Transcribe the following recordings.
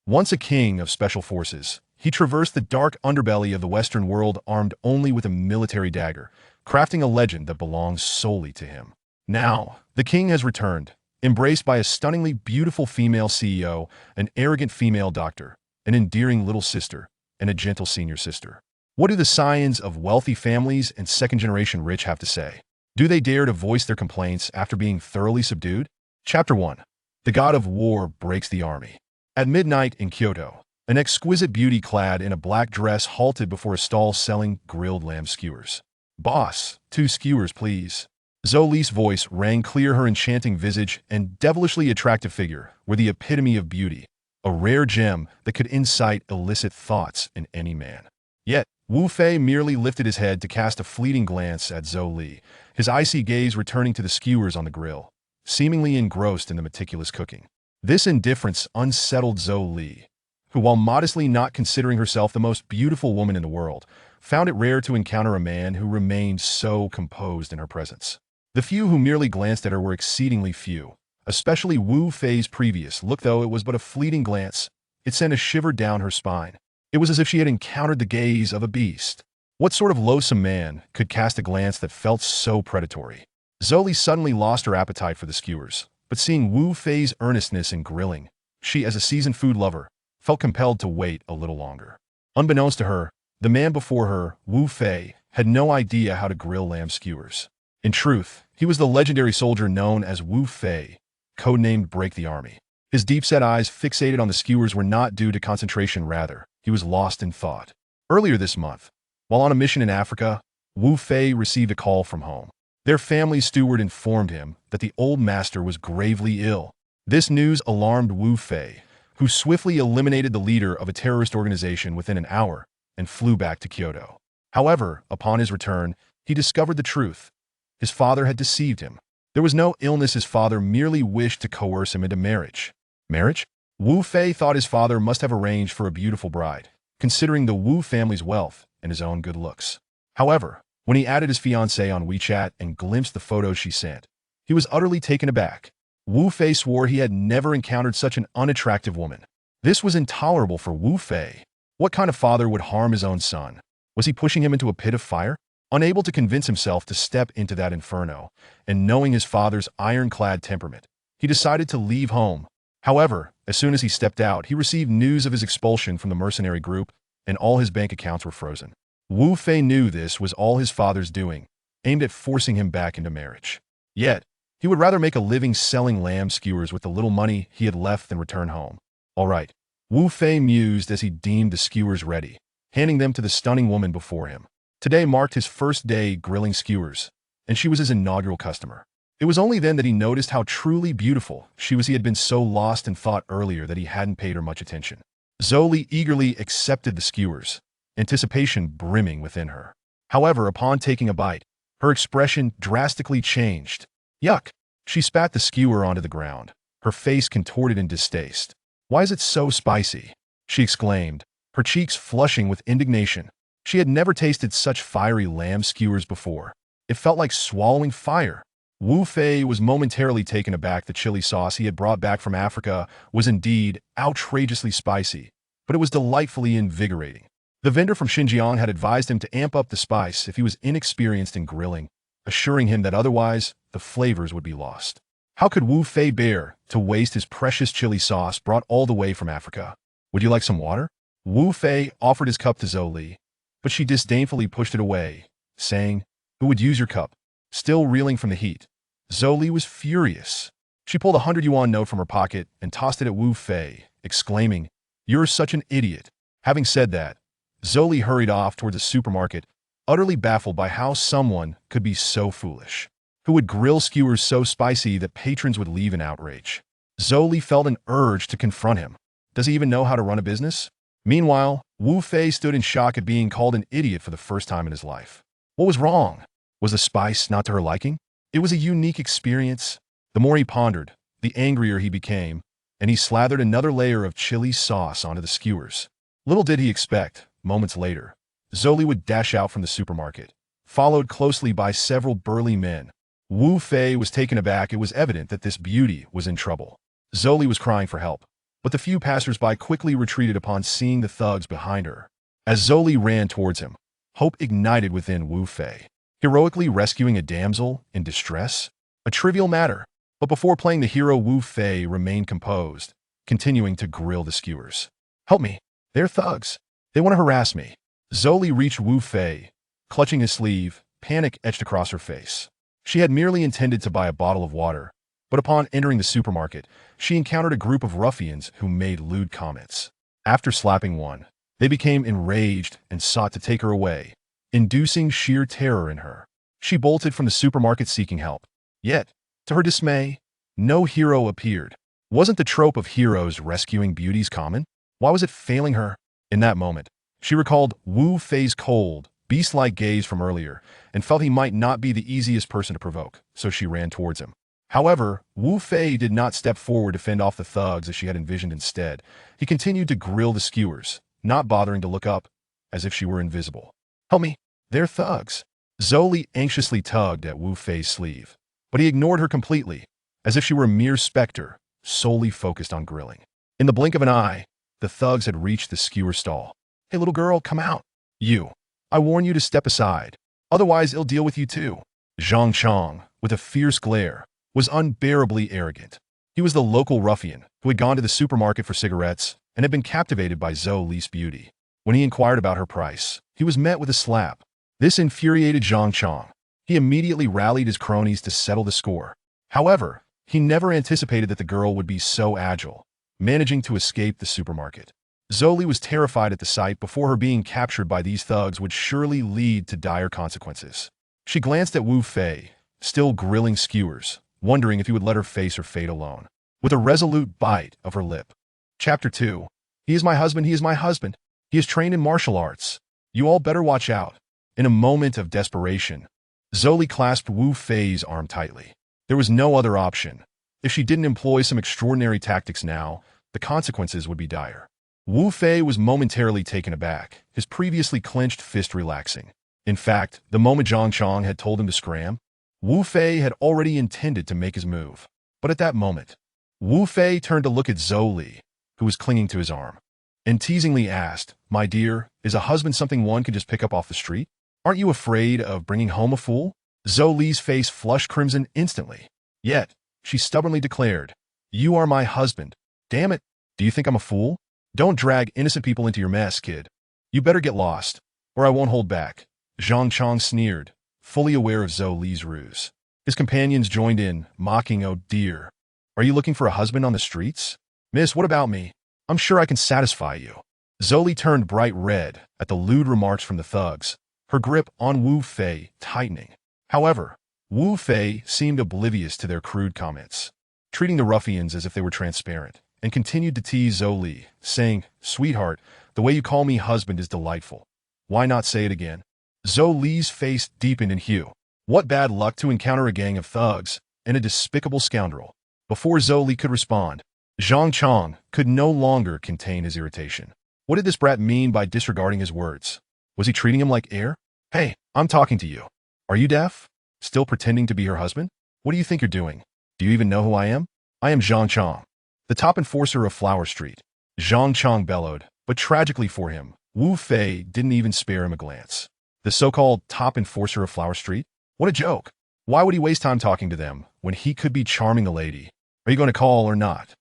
Once a king of special forces, he traversed the dark underbelly of the Western world armed only with a military dagger, crafting a legend that belongs solely to him. Now, the king has returned, embraced by a stunningly beautiful female CEO, an arrogant female doctor, an endearing little sister, and a gentle senior sister. What do the scions of wealthy families and second-generation rich have to say? Do they dare to voice their complaints after being thoroughly subdued? Chapter 1. The God of War breaks the army. At midnight in Kyoto, an exquisite beauty clad in a black dress halted before a stall selling grilled lamb skewers. "Boss, 2 skewers, please." Zhou Li's voice rang clear. Her enchanting visage and devilishly attractive figure were the epitome of beauty, a rare gem that could incite illicit thoughts in any man. Yet, Wu Fei merely lifted his head to cast a fleeting glance at Zhou Li, his icy gaze returning to the skewers on the grill, seemingly engrossed in the meticulous cooking. This indifference unsettled Zhou Li, who, while modestly not considering herself the most beautiful woman in the world, found it rare to encounter a man who remained so composed in her presence. The few who merely glanced at her were exceedingly few, especially Wu Fei's previous look. Though it was but a fleeting glance, it sent a shiver down her spine. It was as if she had encountered the gaze of a beast. What sort of loathsome man could cast a glance that felt so predatory? Zhou Li suddenly lost her appetite for the skewers, but seeing Wu Fei's earnestness in grilling, she, as a seasoned food lover, felt compelled to wait a little longer. Unbeknownst to her, the man before her, Wu Fei, had no idea how to grill lamb skewers. In truth, he was the legendary soldier known as Wu Fei, codenamed Break the Army. His deep-set eyes fixated on the skewers were not due to concentration. Rather, he was lost in thought. Earlier this month, while on a mission in Africa, Wu Fei received a call from home. Their family steward informed him that the old master was gravely ill. This news alarmed Wu Fei, who swiftly eliminated the leader of a terrorist organization within an hour and flew back to Kyoto. However, upon his return, he discovered the truth. His father had deceived him. There was no illness. His father merely wished to coerce him into marriage. Marriage? Wu Fei thought his father must have arranged for a beautiful bride, considering the Wu family's wealth and his own good looks. However, when he added his fiancée on WeChat and glimpsed the photos she sent, he was utterly taken aback. Wu Fei swore he had never encountered such an unattractive woman. This was intolerable for Wu Fei. What kind of father would harm his own son? Was he pushing him into a pit of fire? Unable to convince himself to step into that inferno, and knowing his father's ironclad temperament, he decided to leave home. However, as soon as he stepped out, he received news of his expulsion from the mercenary group, and all his bank accounts were frozen. Wu Fei knew this was all his father's doing, aimed at forcing him back into marriage. Yet, he would rather make a living selling lamb skewers with the little money he had left than return home. All right, Wu Fei mused as he deemed the skewers ready, handing them to the stunning woman before him. Today marked his first day grilling skewers, and she was his inaugural customer. It was only then that he noticed how truly beautiful she was. He had been so lost in thought earlier that he hadn't paid her much attention. Zhou Li eagerly accepted the skewers, anticipation brimming within her. However, upon taking a bite, her expression drastically changed. Yuck! She spat the skewer onto the ground, her face contorted in distaste. "Why is it so spicy?" she exclaimed, her cheeks flushing with indignation. She had never tasted such fiery lamb skewers before. It felt like swallowing fire. Wu Fei was momentarily taken aback. The chili sauce he had brought back from Africa was indeed outrageously spicy, but it was delightfully invigorating. The vendor from Xinjiang had advised him to amp up the spice if he was inexperienced in grilling, assuring him that otherwise the flavors would be lost. How could Wu Fei bear to waste his precious chili sauce brought all the way from Africa? "Would you like some water?" Wu Fei offered his cup to Zhou Li, but she disdainfully pushed it away, saying, "Who would use your cup?" Still reeling from the heat, Zhou Li was furious. She pulled a 100 yuan note from her pocket and tossed it at Wu Fei, exclaiming, "You're such an idiot." Having said that, Zhou Li hurried off towards a supermarket, utterly baffled by how someone could be so foolish. Who would grill skewers so spicy that patrons would leave in outrage? Zhou Li felt an urge to confront him. Does he even know how to run a business? Meanwhile, Wu Fei stood in shock at being called an idiot for the first time in his life. What was wrong? Was the spice not to her liking? It was a unique experience. The more he pondered, the angrier he became, and he slathered another layer of chili sauce onto the skewers. Little did he expect, moments later, Zhou Li would dash out from the supermarket, followed closely by several burly men. Wu Fei was taken aback. It was evident that this beauty was in trouble. Zhou Li was crying for help. but the few passers-by quickly retreated upon seeing the thugs behind her. As Zhou Li ran towards him, hope ignited within Wu Fei. Heroically rescuing a damsel in distress? A trivial matter, but before playing the hero, Wu Fei remained composed, continuing to grill the skewers. Help me. They're thugs. They want to harass me. Zhou Li reached Wu Fei, clutching his sleeve, panic etched across her face. She had merely intended to buy a bottle of water, but upon entering the supermarket, she encountered a group of ruffians who made lewd comments. After slapping one, they became enraged and sought to take her away, inducing sheer terror in her. She bolted from the supermarket seeking help. Yet, to her dismay, no hero appeared. Wasn't the trope of heroes rescuing beauties common? Why was it failing her? In that moment, she recalled Wu Fei's cold, beast-like gaze from earlier and felt he might not be the easiest person to provoke, so she ran towards him. However, Wu Fei did not step forward to fend off the thugs as she had envisioned instead. He continued to grill the skewers, not bothering to look up, as if she were invisible. Help me, they're thugs. Zhou Li anxiously tugged at Wu Fei's sleeve, but he ignored her completely, as if she were a mere specter, solely focused on grilling. In the blink of an eye, the thugs had reached the skewer stall. Hey, little girl, come out. You. I warn you to step aside. Otherwise, it'll deal with you too. Dongchang, with a fierce glare, was unbearably arrogant. He was the local ruffian who had gone to the supermarket for cigarettes and had been captivated by Zhou Li's beauty. When he inquired about her price, he was met with a slap. This infuriated Dongchang. He immediately rallied his cronies to settle the score. However, he never anticipated that the girl would be so agile, managing to escape the supermarket. Zhou Li was terrified at the sight before her being captured by these thugs would surely lead to dire consequences. She glanced at Wu Fei, still grilling skewers, wondering if he would let her face her fate alone. With a resolute bite of her lip. Chapter 2. He is my husband, he is my husband. He is trained in martial arts. You all better watch out. In a moment of desperation, Zhou Li clasped Wu Fei's arm tightly. There was no other option. If she didn't employ some extraordinary tactics now, the consequences would be dire. Wu Fei was momentarily taken aback, his previously clenched fist relaxing. In fact, the moment Dongchang had told him to scram, Wu Fei had already intended to make his move. But at that moment, Wu Fei turned to look at Zhou Li, who was clinging to his arm, and teasingly asked, My dear, is a husband something one can just pick up off the street? Aren't you afraid of bringing home a fool? Zhou Li's face flushed crimson instantly. Yet, she stubbornly declared, You are my husband. Damn it, do you think I'm a fool? Don't drag innocent people into your mess, kid. You better get lost, or I won't hold back. Dongchang sneered, fully aware of Zhou Li's ruse. His companions joined in, mocking, Oh dear. Are you looking for a husband on the streets? Miss, what about me? I'm sure I can satisfy you. Zhou Li turned bright red at the lewd remarks from the thugs, her grip on Wu Fei tightening. However, Wu Fei seemed oblivious to their crude comments, treating the ruffians as if they were transparent, and continued to tease Zhou Li, saying, Sweetheart, the way you call me husband is delightful. Why not say it again? Zhou Li's face deepened in hue. What bad luck to encounter a gang of thugs and a despicable scoundrel. Before Zhou Li could respond, Dongchang could no longer contain his irritation. What did this brat mean by disregarding his words? Was he treating him like air? Hey, I'm talking to you. Are you deaf? Still pretending to be her husband? What do you think you're doing? Do you even know who I am? I am Dongchang, the top enforcer of Flower Street. Dongchang bellowed, but tragically for him, Wu Fei didn't even spare him a glance. The so-called top enforcer of Flower Street? What a joke. Why would he waste time talking to them when he could be charming the lady? Are you going to call or not?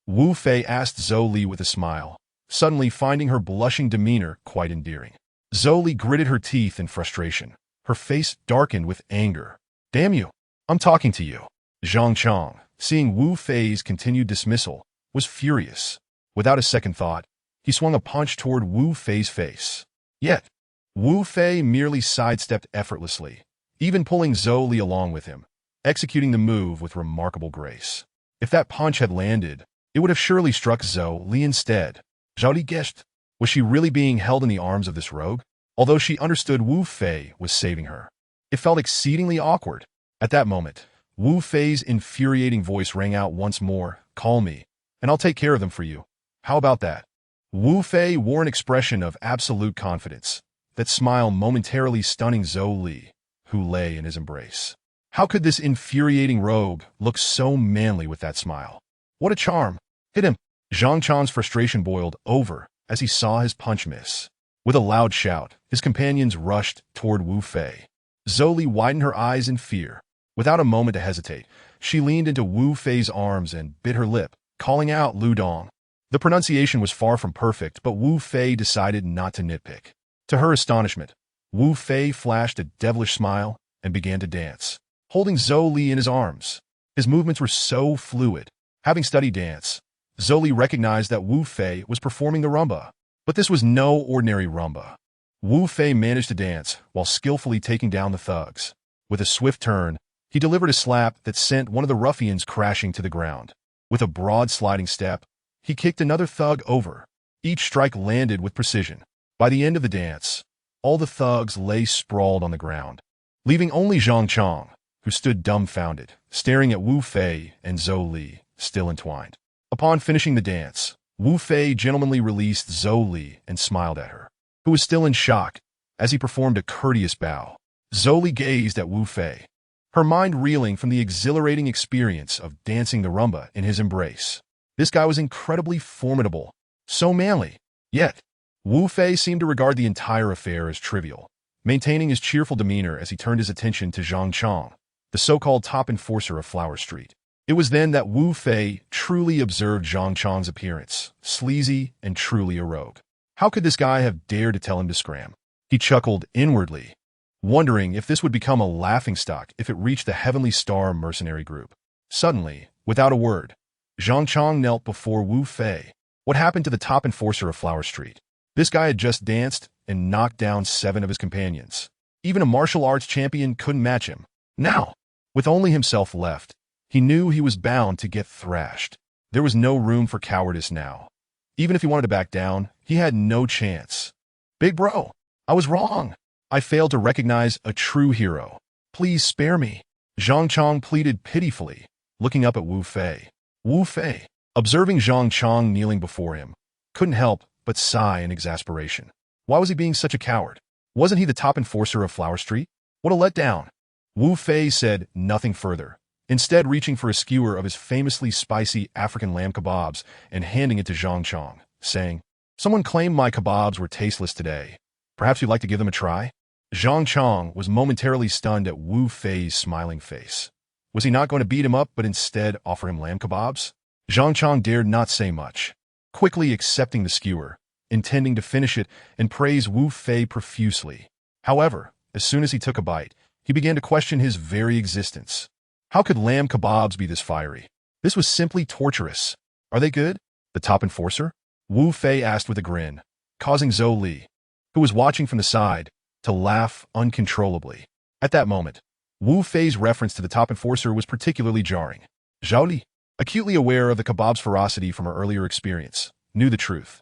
Wu Fei asked Zhou Li with a smile, suddenly finding her blushing demeanor quite endearing. Zhou Li gritted her teeth in frustration. Her face darkened with anger. Damn you, I'm talking to you. Dongchang, seeing Wu Fei's continued dismissal, was furious. Without a second thought, he swung a punch toward Wu Fei's face. Yet, Wu Fei merely sidestepped effortlessly, even pulling Zhou Li along with him, executing the move with remarkable grace. If that punch had landed, it would have surely struck Zhou Li instead. Zhou Li guessed. Was she really being held in the arms of this rogue? Although she understood Wu Fei was saving her, it felt exceedingly awkward. At that moment, Wu Fei's infuriating voice rang out once more, Call me, and I'll take care of them for you. How about that? Wu Fei wore an expression of absolute confidence, that smile momentarily stunning Zhou Li, who lay in his embrace. How could this infuriating rogue look so manly with that smile? What a charm! Hit him! Zhang Chang's frustration boiled over as he saw his punch miss. With a loud shout, his companions rushed toward Wu Fei. Zhou Li widened her eyes in fear. Without a moment to hesitate, she leaned into Wu Fei's arms and bit her lip, calling out Lu Dong. The pronunciation was far from perfect, but Wu Fei decided not to nitpick. To her astonishment, Wu Fei flashed a devilish smile and began to dance, holding Zhou Li in his arms. His movements were so fluid. Having studied dance, Zhou Li recognized that Wu Fei was performing the rumba. But this was no ordinary rumba. Wu Fei managed to dance while skillfully taking down the thugs. With a swift turn, he delivered a slap that sent one of the ruffians crashing to the ground. With a broad sliding step, he kicked another thug over. Each strike landed with precision. By the end of the dance, all the thugs lay sprawled on the ground, leaving only Zhang Chang, who stood dumbfounded, staring at Wu Fei and Zhou Li, still entwined. Upon finishing the dance, Wu Fei gentlemanly released Zhou Li and smiled at her, who was still in shock, as he performed a courteous bow. Zhou Li gazed at Wu Fei, her mind reeling from the exhilarating experience of dancing the rumba in his embrace. This guy was incredibly formidable, so manly. Yet, Wu Fei seemed to regard the entire affair as trivial, maintaining his cheerful demeanor as he turned his attention to Zhang Chang, the so-called top enforcer of Flower Street. It was then that Wu Fei truly observed Zhang Chang's appearance, sleazy and truly a rogue. How could this guy have dared to tell him to scram? He chuckled inwardly, wondering if this would become a laughingstock if it reached the Heavenly Star mercenary group. Suddenly, without a word, Zhang Chang knelt before Wu Fei. What happened to the top enforcer of Flower Street? This guy had just danced and knocked down 7 of his companions. Even a martial arts champion couldn't match him. Now, with only himself left, he knew he was bound to get thrashed. There was no room for cowardice now. Even if he wanted to back down, he had no chance. Big bro, I was wrong. I failed to recognize a true hero. Please spare me. Zhang Chang pleaded pitifully, looking up at Wu Fei. Wu Fei, observing Zhang Chang kneeling before him, couldn't help but sigh in exasperation. Why was he being such a coward? Wasn't he the top enforcer of Flower Street? What a letdown. Wu Fei said nothing further, instead reaching for a skewer of his famously spicy African lamb kebabs and handing it to Zhang Chang, saying, "Someone claimed my kebabs were tasteless today. Perhaps you'd like to give them a try?" Zhang Chang was momentarily stunned at Wu Fei's smiling face. Was he not going to beat him up but instead offer him lamb kebabs? Zhang Chang dared not say much, quickly accepting the skewer, intending to finish it and praise Wu Fei profusely. However, as soon as he took a bite, he began to question his very existence. How could lamb kebabs be this fiery? This was simply torturous. Are they good? The top enforcer? Wu Fei asked with a grin, causing Zhou Li, who was watching from the side, to laugh uncontrollably. At that moment, Wu Fei's reference to the top enforcer was particularly jarring. Zhou Li, acutely aware of the kebab's ferocity from her earlier experience, knew the truth.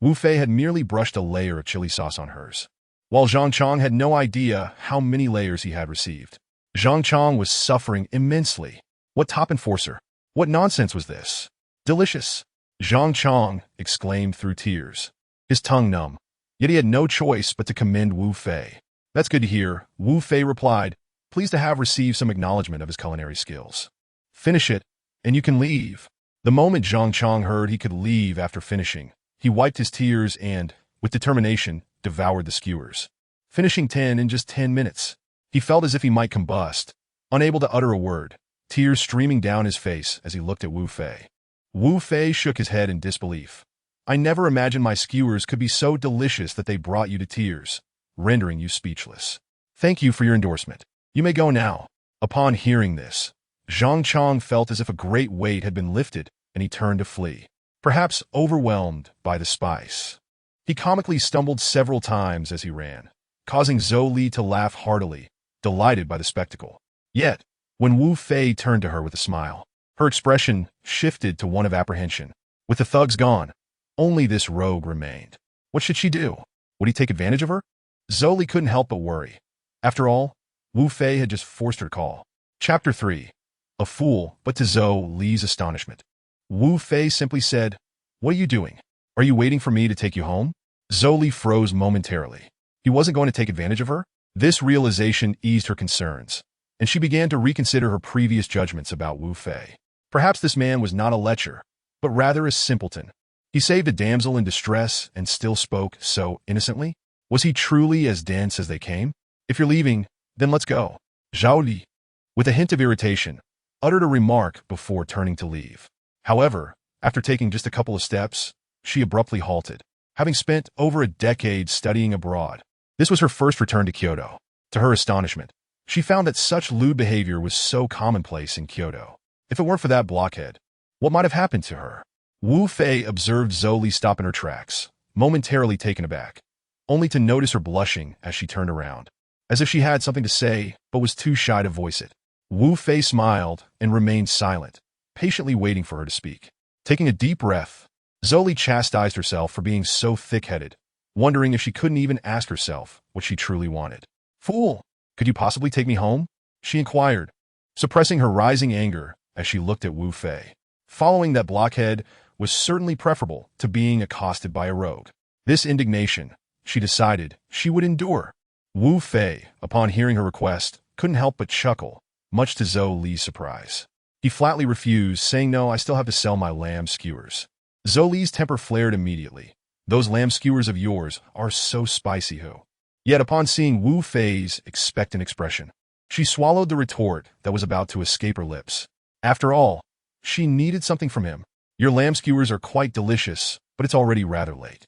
Wu Fei had merely brushed a layer of chili sauce on hers, while Zhang Chang had no idea how many layers he had received. Zhang Chang was suffering immensely. What top enforcer? What nonsense was this? Delicious! Zhang Chang exclaimed through tears, his tongue numb. Yet he had no choice but to commend Wu Fei. That's good to hear, Wu Fei replied, pleased to have received some acknowledgement of his culinary skills. Finish it, and you can leave. The moment Zhang Chang heard he could leave after finishing, he wiped his tears and, with determination, devoured the skewers. Finishing 10 in just 10 minutes. He felt as if he might combust, unable to utter a word, tears streaming down his face as he looked at Wu Fei. Wu Fei shook his head in disbelief. I never imagined my skewers could be so delicious that they brought you to tears, rendering you speechless. Thank you for your endorsement. You may go now. Upon hearing this, Zhang Chang felt as if a great weight had been lifted, and he turned to flee, perhaps overwhelmed by the spice. He comically stumbled several times as he ran, causing Zhou Li to laugh heartily, delighted by the spectacle. Yet, when Wu Fei turned to her with a smile, her expression shifted to one of apprehension. With the thugs gone, only this rogue remained. What should she do? Would he take advantage of her? Zhou Li couldn't help but worry. After all, Wu Fei had just forced her to call. Chapter 3. A fool, but to Zhou Li's astonishment, Wu Fei simply said, "What are you doing? Are you waiting for me to take you home?" Zhou Li froze momentarily. He wasn't going to take advantage of her? This realization eased her concerns, and she began to reconsider her previous judgments about Wu Fei. Perhaps this man was not a lecher, but rather a simpleton. He saved a damsel in distress and still spoke so innocently. Was he truly as dense as they came? If you're leaving, then let's go. Zhao Li, with a hint of irritation, uttered a remark before turning to leave. However, after taking just a couple of steps, she abruptly halted. Having spent over a decade studying abroad, this was her first return to Kyoto. To her astonishment, she found that such lewd behavior was so commonplace in Kyoto. If it weren't for that blockhead, what might have happened to her? Wu Fei observed Zhou Li stop in her tracks, momentarily taken aback, only to notice her blushing as she turned around, as if she had something to say but was too shy to voice it. Wu Fei smiled and remained silent, patiently waiting for her to speak. Taking a deep breath, Zhou Li chastised herself for being so thick-headed, wondering if she couldn't even ask herself what she truly wanted. "Fool, could you possibly take me home?" she inquired, suppressing her rising anger as she looked at Wu Fei. Following that blockhead was certainly preferable to being accosted by a rogue. This indignation, she decided, she would endure. Wu Fei, upon hearing her request, couldn't help but chuckle, much to Zhou Li's surprise. He flatly refused, saying, "No, I still have to sell my lamb skewers." Zhou Li's temper flared immediately. "Those lamb skewers of yours are so spicy, who?" Yet upon seeing Wu Fei's expectant expression, she swallowed the retort that was about to escape her lips. After all, she needed something from him. "Your lamb skewers are quite delicious, but it's already rather late.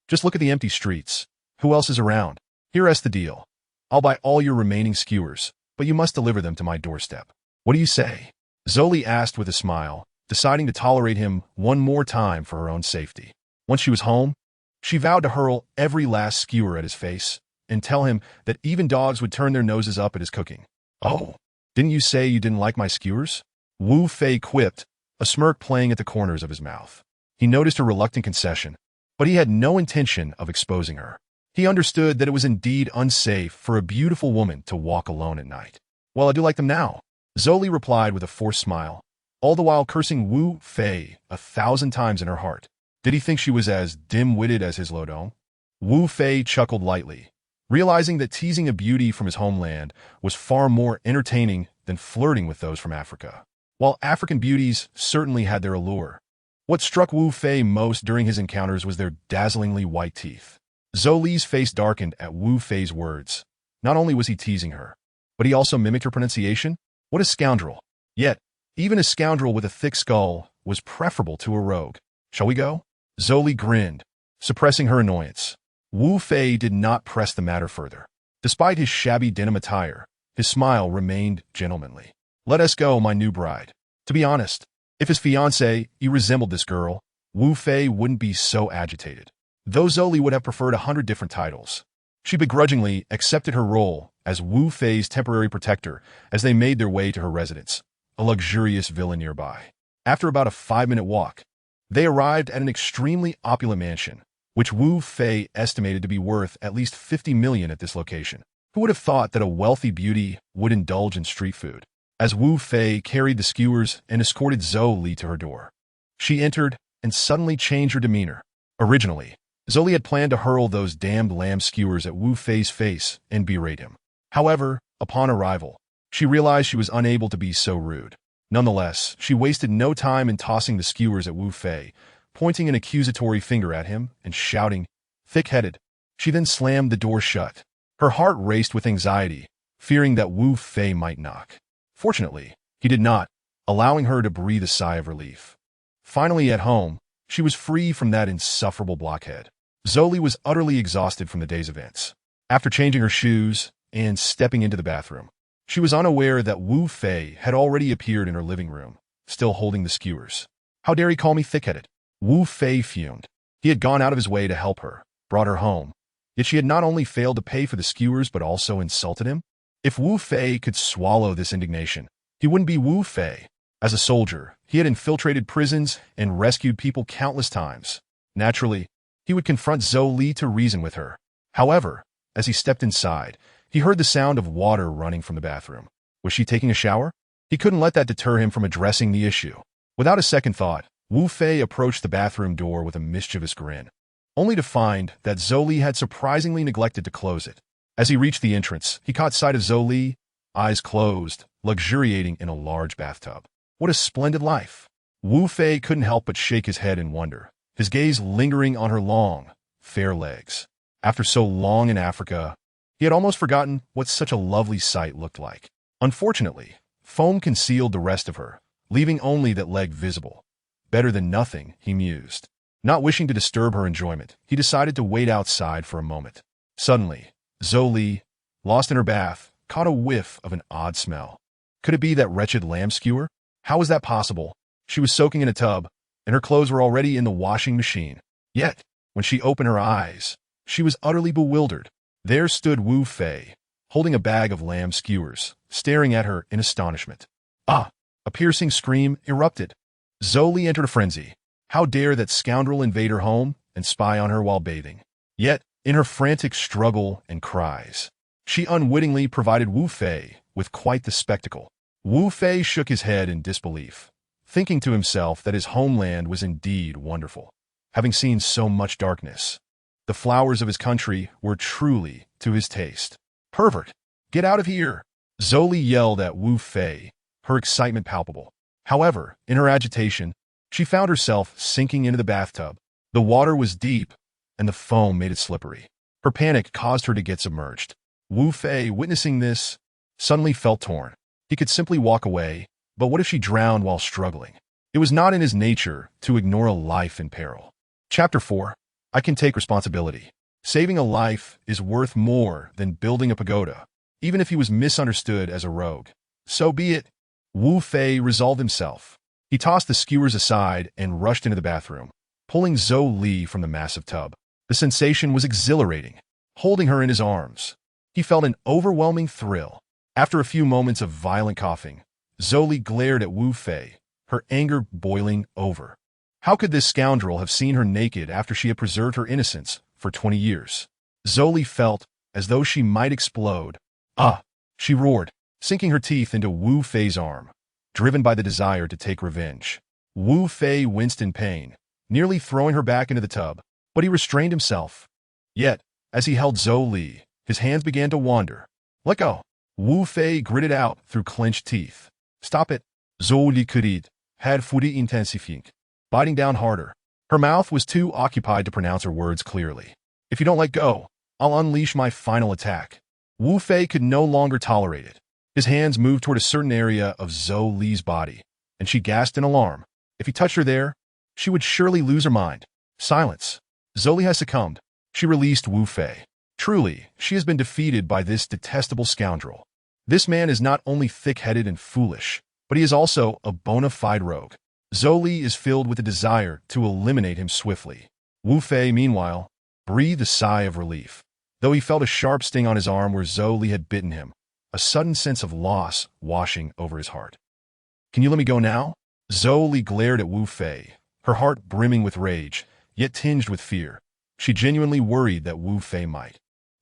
Just look at the empty streets. Who else is around? Here's the deal. I'll buy all your remaining skewers, but you must deliver them to my doorstep. What do you say?" Zhou Li asked with a smile, deciding to tolerate him one more time for her own safety. Once she was home, she vowed to hurl every last skewer at his face and tell him that even dogs would turn their noses up at his cooking. "Oh, didn't you say you didn't like my skewers?" Wu Fei quipped, a smirk playing at the corners of his mouth. He noticed her reluctant concession, but he had no intention of exposing her. He understood that it was indeed unsafe for a beautiful woman to walk alone at night. "Well, I do like them now," Zhou Li replied with a forced smile, all the while cursing Wu Fei 1,000 times in her heart. Did he think she was as dim-witted as his Lodong? Wu Fei chuckled lightly, realizing that teasing a beauty from his homeland was far more entertaining than flirting with those from Africa. While African beauties certainly had their allure, what struck Wu Fei most during his encounters was their dazzlingly white teeth. Zhou Li's face darkened at Wu Fei's words. Not only was he teasing her, but he also mimicked her pronunciation. What a scoundrel. Yet, even a scoundrel with a thick skull was preferable to a rogue. "Shall we go?" Zhou Li grinned, suppressing her annoyance. Wu Fei did not press the matter further. Despite his shabby denim attire, his smile remained gentlemanly. "Let us go, my new bride." To be honest, if his fiancée resembled this girl, Wu Fei wouldn't be so agitated. Though Zhou Li would have preferred 100 different titles, she begrudgingly accepted her role as Wu Fei's temporary protector as they made their way to her residence, a luxurious villa nearby. After about a 5-minute walk, they arrived at an extremely opulent mansion, which Wu Fei estimated to be worth at least 50 million at this location. Who would have thought that a wealthy beauty would indulge in street food? As Wu Fei carried the skewers and escorted Zhou Li to her door, she entered and suddenly changed her demeanor. Originally, Zhou Li had planned to hurl those damned lamb skewers at Wu Fei's face and berate him. However, upon arrival, she realized she was unable to be so rude. Nonetheless, she wasted no time in tossing the skewers at Wu Fei, pointing an accusatory finger at him and shouting, "Thick-headed." She then slammed the door shut. Her heart raced with anxiety, fearing that Wu Fei might knock. Fortunately, he did not, allowing her to breathe a sigh of relief. Finally at home, she was free from that insufferable blockhead. Zhou Li was utterly exhausted from the day's events. After changing her shoes and stepping into the bathroom, she was unaware that Wu Fei had already appeared in her living room, still holding the skewers. "How dare he call me thick-headed?" Wu Fei fumed. He had gone out of his way to help her, brought her home, yet she had not only failed to pay for the skewers but also insulted him. If Wu Fei could swallow this indignation, he wouldn't be Wu Fei. As a soldier, he had infiltrated prisons and rescued people countless times. Naturally, he would confront Zhou Li to reason with her. However, as he stepped inside, he heard the sound of water running from the bathroom. Was she taking a shower? He couldn't let that deter him from addressing the issue. Without a second thought, Wu Fei approached the bathroom door with a mischievous grin, only to find that Zhou Li had surprisingly neglected to close it. As he reached the entrance, he caught sight of Zhou Li, eyes closed, luxuriating in a large bathtub. What a splendid life! Wu Fei couldn't help but shake his head in wonder, his gaze lingering on her long, fair legs. After so long in Africa, he had almost forgotten what such a lovely sight looked like. Unfortunately, foam concealed the rest of her, leaving only that leg visible. Better than nothing, he mused. Not wishing to disturb her enjoyment, he decided to wait outside for a moment. Suddenly, Zhou Li, lost in her bath, caught a whiff of an odd smell. Could it be that wretched lamb skewer? How was that possible? She was soaking in a tub, and her clothes were already in the washing machine. Yet, when she opened her eyes, she was utterly bewildered. There stood Wu Fei, holding a bag of lamb skewers, staring at her in astonishment. Ah! A piercing scream erupted. Zhou Li entered a frenzy. How dare that scoundrel invade her home and spy on her while bathing? Yet, in her frantic struggle and cries, she unwittingly provided Wu Fei with quite the spectacle. Wu Fei shook his head in disbelief, thinking to himself that his homeland was indeed wonderful. Having seen so much darkness, the flowers of his country were truly to his taste. Pervert! Get out of here! Zhou Li yelled at Wu Fei, her excitement palpable. However, in her agitation, she found herself sinking into the bathtub. The water was deep, and the foam made it slippery. Her panic caused her to get submerged. Wu Fei, witnessing this, suddenly felt torn. He could simply walk away, but what if she drowned while struggling? It was not in his nature to ignore a life in peril. Chapter 4. I can take responsibility. Saving a life is worth more than building a pagoda, even if he was misunderstood as a rogue. So be it. Wu Fei resolved himself. He tossed the skewers aside and rushed into the bathroom, pulling Zhou Li from the massive tub. The sensation was exhilarating. Holding her in his arms, he felt an overwhelming thrill. After a few moments of violent coughing, Zhou Li glared at Wu Fei, her anger boiling over. How could this scoundrel have seen her naked after she had preserved her innocence for 20 years? Zhou Li felt as though she might explode. Ah! She roared, sinking her teeth into Wu Fei's arm, driven by the desire to take revenge. Wu Fei winced in pain, nearly throwing her back into the tub, but he restrained himself. Yet, as he held Zhou Li, his hands began to wander. Let go! Wu Fei gritted out through clenched teeth. Stop it! Zhou Li cried, had fouille intensifique, biting down harder. Her mouth was too occupied to pronounce her words clearly. If you don't let go, I'll unleash my final attack. Wu Fei could no longer tolerate it. His hands moved toward a certain area of Zhou Li's body, and she gasped in alarm. If he touched her there, she would surely lose her mind. Silence. Zhou Li has succumbed. She released Wu Fei. Truly, she has been defeated by this detestable scoundrel. This man is not only thick-headed and foolish, but he is also a bona fide rogue. Zhou Li is filled with a desire to eliminate him swiftly. Wu Fei, meanwhile, breathed a sigh of relief. Though he felt a sharp sting on his arm where Zhou Li had bitten him, a sudden sense of loss washing over his heart. Can you let me go now? Zhou Li glared at Wu Fei, her heart brimming with rage, yet tinged with fear. She genuinely worried that Wu Fei might,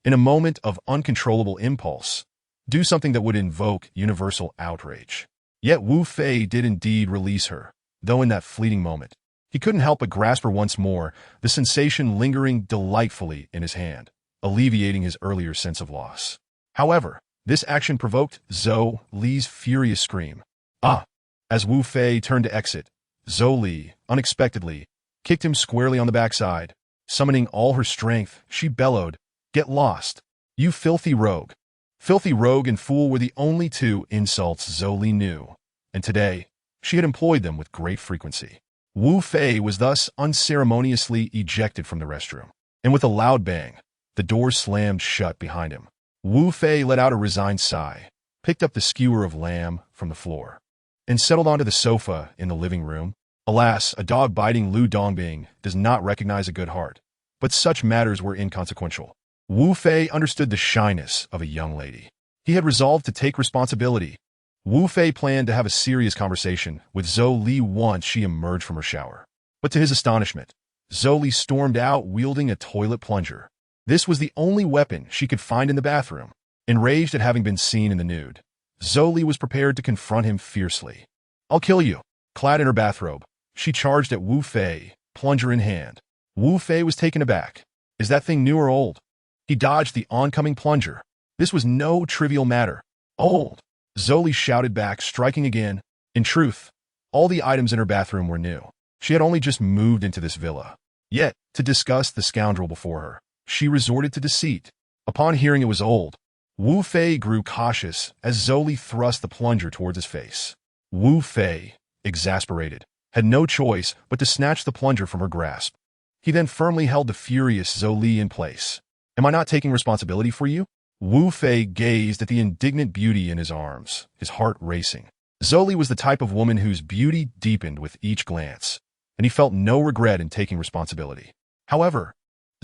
in a moment of uncontrollable impulse, do something that would invoke universal outrage. Yet Wu Fei did indeed release her, though in that fleeting moment. He couldn't help but grasp her once more, the sensation lingering delightfully in his hand, alleviating his earlier sense of loss. However, this action provoked Zhou Li's furious scream. Ah! As Wu Fei turned to exit, Zhou Li, unexpectedly, kicked him squarely on the backside. Summoning all her strength, she bellowed, "Get lost! You filthy rogue!" Filthy rogue and fool were the only two insults Zhou Li knew, and today, she had employed them with great frequency. Wu Fei was thus unceremoniously ejected from the restroom, and with a loud bang, the door slammed shut behind him. Wu Fei let out a resigned sigh, picked up the skewer of lamb from the floor, and settled onto the sofa in the living room. Alas, a dog biting Lu Dongbing does not recognize a good heart, but such matters were inconsequential. Wu Fei understood the shyness of a young lady. He had resolved to take responsibility. Wu Fei planned to have a serious conversation with Zhou Li once she emerged from her shower. But to his astonishment, Zhou Li stormed out wielding a toilet plunger. This was the only weapon she could find in the bathroom. Enraged at having been seen in the nude, Zhou Li was prepared to confront him fiercely. "I'll kill you." Clad in her bathrobe, she charged at Wu Fei, plunger in hand. Wu Fei was taken aback. Is that thing new or old? He dodged the oncoming plunger. This was no trivial matter. "Old!" Zhou Li shouted back, striking again. In truth, All the items in her bathroom were new. She had only just moved into this villa. Yet, to disgust the scoundrel before her, she resorted to deceit. Upon hearing it was old, Wu Fei grew cautious as Zhou thrust the plunger towards his face. Wu Fei, exasperated, had no choice but to snatch the plunger from her grasp. He then firmly held the furious Zhou in place. "Am I not taking responsibility for you?" Wu Fei gazed at the indignant beauty in his arms, his heart racing. Zhou was the type of woman whose beauty deepened with each glance, and he felt no regret in taking responsibility. However,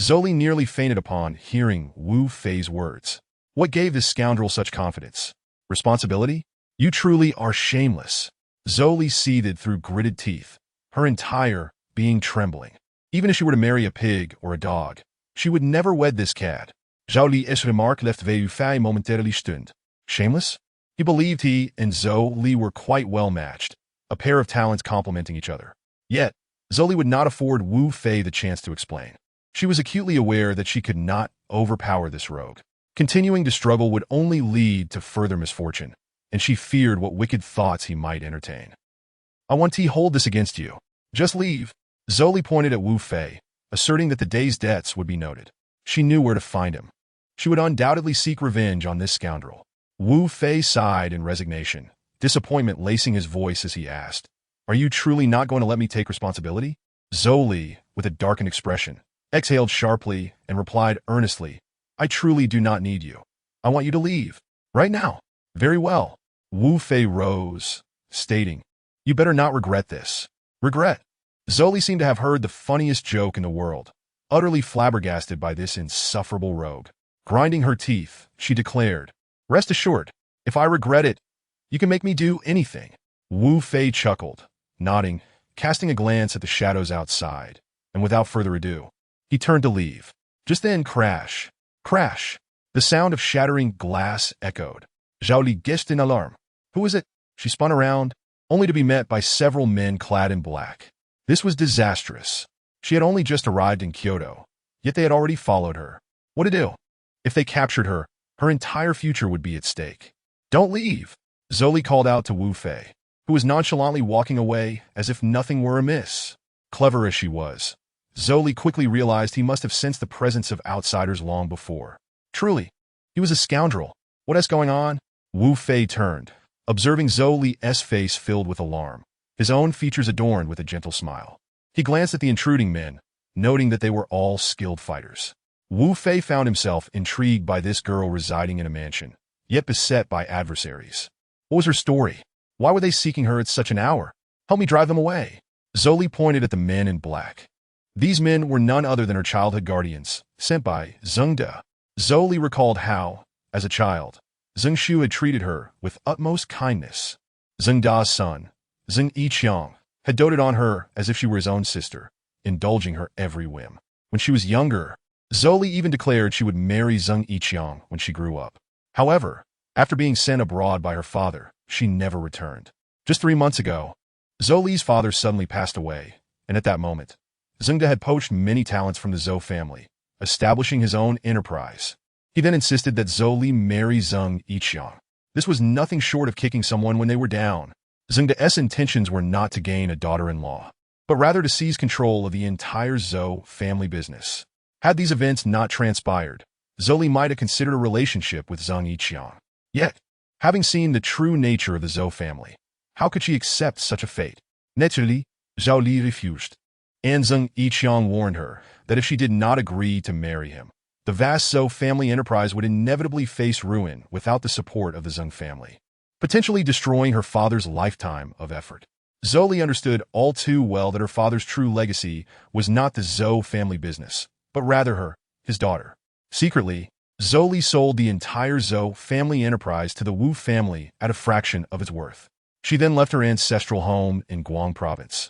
Zhou nearly fainted upon hearing Wu Fei's words. What gave this scoundrel such confidence? Responsibility? You truly are shameless. Zhou seethed through gritted teeth, her entire being trembling. Even if she were to marry a pig or a dog, she would never wed this cad. Zhou Li's remark left Wu Fei momentarily stunned. Shameless? He believed he and Zhou were quite well matched, a pair of talents complementing each other. Yet, Zhou would not afford Wu Fei the chance to explain. She was acutely aware that she could not overpower this rogue. Continuing to struggle would only lead to further misfortune, and she feared what wicked thoughts he might entertain. "I want to hold this against you. Just leave." Zhou pointed at Wu Fei, asserting that the day's debts would be noted. She knew where to find him. She would undoubtedly seek revenge on this scoundrel. Wu Fei sighed in resignation, disappointment lacing his voice as he asked, "Are you truly not going to let me take responsibility?" Zhou, with a darkened expression, exhaled sharply and replied earnestly, "I truly do not need you. I want you to leave. Right now." "Very well." Wu Fei rose, stating, "You better not regret this." Regret? Zhou seemed to have heard the funniest joke in the world, utterly flabbergasted by this insufferable rogue. Grinding her teeth, she declared, "Rest assured, if I regret it, you can make me do anything." Wu Fei chuckled, nodding, casting a glance at the shadows outside, and without further ado, he turned to leave. Just then, crash, crash, the sound of shattering glass echoed. Zhou Li guessed in alarm. "Who is it?" She spun around, only to be met by several men clad in black. This was disastrous. She had only just arrived in Kyoto, yet they had already followed her. What to do? If they captured her, her entire future would be at stake. "Don't leave!" Zhou called out to Wu Fei, who was nonchalantly walking away as if nothing were amiss. Clever as she was, Zhou quickly realized he must have sensed the presence of outsiders long before. Truly, he was a scoundrel. What is going on? Wu Fei turned, observing Zhou's face filled with alarm, his own features adorned with a gentle smile. He glanced at the intruding men, noting that they were all skilled fighters. Wu Fei found himself intrigued by this girl residing in a mansion, yet beset by adversaries. What was her story? Why were they seeking her at such an hour? Help me drive them away. Zhou pointed at the men in black. These men were none other than her childhood guardians, sent by Zheng De. Zhou recalled how, as a child, Zheng Shu had treated her with utmost kindness. Zheng Da's son, Zheng Yiqiang, had doted on her as if she were his own sister, indulging her every whim. When she was younger, Zhou even declared she would marry Zheng Yiqiang when she grew up. However, after being sent abroad by her father, she never returned. Just 3 months ago, Zhou's father suddenly passed away, and at that moment, Zheng De had poached many talents from the Zhou family, establishing his own enterprise. He then insisted that Zhou marry Zheng Yiqiang. This was nothing short of kicking someone when they were down. Zheng De's intentions were not to gain a daughter-in-law, but rather to seize control of the entire Zhou family business. Had these events not transpired, Zhou might have considered a relationship with Zheng Yiqiang. Yet, having seen the true nature of the Zhou family, how could she accept such a fate? Naturally, Zhou Li refused, and Zheng Yiqiang warned her that if she did not agree to marry him, the vast Zhou family enterprise would inevitably face ruin without the support of the Zheng family, potentially destroying her father's lifetime of effort. Zhou understood all too well that her father's true legacy was not the Zhou family business, but rather his daughter. Secretly, Zhou sold the entire Zhou family enterprise to the Wu family at a fraction of its worth. She then left her ancestral home in Guang province,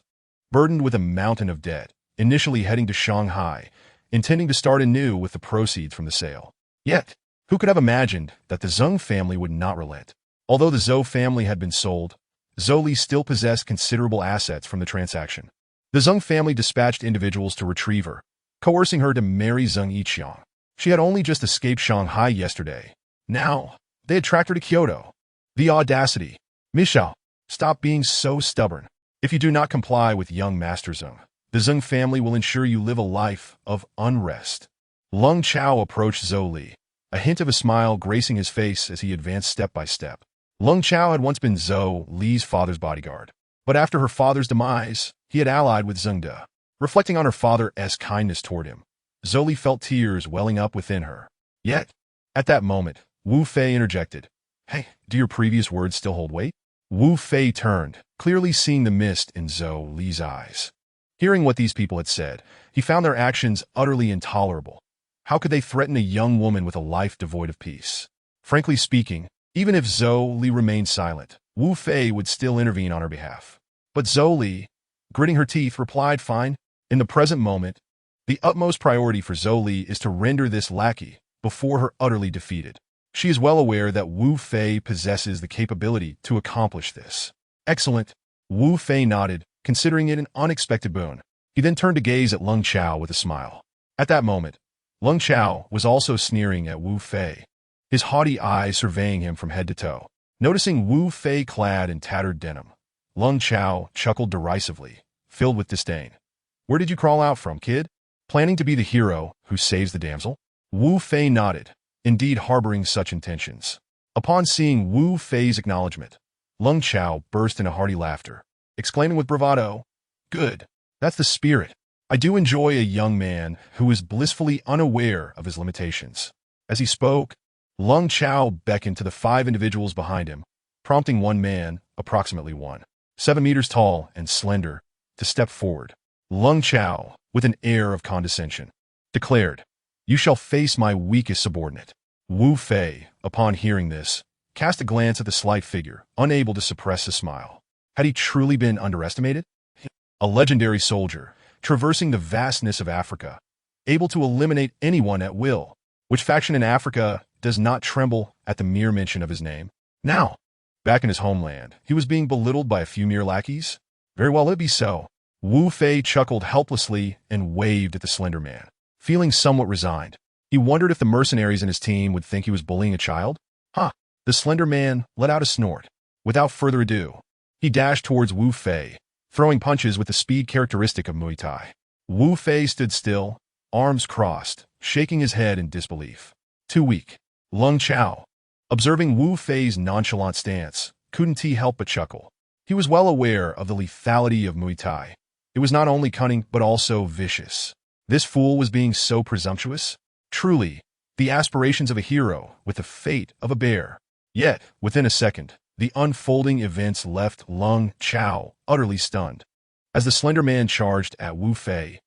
burdened with a mountain of debt, initially heading to Shanghai, intending to start anew with the proceeds from the sale. Yet, who could have imagined that the Zheng family would not relent? Although the Zhou family had been sold, Zhou still possessed considerable assets from the transaction. The Zheng family dispatched individuals to retrieve her, coercing her to marry Zheng Yiqiang. She had only just escaped Shanghai yesterday. Now, they had tracked her to Kyoto. The audacity! Michelle, stop being so stubborn. If you do not comply with young Master Zeng, the Zeng family will ensure you live a life of unrest. Lung Chao approached Zhou Li, a hint of a smile gracing his face as he advanced step by step. Lung Chao had once been Zhou Li's father's bodyguard, but after her father's demise, he had allied with Zheng De. Reflecting on her father's kindness toward him, Zhou Li felt tears welling up within her. Yet, at that moment, Wu Fei interjected, "Hey, do your previous words still hold weight?" Wu Fei turned, clearly seeing the mist in Zhou Li's eyes. Hearing what these people had said, he found their actions utterly intolerable. How could they threaten a young woman with a life devoid of peace? Frankly speaking, even if Zhou Li remained silent, Wu Fei would still intervene on her behalf. But Zhou Li, gritting her teeth, replied, "Fine. In the present moment, the utmost priority for Zhou Li is to render this lackey before her utterly defeated. She is well aware that Wu Fei possesses the capability to accomplish this." "Excellent." Wu Fei nodded, considering it an unexpected boon. He then turned to gaze at Lung Chao with a smile. At that moment, Lung Chao was also sneering at Wu Fei, his haughty eyes surveying him from head to toe. Noticing Wu Fei clad in tattered denim, Lung Chao chuckled derisively, filled with disdain. "Where did you crawl out from, kid? Planning to be the hero who saves the damsel?" Wu Fei nodded, indeed harboring such intentions. Upon seeing Wu Fei's acknowledgement, Lung Chao burst into hearty laughter, exclaiming with bravado, "Good, that's the spirit. I do enjoy a young man who is blissfully unaware of his limitations." As he spoke, Lung Chao beckoned to the 5 individuals behind him, prompting one man, approximately 1.7 meters tall and slender, to step forward. Lung Chao, with an air of condescension, declared, "You shall face my weakest subordinate." Wu Fei, upon hearing this, cast a glance at the slight figure, unable to suppress a smile. Had he truly been underestimated? A legendary soldier, traversing the vastness of Africa, able to eliminate anyone at will. Which faction in Africa does not tremble at the mere mention of his name? Now, back in his homeland, he was being belittled by a few mere lackeys? Very well, it be so. Wu Fei chuckled helplessly and waved at the slender man. Feeling somewhat resigned, he wondered if the mercenaries in his team would think he was bullying a child? The slender man let out a snort. Without further ado, he dashed towards Wu Fei, throwing punches with the speed characteristic of Muay Thai. Wu Fei stood still, arms crossed, shaking his head in disbelief. Too weak. Lung Chao, observing Wu Fei's nonchalant stance, couldn't he help but chuckle. He was well aware of the lethality of Muay Thai. It was not only cunning, but also vicious. This fool was being so presumptuous. Truly, the aspirations of a hero with the fate of a bear. Yet, within a second, the unfolding events left Lung Chao utterly stunned. As the slender man charged at Wu Fei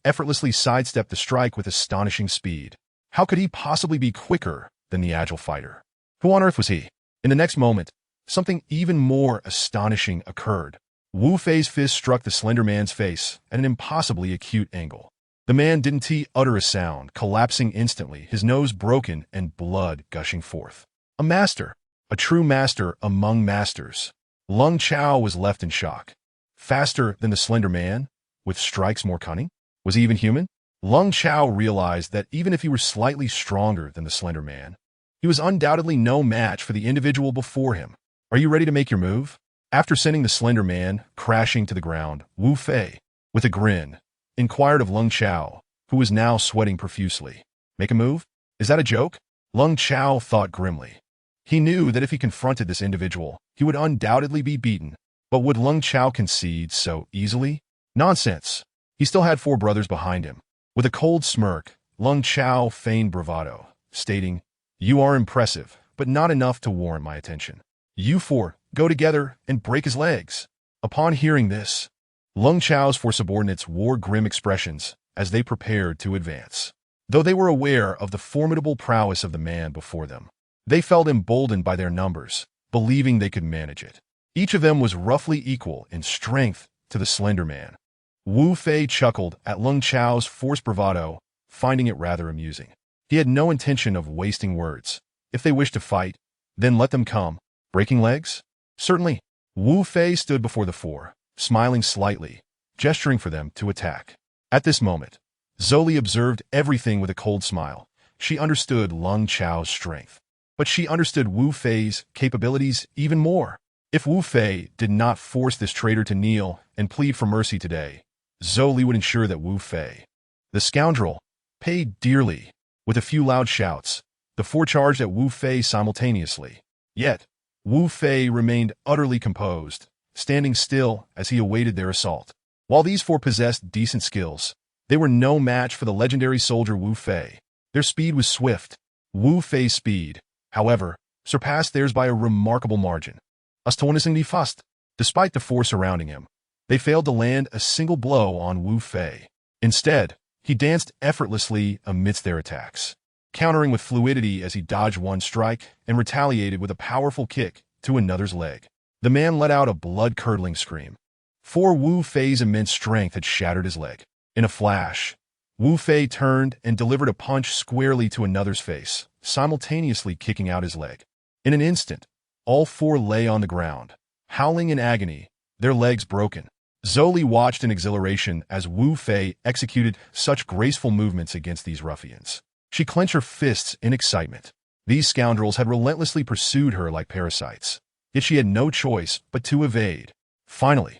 effortlessly sidestepped the strike with astonishing speed. How could he possibly be quicker than the agile fighter? Who on earth was he? In the next moment, something even more astonishing occurred. Wu Fei's fist struck the slender man's face at an impossibly acute angle. The man didn't utter a sound, collapsing instantly, his nose broken and blood gushing forth. A master, a true master among masters. Lung Chao was left in shock. Faster than the slender man, with strikes more cunning? Was he even human? Lung Chao realized that even if he were slightly stronger than the slender man, he was undoubtedly no match for the individual before him. "Are you ready to make your move?" After sending the slender man crashing to the ground, Wu Fei, with a grin, inquired of Lung Chao, who was now sweating profusely. "Make a move? Is that a joke?" Lung Chao thought grimly. He knew that if he confronted this individual, he would undoubtedly be beaten. But would Lung Chao concede so easily? Nonsense. He still had 4 brothers behind him. With a cold smirk, Lung Chao feigned bravado, stating, "You are impressive, but not enough to warrant my attention. You 4, go together and break his legs." Upon hearing this, Lung Chao's 4 subordinates wore grim expressions as they prepared to advance. Though they were aware of the formidable prowess of the man before them, they felt emboldened by their numbers, believing they could manage it. Each of them was roughly equal in strength to the slender man. Wu Fei chuckled at Lung Chao's forced bravado, finding it rather amusing. He had no intention of wasting words. If they wished to fight, then let them come. Breaking legs? Certainly. Wu Fei stood before the 4, smiling slightly, gesturing for them to attack. At this moment, Zhou Li observed everything with a cold smile. She understood Lung Chao's strength, but she understood Wu Fei's capabilities even more. If Wu Fei did not force this traitor to kneel and plead for mercy today, Zhou Li would ensure that Wu Fei, the scoundrel, paid dearly. With a few loud shouts, the four charged at Wu Fei simultaneously. Yet, Wu Fei remained utterly composed, standing still as he awaited their assault. While these four possessed decent skills, they were no match for the legendary soldier Wu Fei. Their speed was swift. Wu Fei's speed, however, surpassed theirs by a remarkable margin. Astonishingly fast. Despite the force surrounding him, they failed to land a single blow on Wu Fei. Instead, he danced effortlessly amidst their attacks, countering with fluidity as he dodged one strike and retaliated with a powerful kick to another's leg. The man let out a blood-curdling scream, for Wu Fei's immense strength had shattered his leg. In a flash, Wu Fei turned and delivered a punch squarely to another's face, simultaneously kicking out his leg. In an instant, all four lay on the ground, howling in agony, their legs broken. Zhou Li watched in exhilaration as Wu Fei executed such graceful movements against these ruffians. She clenched her fists in excitement. These scoundrels had relentlessly pursued her like parasites, yet she had no choice but to evade. Finally,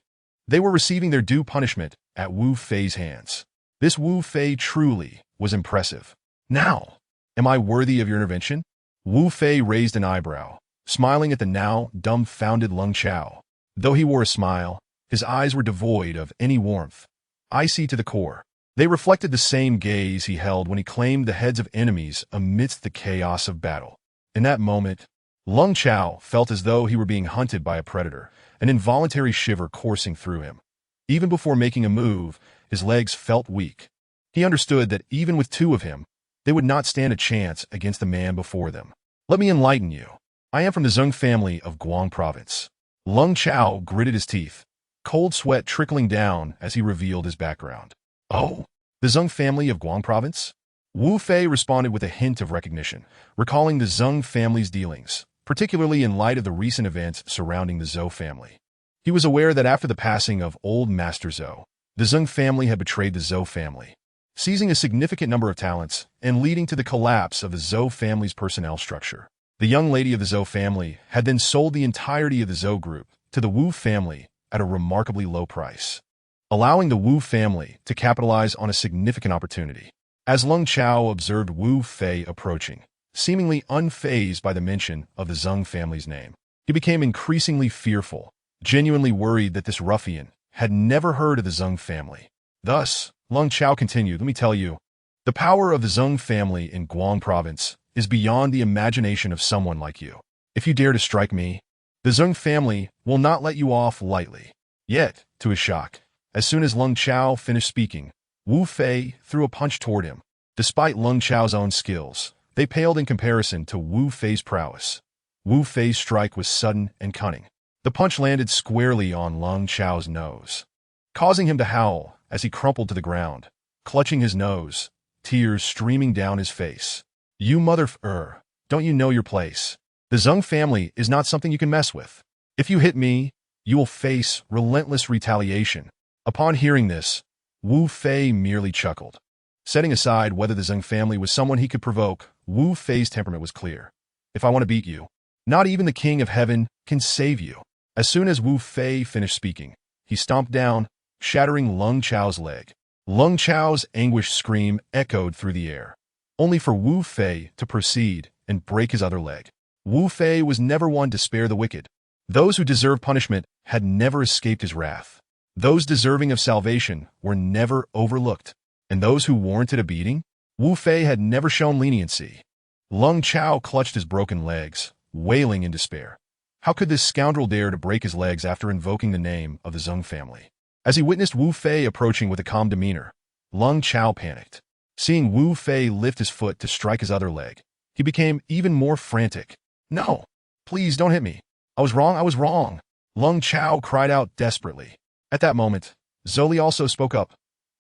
they were receiving their due punishment at Wu Fei's hands. This Wu Fei truly was impressive. Now, am I worthy of your intervention? Wu Fei raised an eyebrow, smiling at the now dumbfounded Leng Chao. Though he wore a smile, his eyes were devoid of any warmth, icy to the core. They reflected the same gaze he held when he claimed the heads of enemies amidst the chaos of battle. In that moment, Leng Chao felt as though he were being hunted by a predator, an involuntary shiver coursing through him. Even before making a move, his legs felt weak. He understood that even with two of him, they would not stand a chance against the man before them. Let me enlighten you. I am from the Zheng family of Guang province. Leng Chao gritted his teeth, cold sweat trickling down as he revealed his background. Oh, the Zheng family of Guang province? Wu Fei responded with a hint of recognition, recalling the Zheng family's dealings, particularly in light of the recent events surrounding the Zhou family. He was aware that after the passing of old Master Zhou, the Zheng family had betrayed the Zhou family, seizing a significant number of talents and leading to the collapse of the Zhou family's personnel structure. The young lady of the Zhou family had then sold the entirety of the Zhou group to the Wu family at a remarkably low price, allowing the Wu family to capitalize on a significant opportunity. As Leng Chao observed Wu Fei approaching, seemingly unfazed by the mention of the Zheng family's name, he became increasingly fearful, genuinely worried that this ruffian had never heard of the Zheng family. Thus, Leng Chao continued, let me tell you, the power of the Zheng family in Guang province is beyond the imagination of someone like you. If you dare to strike me, the Zheng family will not let you off lightly. Yet, to his shock, as soon as Leng Chao finished speaking, Wu Fei threw a punch toward him. Despite Leng Chao's own skills, they paled in comparison to Wu Fei's prowess. Wu Fei's strike was sudden and cunning. The punch landed squarely on Leng Chao's nose, causing him to howl as he crumpled to the ground, clutching his nose, tears streaming down his face. You don't you know your place? The Zheng family is not something you can mess with. If you hit me, you will face relentless retaliation. Upon hearing this, Wu Fei merely chuckled. Setting aside whether the Zheng family was someone he could provoke, Wu Fei's temperament was clear. If I want to beat you, not even the King of Heaven can save you. As soon as Wu Fei finished speaking, he stomped down, shattering Leng Chao's leg. Leng Chao's anguished scream echoed through the air, only for Wu Fei to proceed and break his other leg. Wu Fei was never one to spare the wicked. Those who deserved punishment had never escaped his wrath. Those deserving of salvation were never overlooked. And those who warranted a beating? Wu Fei had never shown leniency. Leng Chao clutched his broken legs, wailing in despair. How could this scoundrel dare to break his legs after invoking the name of the Zheng family? As he witnessed Wu Fei approaching with a calm demeanor, Leng Chao panicked. Seeing Wu Fei lift his foot to strike his other leg, he became even more frantic. No, please don't hit me. I was wrong. Leng Chao cried out desperately. At that moment, Zhou Li also spoke up.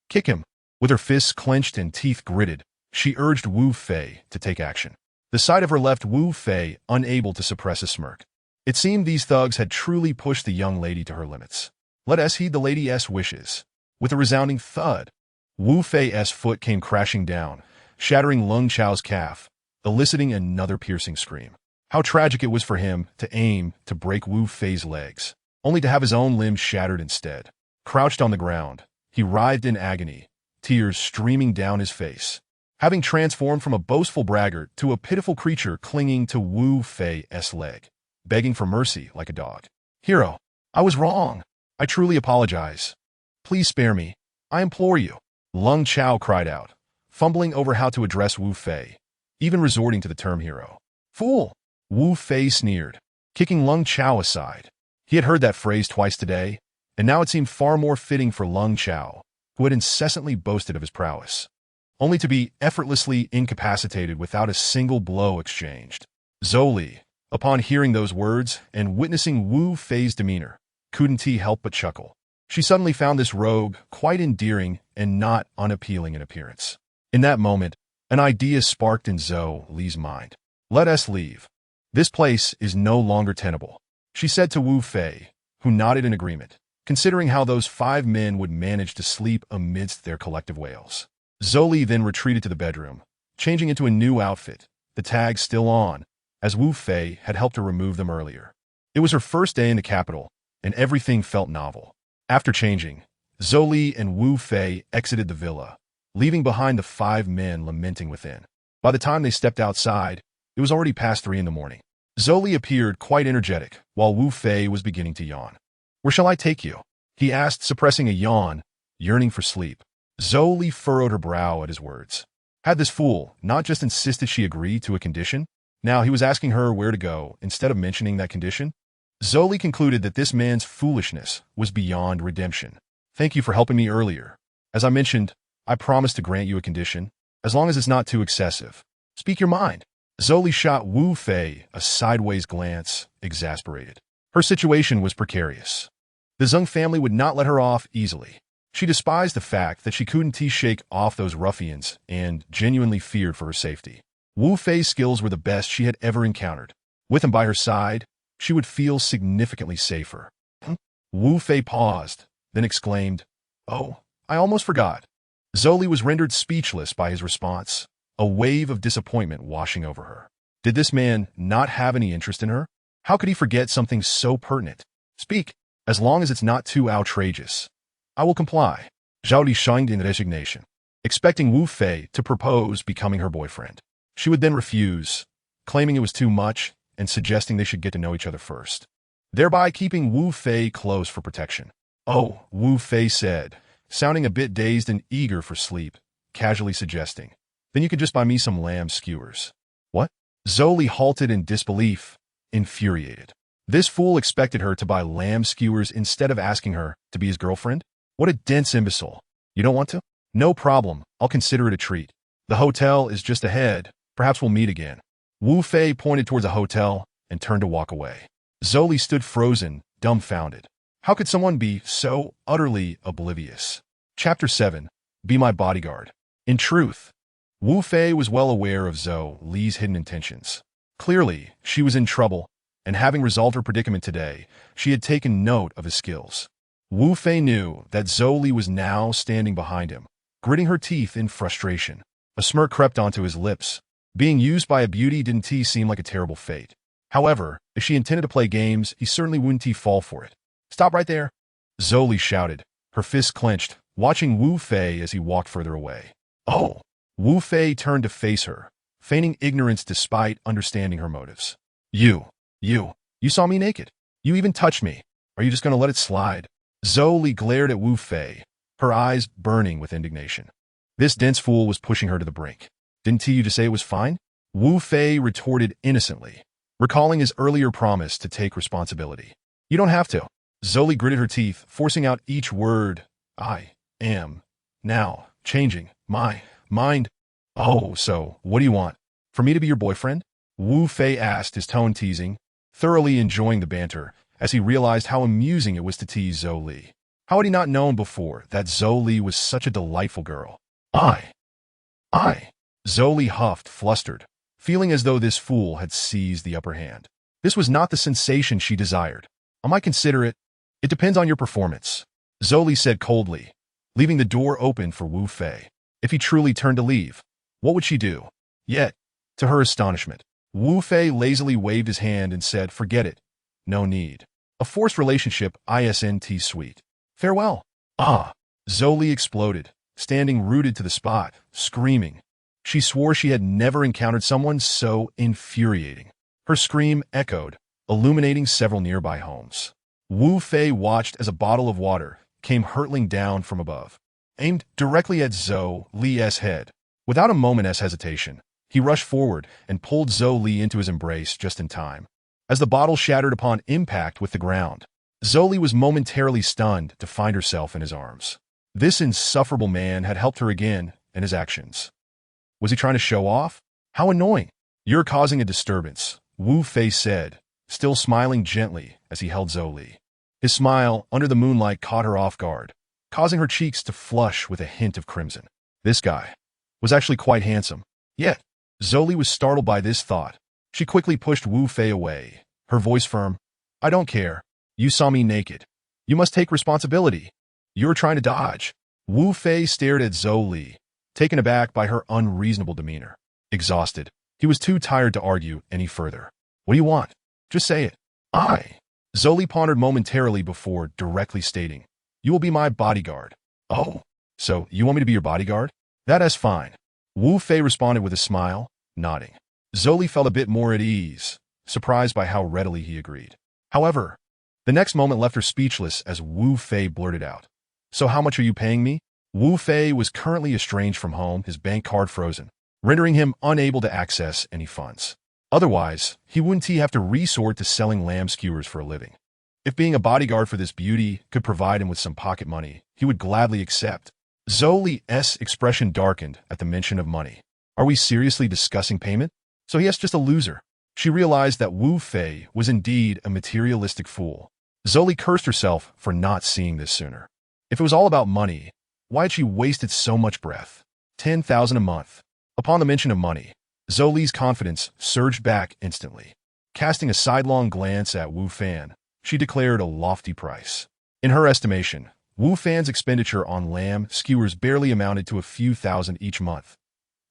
Kick him. With her fists clenched and teeth gritted, she urged Wu Fei to take action. The sight of her left Wu Fei unable to suppress a smirk. It seemed these thugs had truly pushed the young lady to her limits. Let us heed the lady's wishes. With a resounding thud, Wu Fei's foot came crashing down, shattering Leng Chao's calf, eliciting another piercing scream. How tragic it was for him to aim to break Wu Fei's legs, only to have his own limbs shattered instead. Crouched on the ground, he writhed in agony, tears streaming down his face, having transformed from a boastful braggart to a pitiful creature clinging to Wu Fei's leg, begging for mercy like a dog. Hero, I was wrong. I truly apologize. Please spare me. I implore you. Lung Chao cried out, fumbling over how to address Wu Fei, even resorting to the term hero. Fool! Wu Fei sneered, kicking Lung Chao aside. He had heard that phrase twice today, and now it seemed far more fitting for Lung Chao, who had incessantly boasted of his prowess, only to be effortlessly incapacitated without a single blow exchanged. Zhou Li, upon hearing those words and witnessing Wu Fei's demeanor, couldn't help but chuckle. She suddenly found this rogue quite endearing and not unappealing in appearance. In that moment, an idea sparked in Zhou Li's mind. Let us leave. This place is no longer tenable, she said to Wu Fei, who nodded in agreement, considering how those 5 men would manage to sleep amidst their collective wails. Zhou Li then retreated to the bedroom, changing into a new outfit, the tags still on, as Wu Fei had helped her remove them earlier. It was her first day in the capital, and everything felt novel. After changing, Zhou Li and Wu Fei exited the villa, leaving behind the 5 men lamenting within. By the time they stepped outside, it was already past 3 in the morning. Zhou Li appeared quite energetic, while Wu Fei was beginning to yawn. Where shall I take you? He asked, suppressing a yawn, yearning for sleep. Zhou Li furrowed her brow at his words. Had this fool not just insisted she agree to a condition? Now he was asking her where to go instead of mentioning that condition? Zhou Li concluded that this man's foolishness was beyond redemption. Thank you for helping me earlier. As I mentioned, I promise to grant you a condition, as long as it's not too excessive. Speak your mind. Zhou Li shot Wu Fei a sideways glance, exasperated. Her situation was precarious. The Zheng family would not let her off easily. She despised the fact that she couldn't shake off those ruffians and genuinely feared for her safety. Wu Fei's skills were the best she had ever encountered. With him by her side, she would feel significantly safer. Wu Fei paused, then exclaimed, "Oh, I almost forgot." Zhou Li was rendered speechless by his response, a wave of disappointment washing over her. Did this man not have any interest in her? How could he forget something so pertinent? Speak, as long as it's not too outrageous. I will comply. Zhou Li shined in resignation, expecting Wu Fei to propose becoming her boyfriend. She would then refuse, claiming it was too much and suggesting they should get to know each other first, thereby keeping Wu Fei close for protection. Oh, Wu Fei said, sounding a bit dazed and eager for sleep, casually suggesting, then you could just buy me some lamb skewers. What? Zhou Li halted in disbelief, infuriated. This fool expected her to buy lamb skewers instead of asking her to be his girlfriend? What a dense imbecile. You don't want to? No problem, I'll consider it a treat. The hotel is just ahead, perhaps we'll meet again. Wu Fei pointed towards a hotel and turned to walk away. Zhou Li stood frozen, dumbfounded. How could someone be so utterly oblivious? Chapter 7. Be My Bodyguard. In truth, Wu Fei was well aware of Zhou Li's hidden intentions. Clearly, she was in trouble, and having resolved her predicament today, she had taken note of his skills. Wu Fei knew that Zhou Li was now standing behind him, gritting her teeth in frustration. A smirk crept onto his lips. Being used by a beauty didn't seem like a terrible fate. However, if she intended to play games, he certainly wouldn't fall for it. Stop right there, Zhou Li shouted, her fists clenched, watching Wu Fei as he walked further away. Oh! Wu Fei turned to face her, feigning ignorance despite understanding her motives. You saw me naked. You even touched me. Are you just going to let it slide? Zhou Li glared at Wu Fei, her eyes burning with indignation. This dense fool was pushing her to the brink. Didn't you just say it was fine? Wu Fei retorted innocently, recalling his earlier promise to take responsibility. You don't have to. Zhou Li gritted her teeth, forcing out each word. I am now changing my mind. Oh, so what do you want? For me to be your boyfriend? Wu Fei asked, his tone teasing, thoroughly enjoying the banter as he realized how amusing it was to tease Zhou Li. How had he not known before that Zhou Li was such a delightful girl? I. Zhou Li huffed, flustered, feeling as though this fool had seized the upper hand. This was not the sensation she desired. I might consider it. It depends on your performance, Zhou Li said coldly, leaving the door open for Wu Fei. If he truly turned to leave, what would she do? Yet, to her astonishment, Wu Fei lazily waved his hand and said, "Forget it. No need. A forced relationship isn't sweet. Farewell." Ah! Zhou Li exploded, standing rooted to the spot, screaming. She swore she had never encountered someone so infuriating. Her scream echoed, illuminating several nearby homes. Wu Fei watched as a bottle of water came hurtling down from above, aimed directly at Zhou Li's head. Without a moment's hesitation, he rushed forward and pulled Zhou Li into his embrace just in time. As the bottle shattered upon impact with the ground, Zhou Li was momentarily stunned to find herself in his arms. This insufferable man had helped her again in his actions. Was he trying to show off? How annoying. "You're causing a disturbance," Wu Fei said, still smiling gently as he held Zhou Li. His smile under the moonlight caught her off guard, causing her cheeks to flush with a hint of crimson. This guy was actually quite handsome. Yet, Zhou Li was startled by this thought. She quickly pushed Wu Fei away, her voice firm. "I don't care. You saw me naked. You must take responsibility. You're trying to dodge." Wu Fei stared at Zhou Li, taken aback by her unreasonable demeanor. Exhausted, he was too tired to argue any further. "What do you want? Just say it." Zhou Li pondered momentarily before directly stating, "You will be my bodyguard." "Oh, so you want me to be your bodyguard? That is fine." Wu Fei responded with a smile, nodding. Zhou Li felt a bit more at ease, surprised by how readily he agreed. However, the next moment left her speechless as Wu Fei blurted out, "So how much are you paying me?" Wu Fei was currently estranged from home, his bank card frozen, rendering him unable to access any funds. Otherwise, he wouldn't have to resort to selling lamb skewers for a living. If being a bodyguard for this beauty could provide him with some pocket money, he would gladly accept. Zhou Li's expression darkened at the mention of money. Are we seriously discussing payment? So yes, just a loser. She realized that Wu Fei was indeed a materialistic fool. Zhou Li cursed herself for not seeing this sooner. If it was all about money, why had she wasted so much breath? 10,000 a month. Upon the mention of money, Zhou Li's confidence surged back instantly. Casting a sidelong glance at Wu Fan, she declared a lofty price. In her estimation, Wu Fan's expenditure on lamb skewers barely amounted to a few thousand each month.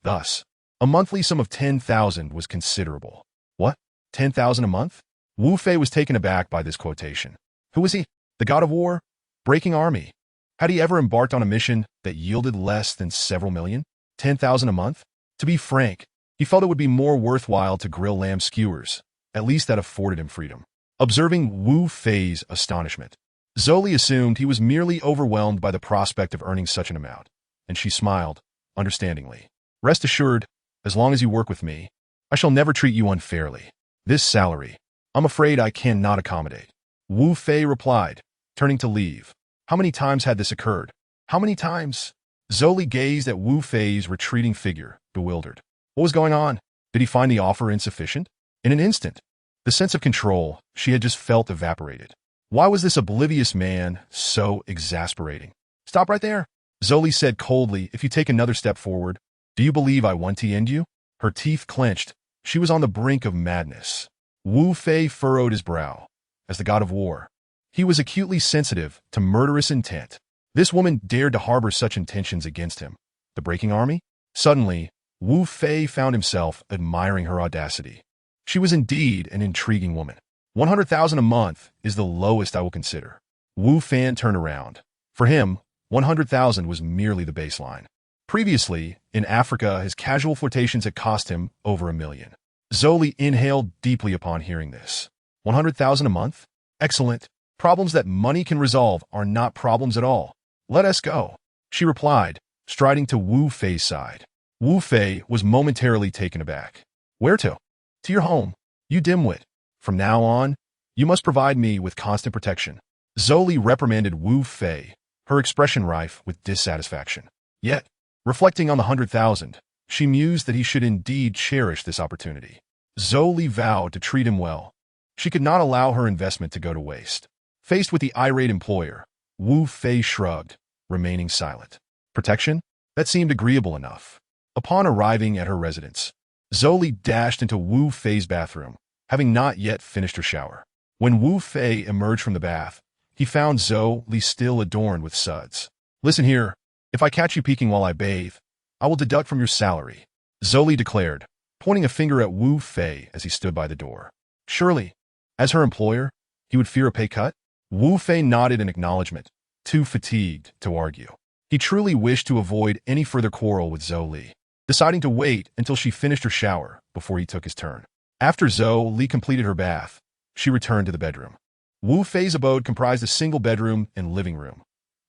Thus, a monthly sum of 10,000 was considerable. What? 10,000 a month? Wu Fei was taken aback by this quotation. Who was he? The god of war? Breaking army? Had he ever embarked on a mission that yielded less than several million? 10,000 a month? To be frank, he felt it would be more worthwhile to grill lamb skewers. At least that afforded him freedom. Observing Wu Fei's astonishment, Zhou Li assumed he was merely overwhelmed by the prospect of earning such an amount, and she smiled, understandingly. "Rest assured, as long as you work with me, I shall never treat you unfairly. This salary, I'm afraid I cannot accommodate." Wu Fei replied, turning to leave. How many times had this occurred? How many times? Zhou Li gazed at Wu Fei's retreating figure, bewildered. What was going on? Did he find the offer insufficient? In an instant, the sense of control she had just felt evaporated. Why was this oblivious man so exasperating? "Stop right there," Zhou Li said coldly. "If you take another step forward, do you believe I want to end you?" Her teeth clenched. She was on the brink of madness. Wu Fei furrowed his brow. As the god of war, he was acutely sensitive to murderous intent. This woman dared to harbor such intentions against him. The breaking army? Suddenly, Wu Fei found himself admiring her audacity. She was indeed an intriguing woman. 100,000 a month is the lowest I will consider. Wu Fan turned around. For him, 100,000 was merely the baseline. Previously, in Africa, his casual flirtations had cost him over $1 million. Zhou Li inhaled deeply upon hearing this. 100,000 a month? Excellent. Problems that money can resolve are not problems at all. Let us go, she replied, striding to Wu Fei's side. Wu Fei was momentarily taken aback. "Where to?" "To your home, you dimwit. From now on, you must provide me with constant protection." Zhou Li reprimanded Wu Fei, her expression rife with dissatisfaction. Yet, reflecting on the 100,000, she mused that he should indeed cherish this opportunity. Zhou Li vowed to treat him well. She could not allow her investment to go to waste. Faced with the irate employer, Wu Fei shrugged, remaining silent. Protection? That seemed agreeable enough. Upon arriving at her residence, Zhou Li dashed into Wu Fei's bathroom, having not yet finished her shower. When Wu Fei emerged from the bath, he found Zhou Li still adorned with suds. "Listen here, if I catch you peeking while I bathe, I will deduct from your salary," Zhou Li declared, pointing a finger at Wu Fei as he stood by the door. Surely, as her employer, he would fear a pay cut? Wu Fei nodded in acknowledgement, too fatigued to argue. He truly wished to avoid any further quarrel with Zhou Li, deciding to wait until she finished her shower before he took his turn. After Zhou Li completed her bath, she returned to the bedroom. Wu Fei's abode comprised a single bedroom and living room.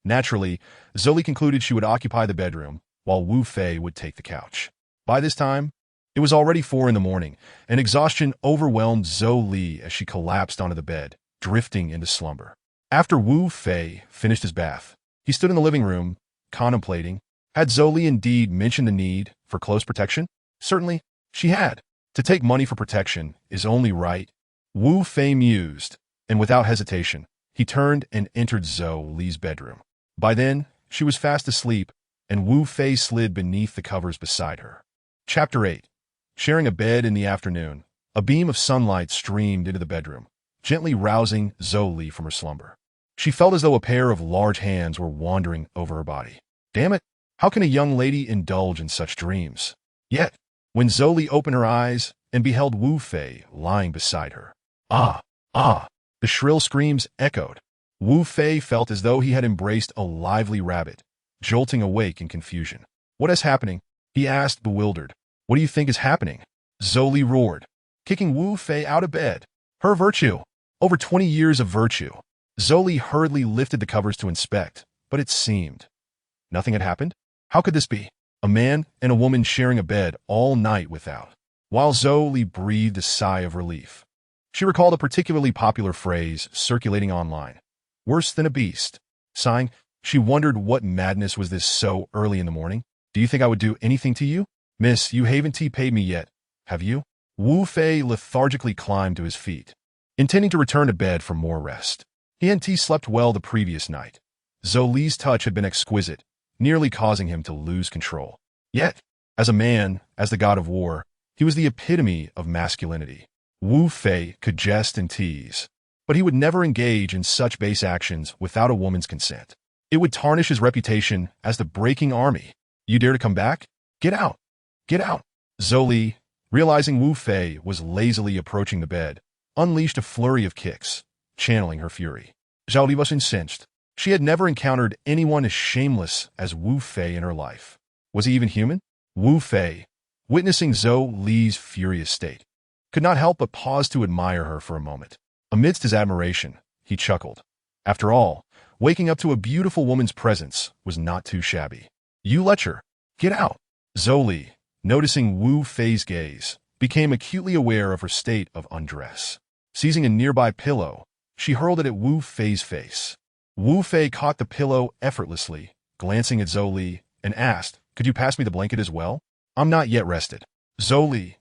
Naturally, Zhou Li concluded she would occupy the bedroom, while Wu Fei would take the couch. By this time, it was already 4 in the morning, and exhaustion overwhelmed Zhou Li as she collapsed onto the bed, drifting into slumber. After Wu Fei finished his bath, he stood in the living room, contemplating. Had Zhou Li indeed mentioned the need for close protection? Certainly, she had. To take money for protection is only right. Wu Fei mused, and without hesitation, he turned and entered Zhou Li's bedroom. By then, she was fast asleep, and Wu Fei slid beneath the covers beside her. Chapter 8. Sharing a bed in the afternoon, a beam of sunlight streamed into the bedroom, gently rousing Zhou Li from her slumber. She felt as though a pair of large hands were wandering over her body. Damn it, how can a young lady indulge in such dreams? Yet, when Zhou Li opened her eyes and beheld Wu Fei lying beside her. Ah, ah, the shrill screams echoed. Wu Fei felt as though he had embraced a lively rabbit, jolting awake in confusion. What is happening? He asked, bewildered. What do you think is happening? Zhou Li roared, kicking Wu Fei out of bed. Her virtue. Over 20 years of virtue. Zhou Li hurriedly lifted the covers to inspect, but it seemed nothing had happened. How could this be? A man and a woman sharing a bed all night without. While Zhou Li breathed a sigh of relief, she recalled a particularly popular phrase circulating online. Worse than a beast. Sighing, she wondered what madness was this so early in the morning. Do you think I would do anything to you? Miss, you haven't paid me yet, have you? Wu Fei lethargically climbed to his feet, intending to return to bed for more rest. He hadn't slept well the previous night. Zhou Li's touch had been exquisite, nearly causing him to lose control. Yet, as a man, as the god of war, he was the epitome of masculinity. Wu Fei could jest and tease, but he would never engage in such base actions without a woman's consent. It would tarnish his reputation as the breaking army. You dare to come back? Get out! Get out! Zhou Li, realizing Wu Fei was lazily approaching the bed, unleashed a flurry of kicks, channeling her fury. Zhou Li was incensed. She had never encountered anyone as shameless as Wu Fei in her life. Was he even human? Wu Fei, witnessing Zhou Li's furious state, could not help but pause to admire her for a moment. Amidst his admiration, he chuckled. After all, waking up to a beautiful woman's presence was not too shabby. You lecher, get out! Zhou Li, noticing Wu Fei's gaze, became acutely aware of her state of undress. Seizing a nearby pillow, she hurled it at Wu Fei's face. Wu Fei caught the pillow effortlessly, glancing at Zhou Li, and asked, could you pass me the blanket as well? I'm not yet rested. Zhou Li.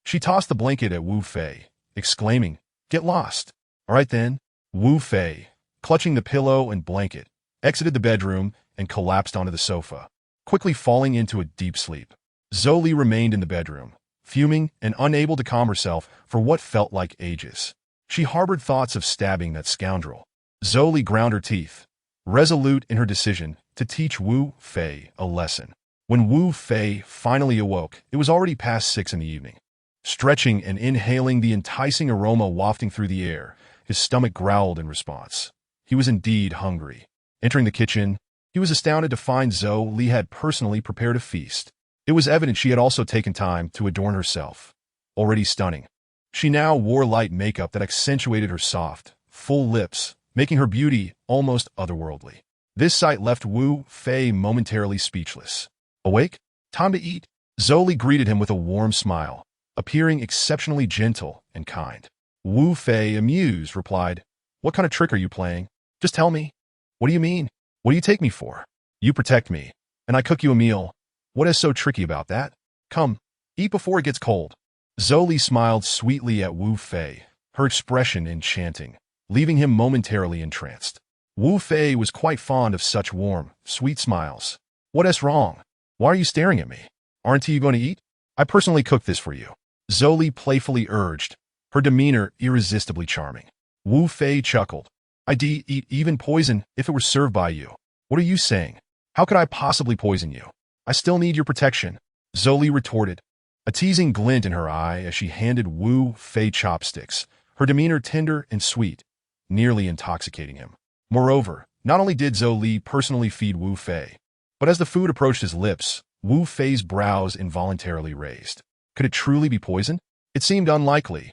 She tossed the blanket at Wu Fei, exclaiming, get lost. All right then. Wu Fei, clutching the pillow and blanket, exited the bedroom and collapsed onto the sofa, quickly falling into a deep sleep. Zhou Li remained in the bedroom, fuming and unable to calm herself for what felt like ages. She harbored thoughts of stabbing that scoundrel. Zhou Li ground her teeth, resolute in her decision to teach Wu Fei a lesson. When Wu Fei finally awoke, it was already past 6 in the evening. Stretching and inhaling the enticing aroma wafting through the air, his stomach growled in response. He was indeed hungry. Entering the kitchen, he was astounded to find Zhou Li had personally prepared a feast. It was evident she had also taken time to adorn herself. Already stunning, she now wore light makeup that accentuated her soft, full lips, making her beauty almost otherworldly. This sight left Wu Fei momentarily speechless. Awake? Time to eat? Zhou Li greeted him with a warm smile, appearing exceptionally gentle and kind. Wu Fei, amused, replied, what kind of trick are you playing? Just tell me. What do you mean? What do you take me for? You protect me, and I cook you a meal. What is so tricky about that? Come, eat before it gets cold. Zhou Li smiled sweetly at Wu Fei, her expression enchanting, leaving him momentarily entranced. Wu Fei was quite fond of such warm, sweet smiles. What is wrong? Why are you staring at me? Aren't you going to eat? I personally cooked this for you. Zhou Li playfully urged, her demeanor irresistibly charming. Wu Fei chuckled. I'd eat even poison if it were served by you. What are you saying? How could I possibly poison you? I still need your protection. Zhou Li retorted. a teasing glint in her eye as she handed Wu Fei chopsticks, her demeanor tender and sweet, nearly intoxicating him. Moreover, not only did Zhou Li personally feed Wu Fei, but as the food approached his lips, Wu Fei's brows involuntarily raised. Could it truly be poison? It seemed unlikely.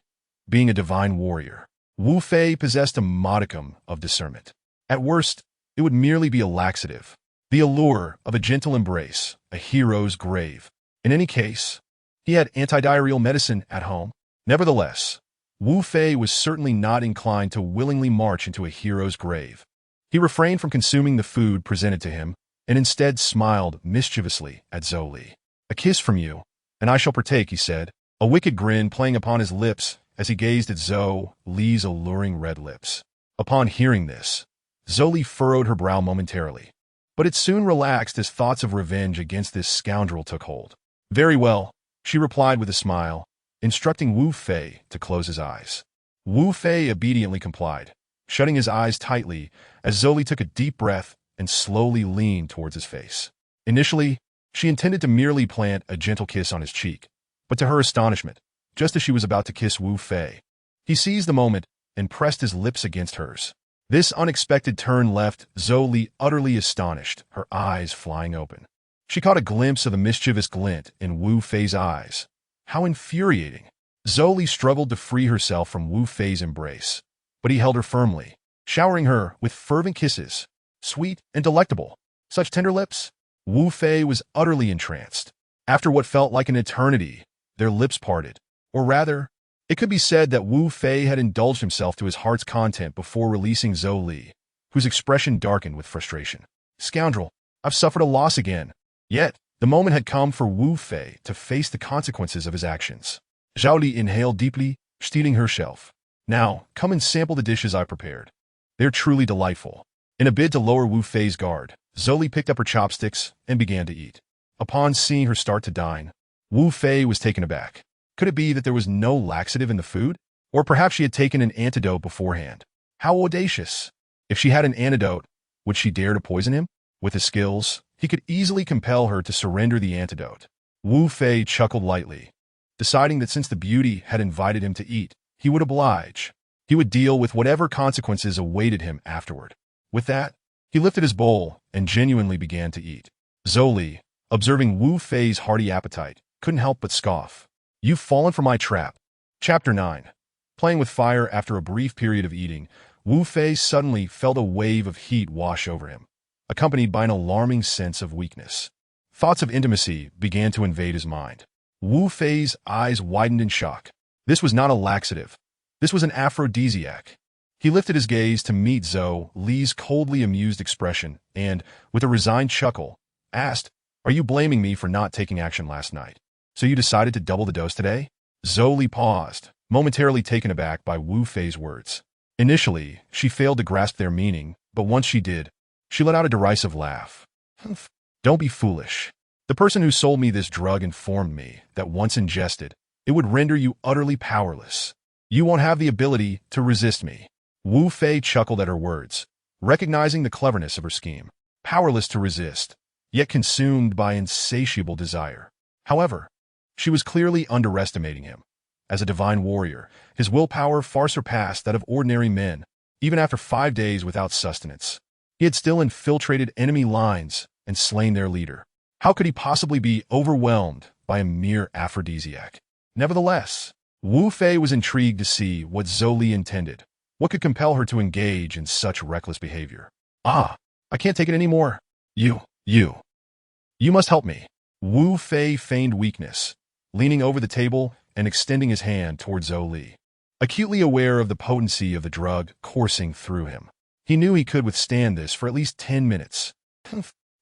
Being a divine warrior, Wu Fei possessed a modicum of discernment. At worst, it would merely be a laxative, the allure of a gentle embrace, a hero's grave. In any case, he had antidiarrheal medicine at home. Nevertheless, Wu Fei was certainly not inclined to willingly march into a hero's grave. He refrained from consuming the food presented to him, and instead smiled mischievously at Zhou Li. "A kiss from you, and I shall partake," he said, a wicked grin playing upon his lips as he gazed at Zhou Li's alluring red lips. Upon hearing this, Zhou Li furrowed her brow momentarily, but it soon relaxed as thoughts of revenge against this scoundrel took hold. "Very well," she replied with a smile, instructing Wu Fei to close his eyes. Wu Fei obediently complied, shutting his eyes tightly as Zhou Li took a deep breath and slowly leaned towards his face. Initially, she intended to merely plant a gentle kiss on his cheek, but to her astonishment, just as she was about to kiss Wu Fei, he seized the moment and pressed his lips against hers. This unexpected turn left Zhou Li utterly astonished, her eyes flying open. She caught a glimpse of the mischievous glint in Wu Fei's eyes. How infuriating! Zhou Li struggled to free herself from Wu Fei's embrace, but he held her firmly, showering her with fervent kisses, sweet and delectable. Such tender lips! Wu Fei was utterly entranced. After what felt like an eternity, their lips parted. Or rather, it could be said that Wu Fei had indulged himself to his heart's content before releasing Zhou Li, whose expression darkened with frustration. "Scoundrel, I've suffered a loss again." Yet, the moment had come for Wu Fei to face the consequences of his actions. Zhou Li inhaled deeply, stealing her shelf. "Now, come and sample the dishes I prepared. They're truly delightful." In a bid to lower Wu Fei's guard, Zhou Li picked up her chopsticks and began to eat. Upon seeing her start to dine, Wu Fei was taken aback. Could it be that there was no laxative in the food? Or perhaps she had taken an antidote beforehand. How audacious! If she had an antidote, would she dare to poison him? With his skills, he could easily compel her to surrender the antidote. Wu Fei chuckled lightly, deciding that since the beauty had invited him to eat, he would oblige. He would deal with whatever consequences awaited him afterward. With that, he lifted his bowl and genuinely began to eat. Zhou Li, observing Wu Fei's hearty appetite, couldn't help but scoff. "You've fallen for my trap." Chapter 9. Playing with fire. After a brief period of eating, Wu Fei suddenly felt a wave of heat wash over him, accompanied by an alarming sense of weakness. Thoughts of intimacy began to invade his mind. Wu Fei's eyes widened in shock. This was not a laxative. This was an aphrodisiac. He lifted his gaze to meet Zhou Li's coldly amused expression and, with a resigned chuckle, asked, "Are you blaming me for not taking action last night? So you decided to double the dose today?" Zhou Li paused, momentarily taken aback by Wu Fei's words. Initially, she failed to grasp their meaning, but once she did, she let out a derisive laugh. "Humph, don't be foolish. The person who sold me this drug informed me that once ingested, it would render you utterly powerless. You won't have the ability to resist me." Wu Fei chuckled at her words, recognizing the cleverness of her scheme. Powerless to resist, yet consumed by insatiable desire. However, she was clearly underestimating him. As a divine warrior, his willpower far surpassed that of ordinary men. Even after 5 days without sustenance, he had still infiltrated enemy lines and slain their leader. How could he possibly be overwhelmed by a mere aphrodisiac? Nevertheless, Wu Fei was intrigued to see what Zhou Li intended. What could compel her to engage in such reckless behavior? "Ah, I can't take it anymore. You must help me." Wu Fei feigned weakness, leaning over the table and extending his hand towards Zhou Li. Acutely aware of the potency of the drug coursing through him, he knew he could withstand this for at least 10 minutes.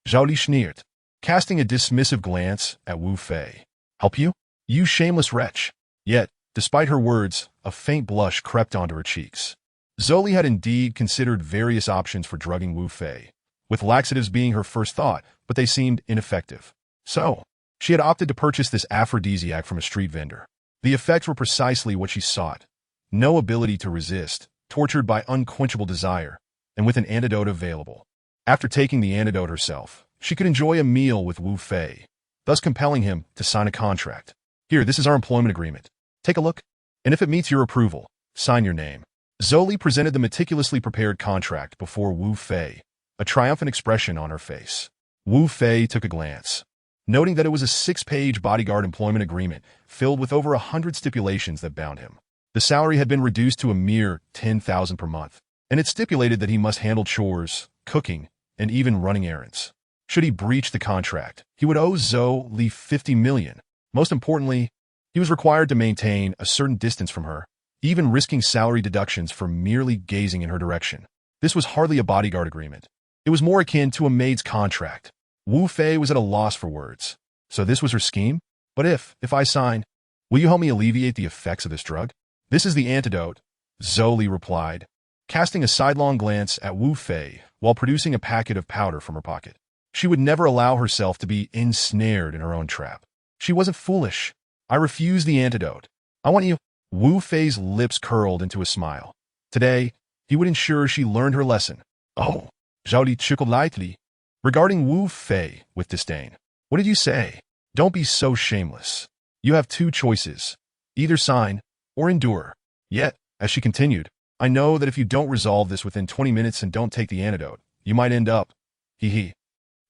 Zhou Li sneered, casting a dismissive glance at Wu Fei. "Help you? You shameless wretch." Yet, despite her words, a faint blush crept onto her cheeks. Zhou Li had indeed considered various options for drugging Wu Fei, with laxatives being her first thought, but they seemed ineffective. So, she had opted to purchase this aphrodisiac from a street vendor. The effects were precisely what she sought. No ability to resist, tortured by unquenchable desire, and with an antidote available. After taking the antidote herself, she could enjoy a meal with Wu Fei, thus compelling him to sign a contract. Here, this is our employment agreement. Take a look, and if it meets your approval, sign your name. Zhou Li presented the meticulously prepared contract before Wu Fei, a triumphant expression on her face. Wu Fei took a glance, noting that it was a 6-page bodyguard employment agreement filled with over 100 stipulations that bound him. The salary had been reduced to a mere 10,000 per month, and it stipulated that he must handle chores, cooking, and even running errands. Should he breach the contract, he would owe Zhou Li 50 million. Most importantly, he was required to maintain a certain distance from her, even risking salary deductions for merely gazing in her direction. This was hardly a bodyguard agreement. It was more akin to a maid's contract. Wu Fei was at a loss for words. So this was her scheme? But if I sign, will you help me alleviate the effects of this drug? This is the antidote, Zhou Li replied, casting a sidelong glance at Wu Fei while producing a packet of powder from her pocket. She would never allow herself to be ensnared in her own trap. She wasn't foolish. I refuse the antidote. I want you. Wu Fei's lips curled into a smile. Today, he would ensure she learned her lesson. Oh, Zhou Li chuckled lightly, regarding Wu Fei with disdain. What did you say? Don't be so shameless. You have two choices. Either sign or endure. Yet, as she continued, I know that if you don't resolve this within 20 minutes and don't take the antidote, you might end up. Hee.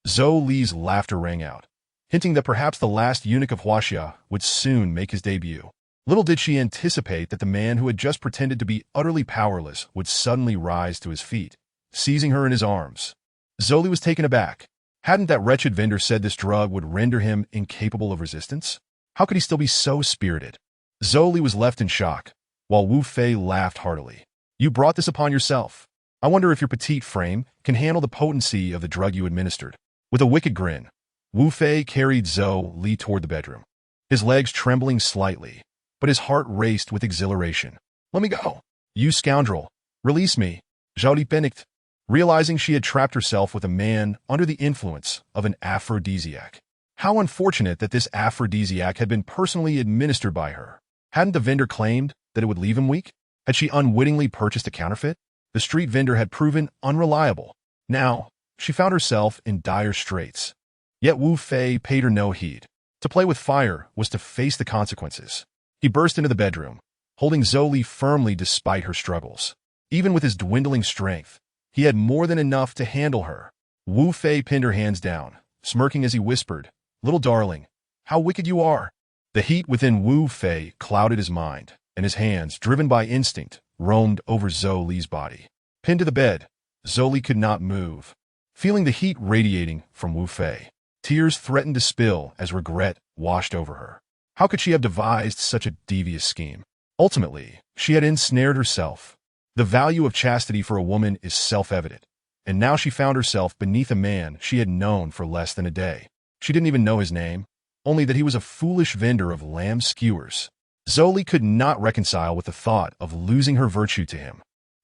Zhou Li's laughter rang out, hinting that perhaps the last eunuch of Huaxia would soon make his debut. Little did she anticipate that the man who had just pretended to be utterly powerless would suddenly rise to his feet, seizing her in his arms. Zhou Li was taken aback. Hadn't that wretched vendor said this drug would render him incapable of resistance? How could he still be so spirited? Zhou Li was left in shock, while Wu Fei laughed heartily. You brought this upon yourself. I wonder if your petite frame can handle the potency of the drug you administered. With a wicked grin, Wu Fei carried Zhou Li toward the bedroom, his legs trembling slightly, but his heart raced with exhilaration. Let me go. You scoundrel. Release me. Zhou Li panicked, realizing she had trapped herself with a man under the influence of an aphrodisiac. How unfortunate that this aphrodisiac had been personally administered by her. Hadn't the vendor claimed that it would leave him weak? Had she unwittingly purchased a counterfeit? The street vendor had proven unreliable. Now, she found herself in dire straits. Yet Wu Fei paid her no heed. To play with fire was to face the consequences. He burst into the bedroom, holding Zhou Li firmly despite her struggles. Even with his dwindling strength, he had more than enough to handle her. Wu Fei pinned her hands down, smirking as he whispered, Little darling, how wicked you are. The heat within Wu Fei clouded his mind, and his hands, driven by instinct, roamed over Zhou Li's body. Pinned to the bed, Zhou Li could not move, feeling the heat radiating from Wu Fei. Tears threatened to spill as regret washed over her. How could she have devised such a devious scheme? Ultimately, she had ensnared herself. The value of chastity for a woman is self-evident, and now she found herself beneath a man she had known for less than a day. She didn't even know his name, only that he was a foolish vendor of lamb skewers. Zhou Li could not reconcile with the thought of losing her virtue to him.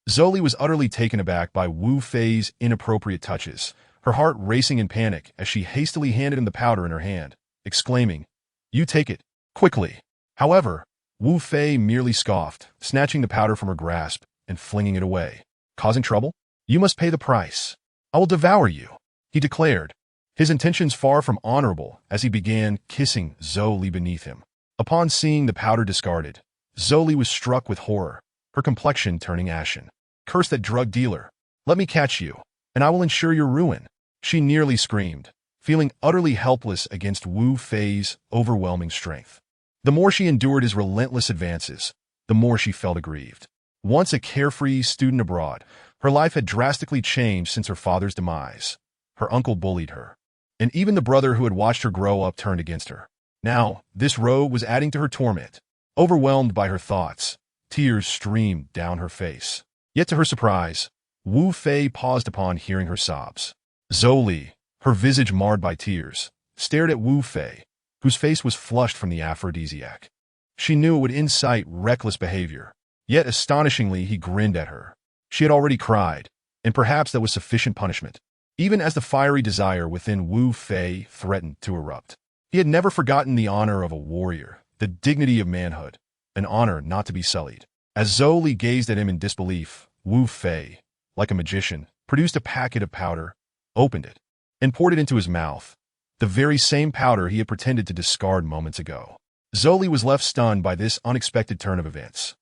Zhou Li was utterly taken aback by Wu Fei's inappropriate touches, her heart racing in panic as she hastily handed him the powder in her hand, exclaiming, You take it, quickly. However, Wu Fei merely scoffed, snatching the powder from her grasp and flinging it away. Causing trouble? You must pay the price. I will devour you, he declared, his intentions far from honorable as he began kissing Zhou Li beneath him. Upon seeing the powder discarded, Zhou Li was struck with horror, her complexion turning ashen. Curse that drug dealer. Let me catch you, and I will ensure your ruin, she nearly screamed, feeling utterly helpless against Wu Fei's overwhelming strength. The more she endured his relentless advances, the more she felt aggrieved. Once a carefree student abroad, her life had drastically changed since her father's demise. Her uncle bullied her, and even the brother who had watched her grow up turned against her. Now, this rogue was adding to her torment. Overwhelmed by her thoughts, tears streamed down her face. Yet to her surprise, Wu Fei paused upon hearing her sobs. Zhou Li, her visage marred by tears, stared at Wu Fei, whose face was flushed from the aphrodisiac. She knew it would incite reckless behavior, yet astonishingly he grinned at her. She had already cried, and perhaps that was sufficient punishment, even as the fiery desire within Wu Fei threatened to erupt. He had never forgotten the honor of a warrior, the dignity of manhood, an honor not to be sullied. As Zhou Li gazed at him in disbelief, Wu Fei, like a magician, produced a packet of powder, opened it, and poured it into his mouth, the very same powder he had pretended to discard moments ago. Zhou Li was left stunned by this unexpected turn of events.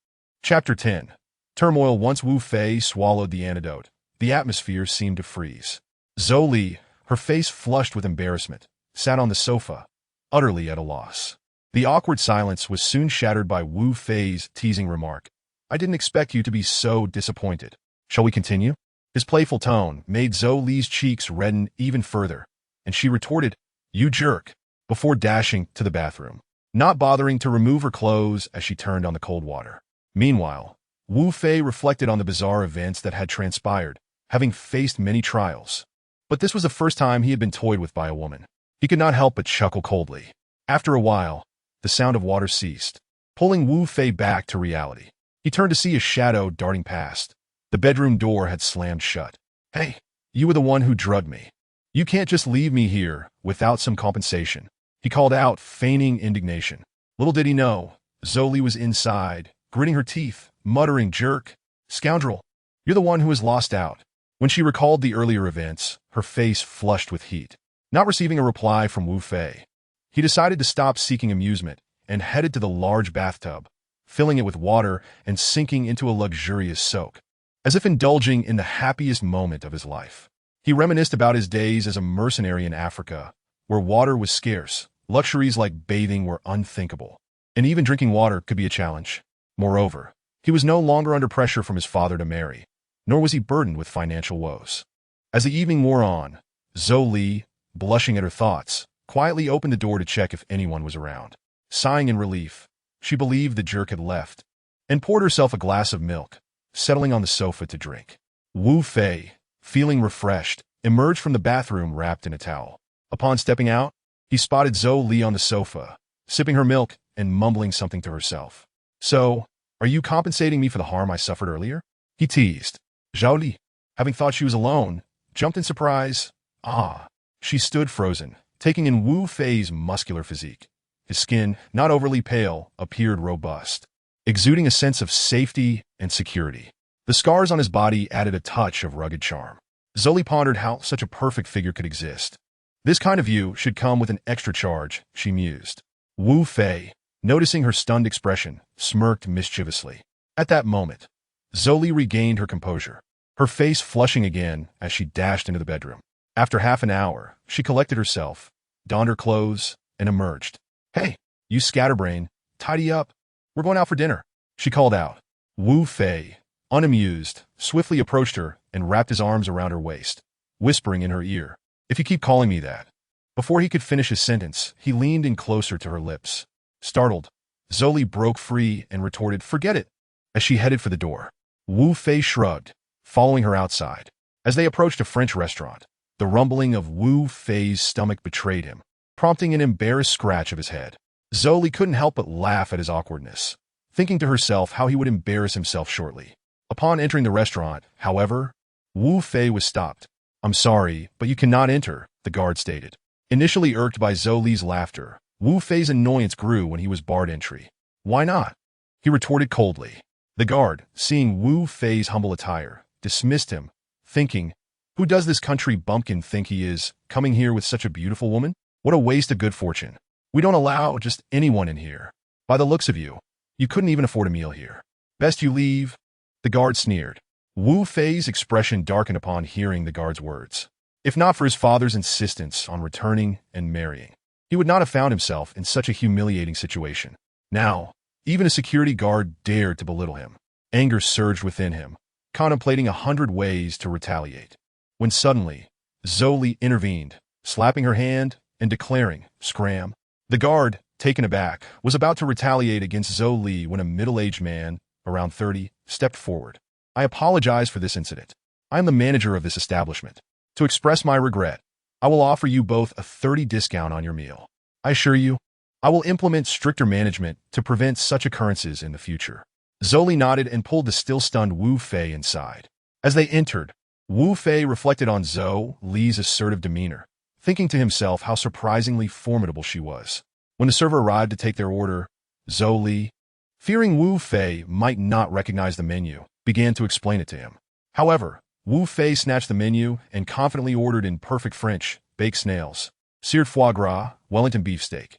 Chapter 10. Turmoil. Once Wu Fei swallowed the antidote, the atmosphere seemed to freeze. Zhou Li, her face flushed with embarrassment, sat on the sofa, utterly at a loss. The awkward silence was soon shattered by Wu Fei's teasing remark. "I didn't expect you to be so disappointed. Shall we continue?" His playful tone made Zhou Li's cheeks redden even further, and she retorted, "You jerk," before dashing to the bathroom, not bothering to remove her clothes as she turned on the cold water. Meanwhile, Wu Fei reflected on the bizarre events that had transpired, having faced many trials. But this was the first time he had been toyed with by a woman. He could not help but chuckle coldly. After a while, the sound of water ceased, pulling Wu Fei back to reality. He turned to see a shadow darting past. The bedroom door had slammed shut. "Hey, you were the one who drugged me. You can't just leave me here without some compensation," he called out, feigning indignation. Little did he know, Zhou Li was inside, gritting her teeth, muttering, "Jerk, scoundrel, you're the one who has lost out." When she recalled the earlier events, her face flushed with heat. Not receiving a reply from Wu Fei, he decided to stop seeking amusement and headed to the large bathtub, filling it with water and sinking into a luxurious soak. As if indulging in the happiest moment of his life, he reminisced about his days as a mercenary in Africa, where water was scarce, luxuries like bathing were unthinkable, and even drinking water could be a challenge. Moreover, he was no longer under pressure from his father to marry, nor was he burdened with financial woes. As the evening wore on, Zhou Li, blushing at her thoughts, quietly opened the door to check if anyone was around. Sighing in relief, she believed the jerk had left, and poured herself a glass of milk, settling on the sofa to drink. Wu Fei, feeling refreshed, emerged from the bathroom wrapped in a towel. Upon stepping out, he spotted Zhou Li on the sofa, sipping her milk and mumbling something to herself. "So, are you compensating me for the harm I suffered earlier?" he teased. Zhou Li, having thought she was alone, jumped in surprise. "Ah." She stood frozen, taking in Wu Fei's muscular physique. His skin, not overly pale, appeared robust, exuding a sense of safety and security. The scars on his body added a touch of rugged charm. Zhou Li pondered how such a perfect figure could exist. This kind of view should come with an extra charge, she mused. Wu Fei, noticing her stunned expression, smirked mischievously. At that moment, Zhou Li regained her composure, her face flushing again as she dashed into the bedroom. After half an hour, she collected herself, donned her clothes, and emerged. "Hey, you scatterbrain, tidy up. We're going out for dinner," she called out. Wu Fei, unamused, swiftly approached her and wrapped his arms around her waist, whispering in her ear, "If you keep calling me that." Before he could finish his sentence, he leaned in closer to her lips. Startled, Zhou Li broke free and retorted, "Forget it," as she headed for the door. Wu Fei shrugged, following her outside. As they approached a French restaurant, the rumbling of Wu Fei's stomach betrayed him, prompting an embarrassed scratch of his head. Zhou Li couldn't help but laugh at his awkwardness, thinking to herself how he would embarrass himself shortly. Upon entering the restaurant, however, Wu Fei was stopped. "I'm sorry, but you cannot enter," the guard stated. Initially irked by Zhou Li's laughter, Wu Fei's annoyance grew when he was barred entry. "Why not?" he retorted coldly. The guard, seeing Wu Fei's humble attire, dismissed him, thinking, "Who does this country bumpkin think he is, coming here with such a beautiful woman? What a waste of good fortune. We don't allow just anyone in here. By the looks of you, you couldn't even afford a meal here. Best you leave." The guard sneered. Wu Fei's expression darkened upon hearing the guard's words. If not for his father's insistence on returning and marrying, he would not have found himself in such a humiliating situation. Now, even a security guard dared to belittle him. Anger surged within him, contemplating 100 ways to retaliate. When suddenly, Zhou Li intervened, slapping her hand and declaring, "Scram." The guard, taken aback, was about to retaliate against Zhou Li when a middle-aged man, around 30, stepped forward. "I apologize for this incident. I am the manager of this establishment. To express my regret, I will offer you both a 30% discount on your meal. I assure you, I will implement stricter management to prevent such occurrences in the future." Zhou Li nodded and pulled the still-stunned Wu Fei inside. As they entered, Wu Fei reflected on Zhou Li's assertive demeanor, thinking to himself how surprisingly formidable she was. When the server arrived to take their order, Zhou Li, fearing Wu Fei might not recognize the menu, began to explain it to him. However, Wu Fei snatched the menu and confidently ordered in perfect French baked snails, seared foie gras, Wellington beefsteak,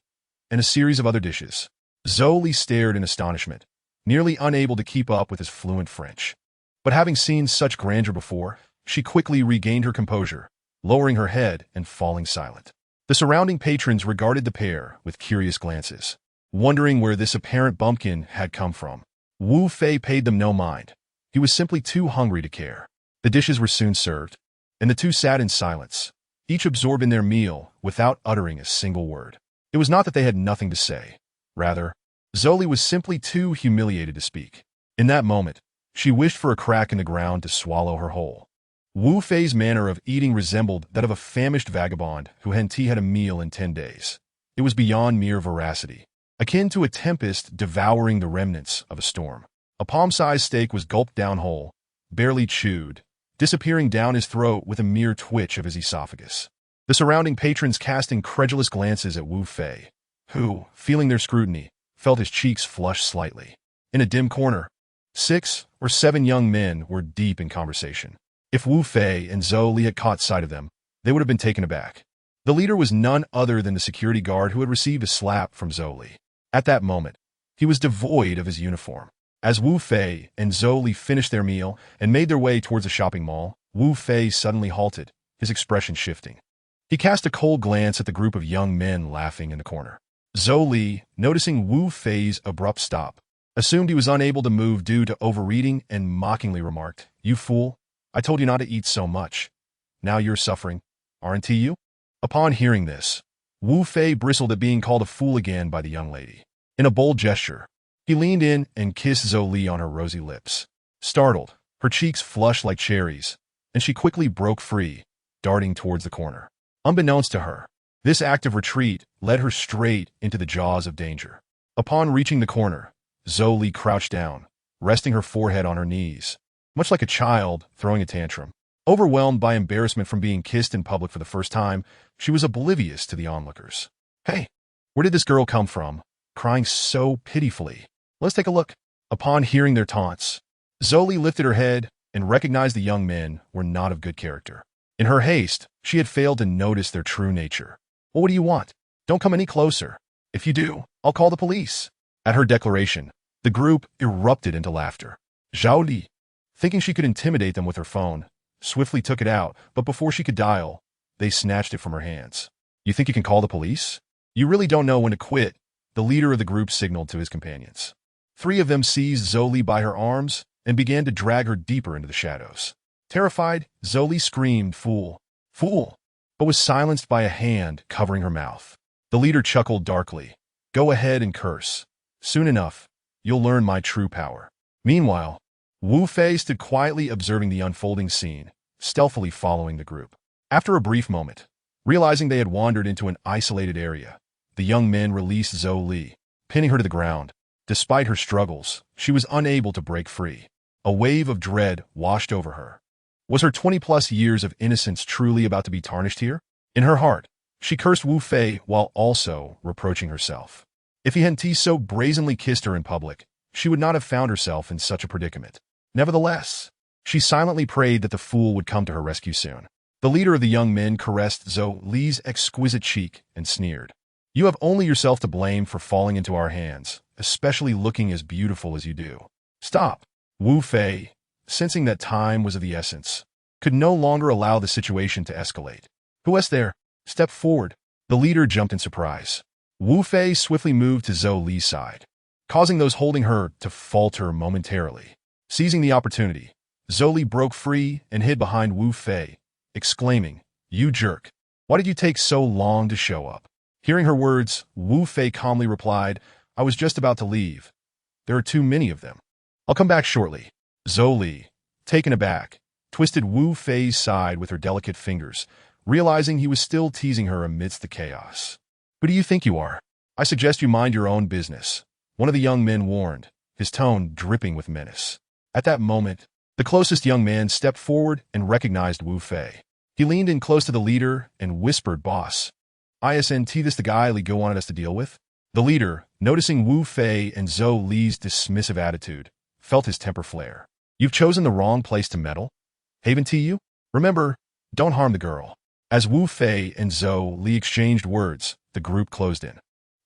and a series of other dishes. Zhou Li stared in astonishment, nearly unable to keep up with his fluent French. But having seen such grandeur before, she quickly regained her composure, lowering her head and falling silent. The surrounding patrons regarded the pair with curious glances, wondering where this apparent bumpkin had come from. Wu Fei paid them no mind. He was simply too hungry to care. The dishes were soon served, and the two sat in silence, each absorbed in their meal without uttering a single word. It was not that they had nothing to say. Rather, Zhou Li was simply too humiliated to speak. In that moment, she wished for a crack in the ground to swallow her whole. Wu Fei's manner of eating resembled that of a famished vagabond who hadn't had a meal in 10 days. It was beyond mere voracity, akin to a tempest devouring the remnants of a storm. A palm-sized steak was gulped down whole, barely chewed, disappearing down his throat with a mere twitch of his esophagus. The surrounding patrons cast incredulous glances at Wu Fei, who, feeling their scrutiny, felt his cheeks flush slightly. In a dim corner, 6 or 7 young men were deep in conversation. If Wu Fei and Zhou Li had caught sight of them, they would have been taken aback. The leader was none other than the security guard who had received a slap from Zhou Li. At that moment, he was devoid of his uniform. As Wu Fei and Zhou Li finished their meal and made their way towards a shopping mall, Wu Fei suddenly halted, his expression shifting. He cast a cold glance at the group of young men laughing in the corner. Zhou Li, noticing Wu Fei's abrupt stop, assumed he was unable to move due to overeating and mockingly remarked, "You fool, I told you not to eat so much. Now you're suffering, aren't you?" Upon hearing this, Wu Fei bristled at being called a fool again by the young lady. In a bold gesture, he leaned in and kissed Zhou Li on her rosy lips. Startled, her cheeks flushed like cherries, and she quickly broke free, darting towards the corner. Unbeknownst to her, this act of retreat led her straight into the jaws of danger. Upon reaching the corner, Zhou Li crouched down, resting her forehead on her knees, much like a child throwing a tantrum. Overwhelmed by embarrassment from being kissed in public for the first time, she was oblivious to the onlookers. "Hey, where did this girl come from, crying so pitifully? Let's take a look." Upon hearing their taunts, Zhou Li lifted her head and recognized the young men were not of good character. In her haste, she had failed to notice their true nature. "Well, what do you want? Don't come any closer. If you do, I'll call the police." At her declaration, the group erupted into laughter. Zhou Li, thinking she could intimidate them with her phone, swiftly took it out, but before she could dial, they snatched it from her hands. "You think you can call the police? You really don't know when to quit," the leader of the group signaled to his companions. 3 of them seized Zhou Li by her arms and began to drag her deeper into the shadows. Terrified, Zhou Li screamed, "Fool! Fool!" but was silenced by a hand covering her mouth. The leader chuckled darkly. "Go ahead and curse. Soon enough, you'll learn my true power." Meanwhile, Wu Fei stood quietly observing the unfolding scene, stealthily following the group. After a brief moment, realizing they had wandered into an isolated area, the young men released Zhou Li, pinning her to the ground. Despite her struggles, she was unable to break free. A wave of dread washed over her. Was her 20-plus years of innocence truly about to be tarnished here? In her heart, she cursed Wu Fei while also reproaching herself. If he hadn't so brazenly kissed her in public, she would not have found herself in such a predicament. Nevertheless, she silently prayed that the fool would come to her rescue soon. The leader of the young men caressed Zhou Li's exquisite cheek and sneered. "You have only yourself to blame for falling into our hands, especially looking as beautiful as you do." "Stop!" Wu Fei, sensing that time was of the essence, could no longer allow the situation to escalate. "Who is there? Step forward." The leader jumped in surprise. Wu Fei swiftly moved to Zhou Li's side, causing those holding her to falter momentarily. Seizing the opportunity, Zhou Li broke free and hid behind Wu Fei, exclaiming, "You jerk! Why did you take so long to show up?" Hearing her words, Wu Fei calmly replied, "I was just about to leave. There are too many of them. I'll come back shortly." Zhou Li, taken aback, twisted Wu Fei's side with her delicate fingers, realizing he was still teasing her amidst the chaos. "Who do you think you are? I suggest you mind your own business," one of the young men warned, his tone dripping with menace. At that moment, the closest young man stepped forward and recognized Wu Fei. He leaned in close to the leader and whispered, "Boss, isn't this the guy Li Go wanted us to deal with?" The leader, noticing Wu Fei and Zhou Li's dismissive attitude, felt his temper flare. "You've chosen the wrong place to meddle. Haven't you? Remember, don't harm the girl." As Wu Fei and Zhou Li exchanged words, the group closed in.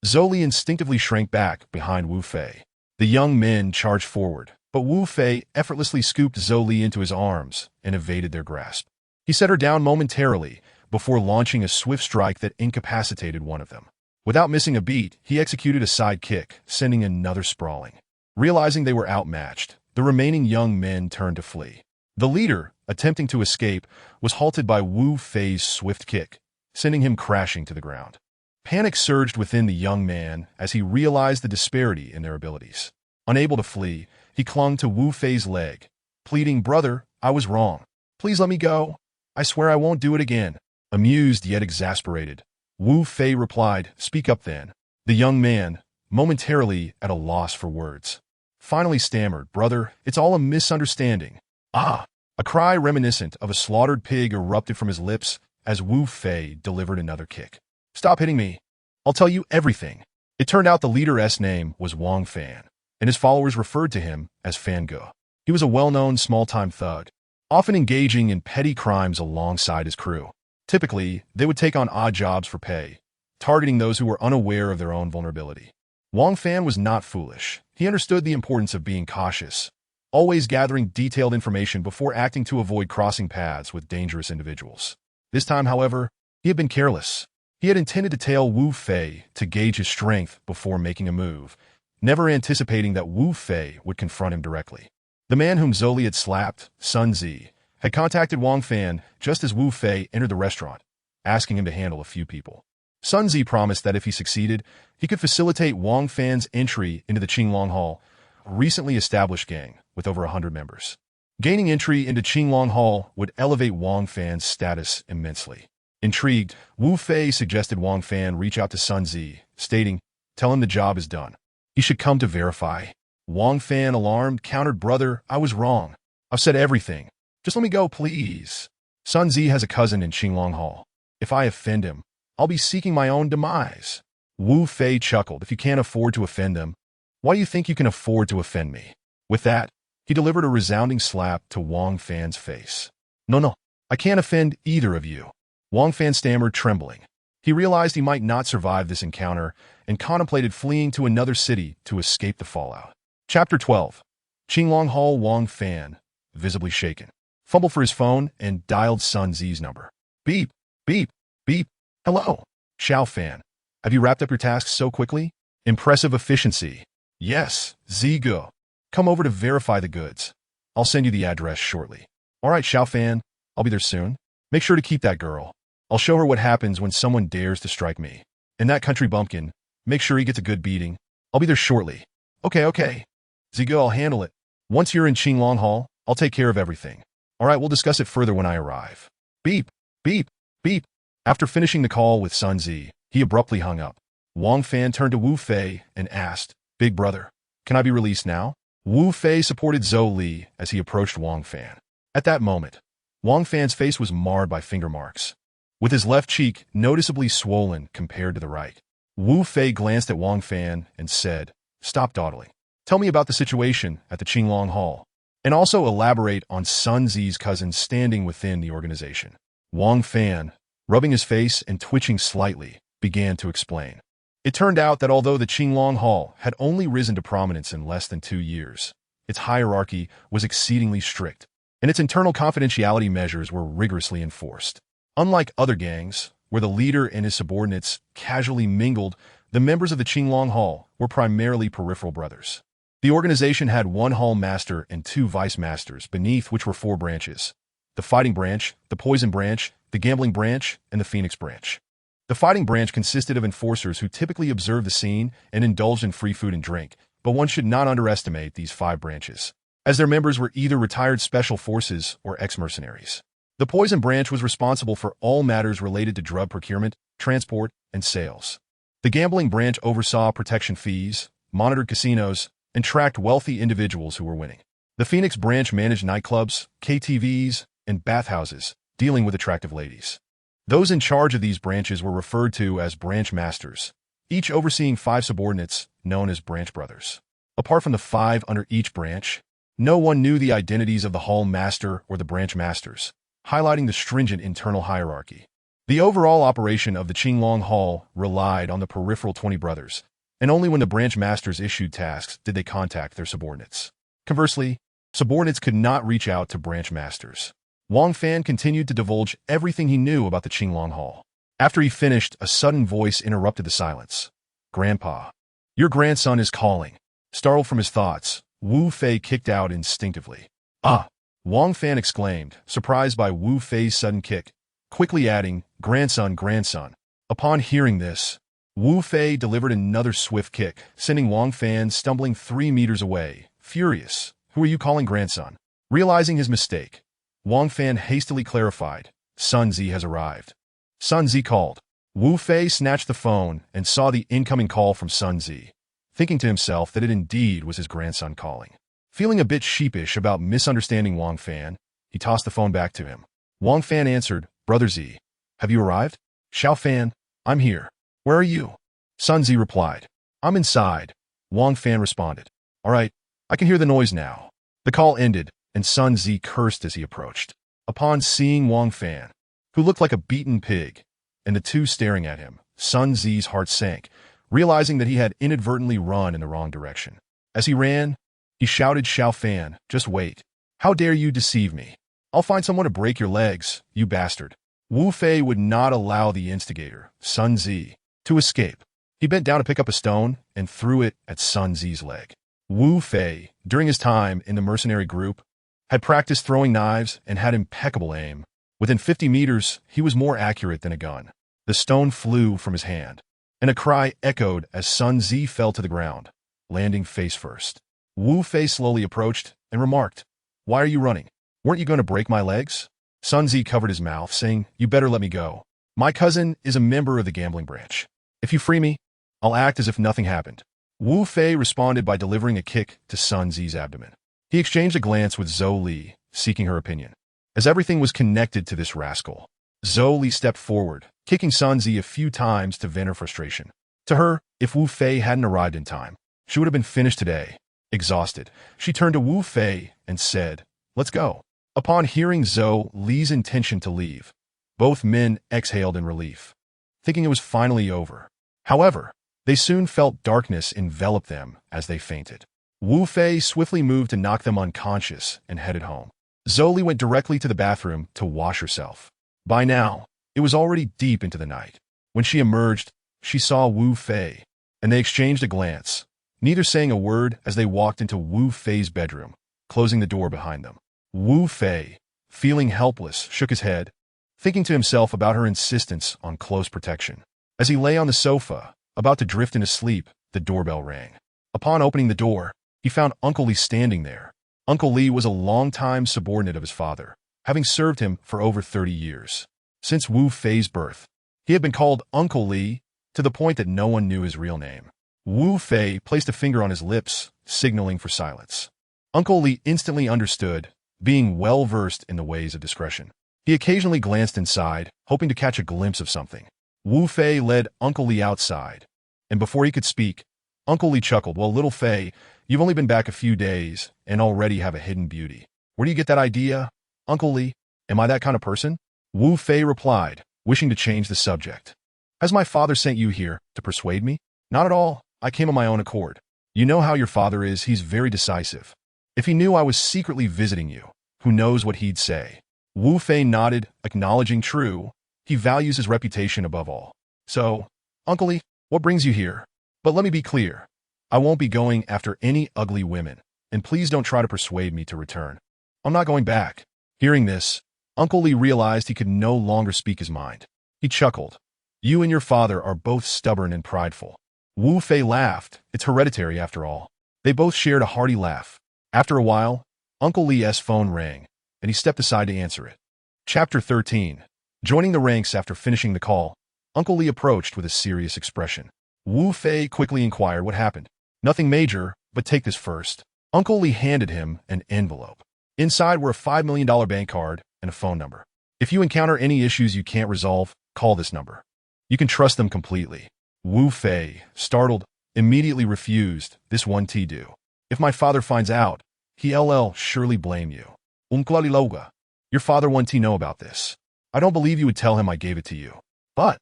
Zhou instinctively shrank back behind Wu Fei. The young men charged forward, but Wu Fei effortlessly scooped Zhou into his arms and evaded their grasp. He set her down momentarily before launching a swift strike that incapacitated one of them. Without missing a beat, he executed a side kick, sending another sprawling. Realizing they were outmatched, the remaining young men turned to flee. The leader, attempting to escape, was halted by Wu Fei's swift kick, sending him crashing to the ground. Panic surged within the young man as he realized the disparity in their abilities. Unable to flee, he clung to Wu Fei's leg, pleading, "Brother, I was wrong. Please let me go. I swear I won't do it again." Amused yet exasperated, Wu Fei replied, "Speak up then." The young man, momentarily at a loss for words, finally stammered, "Brother, it's all a misunderstanding." "Ah!" A cry reminiscent of a slaughtered pig erupted from his lips as Wu Fei delivered another kick. "Stop hitting me. I'll tell you everything." It turned out the leader's name was Wang Fan, and his followers referred to him as Fan Ge. He was a well-known small-time thug, often engaging in petty crimes alongside his crew. Typically, they would take on odd jobs for pay, targeting those who were unaware of their own vulnerability. Wang Fan was not foolish. He understood the importance of being cautious, always gathering detailed information before acting to avoid crossing paths with dangerous individuals. This time, however, he had been careless. He had intended to tail Wu Fei to gauge his strength before making a move, never anticipating that Wu Fei would confront him directly. The man whom Zhou had slapped, Sun Zi, had contacted Wang Fan just as Wu Fei entered the restaurant, asking him to handle a few people. Sun Zi promised that if he succeeded, he could facilitate Wang Fan's entry into the Qinglong Hall, a recently established gang with over 100 members. Gaining entry into Qinglong Hall would elevate Wang Fan's status immensely. Intrigued, Wu Fei suggested Wang Fan reach out to Sun Zi, stating, "Tell him the job is done. He should come to verify." Wang Fan, alarmed, countered, "Brother, I was wrong. I've said everything. Just let me go, please." Sun Zi has a cousin in Qinglong Hall. If I offend him, I'll be seeking my own demise. Wu Fei chuckled. "If you can't afford to offend him, why do you think you can afford to offend me?" With that, he delivered a resounding slap to Wang Fan's face. No, I can't offend either of you." Wang Fan stammered, trembling. He realized he might not survive this encounter and contemplated fleeing to another city to escape the fallout. Chapter 12. Qinglong Hall. Wang Fan, visibly shaken, fumbled for his phone and dialed Sun Zi's number. "Beep, beep, beep. Hello. Xiao Fan. Have you wrapped up your tasks so quickly? Impressive efficiency." "Yes, Zigu. Come over to verify the goods. I'll send you the address shortly." "All right, Xiao Fan. I'll be there soon. Make sure to keep that girl. I'll show her what happens when someone dares to strike me. And that country bumpkin, make sure he gets a good beating. I'll be there shortly." Okay. Zigu, I'll handle it. Once you're in Qinglong Hall, I'll take care of everything. All right, we'll discuss it further when I arrive." Beep, beep, beep. After finishing the call with Sun Zi, he abruptly hung up. Wang Fan turned to Wu Fei and asked, "Big brother, can I be released now?" Wu Fei supported Zhou as he approached Wang Fan. At that moment, Wang Fan's face was marred by finger marks, with his left cheek noticeably swollen compared to the right. Wu Fei glanced at Wang Fan and said, "Stop dawdling. Tell me about the situation at the Qinglong Hall, and also elaborate on Sun Zi's cousin's standing within the organization." Wang Fan, rubbing his face and twitching slightly, began to explain. It turned out that although the Qinglong Hall had only risen to prominence in less than 2 years, its hierarchy was exceedingly strict, and its internal confidentiality measures were rigorously enforced. Unlike other gangs, where the leader and his subordinates casually mingled, the members of the Qinglong Hall were primarily peripheral brothers. The organization had one hall master and 2 vice masters, beneath which were 4 branches: the fighting branch, the poison branch, the gambling branch, and the phoenix branch. The fighting branch consisted of enforcers who typically observed the scene and indulged in free food and drink, but one should not underestimate these 5 branches, as their members were either retired special forces or ex-mercenaries. The poison branch was responsible for all matters related to drug procurement, transport, and sales. The gambling branch oversaw protection fees, monitored casinos, and tracked wealthy individuals who were winning. The Phoenix branch managed nightclubs, KTVs, and bathhouses, dealing with attractive ladies. Those in charge of these branches were referred to as branch masters, each overseeing 5 subordinates known as branch brothers. Apart from the 5 under each branch, no one knew the identities of the hall master or the branch masters, highlighting the stringent internal hierarchy. The overall operation of the Qinglong Hall relied on the peripheral 20 brothers, and only when the branch masters issued tasks did they contact their subordinates. Conversely, subordinates could not reach out to branch masters. Wang Fan continued to divulge everything he knew about the Qinglong Hall. After he finished, a sudden voice interrupted the silence. "Grandpa, your grandson is calling." Startled from his thoughts, Wu Fei kicked out instinctively. "Ah!" Wang Fan exclaimed, surprised by Wu Fei's sudden kick, quickly adding, "Grandson, grandson." Upon hearing this, Wu Fei delivered another swift kick, sending Wang Fan stumbling 3 meters away. Furious, "Who are you calling grandson?" Realizing his mistake, Wang Fan hastily clarified, "Sun Zi has arrived." Sun Zi called. Wu Fei snatched the phone and saw the incoming call from Sun Zi, thinking to himself that it indeed was his grandson calling. Feeling a bit sheepish about misunderstanding Wang Fan, he tossed the phone back to him. Wang Fan answered, "Brother Zi, have you arrived?" "Xiao Fan, I'm here. Where are you?" Sun Zi replied, "I'm inside." Wang Fan responded, "All right, I can hear the noise now." The call ended, and Sun Zi cursed as he approached. Upon seeing Wang Fan, who looked like a beaten pig, and the two staring at him, Sun Zi's heart sank, realizing that he had inadvertently run in the wrong direction. As he ran, he shouted, "Xiao Fan, just wait. How dare you deceive me? I'll find someone to break your legs, you bastard." Wu Fei would not allow the instigator, Sun Zi, to escape. He bent down to pick up a stone and threw it at Sun Zi's leg. Wu Fei, during his time in the mercenary group, had practiced throwing knives and had impeccable aim. Within 50 meters, he was more accurate than a gun. The stone flew from his hand, and a cry echoed as Sun Zi fell to the ground, landing face first. Wu Fei slowly approached and remarked, "Why are you running? Weren't you going to break my legs?" Sun Zi covered his mouth, saying, "You better let me go. My cousin is a member of the gambling branch. If you free me, I'll act as if nothing happened." Wu Fei responded by delivering a kick to Sun Zi's abdomen. He exchanged a glance with Zhou Li, seeking her opinion. As everything was connected to this rascal, Zhou Li stepped forward, kicking Sun Zi a few times to vent her frustration. To her, if Wu Fei hadn't arrived in time, she would have been finished today. Exhausted, she turned to Wu Fei and said, "Let's go." Upon hearing Zhou Li's intention to leave, both men exhaled in relief, thinking it was finally over. However, they soon felt darkness envelop them as they fainted. Wu Fei swiftly moved to knock them unconscious and headed home. Zhou Li went directly to the bathroom to wash herself. By now, it was already deep into the night. When she emerged, she saw Wu Fei, and they exchanged a glance, neither saying a word as they walked into Wu Fei's bedroom, closing the door behind them. Wu Fei, feeling helpless, shook his head, thinking to himself about her insistence on close protection. As he lay on the sofa, about to drift into sleep, the doorbell rang. Upon opening the door, he found Uncle Li standing there. Uncle Li was a longtime subordinate of his father, having served him for over 30 years. Since Wu Fei's birth, he had been called Uncle Li, to the point that no one knew his real name. Wu Fei placed a finger on his lips, signaling for silence. Uncle Li instantly understood, being well-versed in the ways of discretion. He occasionally glanced inside, hoping to catch a glimpse of something. Wu Fei led Uncle Li outside, and before he could speak, Uncle Li chuckled, "Well, little Fei, you've only been back a few days and already have a hidden beauty. Where do you get that idea, Uncle Li? Am I that kind of person?" Wu Fei replied, wishing to change the subject. "Has my father sent you here to persuade me?" "Not at all. I came on my own accord. You know how your father is, he's very decisive. If he knew I was secretly visiting you, who knows what he'd say?" Wu Fei nodded, acknowledging true. He values his reputation above all. "So, Uncle Li, what brings you here? But let me be clear. I won't be going after any ugly women, and please don't try to persuade me to return. I'm not going back." Hearing this, Uncle Li realized he could no longer speak his mind. He chuckled. "You and your father are both stubborn and prideful." Wu Fei laughed. It's hereditary after all. They both shared a hearty laugh. After a while, Uncle Li's phone rang, and he stepped aside to answer it. Chapter 13. Joining the ranks after finishing the call, Uncle Li approached with a serious expression. Wu Fei quickly inquired what happened. "Nothing major, but take this first." Uncle Li handed him an envelope. Inside were a $5 million bank card and a phone number. "If you encounter any issues you can't resolve, call this number. You can trust them completely." Wu Fei, startled, immediately refused. "This won't do. If my father finds out, he'll surely blame you." Loga. Your father won't know about this." I don't believe you would tell him I gave it to you. But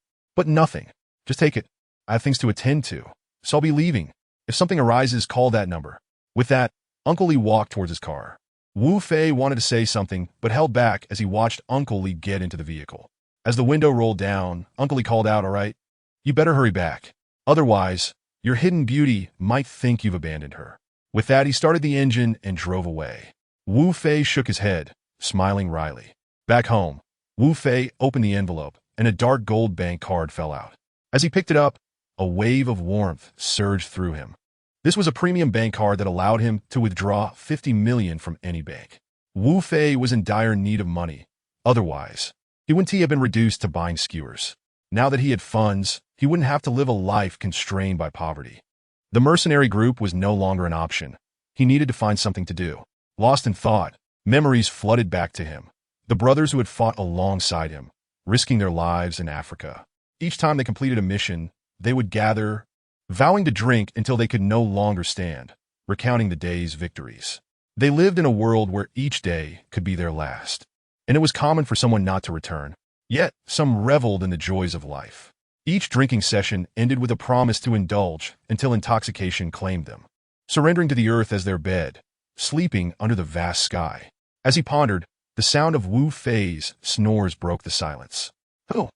nothing. Just take it. I have things to attend to, so I'll be leaving. If something arises, call that number." With that, Uncle Lee walked towards his car. Wu Fei wanted to say something, but held back as he watched Uncle Lee get into the vehicle. As the window rolled down, Uncle Lee called out, "All right, you better hurry back. Otherwise, your hidden beauty might think you've abandoned her." With that, he started the engine and drove away. Wu Fei shook his head, smiling wryly. Back home, Wu Fei opened the envelope, and a dark gold bank card fell out. As he picked it up, a wave of warmth surged through him. This was a premium bank card that allowed him to withdraw 50 million from any bank. Wu Fei was in dire need of money. Otherwise, he wouldn't have been reduced to buying skewers. Now that he had funds, he wouldn't have to live a life constrained by poverty. The mercenary group was no longer an option. He needed to find something to do. Lost in thought, memories flooded back to him. The brothers who had fought alongside him, risking their lives in Africa. Each time they completed a mission, they would gather, vowing to drink until they could no longer stand, recounting the day's victories. They lived in a world where each day could be their last, and it was common for someone not to return. Yet, some reveled in the joys of life. Each drinking session ended with a promise to indulge until intoxication claimed them, surrendering to the earth as their bed, sleeping under the vast sky. As he pondered, the sound of Wu Fei's snores broke the silence. Who?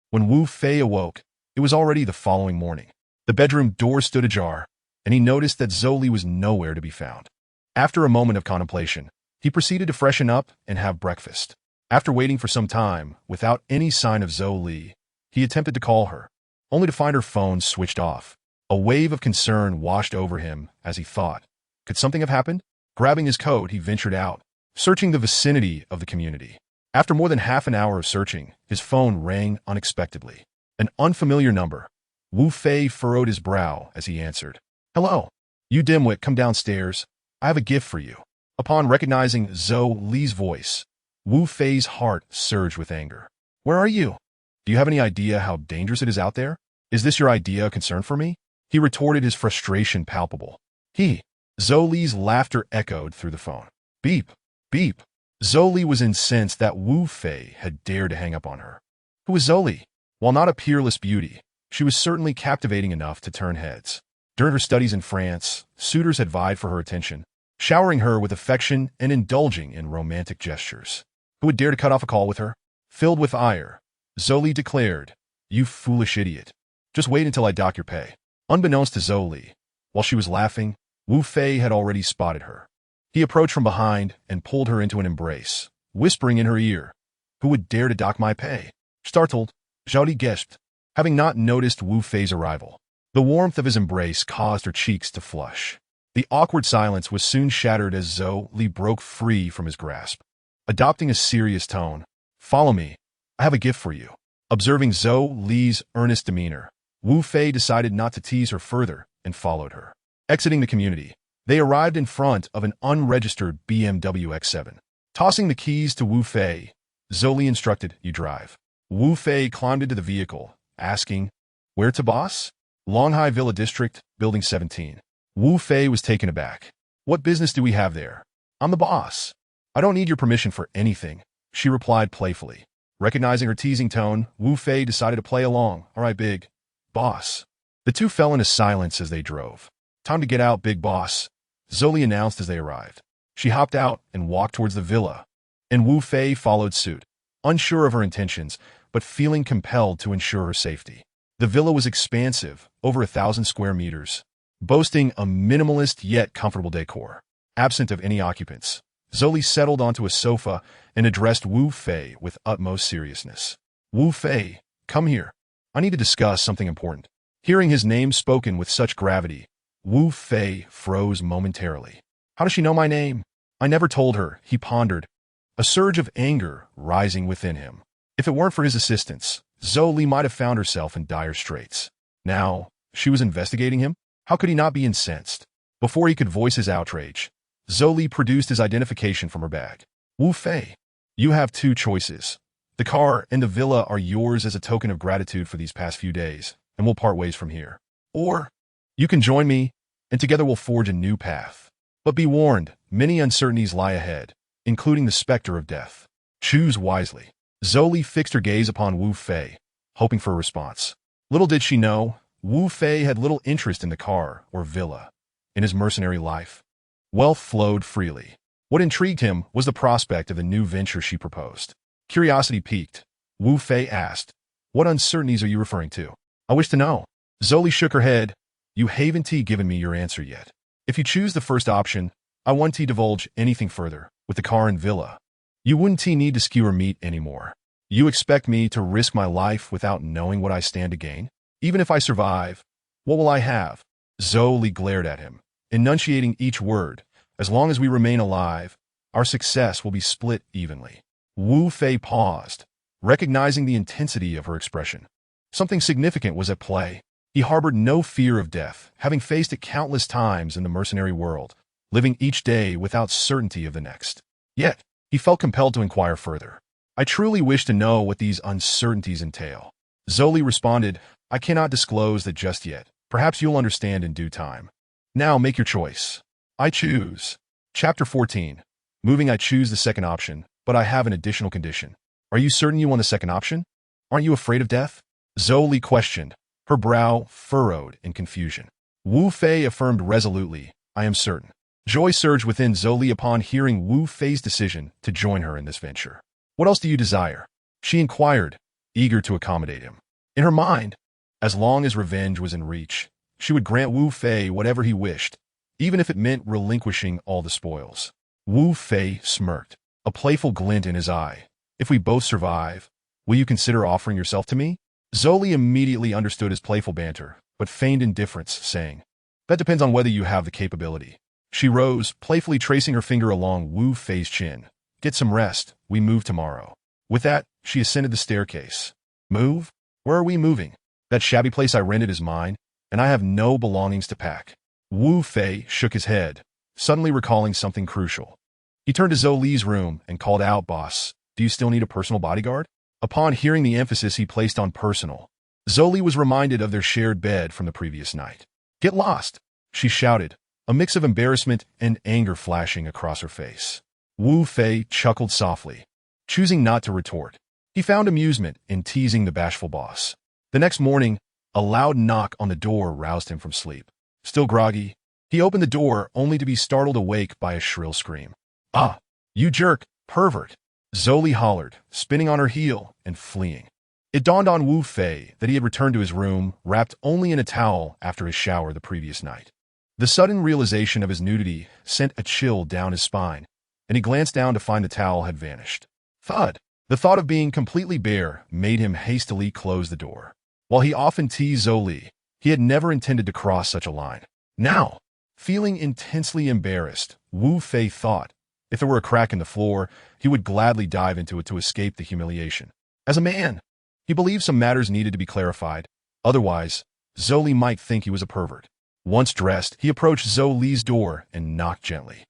When Wu Fei awoke, it was already the following morning. The bedroom door stood ajar, and he noticed that Zhou Li was nowhere to be found. After a moment of contemplation, he proceeded to freshen up and have breakfast. After waiting for some time, without any sign of Zhou Li, he attempted to call her, only to find her phone switched off. A wave of concern washed over him as he thought, could something have happened? Grabbing his coat, he ventured out, searching the vicinity of the community. After more than half an hour of searching, his phone rang unexpectedly. An unfamiliar number. Wu Fei furrowed his brow as he answered. "Hello. You dimwit, come downstairs. I have a gift for you." Upon recognizing Zhou Li's voice, Wu Fei's heart surged with anger. "Where are you? Do you have any idea how dangerous it is out there? Is this your idea of concern for me?" He retorted, his frustration palpable. Zhou Li's laughter echoed through the phone. Beep, beep. Zhou Li was incensed that Wu Fei had dared to hang up on her. Who was Zhou Li? While not a peerless beauty, she was certainly captivating enough to turn heads. During her studies in France, suitors had vied for her attention, showering her with affection and indulging in romantic gestures. Who would dare to cut off a call with her? Filled with ire, Zhou Li declared, "You foolish idiot. Just wait until I dock your pay." Unbeknownst to Zhou Li, while she was laughing, Wu Fei had already spotted her. He approached from behind and pulled her into an embrace, whispering in her ear, "Who would dare to dock my pay?" Startled, Zhou Li gasped, having not noticed Wu Fei's arrival. The warmth of his embrace caused her cheeks to flush. The awkward silence was soon shattered as Zhou Li broke free from his grasp. Adopting a serious tone, "Follow me. I have a gift for you." Observing Zhou Li's earnest demeanor, Wu Fei decided not to tease her further and followed her. Exiting the community, they arrived in front of an unregistered BMW X7. Tossing the keys to Wu Fei, Zhou Li instructed, "You drive." Wu Fei climbed into the vehicle, asking, "Where to, boss?" Longhai Villa District, Building 17. Wu Fei was taken aback. "What business do we have there? I'm the boss. I don't need your permission for anything," she replied playfully. Recognizing her teasing tone, Wu Fei decided to play along. "All right, big boss." The two fell into silence as they drove. "Time to get out, big boss," Zhou Li announced as they arrived. She hopped out and walked towards the villa, and Wu Fei followed suit, unsure of her intentions, but feeling compelled to ensure her safety. The villa was expansive, over 1,000 square meters, boasting a minimalist yet comfortable decor. Absent of any occupants, Zhou Li settled onto a sofa and addressed Wu Fei with utmost seriousness. "Wu Fei, come here. I need to discuss something important." Hearing his name spoken with such gravity, Wu Fei froze momentarily. "How does she know my name? I never told her," he pondered, a surge of anger rising within him. If it weren't for his assistance, Zhou Li might have found herself in dire straits. Now, she was investigating him? How could he not be incensed? Before he could voice his outrage, Zhou Li produced his identification from her bag. "Wu Fei, you have two choices. The car and the villa are yours as a token of gratitude for these past few days, and we'll part ways from here. Or, you can join me, and together we'll forge a new path. But be warned, many uncertainties lie ahead, including the specter of death. Choose wisely." Zoli fixed her gaze upon Wu Fei, hoping for a response. Little did she know, Wu Fei had little interest in the car or villa. In his mercenary life, wealth flowed freely. What intrigued him was the prospect of the new venture she proposed. Curiosity piqued. Wu Fei asked, "What uncertainties are you referring to?" "I wish to know." Zoli shook her head. "You haven't given me your answer yet. If you choose the first option, I won't divulge anything further. With the car and villa, you wouldn't need to skewer meat anymore. You expect me to risk my life without knowing what I stand to gain? Even if I survive, what will I have?" Zoli glared at him, enunciating each word. "As long as we remain alive, our success will be split evenly." Wu Fei paused, recognizing the intensity of her expression. Something significant was at play. He harbored no fear of death, having faced it countless times in the mercenary world, living each day without certainty of the next. Yet, he felt compelled to inquire further. "I truly wish to know what these uncertainties entail." Zoli responded, "I cannot disclose that just yet. Perhaps you'll understand in due time. Now make your choice." "I choose." Chapter 14. Moving. "I choose the second option, but I have an additional condition." "Are you certain you want the second option? Aren't you afraid of death?" Zoli questioned, her brow furrowed in confusion. Wu Fei affirmed resolutely, "I am certain." Joy surged within Zoli upon hearing Wu Fei's decision to join her in this venture. "What else do you desire?" she inquired, eager to accommodate him. In her mind, as long as revenge was in reach, she would grant Wu Fei whatever he wished, even if it meant relinquishing all the spoils. Wu Fei smirked, a playful glint in his eye. "If we both survive, will you consider offering yourself to me?" Zoli immediately understood his playful banter, but feigned indifference, saying, "That depends on whether you have the capability." She rose, playfully tracing her finger along Wu Fei's chin. "Get some rest. We move tomorrow." With that, she ascended the staircase. "Move? Where are we moving?" "That shabby place I rented is mine, and I have no belongings to pack." Wu Fei shook his head, suddenly recalling something crucial. He turned to Zoli's room and called out, "Boss, do you still need a personal bodyguard?" Upon hearing the emphasis he placed on personal, Zoli was reminded of their shared bed from the previous night. "Get lost!" she shouted, a mix of embarrassment and anger flashing across her face. Wu Fei chuckled softly, choosing not to retort. He found amusement in teasing the bashful boss. The next morning, a loud knock on the door roused him from sleep. Still groggy, he opened the door only to be startled awake by a shrill scream. "Ah, you jerk, pervert!" Zoli hollered, spinning on her heel and fleeing. It dawned on Wu Fei that he had returned to his room, wrapped only in a towel after his shower the previous night. The sudden realization of his nudity sent a chill down his spine, and he glanced down to find the towel had vanished. Thud! The thought of being completely bare made him hastily close the door. While he often teased Zoli, he had never intended to cross such a line. Now, feeling intensely embarrassed, Wu Fei thought, if there were a crack in the floor, he would gladly dive into it to escape the humiliation. As a man, he believed some matters needed to be clarified. Otherwise, Zoli might think he was a pervert. Once dressed, he approached Zoli's door and knocked gently.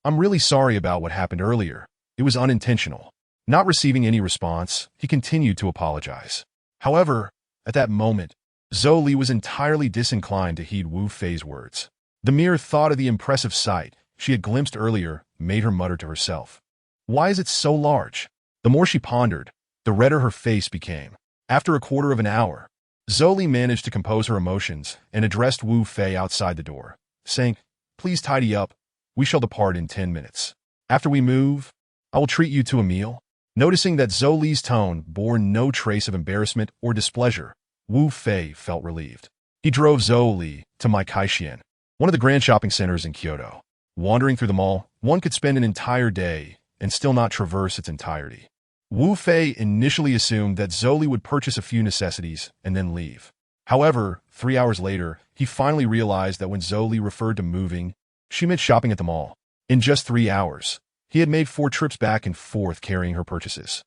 I'm really sorry about what happened earlier. It was unintentional." Not receiving any response, he continued to apologize. However, at that moment, Zoli was entirely disinclined to heed Wu Fei's words. The mere thought of the impressive sight she had glimpsed earlier made her mutter to herself, "Why is it so large?" The more she pondered, the redder her face became. After a quarter of an hour, Zoli managed to compose her emotions and addressed Wu Fei outside the door, saying, "Please tidy up. We shall depart in 10 minutes. After we move, I will treat you to a meal." Noticing that Zoli's tone bore no trace of embarrassment or displeasure, Wu Fei felt relieved. He drove Zoli to Maikaishian, one of the grand shopping centers in Kyoto. Wandering through the mall, one could spend an entire day and still not traverse its entirety. Wu Fei initially assumed that Zoli would purchase a few necessities and then leave. However, 3 hours later, he finally realized that when Zoli referred to moving, she meant shopping at the mall. In just 3 hours, he had made 4 trips back and forth carrying her purchases.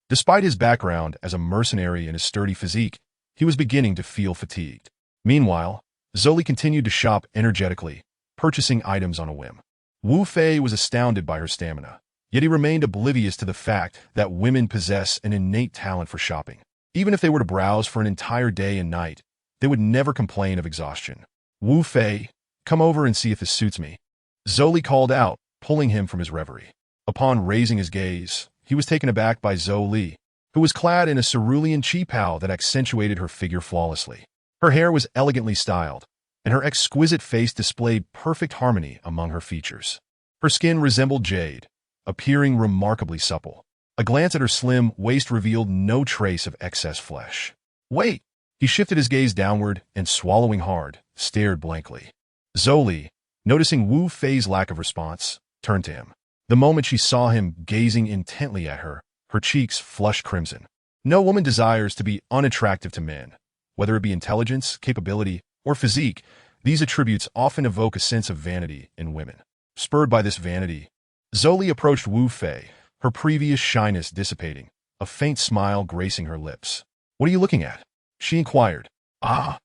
Despite his background as a mercenary and his sturdy physique, he was beginning to feel fatigued. Meanwhile, Zoli continued to shop energetically, purchasing items on a whim. Wu Fei was astounded by her stamina, yet he remained oblivious to the fact that women possess an innate talent for shopping. Even if they were to browse for an entire day and night, they would never complain of exhaustion. "Wu Fei, come over and see if this suits me," Zoli called out, pulling him from his reverie. Upon raising his gaze, he was taken aback by Zhou Li, who was clad in a cerulean qipao that accentuated her figure flawlessly. Her hair was elegantly styled, and her exquisite face displayed perfect harmony among her features. Her skin resembled jade, appearing remarkably supple. A glance at her slim waist revealed no trace of excess flesh. Wait! He shifted his gaze downward and, swallowing hard, stared blankly. Zhou Li, noticing Wu Fei's lack of response, turned to him. The moment she saw him gazing intently at her, her cheeks flushed crimson. No woman desires to be unattractive to men. Whether it be intelligence, capability, or physique, these attributes often evoke a sense of vanity in women. Spurred by this vanity, Zhou Li approached Wu Fei, her previous shyness dissipating, a faint smile gracing her lips. "What are you looking at?" she inquired. I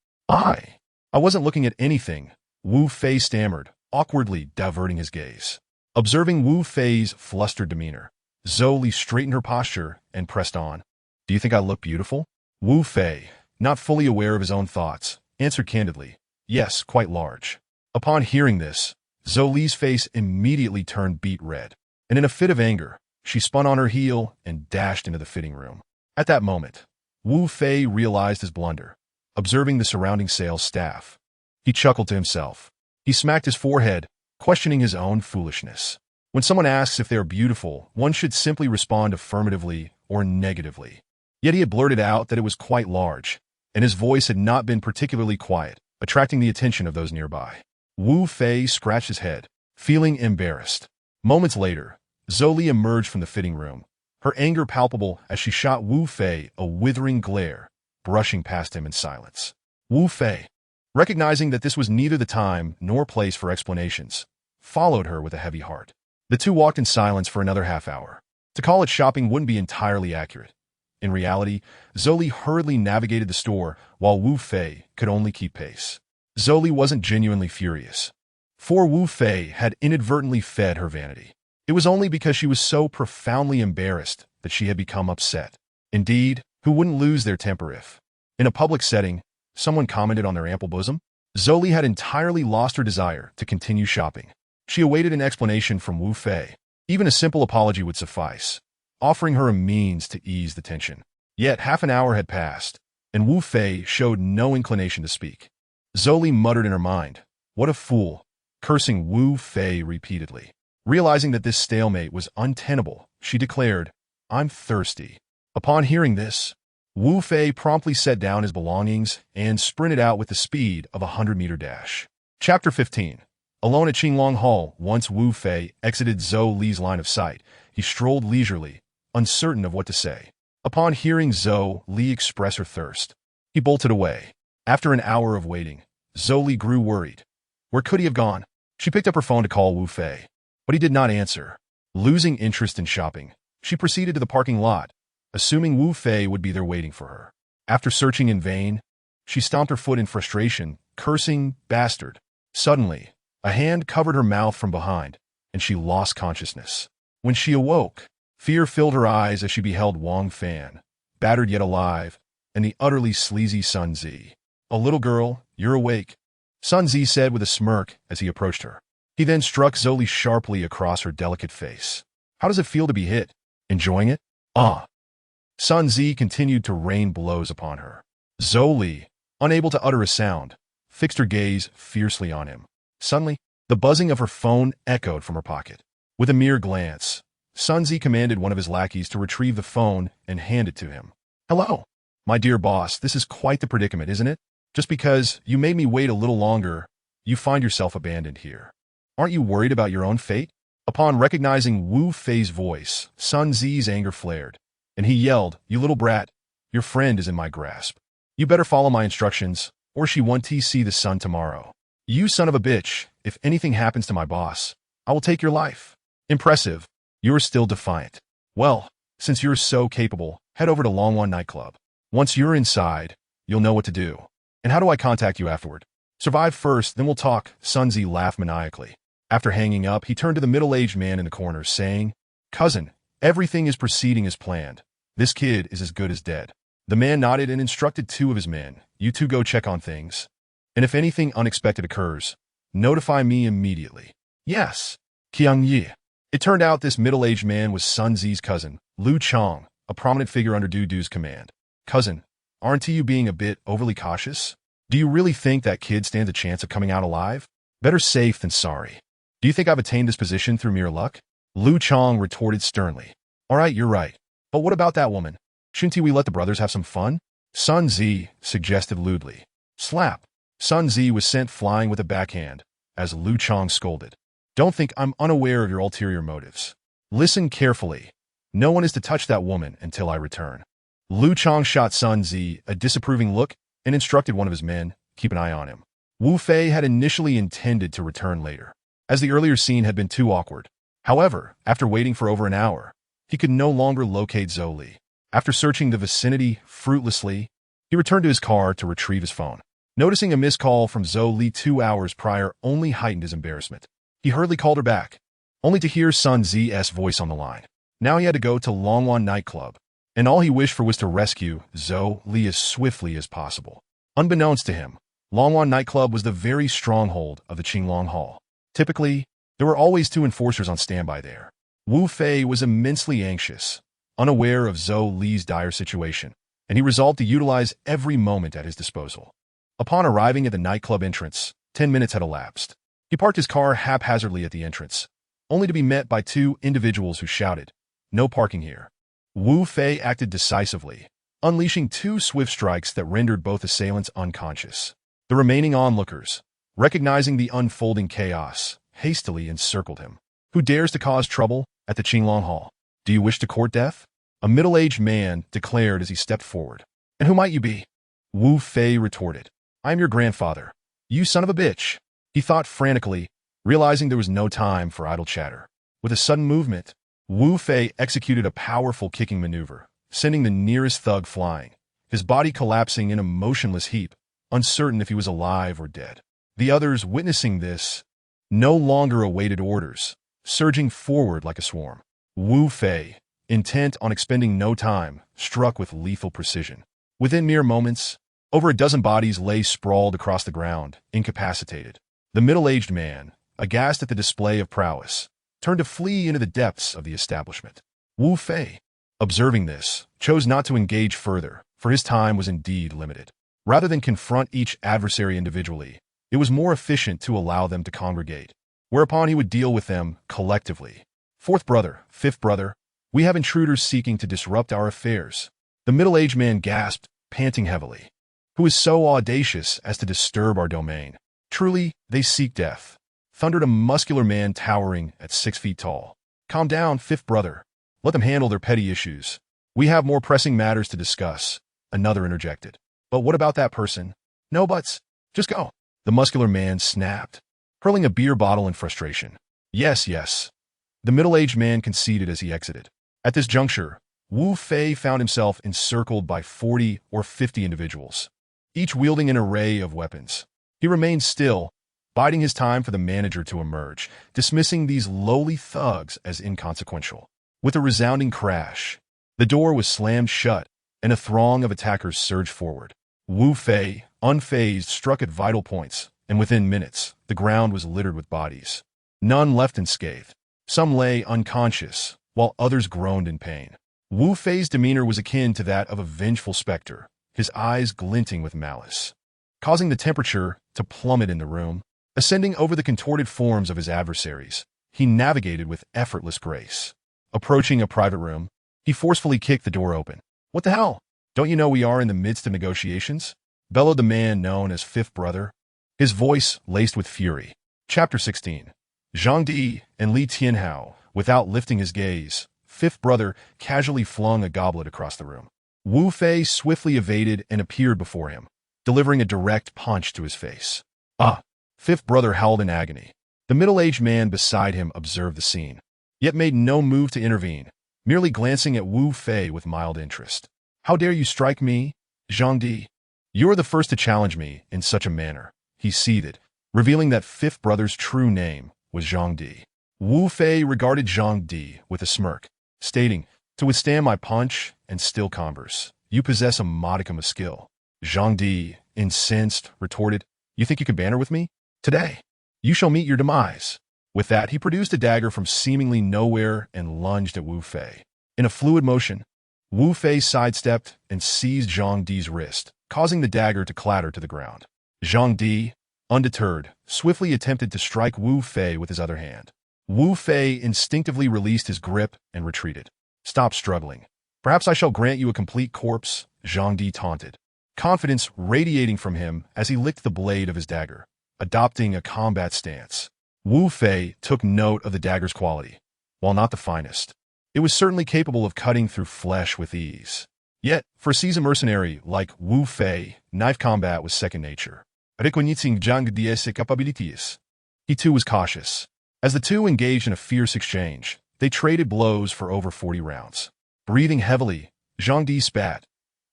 wasn't looking at anything," Wu Fei stammered, awkwardly diverting his gaze. Observing Wu Fei's flustered demeanor, Zhou Li straightened her posture and pressed on. "Do you think I look beautiful?" Wu Fei, not fully aware of his own thoughts, answered candidly, "Yes, quite large." Upon hearing this, Zhou Li's face immediately turned beet red, and in a fit of anger, she spun on her heel and dashed into the fitting room. At that moment, Wu Fei realized his blunder. Observing the surrounding sales staff, he chuckled to himself. He smacked his forehead, questioning his own foolishness. When someone asks if they are beautiful, one should simply respond affirmatively or negatively. Yet he had blurted out that it was quite large, and his voice had not been particularly quiet, attracting the attention of those nearby. Wu Fei scratched his head, feeling embarrassed. Moments later, Zhou Li emerged from the fitting room, her anger palpable as she shot Wu Fei a withering glare, brushing past him in silence. Wu Fei, recognizing that this was neither the time nor place for explanations, followed her with a heavy heart. The two walked in silence for another half hour. To call it shopping wouldn't be entirely accurate. In reality, Zhou Li hurriedly navigated the store while Wu Fei could only keep pace. Zhou Li wasn't genuinely furious, for Wu Fei had inadvertently fed her vanity. It was only because she was so profoundly embarrassed that she had become upset. Indeed, who wouldn't lose their temper if, in a public setting, someone commented on their ample bosom? Zhou Li had entirely lost her desire to continue shopping. She awaited an explanation from Wu Fei. Even a simple apology would suffice, offering her a means to ease the tension. Yet half an hour had passed, and Wu Fei showed no inclination to speak. Zhou Li muttered in her mind, "What a fool," cursing Wu Fei repeatedly. Realizing that this stalemate was untenable, she declared, "I'm thirsty." Upon hearing this, Wu Fei promptly set down his belongings and sprinted out with the speed of a 100-meter dash. Chapter 15. Alone at Qinglong Hall, once Wu Fei exited Zhou Li's line of sight, he strolled leisurely, uncertain of what to say. Upon hearing Zhou Li express her thirst, he bolted away. After an hour of waiting, Zhou Li grew worried. Where could he have gone? She picked up her phone to call Wu Fei, but he did not answer. Losing interest in shopping, she proceeded to the parking lot, assuming Wu Fei would be there waiting for her. After searching in vain, she stomped her foot in frustration, cursing, "Bastard." Suddenly, a hand covered her mouth from behind, and she lost consciousness. When she awoke, fear filled her eyes as she beheld Wang Fan, battered yet alive, and the utterly sleazy Sun Zi. "A little girl, you're awake," Sun Zi said with a smirk as he approached her. He then struck Zhou Li sharply across her delicate face. "How does it feel to be hit? Enjoying it?" Sun Zi continued to rain blows upon her. Zhou Li, unable to utter a sound, fixed her gaze fiercely on him. Suddenly, the buzzing of her phone echoed from her pocket. With a mere glance, Sun Zi commanded one of his lackeys to retrieve the phone and hand it to him. "Hello, my dear boss, this is quite the predicament, isn't it? Just because you made me wait a little longer, you find yourself abandoned here. Aren't you worried about your own fate?" Upon recognizing Wu Fei's voice, Sun Zi's anger flared, and he yelled, "You little brat, your friend is in my grasp. You better follow my instructions, or she won't see the sun tomorrow. You son of a bitch, if anything happens to my boss, I will take your life." Impressive. You're still defiant. Well, since you're so capable, head over to Longwan nightclub. Once you're inside, you'll know what to do. And how do I contact you afterward? Survive first, then we'll talk. Sun Zi laughed maniacally. After hanging up, he turned to the middle-aged man in the corner, saying, "Cousin, everything is proceeding as planned. This kid is as good as dead." The man nodded and instructed two of his men, "You two go check on things. And if anything unexpected occurs, notify me immediately." "Yes, Qiang Yi." It turned out this middle-aged man was Sun Zi's cousin, Luo Tian, a prominent figure under Du's command. Cousin, aren't you being a bit overly cautious? Do you really think that kid stands a chance of coming out alive? Better safe than sorry. Do you think I've attained this position through mere luck? Luo Tian retorted sternly. All right, you're right. But what about that woman? Shouldn't we let the brothers have some fun? Sun Zi suggested lewdly. Slap. Sun Zi was sent flying with a backhand, as Luo Tian scolded. Don't think I'm unaware of your ulterior motives. Listen carefully. No one is to touch that woman until I return. Luo Tian shot Sun Zi a disapproving look and instructed one of his men, keep an eye on him. Wu Fei had initially intended to return later, as the earlier scene had been too awkward. However, after waiting for over an hour, he could no longer locate Zhou Li. After searching the vicinity fruitlessly, he returned to his car to retrieve his phone. Noticing a missed call from Zhou Li 2 hours prior only heightened his embarrassment. He hurriedly called her back, only to hear Sun Zi's voice on the line. Now he had to go to Longwan nightclub, and all he wished for was to rescue Zhou Li as swiftly as possible. Unbeknownst to him, Longwan nightclub was the very stronghold of the Qinglong Hall. Typically, there were always 2 enforcers on standby there. Wu Fei was immensely anxious, unaware of Zhou Li's dire situation, and he resolved to utilize every moment at his disposal. Upon arriving at the nightclub entrance, 10 minutes had elapsed. He parked his car haphazardly at the entrance, only to be met by 2 individuals who shouted, "No parking here." Wu Fei acted decisively, unleashing 2 swift strikes that rendered both assailants unconscious. The remaining onlookers, recognizing the unfolding chaos, hastily encircled him. Who dares to cause trouble at the Qinglong Hall? Do you wish to court death? A middle-aged man declared as he stepped forward. And who might you be? Wu Fei retorted. I am your grandfather. You son of a bitch. He thought frantically, realizing there was no time for idle chatter. With a sudden movement, Wu Fei executed a powerful kicking maneuver, sending the nearest thug flying, his body collapsing in a motionless heap, uncertain if he was alive or dead. The others, witnessing this, no longer awaited orders, surging forward like a swarm. Wu Fei, intent on expending no time, struck with lethal precision. Within mere moments, over a dozen bodies lay sprawled across the ground, incapacitated. The middle-aged man, aghast at the display of prowess, turned to flee into the depths of the establishment. Wu Fei, observing this, chose not to engage further, for his time was indeed limited. Rather than confront each adversary individually, it was more efficient to allow them to congregate, whereupon he would deal with them collectively. Fourth brother, fifth brother, we have intruders seeking to disrupt our affairs. The middle-aged man gasped, panting heavily. Who is so audacious as to disturb our domain? Truly, they seek death, thundered a muscular man towering at 6 feet tall. Calm down, fifth brother. Let them handle their petty issues. We have more pressing matters to discuss, another interjected. But what about that person? No buts. Just go. The muscular man snapped, hurling a beer bottle in frustration. Yes, yes. The middle-aged man conceded as he exited. At this juncture, Wu Fei found himself encircled by 40 or 50 individuals, each wielding an array of weapons. He remained still, biding his time for the manager to emerge, dismissing these lowly thugs as inconsequential. With a resounding crash, the door was slammed shut, and a throng of attackers surged forward. Wu Fei, unfazed, struck at vital points, and within minutes, the ground was littered with bodies. None left unscathed. Some lay unconscious, while others groaned in pain. Wu Fei's demeanor was akin to that of a vengeful specter, his eyes glinting with malice, causing the temperature to plummet in the room. Ascending over the contorted forms of his adversaries, he navigated with effortless grace. Approaching a private room, he forcefully kicked the door open. What the hell? Don't you know we are in the midst of negotiations? Bellowed the man known as Fifth Brother, his voice laced with fury. Chapter 16. Zhang Di and Li Tianhao, without lifting his gaze, Fifth Brother casually flung a goblet across the room. Wu Fei swiftly evaded and appeared before him, delivering a direct punch to his face. Ah! Fifth Brother howled in agony. The middle-aged man beside him observed the scene, yet made no move to intervene, merely glancing at Wu Fei with mild interest. How dare you strike me, Zhang Di? You are the first to challenge me in such a manner, he seethed, revealing that Fifth Brother's true name was Zhang Di. Wu Fei regarded Zhang Di with a smirk, stating, to withstand my punch and still converse, you possess a modicum of skill. Zhang Di, incensed, retorted, you think you can banter with me? Today, you shall meet your demise. With that, he produced a dagger from seemingly nowhere and lunged at Wu Fei. In a fluid motion, Wu Fei sidestepped and seized Zhang Di's wrist, causing the dagger to clatter to the ground. Zhang Di, undeterred, swiftly attempted to strike Wu Fei with his other hand. Wu Fei instinctively released his grip and retreated. "Stop struggling. Perhaps I shall grant you a complete corpse," Zhang Di taunted, confidence radiating from him as he licked the blade of his dagger, adopting a combat stance. Wu Fei took note of the dagger's quality. While not the finest, it was certainly capable of cutting through flesh with ease. Yet, for a seasoned mercenary like Wu Fei, knife combat was second nature. Recognizing Zhang Di's capabilities, he too was cautious. As the two engaged in a fierce exchange, they traded blows for over 40 rounds. Breathing heavily, Zhang Di spat.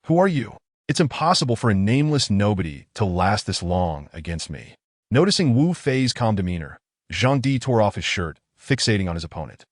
"Who are you? It's impossible for a nameless nobody to last this long against me." Noticing Wu Fei's calm demeanor, Zhang Di tore off his shirt, fixating on his opponent.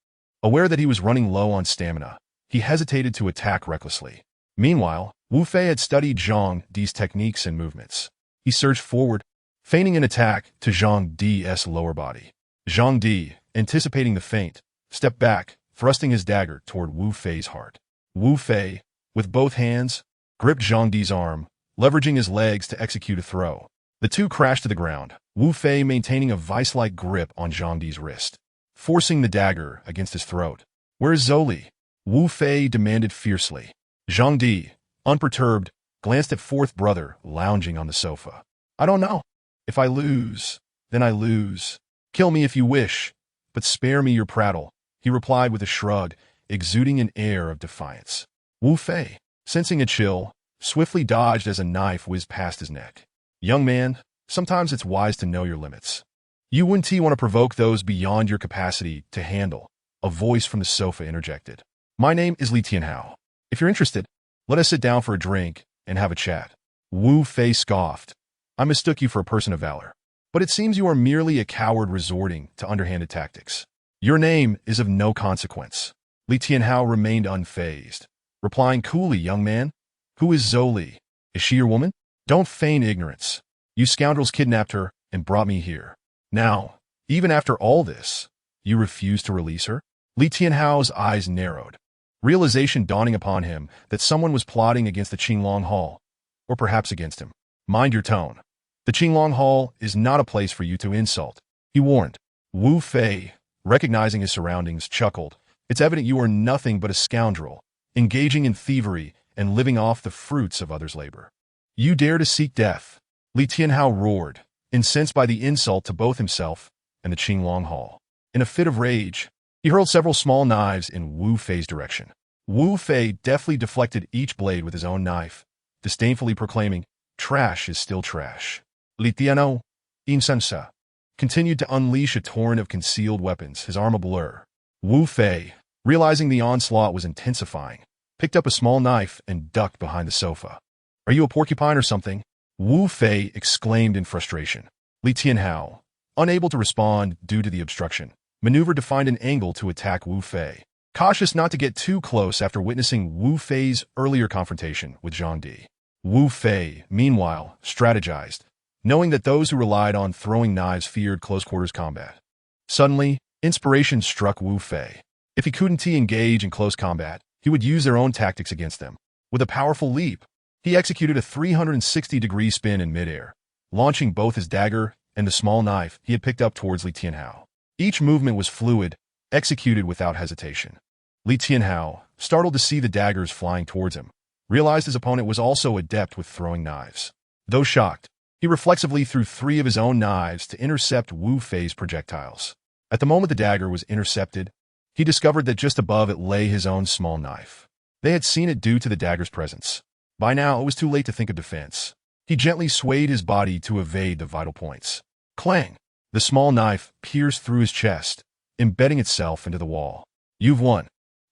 Aware that he was running low on stamina, he hesitated to attack recklessly. Meanwhile, Wu Fei had studied Zhang Di's techniques and movements. He surged forward, feigning an attack to Zhang Di's lower body. Zhang Di, anticipating the feint, stepped back, thrusting his dagger toward Wu Fei's heart. Wu Fei, with both hands, gripped Zhang Di's arm, leveraging his legs to execute a throw. The two crashed to the ground, Wu Fei maintaining a vice-like grip on Zhang Di's wrist, forcing the dagger against his throat. "Where is Zoli?" Wu Fei demanded fiercely. Zhang Di, unperturbed, glanced at fourth brother lounging on the sofa. "I don't know. If I lose, then I lose. Kill me if you wish, but spare me your prattle," he replied with a shrug, exuding an air of defiance. Wu Fei, sensing a chill, swiftly dodged as a knife whizzed past his neck. "Young man, sometimes it's wise to know your limits. You wouldn't want to provoke those beyond your capacity to handle," a voice from the sofa interjected. "My name is Luo Tian. If you're interested, let us sit down for a drink and have a chat." Wu Fei scoffed. "I mistook you for a person of valor. But it seems you are merely a coward resorting to underhanded tactics. Your name is of no consequence." Luo Tian remained unfazed, replying coolly, "Young man, who is Zoli? Is she your woman? Don't feign ignorance. You scoundrels kidnapped her and brought me here. Now, even after all this, you refuse to release her?" Luo Tian's eyes narrowed, realization dawning upon him that someone was plotting against the Qinglong Hall, or perhaps against him. "Mind your tone. The Qinglong Hall is not a place for you to insult," he warned. Wu Fei, recognizing his surroundings, chuckled. "It's evident you are nothing but a scoundrel, engaging in thievery and living off the fruits of others' labor. You dare to seek death?" Luo Tian roared, incensed by the insult to both himself and the Qinglong Hall. In a fit of rage, he hurled several small knives in Wu Fei's direction. Wu Fei deftly deflected each blade with his own knife, disdainfully proclaiming, "Trash is still trash." Luo Tian, insensa, continued to unleash a torrent of concealed weapons, his arm ablur. Wu Fei, realizing the onslaught was intensifying, picked up a small knife and ducked behind the sofa. "Are you a porcupine or something?" Wu Fei exclaimed in frustration. Luo Tian, unable to respond due to the obstruction, maneuvered to find an angle to attack Wu Fei, cautious not to get too close after witnessing Wu Fei's earlier confrontation with Zhang Di. Wu Fei, meanwhile, strategized, knowing that those who relied on throwing knives feared close-quarters combat. Suddenly, inspiration struck Wu Fei. If he couldn't engage in close combat, he would use their own tactics against them. With a powerful leap, he executed a 360-degree spin in midair, launching both his dagger and the small knife he had picked up towards Luo Tian. Each movement was fluid, executed without hesitation. Luo Tian, startled to see the daggers flying towards him, realized his opponent was also adept with throwing knives. Though shocked, he reflexively threw 3 of his own knives to intercept Wu Fei's projectiles. At the moment the dagger was intercepted, he discovered that just above it lay his own small knife. They had seen it due to the dagger's presence. By now, it was too late to think of defense. He gently swayed his body to evade the vital points. Clang! The small knife pierced through his chest, embedding itself into the wall. "You've won.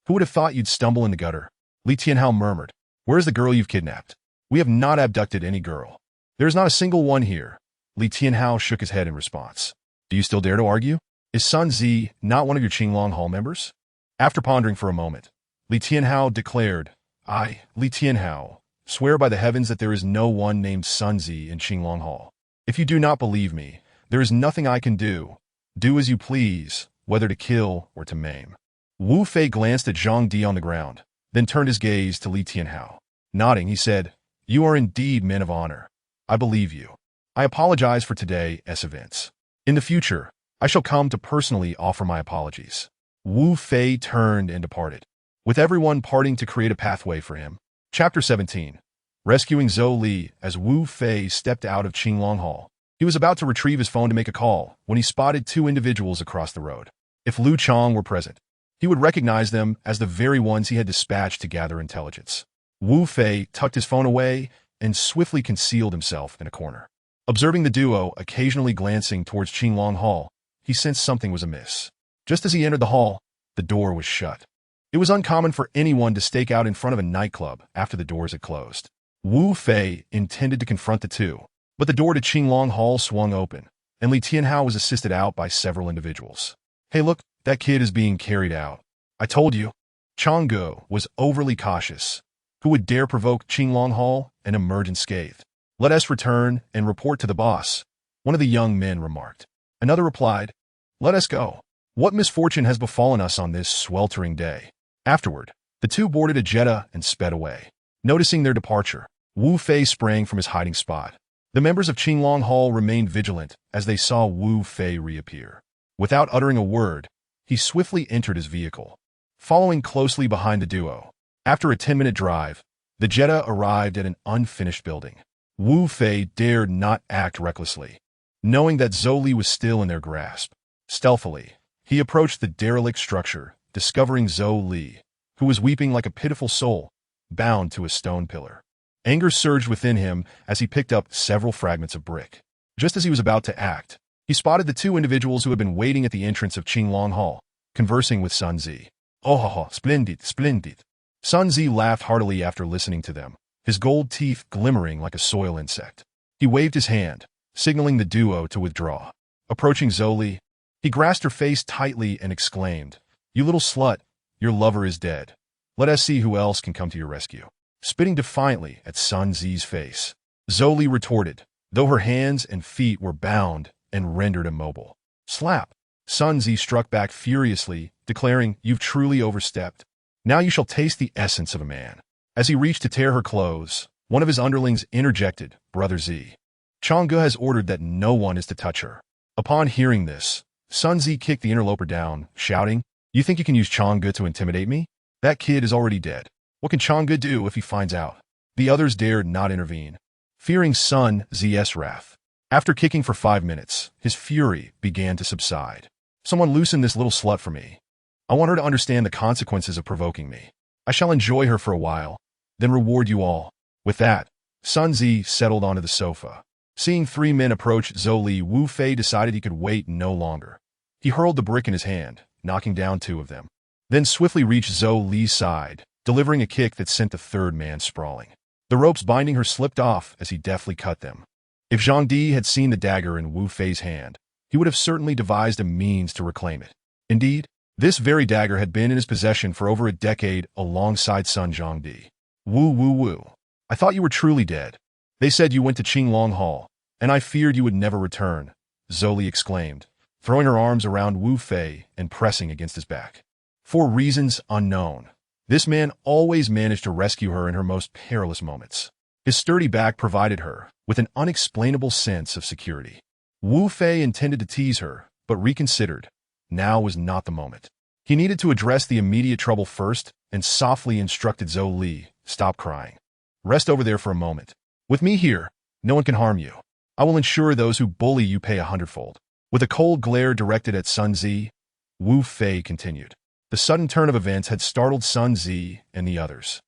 Who would have thought you'd stumble in the gutter?" Luo Tian murmured. "Where's the girl you've kidnapped?" "We have not abducted any girl. There is not a single one here." Luo Tian shook his head in response. "Do you still dare to argue? Is Sun Zi not one of your Qinglong Hall members?" After pondering for a moment, Luo Tian declared, "I, Luo Tian, swear by the heavens that there is no one named Sun Zi in Qinglong Hall. If you do not believe me, there is nothing I can do. Do as you please, whether to kill or to maim. Wu Fei glanced at Zhang Di on the ground, then turned his gaze to Li Tianhao. Nodding, he said, "You are indeed men of honor. I believe you. I apologize for today's events. In the future, I shall come to personally offer my apologies." Wu Fei turned and departed, with everyone parting to create a pathway for him. Chapter 17. Rescuing Zhou Li. As Wu Fei stepped out of Qinglong Hall, he was about to retrieve his phone to make a call when he spotted two individuals across the road. If Liu Chong were present, he would recognize them as the very ones he had dispatched to gather intelligence. Wu Fei tucked his phone away and swiftly concealed himself in a corner. Observing the duo occasionally glancing towards Qinglong Hall, he sensed something was amiss. Just as he entered the hall, the door was shut. It was uncommon for anyone to stake out in front of a nightclub after the doors had closed. Wu Fei intended to confront the two, but the door to Qinglong Hall swung open, and Li Tianhao was assisted out by several individuals. "Hey look, that kid is being carried out. I told you." Changge was overly cautious. Who would dare provoke Qinglong Hall and emerge unscathed? "Let us return and report to the boss," one of the young men remarked. Another replied, "Let us go. What misfortune has befallen us on this sweltering day?" Afterward, the two boarded a jetta and sped away. Noticing their departure, Wu Fei sprang from his hiding spot. The members of Qinglong Hall remained vigilant as they saw Wu Fei reappear. Without uttering a word, he swiftly entered his vehicle, following closely behind the duo. After a 10-minute drive, the jetta arrived at an unfinished building. Wu Fei dared not act recklessly, knowing that Zhou Li was still in their grasp. Stealthily, he approached the derelict structure, discovering Zhou Li, who was weeping like a pitiful soul, bound to a stone pillar. Anger surged within him as he picked up several fragments of brick. Just as he was about to act, he spotted the two individuals who had been waiting at the entrance of Qinglong Hall, conversing with Sun Zi. "Oh, splendid, splendid." Sun Zi laughed heartily after listening to them, his gold teeth glimmering like a soil insect. He waved his hand, signaling the duo to withdraw. Approaching Zhou Li, he grasped her face tightly and exclaimed, "You little slut, your lover is dead. Let us see who else can come to your rescue." Spitting defiantly at Sun Zi's face, Zhou Li retorted, though her hands and feet were bound and rendered immobile. Slap! Sun Zi struck back furiously, declaring, "You've truly overstepped. Now you shall taste the essence of a man." As he reached to tear her clothes, one of his underlings interjected, "Brother Zi, Changge has ordered that no one is to touch her." Upon hearing this, Sun Zi kicked the interloper down, shouting, "You think you can use Changge to intimidate me? That kid is already dead. What can Changge do if he finds out?" The others dared not intervene, fearing Sun Zi's wrath. After kicking for 5 minutes, his fury began to subside. "Someone loosen this little slut for me. I want her to understand the consequences of provoking me. I shall enjoy her for a while, then reward you all." With that, Sun Zi settled onto the sofa. Seeing 3 men approach Zhou Li, Wu Fei decided he could wait no longer. He hurled the brick in his hand, knocking down 2 of them, then swiftly reached Zhou Li's side, delivering a kick that sent the 3rd man sprawling. The ropes binding her slipped off as he deftly cut them. If Zhang Di had seen the dagger in Wu Fei's hand, he would have certainly devised a means to reclaim it. Indeed, this very dagger had been in his possession for over a decade alongside son Zhang Di. "Wu. I thought you were truly dead. They said you went to Qinglong Hall, and I feared you would never return," Zhou Li exclaimed, throwing her arms around Wu Fei and pressing against his back. For reasons unknown, this man always managed to rescue her in her most perilous moments. His sturdy back provided her with an unexplainable sense of security. Wu Fei intended to tease her, but reconsidered. Now was not the moment. He needed to address the immediate trouble first and softly instructed Zhou Li, "Stop crying. Rest over there for a moment. With me here, no one can harm you. I will ensure those who bully you pay 100-fold." With a cold glare directed at Sun Zi, Wu Fei continued. The sudden turn of events had startled Sun Zi and the others,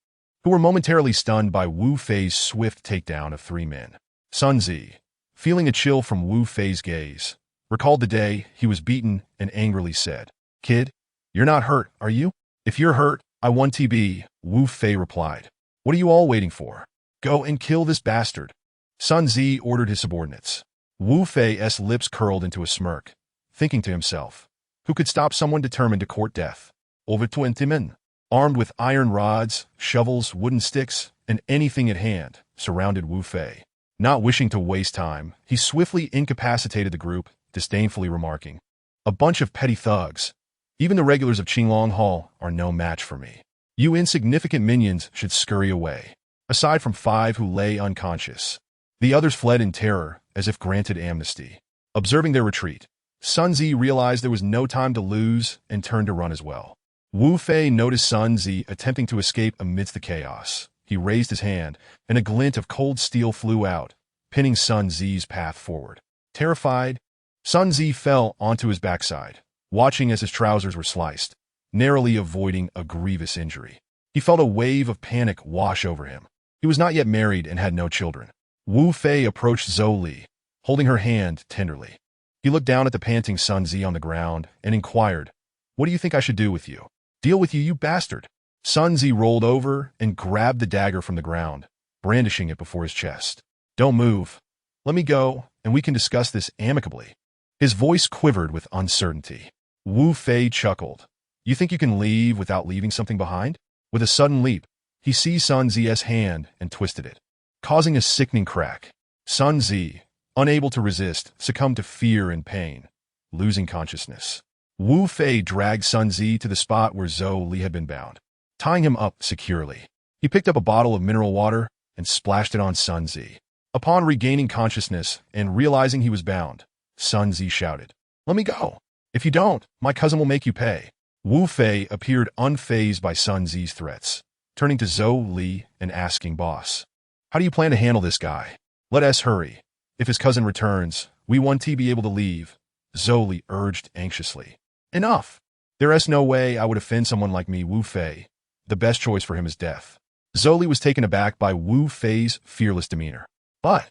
who were momentarily stunned by Wu Fei's swift takedown of 3 men. Sun Zi, feeling a chill from Wu Fei's gaze, recalled the day he was beaten and angrily said, "Kid, you're not hurt, are you?" "If you're hurt, I won TB," Wu Fei replied. "What are you all waiting for? Go and kill this bastard." Sun Zi ordered his subordinates. Wu Fei's lips curled into a smirk, thinking to himself, who could stop someone determined to court death? Over 20 men, armed with iron rods, shovels, wooden sticks, and anything at hand, surrounded Wu Fei. Not wishing to waste time, he swiftly incapacitated the group, disdainfully remarking, A bunch of petty thugs. Even the regulars of Qinglong Hall are no match for me. You insignificant minions should scurry away. Aside from 5 who lay unconscious, the others fled in terror, as if granted amnesty. Observing their retreat, Sun Zi realized there was no time to lose and turned to run as well. Wu Fei noticed Sun Zi attempting to escape amidst the chaos. He raised his hand, and a glint of cold steel flew out, pinning Sun Zi's path forward. Terrified, Sun Zi fell onto his backside, watching as his trousers were sliced, narrowly avoiding a grievous injury. He felt a wave of panic wash over him. He was not yet married and had no children. Wu Fei approached Zhou Li, holding her hand tenderly. He looked down at the panting Sun Zi on the ground and inquired, "What do you think I should do with you?" "Deal with you, you bastard." Sun Zi rolled over and grabbed the dagger from the ground, brandishing it before his chest. "Don't move. Let me go, and we can discuss this amicably." His voice quivered with uncertainty. Wu Fei chuckled. "You think you can leave without leaving something behind?" With a sudden leap, he seized Sun Zi's hand and twisted it, causing a sickening crack. Sun Zi, unable to resist, succumbed to fear and pain, losing consciousness. Wu Fei dragged Sun Zi to the spot where Zhou Li had been bound, tying him up securely. He picked up a bottle of mineral water and splashed it on Sun Zi. Upon regaining consciousness and realizing he was bound, Sun Zi shouted, "Let me go. If you don't, my cousin will make you pay." Wu Fei appeared unfazed by Sun Zi's threats, turning to Zhou Li and asking, "Boss, how do you plan to handle this guy? Let us hurry. If his cousin returns, we won't be able to leave," Zhou Li urged anxiously. "Enough. There is no way I would offend someone like me, Wu Fei. The best choice for him is death." Zhou Li was taken aback by Wu Fei's fearless demeanor. "But,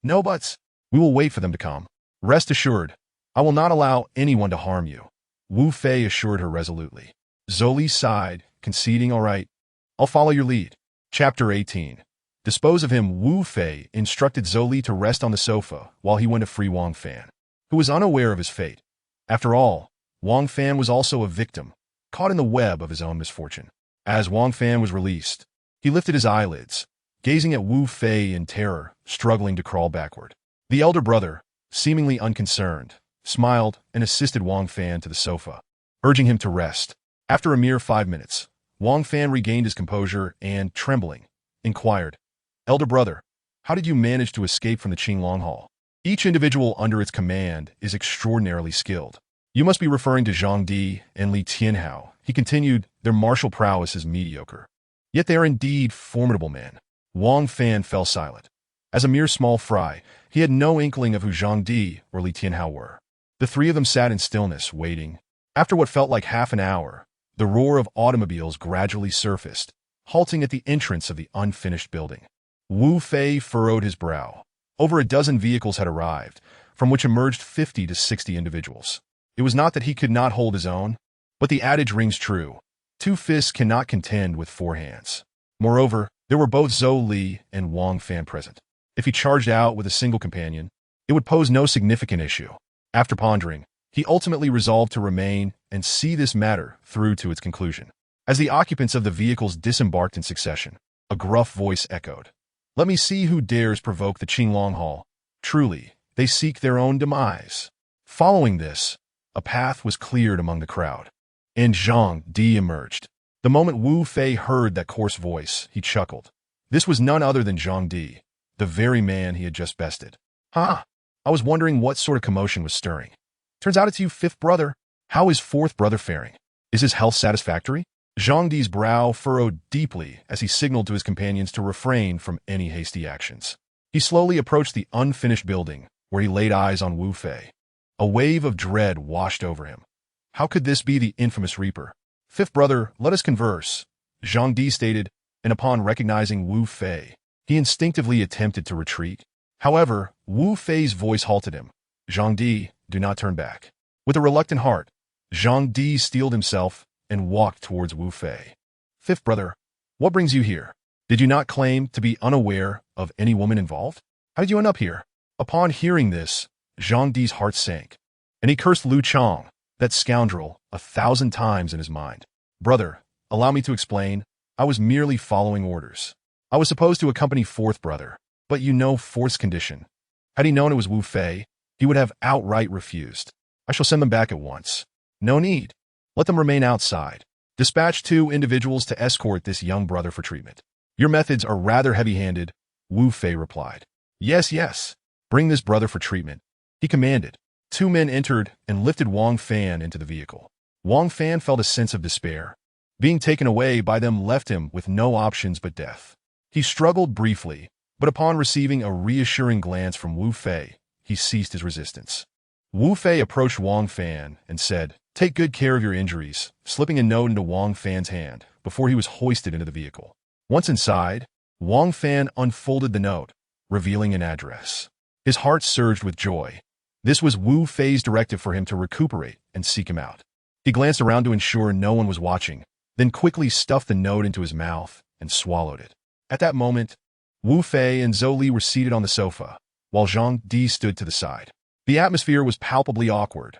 no buts. We will wait for them to come. Rest assured, I will not allow anyone to harm you," Wu Fei assured her resolutely. Zhou Li sighed, conceding, "All right, I'll follow your lead." Chapter 18. Dispose of him. Wu Fei instructed Zhou Li to rest on the sofa while he went to free Wang Fan, who was unaware of his fate. After all, Wang Fan was also a victim, caught in the web of his own misfortune. As Wang Fan was released, he lifted his eyelids, gazing at Wu Fei in terror, struggling to crawl backward. The elder brother, seemingly unconcerned, smiled and assisted Wang Fan to the sofa, urging him to rest. After a mere 5 minutes, Wang Fan regained his composure and, trembling, inquired, "Elder brother, how did you manage to escape from the Qinglong Hall? Each individual under its command is extraordinarily skilled." "You must be referring to Zhang Di and Li Tianhao," he continued. "Their martial prowess is mediocre. Yet they are indeed formidable men." Wang Fan fell silent. As a mere small fry, he had no inkling of who Zhang Di or Li Tianhao were. The 3 of them sat in stillness, waiting. After what felt like half an hour, the roar of automobiles gradually surfaced, halting at the entrance of the unfinished building. Wu Fei furrowed his brow. Over a dozen vehicles had arrived, from which emerged 50 to 60 individuals. It was not that he could not hold his own, but the adage rings true: 2 fists cannot contend with 4 hands. Moreover, there were both Zhou Li and Wang Fan present. If he charged out with a single companion, it would pose no significant issue. After pondering, he ultimately resolved to remain and see this matter through to its conclusion. As the occupants of the vehicles disembarked in succession, a gruff voice echoed, "Let me see who dares provoke the Qinglong Hall. Truly, they seek their own demise." Following this, a path was cleared among the crowd, and Zhang Di emerged. The moment Wu Fei heard that coarse voice, he chuckled. This was none other than Zhang Di, the very man he had just bested. "Ha! I was wondering what sort of commotion was stirring. Turns out it's you, 5th brother. How is 4th brother faring? Is his health satisfactory?" Zhang Di's brow furrowed deeply as he signaled to his companions to refrain from any hasty actions. He slowly approached the unfinished building, where he laid eyes on Wu Fei. A wave of dread washed over him. How could this be the infamous Reaper? "5th brother, let us converse," Zhang Di stated, and upon recognizing Wu Fei, he instinctively attempted to retreat. However, Wu Fei's voice halted him. "Zhang Di, do not turn back." With a reluctant heart, Zhang Di steeled himself and walked towards Wu Fei. "5th brother, what brings you here? Did you not claim to be unaware of any woman involved? How did you end up here?" Upon hearing this, Zhang Di's heart sank, and he cursed Liu Chang, that scoundrel, 1,000 times in his mind. "Brother, allow me to explain. I was merely following orders. I was supposed to accompany 4th brother, but you know 4th's condition. Had he known it was Wu Fei, he would have outright refused." I shall send them back at once. No need. Let them remain outside. Dispatch 2 individuals to escort this young brother for treatment. Your methods are rather heavy-handed, Wu Fei replied. Yes, yes. Bring this brother for treatment, he commanded. 2 men entered and lifted Wang Fan into the vehicle. Wang Fan felt a sense of despair. Being taken away by them left him with no options but death. He struggled briefly, but upon receiving a reassuring glance from Wu Fei, he ceased his resistance. Wu Fei approached Wang Fan and said, Take good care of your injuries, slipping a note into Wang Fan's hand before he was hoisted into the vehicle. Once inside, Wang Fan unfolded the note, revealing an address. His heart surged with joy. This was Wu Fei's directive for him to recuperate and seek him out. He glanced around to ensure no one was watching, then quickly stuffed the note into his mouth and swallowed it. At that moment, Wu Fei and Zhou Li were seated on the sofa, while Zhang Di stood to the side. The atmosphere was palpably awkward.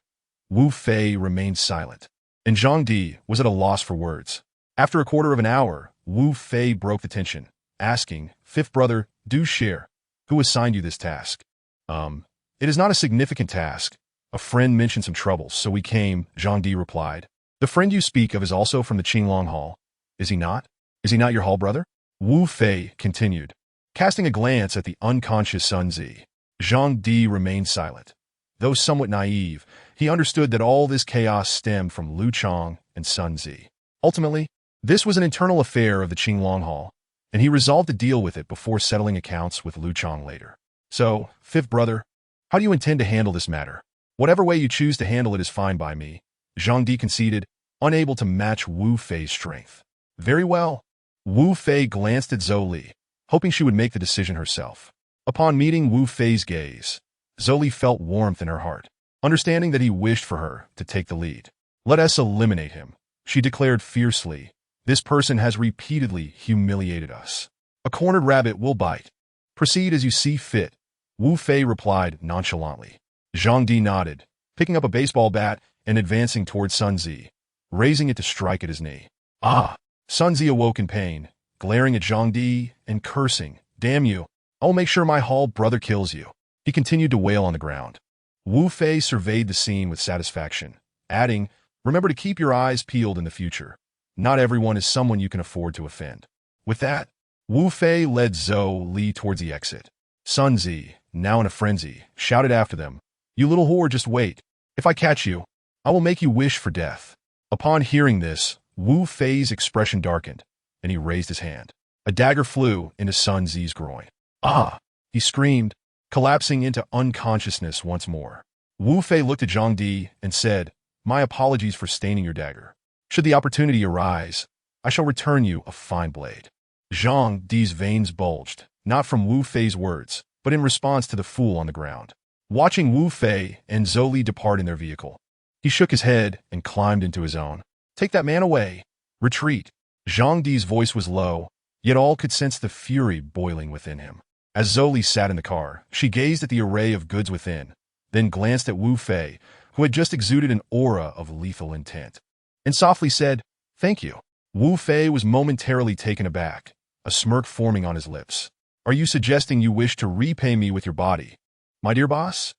Wu Fei remained silent, and Zhang Di was at a loss for words. After a quarter of an hour, Wu Fei broke the tension, asking, Fifth brother, do share. Who assigned you this task? It is not a significant task. A friend mentioned some troubles, so we came, Zhang Di replied. The friend you speak of is also from the Qinglong Hall. Is he not? Is he not your hall brother? Wu Fei continued, casting a glance at the unconscious Sun Zi. Zhang Di remained silent. Though somewhat naive, he understood that all this chaos stemmed from Lu Chang and Sun Zi. Ultimately, this was an internal affair of the Qinglong Hall, and he resolved to deal with it before settling accounts with Lu Chang later. So, fifth brother, how do you intend to handle this matter? Whatever way you choose to handle it is fine by me, Zhang Di conceded, unable to match Wu Fei's strength. Very well. Wu Fei glanced at Zhou Li, hoping she would make the decision herself. Upon meeting Wu Fei's gaze, Zhou Li felt warmth in her heart, understanding that he wished for her to take the lead. Let us eliminate him, she declared fiercely. This person has repeatedly humiliated us. A cornered rabbit will bite. Proceed as you see fit, Wu Fei replied nonchalantly. Zhang Di nodded, picking up a baseball bat and advancing toward Sun Zi, raising it to strike at his knee. Ah! Sun Zi awoke in pain, glaring at Zhang Di and cursing, Damn you, I'll make sure my hall brother kills you. He continued to wail on the ground. Wu Fei surveyed the scene with satisfaction, adding, Remember to keep your eyes peeled in the future. Not everyone is someone you can afford to offend. With that, Wu Fei led Zhou Li towards the exit. Sun Zi, now in a frenzy, shouted after them, You little whore, just wait. If I catch you, I will make you wish for death. Upon hearing this, Wu Fei's expression darkened, and he raised his hand. A dagger flew into Sun Zi's groin. Ah! He screamed, collapsing into unconsciousness once more. Wu Fei looked at Zhang Di and said, My apologies for staining your dagger. Should the opportunity arise, I shall return you a fine blade. Zhang Di's veins bulged, not from Wu Fei's words, but in response to the fool on the ground. Watching Wu Fei and Zhou Li depart in their vehicle, he shook his head and climbed into his own. Take that man away. Retreat. Zhang Di's voice was low, yet all could sense the fury boiling within him. As Zhou Li sat in the car, she gazed at the array of goods within, then glanced at Wu Fei, who had just exuded an aura of lethal intent, and softly said, Thank you. Wu Fei was momentarily taken aback, a smirk forming on his lips. Are you suggesting you wish to repay me with your body, my dear boss?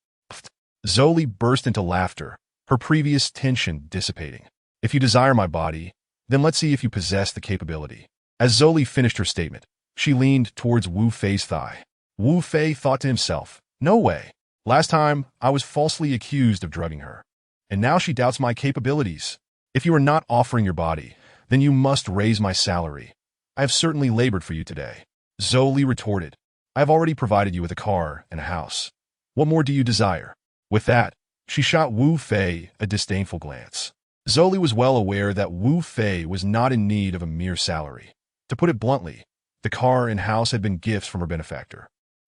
Zhou Li burst into laughter, her previous tension dissipating. If you desire my body, then let's see if you possess the capability. As Zhou Li finished her statement, she leaned towards Wu Fei's thigh. Wu Fei thought to himself, No way. Last time, I was falsely accused of drugging her, and now she doubts my capabilities. If you are not offering your body, then you must raise my salary. I have certainly labored for you today. Zhou Li retorted, I have already provided you with a car and a house. What more do you desire? With that, she shot Wu Fei a disdainful glance. Zhou Li was well aware that Wu Fei was not in need of a mere salary. To put it bluntly, the car and house had been gifts from her benefactor.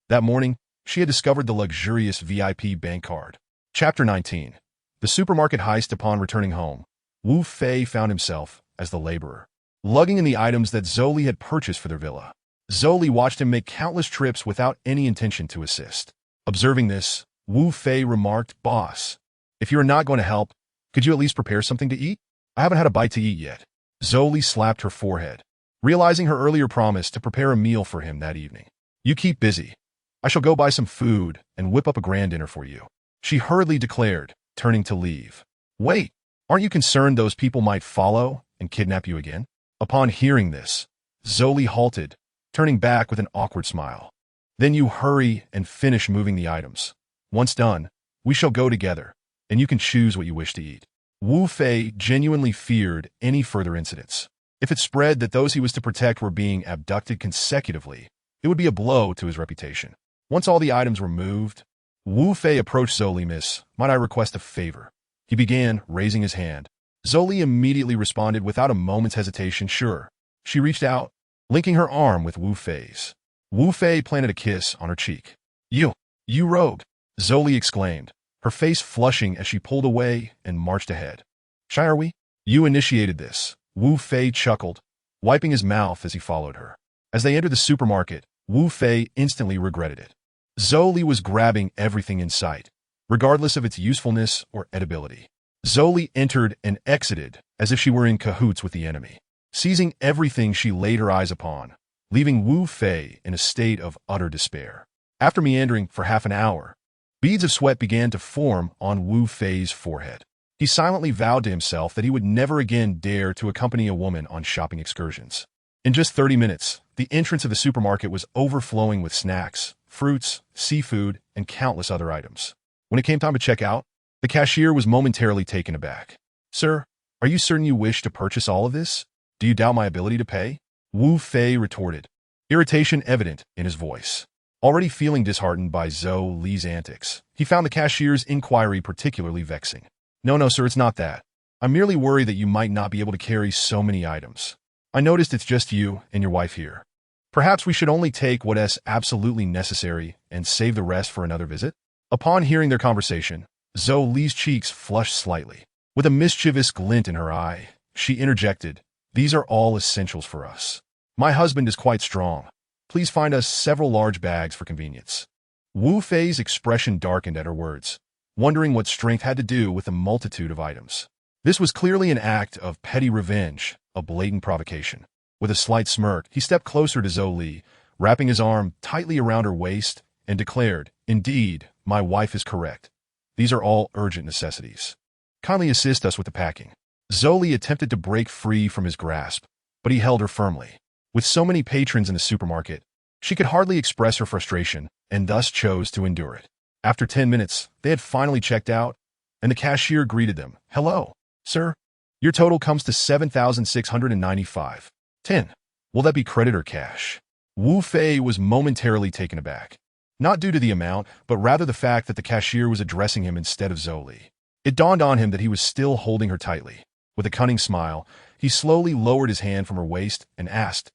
That morning, she had discovered the luxurious VIP bank card. Chapter 19. The supermarket heist. Upon returning home, Wu Fei found himself as the laborer, lugging in the items that Zhou Li had purchased for their villa. Zhou Li watched him make countless trips without any intention to assist. Observing this, Wu Fei remarked, Boss, if you are not going to help, could you at least prepare something to eat? I haven't had a bite to eat yet. Zhou Li slapped her forehead, realizing her earlier promise to prepare a meal for him that evening. You keep busy. I shall go buy some food and whip up a grand dinner for you, she hurriedly declared, turning to leave. Wait, aren't you concerned those people might follow and kidnap you again? Upon hearing this, Zoli halted, turning back with an awkward smile. Then you hurry and finish moving the items. Once done, we shall go together, and you can choose what you wish to eat. Wu Fei genuinely feared any further incidents. If it spread that those he was to protect were being abducted consecutively, it would be a blow to his reputation. Once all the items were moved, Wu Fei approached Zoli. Miss, might I request a favor? He began, raising his hand. Zoli immediately responded without a moment's hesitation, sure. She reached out, linking her arm with Wu Fei's. Wu Fei planted a kiss on her cheek. You rogue, Zoli exclaimed, her face flushing as she pulled away and marched ahead. Shy are we? You initiated this, Wu Fei chuckled, wiping his mouth as he followed her. As they entered the supermarket, Wu Fei instantly regretted it. Zoli was grabbing everything in sight, regardless of its usefulness or edibility. Zoli entered and exited as if she were in cahoots with the enemy, seizing everything she laid her eyes upon, leaving Wu Fei in a state of utter despair. After meandering for half an hour, beads of sweat began to form on Wu Fei's forehead. He silently vowed to himself that he would never again dare to accompany a woman on shopping excursions. In just 30 minutes, the entrance of the supermarket was overflowing with snacks, fruits, seafood, and countless other items. When it came time to check out, the cashier was momentarily taken aback. Sir, are you certain you wish to purchase all of this? Do you doubt my ability to pay? Wu Fei retorted, irritation evident in his voice. Already feeling disheartened by Zhou Li's antics, he found the cashier's inquiry particularly vexing. No, sir, it's not that. I'm merely worried that you might not be able to carry so many items. I noticed it's just you and your wife here. Perhaps we should only take what is absolutely necessary and save the rest for another visit? Upon hearing their conversation, Zhou Li's cheeks flushed slightly. With a mischievous glint in her eye, she interjected, These are all essentials for us. My husband is quite strong. Please find us several large bags for convenience. Wu Fei's expression darkened at her words, wondering what strength had to do with the multitude of items. This was clearly an act of petty revenge, a blatant provocation. With a slight smirk, he stepped closer to Zhou Li, wrapping his arm tightly around her waist, and declared, Indeed, my wife is correct. These are all urgent necessities. Kindly assist us with the packing. Zhou Li attempted to break free from his grasp, but he held her firmly. With so many patrons in the supermarket, she could hardly express her frustration, and thus chose to endure it. After 10 minutes, they had finally checked out, and the cashier greeted them. Hello, sir. Your total comes to 7,695. 10. Will that be credit or cash? Wu Fei was momentarily taken aback. Not due to the amount, but rather the fact that the cashier was addressing him instead of Zhou Li. It dawned on him that he was still holding her tightly. With a cunning smile, he slowly lowered his hand from her waist and asked,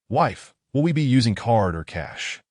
Wife, will we be using card or cash?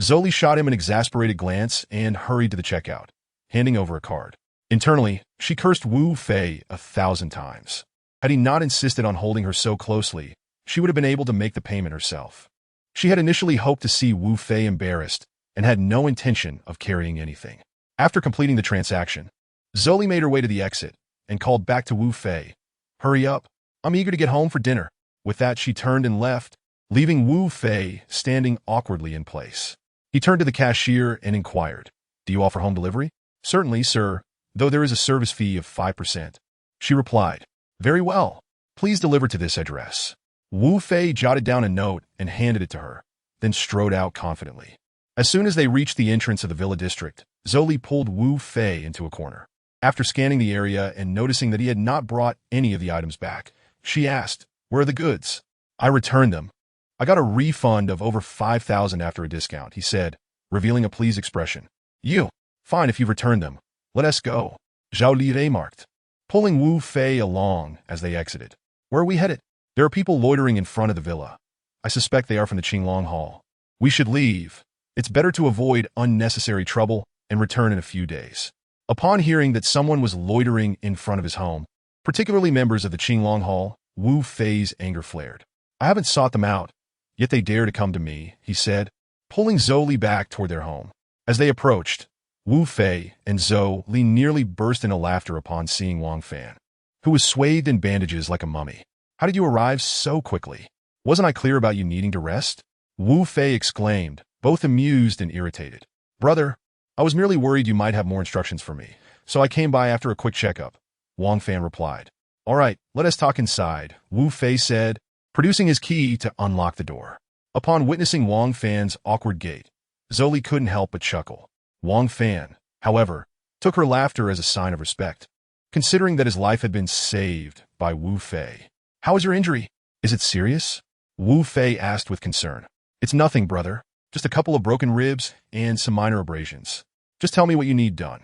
Zhou Li shot him an exasperated glance and hurried to the checkout, handing over a card. Internally, she cursed Wu Fei 1,000 times. Had he not insisted on holding her so closely, she would have been able to make the payment herself. She had initially hoped to see Wu Fei embarrassed and had no intention of carrying anything. After completing the transaction, Zhou Li made her way to the exit and called back to Wu Fei. Hurry up. I'm eager to get home for dinner. With that, she turned and left, leaving Wu Fei standing awkwardly in place. He turned to the cashier and inquired, Do you offer home delivery? Certainly, sir, though there is a service fee of 5%. She replied, Very well. Please deliver to this address. Wu Fei jotted down a note and handed it to her, then strode out confidently. As soon as they reached the entrance of the villa district, Zhou Li pulled Wu Fei into a corner. After scanning the area and noticing that he had not brought any of the items back, she asked, Where are the goods? I returned them. I got a refund of over 5,000 after a discount, he said, revealing a pleased expression. You. Fine if you've returned them. Let us go. Zhou Li remarked, pulling Wu Fei along as they exited. Where are we headed? There are people loitering in front of the villa. I suspect they are from the Qinglong Hall. We should leave. It's better to avoid unnecessary trouble and return in a few days. Upon hearing that someone was loitering in front of his home, particularly members of the Qinglong Hall, Wu Fei's anger flared. I haven't sought them out, yet they dare to come to me, he said, pulling Zhou Li back toward their home. As they approached, Wu Fei and Zhou Li nearly burst into laughter upon seeing Wang Fan, who was swathed in bandages like a mummy. How did you arrive so quickly? Wasn't I clear about you needing to rest? Wu Fei exclaimed, both amused and irritated. Brother, I was merely worried you might have more instructions for me, so I came by after a quick checkup, Wang Fan replied. All right, let us talk inside, Wu Fei said, producing his key to unlock the door. Upon witnessing Wang Fan's awkward gait, Zoli couldn't help but chuckle. Wang Fan, however, took her laughter as a sign of respect, considering that his life had been saved by Wu Fei. How is your injury? Is it serious? Wu Fei asked with concern. It's nothing, brother. Just a couple of broken ribs and some minor abrasions. Just tell me what you need done.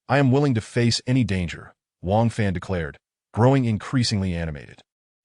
I am willing to face any danger, Wang Fan declared, growing increasingly animated.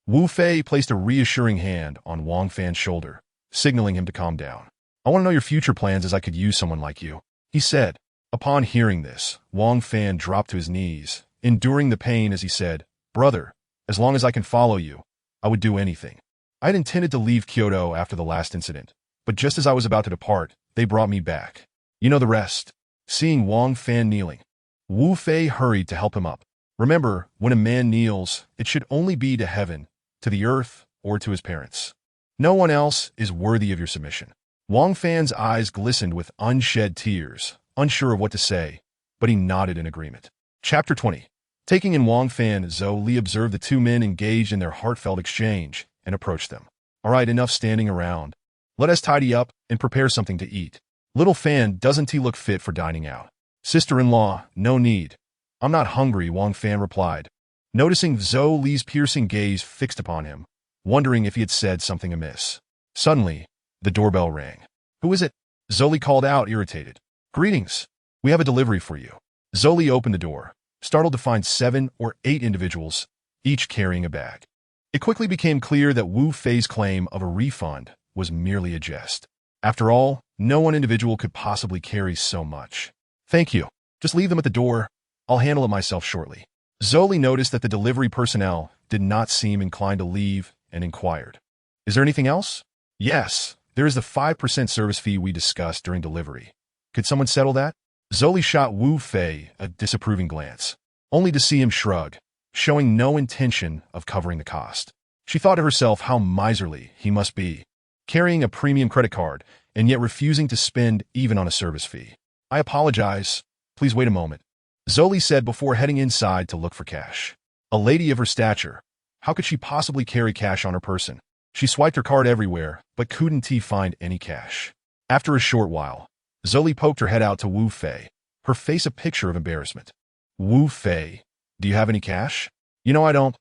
Wu Fei placed a reassuring hand on Wang Fan's shoulder, signaling him to calm down. I want to know your future plans as I could use someone like you, he said. Upon hearing this, Wang Fan dropped to his knees, enduring the pain as he said, Brother, as long as I can follow you, I would do anything. I had intended to leave Kyoto after the last incident, but just as I was about to depart, they brought me back. You know the rest. Seeing Wang Fan kneeling, Wu Fei hurried to help him up. Remember, when a man kneels, it should only be to heaven, to the earth, or to his parents. No one else is worthy of your submission. Wang Fan's eyes glistened with unshed tears, unsure of what to say, but he nodded in agreement. Chapter 20. Taking in Wang Fan, Zhou Li observed the two men engaged in their heartfelt exchange and approached them. All right, enough standing around. Let us tidy up and prepare something to eat. Little Fan, doesn't he look fit for dining out? Sister-in-law, no need. I'm not hungry, Wang Fan replied, noticing Zhou Li's piercing gaze fixed upon him, wondering if he had said something amiss. Suddenly, the doorbell rang. Who is it? Zhou Li called out, irritated. Greetings. We have a delivery for you. Zhou Li opened the door, startled to find 7 or 8 individuals, each carrying a bag. It quickly became clear that Wu Fei's claim of a refund was merely a jest. After all, no one individual could possibly carry so much. Thank you. Just leave them at the door. I'll handle it myself shortly. Zhou Li noticed that the delivery personnel did not seem inclined to leave and inquired. Is there anything else? Yes, there is the 5% service fee we discussed during delivery. Could someone settle that? Zhou Li shot Wu Fei a disapproving glance, only to see him shrug, showing no intention of covering the cost. She thought to herself how miserly he must be, carrying a premium credit card and yet refusing to spend even on a service fee. I apologize. Please wait a moment, Zhou Li said before heading inside to look for cash. A lady of her stature, how could she possibly carry cash on her person? She swiped her card everywhere, but couldn't find any cash. After a short while, Zhou Li poked her head out to Wu Fei, her face a picture of embarrassment. Wu Fei, do you have any cash? You know I don't.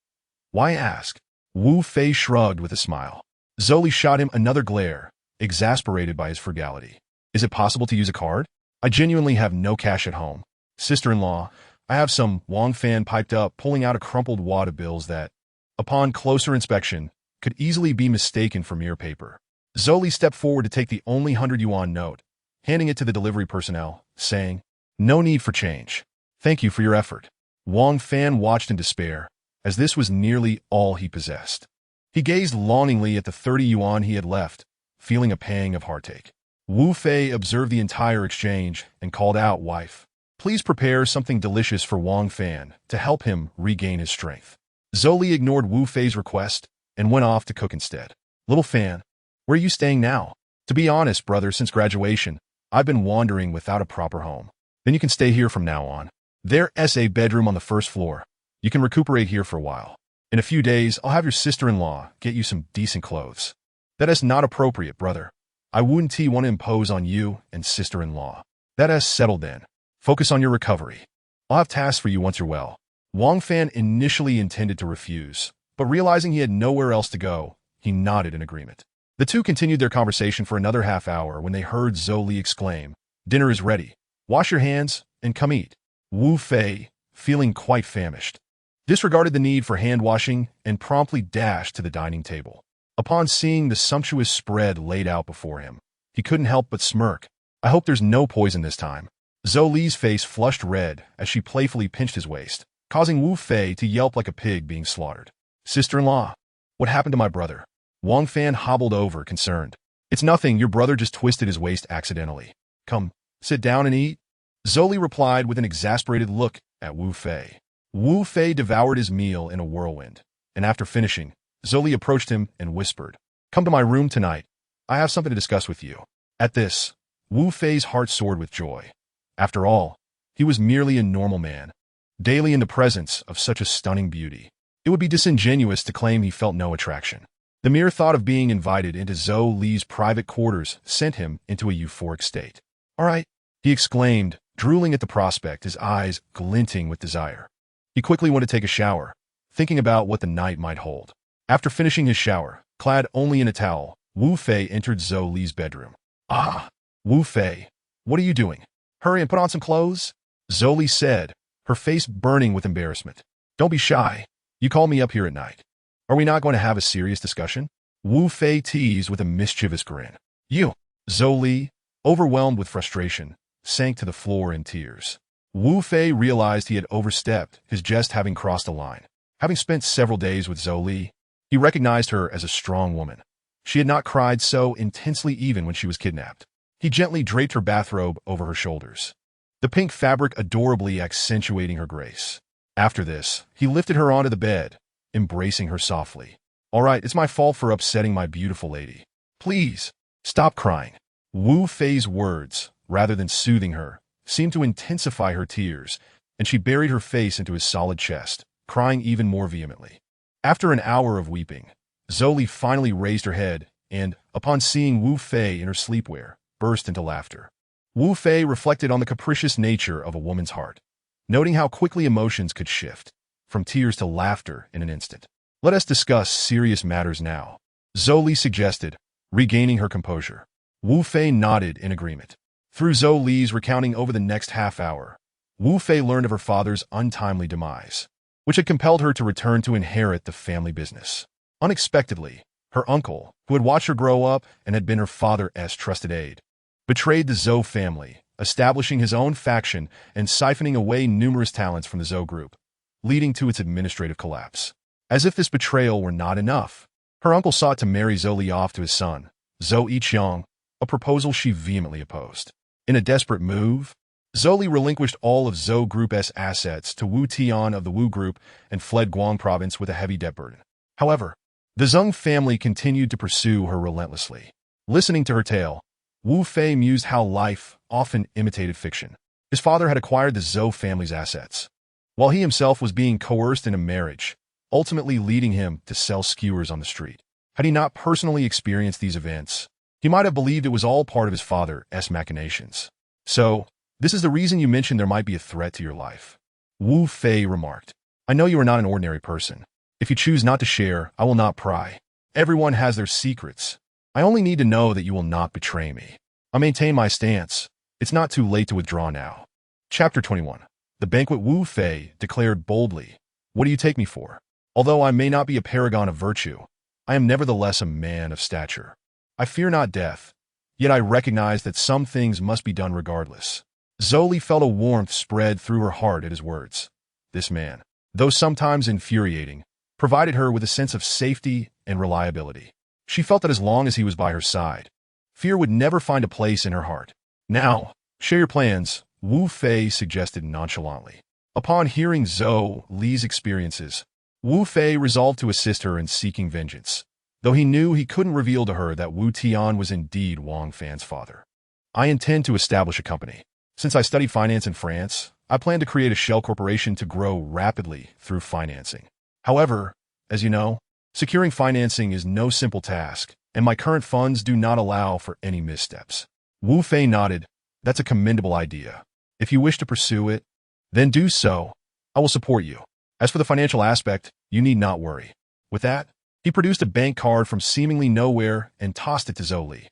Why ask? Wu Fei shrugged with a smile. Zhou Li shot him another glare, exasperated by his frugality. Is it possible to use a card? I genuinely have no cash at home. Sister-in-law, I have some, Wang Fan piped up, pulling out a crumpled wad of bills that, upon closer inspection, could easily be mistaken for mere paper. Zhou Li stepped forward to take the only 100 yuan note, handing it to the delivery personnel, saying, No need for change. Thank you for your effort. Wang Fan watched in despair, as this was nearly all he possessed. He gazed longingly at the 30 yuan he had left, feeling a pang of heartache. Wu Fei observed the entire exchange and called out, Wife, please prepare something delicious for Wang Fan to help him regain his strength. Zhou Li ignored Wu Fei's request and went off to cook instead. Little Fan, where are you staying now? To be honest, brother, since graduation, I've been wandering without a proper home. Then you can stay here from now on. There's a bedroom on the first floor. You can recuperate here for a while. In a few days, I'll have your sister-in-law get you some decent clothes. That is not appropriate, brother. I wouldn't want to impose on you and sister-in-law. That is settled then. Focus on your recovery. I'll have tasks for you once you're well. Wang Fan initially intended to refuse, but realizing he had nowhere else to go, he nodded in agreement. The two continued their conversation for another half hour when they heard Zhou Li exclaim, Dinner is ready. Wash your hands and come eat. Wu Fei, feeling quite famished, disregarded the need for hand-washing and promptly dashed to the dining table. Upon seeing the sumptuous spread laid out before him, he couldn't help but smirk. I hope there's no poison this time. Zhou Li's face flushed red as she playfully pinched his waist, causing Wu Fei to yelp like a pig being slaughtered. Sister-in-law, what happened to my brother? Wang Fan hobbled over, concerned. It's nothing, your brother just twisted his waist accidentally. Come, sit down and eat. Zhou Li replied with an exasperated look at Wu Fei. Wu Fei devoured his meal in a whirlwind, and after finishing, Zhou Li approached him and whispered, Come to my room tonight. I have something to discuss with you. At this, Wu Fei's heart soared with joy. After all, he was merely a normal man, daily in the presence of such a stunning beauty. It would be disingenuous to claim he felt no attraction. The mere thought of being invited into Zhou Li's private quarters sent him into a euphoric state. "All right," he exclaimed, drooling at the prospect, his eyes glinting with desire. He quickly went to take a shower, thinking about what the night might hold. After finishing his shower, clad only in a towel, Wu Fei entered Zhou Li's bedroom. "Ah, Wu Fei, what are you doing? Hurry and put on some clothes," Zhou Li said, her face burning with embarrassment. "Don't be shy. You called me up here at night. Are we not going to have a serious discussion?" Wu Fei teased with a mischievous grin. "You!" Zhou Li, overwhelmed with frustration, sank to the floor in tears. Wu Fei realized he had overstepped, his jest having crossed a line. Having spent several days with Zhou Li, he recognized her as a strong woman. She had not cried so intensely even when she was kidnapped. He gently draped her bathrobe over her shoulders, the pink fabric adorably accentuating her grace. After this, he lifted her onto the bed, embracing her softly. "All right, it's my fault for upsetting my beautiful lady. Please, stop crying." Wu Fei's words, rather than soothing her, seemed to intensify her tears, and she buried her face into his solid chest, crying even more vehemently. After an hour of weeping, Zhou Li finally raised her head and, upon seeing Wu Fei in her sleepwear, burst into laughter. Wu Fei reflected on the capricious nature of a woman's heart, noting how quickly emotions could shift, from tears to laughter in an instant. "Let us discuss serious matters now," Zhou Li suggested, regaining her composure. Wu Fei nodded in agreement. Through Zhou Li's recounting over the next half hour, Wu Fei learned of her father's untimely demise, which had compelled her to return to inherit the family business. Unexpectedly, her uncle, who had watched her grow up and had been her father's trusted aide, betrayed the Zhou family, establishing his own faction and siphoning away numerous talents from the Zhou group, leading to its administrative collapse. As if this betrayal were not enough, her uncle sought to marry Zhou Li off to his son, Zhou Yiqiang, a proposal she vehemently opposed. In a desperate move, Zhou Li relinquished all of Zhou Group's assets to Luo Tian of the Wu Group and fled Guang province with a heavy debt burden. However, the Zheng family continued to pursue her relentlessly. Listening to her tale, Wu Fei mused how life often imitated fiction. His father had acquired the Zhou family's assets, while he himself was being coerced in a marriage, ultimately leading him to sell skewers on the street. Had he not personally experienced these events, he might have believed it was all part of his father's machinations. "So, this is the reason you mentioned there might be a threat to your life," Wu Fei remarked. "I know you are not an ordinary person. If you choose not to share, I will not pry. Everyone has their secrets. I only need to know that you will not betray me. I maintain my stance. It's not too late to withdraw now." Chapter 21. The banquet. Wu Fei declared boldly, "What do you take me for? Although I may not be a paragon of virtue, I am nevertheless a man of stature. I fear not death, yet I recognize that some things must be done regardless." Zhou Li felt a warmth spread through her heart at his words. This man, though sometimes infuriating, provided her with a sense of safety and reliability. She felt that as long as he was by her side, fear would never find a place in her heart. "Now, share your plans," Wu Fei suggested nonchalantly. Upon hearing Zhou Li's experiences, Wu Fei resolved to assist her in seeking vengeance, though he knew he couldn't reveal to her that Wu Tian was indeed Wang Fan's father. "I intend to establish a company. Since I studied finance in France, I plan to create a shell corporation to grow rapidly through financing. However, as you know, securing financing is no simple task, and my current funds do not allow for any missteps." Wu Fei nodded. "That's a commendable idea. If you wish to pursue it, then do so. I will support you. As for the financial aspect, you need not worry." With that, he produced a bank card from seemingly nowhere and tossed it to Zhou Li.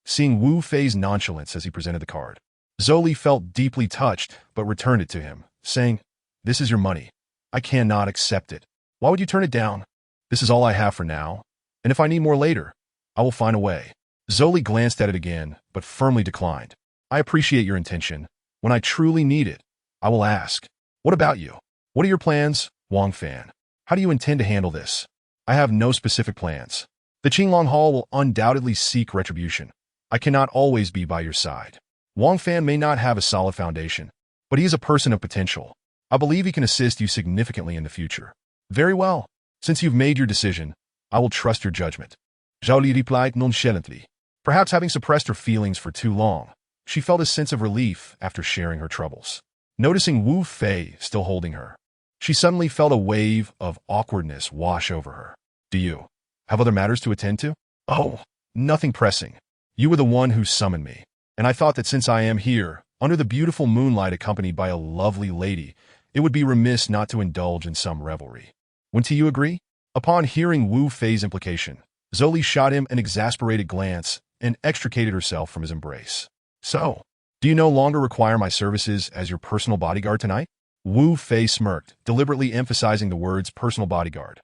Seeing Wu Fei's nonchalance as he presented the card, Zhou Li felt deeply touched but returned it to him, saying, "This is your money. I cannot accept it. Why would you turn it down? This is all I have for now, and if I need more later, I will find a way." Zhou Li glanced at it again, but firmly declined. "I appreciate your intention. When I truly need it, I will ask. What about you? What are your plans, Wang Fan? How do you intend to handle this?" "I have no specific plans. The Qinglong Hall will undoubtedly seek retribution. I cannot always be by your side. Wang Fan may not have a solid foundation, but he is a person of potential. I believe he can assist you significantly in the future." "Very well. Since you've made your decision, I will trust your judgment," Zhou Li replied nonchalantly. Perhaps having suppressed her feelings for too long, she felt a sense of relief after sharing her troubles. Noticing Wu Fei still holding her, She suddenly felt a wave of awkwardness wash over her. Do you have other matters to attend to? Oh, nothing pressing. You were the one who summoned me, and I thought that since I am here, under the beautiful moonlight accompanied by a lovely lady, it would be remiss not to indulge in some revelry. Wouldn't you agree? Upon hearing Wu Fei's implication, Zhou shot him an exasperated glance and extricated herself from his embrace. So, do you no longer require my services as your personal bodyguard tonight? Wu Fei smirked, deliberately emphasizing the words personal bodyguard.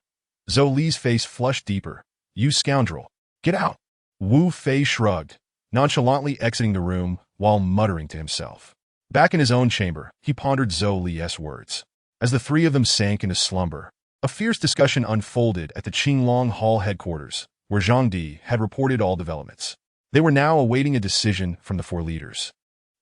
Zhou Li's face flushed deeper. You scoundrel. Get out. Wu Fei shrugged, nonchalantly exiting the room while muttering to himself. Back in his own chamber, he pondered Zhou Li's words. As the three of them sank into slumber, a fierce discussion unfolded at the Qinglong Hall headquarters, where Zhang Di had reported all developments. They were now awaiting a decision from the four leaders.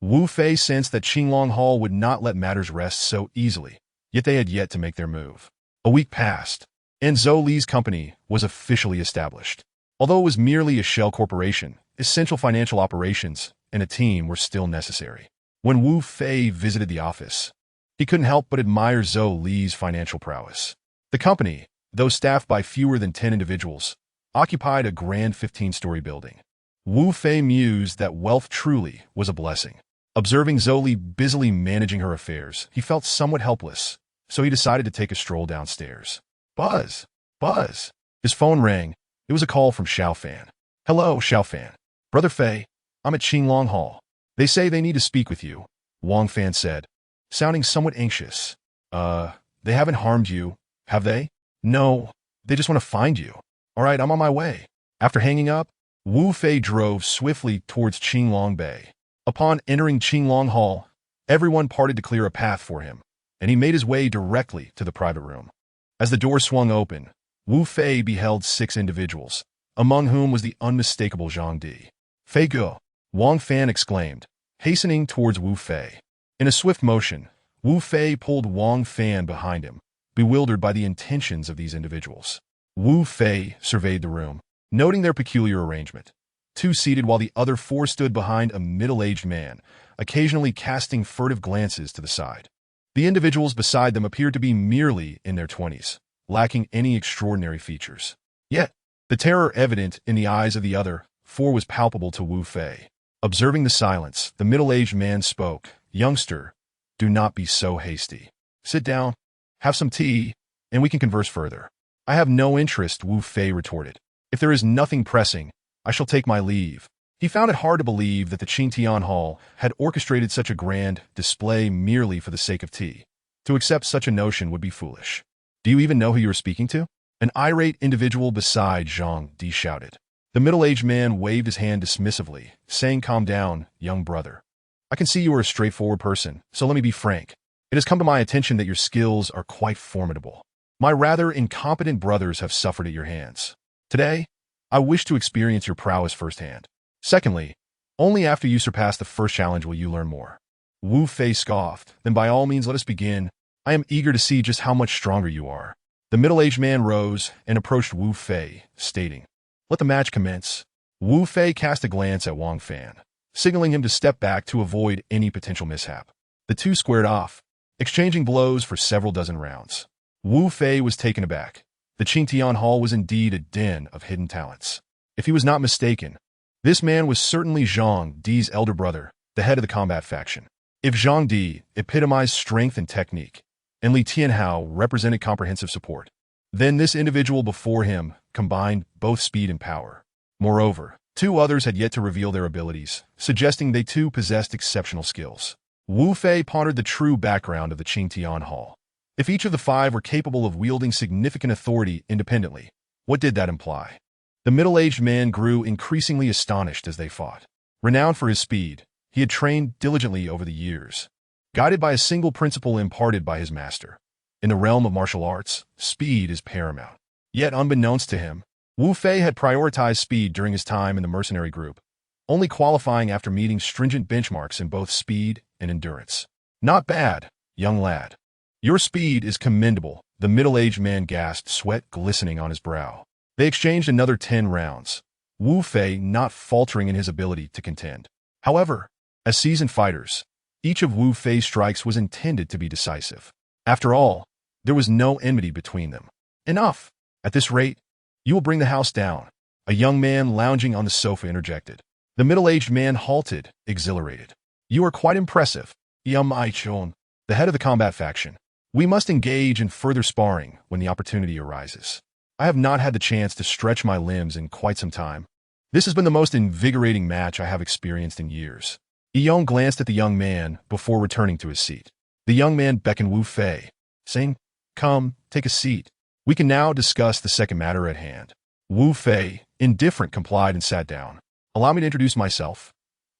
Wu Fei sensed that Qinglong Hall would not let matters rest so easily, yet they had yet to make their move. A week passed, and Zhou Li's company was officially established. Although it was merely a shell corporation, essential financial operations and a team were still necessary. When Wu Fei visited the office, he couldn't help but admire Zhou Li's financial prowess. The company, though staffed by fewer than 10 individuals, occupied a grand 15-story building. Wu Fei mused that wealth truly was a blessing. Observing Zhou Li busily managing her affairs, he felt somewhat helpless, so he decided to take a stroll downstairs. Buzz! Buzz! His phone rang. It was a call from Xiaofan. Hello, Xiaofan. Brother Fei, I'm at Qinglong Hall. They say they need to speak with you, Wang Fan said, sounding somewhat anxious. They haven't harmed you, have they? No, they just want to find you. All right, I'm on my way. After hanging up, Wu Fei drove swiftly towards Qinglong Bay. Upon entering Qinglong Hall, everyone parted to clear a path for him, and he made his way directly to the private room. As the door swung open, Wu Fei beheld 6 individuals, among whom was the unmistakable Zhang Di. Fei Ge, Wang Fan exclaimed, hastening towards Wu Fei. In a swift motion, Wu Fei pulled Wang Fan behind him, bewildered by the intentions of these individuals. Wu Fei surveyed the room, noting their peculiar arrangement. 2 seated while the other 4 stood behind a middle-aged man, occasionally casting furtive glances to the side. The individuals beside them appeared to be merely in their 20s, lacking any extraordinary features. Yet, the terror evident in the eyes of the other 4 was palpable to Wu Fei. Observing the silence, the middle-aged man spoke. Youngster, do not be so hasty. Sit down, have some tea, and we can converse further. I have no interest, Wu Fei retorted. If there is nothing pressing, I shall take my leave. He found it hard to believe that the Qingtian Hall had orchestrated such a grand display merely for the sake of tea. To accept such a notion would be foolish. Do you even know who you are speaking to? An irate individual beside Zhang Di shouted. The middle-aged man waved his hand dismissively, saying, calm down, young brother. I can see you are a straightforward person, so let me be frank. It has come to my attention that your skills are quite formidable. My rather incompetent brothers have suffered at your hands. Today, I wish to experience your prowess firsthand. Secondly, only after you surpass the first challenge will you learn more. Wu Fei scoffed. Then by all means let us begin. I am eager to see just how much stronger you are. The middle-aged man rose and approached Wu Fei, stating, let the match commence. Wu Fei cast a glance at Wang Fan, signaling him to step back to avoid any potential mishap. The 2 squared off, exchanging blows for several dozen rounds. Wu Fei was taken aback. The Qingtian Hall was indeed a den of hidden talents. If he was not mistaken, this man was certainly Zhang Di's elder brother, the head of the combat faction. If Zhang Di epitomized strength and technique, and Li Tianhao represented comprehensive support, then this individual before him combined both speed and power. Moreover, 2 others had yet to reveal their abilities, suggesting they too possessed exceptional skills. Wu Fei pondered the true background of the Qingtian Hall. If each of the 5 were capable of wielding significant authority independently, what did that imply? The middle-aged man grew increasingly astonished as they fought. Renowned for his speed, he had trained diligently over the years, guided by a single principle imparted by his master. In the realm of martial arts, speed is paramount. Yet unbeknownst to him, Wu Fei had prioritized speed during his time in the mercenary group, only qualifying after meeting stringent benchmarks in both speed and endurance. Not bad, young lad. Your speed is commendable, the middle-aged man gasped, sweat glistening on his brow. They exchanged another 10 rounds, Wu Fei not faltering in his ability to contend. However, as seasoned fighters, each of Wu Fei's strikes was intended to be decisive. After all, There was no enmity between them. Enough! At this rate, you will bring the house down. A young man lounging on the sofa interjected. The middle-aged man halted, exhilarated. You are quite impressive, Yum-I-chon, the head of the combat faction. We must engage in further sparring when the opportunity arises. I have not had the chance to stretch my limbs in quite some time. This has been the most invigorating match I have experienced in years. Eon glanced at the young man before returning to his seat. The young man beckoned Wu Fei, saying, Come, take a seat. We can now discuss the second matter at hand. Wu Fei, indifferent, complied and sat down. Allow me to introduce myself.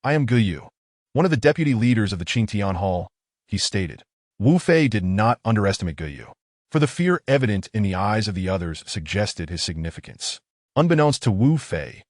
I am Ge Yu, one of the deputy leaders of the Qingtian Hall, he stated. Wu Fei did not underestimate Ge Yu, for the fear evident in the eyes of the others suggested his significance. Unbeknownst to Wu Fei,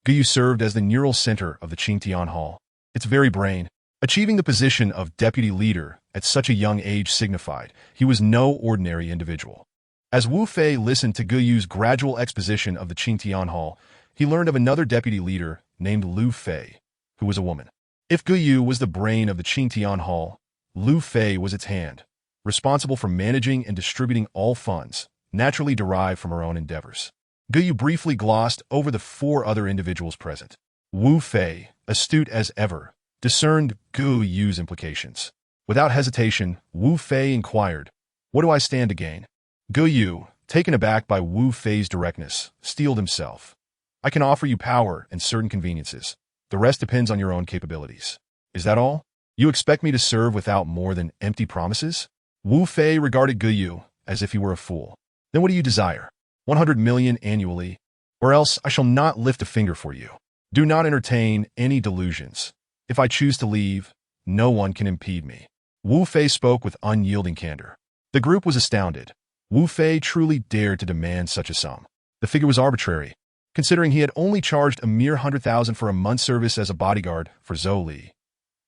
Ge Yu served as the neural center of the Qingtian Hall, its very brain. Achieving the position of deputy leader at such a young age signified he was no ordinary individual. As Wu Fei listened to Ge Yu's gradual exposition of the Qingtian Hall, he learned of another deputy leader named Lu Fei, who was a woman. If Ge Yu was the brain of the Qingtian Hall, Lu Fei was its hand, responsible for managing and distributing all funds, naturally derived from her own endeavors. Ge Yu briefly glossed over the 4 other individuals present. Wu Fei, astute as ever, discerned Ge Yu's implications. Without hesitation, Wu Fei inquired, What do I stand to gain? Ge Yu, taken aback by Wu Fei's directness, steeled himself. I can offer you power and certain conveniences. The rest depends on your own capabilities. Is that all? You expect me to serve without more than empty promises? Wu Fei regarded Ge Yu as if he were a fool. Then what do you desire? 100 million annually, or else I shall not lift a finger for you. Do not entertain any delusions. If I choose to leave, no one can impede me. Wu Fei spoke with unyielding candor. The group was astounded. Wu Fei truly dared to demand such a sum. The figure was arbitrary, considering he had only charged a mere 100,000 for a month's service as a bodyguard for Zhou Li.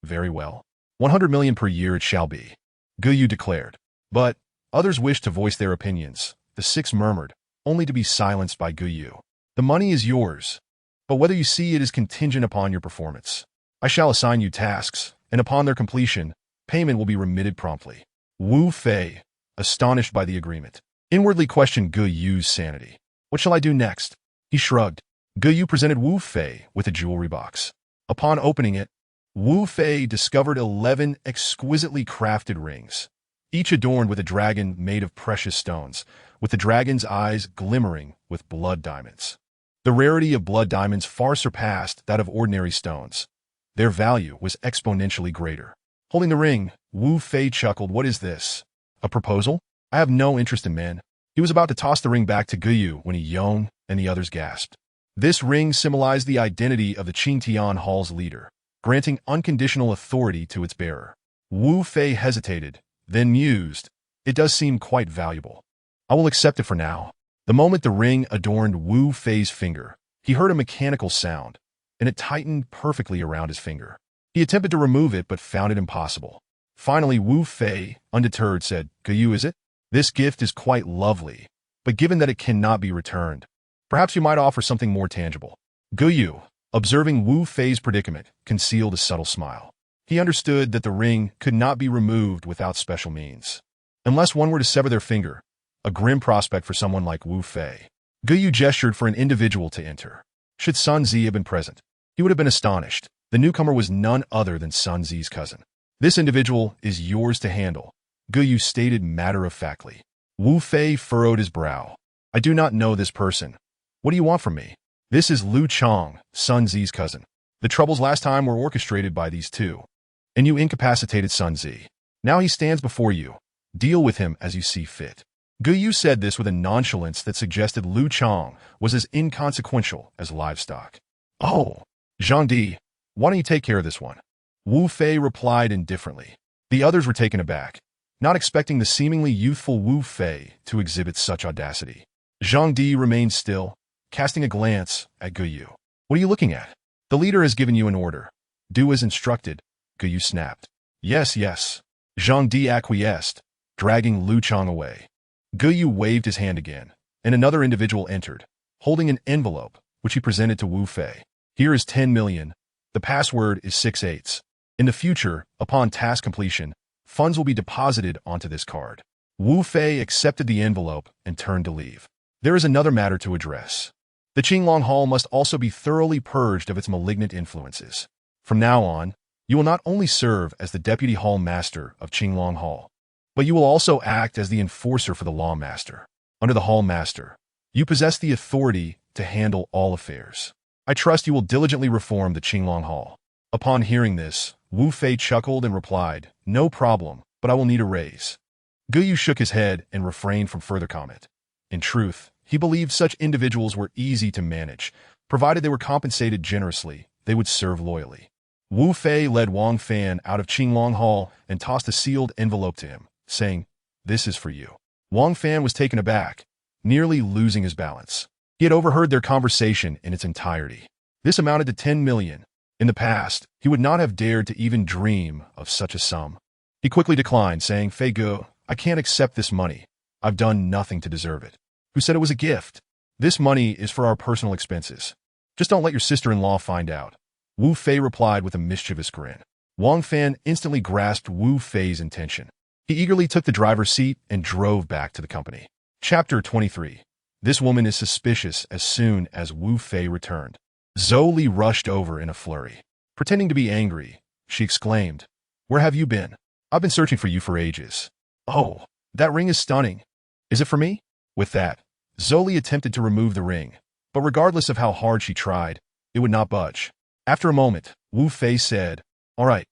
Very well. 100 million per year it shall be, Ge Yu declared. But others wished to voice their opinions. The 6 murmured, only to be silenced by Ge Yu. The money is yours, but whether you see it is contingent upon your performance. I shall assign you tasks, and upon their completion, payment will be remitted promptly. Wu Fei, astonished by the agreement, inwardly questioned Ge Yu's sanity. What shall I do next? He shrugged. Ge Yu presented Wu Fei with a jewelry box. Upon opening it, Wu Fei discovered 11 exquisitely crafted rings, each adorned with a dragon made of precious stones, with the dragon's eyes glimmering with blood diamonds. The rarity of blood diamonds far surpassed that of ordinary stones. Their value was exponentially greater. Holding the ring, Wu Fei chuckled. What is this? A proposal? I have no interest in men. He was about to toss the ring back to Ge Yu when he yawned and the others gasped. This ring symbolized the identity of the Qingtian Hall's leader, granting unconditional authority to its bearer. Wu Fei hesitated, then mused. It does seem quite valuable. I will accept it for now. The moment the ring adorned Wu Fei's finger, he heard a mechanical sound, and it tightened perfectly around his finger. He attempted to remove it but found it impossible. Finally, Wu Fei, undeterred, said, Ge Yu, is it? This gift is quite lovely, but given that it cannot be returned, perhaps you might offer something more tangible. Ge Yu, observing Wu Fei's predicament, concealed a subtle smile. He understood that the ring could not be removed without special means. Unless one were to sever their finger, a grim prospect for someone like Wu Fei. Ge Yu gestured for an individual to enter. Should Sun Zi have been present, he would have been astonished. The newcomer was none other than Sun Zi's cousin. This individual is yours to handle, Ge Yu stated matter-of-factly. Wu Fei furrowed his brow. I do not know this person. What do you want from me? This is Liu Chang, Sun Zi's cousin. The troubles last time were orchestrated by these two, and you incapacitated Sun Zi. Now he stands before you. Deal with him as you see fit. Ge Yu said this with a nonchalance that suggested Liu Chang was as inconsequential as livestock. Oh, Zhang Di, why don't you take care of this one? Wu Fei replied indifferently. The others were taken aback, not expecting the seemingly youthful Wu Fei to exhibit such audacity. Zhang Di remained still, casting a glance at Ge Yu. What are you looking at? The leader has given you an order. Do as instructed, Ge Yu snapped. Yes, yes. Zhang Di acquiesced, dragging Liu Chang away. Ge Yu waved his hand again, and another individual entered, holding an envelope, which he presented to Wu Fei. Here is 10 million. The password is 6/8. In the future, upon task completion, funds will be deposited onto this card. Wu Fei accepted the envelope and turned to leave. There is another matter to address. The Qinglong Hall must also be thoroughly purged of its malignant influences. From now on, you will not only serve as the Deputy Hall Master of Qinglong Hall, but you will also act as the enforcer for the Law Master. Under the Hall Master, you possess the authority to handle all affairs. I trust you will diligently reform the Qinglong Hall. Upon hearing this, Wu Fei chuckled and replied, "No problem, but I will need a raise." Guyu shook his head and refrained from further comment. In truth, he believed such individuals were easy to manage. Provided they were compensated generously, they would serve loyally. Wu Fei led Wang Fan out of Qinglong Hall and tossed a sealed envelope to him, saying, "This is for you." Wang Fan was taken aback, nearly losing his balance. He had overheard their conversation in its entirety. This amounted to 10 million. In the past, he would not have dared to even dream of such a sum. He quickly declined, saying, "Fei Ge, I can't accept this money. I've done nothing to deserve it." "Who said it was a gift? This money is for our personal expenses. Just don't let your sister-in-law find out." Wu Fei replied with a mischievous grin. Wang Fan instantly grasped Wu Fei's intention. He eagerly took the driver's seat and drove back to the company. Chapter 23. This woman is suspicious. As soon as Wu Fei returned, Zhou Li rushed over in a flurry. Pretending to be angry, she exclaimed, "Where have you been? I've been searching for you for ages." "Oh, that ring is stunning. Is it for me?" With that, Zhou Li attempted to remove the ring, but regardless of how hard she tried, it would not budge. After a moment, Wu Fei said, "All right,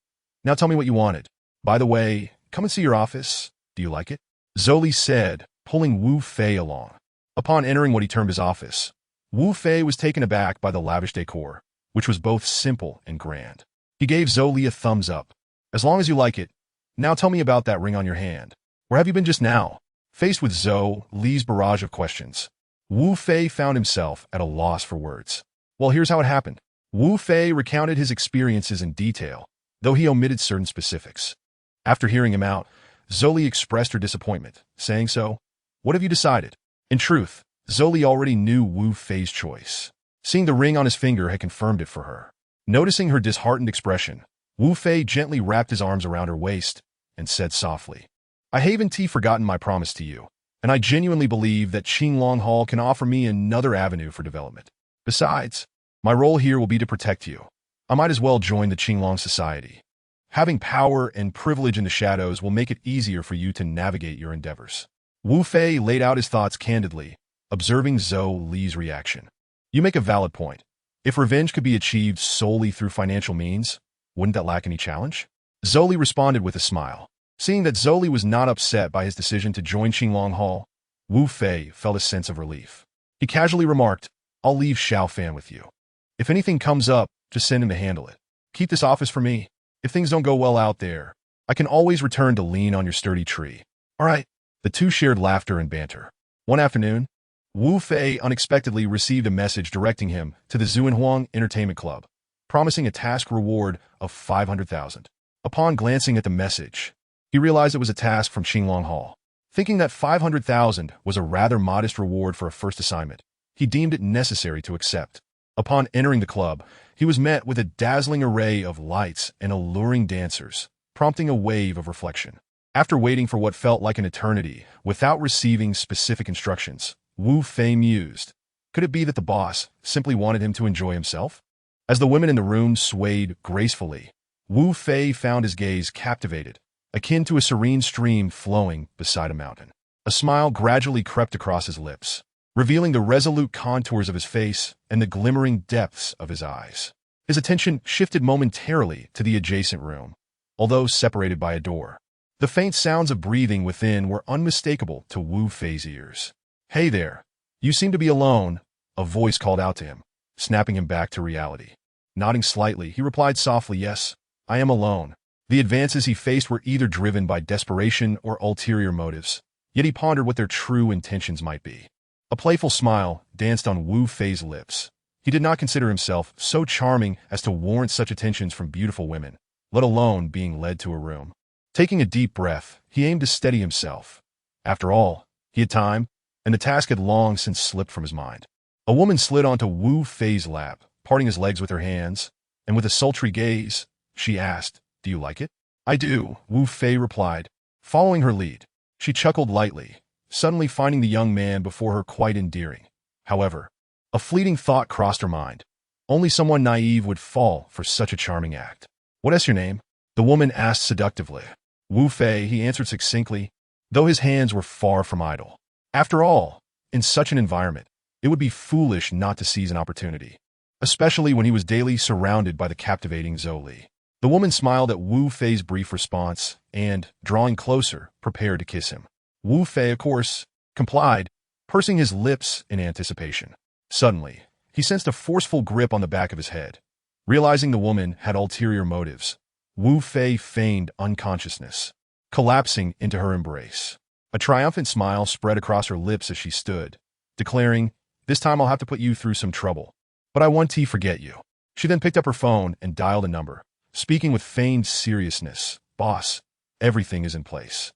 now tell me what you wanted. By the way, come and see your office. Do you like it?" Zhou Li said, pulling Wu Fei along. Upon entering what he termed his office, Wu Fei was taken aback by the lavish decor, which was both simple and grand. He gave Zhou Li a thumbs up. "As long as you like it, now tell me about that ring on your hand. Where have you been just now?" Faced with Zhou Li's barrage of questions, Wu Fei found himself at a loss for words. Well, here's how it happened. Wu Fei recounted his experiences in detail, though he omitted certain specifics. After hearing him out, Zhou Li expressed her disappointment, saying, "So, what have you decided?" In truth, Zhou Li already knew Wu Fei's choice. Seeing the ring on his finger had confirmed it for her. Noticing her disheartened expression, Wu Fei gently wrapped his arms around her waist and said softly, "I haven't forgotten my promise to you, and I genuinely believe that Qinglong Hall can offer me another avenue for development. Besides, my role here will be to protect you. I might as well join the Qinglong society. Having power and privilege in the shadows will make it easier for you to navigate your endeavors." Wu Fei laid out his thoughts candidly, observing Zhou Li's reaction. "You make a valid point. If revenge could be achieved solely through financial means, wouldn't that lack any challenge?" Zhou Li responded with a smile. Seeing that Zhou Li was not upset by his decision to join Qinglong Hall, Wu Fei felt a sense of relief. He casually remarked, "I'll leave Xiao Fan with you. If anything comes up, just send him to handle it. Keep this office for me. If things don't go well out there, I can always return to lean on your sturdy tree." "All right." The two shared laughter and banter. One afternoon, Wu Fei unexpectedly received a message directing him to the Zuanhuang Entertainment Club, promising a task reward of 500,000. Upon glancing at the message, he realized it was a task from Qinglong Hall. Thinking that 500,000 was a rather modest reward for a first assignment, he deemed it necessary to accept. Upon entering the club, he was met with a dazzling array of lights and alluring dancers, prompting a wave of reflection. After waiting for what felt like an eternity without receiving specific instructions, Wu Fei mused, could it be that the boss simply wanted him to enjoy himself? As the women in the room swayed gracefully, Wu Fei found his gaze captivated, akin to a serene stream flowing beside a mountain. A smile gradually crept across his lips, revealing the resolute contours of his face and the glimmering depths of his eyes. His attention shifted momentarily to the adjacent room, although separated by a door. The faint sounds of breathing within were unmistakable to Wu Fei's ears. "Hey there, you seem to be alone," a voice called out to him, snapping him back to reality. Nodding slightly, he replied softly, "Yes, I am alone." The advances he faced were either driven by desperation or ulterior motives, yet he pondered what their true intentions might be. A playful smile danced on Wu Fei's lips. He did not consider himself so charming as to warrant such attentions from beautiful women, let alone being led to a room. Taking a deep breath, he aimed to steady himself. After all, he had time, and the task had long since slipped from his mind. A woman slid onto Wu Fei's lap, parting his legs with her hands, and with a sultry gaze, she asked, "Do you like it?" "I do," Wu Fei replied, following her lead. She chuckled lightly, suddenly finding the young man before her quite endearing. However, a fleeting thought crossed her mind. Only someone naive would fall for such a charming act. "What is your name?" the woman asked seductively. "Wu Fei," he answered succinctly, though his hands were far from idle. After all, in such an environment, it would be foolish not to seize an opportunity, especially when he was daily surrounded by the captivating Zhou Li. The woman smiled at Wu Fei's brief response and, drawing closer, prepared to kiss him. Wu Fei, of course, complied, pursing his lips in anticipation. Suddenly, he sensed a forceful grip on the back of his head. Realizing the woman had ulterior motives, Wu Fei feigned unconsciousness, collapsing into her embrace. A triumphant smile spread across her lips as she stood, declaring, "This time I'll have to put you through some trouble. But I won't forget you." She then picked up her phone and dialed a number, speaking with feigned seriousness. "Boss, everything is in place.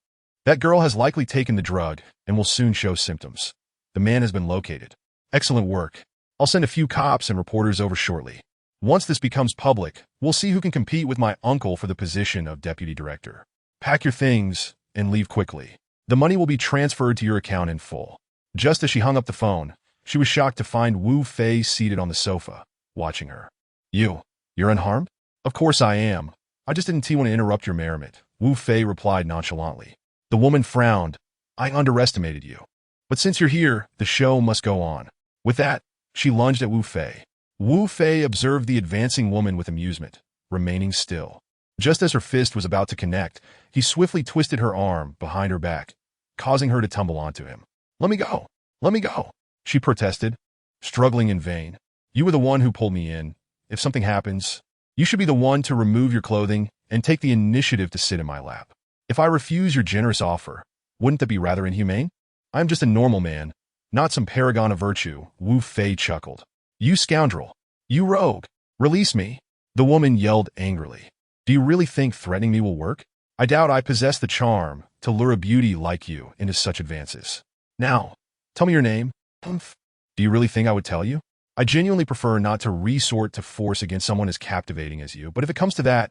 That girl has likely taken the drug and will soon show symptoms. The man has been located. Excellent work. I'll send a few cops and reporters over shortly. Once this becomes public, we'll see who can compete with my uncle for the position of deputy director. Pack your things and leave quickly. The money will be transferred to your account in full." Just as she hung up the phone, she was shocked to find Wu Fei seated on the sofa, watching her. You're unharmed?" "Of course I am. I just didn't want to interrupt your merriment," Wu Fei replied nonchalantly. The woman frowned. "I underestimated you. But since you're here, the show must go on." With that, she lunged at Wu Fei. Wu Fei observed the advancing woman with amusement, remaining still. Just as her fist was about to connect, he swiftly twisted her arm behind her back, causing her to tumble onto him. "Let me go! Let me go!" she protested, struggling in vain. "You were the one who pulled me in. If something happens, you should be the one to remove your clothing and take the initiative to sit in my lap. If I refuse your generous offer, wouldn't that be rather inhumane? I'm just a normal man, not some paragon of virtue." Wu Fei chuckled. "You scoundrel! You rogue! Release me!" the woman yelled angrily. "Do you really think threatening me will work? I doubt I possess the charm to lure a beauty like you into such advances. Now, tell me your name." "Humph. Do you really think I would tell you? I genuinely prefer not to resort to force against someone as captivating as you, but if it comes to that,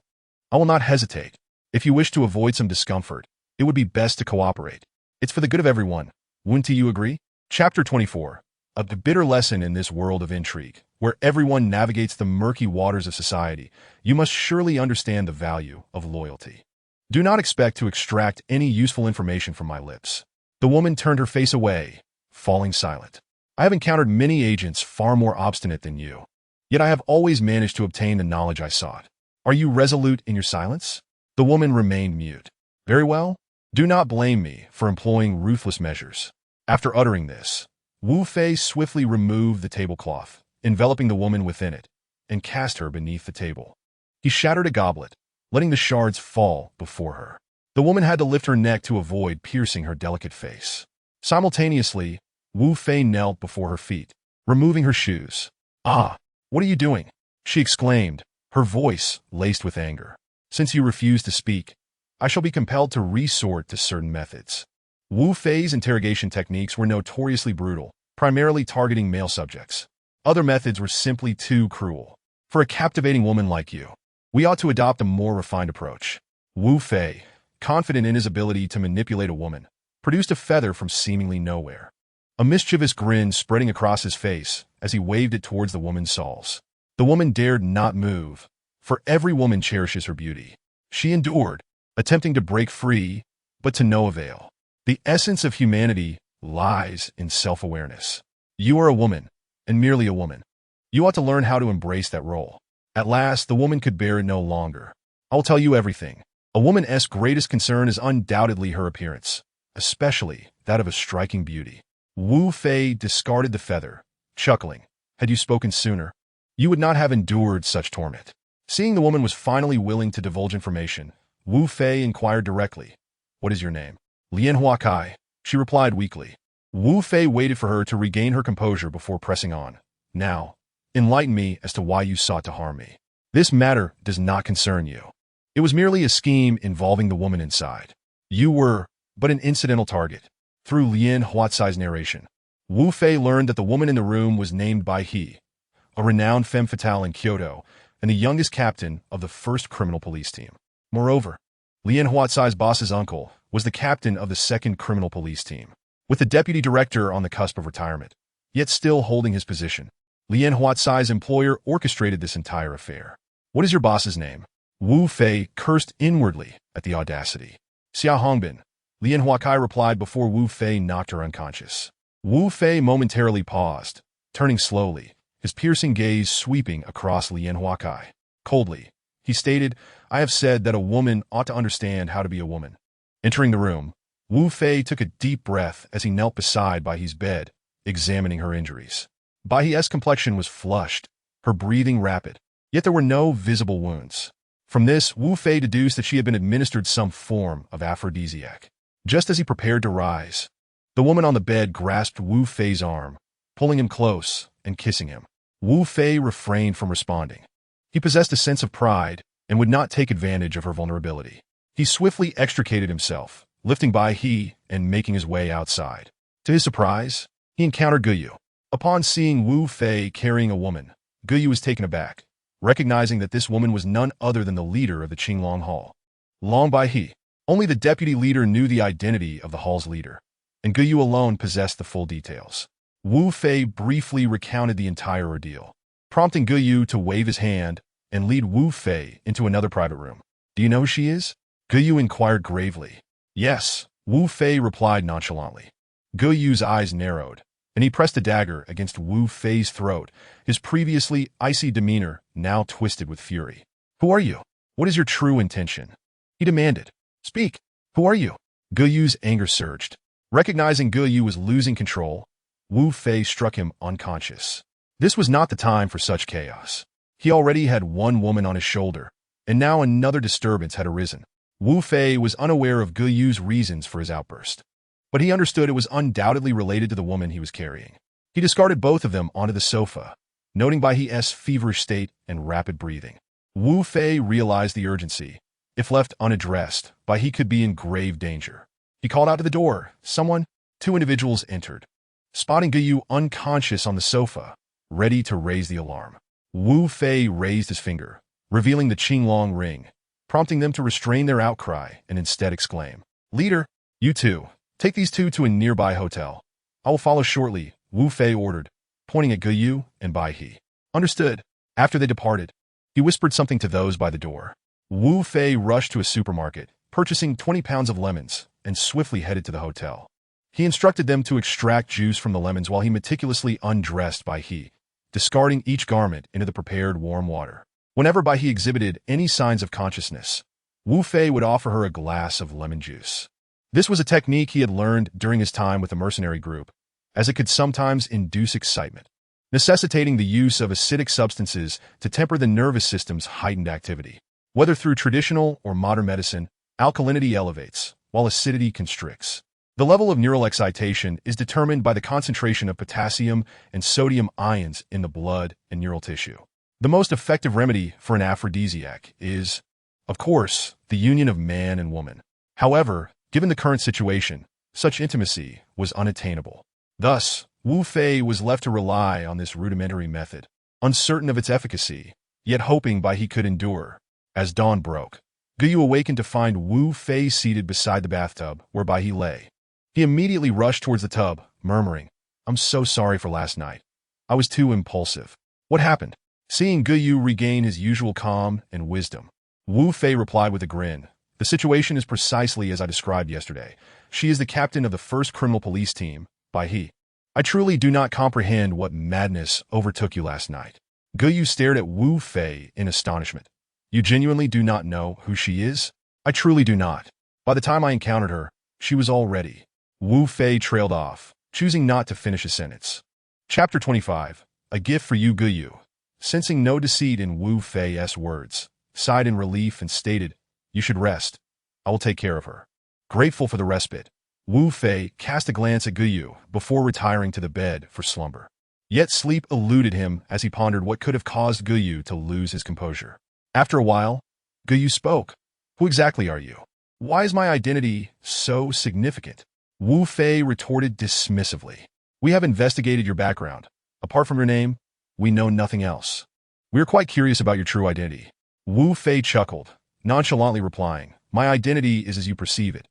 I will not hesitate. If you wish to avoid some discomfort, it would be best to cooperate. It's for the good of everyone. Wouldn't you agree?" Chapter 24. A bitter lesson in this world of intrigue, where everyone navigates the murky waters of society. You must surely understand the value of loyalty. Do not expect to extract any useful information from my lips. The woman turned her face away, falling silent. "I have encountered many agents far more obstinate than you, yet I have always managed to obtain the knowledge I sought. Are you resolute in your silence?" The woman remained mute. "Very well. Do not blame me for employing ruthless measures." After uttering this, Wu Fei swiftly removed the tablecloth, enveloping the woman within it, and cast her beneath the table. He shattered a goblet, letting the shards fall before her. The woman had to lift her neck to avoid piercing her delicate face. Simultaneously, Wu Fei knelt before her feet, removing her shoes. "Ah, what are you doing?" she exclaimed, her voice laced with anger. "Since you refuse to speak, I shall be compelled to resort to certain methods." Wu Fei's interrogation techniques were notoriously brutal, primarily targeting male subjects. Other methods were simply too cruel. "For a captivating woman like you, we ought to adopt a more refined approach." Wu Fei, confident in his ability to manipulate a woman, produced a feather from seemingly nowhere. A mischievous grin spreading across his face as he waved it towards the woman's soles. The woman dared not move, for every woman cherishes her beauty. She endured, attempting to break free, but to no avail. The essence of humanity lies in self-awareness. You are a woman, and merely a woman. You ought to learn how to embrace that role. At last, the woman could bear it no longer. "I will tell you everything. A woman's greatest concern is undoubtedly her appearance, especially that of a striking beauty." Wu Fei discarded the feather, chuckling. "Had you spoken sooner, you would not have endured such torment." Seeing the woman was finally willing to divulge information, Wu Fei inquired directly, "What is your name?" "Lian Huakai," she replied weakly. Wu Fei waited for her to regain her composure before pressing on. "Now, enlighten me as to why you sought to harm me." "This matter does not concern you. It was merely a scheme involving the woman inside. You were but an incidental target." Through Lian Huatsai's narration, Wu Fei learned that the woman in the room was named Bai He, a renowned femme fatale in Kyoto and the youngest captain of the 1st Criminal Police Team. Moreover, Lian Huatsai's boss's uncle was the captain of the 2nd Criminal Police Team, with the deputy director on the cusp of retirement, yet still holding his position. Lian Huatsai's employer orchestrated this entire affair. "What is your boss's name?" Wu Fei cursed inwardly at the audacity. "Xia Hongbin," Lian Huakai replied before Wu Fei knocked her unconscious. Wu Fei momentarily paused, turning slowly, his piercing gaze sweeping across Lian Huakai. Coldly, he stated, "I have said that a woman ought to understand how to be a woman." Entering the room, Wu Fei took a deep breath as he knelt beside Baihe's bed, examining her injuries. Baihe's complexion was flushed, her breathing rapid, yet there were no visible wounds. From this, Wu Fei deduced that she had been administered some form of aphrodisiac. Just as he prepared to rise, the woman on the bed grasped Wu Fei's arm, pulling him close and kissing him. Wu Fei refrained from responding. He possessed a sense of pride and would not take advantage of her vulnerability. He swiftly extricated himself, lifting Baihe and making his way outside. To his surprise, he encountered Guyu. Upon seeing Wu Fei carrying a woman, Guyu was taken aback, recognizing that this woman was none other than the leader of the Qinglong Hall. Long Baihe. Only the deputy leader knew the identity of the hall's leader, and Guyu alone possessed the full details. Wu Fei briefly recounted the entire ordeal, prompting Guyu to wave his hand and lead Wu Fei into another private room. "Do you know who she is?" Guyu inquired gravely. "Yes," Wu Fei replied nonchalantly. Guyu's eyes narrowed, and he pressed a dagger against Wu Fei's throat, his previously icy demeanor now twisted with fury. "Who are you? What is your true intention?" he demanded. "Speak! Who are you?" Guyu's anger surged. Recognizing Guyu was losing control, Wu Fei struck him unconscious. This was not the time for such chaos. He already had one woman on his shoulder, and now another disturbance had arisen. Wu Fei was unaware of Guyu's reasons for his outburst, but he understood it was undoubtedly related to the woman he was carrying. He discarded both of them onto the sofa, noting Baihe's feverish state and rapid breathing. Wu Fei realized the urgency. If left unaddressed, Baihe could be in grave danger. He called out to the door. Someone. 2 individuals entered, spotting Guyu unconscious on the sofa, ready to raise the alarm. Wu Fei raised his finger, revealing the Qinglong ring, prompting them to restrain their outcry and instead exclaim, "Leader, you two, take these 2 to a nearby hotel. I will follow shortly," Wu Fei ordered, pointing at Guyu and Baihe. "Understood." After they departed, he whispered something to those by the door. Wu Fei rushed to a supermarket, purchasing 20 pounds of lemons, and swiftly headed to the hotel. He instructed them to extract juice from the lemons while he meticulously undressed Baihe, discarding each garment into the prepared warm water. Whenever Baihe exhibited any signs of consciousness, Wu Fei would offer her a glass of lemon juice. This was a technique he had learned during his time with the mercenary group, as it could sometimes induce excitement, necessitating the use of acidic substances to temper the nervous system's heightened activity. Whether through traditional or modern medicine, alkalinity elevates, while acidity constricts. The level of neural excitation is determined by the concentration of potassium and sodium ions in the blood and neural tissue. The most effective remedy for an aphrodisiac is, of course, the union of man and woman. However, given the current situation, such intimacy was unattainable. Thus, Wu Fei was left to rely on this rudimentary method, uncertain of its efficacy, yet hoping Baihe could endure. As dawn broke, Guyu awakened to find Wu Fei seated beside the bathtub where Baihe lay. He immediately rushed towards the tub, murmuring, "I'm so sorry for last night. I was too impulsive." "What happened?" Seeing Guyu regain his usual calm and wisdom, Wu Fei replied with a grin, "The situation is precisely as I described yesterday. She is the captain of the 1st Criminal Police Team, Baihe. I truly do not comprehend what madness overtook you last night." Guyu stared at Wu Fei in astonishment. "You genuinely do not know who she is?" "I truly do not. By the time I encountered her, she was already." Wu Fei trailed off, choosing not to finish a sentence. Chapter 25. A gift for you, Guyu. Sensing no deceit in Wu Fei's words, sighed in relief and stated, "You should rest. I will take care of her." Grateful for the respite, Wu Fei cast a glance at Guyu before retiring to the bed for slumber. Yet sleep eluded him as he pondered what could have caused Guyu to lose his composure. After a while, Guyu spoke. "Who exactly are you? Why is my identity so significant?" Wu Fei retorted dismissively. "We have investigated your background. Apart from your name, we know nothing else. We are quite curious about your true identity." Wu Fei chuckled, nonchalantly replying, "My identity is as you perceive it.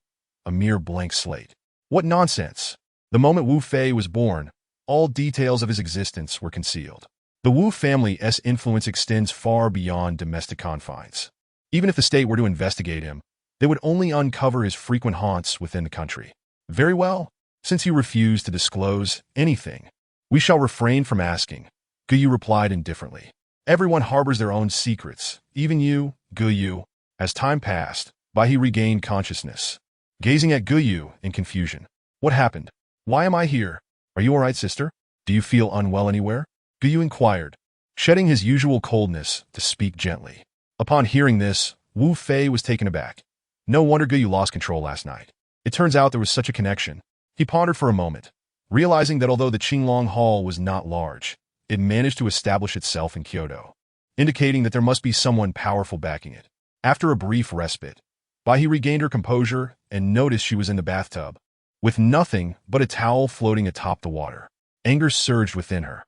a mere blank slate. What nonsense! The moment Wu Fei was born, all details of his existence were concealed. The Wu family's influence extends far beyond domestic confines. Even if the state were to investigate him, they would only uncover his frequent haunts within the country. Very well, since you refuse to disclose anything, we shall refrain from asking, Guyu replied indifferently. Everyone harbors their own secrets, even you, Guyu. As time passed, Bai regained consciousness, gazing at Guyu in confusion. What happened? Why am I here? Are you all right, sister? Do you feel unwell anywhere? Guyu inquired, shedding his usual coldness to speak gently. Upon hearing this, Wu Fei was taken aback. No wonder Guyu lost control last night. It turns out there was such a connection. He pondered for a moment, realizing that although the Qinglong Hall was not large, it managed to establish itself in Kyoto, indicating that there must be someone powerful backing it. After a brief respite, Bai regained her composure and noticed she was in the bathtub, with nothing but a towel floating atop the water. Anger surged within her.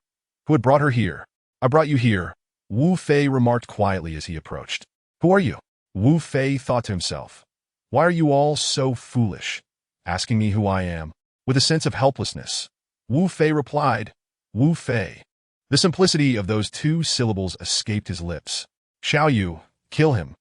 Who had brought her here? I brought you here, Wu Fei remarked quietly as he approached. Who are you? Wu Fei thought to himself. Why are you all so foolish, asking me who I am? With a sense of helplessness, Wu Fei replied, Wu Fei. The simplicity of those two syllables escaped his lips. Shall you kill him?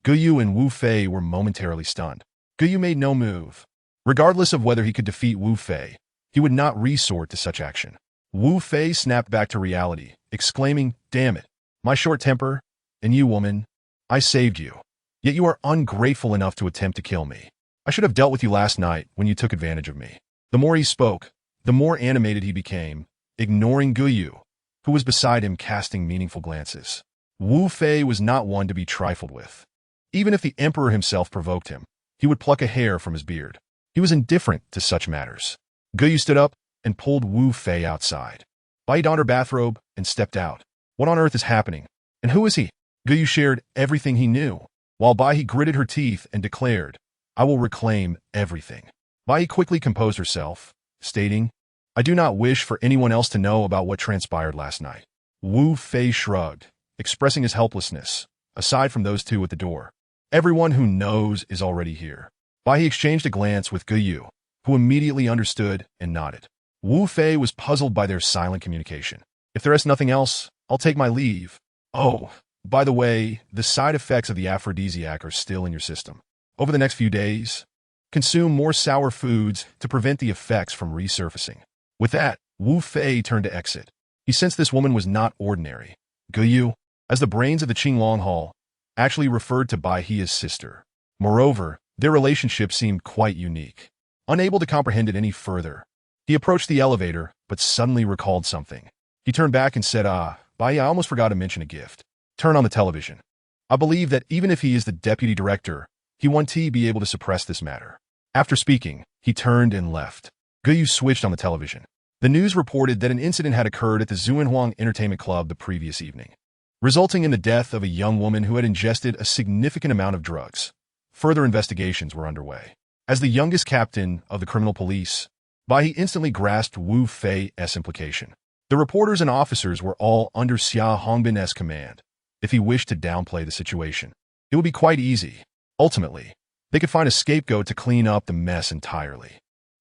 Guyu and Wu Fei were momentarily stunned. Guyu made no move. Regardless of whether he could defeat Wu Fei, he would not resort to such action. Wu Fei snapped back to reality, exclaiming, Damn it, my short temper, and you, woman, I saved you. Yet you are ungrateful enough to attempt to kill me. I should have dealt with you last night when you took advantage of me. The more he spoke, the more animated he became, ignoring Guyu, who was beside him casting meaningful glances. Wu Fei was not one to be trifled with. Even if the emperor himself provoked him, he would pluck a hair from his beard. He was indifferent to such matters. Guyu stood up and pulled Wu Fei outside. Bai donned her bathrobe and stepped out. What on earth is happening? And who is he? Guyu shared everything he knew, while Bai gritted her teeth and declared, I will reclaim everything. Bai quickly composed herself, stating, I do not wish for anyone else to know about what transpired last night. Wu Fei shrugged, expressing his helplessness, aside from those two at the door. Everyone who knows is already here. Bai exchanged a glance with Guyu, who immediately understood and nodded. Wu Fei was puzzled by their silent communication. If there is nothing else, I'll take my leave. Oh, by the way, the side effects of the aphrodisiac are still in your system. Over the next few days, consume more sour foods to prevent the effects from resurfacing. With that, Wu Fei turned to exit. He sensed this woman was not ordinary. Guyu, as the brains of the Qinglong Hall, actually referred to Bai He as sister. Moreover, their relationship seemed quite unique. Unable to comprehend it any further, he approached the elevator, but suddenly recalled something. He turned back and said, Bai, I almost forgot to mention a gift. Turn on the television. I believe that even if he is the deputy director, he won't be able to suppress this matter. After speaking, he turned and left. Guyu switched on the television. The news reported that an incident had occurred at the Zuanhuang Entertainment Club the previous evening, resulting in the death of a young woman who had ingested a significant amount of drugs. Further investigations were underway. As the youngest captain of the criminal police, Bai instantly grasped Wu Fei's implication. The reporters and officers were all under Xia Hongbin's command. If he wished to downplay the situation, it would be quite easy. Ultimately, they could find a scapegoat to clean up the mess entirely.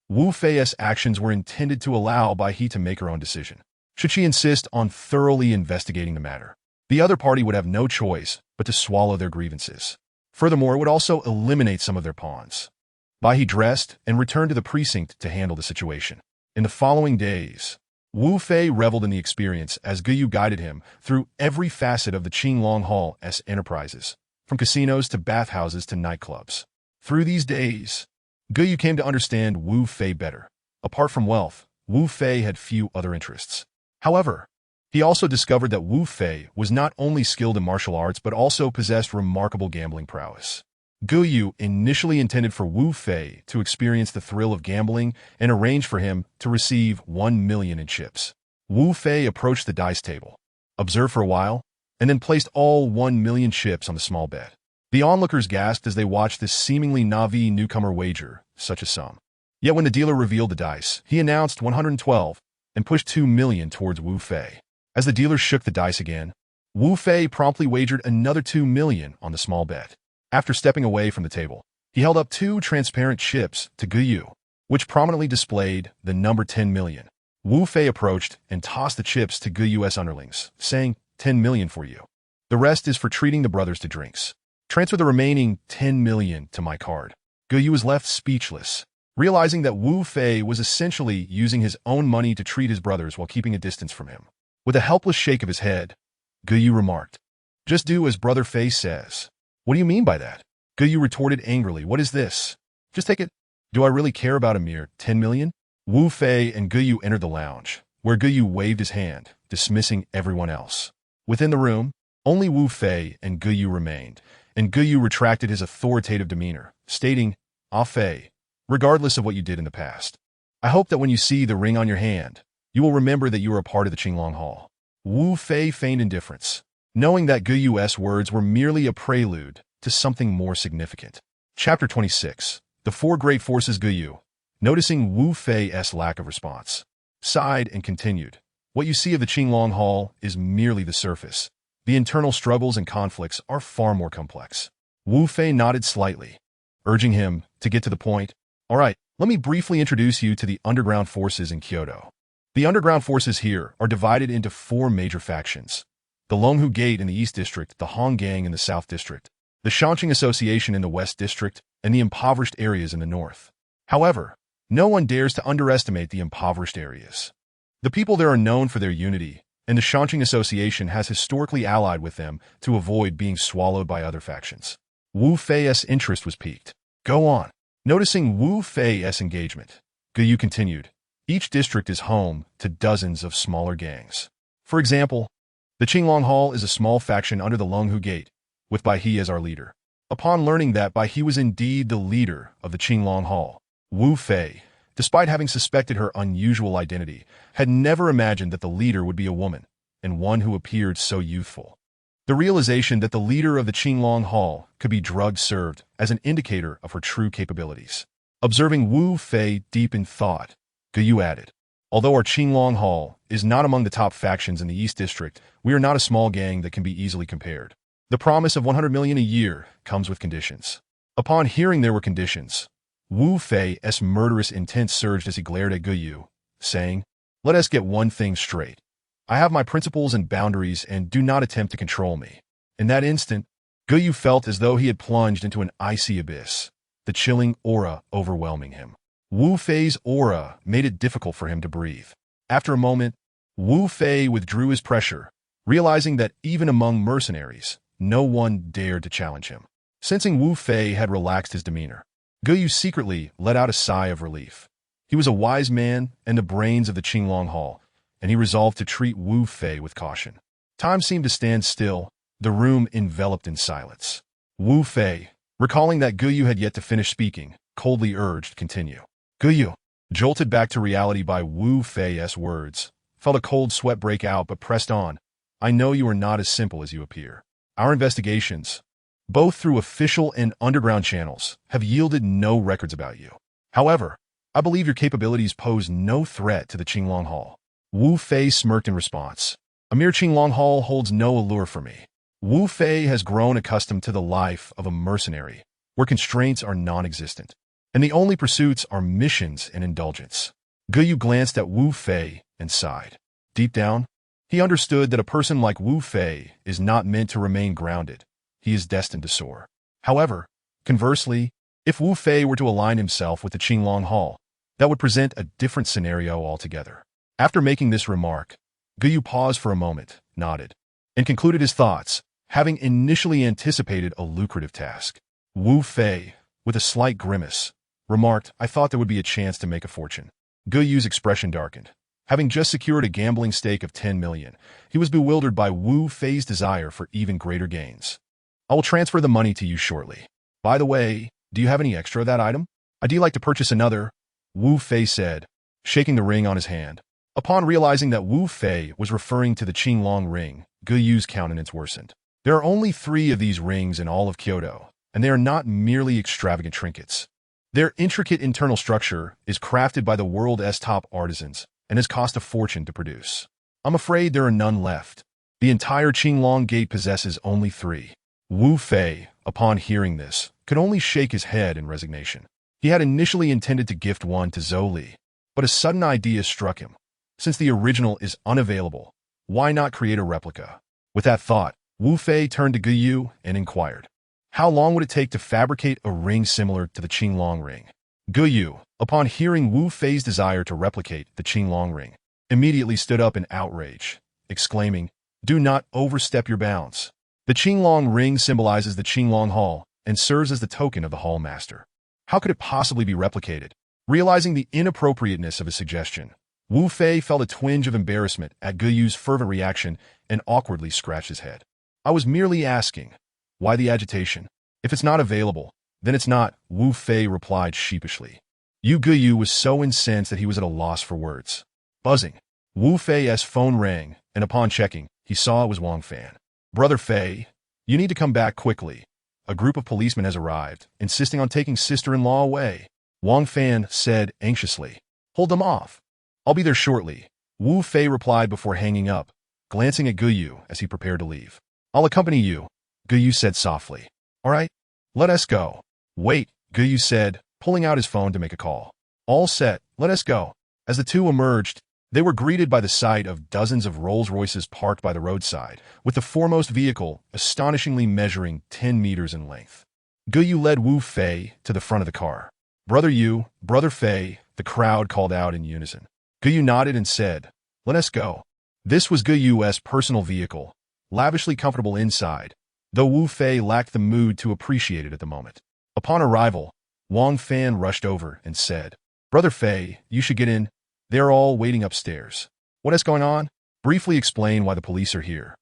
Wu Fei's actions were intended to allow Bai He to make her own decision. Should she insist on thoroughly investigating the matter, the other party would have no choice but to swallow their grievances. Furthermore, it would also eliminate some of their pawns. Bai He dressed and returned to the precinct to handle the situation. In the following days, Wu Fei reveled in the experience as Guyu guided him through every facet of the Qinglong Hall's enterprises, from casinos to bathhouses to nightclubs. Through these days, Guyu came to understand Wu Fei better. Apart from wealth, Wu Fei had few other interests. However, he also discovered that Wu Fei was not only skilled in martial arts but also possessed remarkable gambling prowess. Guyu initially intended for Wu Fei to experience the thrill of gambling and arranged for him to receive 1 million in chips. Wu Fei approached the dice table, observed for a while, and then placed all 1 million chips on the small bet. The onlookers gasped as they watched this seemingly naive newcomer wager such a sum. Yet when the dealer revealed the dice, he announced 112 and pushed 2 million towards Wu Fei. As the dealer shook the dice again, Wu Fei promptly wagered another 2 million on the small bet. After stepping away from the table, He held up two transparent chips to Guyu, which prominently displayed the number 10 million. Wu Fei approached and tossed the chips to Guyu's underlings, saying, 10 million for you. The rest is for treating the brothers to drinks. Transfer the remaining 10 million to my card. Guyu was left speechless, realizing that Wu Fei was essentially using his own money to treat his brothers while keeping a distance from him. With a helpless shake of his head, Guyu remarked, just do as Brother Fei says. What do you mean by that? Guyu retorted angrily, what is this? Just take it. Do I really care about a mere 10 million? Wu Fei and Guyu entered the lounge, where Guyu waved his hand, dismissing everyone else. Within the room, only Wu Fei and Guyu remained, and Guyu retracted his authoritative demeanor, stating, Ah Fei, regardless of what you did in the past, I hope that when you see the ring on your hand, you will remember that you are a part of the Qinglong Hall. Wu Fei feigned indifference, knowing that Guyu's words were merely a prelude to something more significant. Chapter 26. The Four Great Forces. Guyu, noticing Wu Fei's lack of response, sighed and continued, what you see of the Qinglong Hall is merely the surface. The internal struggles and conflicts are far more complex. Wu Fei nodded slightly, urging him to get to the point. All right, let me briefly introduce you to the underground forces in Kyoto. The underground forces here are divided into four major factions. The Longhu Gate in the East District, the Han Gang in the South District, the Shanqing Association in the West District, and the impoverished areas in the North. However, no one dares to underestimate the impoverished areas. The people there are known for their unity, and the Shanqing Association has historically allied with them to avoid being swallowed by other factions. Wu Fei's interest was piqued. Go on. Noticing Wu Fei's engagement, Guyu continued, each district is home to dozens of smaller gangs. For example, the Qinglong Hall is a small faction under the Longhu Gate, with Bai He as our leader. Upon learning that Bai He was indeed the leader of the Qinglong Hall, Wu Fei, despite having suspected her unusual identity, had never imagined that the leader would be a woman, and one who appeared so youthful. The realization that the leader of the Qinglong Hall could be drugged served as an indicator of her true capabilities. Observing Wu Fei deep in thought, Guyu added, although our Qinglong Hall is not among the top factions in the East District, we are not a small gang that can be easily compared. The promise of 100 million a year comes with conditions. Upon hearing there were conditions, Wu Fei's murderous intent surged as he glared at Guyu, saying, let us get one thing straight. I have my principles and boundaries and do not attempt to control me. In that instant, Guyu felt as though he had plunged into an icy abyss, the chilling aura overwhelming him. Wu Fei's aura made it difficult for him to breathe. After a moment, Wu Fei withdrew his pressure, realizing that even among mercenaries, no one dared to challenge him. Sensing Wu Fei had relaxed his demeanor, Guyu secretly let out a sigh of relief. He was a wise man and the brains of the Qinglong Hall, and he resolved to treat Wu Fei with caution. Time seemed to stand still, the room enveloped in silence. Wu Fei, recalling that Guyu had yet to finish speaking, coldly urged, continue. Guyu, jolted back to reality by Wu Fei's words, felt a cold sweat break out but pressed on. I know you are not as simple as you appear. Our investigations, both through official and underground channels, have yielded no records about you. However, I believe your capabilities pose no threat to the Qinglong Hall. Wu Fei smirked in response. A mere Qinglong Hall holds no allure for me. Wu Fei has grown accustomed to the life of a mercenary, where constraints are non-existent, and the only pursuits are missions and indulgence. Guyu glanced at Wu Fei and sighed. Deep down, he understood that a person like Wu Fei is not meant to remain grounded. He is destined to soar. However, conversely, if Wu Fei were to align himself with the Qinglong Hall, that would present a different scenario altogether. After making this remark, Guyu paused for a moment, nodded, and concluded his thoughts, having initially anticipated a lucrative task. Wu Fei, with a slight grimace, remarked, I thought there would be a chance to make a fortune. Guyu's expression darkened. Having just secured a gambling stake of 10 million, he was bewildered by Wu Fei's desire for even greater gains. I will transfer the money to you shortly. By the way, do you have any extra of that item? I'd like to purchase another, Wu Fei said, shaking the ring on his hand. Upon realizing that Wu Fei was referring to the Qinglong ring, Guyu's countenance worsened. There are only 3 of these rings in all of Kyoto, and they are not merely extravagant trinkets. Their intricate internal structure is crafted by the world's top artisans and has cost a fortune to produce. I'm afraid there are none left. The entire Qinglong Gate possesses only 3. Wu Fei, upon hearing this, could only shake his head in resignation. He had initially intended to gift one to Zhou Li, but a sudden idea struck him. Since the original is unavailable, why not create a replica? With that thought, Wu Fei turned to Gu Yu and inquired, how long would it take to fabricate a ring similar to the Qinglong ring? Gu Yu, upon hearing Wu Fei's desire to replicate the Qinglong ring, immediately stood up in outrage, exclaiming, do not overstep your bounds. The Qinglong ring symbolizes the Qinglong Hall and serves as the token of the Hall Master. How could it possibly be replicated? Realizing the inappropriateness of his suggestion, Wu Fei felt a twinge of embarrassment at Gu Yu's fervent reaction and awkwardly scratched his head. I was merely asking. Why the agitation? If it's not available, then it's not, Wu Fei replied sheepishly. Gu Yu was so incensed that he was at a loss for words. Buzzing. Wu Fei's phone rang, and upon checking, he saw it was Wang Fan. Brother Fei, you need to come back quickly. A group of policemen has arrived, insisting on taking sister-in-law away. Wang Fan said anxiously. Hold them off. I'll be there shortly, Wu Fei replied before hanging up, glancing at Gu Yu as he prepared to leave. I'll accompany you, Gu Yu said softly. All right, let us go. Wait, Gu Yu said, pulling out his phone to make a call. All set, let us go. As the two emerged, they were greeted by the sight of dozens of Rolls-Royces parked by the roadside, with the foremost vehicle astonishingly measuring 10 meters in length. Gu Yu led Wu Fei to the front of the car. Brother Yu, Brother Fei, the crowd called out in unison. Gu Yu nodded and said, let us go. This was Gu Yu's personal vehicle, lavishly comfortable inside, though Wu Fei lacked the mood to appreciate it at the moment. Upon arrival, Wang Fan rushed over and said, Brother Fei, you should get in. They are all waiting upstairs. What is going on? Briefly explain why the police are here.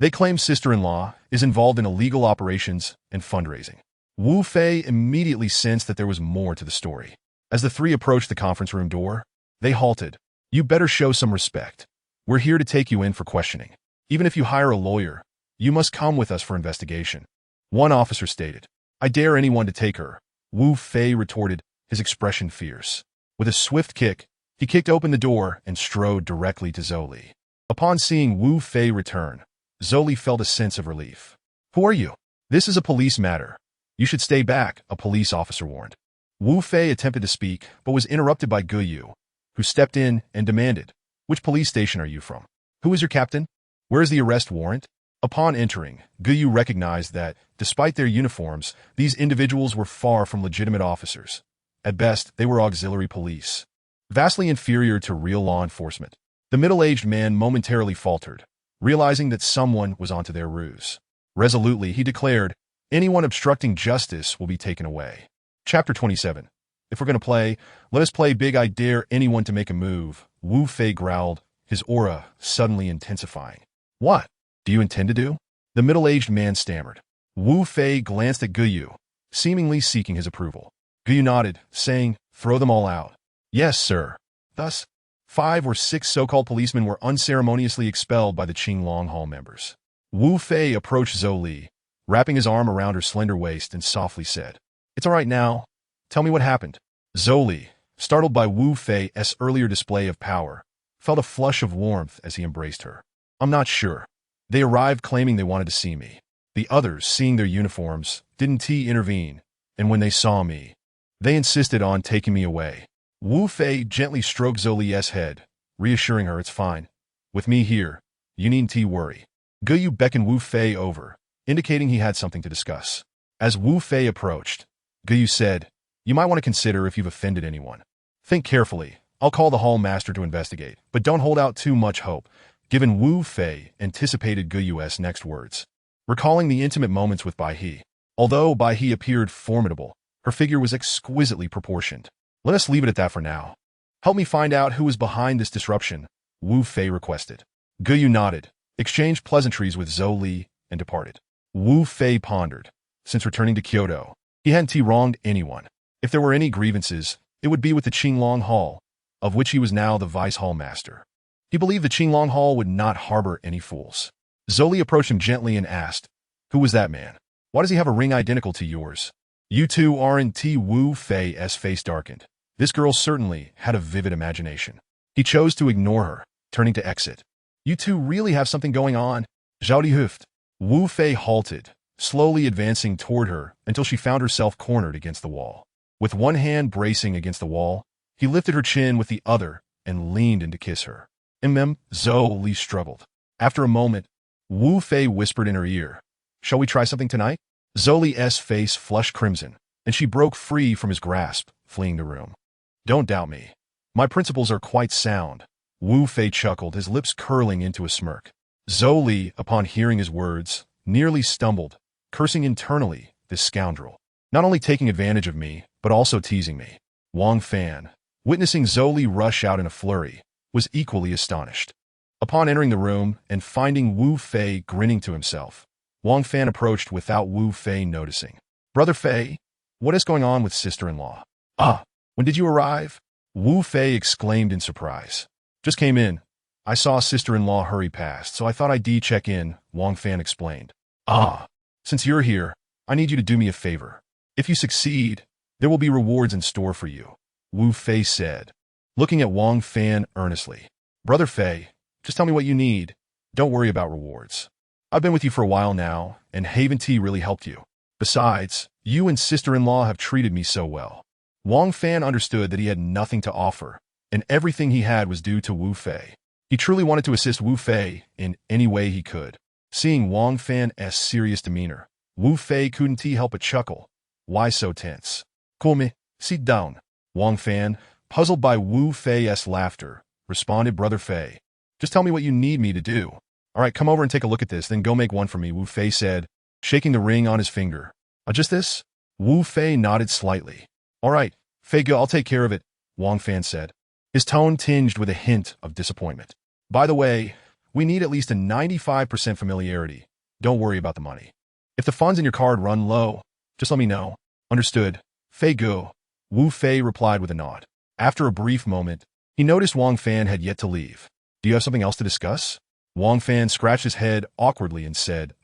They claim sister-in-law is involved in illegal operations and fundraising. Wu Fei immediately sensed that there was more to the story. As the three approached the conference room door, they halted. You better show some respect. We're here to take you in for questioning. Even if you hire a lawyer, you must come with us for investigation. One officer stated. I dare anyone to take her. Wu Fei retorted, his expression fierce. With a swift kick, he kicked open the door and strode directly to Zhou Li. Upon seeing Wu Fei return, Zhou Li felt a sense of relief. Who are you? This is a police matter. You should stay back, a police officer warned. Wu Fei attempted to speak, but was interrupted by Gu Yu, who stepped in and demanded, which police station are you from? Who is your captain? Where is the arrest warrant? Upon entering, Gu Yu recognized that, despite their uniforms, these individuals were far from legitimate officers. At best, they were auxiliary police, vastly inferior to real law enforcement. The middle-aged man momentarily faltered, realizing that someone was onto their ruse. Resolutely, he declared, anyone obstructing justice will be taken away. Chapter 27. If we're going to play, let us play big. I dare anyone to make a move, Wu Fei growled, his aura suddenly intensifying. What do you intend to do? The middle-aged man stammered. Wu Fei glanced at Gu Yu, seemingly seeking his approval. Gu Yu nodded, saying, throw them all out. Yes, sir. Thus, 5 or 6 so-called policemen were unceremoniously expelled by the Qinglong Hall members. Wu Fei approached Zhou Li, wrapping his arm around her slender waist and softly said, it's all right now. Tell me what happened. Zhou Li, startled by Wu Fei's earlier display of power, felt a flush of warmth as he embraced her. I'm not sure. They arrived claiming they wanted to see me. The others, seeing their uniforms, didn't intervene, and when they saw me, they insisted on taking me away. Wu Fei gently stroked Zhou Li's head, reassuring her it's fine. With me here, you needn't worry. Gu Yu beckoned Wu Fei over, indicating he had something to discuss. As Wu Fei approached, Gu Yu said, you might want to consider if you've offended anyone. Think carefully. I'll call the hall master to investigate, but don't hold out too much hope, given Wu Fei anticipated Gu Yu's next words. Recalling the intimate moments with Bai He. Although Bai He appeared formidable, her figure was exquisitely proportioned. Let us leave it at that for now. Help me find out who is behind this disruption, Wu Fei requested. Gu Yu nodded, exchanged pleasantries with Zhou Li, and departed. Wu Fei pondered. Since returning to Kyoto, he hadn't wronged anyone. If there were any grievances, it would be with the Qinglong Hall, of which he was now the vice hall master. He believed the Qinglong Hall would not harbor any fools. Zhou Li approached him gently and asked, who was that man? Why does he have a ring identical to yours? You two aren't. Wu Fei's face darkened. This girl certainly had a vivid imagination. He chose to ignore her, turning to exit. You two really have something going on? Zhao Di huffed. Wu Fei halted, slowly advancing toward her until she found herself cornered against the wall. With one hand bracing against the wall, he lifted her chin with the other and leaned in to kiss her. Zhou Li struggled. After a moment, Wu Fei whispered in her ear, "Shall we try something tonight?" Zhou Li's face flushed crimson, and she broke free from his grasp, fleeing the room. "Don't doubt me. My principles are quite sound." Wu Fei chuckled, his lips curling into a smirk. Zhou Li, upon hearing his words, nearly stumbled, cursing internally, this scoundrel. Not only taking advantage of me, but also teasing me. Wang Fan, witnessing Zhou Li rush out in a flurry, was equally astonished. Upon entering the room and finding Wu Fei grinning to himself, Wang Fan approached without Wu Fei noticing. "Brother Fei, what is going on with sister-in-law?" "Ah, when did you arrive?" Wu Fei exclaimed in surprise. "Just came in. I saw sister-in-law hurry past, so I thought I'd check in," Wang Fan explained. "Ah, since you're here, I need you to do me a favor. If you succeed, there will be rewards in store for you," Wu Fei said, looking at Wang Fan earnestly. "Brother Fei, just tell me what you need. Don't worry about rewards. I've been with you for a while now, and Haven Tea really helped you. Besides, you and sister-in-law have treated me so well." Wang Fan understood that he had nothing to offer, and everything he had was due to Wu Fei. He truly wanted to assist Wu Fei in any way he could. Seeing Wang Fan's serious demeanor, Wu Fei couldn't help but chuckle. "Why so tense? Cool me, sit down." Wang Fan, puzzled by Wu Fei's laughter, responded, "Brother Fei, just tell me what you need me to do." "All right, come over and take a look at this, then go make one for me," Wu Fei said, shaking the ring on his finger. "Just this?" Wu Fei nodded slightly. "All right, Fei Ge, I'll take care of it," Wang Fan said, his tone tinged with a hint of disappointment. "By the way, we need at least a 95% familiarity. Don't worry about the money. If the funds in your card run low, just let me know." "Understood, Fei Ge," Wu Fei replied with a nod. After a brief moment, he noticed Wang Fan had yet to leave. "Do you have something else to discuss?" Wang Fan scratched his head awkwardly and said,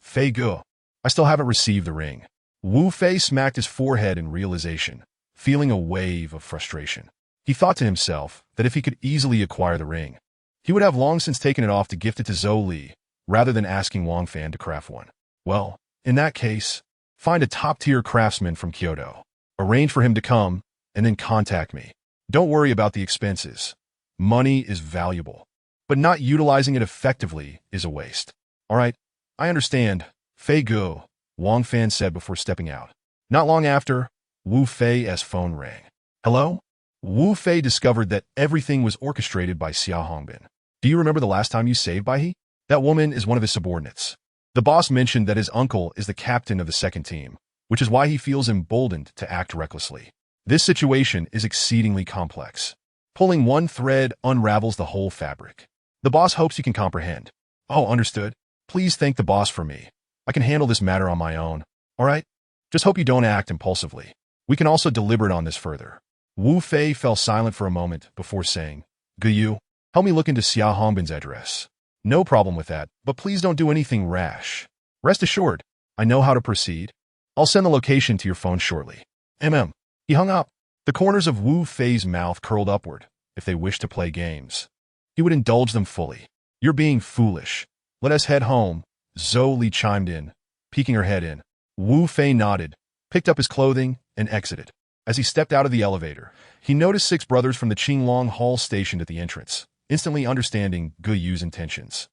Fei Ge, I still haven't received the ring." Wu Fei smacked his forehead in realization, feeling a wave of frustration. He thought to himself that if he could easily acquire the ring, he would have long since taken it off to gift it to Zhou Li, rather than asking Wang Fan to craft one. Well, in that case, find a top-tier craftsman from Kyoto, arrange for him to come, and then contact me. Don't worry about the expenses. Money is valuable, but not utilizing it effectively is a waste. "All right, I understand, Fei Ge," Wang Fan said before stepping out. Not long after, Wu Fei's phone rang. "Hello?" Wu Fei discovered that everything was orchestrated by Xia Hongbin. "Do you remember the last time you saved by he?" That woman is one of his subordinates. The boss mentioned that his uncle is the captain of the second team, which is why he feels emboldened to act recklessly. This situation is exceedingly complex. Pulling one thread unravels the whole fabric. The boss hopes you can comprehend. "Oh, understood. Please thank the boss for me. I can handle this matter on my own. All right? Just hope you don't act impulsively. We can also deliberate on this further." Wu Fei fell silent for a moment before saying, "Ge Yu, help me look into Xia Hongbin's address." "No problem with that, but please don't do anything rash. Rest assured, I know how to proceed. I'll send the location to your phone shortly." He hung up. The corners of Wu Fei's mouth curled upward. If they wished to play games, he would indulge them fully. "You're being foolish. Let us head home," Zhou Li chimed in, peeking her head in. Wu Fei nodded, picked up his clothing, and exited. As he stepped out of the elevator, he noticed 6 brothers from the Qinglong Hall stationed at the entrance, instantly understanding Ge Yu's intentions.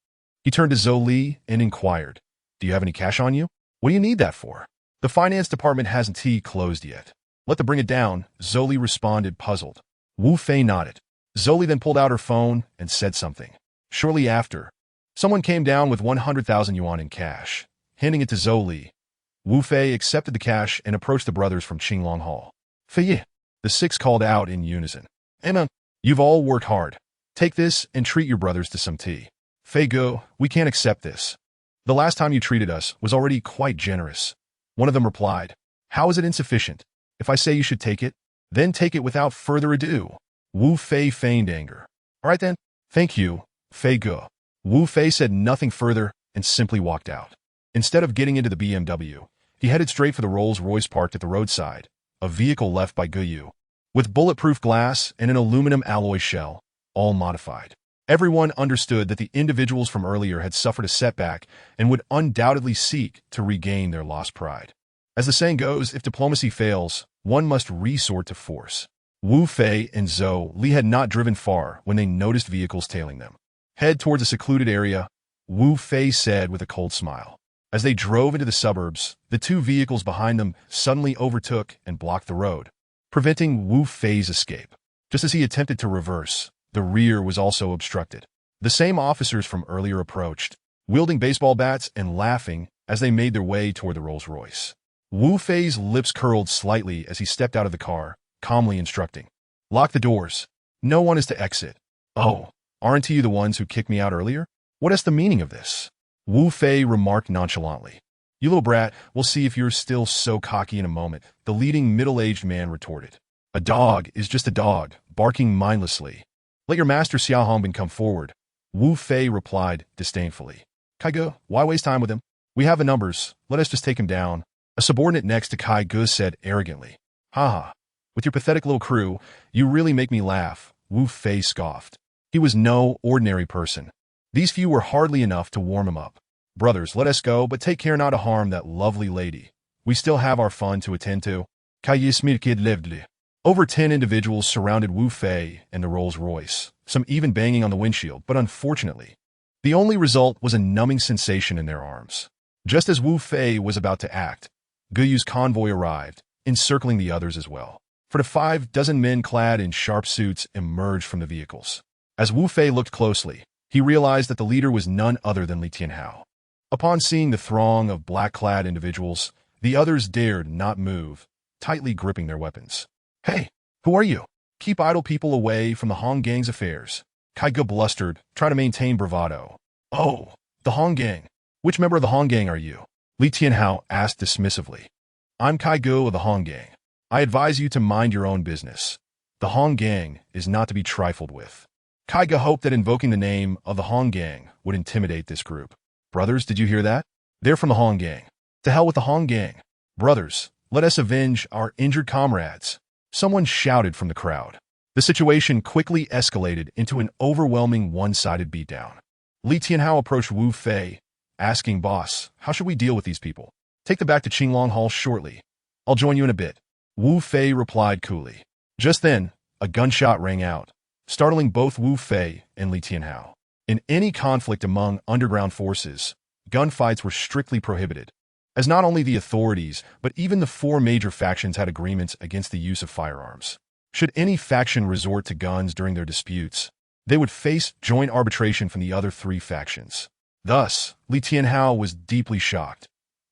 He turned to Zhou Li and inquired, "Do you have any cash on you? What do you need that for?" "The finance department hasn't closed yet. Let them bring it down," Zhou Li responded, puzzled. Wu Fei nodded. Zhou Li then pulled out her phone and said something. Shortly after, someone came down with 100,000 yuan in cash, handing it to Zhou Li. Wu Fei accepted the cash and approached the brothers from Qinglong Hall. "Fei," the 6 called out in unison. "You've all worked hard. Take this and treat your brothers to some tea." "Fei Ge, we can't accept this. The last time you treated us was already quite generous." One of them replied, "How is it insufficient? If I say you should take it, then take it without further ado." Wu Fei feigned anger. "All right then, thank you, Fei Ge." Wu Fei said nothing further and simply walked out. Instead of getting into the BMW, he headed straight for the Rolls-Royce parked at the roadside, a vehicle left by Ge Yu, with bulletproof glass and an aluminum alloy shell, all modified. Everyone understood that the individuals from earlier had suffered a setback and would undoubtedly seek to regain their lost pride. As the saying goes, if diplomacy fails, one must resort to force. Wu Fei and Zhou Li had not driven far when they noticed vehicles tailing them. Head towards a secluded area, Wu Fei said with a cold smile. As they drove into the suburbs, the two vehicles behind them suddenly overtook and blocked the road, preventing Wu Fei's escape. Just as he attempted to reverse, the rear was also obstructed. The same officers from earlier approached, wielding baseball bats and laughing as they made their way toward the Rolls-Royce. Wu Fei's lips curled slightly as he stepped out of the car, calmly instructing. Lock the doors. No one is to exit. Oh, aren't you the ones who kicked me out earlier? What is the meaning of this? Wu Fei remarked nonchalantly. You little brat, we'll see if you're still so cocky in a moment, the leading middle-aged man retorted. A dog is just a dog, barking mindlessly. Let your master Xiao Hongbin come forward. Wu Fei replied disdainfully. Kai Ge, why waste time with him? We have the numbers. Let us just take him down. A subordinate next to Kai Ge said arrogantly. Ha! With your pathetic little crew, you really make me laugh, Wu Fei scoffed. He was no ordinary person. These few were hardly enough to warm him up. Brothers, let us go, but take care not to harm that lovely lady. We still have our fun to attend to. Kai Smirkid lived. Over 10 individuals surrounded Wu Fei and the Rolls-Royce, some even banging on the windshield, but unfortunately, the only result was a numbing sensation in their arms. Just as Wu Fei was about to act, Guyu's convoy arrived, encircling the others as well. For the 6 men clad in sharp suits emerged from the vehicles. As Wu Fei looked closely, he realized that the leader was none other than Luo Tian. Upon seeing the throng of black-clad individuals, the others dared not move, tightly gripping their weapons. Hey, who are you? Keep idle people away from the Hong Gang's affairs. Kai Ge blustered, trying to maintain bravado. Oh, the Hong Gang. Which member of the Hong Gang are you? Luo Tian asked dismissively. I'm Kai Ge of the Hong Gang. I advise you to mind your own business. The Hong Gang is not to be trifled with. Kai Ge hoped that invoking the name of the Hong Gang would intimidate this group. Brothers, did you hear that? They're from the Hong Gang. To hell with the Hong Gang. Brothers, let us avenge our injured comrades. Someone shouted from the crowd. The situation quickly escalated into an overwhelming one-sided beatdown. Luo Tian approached Wu Fei, asking, Boss, how should we deal with these people? Take them back to Qinglong Hall shortly. I'll join you in a bit. Wu Fei replied coolly. Just then, a gunshot rang out, startling both Wu Fei and Luo Tian. In any conflict among underground forces, gunfights were strictly prohibited, as not only the authorities, but even the 4 major factions had agreements against the use of firearms. Should any faction resort to guns during their disputes, they would face joint arbitration from the other 3 factions. Thus, Luo Tian was deeply shocked.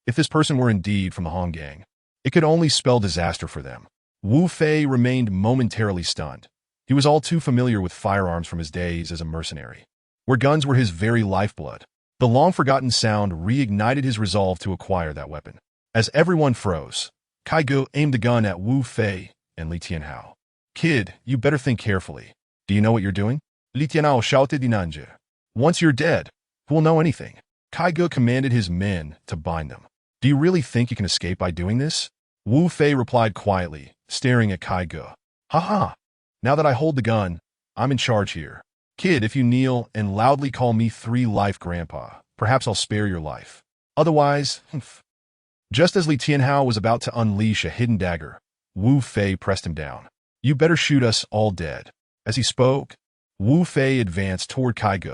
If this person were indeed from the Hong Gang, it could only spell disaster for them. Wu Fei remained momentarily stunned. He was all too familiar with firearms from his days as a mercenary, where guns were his very lifeblood. The long-forgotten sound reignited his resolve to acquire that weapon. As everyone froze, Kai Ge aimed the gun at Wu Fei and Luo Tian. Kid, you better think carefully. Do you know what you're doing? Luo Tian shouted Dinanje. Once you're dead, who will know anything? Kai Ge commanded his men to bind them. Do you really think you can escape by doing this? Wu Fei replied quietly, staring at Kai Ge. Ha! Now that I hold the gun, I'm in charge here. Kid, if you kneel and loudly call me 3-life grandpa, perhaps I'll spare your life. Otherwise, Just as Luo Tian was about to unleash a hidden dagger, Wu Fei pressed him down. You better shoot us all dead. As he spoke, Wu Fei advanced toward Kai Ge.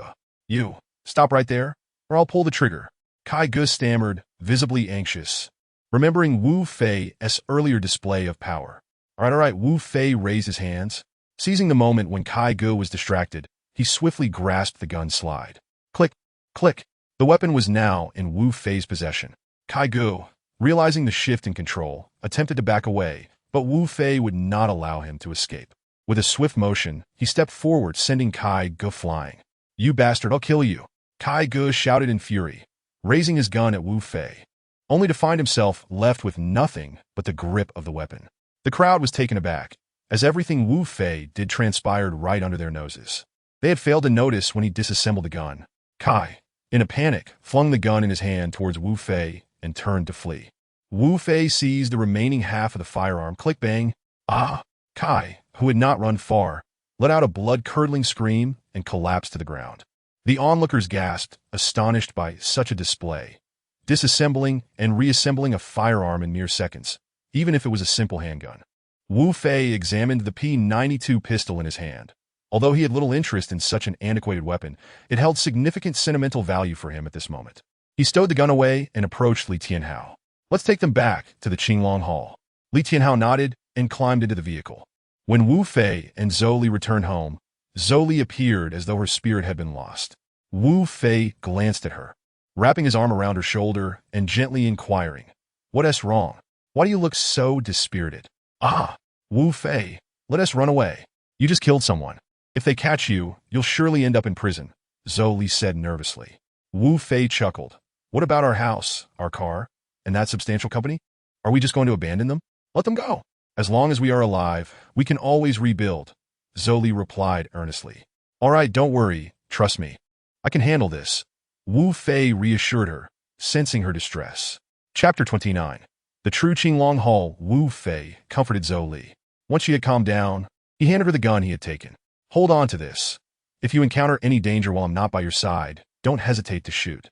You, stop right there, or I'll pull the trigger. Kai Ge stammered, visibly anxious, remembering Wu Fei's earlier display of power. All right, Wu Fei raised his hands. Seizing the moment when Kai Ge was distracted, he swiftly grasped the gun slide. Click, click. The weapon was now in Wu Fei's possession. Kai Ge, realizing the shift in control, attempted to back away, but Wu Fei would not allow him to escape. With a swift motion, he stepped forward, sending Kai Ge flying. You bastard, I'll kill you. Kai Ge shouted in fury, raising his gun at Wu Fei, only to find himself left with nothing but the grip of the weapon. The crowd was taken aback, as everything Wu Fei did transpired right under their noses. They had failed to notice when he disassembled the gun. Kai, in a panic, flung the gun in his hand towards Wu Fei and turned to flee. Wu Fei seized the remaining half of the firearm. Click bang. Kai, who had not run far, let out a blood-curdling scream, and collapsed to the ground. The onlookers gasped, astonished by such a display, disassembling and reassembling a firearm in mere seconds, even if it was a simple handgun. Wu Fei examined the P-92 pistol in his hand. Although he had little interest in such an antiquated weapon, it held significant sentimental value for him at this moment. He stowed the gun away and approached Li Tianhao. "Let's take them back to the Qinglong Hall." Li Tianhao nodded and climbed into the vehicle. When Wu Fei and Zhou Li returned home, Zhou Li appeared as though her spirit had been lost. Wu Fei glanced at her, wrapping his arm around her shoulder and gently inquiring, "What's wrong? Why do you look so dispirited?" "Ah, Wu Fei, let us run away. You just killed someone. If they catch you, you'll surely end up in prison," Zhou Li said nervously. Wu Fei chuckled. "What about our house, our car, and that substantial company? Are we just going to abandon them? Let them go. As long as we are alive, we can always rebuild," Zhou Li replied earnestly. "All right, don't worry. Trust me. I can handle this," Wu Fei reassured her, sensing her distress. Chapter 29. The true Qinglong Hall. Wu Fei comforted Zhou Li. Once she had calmed down, he handed her the gun he had taken. "Hold on to this. If you encounter any danger while I'm not by your side, don't hesitate to shoot."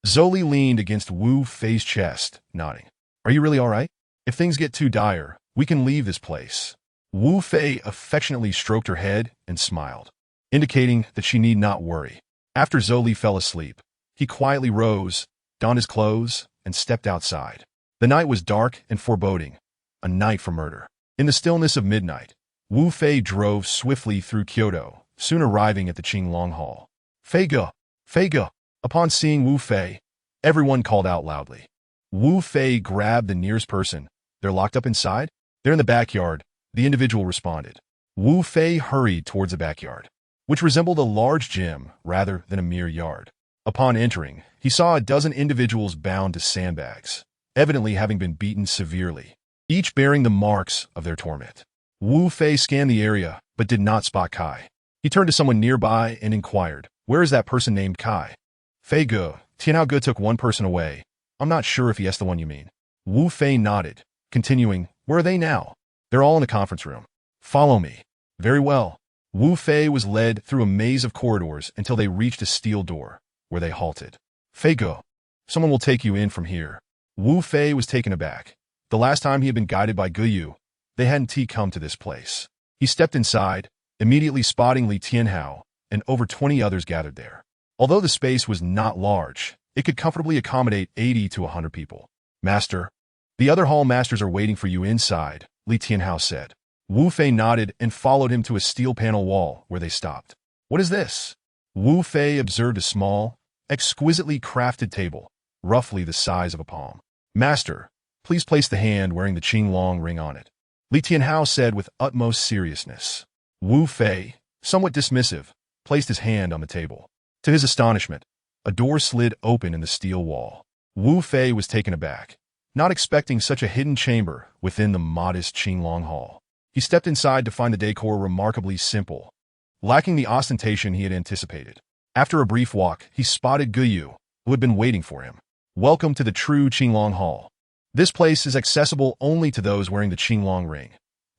Zhou Li leaned against Wu Fei's chest, nodding. "Are you really all right? If things get too dire, we can leave this place." Wu Fei affectionately stroked her head and smiled, indicating that she need not worry. After Zhou Li fell asleep, he quietly rose, donned his clothes, and stepped outside. The night was dark and foreboding, a night for murder. In the stillness of midnight, Wu Fei drove swiftly through Kyoto, soon arriving at the Qinglong Hall. "Feigo! Feigo!" Upon seeing Wu Fei, everyone called out loudly. Wu Fei grabbed the nearest person. "They're locked up inside?" "They're in the backyard," the individual responded. Wu Fei hurried towards the backyard, which resembled a large gym rather than a mere yard. Upon entering, he saw a dozen individuals bound to sandbags, evidently having been beaten severely, each bearing the marks of their torment. Wu Fei scanned the area, but did not spot Kai. He turned to someone nearby and inquired, "Where is that person named Kai?" "Fei Ge, Tianhao Ge took one person away. I'm not sure if that's the one you mean." Wu Fei nodded, continuing, "Where are they now?" "They're all in the conference room. Follow me." "Very well." Wu Fei was led through a maze of corridors until they reached a steel door, where they halted. "Fei Ge, someone will take you in from here." Wu Fei was taken aback. The last time he had been guided by Ge Yu, they hadn't come to this place. He stepped inside, immediately spotting Li Tianhao, and over 20 others gathered there. Although the space was not large, it could comfortably accommodate 80 to 100 people. "Master, the other hall masters are waiting for you inside," Li Tianhao said. Wu Fei nodded and followed him to a steel panel wall where they stopped. "What is this?" Wu Fei observed a small, exquisitely crafted table, roughly the size of a palm. "Master, please place the hand wearing the Qinglong ring on it," Li Tianhao said with utmost seriousness. Wu Fei, somewhat dismissive, placed his hand on the table. To his astonishment, a door slid open in the steel wall. Wu Fei was taken aback, not expecting such a hidden chamber within the modest Qinglong Hall. He stepped inside to find the decor remarkably simple, lacking the ostentation he had anticipated. After a brief walk, he spotted Ge Yu, who had been waiting for him. "Welcome to the true Qinglong Hall. This place is accessible only to those wearing the Qinglong ring,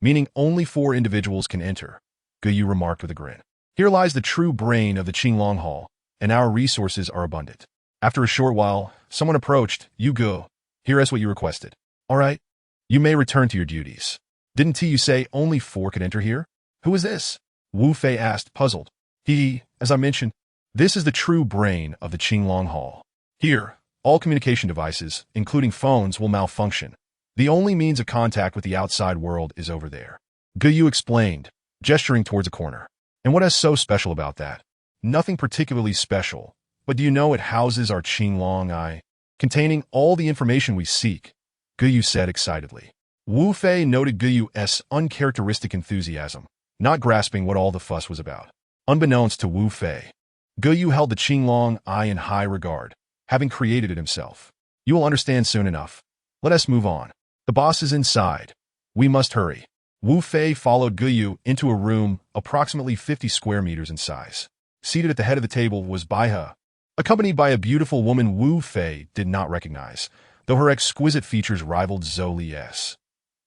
meaning only 4 individuals can enter," Ge Yu remarked with a grin. "Here lies the true brain of the Qinglong Hall, and our resources are abundant." After a short while, someone approached. "You go. Here is what you requested. All right, you may return to your duties." "Didn't you say only 4 could enter here? Who is this?" Wu Fei asked, puzzled. As I mentioned, this is the true brain of the Qinglong Hall. Here, all communication devices, including phones, will malfunction. The only means of contact with the outside world is over there," Ge Yu explained, gesturing towards a corner. "And what is so special about that?" "Nothing particularly special, but do you know it houses our Qinglong Eye, containing all the information we seek," Ge Yu said excitedly. Wu Fei noted Ge Yu's uncharacteristic enthusiasm, not grasping what all the fuss was about. Unbeknownst to Wu Fei, Ge Yu held the Qinglong Eye in high regard, having created it himself. "You will understand soon enough. Let us move on. The boss is inside. We must hurry." Wu Fei followed Ge Yu into a room approximately 50 square meters in size. Seated at the head of the table was Baihe, accompanied by a beautiful woman Wu Fei did not recognize, though her exquisite features rivaled Zhou Li's.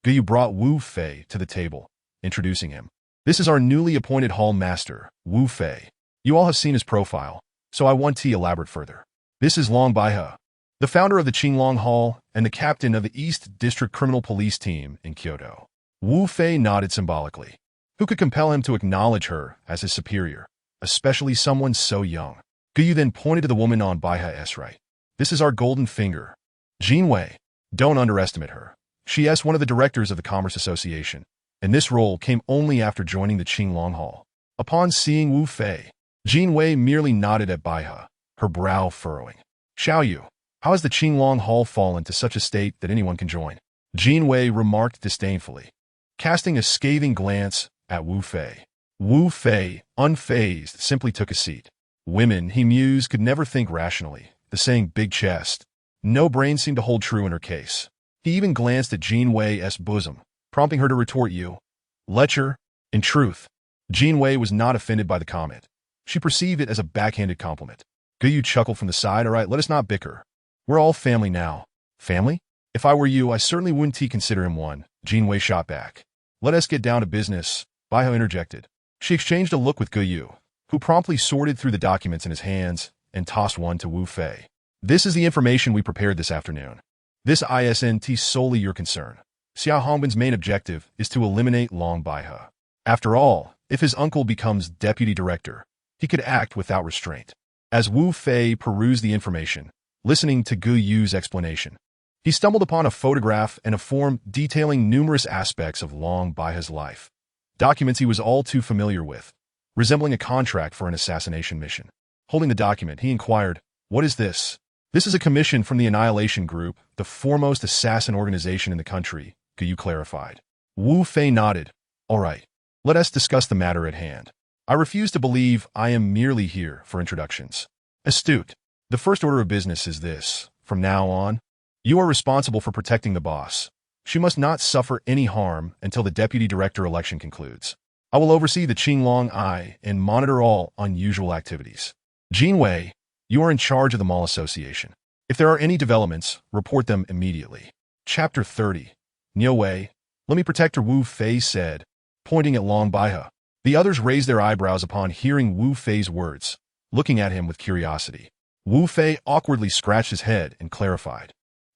Ge Yu brought Wu Fei to the table, introducing him. This is our newly appointed hall master, Wu Fei. You all have seen his profile, so I want to elaborate further. This is Long Baihe, the founder of the Qinglong Hall and the captain of the East District Criminal Police Team in Kyoto. Wu Fei nodded symbolically. Who could compel him to acknowledge her as his superior, especially someone so young? Guyu then pointed to the woman on Baihe's right. This is our golden finger. Jin Wei. Don't underestimate her. She is one of the directors of the Commerce Association, and this role came only after joining the Qinglong Hall. Upon seeing Wu Fei, Jin Wei merely nodded at Baihe, her brow furrowing. Xiao Yu, how has the Qinglong Hall fallen to such a state that anyone can join? Jin Wei remarked disdainfully, casting a scathing glance at Wu Fei. Wu Fei, unfazed, simply took a seat. Women, he mused, could never think rationally. The saying big chest, no brain seemed to hold true in her case. He even glanced at Jin Wei's bosom, prompting her to retort you. Lecher. In truth, Jin Wei was not offended by the comment. She perceived it as a backhanded compliment. Guyu chuckled from the side. All right, let us not bicker. We're all family now. Family? If I were you, I certainly wouldn't consider him one. Jin Wei shot back. Let us get down to business, Baihe interjected. She exchanged a look with Guyu, who promptly sorted through the documents in his hands and tossed one to Wu Fei. This is the information we prepared this afternoon. This isn't solely your concern. Xiao Hongbin's main objective is to eliminate Long Baihe. After all, if his uncle becomes deputy director, he could act without restraint. As Wu Fei perused the information, listening to Gu Yu's explanation, he stumbled upon a photograph and a form detailing numerous aspects of Long Baihe's life. Documents he was all too familiar with, resembling a contract for an assassination mission. Holding the document, he inquired, "What is this?" "This is a commission from the Annihilation Group, the foremost assassin organization in the country," Gu Yu clarified. Wu Fei nodded. "All right, let us discuss the matter at hand. I refuse to believe I am merely here for introductions." Astute. "The first order of business is this. From now on, you are responsible for protecting the boss. She must not suffer any harm until the deputy director election concludes. I will oversee the Qinglong Eye and monitor all unusual activities. Jin Wei, you are in charge of the mall association. If there are any developments, report them immediately." Chapter 30. Niu Wei, let me protect her, Wu Fei said, pointing at Long Baihe. The others raised their eyebrows upon hearing Wu Fei's words, looking at him with curiosity. Wu Fei awkwardly scratched his head and clarified.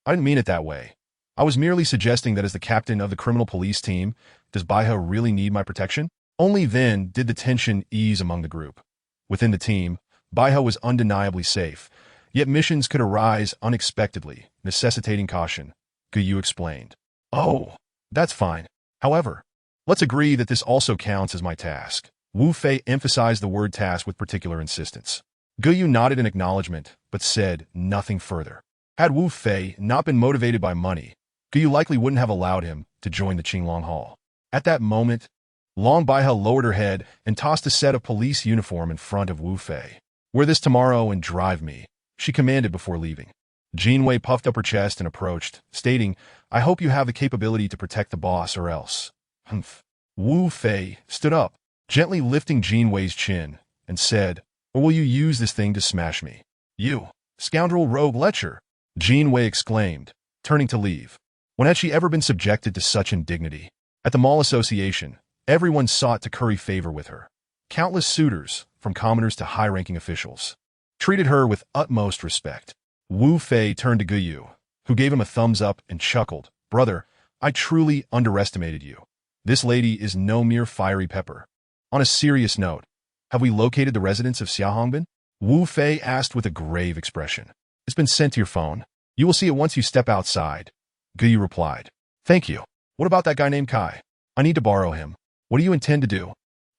"I didn't mean it that way. I was merely suggesting that as the captain of the criminal police team, does Baihe really need my protection?" Only then did the tension ease among the group. Within the team, Baihe was undeniably safe, yet missions could arise unexpectedly, necessitating caution, Gu Yu explained. "Oh, that's fine. However, let's agree that this also counts as my task." Wu Fei emphasized the word task with particular insistence. Gu Yu nodded in acknowledgement, but said nothing further. Had Wu Fei not been motivated by money, Gu Yu likely wouldn't have allowed him to join the Qinglong Hall. At that moment, Long Baihe lowered her head and tossed a set of police uniform in front of Wu Fei. "Wear this tomorrow and drive me," she commanded before leaving. Jin Wei puffed up her chest and approached, stating, "I hope you have the capability to protect the boss or else." Humph. Wu Fei stood up, gently lifting Jin Wei's chin, and said, "Or will you use this thing to smash me?" "You, scoundrel rogue lecher!" Jin Wei exclaimed, turning to leave. When had she ever been subjected to such indignity? At the mall association, everyone sought to curry favor with her. Countless suitors, from commoners to high-ranking officials, treated her with utmost respect. Wu Fei turned to Gu Yu, who gave him a thumbs up and chuckled. "Brother, I truly underestimated you. This lady is no mere fiery pepper." On a serious note, have we located the residence of Xiao Hongbin? Wu Fei asked with a grave expression. "It's been sent to your phone. You will see it once you step outside," Gu Yu replied. "Thank you. What about that guy named Kai? I need to borrow him." "What do you intend to do?"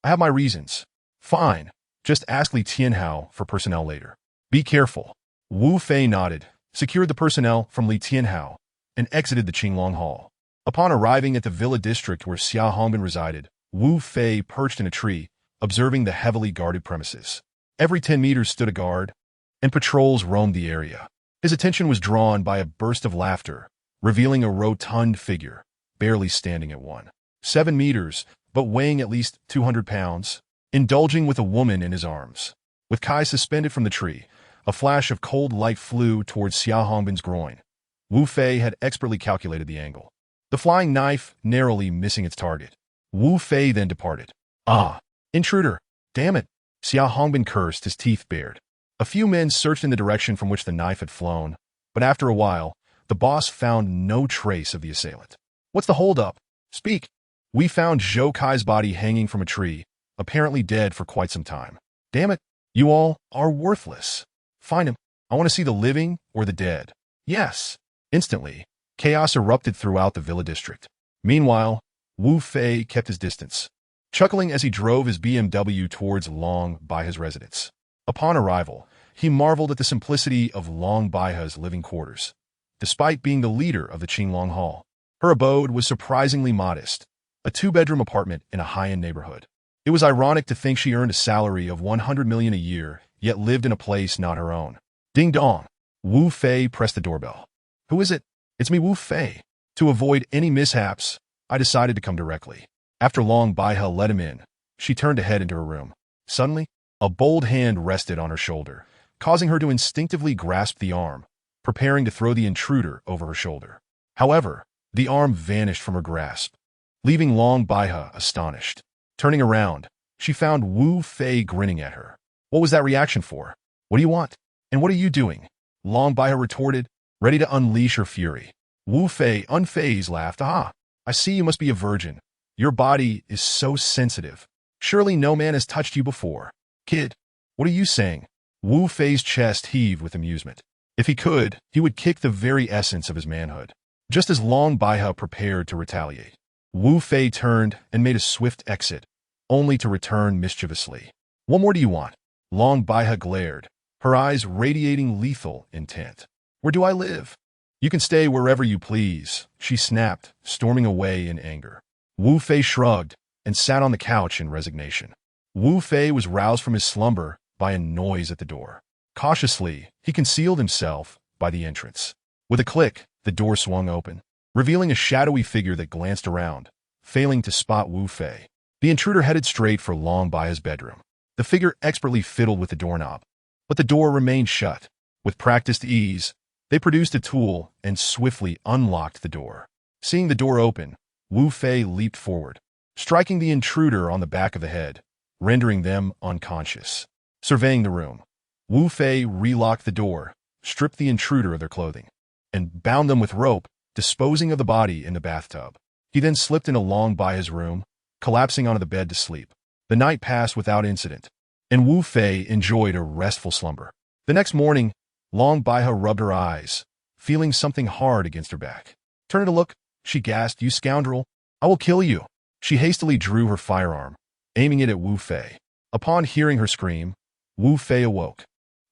"I have my reasons." "Fine. Just ask Li Tianhao for personnel later. Be careful." Wu Fei nodded, secured the personnel from Li Tianhao, and exited the Qinglong Hall. Upon arriving at the villa district where Xiao Hongbin resided, Wu Fei perched in a tree, observing the heavily guarded premises. Every 10 meters stood a guard, and patrols roamed the area. His attention was drawn by a burst of laughter, revealing a rotund figure, barely standing at 1.7 meters, but weighing at least 200 pounds, indulging with a woman in his arms. With Kai suspended from the tree, a flash of cold light flew towards Xiao Hongbin's groin. Wu Fei had expertly calculated the angle, the flying knife narrowly missing its target. Wu Fei then departed. Ah, intruder. Damn it. Xia Hongbin cursed, his teeth bared. A few men searched in the direction from which the knife had flown, but after a while, the boss found no trace of the assailant. What's the holdup? Speak. We found Zhou Kai's body hanging from a tree, apparently dead for quite some time. Damn it. You all are worthless. Find him. I want to see the living or the dead. Yes. Instantly, chaos erupted throughout the villa district. Meanwhile, Wu Fei kept his distance, chuckling as he drove his BMW towards Long Baihe's residence. Upon arrival, he marveled at the simplicity of Long Baihe's living quarters. Despite being the leader of the Qinglong Hall, her abode was surprisingly modest, a two-bedroom apartment in a high-end neighborhood. It was ironic to think she earned a salary of 100 million a year, yet lived in a place not her own. Ding dong. Wu Fei pressed the doorbell. Who is it? It's me, Wu Fei. To avoid any mishaps, I decided to come directly. After Long Baihe let him in, she turned to head into her room. Suddenly, a bold hand rested on her shoulder, causing her to instinctively grasp the arm, preparing to throw the intruder over her shoulder. However, the arm vanished from her grasp, leaving Long Baihe astonished. Turning around, she found Wu Fei grinning at her. What was that reaction for? What do you want? And what are you doing? Long Baihe retorted, ready to unleash her fury. Wu Fei, unfazed, laughed. Ah, I see you must be a virgin. Your body is so sensitive. Surely no man has touched you before. Kid, what are you saying? Wu Fei's chest heaved with amusement. If he could, he would kick the very essence of his manhood. Just as Long Baihe prepared to retaliate, Wu Fei turned and made a swift exit, only to return mischievously. What more do you want? Long Baihe glared, her eyes radiating lethal intent. Where do I live? You can stay wherever you please, she snapped, storming away in anger. Wu Fei shrugged and sat on the couch in resignation. Wu Fei was roused from his slumber by a noise at the door. Cautiously, he concealed himself by the entrance. With a click, the door swung open, revealing a shadowy figure that glanced around, failing to spot Wu Fei. The intruder headed straight for Long Baihe's bedroom. The figure expertly fiddled with the doorknob, but the door remained shut. With practiced ease, they produced a tool and swiftly unlocked the door. Seeing the door open, Wu Fei leaped forward, striking the intruder on the back of the head, rendering them unconscious. Surveying the room, Wu Fei relocked the door, stripped the intruder of their clothing, and bound them with rope, disposing of the body in the bathtub. He then slipped into Long Baihe's room, collapsing onto the bed to sleep. The night passed without incident, and Wu Fei enjoyed a restful slumber. The next morning, Long Baihe rubbed her eyes, feeling something hard against her back. Turn to look, she gasped. You scoundrel, I will kill you. She hastily drew her firearm, aiming it at Wu Fei. Upon hearing her scream, Wu Fei awoke,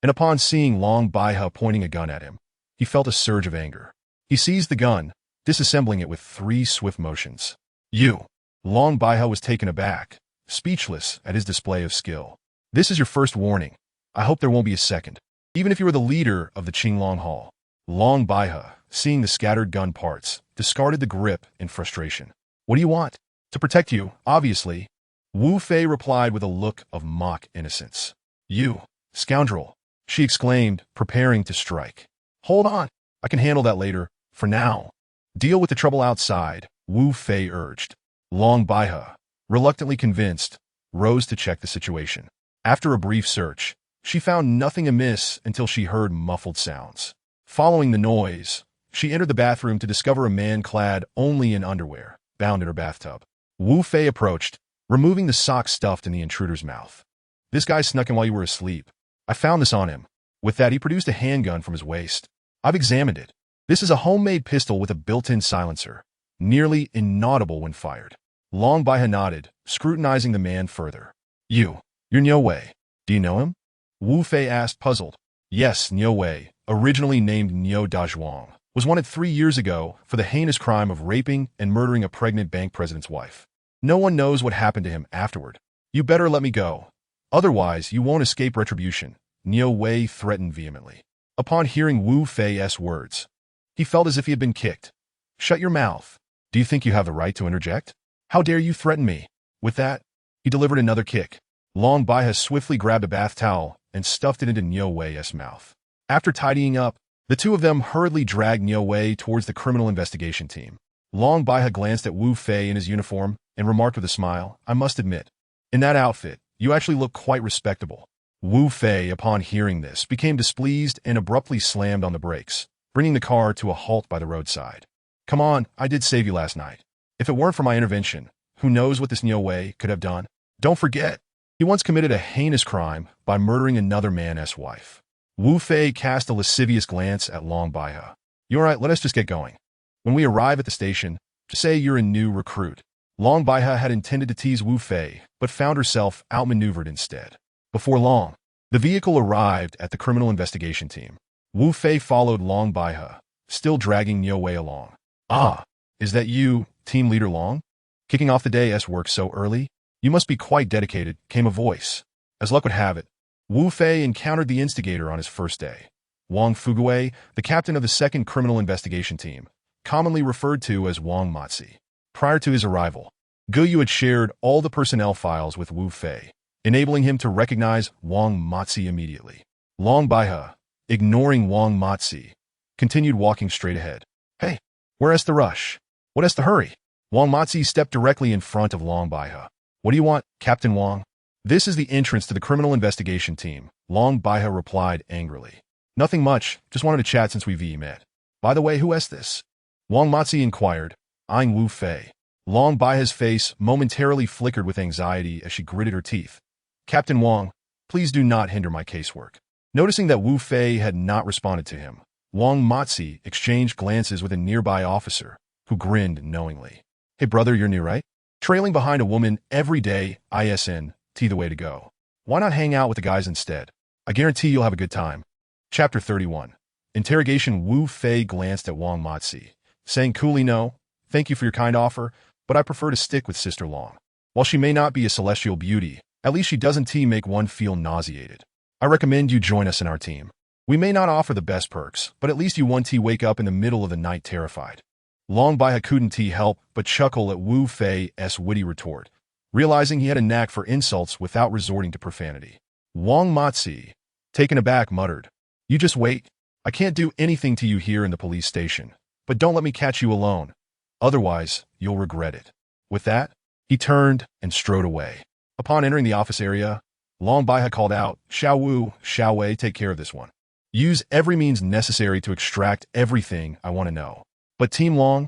and upon seeing Long Baihe pointing a gun at him, he felt a surge of anger. He seized the gun, disassembling it with 3 swift motions. You. Long Baihe was taken aback, speechless at his display of skill. This is your first warning. I hope there won't be a second. Even if you were the leader of the Qinglong Hall. Long Baihe, seeing the scattered gun parts, discarded the grip in frustration. What do you want? To protect you, obviously. Wu Fei replied with a look of mock innocence. You, scoundrel, she exclaimed, preparing to strike. Hold on, I can handle that later. For now, deal with the trouble outside, Wu Fei urged. Long Baihe, reluctantly convinced, rose to check the situation. After a brief search, she found nothing amiss until she heard muffled sounds. Following the noise, she entered the bathroom to discover a man clad only in underwear, bound in her bathtub. Wu Fei approached, removing the sock stuffed in the intruder's mouth. This guy snuck in while you were asleep. I found this on him. With that, he produced a handgun from his waist. I've examined it. This is a homemade pistol with a built-in silencer, nearly inaudible when fired. Long Baihe nodded, scrutinizing the man further. You're Niu Wei. Do you know him? Wu Fei asked, puzzled. Yes, Niu Wei, originally named Niu Dazhuang, was wanted 3 years ago for the heinous crime of raping and murdering a pregnant bank president's wife. No one knows what happened to him afterward. You better let me go. Otherwise, you won't escape retribution, Niu Wei threatened vehemently. Upon hearing Wu Fei's words, he felt as if he had been kicked. Shut your mouth. Do you think you have the right to interject? How dare you threaten me? With that, he delivered another kick. Long Baihe swiftly grabbed a bath towel and stuffed it into Niu Wei's mouth. After tidying up, the two of them hurriedly dragged Niu Wei towards the criminal investigation team. Long Baihe glanced at Wu Fei in his uniform and remarked with a smile, I must admit, In that outfit, you actually look quite respectable. Wu Fei, upon hearing this, became displeased and abruptly slammed on the brakes, bringing the car to a halt by the roadside. Come on, I did save you last night. If it weren't for my intervention, who knows what this Niu Wei could have done? Don't forget, he once committed a heinous crime by murdering another man's wife. Wu Fei cast a lascivious glance at Long Baihe. You alright, let us just get going. When we arrive at the station, just say you're a new recruit. Long Baihe had intended to tease Wu Fei, but found herself outmaneuvered instead. Before long, the vehicle arrived at the criminal investigation team. Wu Fei followed Long Baihe, still dragging Niu Wei along. Ah, is that you, Team Leader Long? Kicking off the day's work so early? You must be quite dedicated, came a voice. As luck would have it, Wu Fei encountered the instigator on his first day. Wang Fugui, the captain of the second criminal investigation team, commonly referred to as Wang Matsi. Prior to his arrival, Guyu had shared all the personnel files with Wu Fei, enabling him to recognize Wang Matsi immediately. Long Baihe, ignoring Wang Matsi, continued walking straight ahead. Hey, where's the rush? What has to hurry? Wang Matsi stepped directly in front of Long Baihe. What do you want, Captain Wang? This is the entrance to the criminal investigation team, Long Baihe replied angrily. Nothing much, just wanted to chat since we've met. By the way, who is this? Wang Matsi inquired, eyeing Wu Fei. Long Baihe's face momentarily flickered with anxiety as she gritted her teeth. Captain Wang, please do not hinder my casework. Noticing that Wu Fei had not responded to him, Wang Matsi exchanged glances with a nearby officer, who grinned knowingly. Hey brother, you're new, right? Trailing behind a woman every day, ISNT the way to go. Why not hang out with the guys instead? I guarantee you'll have a good time. Chapter 31. Interrogation. Wu Fei glanced at Wang Matsi, saying coolly, no, thank you for your kind offer, but I prefer to stick with Sister Long. While she may not be a celestial beauty, at least she doesn't make one feel nauseated. I recommend you join us in our team. We may not offer the best perks, but at least you won't wake up in the middle of the night terrified. Long Baihe couldn't help but chuckle at Wu Fei's witty retort, realizing he had a knack for insults without resorting to profanity. Wang Matsi, taken aback, muttered, You just wait. I can't do anything to you here in the police station, but don't let me catch you alone. Otherwise, you'll regret it. With that, he turned and strode away. Upon entering the office area, Long Baihe called out, Xiao Wei, take care of this one. Use every means necessary to extract everything I want to know. But Team Long,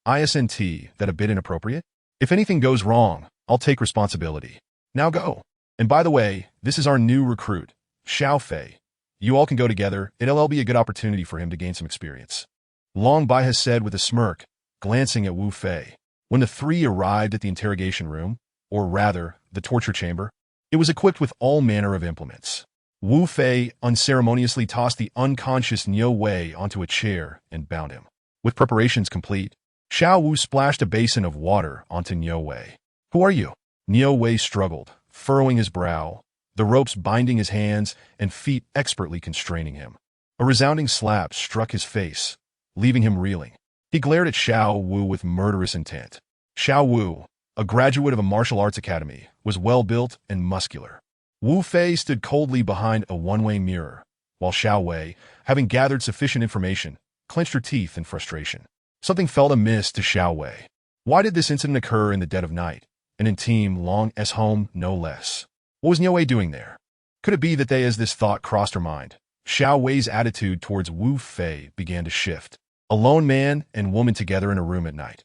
ISNT, that a bit inappropriate? If anything goes wrong, I'll take responsibility. Now go. And by the way, this is our new recruit, Xiao Fei. You all can go together. It'll be a good opportunity for him to gain some experience. Long Baihe said with a smirk, glancing at Wu Fei. When the three arrived at the interrogation room, or rather, the torture chamber, it was equipped with all manner of implements. Wu Fei unceremoniously tossed the unconscious Niu Wei onto a chair and bound him. With preparations complete, Xiao Wu splashed a basin of water onto Niu Wei. Who are you? Niu Wei struggled, furrowing his brow, the ropes binding his hands and feet expertly constraining him. A resounding slap struck his face, leaving him reeling. He glared at Xiao Wu with murderous intent. Xiao Wu, a graduate of a martial arts academy, was well-built and muscular. Wu Fei stood coldly behind a one-way mirror, while Xiao Wei, having gathered sufficient information, clenched her teeth in frustration. Something felt amiss to Xiao Wei. Why did this incident occur in the dead of night, and in Team Long's home no less? What was Niu Wei doing there? Could it be that as this thought crossed her mind, Xiao Wei's attitude towards Wu Fei began to shift? A lone man and woman together in a room at night.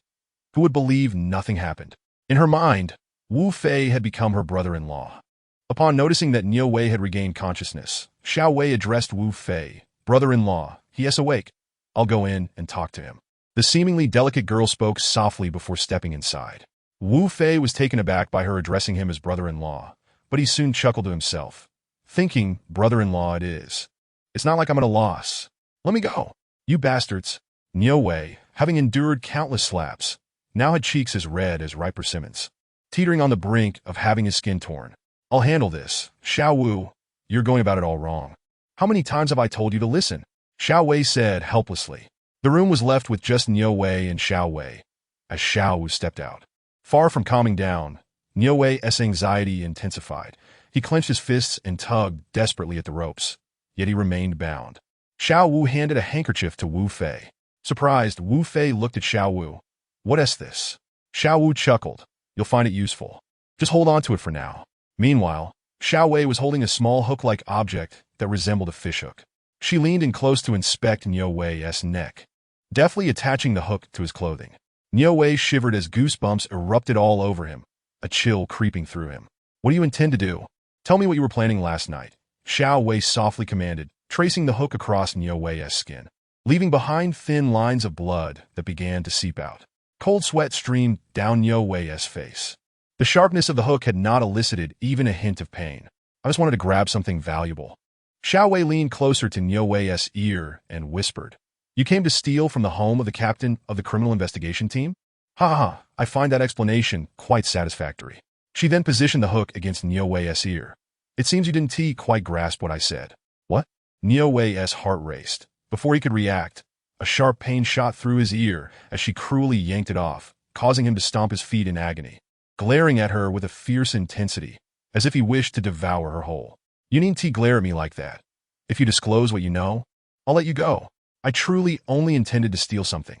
Who would believe nothing happened? In her mind, Wu Fei had become her brother-in-law. Upon noticing that Niu Wei had regained consciousness, Xiao Wei addressed Wu Fei. Brother-in-law, he is awake. I'll go in and talk to him. The seemingly delicate girl spoke softly before stepping inside. Wu Fei was taken aback by her addressing him as brother-in-law, but he soon chuckled to himself, thinking, brother-in-law it is. It's not like I'm at a loss. Let me go. You bastards. Niu Wei, having endured countless slaps, now had cheeks as red as ripe persimmons, teetering on the brink of having his skin torn. I'll handle this. Xiao Wu, you're going about it all wrong. How many times have I told you to listen? Xiao Wei said helplessly. The room was left with just Niu Wei and Xiao Wei, as Xiao Wu stepped out. Far from calming down, Niu Wei's anxiety intensified. He clenched his fists and tugged desperately at the ropes, yet he remained bound. Xiao Wu handed a handkerchief to Wu Fei. Surprised, Wu Fei looked at Xiao Wu. What is this? Xiao Wu chuckled. You'll find it useful. Just hold on to it for now. Meanwhile, Xiao Wei was holding a small hook-like object that resembled a fishhook. She leaned in close to inspect Niu Wei's neck, deftly attaching the hook to his clothing. Niu Wei shivered as goosebumps erupted all over him, a chill creeping through him. What do you intend to do? Tell me what you were planning last night, Xiao Wei softly commanded, tracing the hook across Niu Wei's skin, leaving behind thin lines of blood that began to seep out. Cold sweat streamed down Niu Wei's face. The sharpness of the hook had not elicited even a hint of pain. I just wanted to grab something valuable. Xiao Wei leaned closer to Niu Wei's ear and whispered, "You came to steal from the home of the captain of the criminal investigation team? Ha ha, I find that explanation quite satisfactory." She then positioned the hook against Niu Wei's ear. "It seems you didn't quite grasp what I said." "What?" Niu Wei's heart raced. Before he could react, a sharp pain shot through his ear as she cruelly yanked it off, causing him to stomp his feet in agony, glaring at her with a fierce intensity, as if he wished to devour her whole. "You needn't glare at me like that. If you disclose what you know, I'll let you go. I truly only intended to steal something."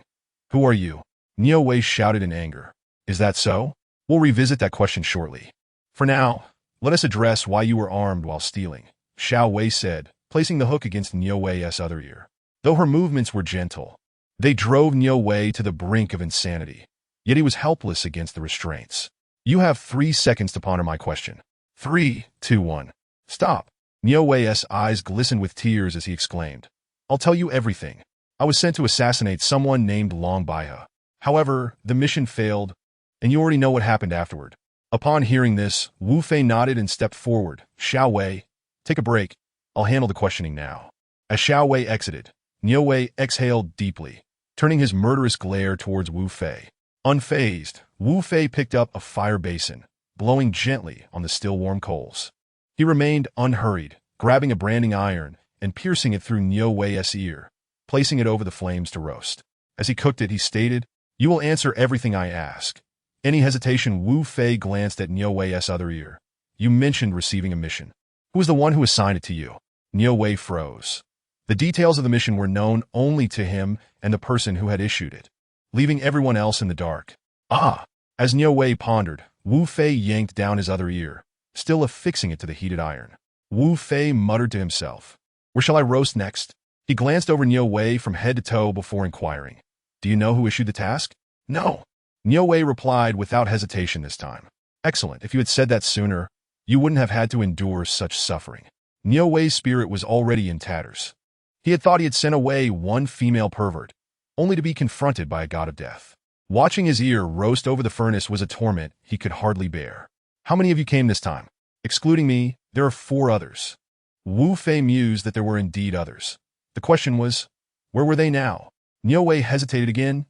"Who are you?" Niu Wei shouted in anger. "Is that so? We'll revisit that question shortly. For now, let us address why you were armed while stealing," Xiao Wei said, placing the hook against Niu Wei's other ear. Though her movements were gentle, they drove Niu Wei to the brink of insanity, yet he was helpless against the restraints. "You have 3 seconds to ponder my question." 3, 2, 1. "Stop." Niu Wei's eyes glistened with tears as he exclaimed, "I'll tell you everything. I was sent to assassinate someone named Long Baihe. However, the mission failed, and you already know what happened afterward." Upon hearing this, Wu Fei nodded and stepped forward. "Xiao Wei, take a break. I'll handle the questioning now." As Xiao Wei exited, Niu Wei exhaled deeply, turning his murderous glare towards Wu Fei. Unfazed, Wu Fei picked up a fire basin, blowing gently on the still warm coals. He remained unhurried, grabbing a branding iron and piercing it through Niu Wei's ear, placing it over the flames to roast. As he cooked it, he stated, "You will answer everything I ask." Any hesitation, Wu Fei glanced at Niu Wei's other ear. "You mentioned receiving a mission. Who was the one who assigned it to you?" Niu Wei froze. The details of the mission were known only to him and the person who had issued it, leaving everyone else in the dark. "Ah!" As Niu Wei pondered, Wu Fei yanked down his other ear, still affixing it to the heated iron. Wu Fei muttered to himself, "Where shall I roast next?" He glanced over Niu Wei from head to toe before inquiring, "Do you know who issued the task?" "No." Niu Wei replied without hesitation this time. "Excellent. If you had said that sooner, you wouldn't have had to endure such suffering." Niu Wei's spirit was already in tatters. He had thought he had sent away one female pervert, only to be confronted by a god of death. Watching his ear roast over the furnace was a torment he could hardly bear. "How many of you came this time?" "Excluding me, there are 4 others." Wu Fei mused that there were indeed others. The question was, where were they now? Niu Wei hesitated again.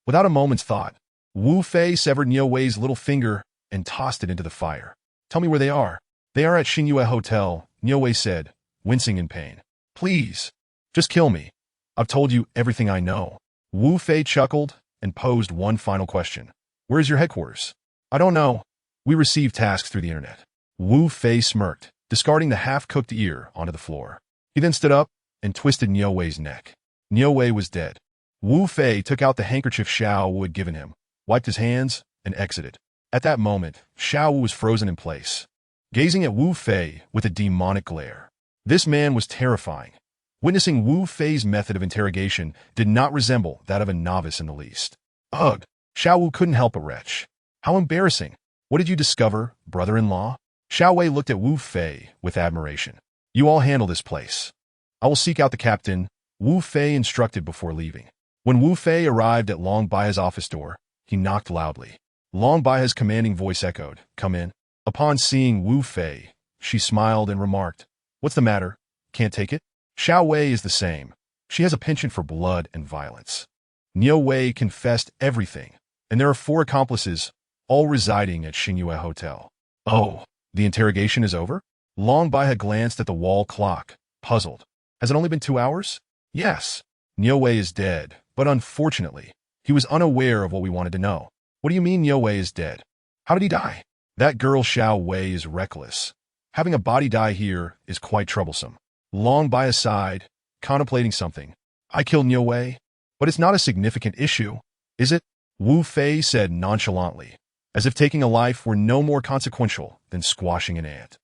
Without a moment's thought, Wu Fei severed Niu Wei's little finger and tossed it into the fire. "Tell me where they are." "They are at Xinyue Hotel," Niu Wei said, wincing in pain. "Please, just kill me. I've told you everything I know." Wu Fei chuckled and posed one final question. "Where is your headquarters?" "I don't know. We receive tasks through the internet." Wu Fei smirked, discarding the half-cooked ear onto the floor. He then stood up and twisted Niu Wei's neck. Niu Wei was dead. Wu Fei took out the handkerchief Xiao Wu had given him, wiped his hands, and exited. At that moment, Xiao Wu was frozen in place, gazing at Wu Fei with a demonic glare. This man was terrifying. Witnessing Wu Fei's method of interrogation did not resemble that of a novice in the least. "Ugh!" Xiao Wu couldn't help but retch. "How embarrassing. What did you discover, brother-in-law?" Xiao Wei looked at Wu Fei with admiration. "You all handle this place. I will seek out the captain," Wu Fei instructed before leaving. When Wu Fei arrived at Long Baihe's office door, he knocked loudly. Long Baihe's commanding voice echoed, "Come in." Upon seeing Wu Fei, she smiled and remarked, "What's the matter? Can't take it?" Xiao Wei is the same. She has a penchant for blood and violence. Niu Wei confessed everything, and there are 4 accomplices, all residing at Xinyue Hotel. "Oh, the interrogation is over?" Long Baihe glanced at the wall clock, puzzled. "Has it only been 2 hours?" "Yes. Niu Wei is dead, but unfortunately, he was unaware of what we wanted to know." "What do you mean Niu Wei is dead? How did he die?" "That girl Xiao Wei is reckless. Having a body die here is quite troublesome." Long Baihe sighed, contemplating something. "I killed Niu Wei, but it's not a significant issue, is it?" Wu Fei said nonchalantly, as if taking a life were no more consequential than squashing an ant.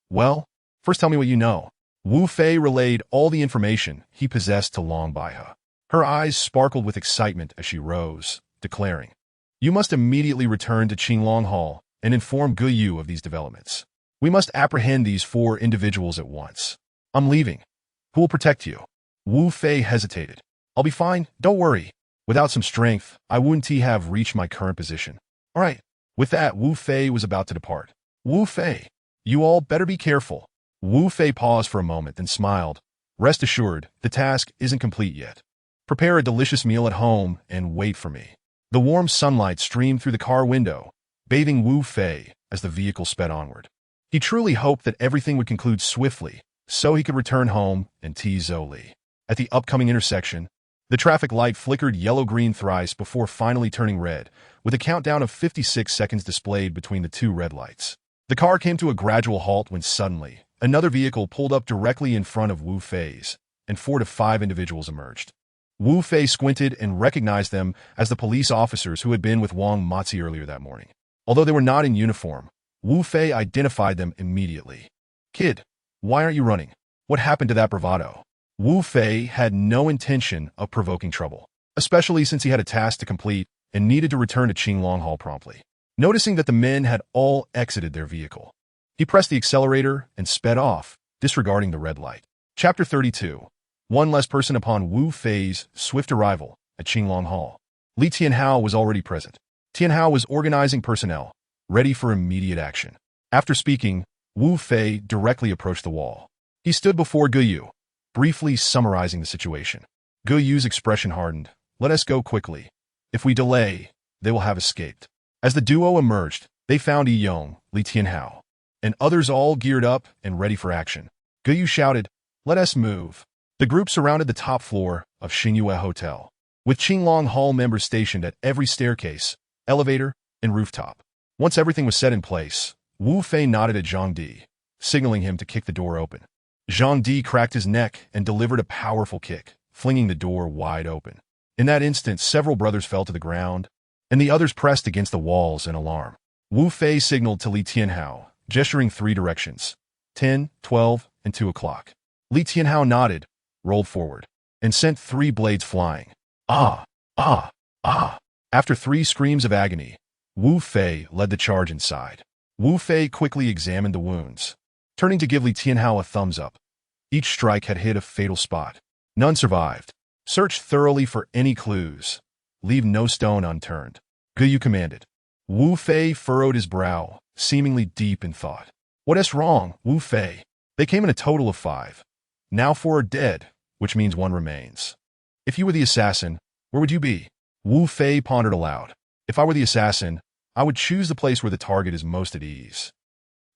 Well, first tell me what you know. Wu Fei relayed all the information he possessed to Long Baihe. Her eyes sparkled with excitement as she rose, declaring, "You must immediately return to Qinglong Hall and inform Guyu of these developments. We must apprehend these 4 individuals at once. I'm leaving. Who will protect you?" Wu Fei hesitated. "I'll be fine, don't worry. Without some strength, I wouldn't have reached my current position." "All right." With that, Wu Fei was about to depart. "Wu Fei, you all better be careful." Wu Fei paused for a moment, then smiled. "Rest assured, the task isn't complete yet. Prepare a delicious meal at home and wait for me." The warm sunlight streamed through the car window, bathing Wu Fei as the vehicle sped onward. He truly hoped that everything would conclude swiftly, so he could return home and tease Zhou. At the upcoming intersection, the traffic light flickered yellow-green thrice before finally turning red, with a countdown of 56 seconds displayed between the 2 red lights. The car came to a gradual halt when suddenly, another vehicle pulled up directly in front of Wu Fei's, and 4 to 5 individuals emerged. Wu Fei squinted and recognized them as the police officers who had been with Wang Matzi earlier that morning. Although they were not in uniform, Wu Fei identified them immediately. "Kid, why aren't you running? What happened to that bravado?" Wu Fei had no intention of provoking trouble, especially since he had a task to complete and needed to return to Qinglong Hall promptly. Noticing that the men had all exited their vehicle, he pressed the accelerator and sped off, disregarding the red light. Chapter 32. One less person upon Wu Fei's swift arrival at Qinglong Hall. Li Tianhao was already present. Tianhao was organizing personnel, ready for immediate action. After speaking, Wu Fei directly approached the wall. He stood before Guyu, briefly summarizing the situation. Guyu's expression hardened. "Let us go quickly. If we delay, they will have escaped." As the duo emerged, they found Yi Yong, Li Tianhao, and others all geared up and ready for action. Guyu shouted, "Let us move." The group surrounded the top floor of Xinyue Hotel, with Qinglong Hall members stationed at every staircase, elevator, and rooftop. Once everything was set in place, Wu Fei nodded at Zhang Di, signaling him to kick the door open. Zhang Di cracked his neck and delivered a powerful kick, flinging the door wide open. In that instant, several brothers fell to the ground, and the others pressed against the walls in alarm. Wu Fei signaled to Li Tianhao, gesturing 3 directions, 10, 12, and 2 o'clock. Li Tianhao nodded, rolled forward, and sent 3 blades flying. Ah! Ah! Ah! After 3 screams of agony, Wu Fei led the charge inside. Wu Fei quickly examined the wounds, turning to give Li Tianhao a thumbs up. Each strike had hit a fatal spot. None survived. "Search thoroughly for any clues. Leave no stone unturned," Guyu commanded. Wu Fei furrowed his brow, seemingly deep in thought. "What is wrong, Wu Fei? They came in a total of 5. Now 4 are dead, which means 1 remains. If you were the assassin, where would you be?" Wu Fei pondered aloud. "If I were the assassin, I would choose the place where the target is most at ease."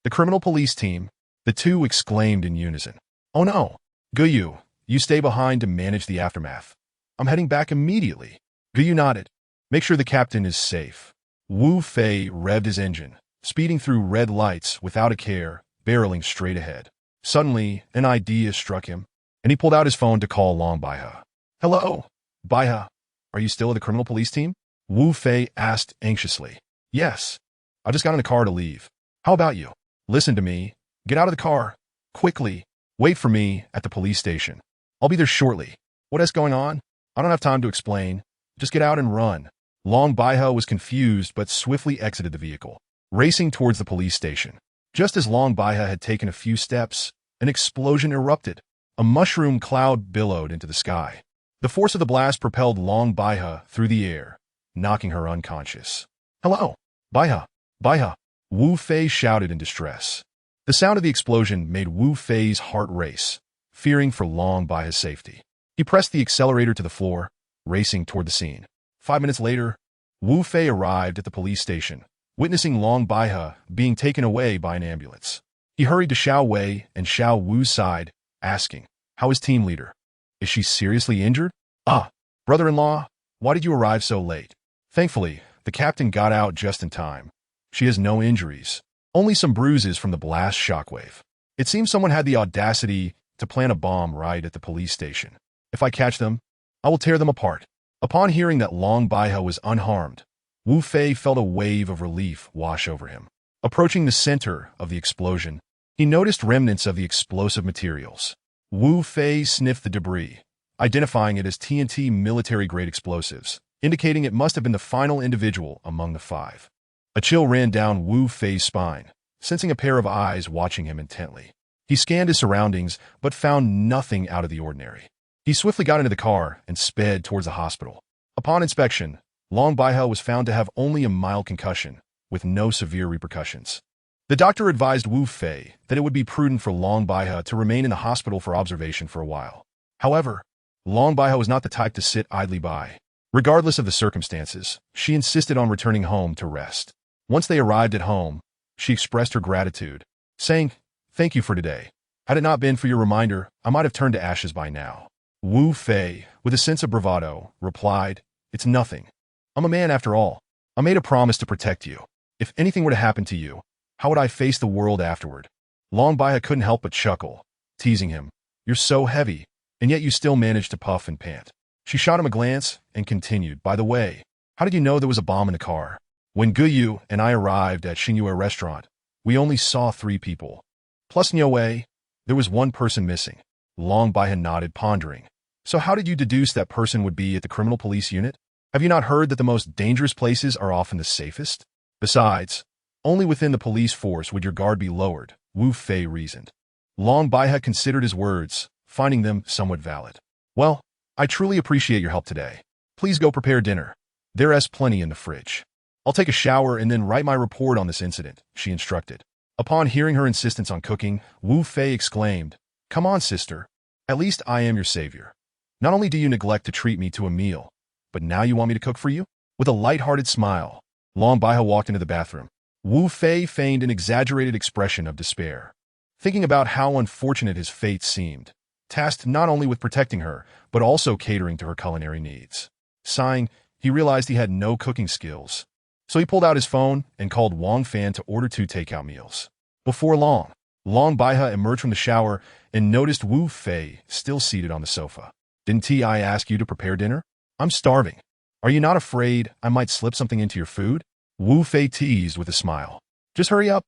"The criminal police team," the 2 exclaimed in unison. "Oh no! Guyu, you stay behind to manage the aftermath. I'm heading back immediately." Guyu nodded. "Make sure the captain is safe." Wu Fei revved his engine, speeding through red lights without a care, barreling straight ahead. Suddenly, an idea struck him, and he pulled out his phone to call Long Baihe. "Hello, Baihe. Are you still at the criminal police team?" Wu Fei asked anxiously. "Yes. I just got in the car to leave. How about you?" "Listen to me. Get out of the car. Quickly. Wait for me at the police station. I'll be there shortly." "What is going on?" "I don't have time to explain. Just get out and run." Long Baihe was confused but swiftly exited the vehicle, racing towards the police station. Just as Long Baihe had taken a few steps, an explosion erupted. A mushroom cloud billowed into the sky. The force of the blast propelled Long Baihe through the air, knocking her unconscious. "Hello, Baihe, Baihe," Wu Fei shouted in distress. The sound of the explosion made Wu Fei's heart race, fearing for Long Baihe's safety. He pressed the accelerator to the floor, racing toward the scene. 5 minutes later, Wu Fei arrived at the police station, witnessing Long Baihe being taken away by an ambulance. He hurried to Xiao Wei and Xiao Wu's side, asking, "How is team leader? Is she seriously injured?" "Ah, brother-in-law, why did you arrive so late?" "Thankfully, the captain got out just in time. She has no injuries, only some bruises from the blast shockwave. It seems someone had the audacity to plant a bomb right at the police station. If I catch them, I will tear them apart." Upon hearing that Long Baihe was unharmed, Wu Fei felt a wave of relief wash over him. Approaching the center of the explosion, he noticed remnants of the explosive materials. Wu Fei sniffed the debris, identifying it as TNT military-grade explosives, indicating it must have been the final individual among the five. A chill ran down Wu Fei's spine, sensing a pair of eyes watching him intently. He scanned his surroundings, but found nothing out of the ordinary. He swiftly got into the car and sped towards the hospital. Upon inspection, Long Baihe was found to have only a mild concussion, with no severe repercussions. The doctor advised Wu Fei that it would be prudent for Long Baihe to remain in the hospital for observation for a while. However, Long Baihe was not the type to sit idly by. Regardless of the circumstances, she insisted on returning home to rest. Once they arrived at home, she expressed her gratitude, saying, "Thank you for today. Had it not been for your reminder, I might have turned to ashes by now." Wu Fei, with a sense of bravado, replied, "It's nothing. I'm a man after all. I made a promise to protect you. If anything were to happen to you, how would I face the world afterward?" Long Baihe couldn't help but chuckle, teasing him. "You're so heavy, and yet you still manage to puff and pant." She shot him a glance and continued, "By the way, how did you know there was a bomb in the car? When Guyu and I arrived at Xingyue restaurant, we only saw 3 people. Plus Niue, there was 1 person missing." Long Baihe nodded, pondering. "So how did you deduce that person would be at the criminal police unit? Have you not heard that the most dangerous places are often the safest? Besides, only within the police force would your guard be lowered," Wu Fei reasoned. Long Baihe considered his words, finding them somewhat valid. "Well, I truly appreciate your help today. Please go prepare dinner. There's plenty in the fridge. I'll take a shower and then write my report on this incident," she instructed. Upon hearing her insistence on cooking, Wu Fei exclaimed, "Come on, sister. At least I am your savior. Not only do you neglect to treat me to a meal, but now you want me to cook for you?" With a light-hearted smile, Long Baihe walked into the bathroom. Wu Fei feigned an exaggerated expression of despair, thinking about how unfortunate his fate seemed, tasked not only with protecting her, but also catering to her culinary needs. Sighing, he realized he had no cooking skills. So he pulled out his phone and called Wang Fan to order 2 takeout meals. Before long, Long Baihe emerged from the shower and noticed Wu Fei still seated on the sofa. "Didn't I ask you to prepare dinner? I'm starving. Are you not afraid I might slip something into your food?" Wu Fei teased with a smile. "Just hurry up."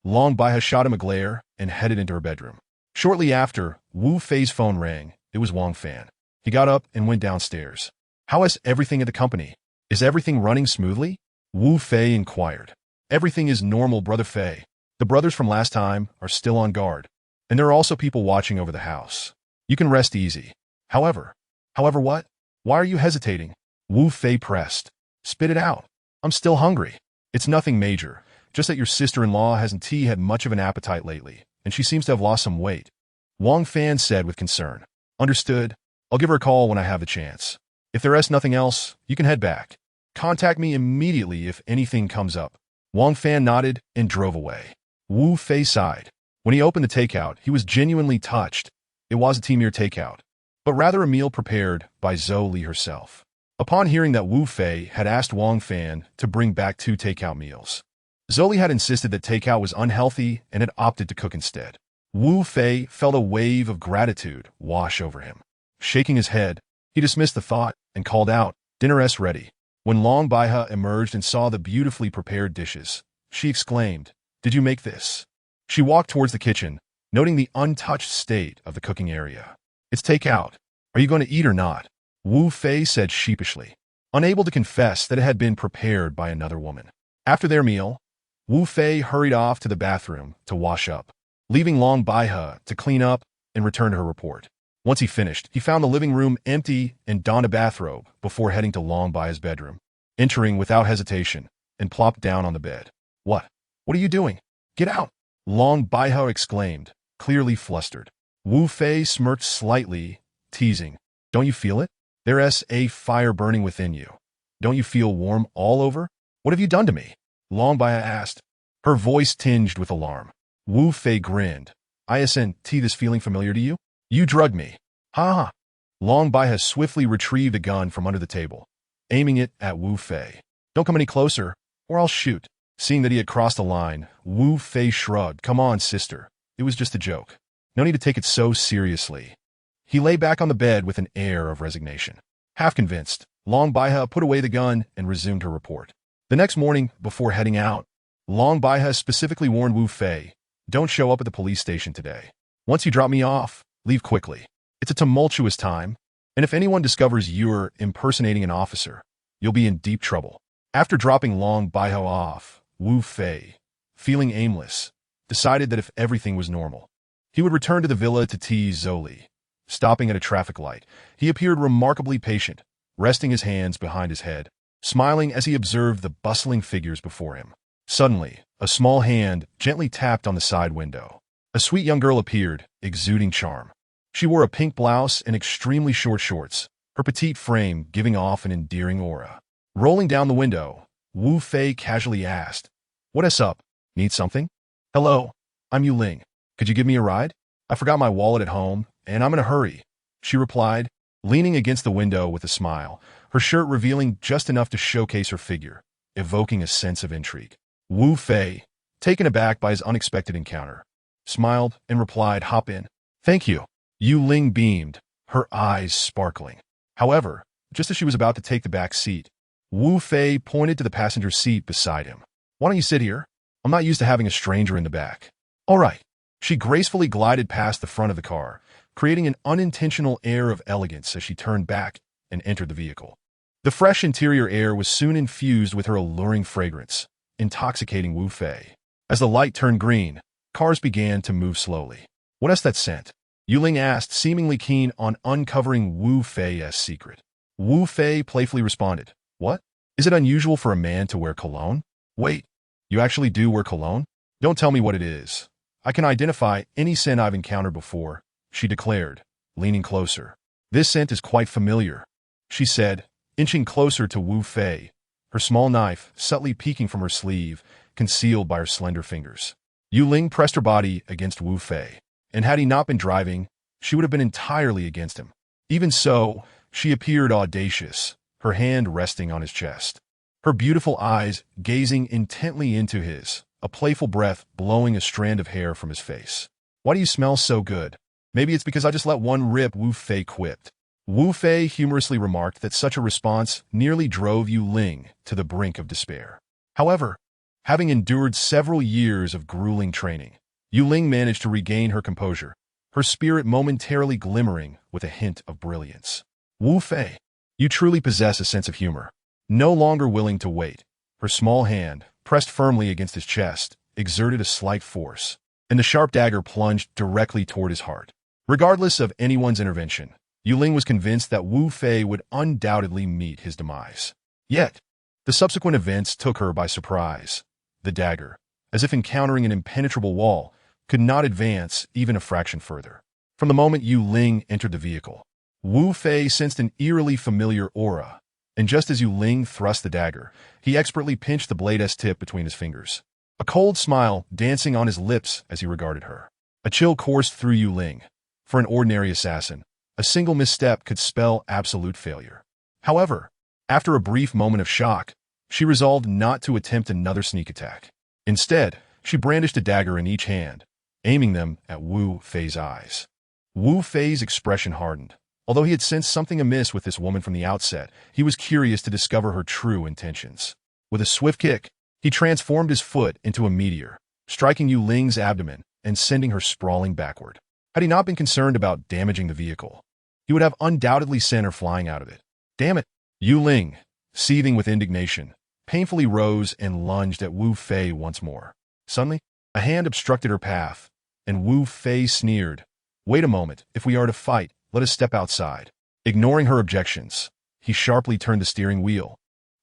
Long Baihe shot him a glare and headed into her bedroom. Shortly after, Wu Fei's phone rang. It was Wang Fan. He got up and went downstairs. "How is everything at the company? Is everything running smoothly?" Wu Fei inquired. "Everything is normal, Brother Fei. The brothers from last time are still on guard, and there are also people watching over the house. You can rest easy. However what? Why are you hesitating?" Wu Fei pressed. "Spit it out. I'm still hungry. It's nothing major, just that your sister-in-law hasn't had much of an appetite lately, and she seems to have lost some weight." Wang Fan said with concern. "Understood. I'll give her a call when I have the chance. If there is nothing else, you can head back. Contact me immediately if anything comes up." Wang Fan nodded and drove away. Wu Fei sighed. When he opened the takeout, he was genuinely touched. It wasn't a mere takeout, but rather a meal prepared by Zhou Li herself. Upon hearing that Wu Fei had asked Wang Fan to bring back 2 takeout meals, Zhou Li had insisted that takeout was unhealthy and had opted to cook instead. Wu Fei felt a wave of gratitude wash over him. Shaking his head, he dismissed the thought and called out, "Dinner's ready." When Long Baihe emerged and saw the beautifully prepared dishes, she exclaimed, "Did you make this?" She walked towards the kitchen, noting the untouched state of the cooking area. "It's takeout. Are you going to eat or not?" Wu Fei said sheepishly, unable to confess that it had been prepared by another woman. After their meal, Wu Fei hurried off to the bathroom to wash up, leaving Long Baihe to clean up and return to her report. Once he finished, he found the living room empty and donned a bathrobe before heading to Long Baihe's bedroom, entering without hesitation and plopped down on the bed. What are you doing? Get out!" Long Baihe exclaimed, clearly flustered. Wu Fei smirked slightly, teasing, "Don't you feel it? There's a fire burning within you. Don't you feel warm all over? What have you done to me?" Long Baihe asked, her voice tinged with alarm. Wu Fei grinned. "Isn't this feeling familiar to you? You drugged me. Ha ha." Long Baihe swiftly retrieved a gun from under the table, aiming it at Wu Fei. "Don't come any closer, or I'll shoot." Seeing that he had crossed the line, Wu Fei shrugged. "Come on, sister. It was just a joke. No need to take it so seriously." He lay back on the bed with an air of resignation. Half convinced, Long Baihe put away the gun and resumed her report. The The next morning, before heading out, Long Bai has specifically warned Wu Fei, "Don't show up at the police station today. Once you drop me off, leave quickly. It's a tumultuous time, and if anyone discovers you're impersonating an officer, you'll be in deep trouble." After dropping Long Baiho off, Wu Fei, feeling aimless, decided that if everything was normal, he would return to the villa to tease Zoli. Stopping at a traffic light, he appeared remarkably patient, resting his hands behind his head, smiling as he observed the bustling figures before him. Suddenly, a small hand gently tapped on the side window. A sweet young girl appeared, exuding charm. She wore a pink blouse and extremely short shorts, her petite frame giving off an endearing aura. Rolling down the window, Wu Fei casually asked, "What's up? Need something?" "Hello, I'm Yu Ling. Could you give me a ride? I forgot my wallet at home, and I'm in a hurry," she replied, leaning against the window with a smile, her shirt revealing just enough to showcase her figure, evoking a sense of intrigue. Wu Fei, taken aback by his unexpected encounter, smiled and replied, "Hop in." "Thank you." Yu Ling beamed, her eyes sparkling. However, just as she was about to take the back seat, Wu Fei pointed to the passenger seat beside him. "Why don't you sit here? I'm not used to having a stranger in the back." "All right." She gracefully glided past the front of the car, creating an unintentional air of elegance as she turned back and entered the vehicle. The fresh interior air was soon infused with her alluring fragrance, intoxicating Wu Fei. As the light turned green, cars began to move slowly. "What's that scent?" Yu Ling asked, seemingly keen on uncovering Wu Fei's secret. Wu Fei playfully responded, "What? Is it unusual for a man to wear cologne?" "Wait, you actually do wear cologne? Don't tell me what it is. I can identify any scent I've encountered before," she declared, leaning closer. "This scent is quite familiar," she said, inching closer to Wu Fei, her small knife subtly peeking from her sleeve, concealed by her slender fingers. Yu Ling pressed her body against Wu Fei, and had he not been driving, she would have been entirely against him. Even so, she appeared audacious, her hand resting on his chest, her beautiful eyes gazing intently into his, a playful breath blowing a strand of hair from his face. "Why do you smell so good?" "Maybe it's because I just let one rip," Wu Fei quipped. Wu Fei humorously remarked that such a response nearly drove Yu Ling to the brink of despair. However, having endured several years of grueling training, Yu Ling managed to regain her composure, her spirit momentarily glimmering with a hint of brilliance. "Wu Fei, you truly possess a sense of humor." No longer willing to wait, her small hand, pressed firmly against his chest, exerted a slight force, and the sharp dagger plunged directly toward his heart. Regardless of anyone's intervention, Yu Ling was convinced that Wu Fei would undoubtedly meet his demise. Yet, the subsequent events took her by surprise. The dagger, as if encountering an impenetrable wall, could not advance even a fraction further. From the moment Yu Ling entered the vehicle, Wu Fei sensed an eerily familiar aura, and just as Yu Ling thrust the dagger, he expertly pinched the blade's tip between his fingers, a cold smile dancing on his lips as he regarded her. A chill coursed through Yu Ling. For an ordinary assassin, a single misstep could spell absolute failure. However, after a brief moment of shock, she resolved not to attempt another sneak attack. Instead, she brandished a dagger in each hand, aiming them at Wu Fei's eyes. Wu Fei's expression hardened. Although he had sensed something amiss with this woman from the outset, he was curious to discover her true intentions. With a swift kick, he transformed his foot into a meteor, striking Yu Ling's abdomen and sending her sprawling backward. Had he not been concerned about damaging the vehicle, he would have undoubtedly sent her flying out of it. "Damn it!" Yu Ling, seething with indignation, painfully rose and lunged at Wu Fei once more. Suddenly, a hand obstructed her path, and Wu Fei sneered, "Wait a moment, if we are to fight, let us step outside." Ignoring her objections, he sharply turned the steering wheel,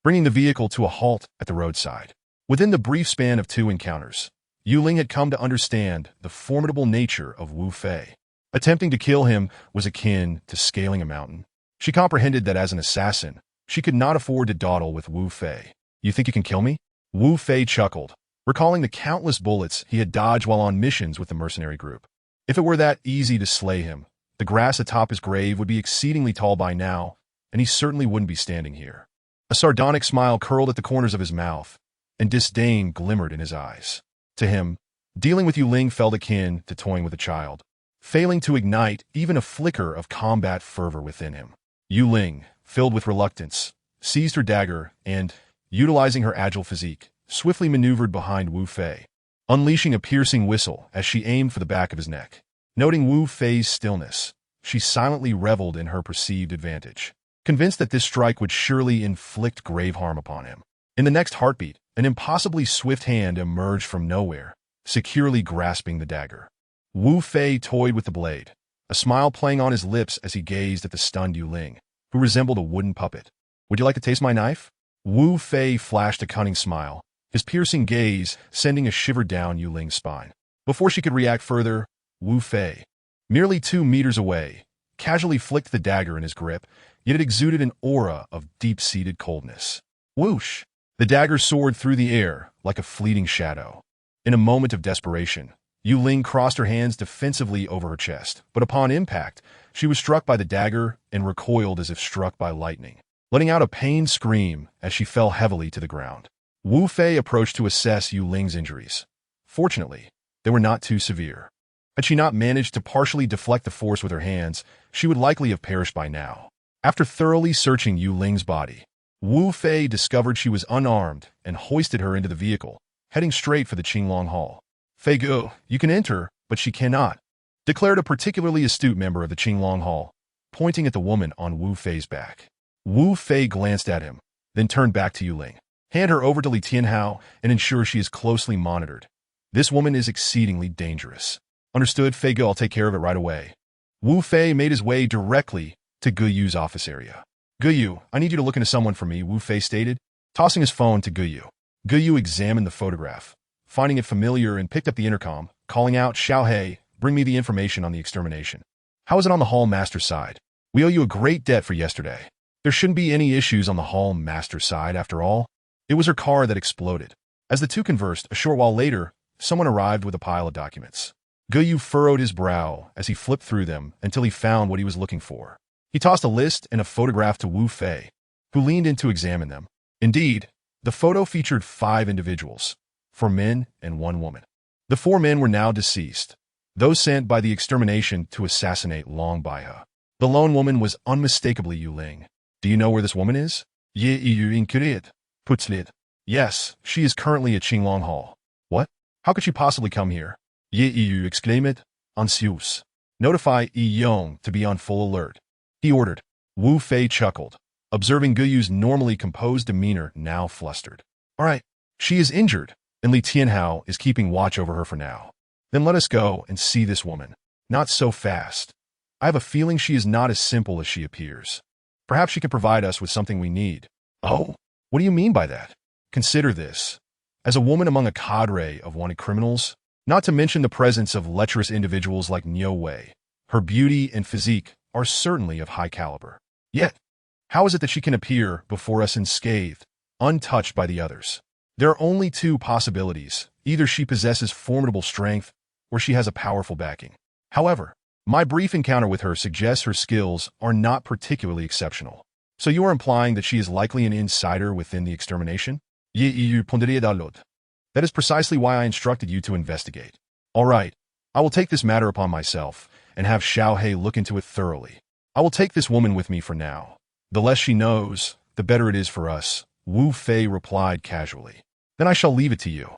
bringing the vehicle to a halt at the roadside. Within the brief span of two encounters, Yu Ling had come to understand the formidable nature of Wu Fei. Attempting to kill him was akin to scaling a mountain. She comprehended that as an assassin, she could not afford to dawdle with Wu Fei. "You think you can kill me?" Wu Fei chuckled, recalling the countless bullets he had dodged while on missions with the mercenary group. If it were that easy to slay him, the grass atop his grave would be exceedingly tall by now, and he certainly wouldn't be standing here. A sardonic smile curled at the corners of his mouth, and disdain glimmered in his eyes. To him, dealing with Yu Ling felt akin to toying with a child, failing to ignite even a flicker of combat fervor within him. Yu Ling, filled with reluctance, seized her dagger and, utilizing her agile physique, swiftly maneuvered behind Wu Fei, unleashing a piercing whistle as she aimed for the back of his neck. Noting Wu Fei's stillness, she silently reveled in her perceived advantage, convinced that this strike would surely inflict grave harm upon him. In the next heartbeat, an impossibly swift hand emerged from nowhere, securely grasping the dagger. Wu Fei toyed with the blade, a smile playing on his lips as he gazed at the stunned Yu Ling, who resembled a wooden puppet. "Would you like to taste my knife?" Wu Fei flashed a cunning smile, his piercing gaze sending a shiver down Yu Ling's spine. Before she could react further, Wu Fei, merely 2 meters away, casually flicked the dagger in his grip, yet it exuded an aura of deep-seated coldness. Whoosh! The dagger soared through the air like a fleeting shadow. In a moment of desperation, Yu Ling crossed her hands defensively over her chest, but upon impact, she was struck by the dagger and recoiled as if struck by lightning, letting out a pained scream as she fell heavily to the ground. Wu Fei approached to assess Yu Ling's injuries. Fortunately, they were not too severe. Had she not managed to partially deflect the force with her hands, she would likely have perished by now. After thoroughly searching Yu Ling's body, Wu Fei discovered she was unarmed and hoisted her into the vehicle, heading straight for the Qinglong Hall. "Fei Guo, you can enter, but she cannot," declared a particularly astute member of the Qinglong Hall, pointing at the woman on Wu Fei's back. Wu Fei glanced at him, then turned back to Yu Ling. "Hand her over to Li Tianhao and ensure she is closely monitored. This woman is exceedingly dangerous." "Understood, Fei Guo, I'll take care of it right away." Wu Fei made his way directly to Guyu's office area. "Guyu, I need you to look into someone for me," Wu Fei stated, tossing his phone to Guyu. Guyu examined the photograph, finding it familiar, and picked up the intercom, calling out, "Xiaohei, bring me the information on the extermination." "How is it on the Hall Master's side? We owe you a great debt for yesterday." There shouldn't be any issues on the Hall Master's side, after all. It was her car that exploded. As the two conversed, a short while later, someone arrived with a pile of documents. Guyu furrowed his brow as he flipped through them until he found what he was looking for. He tossed a list and a photograph to Wu Fei, who leaned in to examine them. Indeed, the photo featured 5 individuals, 4 men and 1 woman. The 4 men were now deceased, those sent by the extermination to assassinate Long Baihe. The lone woman was unmistakably Yu Ling. "Do you know where this woman is?" "Ye Yu Inkurit. Putzlit." "Yes, she is currently at Qinglong Hall." "What? How could she possibly come here?" "Ye Yu exclaimed, anxious. Notify Yi Yong to be on full alert," he ordered. Wu Fei chuckled, observing Guyu's normally composed demeanor now flustered. "All right, she is injured, and Li Tianhao is keeping watch over her for now. Then let us go and see this woman." "Not so fast. I have a feeling she is not as simple as she appears. Perhaps she can provide us with something we need." "Oh, what do you mean by that?" "Consider this. As a woman among a cadre of wanted criminals, not to mention the presence of lecherous individuals like Niu Wei, her beauty and physique are certainly of high caliber. Yet, how is it that she can appear before us unscathed, untouched by the others? There are only 2 possibilities. Either she possesses formidable strength, or she has a powerful backing. However, my brief encounter with her suggests her skills are not particularly exceptional. So you are implying that she is likely an insider within the extermination?" "That is precisely why I instructed you to investigate." "All right, I will take this matter upon myself and have Xiaohei look into it thoroughly. I will take this woman with me for now. The less she knows, the better it is for us," Wu Fei replied casually. "Then I shall leave it to you."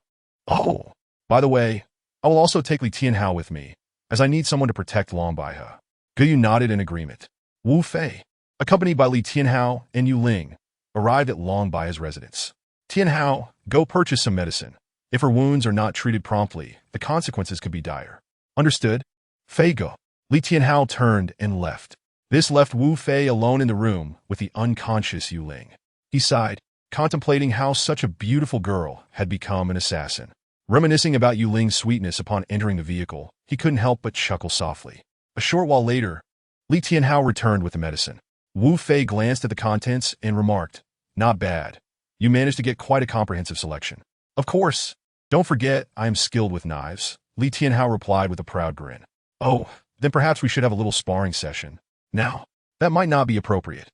"Oh, by the way, I will also take Li Tianhao with me, as I need someone to protect Long Baihe." Guyu nodded in agreement. Wu Fei, accompanied by Li Tianhao and Yu Ling, arrived at Long Baihe's residence. "Tianhao, go purchase some medicine. If her wounds are not treated promptly, the consequences could be dire." "Understood." "Fei Guo." Li Tianhao turned and left. This left Wu Fei alone in the room with the unconscious Yu Ling. He sighed, contemplating how such a beautiful girl had become an assassin. Reminiscing about Yu Ling's sweetness upon entering the vehicle, he couldn't help but chuckle softly. A short while later, Li Tianhao returned with the medicine. Wu Fei glanced at the contents and remarked, "Not bad. You managed to get quite a comprehensive selection." "Of course. Don't forget I am skilled with knives," Li Tianhao replied with a proud grin. "Oh, then perhaps we should have a little sparring session." "Now, that might not be appropriate.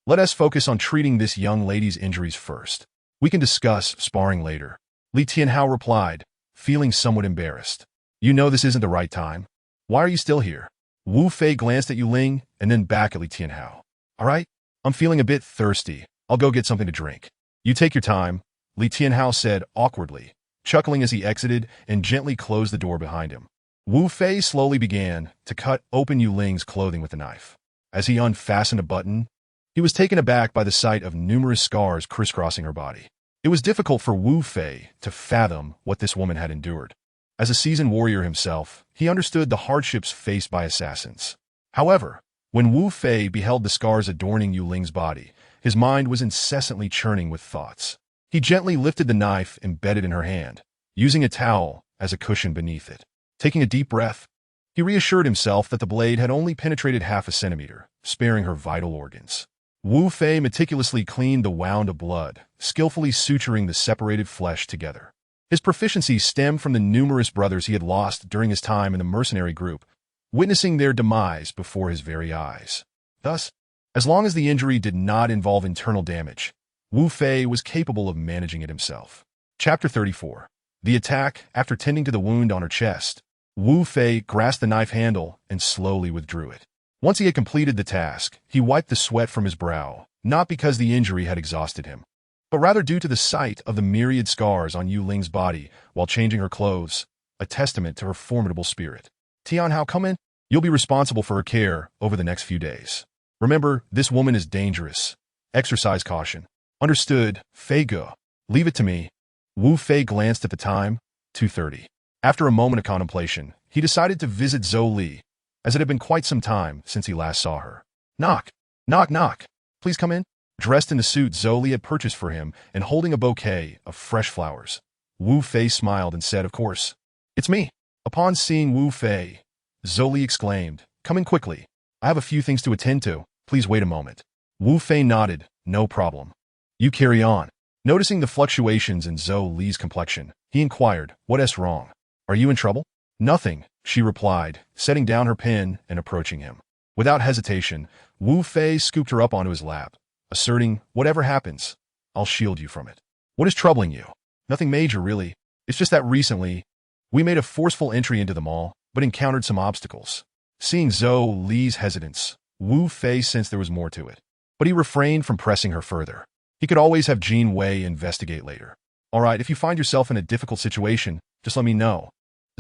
Let us focus on treating this young lady's injuries first. We can discuss sparring later," Li Tianhao replied, feeling somewhat embarrassed. "You know this isn't the right time. Why are you still here?" Wu Fei glanced at Yu Ling and then back at Li Tianhao. "All right, I'm feeling a bit thirsty. I'll go get something to drink." You take your time, Li Tianhao said awkwardly, chuckling as he exited and gently closed the door behind him. Wu Fei slowly began to cut open Yu Ling's clothing with a knife. As he unfastened a button, he was taken aback by the sight of numerous scars crisscrossing her body. It was difficult for Wu Fei to fathom what this woman had endured. As a seasoned warrior himself, he understood the hardships faced by assassins. However, when Wu Fei beheld the scars adorning Yu Ling's body, his mind was incessantly churning with thoughts. He gently lifted the knife embedded in her hand, using a towel as a cushion beneath it. Taking a deep breath, he reassured himself that the blade had only penetrated half a centimeter, sparing her vital organs. Wu Fei meticulously cleaned the wound of blood, skillfully suturing the separated flesh together. His proficiency stemmed from the numerous brothers he had lost during his time in the mercenary group, witnessing their demise before his very eyes. Thus, as long as the injury did not involve internal damage, Wu Fei was capable of managing it himself. Chapter 34. The attack. After tending to the wound on her chest, Wu Fei grasped the knife handle and slowly withdrew it. Once he had completed the task, he wiped the sweat from his brow, not because the injury had exhausted him, but rather due to the sight of the myriad scars on Yu Ling's body while changing her clothes, a testament to her formidable spirit. Tianhao, come in. You'll be responsible for her care over the next few days. Remember, this woman is dangerous. Exercise caution. Understood, Fei Ge. Leave it to me. Wu Fei glanced at the time, 2:30. After a moment of contemplation, he decided to visit Zhou Li, as it had been quite some time since he last saw her. Knock, knock, knock. Please come in. Dressed in the suit Zhou Li had purchased for him and holding a bouquet of fresh flowers, Wu Fei smiled and said, "Of course. It's me." Upon seeing Wu Fei, Zhou Li exclaimed, "Come in quickly. I have a few things to attend to. Please wait a moment." Wu Fei nodded, "No problem. You carry on." Noticing the fluctuations in Zhou Li's complexion, he inquired, "What is wrong? Are you in trouble?" "Nothing," she replied, setting down her pen and approaching him. Without hesitation, Wu Fei scooped her up onto his lap, asserting, "Whatever happens, I'll shield you from it." "What is troubling you?" "Nothing major, really. It's just that recently, we made a forceful entry into the mall, but encountered some obstacles." Seeing Zhou Li's hesitance, Wu Fei sensed there was more to it, but he refrained from pressing her further. He could always have Jin Wei investigate later. "All right, if you find yourself in a difficult situation, just let me know."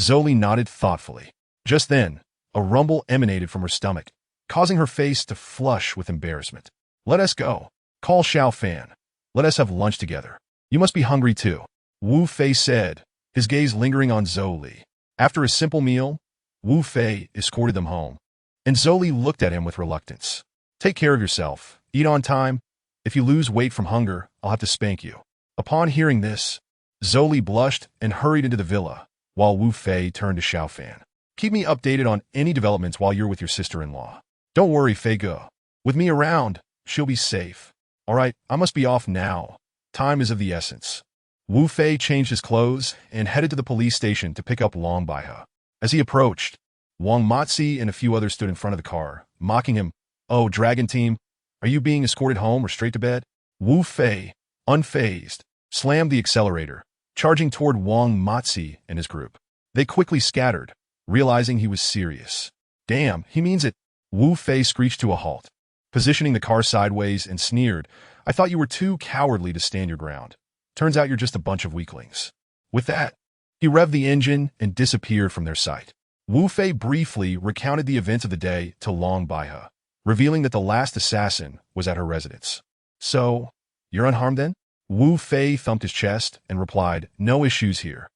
Zhou Li nodded thoughtfully. Just then, a rumble emanated from her stomach, causing her face to flush with embarrassment. "Let us go. Call Xiao Fan. Let us have lunch together. You must be hungry too," Wu Fei said, his gaze lingering on Zhou Li. After a simple meal, Wu Fei escorted them home, and Zhou Li looked at him with reluctance. "Take care of yourself. Eat on time. If you lose weight from hunger, I'll have to spank you." Upon hearing this, Zhou Li blushed and hurried into the villa, while Wu Fei turned to Xiao Fan. "Keep me updated on any developments while you're with your sister-in-law. Don't worry, Fei Ge. With me around, she'll be safe." "All right, I must be off now. Time is of the essence." Wu Fei changed his clothes and headed to the police station to pick up Long Baihe. As he approached, Wang Matzi and a few others stood in front of the car, mocking him. "Oh, Dragon Team, are you being escorted home or straight to bed?" Wu Fei, unfazed, slammed the accelerator, charging toward Wang Matzi and his group. They quickly scattered, realizing he was serious. "Damn, he means it." Wu Fei screeched to a halt, positioning the car sideways, and sneered, "I thought you were too cowardly to stand your ground. Turns out you're just a bunch of weaklings." With that, he revved the engine and disappeared from their sight. Wu Fei briefly recounted the events of the day to Long Baihe, revealing that the last assassin was at her residence. "So, you're unharmed then?" Wu Fei thumped his chest and replied, "No issues here.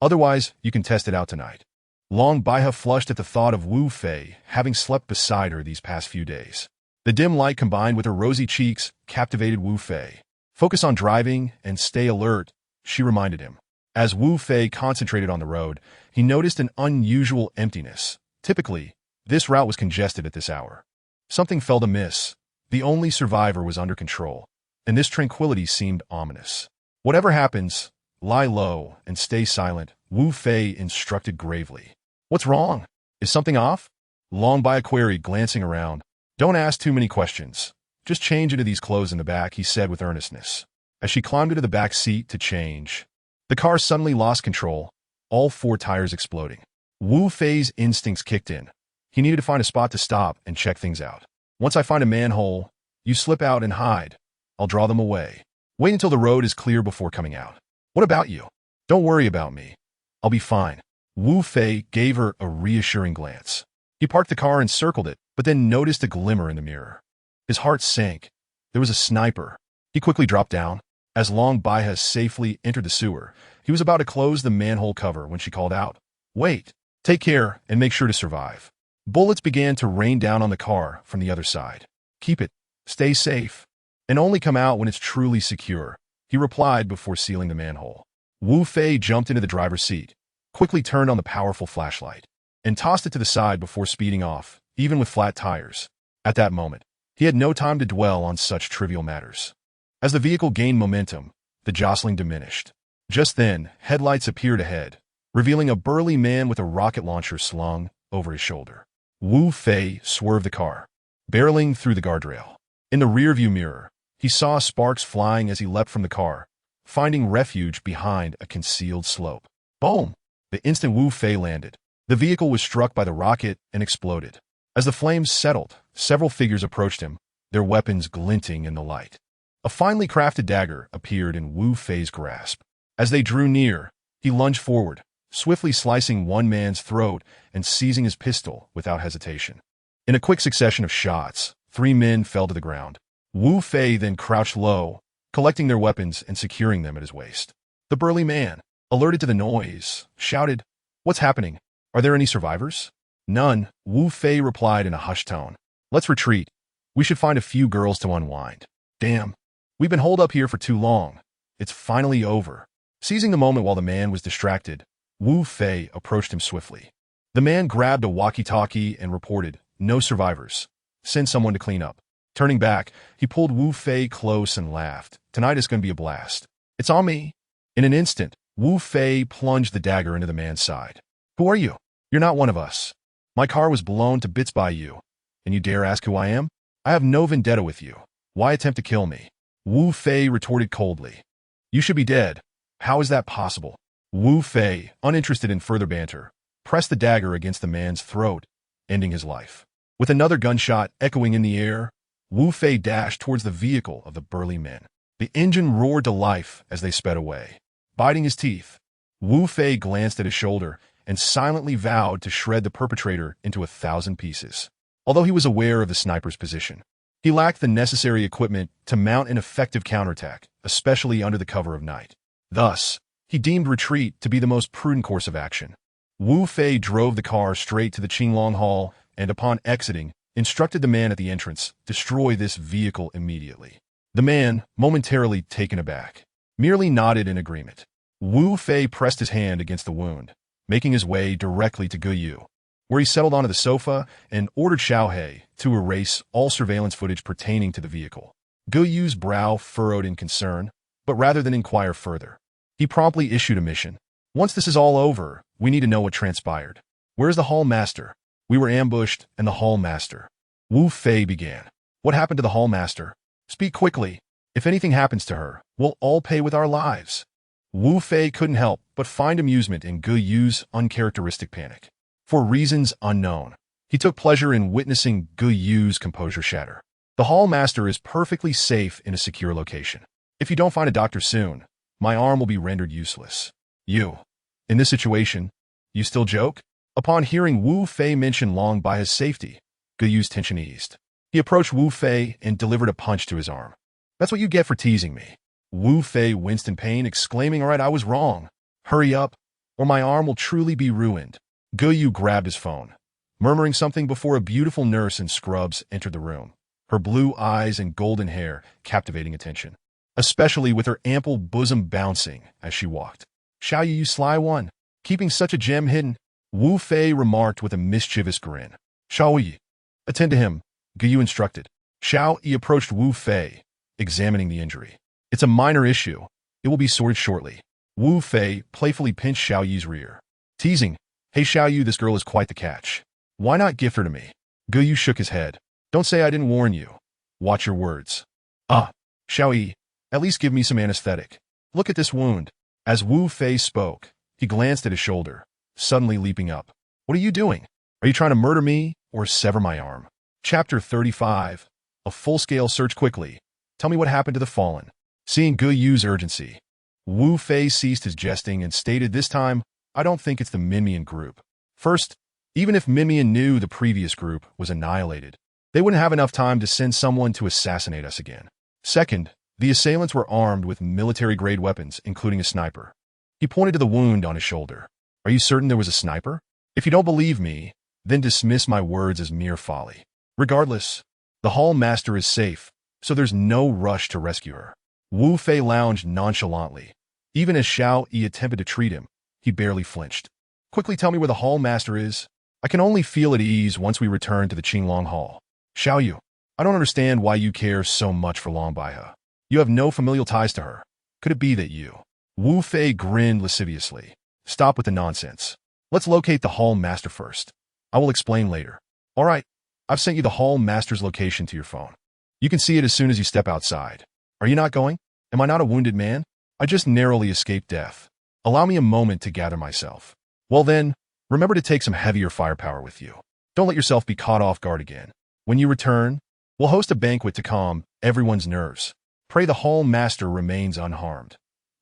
Otherwise, you can test it out tonight." Long Baihe flushed at the thought of Wu Fei having slept beside her these past few days. The dim light combined with her rosy cheeks captivated Wu Fei. "Focus on driving and stay alert," she reminded him. As Wu Fei concentrated on the road, he noticed an unusual emptiness. Typically, this route was congested at this hour. Something felt amiss. The only survivor was under control, and this tranquility seemed ominous. "Whatever happens, lie low and stay silent," Wu Fei instructed gravely. "What's wrong? Is something off?" Long Baihe queried, glancing around. "Don't ask too many questions. Just change into these clothes in the back," he said with earnestness. As she climbed into the back seat to change, the car suddenly lost control, all four tires exploding. Wu Fei's instincts kicked in. He needed to find a spot to stop and check things out. "Once I find a manhole, you slip out and hide. I'll draw them away." Wait until the road is clear before coming out. What about you? Don't worry about me. I'll be fine. Wu Fei gave her a reassuring glance. He parked the car and circled it, but then noticed a glimmer in the mirror. His heart sank. There was a sniper. He quickly dropped down. As Long Bai has safely entered the sewer, he was about to close the manhole cover when she called out, "Wait! Take care and make sure to survive." Bullets began to rain down on the car from the other side. "Keep it. Stay safe. And only come out when it's truly secure," he replied before sealing the manhole. Wu Fei jumped into the driver's seat, quickly turned on the powerful flashlight, and tossed it to the side before speeding off, even with flat tires. At that moment, he had no time to dwell on such trivial matters. As the vehicle gained momentum, the jostling diminished. Just then, headlights appeared ahead, revealing a burly man with a rocket launcher slung over his shoulder. Wu Fei swerved the car, barreling through the guardrail. In the rearview mirror, he saw sparks flying as he leapt from the car, finding refuge behind a concealed slope. Boom! The instant Wu Fei landed, the vehicle was struck by the rocket and exploded. As the flames settled, several figures approached him, their weapons glinting in the light. A finely crafted dagger appeared in Wu Fei's grasp. As they drew near, he lunged forward, swiftly slicing one man's throat and seizing his pistol without hesitation. In a quick succession of shots, 3 men fell to the ground. Wu Fei then crouched low, collecting their weapons and securing them at his waist. The burly man, alerted to the noise, shouted, "What's happening? Are there any survivors?" "None," Wu Fei replied in a hushed tone. "Let's retreat. We should find a few girls to unwind." "Damn. We've been holed up here for too long. It's finally over." Seizing the moment while the man was distracted, Wu Fei approached him swiftly. The man grabbed a walkie-talkie and reported, "No survivors. Send someone to clean up." Turning back, he pulled Wu Fei close and laughed. "Tonight is going to be a blast. It's on me." In an instant, Wu Fei plunged the dagger into the man's side. "Who are you? You're not one of us. My car was blown to bits by you, and you dare ask who I am? I have no vendetta with you. Why attempt to kill me?" Wu Fei retorted coldly. "You should be dead. How is that possible?" Wu Fei, uninterested in further banter, pressed the dagger against the man's throat, ending his life. With another gunshot echoing in the air, Wu Fei dashed towards the vehicle of the burly men. The engine roared to life as they sped away. Biting his teeth, Wu Fei glanced at his shoulder and silently vowed to shred the perpetrator into 1,000 pieces. Although he was aware of the sniper's position, he lacked the necessary equipment to mount an effective counterattack, especially under the cover of night. Thus, he deemed retreat to be the most prudent course of action. Wu Fei drove the car straight to the Qinglong Hall and, upon exiting, instructed the man at the entrance, "Destroy this vehicle immediately." The man, momentarily taken aback, merely nodded in agreement. Wu Fei pressed his hand against the wound, making his way directly to Guyu, where he settled onto the sofa and ordered Xiaohei to erase all surveillance footage pertaining to the vehicle. Guyu's brow furrowed in concern, but rather than inquire further, he promptly issued a mission. "Once this is all over, we need to know what transpired. Where is the hall master? We were ambushed, and the hall master." Wu Fei began. "What happened to the hall master? Speak quickly. If anything happens to her, we'll all pay with our lives." Wu Fei couldn't help but find amusement in Guyu's uncharacteristic panic. For reasons unknown, he took pleasure in witnessing Guyu's composure shatter. "The hall master is perfectly safe in a secure location. If you don't find a doctor soon, my arm will be rendered useless. You, in this situation, you still joke?" Upon hearing Wu Fei mention Long Bai's safety, Guyu's tension eased. He approached Wu Fei and delivered a punch to his arm. "That's what you get for teasing me." Wu Fei winced in pain, exclaiming, "All right, I was wrong. Hurry up, or my arm will truly be ruined." Guyu grabbed his phone, murmuring something before a beautiful nurse in scrubs entered the room, her blue eyes and golden hair captivating attention, especially with her ample bosom bouncing as she walked. "Xiao Yu, you sly one, keeping such a gem hidden," Wu Fei remarked with a mischievous grin. "Xiao Yi, attend to him," Guyu instructed. Xiao Yi approached Wu Fei, examining the injury. "It's a minor issue. It will be sorted shortly." Wu Fei playfully pinched Xiao Yi's rear, teasing, "Hey Xiao Yu, this girl is quite the catch. Why not gift her to me?" Guyu shook his head. "Don't say I didn't warn you. Watch your words." Xiao Yi, at least give me some anesthetic. Look at this wound." As Wu Fei spoke, he glanced at his shoulder, suddenly leaping up. "What are you doing? Are you trying to murder me or sever my arm?" Chapter 35. A full-scale search quickly. Tell me what happened to the fallen. Seeing Gu Yu's urgency, Wu Fei ceased his jesting and stated, "This time, I don't think it's the Minmian group. First, even if Minmian knew the previous group was annihilated, they wouldn't have enough time to send someone to assassinate us again. Second, the assailants were armed with military-grade weapons, including a sniper." He pointed to the wound on his shoulder. "Are you certain there was a sniper? If you don't believe me, then dismiss my words as mere folly. Regardless, the Hall Master is safe, so there's no rush to rescue her." Wu Fei lounged nonchalantly. Even as Xiao Yi attempted to treat him, he barely flinched. "Quickly tell me where the Hall Master is. I can only feel at ease once we return to the Qinglong Hall." "Xiao Yu, I don't understand why you care so much for Long Baihe. You have no familial ties to her. Could it be that you—" Wu Fei grinned lasciviously. "Stop with the nonsense. Let's locate the Hall Master first. I will explain later." "All right, I've sent you the Hall Master's location to your phone. You can see it as soon as you step outside. Are you not going? Am I not a wounded man? I just narrowly escaped death. Allow me a moment to gather myself." "Well then, remember to take some heavier firepower with you. Don't let yourself be caught off guard again. When you return, we'll host a banquet to calm everyone's nerves. Pray the Hall Master remains unharmed.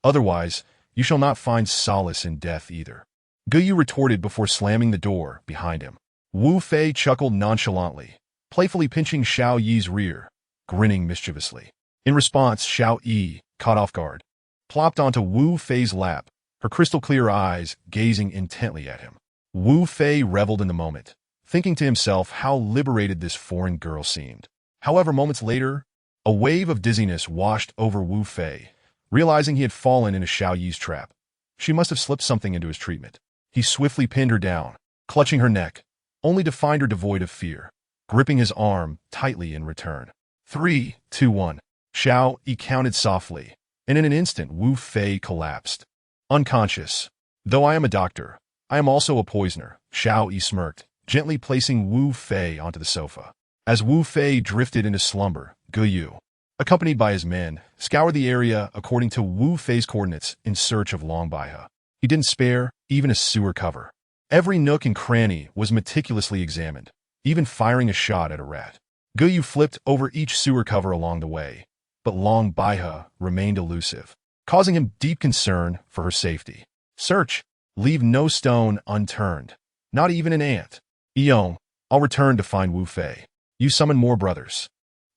Otherwise, you shall not find solace in death either." Gu Yu retorted before slamming the door behind him. Wu Fei chuckled nonchalantly, playfully pinching Xiao Yi's rear, grinning mischievously. In response, Xiao Yi, caught off guard, plopped onto Wu Fei's lap, her crystal-clear eyes gazing intently at him. Wu Fei reveled in the moment, thinking to himself how liberated this foreign girl seemed. However, moments later, a wave of dizziness washed over Wu Fei, realizing he had fallen into Xiao Yi's trap. She must have slipped something into his treatment. He swiftly pinned her down, clutching her neck, only to find her devoid of fear, gripping his arm tightly in return. 3, 2, 1. Xiao Yi counted softly, and in an instant Wu Fei collapsed. Unconscious. "Though I am a doctor, I am also a poisoner," Xiao Yi smirked, gently placing Wu Fei onto the sofa. As Wu Fei drifted into slumber, Gu Yu, accompanied by his men, scoured the area according to Wu Fei's coordinates in search of Long Baihe. He didn't spare even a sewer cover. Every nook and cranny was meticulously examined, even firing a shot at a rat. Gu Yu flipped over each sewer cover along the way, but Long Baihe remained elusive, causing him deep concern for her safety. "Search. Leave no stone unturned. Not even an ant. Yong, I'll return to find Wu Fei. You summon more brothers.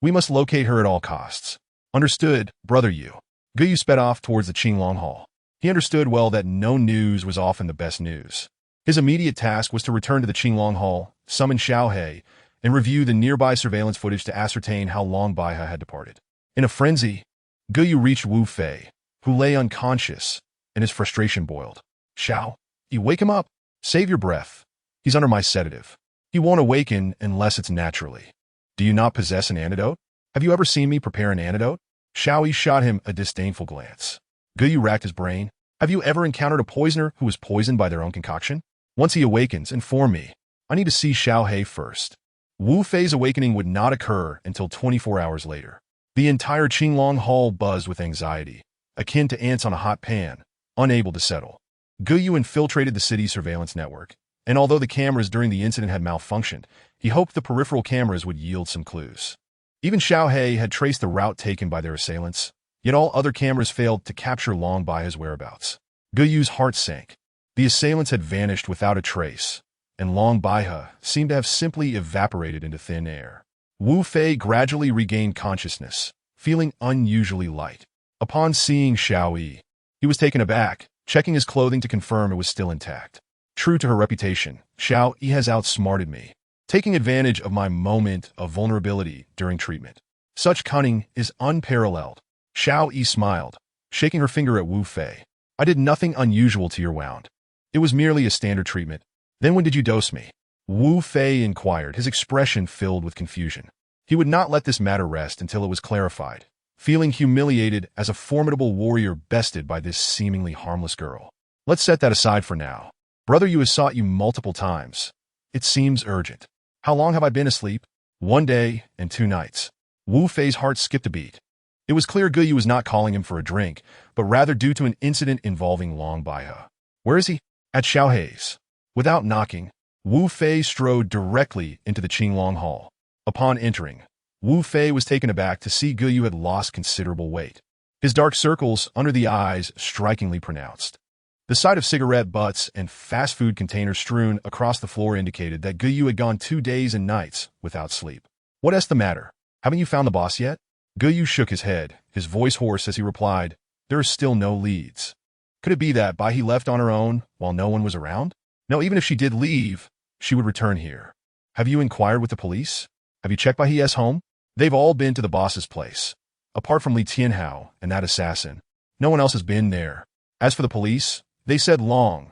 We must locate her at all costs." "Understood, brother Yu." Gu Yu sped off towards the Qinglong Hall. He understood well that no news was often the best news. His immediate task was to return to the Qinglong Hall, summon Xiao He, and review the nearby surveillance footage to ascertain how Long Baihe had departed. In a frenzy, Gu Yu reached Wu Fei, who lay unconscious, and his frustration boiled. "Xiao, you wake him up. Save your breath. He's under my sedative. He won't awaken unless it's naturally. Do you not possess an antidote? Have you ever seen me prepare an antidote?" Xiao Yi shot him a disdainful glance. Gu Yu racked his brain. "Have you ever encountered a poisoner who was poisoned by their own concoction? Once he awakens, inform me. I need to see Xiao He first." Wu Fei's awakening would not occur until 24 hours later. The entire Qinglong Hall buzzed with anxiety, akin to ants on a hot pan, unable to settle. Gu Yu infiltrated the city's surveillance network, and although the cameras during the incident had malfunctioned, he hoped the peripheral cameras would yield some clues. Even Xiao He had traced the route taken by their assailants, yet all other cameras failed to capture Long Baihe's whereabouts. Gu Yu's heart sank. The assailants had vanished without a trace, and Long Baihe seemed to have simply evaporated into thin air. Wu Fei gradually regained consciousness, feeling unusually light. Upon seeing Xiao Yi, he was taken aback, checking his clothing to confirm it was still intact. True to her reputation, Xiao Yi has outsmarted me, taking advantage of my moment of vulnerability during treatment. Such cunning is unparalleled. Xiao Yi smiled, shaking her finger at Wu Fei. "I did nothing unusual to your wound. It was merely a standard treatment. Then when did you dose me?" Wu Fei inquired, his expression filled with confusion. He would not let this matter rest until it was clarified, feeling humiliated as a formidable warrior bested by this seemingly harmless girl. "Let's set that aside for now. Brother Yu has sought you multiple times. It seems urgent. How long have I been asleep?" "1 day and 2 nights. Wu Fei's heart skipped a beat. It was clear Gu Yu was not calling him for a drink, but rather due to an incident involving Long Baihe. "Where is he?" "At Xiao He's." Without knocking, Wu Fei strode directly into the Qinglong Hall. Upon entering, Wu Fei was taken aback to see Gu Yu had lost considerable weight. his dark circles under the eyes strikingly pronounced. The sight of cigarette butts and fast food containers strewn across the floor indicated that Guyu had gone 2 days and nights without sleep. What's the matter? Haven't you found the boss yet? Guyu shook his head, his voice hoarse as he replied, there are still no leads. Could it be that Bai He left on her own while no one was around? No, even if she did leave, she would return here. Have you inquired with the police? Have you checked Bai He's home? They've all been to the boss's place. Apart from Li Tianhao and that assassin, no one else has been there. As for the police, they said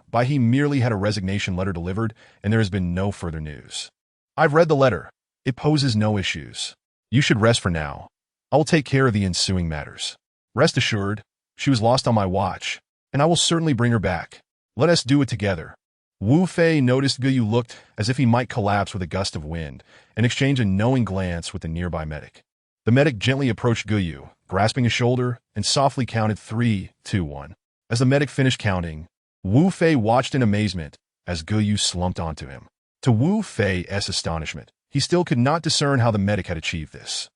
Bai He merely had a resignation letter delivered, and there has been no further news. I've read the letter. It poses no issues. You should rest for now. I will take care of the ensuing matters. Rest assured, she was lost on my watch, and I will certainly bring her back. Let us do it together. Wu Fei noticed Guyu looked as if he might collapse with a gust of wind and exchanged a knowing glance with the nearby medic. The medic gently approached Guyu, grasping his shoulder, and softly counted 3, 2, 1. As the medic finished counting, Wu Fei watched in amazement as Guyu slumped onto him. To Wu Fei's astonishment, he still could not discern how the medic had achieved this.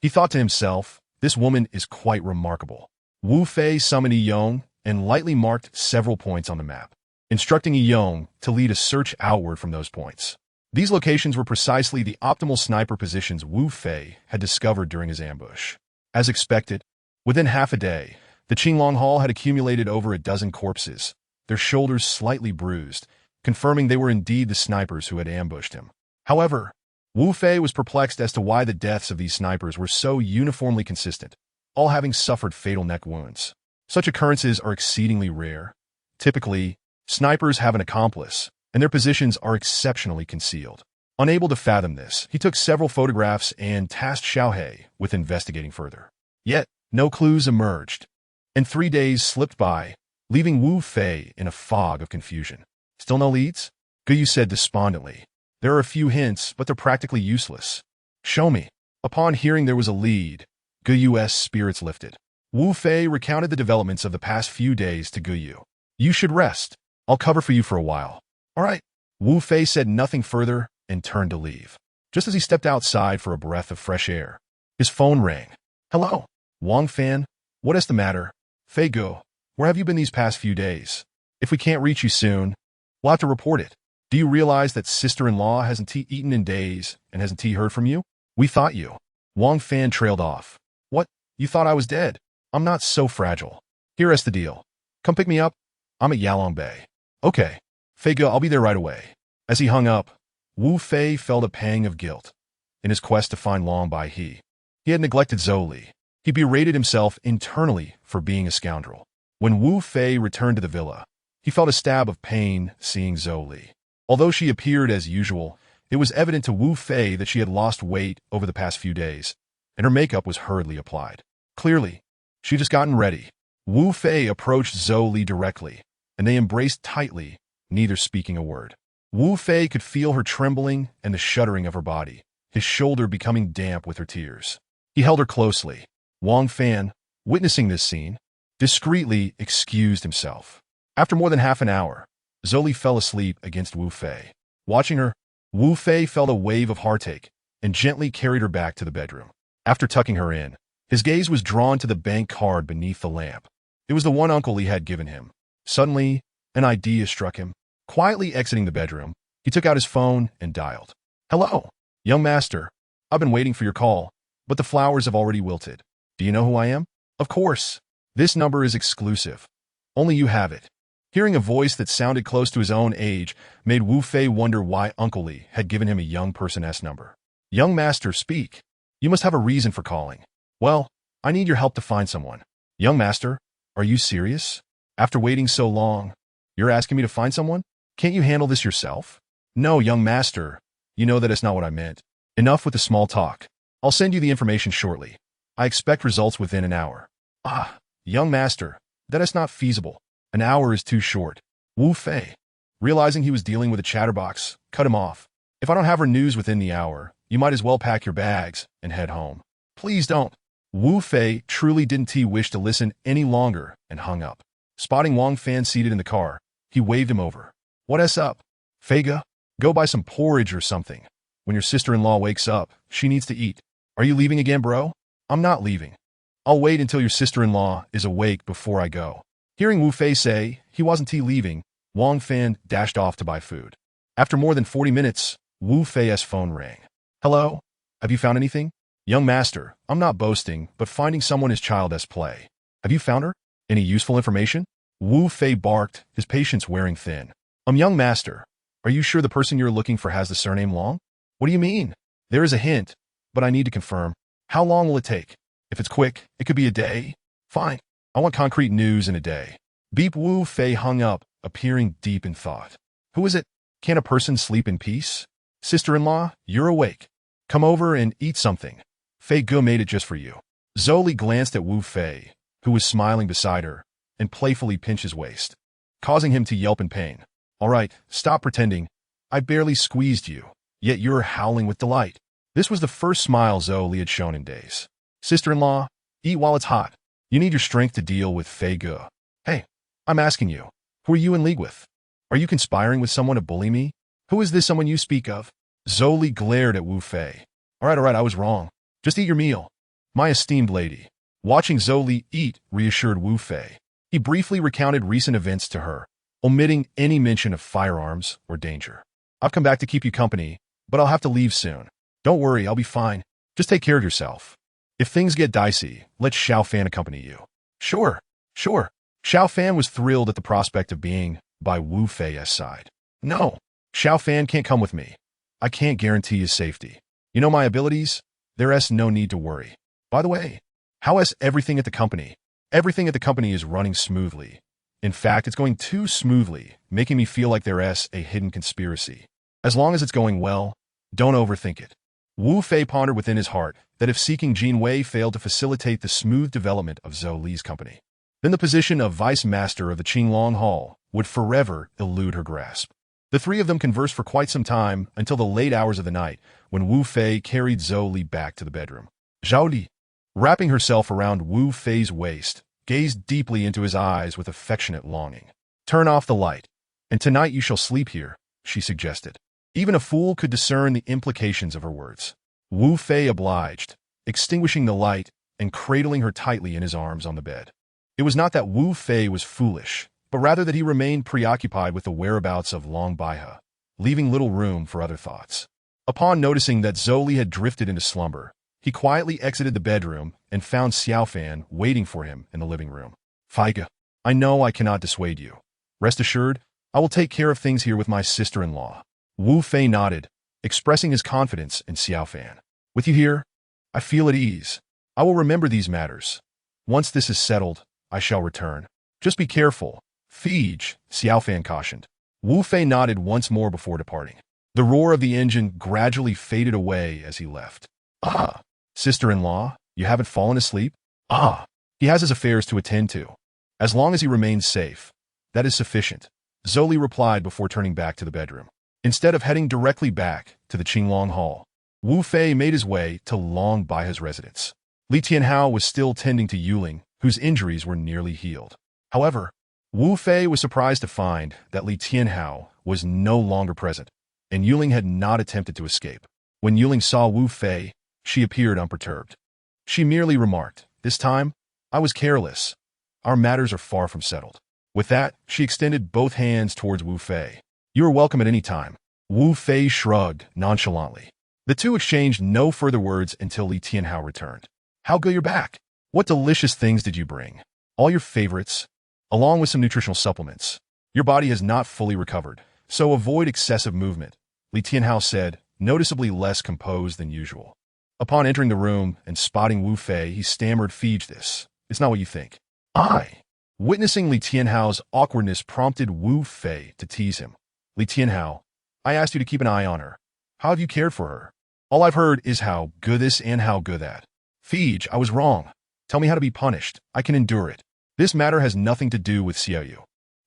He thought to himself, this woman is quite remarkable. Wu Fei summoned Yong and lightly marked several points on the map, instructing Yong to lead a search outward from those points. These locations were precisely the optimal sniper positions Wu Fei had discovered during his ambush. As expected, within half a day, the Qinglong Hall had accumulated over a dozen corpses, their shoulders slightly bruised, confirming they were indeed the snipers who had ambushed him. However, Wu Fei was perplexed as to why the deaths of these snipers were so uniformly consistent, all having suffered fatal neck wounds. Such occurrences are exceedingly rare. Typically, snipers have an accomplice, and their positions are exceptionally concealed. Unable to fathom this, he took several photographs and tasked Xiaohe with investigating further. Yet, no clues emerged, and 3 days slipped by, leaving Wu Fei in a fog of confusion. Still no leads? Guyu said despondently. There are a few hints, but they're practically useless. Show me. Upon hearing there was a lead, Guyu's spirits lifted. Wu Fei recounted the developments of the past few days to Guyu. You should rest. I'll cover for you for a while. All right. Wu Fei said nothing further and turned to leave. Just as he stepped outside for a breath of fresh air, his phone rang. Hello, Wang Fan. What is the matter? Fei Guo, where have you been these past few days? If we can't reach you soon, we'll have to report it. Do you realize that sister-in-law hasn't eaten in days and hasn't heard from you? We thought you. Wang Fan trailed off. What? You thought I was dead? I'm not so fragile. Here's the deal. Come pick me up. I'm at Yalong Bay. Okay. Fei Guo, I'll be there right away. As he hung up, Wu Fei felt a pang of guilt. In his quest to find Bai He had neglected Zhou Li. He berated himself internally for being a scoundrel. When Wu Fei returned to the villa, he felt a stab of pain seeing Zhou Li. Although she appeared as usual, it was evident to Wu Fei that she had lost weight over the past few days, and her makeup was hurriedly applied. Clearly, she'd just gotten ready. Wu Fei approached Zhou Li directly, and they embraced tightly, neither speaking a word. Wu Fei could feel her trembling and the shuddering of her body, his shoulder becoming damp with her tears. He held her closely. Wang Fan, witnessing this scene, discreetly excused himself. After more than half an hour, Zhou Li fell asleep against Wu Fei. Watching her, Wu Fei felt a wave of heartache and gently carried her back to the bedroom. After tucking her in, his gaze was drawn to the bank card beneath the lamp. It was the one uncle Li had given him. Suddenly, an idea struck him. Quietly exiting the bedroom, he took out his phone and dialed. Hello, young master. I've been waiting for your call, but the flowers have already wilted. Do you know who I am? Of course. This number is exclusive. Only you have it. Hearing a voice that sounded close to his own age made Wu Fei wonder why Uncle Li had given him a young person's number. Young master, speak. You must have a reason for calling. Well, I need your help to find someone. Young master, are you serious? After waiting so long, you're asking me to find someone? Can't you handle this yourself? No, young master. You know that it's not what I meant. Enough with the small talk. I'll send you the information shortly. I expect results within an hour. Ah, young master, that is not feasible. An hour is too short. Wu Fei, realizing he was dealing with a chatterbox, cut him off. If I don't have her news within the hour, you might as well pack your bags and head home. Please don't. Wu Fei truly didn't wish to listen any longer and hung up. Spotting Wang Fan seated in the car, he waved him over. What's up? Feiga, go buy some porridge or something. When your sister-in-law wakes up, she needs to eat. Are you leaving again, bro? I'm not leaving. I'll wait until your sister-in-law is awake before I go. Hearing Wu Fei say he wasn't leaving, Wang Fan dashed off to buy food. After more than 40 minutes, Wu Fei's phone rang. Hello? Have you found anything? Young master, I'm not boasting, but finding someone is child's play. Have you found her? Any useful information? Wu Fei barked, his patience wearing thin. Young master, are you sure the person you're looking for has the surname Long? What do you mean? There is a hint, but I need to confirm. How long will it take? If it's quick, it could be a day. Fine. I want concrete news in a day. Beep. Wu Fei hung up, appearing deep in thought. Who is it? Can a person sleep in peace? Sister-in-law, you're awake. Come over and eat something. Fei Ge made it just for you. Zhou glanced at Wu Fei, who was smiling beside her, and playfully pinched his waist, causing him to yelp in pain. All right, stop pretending. I barely squeezed you, yet you're howling with delight. This was the first smile Zhou had shown in days. Sister-in-law, eat while it's hot. You need your strength to deal with Fei Ge. Hey, I'm asking you, who are you in league with? Are you conspiring with someone to bully me? Who is this someone you speak of? Zhou glared at Wu Fei. All right, I was wrong. Just eat your meal. My esteemed lady. Watching Zhou eat reassured Wu Fei. He briefly recounted recent events to her, omitting any mention of firearms or danger. I've come back to keep you company, but I'll have to leave soon. Don't worry, I'll be fine. Just take care of yourself. If things get dicey, let Xiao Fan accompany you. Sure. Xiao Fan was thrilled at the prospect of being by Wu Fei's side. No, Xiao Fan can't come with me. I can't guarantee his safety. You know my abilities? There's no need to worry. By the way, how is everything at the company? Everything at the company is running smoothly. In fact, it's going too smoothly, making me feel like there's a hidden conspiracy. As long as it's going well, don't overthink it. Wu Fei pondered within his heart that if seeking Jin Wei failed to facilitate the smooth development of Zhou Li's company, then the position of vice master of the Qinglong Hall would forever elude her grasp. The three of them conversed for quite some time until the late hours of the night when Wu Fei carried Zhou Li back to the bedroom. Zhou Li, wrapping herself around Wu Fei's waist, gazed deeply into his eyes with affectionate longing. Turn off the light, and tonight you shall sleep here, she suggested. Even a fool could discern the implications of her words. Wu Fei obliged, extinguishing the light and cradling her tightly in his arms on the bed. It was not that Wu Fei was foolish, but rather that he remained preoccupied with the whereabouts of Long Baihe, leaving little room for other thoughts. Upon noticing that Zhou Li had drifted into slumber, he quietly exited the bedroom and found Xiao Fan waiting for him in the living room. Fei Ge, I know I cannot dissuade you. Rest assured, I will take care of things here with my sister-in-law. Wu Fei nodded, expressing his confidence in Xiao Fan. With you here, I feel at ease. I will remember these matters. Once this is settled, I shall return. Just be careful. Fij, Xiao Fan cautioned. Wu Fei nodded once more before departing. The roar of the engine gradually faded away as he left. Ah, sister-in-law, you haven't fallen asleep? Ah, he has his affairs to attend to. As long as he remains safe, that is sufficient, Zhou Li replied before turning back to the bedroom. Instead of heading directly back to the Qinglong Hall, Wu Fei made his way to Long Baihe's residence. Li Tianhao was still tending to Yuling, whose injuries were nearly healed. However, Wu Fei was surprised to find that Li Tianhao was no longer present, and Yuling had not attempted to escape. When Yuling saw Wu Fei, she appeared unperturbed. She merely remarked, "This time, I was careless. Our matters are far from settled." With that, she extended both hands towards Wu Fei. "You are welcome at any time." Wu Fei shrugged nonchalantly. The two exchanged no further words until Li Tianhao returned. "How good you're back. What delicious things did you bring? All your favorites, along with some nutritional supplements. Your body has not fully recovered, so avoid excessive movement," Li Tianhao said, noticeably less composed than usual. Upon entering the room and spotting Wu Fei, he stammered, "Fij, this. It's not what you think." Witnessing Li Tianhao's awkwardness prompted Wu Fei to tease him. "Li Tianhao, I asked you to keep an eye on her. How have you cared for her? All I've heard is how good this and how good that. Fij, I was wrong. Tell me how to be punished. I can endure it. This matter has nothing to do with Xiaoyu.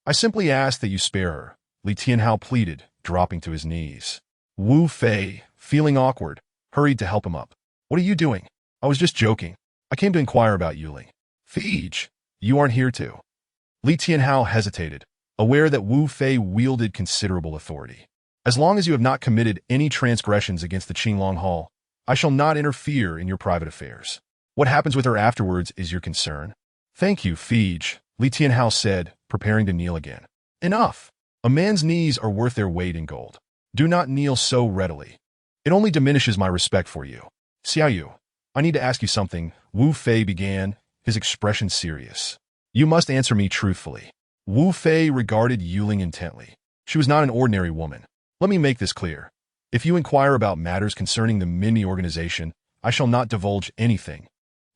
I simply ask that you spare her," Li Tianhao pleaded, dropping to his knees. Wu Fei, feeling awkward, hurried to help him up. "What are you doing?" "I was just joking. I came to inquire about Yuling." "Fij, you aren't here to." Li Tianhao hesitated, aware that Wu Fei wielded considerable authority. "As long as you have not committed any transgressions against the Qinglong Hall, I shall not interfere in your private affairs." What happens with her afterwards is your concern. Thank you, Fij, Li Tianhao said, preparing to kneel again. Enough. A man's knees are worth their weight in gold. Do not kneel so readily. It only diminishes my respect for you. Xiaoyu, I need to ask you something, Wu Fei began, his expression serious. You must answer me truthfully. Wu Fei regarded Yuling intently. She was not an ordinary woman. Let me make this clear. If you inquire about matters concerning the Minmi organization, I shall not divulge anything,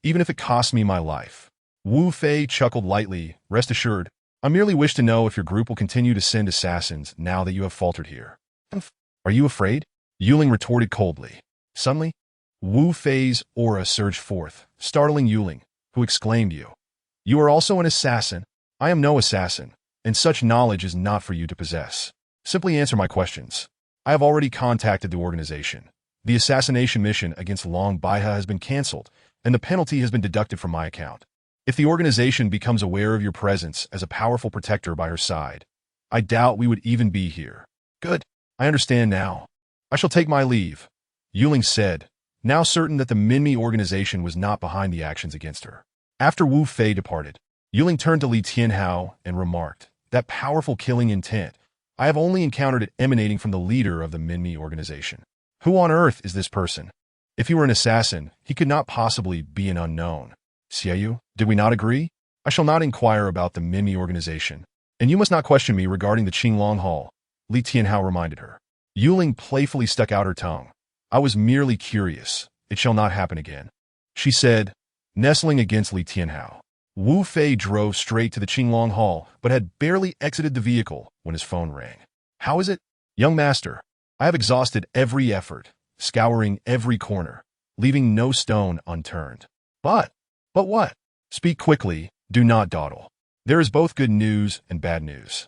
even if it costs me my life. Wu Fei chuckled lightly. Rest assured, I merely wish to know if your group will continue to send assassins now that you have faltered here. Are you afraid? Yuling retorted coldly. Suddenly, Wu Fei's aura surged forth, startling Yuling, who exclaimed, You are also an assassin? I am no assassin, and such knowledge is not for you to possess. Simply answer my questions. I have already contacted the organization. The assassination mission against Long Baihe has been cancelled, and the penalty has been deducted from my account. If the organization becomes aware of your presence as a powerful protector by her side, I doubt we would even be here. Good. I understand now. I shall take my leave, Yuling said, now certain that the Minmi organization was not behind the actions against her. After Wu Fei departed, Yuling turned to Li Tianhao and remarked, That powerful killing intent, I have only encountered it emanating from the leader of the Minmi organization. Who on earth is this person? If he were an assassin, he could not possibly be an unknown. Xiaoyu, did we not agree? I shall not inquire about the Minmi organization, and you must not question me regarding the Qinglong Hall, Li Tianhao reminded her. Yuling playfully stuck out her tongue. I was merely curious. It shall not happen again, she said, nestling against Li Tianhao. Wu Fei drove straight to the Qinglong Hall, but had barely exited the vehicle when his phone rang. How is it? Young master, I have exhausted every effort, scouring every corner, leaving no stone unturned. But what? Speak quickly, do not dawdle. There is both good news and bad news.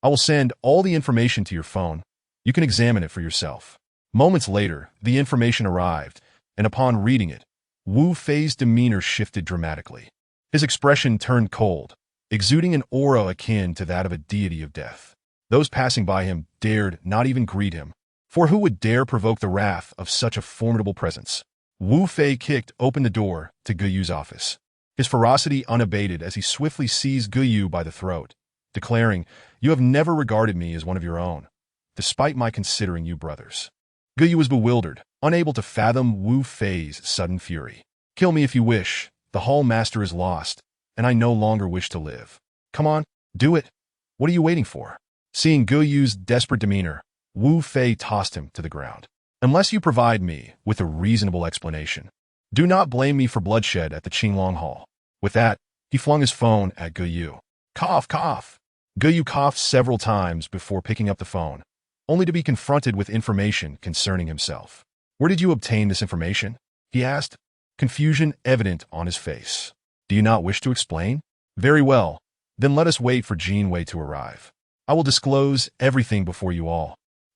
I will send all the information to your phone. You can examine it for yourself. Moments later, the information arrived, and upon reading it, Wu Fei's demeanor shifted dramatically. His expression turned cold, exuding an aura akin to that of a deity of death. Those passing by him dared not even greet him, for who would dare provoke the wrath of such a formidable presence? Wu Fei kicked open the door to Guyu's office, his ferocity unabated as he swiftly seized Guyu by the throat, declaring, You have never regarded me as one of your own, despite my considering you brothers. Guyu was bewildered, unable to fathom Wu Fei's sudden fury. Kill me if you wish. The Hall Master is lost, and I no longer wish to live. Come on, do it. What are you waiting for? Seeing Guyu's desperate demeanor, Wu Fei tossed him to the ground. Unless you provide me with a reasonable explanation, do not blame me for bloodshed at the Qinglong Hall. With that, he flung his phone at Guyu. Cough, cough. Guyu coughed several times before picking up the phone, only to be confronted with information concerning himself. Where did you obtain this information? He asked, confusion evident on his face. Do you not wish to explain? Very well, then let us wait for Jinwei to arrive. I will disclose everything before you all.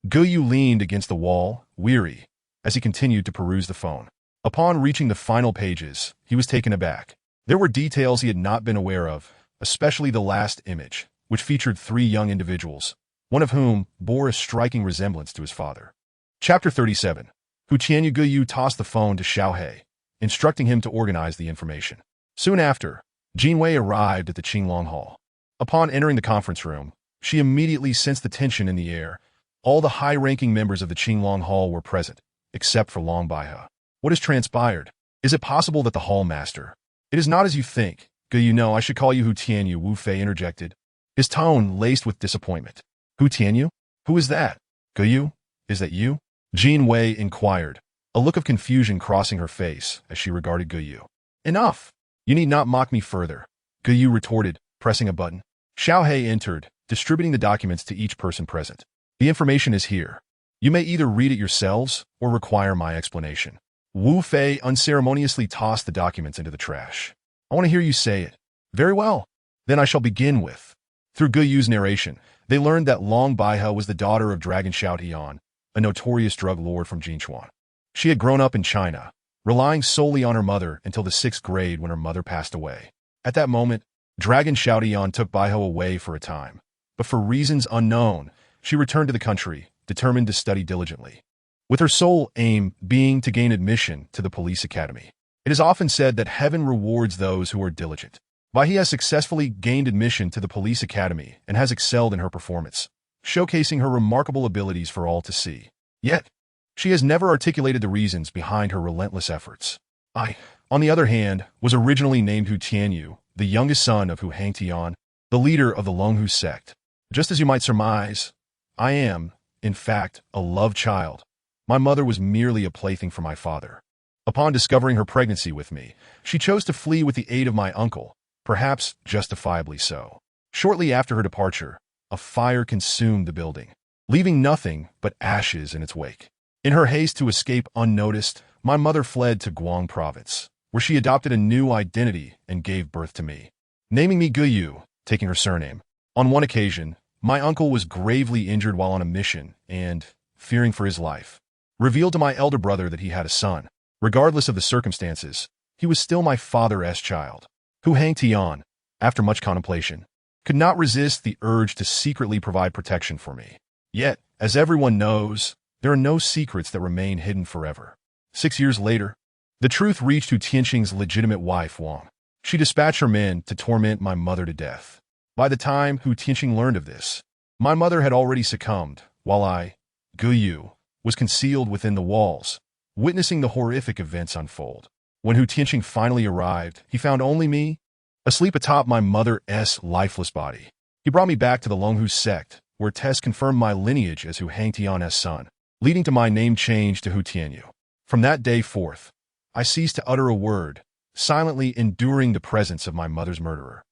Guyu leaned against the wall, weary, as he continued to peruse the phone. Upon reaching the final pages, he was taken aback. There were details he had not been aware of, especially the last image, which featured 3 young individuals, one of whom bore a striking resemblance to his father. Chapter 37. Hu Qianyu Guyu tossed the phone to Xiaohei, instructing him to organize the information. Soon after, Jinwei arrived at the Qinglong Hall. Upon entering the conference room, she immediately sensed the tension in the air. All the high-ranking members of the Qinglong Hall were present, except for Long Baihe. What has transpired? Is it possible that the Hall Master? It is not as you think. Guyu, no, I should call you Hu Tianyu, Wu Fei interjected, his tone laced with disappointment. Hu Tianyu? Who is that? Guyu, is that you? Jinwei inquired, a look of confusion crossing her face as she regarded Guyu. Enough! You need not mock me further, Guyu retorted, pressing a button. Xiaohei entered, distributing the documents to each person present. The information is here. You may either read it yourselves or require my explanation. Wu Fei unceremoniously tossed the documents into the trash. I want to hear you say it. Very well. Then I shall begin with. Through Guyu's narration, they learned that Long Baihe was the daughter of Dragon Xiaotian, a notorious drug lord from Jinchuan. She had grown up in China, relying solely on her mother until the 6th grade when her mother passed away. At that moment, Dragon Xiaotian took Baihe away for a time, but for reasons unknown, she returned to the country, determined to study diligently, with her sole aim being to gain admission to the police academy. It is often said that heaven rewards those who are diligent. Bai He has successfully gained admission to the police academy and has excelled in her performance, showcasing her remarkable abilities for all to see. Yet, she has never articulated the reasons behind her relentless efforts. I, on the other hand, was originally named Hu Tianyu, the youngest son of Hu Hangtian, the leader of the Longhu sect. Just as you might surmise, I am, in fact, a love child. My mother was merely a plaything for my father. Upon discovering her pregnancy with me, she chose to flee with the aid of my uncle, perhaps justifiably so. Shortly after her departure, a fire consumed the building, leaving nothing but ashes in its wake. In her haste to escape unnoticed, my mother fled to Guang province, where she adopted a new identity and gave birth to me, naming me Guyu, taking her surname. On one occasion, my uncle was gravely injured while on a mission and, fearing for his life, revealed to my elder brother that he had a son. Regardless of the circumstances, he was still my father's child. Hu Hangtian, after much contemplation, could not resist the urge to secretly provide protection for me. Yet, as everyone knows, there are no secrets that remain hidden forever. 6 years later, the truth reached Hu Tianqing's legitimate wife, Wang. She dispatched her men to torment my mother to death. By the time Hu Tianqing learned of this, my mother had already succumbed, while I, Guyu, was concealed within the walls, witnessing the horrific events unfold. When Hu Tianqing finally arrived, he found only me, asleep atop my mother's lifeless body. He brought me back to the Longhu sect, where tests confirmed my lineage as Hu Hangtian's son, leading to my name change to Hu Tianyu. From that day forth, I ceased to utter a word, silently enduring the presence of my mother's murderer,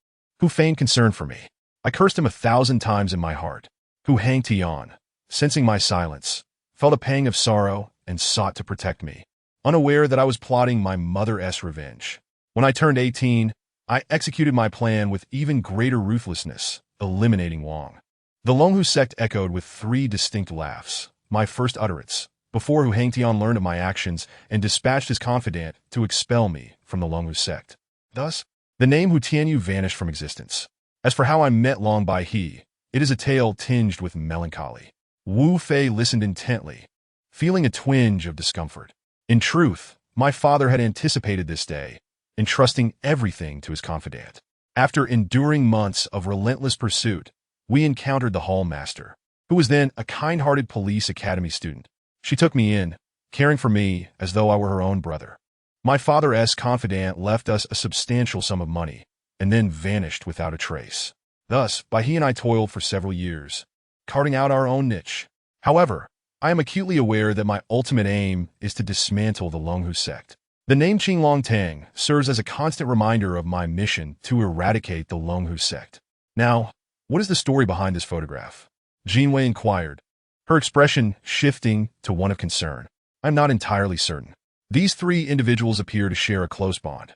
who feigned concern for me. I cursed him 1,000 times in my heart. Hu Hangtian, sensing my silence, felt a pang of sorrow and sought to protect me, unaware that I was plotting my mother's revenge. When I turned 18, I executed my plan with even greater ruthlessness, eliminating Wang. The Longhu sect echoed with 3 distinct laughs, my first utterance, before Hu Hangtian learned of my actions and dispatched his confidant to expel me from the Longhu sect. Thus, the name Hu Tianyu vanished from existence. As for how I met Long Bai He, it is a tale tinged with melancholy. Wu Fei listened intently, feeling a twinge of discomfort. In truth, my father had anticipated this day, entrusting everything to his confidant. After enduring months of relentless pursuit, we encountered the hallmaster, who was then a kind-hearted police academy student. She took me in, caring for me as though I were her own brother. My father's confidant left us a substantial sum of money, and then vanished without a trace. Thus, Bai He and I toiled for several years, carting out our own niche. However, I am acutely aware that my ultimate aim is to dismantle the Longhu sect. The name Qinglong Tang serves as a constant reminder of my mission to eradicate the Longhu sect. Now, what is the story behind this photograph? Jinwei inquired, her expression shifting to one of concern. I'm not entirely certain. These 3 individuals appear to share a close bond.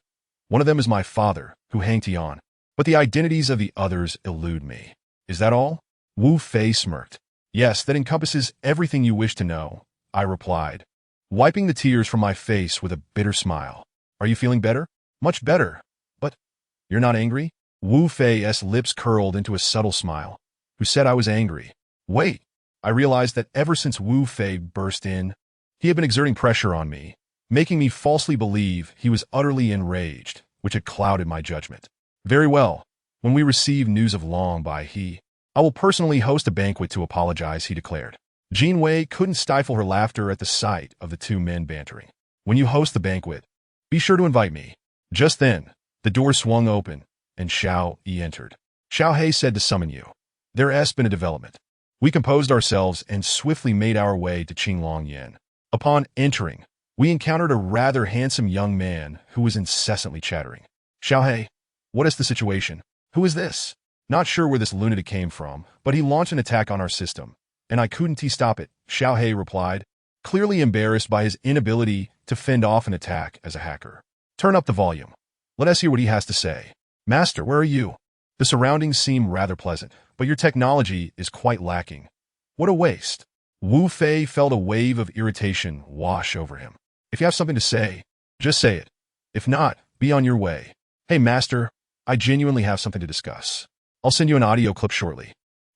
One of them is my father, Hu Hangtian, but the identities of the others elude me. Is that all? Wu Fei smirked. Yes, that encompasses everything you wish to know, I replied, wiping the tears from my face with a bitter smile. Are you feeling better? Much better. But you're not angry? Wu Fei's lips curled into a subtle smile. Who said I was angry? Wait. I realized that ever since Wu Fei burst in, he had been exerting pressure on me, making me falsely believe he was utterly enraged, which had clouded my judgment. Very well. When we receive news of Long Bai He, I will personally host a banquet to apologize, he declared. Jinwei couldn't stifle her laughter at the sight of the 2 men bantering. When you host the banquet, be sure to invite me. Just then, the door swung open, and Xiao Yi entered. Xiao He said to summon you. There has been a development. We composed ourselves and swiftly made our way to Qinglong Yan. Upon entering, we encountered a rather handsome young man who was incessantly chattering. Xiao He, what is the situation? Who is this? Not sure where this lunatic came from, but he launched an attack on our system, and I couldn't stop it, Xiao He replied, clearly embarrassed by his inability to fend off an attack as a hacker. Turn up the volume. Let us hear what he has to say. Master, where are you? The surroundings seem rather pleasant, but your technology is quite lacking. What a waste. Wu Fei felt a wave of irritation wash over him. If you have something to say, just say it. If not, be on your way. Hey, Master, I genuinely have something to discuss. I'll send you an audio clip shortly.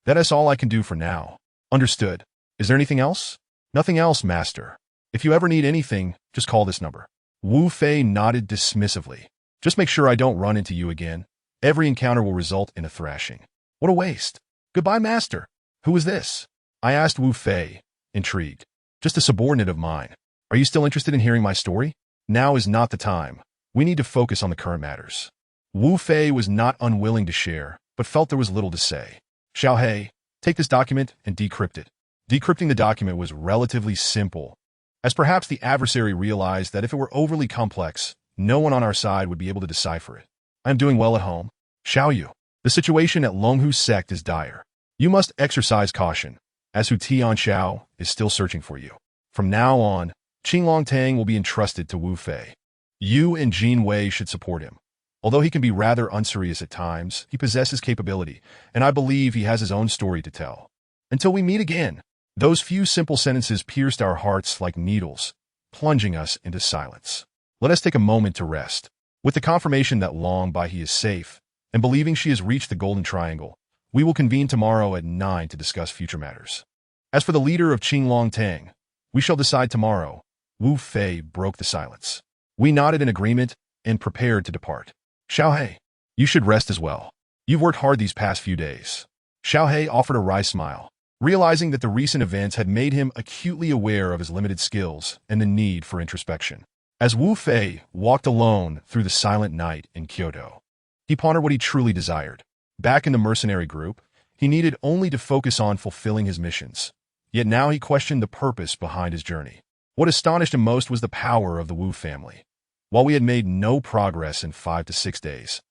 That is all I can do for now. Understood. Is there anything else? Nothing else, Master. If you ever need anything, just call this number. Wu Fei nodded dismissively. Just make sure I don't run into you again. Every encounter will result in a thrashing. What a waste. Goodbye, master. Who is this? I asked Wu Fei, intrigued. Just a subordinate of mine. Are you still interested in hearing my story? Now is not the time. We need to focus on the current matters. Wu Fei was not unwilling to share, but felt there was little to say. Xiao He, take this document and decrypt it. Decrypting the document was relatively simple, as perhaps the adversary realized that if it were overly complex, no one on our side would be able to decipher it. I am doing well at home. Xiao Yu, the situation at Longhu sect is dire. You must exercise caution, as Hu Tian Xiao is still searching for you. From now on, Qinglong Tang will be entrusted to Wu Fei. You and Jin Wei should support him. Although he can be rather unserious at times, he possesses capability, and I believe he has his own story to tell. Until we meet again. Those few simple sentences pierced our hearts like needles, plunging us into silence. Let us take a moment to rest. With the confirmation that Long Bai is safe, and believing she has reached the Golden Triangle, we will convene tomorrow at 9 to discuss future matters. As for the leader of Qinglong Tang, we shall decide tomorrow. Wu Fei broke the silence. We nodded in agreement and prepared to depart. Xiao He, you should rest as well. You've worked hard these past few days. Xiao He offered a wry smile, realizing that the recent events had made him acutely aware of his limited skills and the need for introspection. As Wu Fei walked alone through the silent night in Kyoto, he pondered what he truly desired. Back in the mercenary group, he needed only to focus on fulfilling his missions. Yet now he questioned the purpose behind his journey. What astonished him most was the power of the Wu family. While we had made no progress in 5 to 6 days,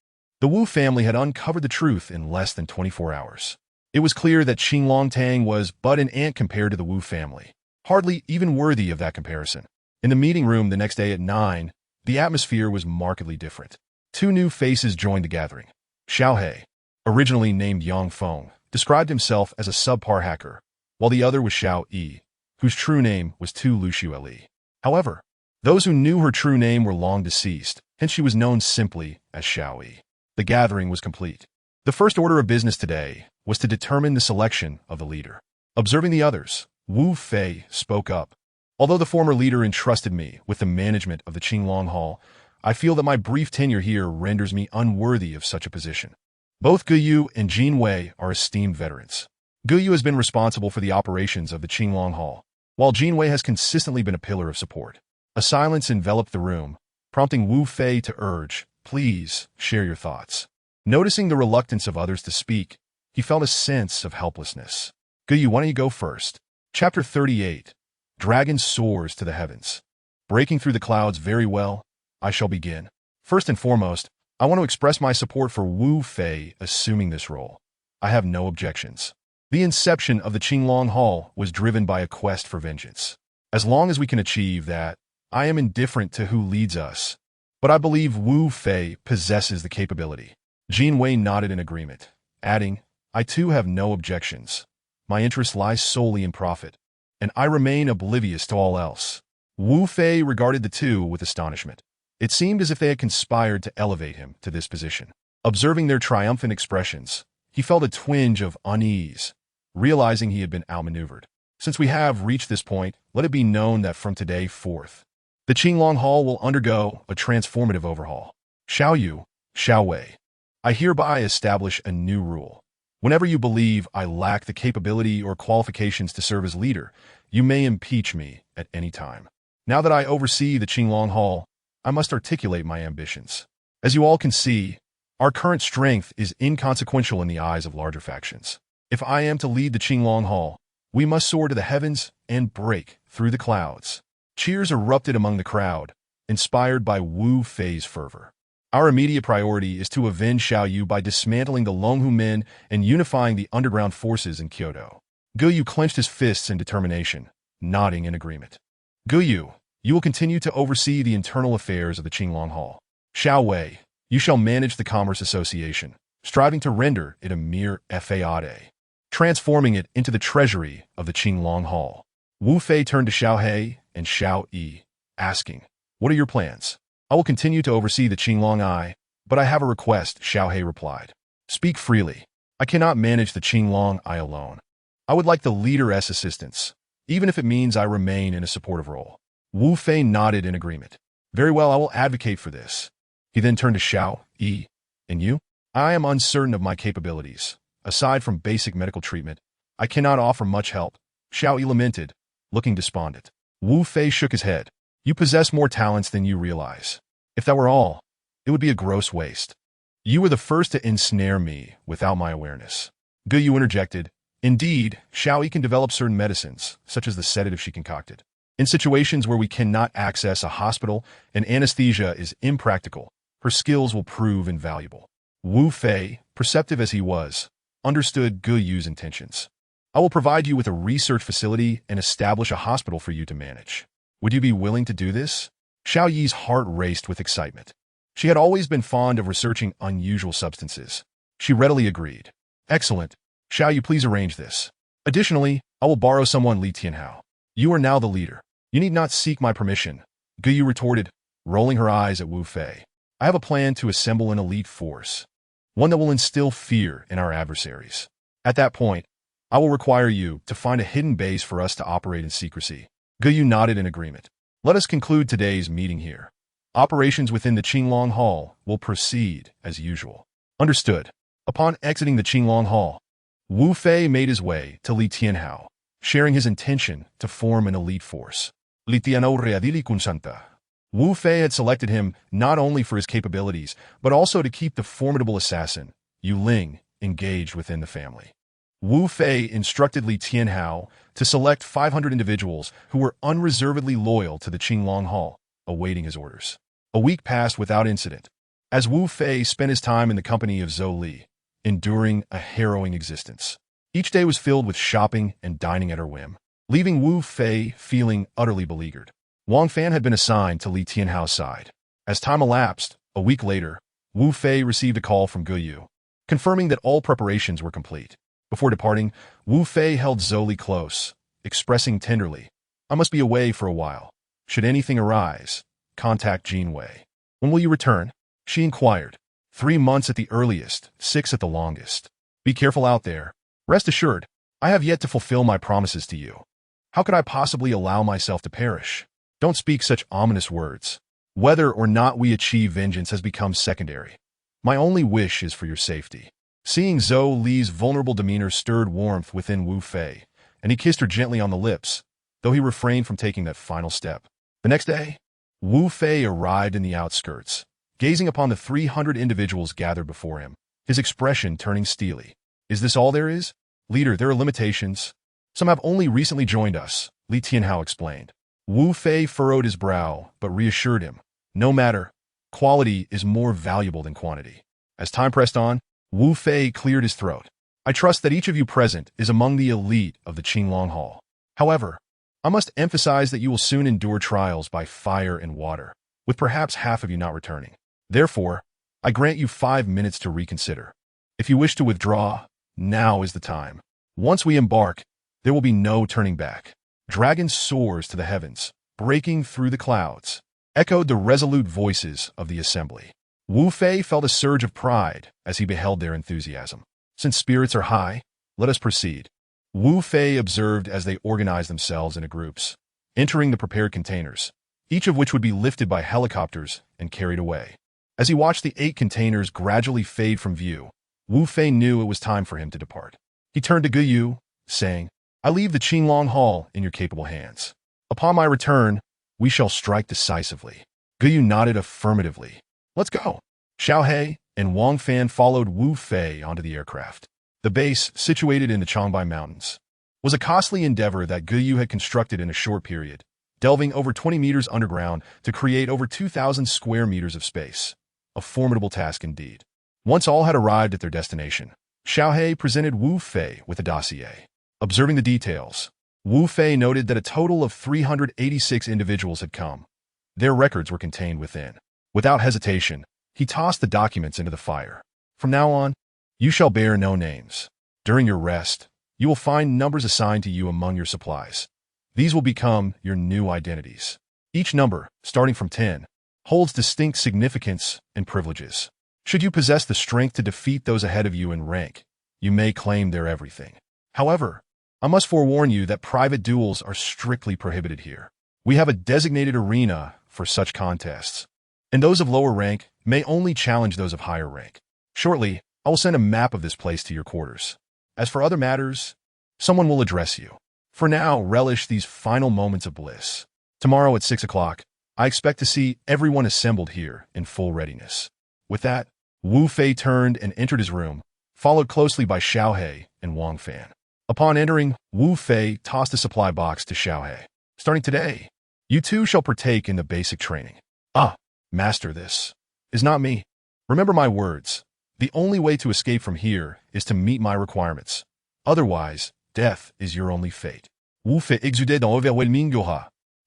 the Wu family had uncovered the truth in less than 24 hours. It was clear that Qinglong Tang was but an ant compared to the Wu family, hardly even worthy of that comparison. In the meeting room the next day at 9, the atmosphere was markedly different. 2 new faces joined the gathering. Xiao He, originally named Yang Feng, described himself as a subpar hacker, while the other was Xiao Yi, whose true name was Tu Luxu Li. However, those who knew her true name were long deceased, hence she was known simply as Xiao Yi. The gathering was complete. The first order of business today was to determine the selection of the leader. Observing the others, Wu Fei spoke up. Although the former leader entrusted me with the management of the Qinglong Hall, I feel that my brief tenure here renders me unworthy of such a position. Both Guyu and Jin Wei are esteemed veterans. Guyu has been responsible for the operations of the Qinglong Hall, while Jin Wei has consistently been a pillar of support. A silence enveloped the room, prompting Wu Fei to urge, "Please share your thoughts." Noticing the reluctance of others to speak, he felt a sense of helplessness. Guyu, why don't you go first? Chapter 38. Dragon soars to the heavens. Breaking through the clouds very well, I shall begin. First and foremost, I want to express my support for Wu Fei assuming this role. I have no objections. The inception of the Qinglong Hall was driven by a quest for vengeance. As long as we can achieve that, I am indifferent to who leads us. But I believe Wu Fei possesses the capability. Jin Wei nodded in agreement, adding, I too have no objections. My interest lies solely in profit, and I remain oblivious to all else. Wu Fei regarded the two with astonishment. It seemed as if they had conspired to elevate him to this position. Observing their triumphant expressions, he felt a twinge of unease, realizing he had been outmaneuvered. Since we have reached this point, let it be known that from today forth, the Qinglong Hall will undergo a transformative overhaul. Xiao Yu, Xiao Wei, I hereby establish a new rule. Whenever you believe I lack the capability or qualifications to serve as leader, you may impeach me at any time. Now that I oversee the Qinglong Hall, I must articulate my ambitions. As you all can see, our current strength is inconsequential in the eyes of larger factions. If I am to lead the Qinglong Hall, we must soar to the heavens and break through the clouds. Cheers erupted among the crowd, inspired by Wu Fei's fervor. Our immediate priority is to avenge Xiao Yu by dismantling the Longhu men and unifying the underground forces in Kyoto. Guyu clenched his fists in determination, nodding in agreement. Guyu, you will continue to oversee the internal affairs of the Qinglong Hall. Xiao Wei, you shall manage the Commerce Association, striving to render it a mere fade, transforming it into the treasury of the Qinglong Hall. Wu Fei turned to Xiao He and Xiao Yi, asking, What are your plans? I will continue to oversee the Qinglong Eye, but I have a request, Xiao He replied. Speak freely. I cannot manage the Qinglong Eye alone. I would like the leader's assistance, even if it means I remain in a supportive role. Wu Fei nodded in agreement. Very well, I will advocate for this. He then turned to Xiao Yi. And you? I am uncertain of my capabilities. Aside from basic medical treatment, I cannot offer much help. Xiao Yi lamented, looking despondent. Wu Fei shook his head. You possess more talents than you realize. If that were all, it would be a gross waste. You were the first to ensnare me without my awareness. Gu Yu interjected. Indeed, Xiao Yi can develop certain medicines, such as the sedative she concocted. In situations where we cannot access a hospital and anesthesia is impractical, her skills will prove invaluable. Wu Fei, perceptive as he was, understood Gu Yu's intentions. I will provide you with a research facility and establish a hospital for you to manage. Would you be willing to do this? Xiao Yi's heart raced with excitement. She had always been fond of researching unusual substances. She readily agreed. Excellent. Xiao Yi, please arrange this. Additionally, I will borrow someone Li Tianhao. You are now the leader. You need not seek my permission. Gu Yu retorted, rolling her eyes at Wu Fei. I have a plan to assemble an elite force, one that will instill fear in our adversaries. At that point, I will require you to find a hidden base for us to operate in secrecy. Gu Yu nodded in agreement. Let us conclude today's meeting here. Operations within the Qinglong Hall will proceed as usual. Understood. Upon exiting the Qinglong Hall, Wu Fei made his way to Li Tianhao, sharing his intention to form an elite force. Li Tianhao readili kunsanta. Wu Fei had selected him not only for his capabilities, but also to keep the formidable assassin, Yu Ling, engaged within the family. Wu Fei instructed Li Tianhao to select 500 individuals who were unreservedly loyal to the Qinglong Hall, awaiting his orders. A week passed without incident, as Wu Fei spent his time in the company of Zhou Li, enduring a harrowing existence. Each day was filled with shopping and dining at her whim, leaving Wu Fei feeling utterly beleaguered. Wang Fan had been assigned to Li Tianhao's side. As time elapsed, a week later, Wu Fei received a call from Gu Yu, confirming that all preparations were complete. Before departing, Wu Fei held Zhou Li close, expressing tenderly, I must be away for a while. Should anything arise, contact Jin Wei. When will you return? She inquired. 3 months at the earliest, 6 at the longest. Be careful out there. Rest assured, I have yet to fulfill my promises to you. How could I possibly allow myself to perish? Don't speak such ominous words. Whether or not we achieve vengeance has become secondary. My only wish is for your safety. Seeing Zhou Li's vulnerable demeanor stirred warmth within Wu Fei, and he kissed her gently on the lips, though he refrained from taking that final step. The next day, Wu Fei arrived in the outskirts, gazing upon the 300 individuals gathered before him, his expression turning steely. Is this all there is? Leader, there are limitations. Some have only recently joined us, Li Tianhao explained. Wu Fei furrowed his brow, but reassured him. No matter, quality is more valuable than quantity. As time pressed on, Wu Fei cleared his throat. I trust that each of you present is among the elite of the Qinglong Hall. However, I must emphasize that you will soon endure trials by fire and water, with perhaps half of you not returning. Therefore, I grant you 5 minutes to reconsider. If you wish to withdraw, now is the time. Once we embark, there will be no turning back. Dragon soars to the heavens, breaking through the clouds, echoed the resolute voices of the assembly. Wu Fei felt a surge of pride as he beheld their enthusiasm. Since spirits are high, let us proceed. Wu Fei observed as they organized themselves into groups, entering the prepared containers, each of which would be lifted by helicopters and carried away. As he watched the 8 containers gradually fade from view, Wu Fei knew it was time for him to depart. He turned to Gu Yu, saying, I leave the Qinglong Hall in your capable hands. Upon my return, we shall strike decisively. Gu Yu nodded affirmatively. Let's go. Xiao He and Wang Fan followed Wu Fei onto the aircraft. The base, situated in the Changbai Mountains, was a costly endeavor that Gu Yu had constructed in a short period, delving over 20 meters underground to create over 2,000 square meters of space. A formidable task indeed. Once all had arrived at their destination, Xiao He presented Wu Fei with a dossier. Observing the details, Wu Fei noted that a total of 386 individuals had come. Their records were contained within. Without hesitation, he tossed the documents into the fire. From now on, you shall bear no names. During your rest, you will find numbers assigned to you among your supplies. These will become your new identities. Each number, starting from 10, holds distinct significance and privileges. Should you possess the strength to defeat those ahead of you in rank, you may claim their everything. However, I must forewarn you that private duels are strictly prohibited here. We have a designated arena for such contests, and those of lower rank may only challenge those of higher rank. Shortly, I will send a map of this place to your quarters. As for other matters, someone will address you. For now, relish these final moments of bliss. Tomorrow at 6 o'clock, I expect to see everyone assembled here in full readiness. With that, Wu Fei turned and entered his room, followed closely by Xiaohe and Wang Fan. Upon entering, Wu Fei tossed a supply box to Xiaohe. Starting today, you two shall partake in the basic training. Ah, master, this is not me. Remember my words. The only way to escape from here is to meet my requirements. Otherwise, death is your only fate. Wu Fei exuded overwhelming,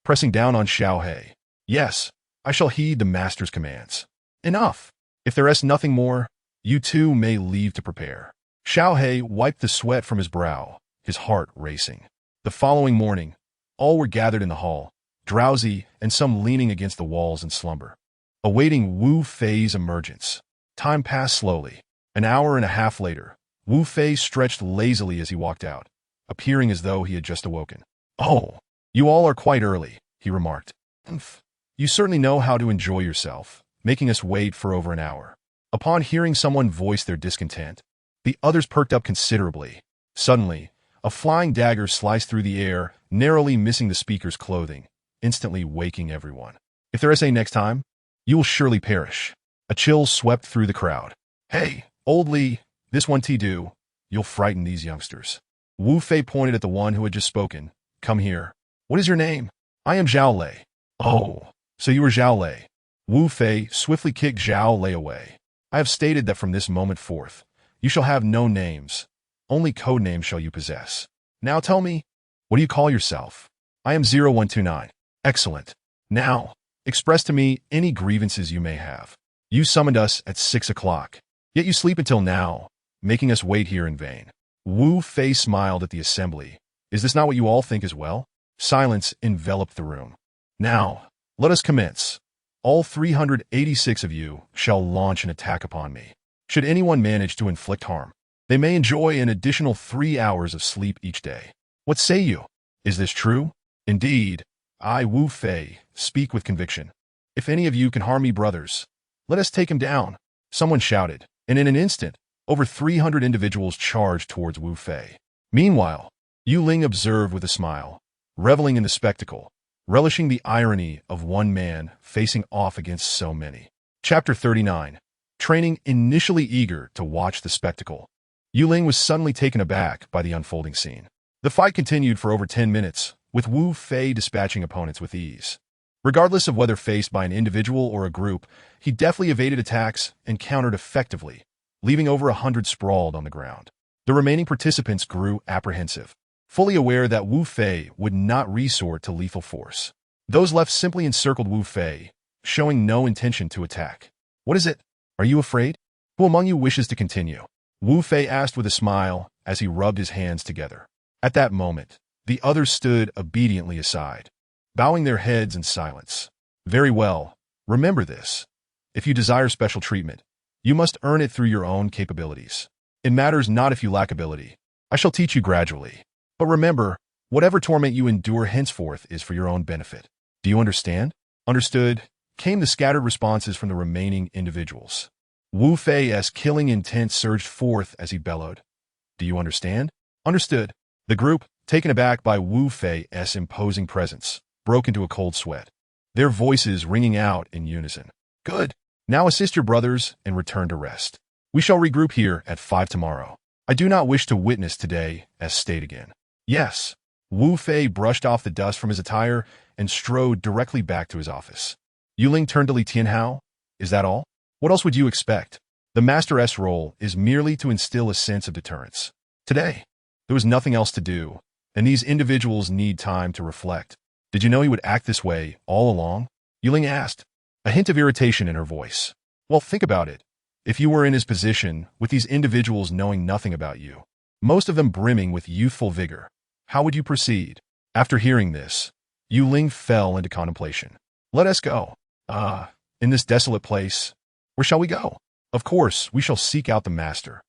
pressing down on Xiaohe. Yes, I shall heed the master's commands. Enough. If there is nothing more, you two may leave to prepare. Xiaohe wiped the sweat from his brow, his heart racing. The following morning, all were gathered in the hall, drowsy and some leaning against the walls in slumber, awaiting Wu Fei's emergence. Time passed slowly. An hour and a half later, Wu Fei stretched lazily as he walked out, appearing as though he had just awoken. "Oh, you all are quite early," he remarked. "Umph. You certainly know how to enjoy yourself, making us wait for over an hour." Upon hearing someone voice their discontent, the others perked up considerably. Suddenly, a flying dagger sliced through the air, narrowly missing the speaker's clothing, instantly waking everyone. "If there is a next time, you will surely perish." A chill swept through the crowd. "Hey, old Li, this one do. You'll frighten these youngsters." Wu Fei pointed at the one who had just spoken. "Come here. What is your name?" "I am Zhao Lei." "Oh, so you are Zhao Lei." Wu Fei swiftly kicked Zhao Lei away. "I have stated that from this moment forth, you shall have no names. Only code names shall you possess. Now tell me, what do you call yourself?" "I am 0129. "Excellent. Now, express to me any grievances you may have. You summoned us at 6 o'clock, yet you sleep until now, making us wait here in vain." Wu Fei smiled at the assembly. "Is this not what you all think as well?" Silence enveloped the room. "Now, let us commence. All 386 of you shall launch an attack upon me. Should anyone manage to inflict harm, they may enjoy an additional 3 hours of sleep each day. What say you? Is this true?" "Indeed, I, Wu Fei, speak with conviction. If any of you can harm me, brothers, let us take him down." Someone shouted, and in an instant, over 300 individuals charged towards Wu Fei. Meanwhile, Yu Ling observed with a smile, reveling in the spectacle, relishing the irony of one man facing off against so many. Chapter 39. Training. Initially eager to watch the spectacle, Yu Ling was suddenly taken aback by the unfolding scene. The fight continued for over 10 minutes, with Wu Fei dispatching opponents with ease. Regardless of whether faced by an individual or a group, he deftly evaded attacks and countered effectively, leaving over 100 sprawled on the ground. The remaining participants grew apprehensive, fully aware that Wu Fei would not resort to lethal force. Those left simply encircled Wu Fei, showing no intention to attack. "What is it? Are you afraid? Who among you wishes to continue?" Wu Fei asked with a smile as he rubbed his hands together. At that moment, the others stood obediently aside, bowing their heads in silence. "Very well. Remember this. If you desire special treatment, you must earn it through your own capabilities. It matters not if you lack ability. I shall teach you gradually. But remember, whatever torment you endure henceforth is for your own benefit. Do you understand?" "Understood," came the scattered responses from the remaining individuals. Wu Fei's killing intent surged forth as he bellowed. "Do you understand?" "Understood." The group, taken aback by Wu Fei's imposing presence, broke into a cold sweat, their voices ringing out in unison. "Good. Now assist your brothers and return to rest. We shall regroup here at 5 tomorrow. I do not wish to witness today as state again." "Yes." Wu Fei brushed off the dust from his attire and strode directly back to his office. Yu Ling turned to Li Tianhao. "Is that all? What else would you expect? The Master's role is merely to instill a sense of deterrence. Today, there was nothing else to do, and these individuals need time to reflect." "Did you know he would act this way all along?" Yu Ling asked, a hint of irritation in her voice. "Well, think about it. If you were in his position, with these individuals knowing nothing about you, most of them brimming with youthful vigor, how would you proceed?" After hearing this, Yu Ling fell into contemplation. "Let us go. In this desolate place, where shall we go? Of course, we shall seek out the master.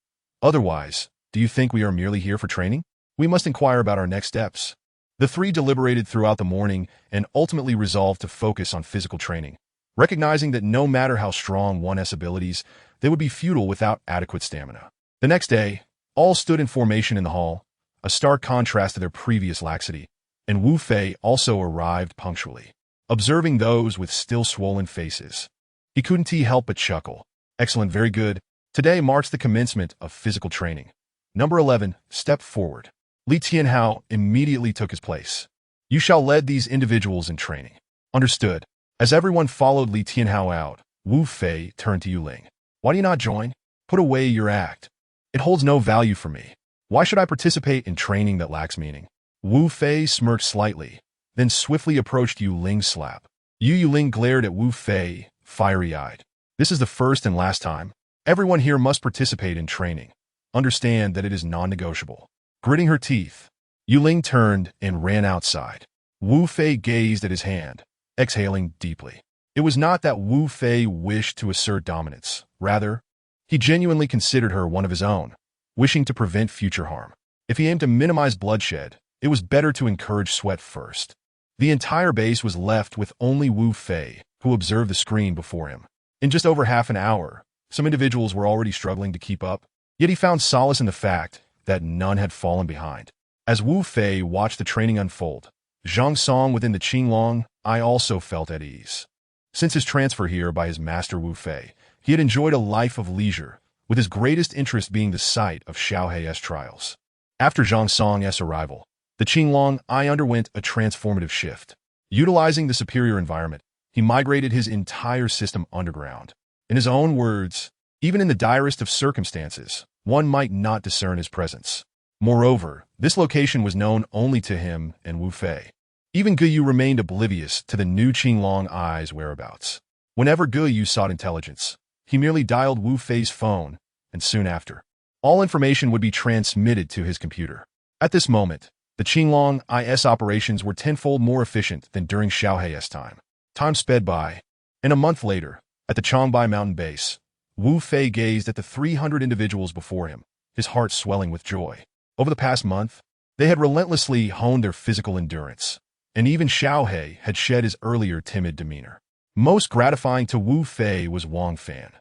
Otherwise, do you think we are merely here for training? We must inquire about our next steps." The three deliberated throughout the morning and ultimately resolved to focus on physical training, recognizing that no matter how strong one's abilities, they would be futile without adequate stamina. The next day, all stood in formation in the hall, a stark contrast to their previous laxity, and Wu Fei also arrived punctually. Observing those with still swollen faces, he couldn't help but chuckle. Excellent, very good. Today marks the commencement of physical training. Number 11, step forward. Li Tianhao immediately took his place. You shall lead these individuals in training. Understood. As everyone followed Li Tianhao out, Wu Fei turned to Yuling. Why do you not join? Put away your act. It holds no value for me. Why should I participate in training that lacks meaning? Wu Fei smirked slightly, then swiftly approached Yuling's slap. Yuling glared at Wu Fei, fiery-eyed. This is the first and last time. Everyone here must participate in training. Understand that it is non-negotiable. Gritting her teeth, Yuling turned and ran outside. Wu Fei gazed at his hand, exhaling deeply. It was not that Wu Fei wished to assert dominance. Rather, he genuinely considered her one of his own, wishing to prevent future harm. If he aimed to minimize bloodshed, it was better to encourage sweat first. The entire base was left with only Wu Fei, who observed the screen before him. In just over half an hour, some individuals were already struggling to keep up, yet he found solace in the fact that none had fallen behind. As Wu Fei watched the training unfold, Zhang Song within the Qinglong Eye also felt at ease. Since his transfer here by his master Wu Fei, he had enjoyed a life of leisure, with his greatest interest being the site of Xiaohei's trials. After Zhang Song's arrival, the Qinglong Eye underwent a transformative shift. Utilizing the superior environment, he migrated his entire system underground. In his own words, even in the direst of circumstances, one might not discern his presence. Moreover, this location was known only to him and Wu Fei. Even Guyu remained oblivious to the new Qinglong Eye's whereabouts. Whenever Guyu sought intelligence, he merely dialed Wu Fei's phone, and soon after, all information would be transmitted to his computer. At this moment, the Qinglong Eye's operations were tenfold more efficient than during Xiaohei's time. Time sped by, and a month later, at the Changbai mountain base, Wu Fei gazed at the 300 individuals before him, his heart swelling with joy. Over the past month, they had relentlessly honed their physical endurance, and even Xiaohei had shed his earlier timid demeanor. Most gratifying to Wu Fei was Wang Fan,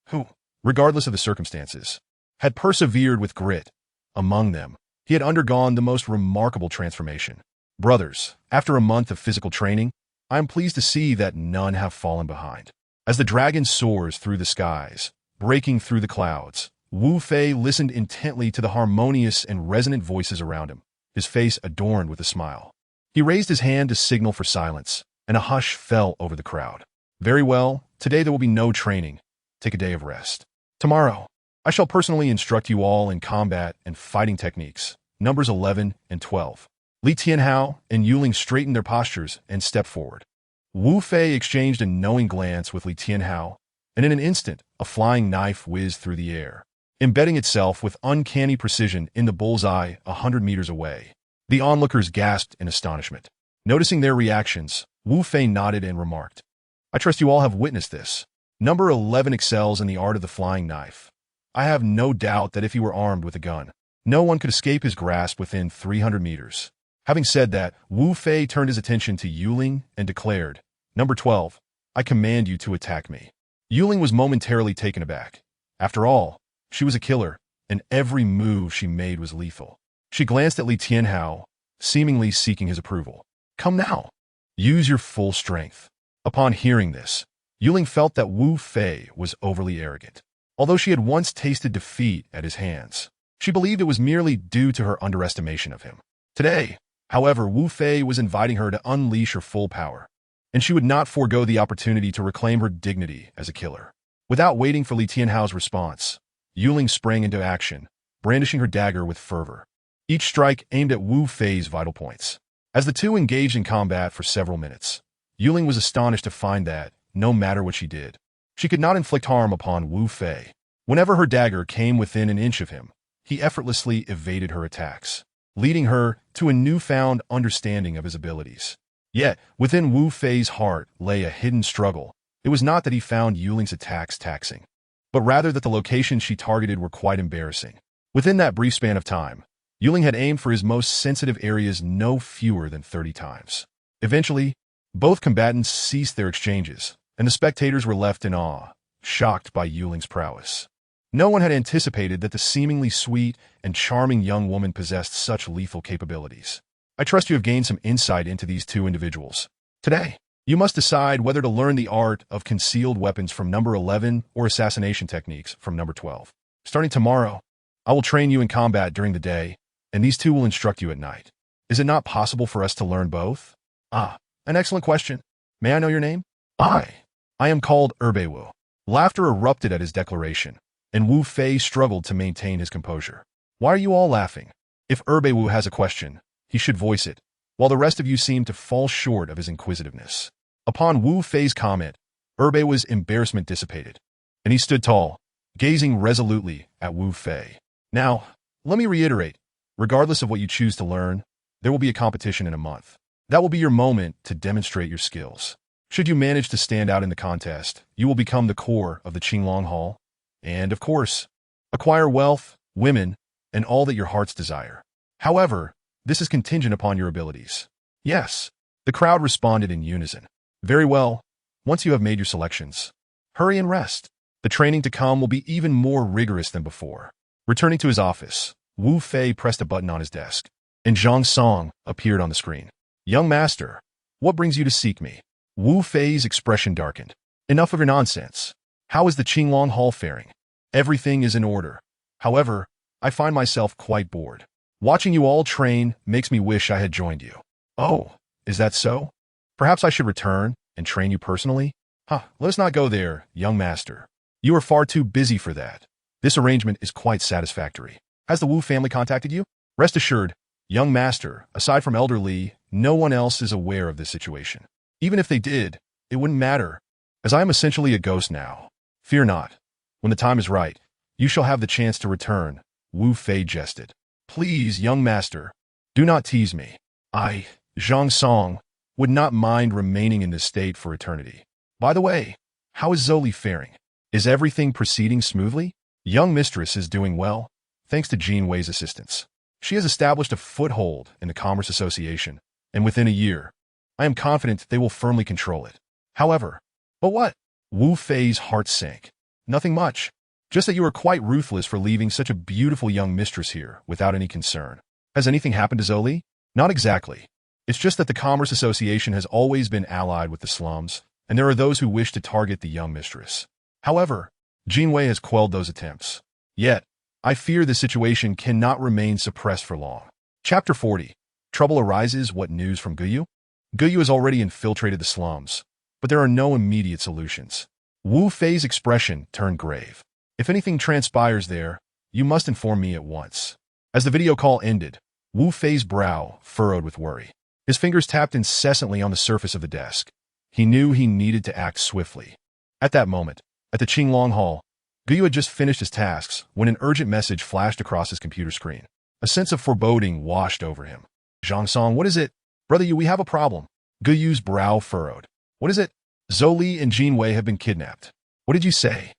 who, regardless of the circumstances, had persevered with grit. Among them, he had undergone the most remarkable transformation. Brothers, after a month of physical training, I am pleased to see that none have fallen behind. As the dragon soars through the skies, breaking through the clouds, Wu Fei listened intently to the harmonious and resonant voices around him, his face adorned with a smile. He raised his hand to signal for silence, and a hush fell over the crowd. Very well, today there will be no training. Take a day of rest. Tomorrow, I shall personally instruct you all in combat and fighting techniques. Numbers 11 and 12. Li Tianhao and Yuling straightened their postures and stepped forward. Wu Fei exchanged a knowing glance with Li Tianhao, and in an instant, a flying knife whizzed through the air, embedding itself with uncanny precision in the bullseye 100 meters away. The onlookers gasped in astonishment. Noticing their reactions, Wu Fei nodded and remarked, I trust you all have witnessed this. Number 11 excels in the art of the flying knife. I have no doubt that if he were armed with a gun, no one could escape his grasp within 300 meters. Having said that, Wu Fei turned his attention to Yuling and declared, Number 12, I command you to attack me. Yuling was momentarily taken aback. After all, she was a killer, and every move she made was lethal. She glanced at Li Tianhao, seemingly seeking his approval. Come now. Use your full strength. Upon hearing this, Yuling felt that Wu Fei was overly arrogant. Although she had once tasted defeat at his hands, she believed it was merely due to her underestimation of him. Today, however, Wu Fei was inviting her to unleash her full power, and she would not forego the opportunity to reclaim her dignity as a killer. Without waiting for Li Tianhao's response, Yuling sprang into action, brandishing her dagger with fervor. Each strike aimed at Wu Fei's vital points. As the two engaged in combat for several minutes, Yuling was astonished to find that, no matter what she did, she could not inflict harm upon Wu Fei. Whenever her dagger came within an inch of him, he effortlessly evaded her attacks, leading her to a newfound understanding of his abilities. Yet, within Wu Fei's heart lay a hidden struggle. It was not that he found Yuling's attacks taxing, but rather that the locations she targeted were quite embarrassing. Within that brief span of time, Yuling had aimed for his most sensitive areas no fewer than 30 times. Eventually, both combatants ceased their exchanges, and the spectators were left in awe, shocked by Yuling's prowess. No one had anticipated that the seemingly sweet and charming young woman possessed such lethal capabilities. I trust you have gained some insight into these two individuals. Today, you must decide whether to learn the art of concealed weapons from number 11 or assassination techniques from number 12. Starting tomorrow, I will train you in combat during the day, and these two will instruct you at night. Is it not possible for us to learn both? Ah, an excellent question. May I know your name? I am called Wu. Laughter erupted at his declaration, and Wu Fei struggled to maintain his composure. Why are you all laughing? If Wu has a question, he should voice it, while the rest of you seem to fall short of his inquisitiveness. Upon Wu Fei's comment, W's embarrassment dissipated, and he stood tall, gazing resolutely at Wu Fei. Now, let me reiterate, regardless of what you choose to learn, there will be a competition in a month. That will be your moment to demonstrate your skills. Should you manage to stand out in the contest, you will become the core of the Qinglong Hall, and, of course, acquire wealth, women, and all that your hearts desire. However, this is contingent upon your abilities. Yes, the crowd responded in unison. Very well, once you have made your selections, hurry and rest. The training to come will be even more rigorous than before. Returning to his office, Wu Fei pressed a button on his desk, and Zhang Song appeared on the screen. Young master, what brings you to seek me? Wu Fei's expression darkened. Enough of your nonsense. How is the Qinglong Hall faring? Everything is in order. However, I find myself quite bored. Watching you all train makes me wish I had joined you. Oh, is that so? Perhaps I should return and train you personally? Let us not go there, young master. You are far too busy for that. This arrangement is quite satisfactory. Has the Wu family contacted you? Rest assured, young master, aside from Elder Li, no one else is aware of this situation. Even if they did, it wouldn't matter, as I am essentially a ghost now. Fear not. When the time is right, you shall have the chance to return, Wu Fei jested. Please, young master, do not tease me. I, Zhang Song, would not mind remaining in this state for eternity. By the way, how is Zoli faring? Is everything proceeding smoothly? Young mistress is doing well, thanks to Jean Wei's assistance. She has established a foothold in the Commerce Association, and within a year, I am confident they will firmly control it. However, but what? Wu Fei's heart sank. Nothing much. Just that you are quite ruthless for leaving such a beautiful young mistress here without any concern. Has anything happened to Zoli? Not exactly. It's just that the Commerce Association has always been allied with the slums, and there are those who wish to target the young mistress. However, Jean Wei has quelled those attempts. Yet, I fear the situation cannot remain suppressed for long. Chapter 40. Trouble arises. What news from Guyu? Guyu has already infiltrated the slums, but there are no immediate solutions. Wu Fei's expression turned grave. If anything transpires there, you must inform me at once. As the video call ended, Wu Fei's brow furrowed with worry. His fingers tapped incessantly on the surface of the desk. He knew he needed to act swiftly. At that moment, at the Qinglong Hall, Guyu had just finished his tasks when an urgent message flashed across his computer screen. A sense of foreboding washed over him. Zhang Song, what is it? Brother Yu, we have a problem. Guyu's brow furrowed. What is it? Zoli and Jean Wei have been kidnapped. What did you say?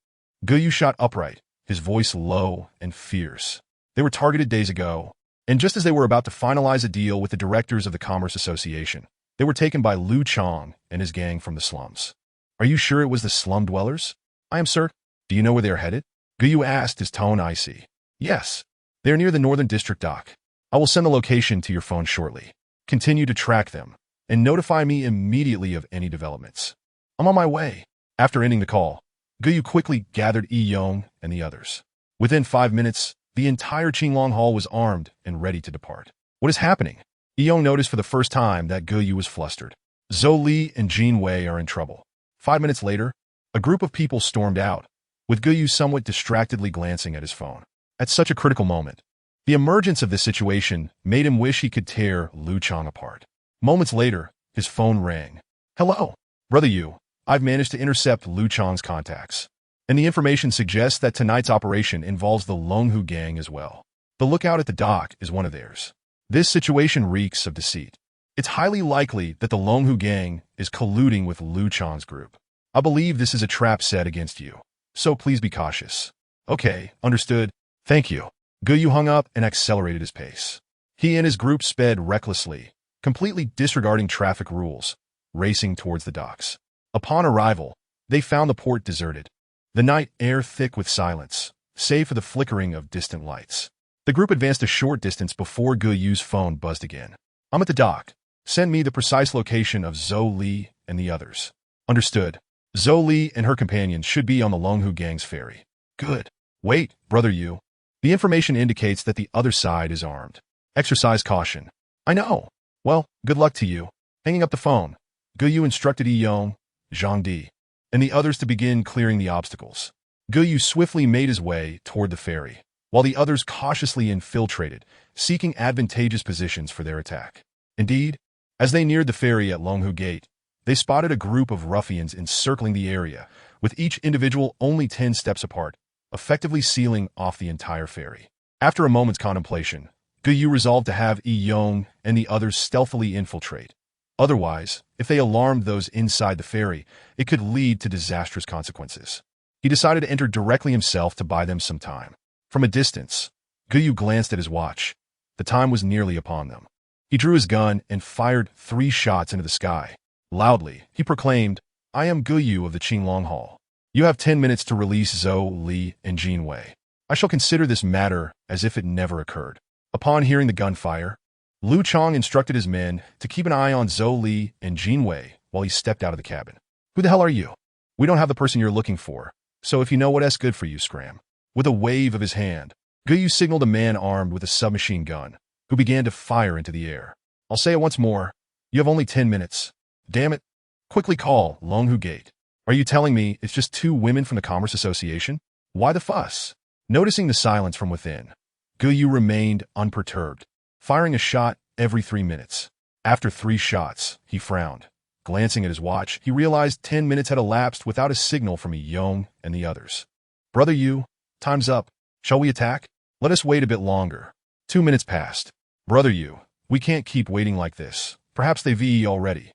Guyu shot upright, his voice low and fierce. They were targeted days ago, and just as they were about to finalize a deal with the directors of the Commerce Association, they were taken by Lu Chang and his gang from the slums. Are you sure it was the slum dwellers? I am certain. Do you know where they are headed? Guyu asked, his tone icy. Yes. They are near the Northern District dock. I will send the location to your phone shortly. Continue to track them, and notify me immediately of any developments. I'm on my way. After ending the call, Guyu quickly gathered Yi Yong and the others. Within 5 minutes, the entire Qinglong Hall was armed and ready to depart. What is happening? Yi Yong noticed for the first time that Guyu was flustered. Zhou Li and Jean Wei are in trouble. 5 minutes later, a group of people stormed out, with Guyu somewhat distractedly glancing at his phone. At such a critical moment, the emergence of this situation made him wish he could tear Lu Chang apart. Moments later, his phone rang. Hello, Brother Yu. I've managed to intercept Lu Chang's contacts, and the information suggests that tonight's operation involves the Longhu gang as well. The lookout at the dock is one of theirs. This situation reeks of deceit. It's highly likely that the Longhu gang is colluding with Lu Chang's group. I believe this is a trap set against you, so please be cautious. Okay, understood. Thank you. Guyu hung up and accelerated his pace. He and his group sped recklessly, completely disregarding traffic rules, racing towards the docks. Upon arrival, they found the port deserted, the night air thick with silence, save for the flickering of distant lights. The group advanced a short distance before Guyu's phone buzzed again. "I'm at the dock. Send me the precise location of Zhou Li and the others." "Understood. Zhou Li and her companions should be on the Longhu Gang's ferry." "Good. Wait, brother Yu. The information indicates that the other side is armed. Exercise caution." "I know. Well, good luck to you." Hanging up the phone, Guyu instructed Yong, Zhang Di, and the others to begin clearing the obstacles. Guyu swiftly made his way toward the ferry, while the others cautiously infiltrated, seeking advantageous positions for their attack. Indeed, as they neared the ferry at Longhu Gate, they spotted a group of ruffians encircling the area, with each individual only 10 steps apart, effectively sealing off the entire ferry. After a moment's contemplation, Guyu resolved to have Yong and the others stealthily infiltrate. Otherwise, if they alarmed those inside the ferry, it could lead to disastrous consequences. He decided to enter directly himself to buy them some time. From a distance, Guyu glanced at his watch. The time was nearly upon them. He drew his gun and fired 3 shots into the sky. Loudly, he proclaimed, "I am Guyu of the Qinglong Hall. You have 10 minutes to release Zhou Li and Jin Wei. I shall consider this matter as if it never occurred." Upon hearing the gunfire, Lu Chang instructed his men to keep an eye on Zhou Li and Jin Wei while he stepped out of the cabin. "Who the hell are you? We don't have the person you're looking for, so if you know what's good for you, scram." With a wave of his hand, Guyu signaled a man armed with a submachine gun, who began to fire into the air. "I'll say it once more. You have only 10 minutes. Damn it. Quickly call Longhu Gate." "Are you telling me it's just 2 women from the Commerce Association? Why the fuss?" Noticing the silence from within, Guyu remained unperturbed, firing a shot every 3 minutes. After 3 shots, he frowned. Glancing at his watch, he realized 10 minutes had elapsed without a signal from Yong and the others. "Brother Yu, time's up. Shall we attack? Let us wait a bit longer." 2 minutes passed. "Brother Yu, we can't keep waiting like this. Perhaps they've already."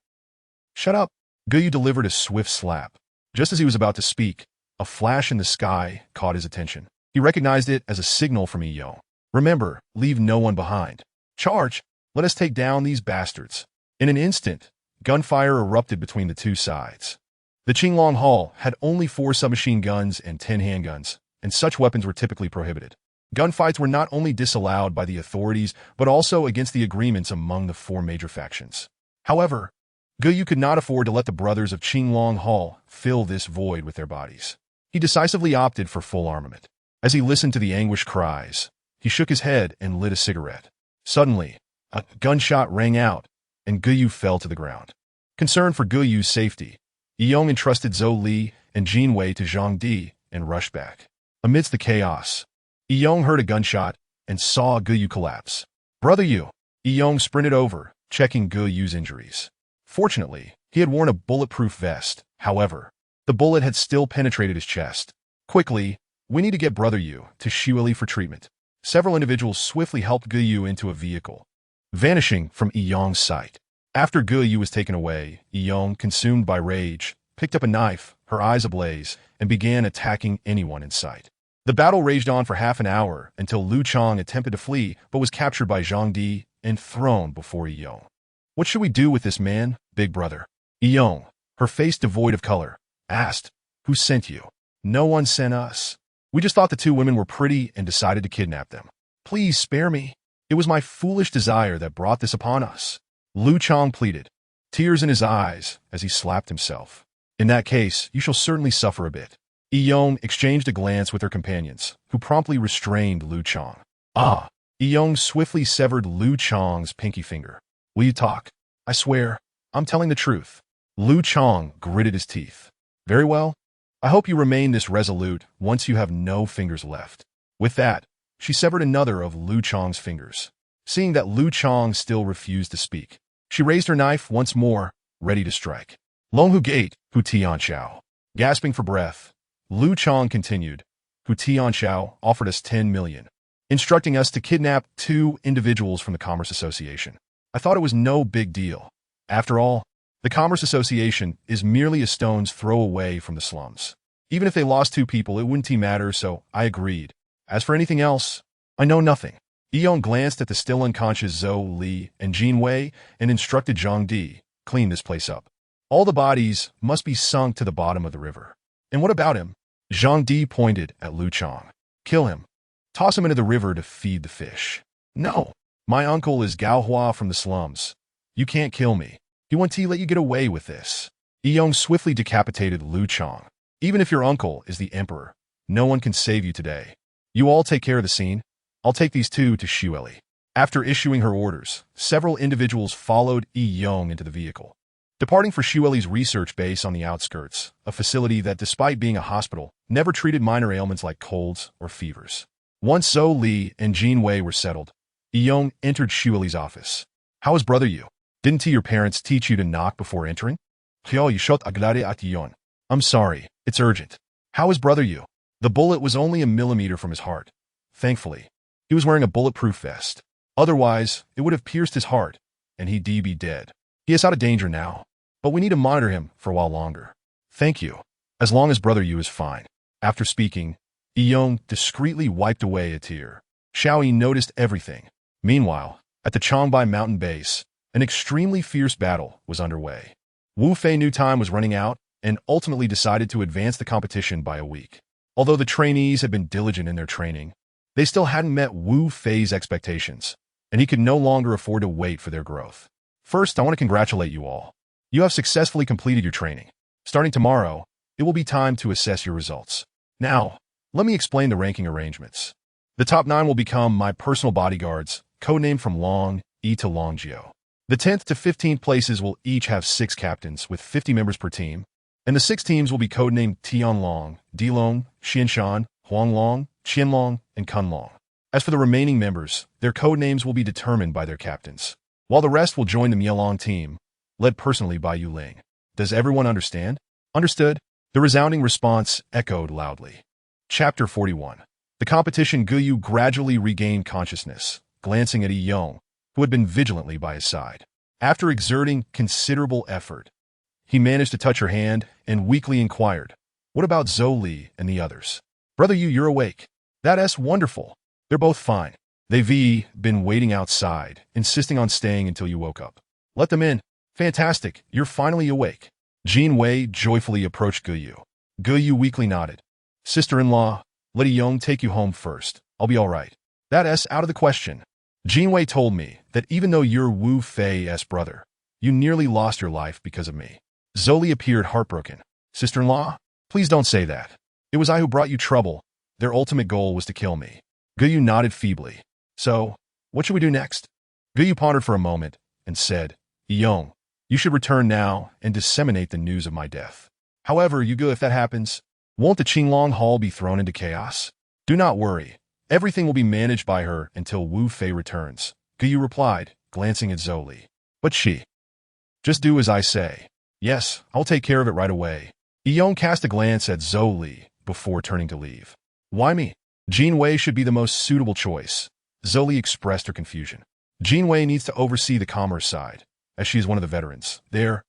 "Shut up." Guyu delivered a swift slap. Just as he was about to speak, a flash in the sky caught his attention. He recognized it as a signal from Yong. "Remember, leave no one behind. Charge! Let us take down these bastards." In an instant, gunfire erupted between the 2 sides. The Qinglong Hall had only 4 submachine guns and 10 handguns, and such weapons were typically prohibited. Gunfights were not only disallowed by the authorities, but also against the agreements among the 4 major factions. However, Guyu could not afford to let the brothers of Qinglong Hall fill this void with their bodies. He decisively opted for full armament. As he listened to the anguished cries, he shook his head and lit a cigarette. Suddenly, a gunshot rang out, and Guyu fell to the ground. Concerned for Guyu's safety, Yong entrusted Zhou Li and Jin Wei to Zhang Di and rushed back. Amidst the chaos, Yong heard a gunshot and saw Guyu collapse. "Brother Yu!" Yong sprinted over, checking Guyu's injuries. Fortunately, he had worn a bulletproof vest. However, the bullet had still penetrated his chest. "Quickly, we need to get Brother Yu to Shiuli for treatment." Several individuals swiftly helped Guyu into a vehicle, vanishing from Yong's sight. After Guyu was taken away, Yong, consumed by rage, picked up a knife, her eyes ablaze, and began attacking anyone in sight. The battle raged on for half an hour until Lu Chang attempted to flee but was captured by Zhang Di and thrown before Yong. "What should we do with this man, big brother?" Yong, her face devoid of color, asked. "Who sent you?" "No one sent us. We just thought the 2 women were pretty and decided to kidnap them. Please spare me. It was my foolish desire that brought this upon us." Lu Chang pleaded, tears in his eyes as he slapped himself. "In that case, you shall certainly suffer a bit." Yong exchanged a glance with her companions, who promptly restrained Lu Chang. "Ah!" Yong swiftly severed Lu Chang's pinky finger. "Will you talk?" "I swear, I'm telling the truth." Lu Chang gritted his teeth. "Very well. I hope you remain this resolute once you have no fingers left." With that, she severed another of Lu Chang's fingers. Seeing that Lu Chang still refused to speak, she raised her knife once more, ready to strike. "Longhu Gate, Hu Tianxiao." Gasping for breath, Lu Chang continued, "Hu Tianxiao offered us 10 million, instructing us to kidnap 2 individuals from the Commerce Association. I thought it was no big deal. After all, the Commerce Association is merely a stone's throw away from the slums. Even if they lost 2 people, it wouldn't matter, so I agreed. As for anything else, I know nothing. Yong glanced at the still unconscious Zhou Li and Jin Wei and instructed Zhang Di, clean this place up. All the bodies must be sunk to the bottom of the river. And what about him? Zhang Di pointed at Lu Chang. Kill him. Toss him into the river to feed the fish. No. My uncle is Gao Hua from the slums. You can't kill me. He won't let you get away with this. Yong swiftly decapitated Lu Chang. Even if your uncle is the emperor, no one can save you today. You all take care of the scene. I'll take these two to Xueli. After issuing her orders, several individuals followed Yong into the vehicle. Departing for Xueli's research base on the outskirts, a facility that, despite being a hospital, never treated minor ailments like colds or fevers. Once Zhou Li and Jin Wei were settled, Yong entered Xueli's office. How is brother Yu? Didn't your parents teach you to knock before entering? I'm sorry, it's urgent. How is brother Yu? The bullet was only a millimeter from his heart. Thankfully, he was wearing a bulletproof vest. Otherwise, it would have pierced his heart, and he'd be dead. He is out of danger now, but we need to monitor him for a while longer. Thank you. As long as brother Yu is fine. After speaking, Yong discreetly wiped away a tear. Xiaoyi noticed everything. Meanwhile, at the Changbai mountain base, an extremely fierce battle was underway. Wu Fei knew time was running out and ultimately decided to advance the competition by a week. Although the trainees had been diligent in their training, they still hadn't met Wu Fei's expectations, and he could no longer afford to wait for their growth. First, I want to congratulate you all. You have successfully completed your training. Starting tomorrow, it will be time to assess your results. Now, let me explain the ranking arrangements. The top 9 will become my personal bodyguards, codenamed from Long E to Longjio. The 10th to 15th places will each have 6 captains with 50 members per team, and the 6 teams will be codenamed Tianlong, Dilong, Xianshan, Huanglong, Qianlong, and Kunlong. As for the remaining members, their codenames will be determined by their captains, while the rest will join the Mielong team, led personally by Yu Ling. Does everyone understand? Understood. The resounding response echoed loudly. Chapter 41. The competition. Guyu gradually regained consciousness, glancing at Yong, who had been vigilantly by his side. After exerting considerable effort, he managed to touch her hand and weakly inquired, "What about Zhou Li and the others?" "Brother Yu, you're awake." "That's wonderful. They're both fine. They've been waiting outside, insisting on staying until you woke up." "Let them in." "Fantastic, you're finally awake." Jin Wei joyfully approached Guyu. Guyu weakly nodded. "Sister-in-law, let Yong take you home first. I'll be all right." "That's out of the question. Jin Wei told me that even though you're Wu Fei's brother, you nearly lost your life because of me." Zhou Li appeared heartbroken. "Sister-in-law, please don't say that. It was I who brought you trouble. Their ultimate goal was to kill me." Guyu nodded feebly. "So, what should we do next?" Guyu pondered for a moment and said, "Yong, you should return now and disseminate the news of my death. However, you go if that happens. Won't the Qinglong Hall be thrown into chaos?" "Do not worry. Everything will be managed by her until Wu Fei returns," Guyu replied, glancing at Zhou Li. "But she..." "Just do as I say." "Yes, I'll take care of it right away." Yong cast a glance at Zhou Li before turning to leave. "Why me? Jin Wei should be the most suitable choice." Zhou Li expressed her confusion. "Jin Wei needs to oversee the commerce side, as she is one of the veterans. Her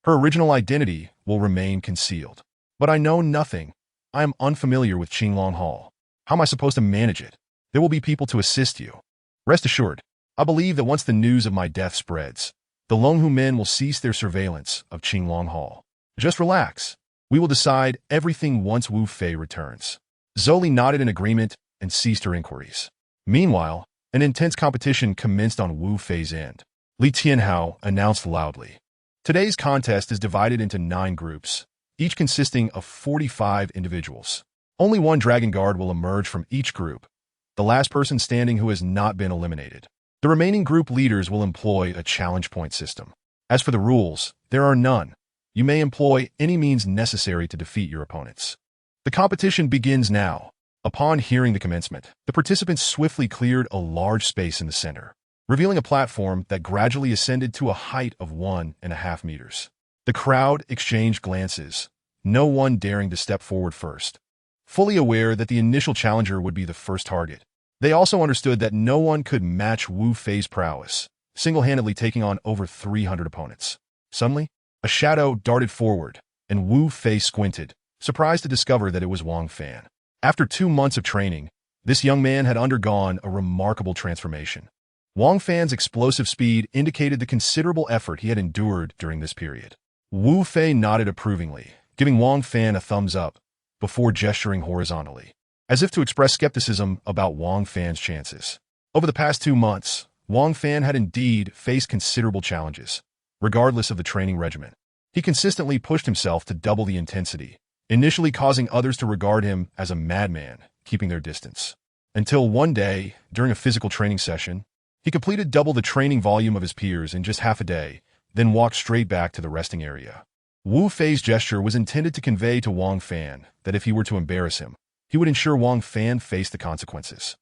original identity will remain concealed. But I know nothing. I am unfamiliar with Qinglong Hall. How am I supposed to manage it? There will be people to assist you. Rest assured, I believe that once the news of my death spreads, the Longhu men will cease their surveillance of Qinglong Hall. Just relax. We will decide everything once Wu Fei returns." Zhou Li nodded in agreement and ceased her inquiries. Meanwhile, an intense competition commenced on Wu Fei's end. Li Tianhao announced loudly, "Today's contest is divided into 9 groups, each consisting of 45 individuals. Only one Dragon Guard will emerge from each group, the last person standing who has not been eliminated. The remaining group leaders will employ a challenge point system. As for the rules, there are none. You may employ any means necessary to defeat your opponents. The competition begins now." Upon hearing the commencement, the participants swiftly cleared a large space in the center, revealing a platform that gradually ascended to a height of 1.5 meters. The crowd exchanged glances, no one daring to step forward first. Fully aware that the initial challenger would be the first target, they also understood that no one could match Wu Fei's prowess, single-handedly taking on over 300 opponents. Suddenly, a shadow darted forward, and Wu Fei squinted, surprised to discover that it was Wang Fan. After 2 months of training, This young man had undergone a remarkable transformation. Wang Fan's explosive speed indicated the considerable effort he had endured during this period. Wu Fei nodded approvingly, giving Wang Fan a thumbs up, before gesturing horizontally, as if to express skepticism about Wang Fan's chances. Over the past 2 months, Wang Fan had indeed faced considerable challenges, regardless of the training regimen. He consistently pushed himself to double the intensity, initially causing others to regard him as a madman, keeping their distance. Until one day, during a physical training session, he completed double the training volume of his peers in just half a day, then walked straight back to the resting area. Wu Fei's gesture was intended to convey to Wang Fan that if he were to embarrass him, he would ensure Wang Fan faced the consequences.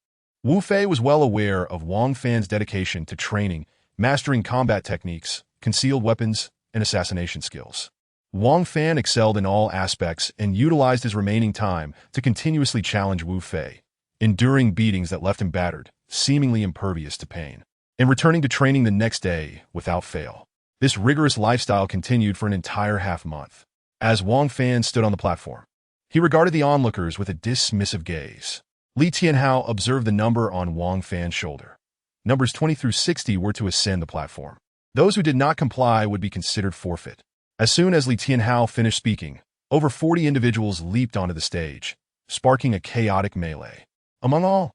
Wu Fei was well aware of Wang Fan's dedication to training, mastering combat techniques, concealed weapons, and assassination skills. Wang Fan excelled in all aspects and utilized his remaining time to continuously challenge Wu Fei, enduring beatings that left him battered, seemingly impervious to pain, and returning to training the next day without fail. This rigorous lifestyle continued for an entire half-month. As Wang Fan stood on the platform, he regarded the onlookers with a dismissive gaze. Luo Tian observed the number on Wang Fan's shoulder. Numbers 20 through 60 were to ascend the platform. Those who did not comply would be considered forfeit. As soon as Luo Tian finished speaking, over 40 individuals leaped onto the stage, sparking a chaotic melee. Among all,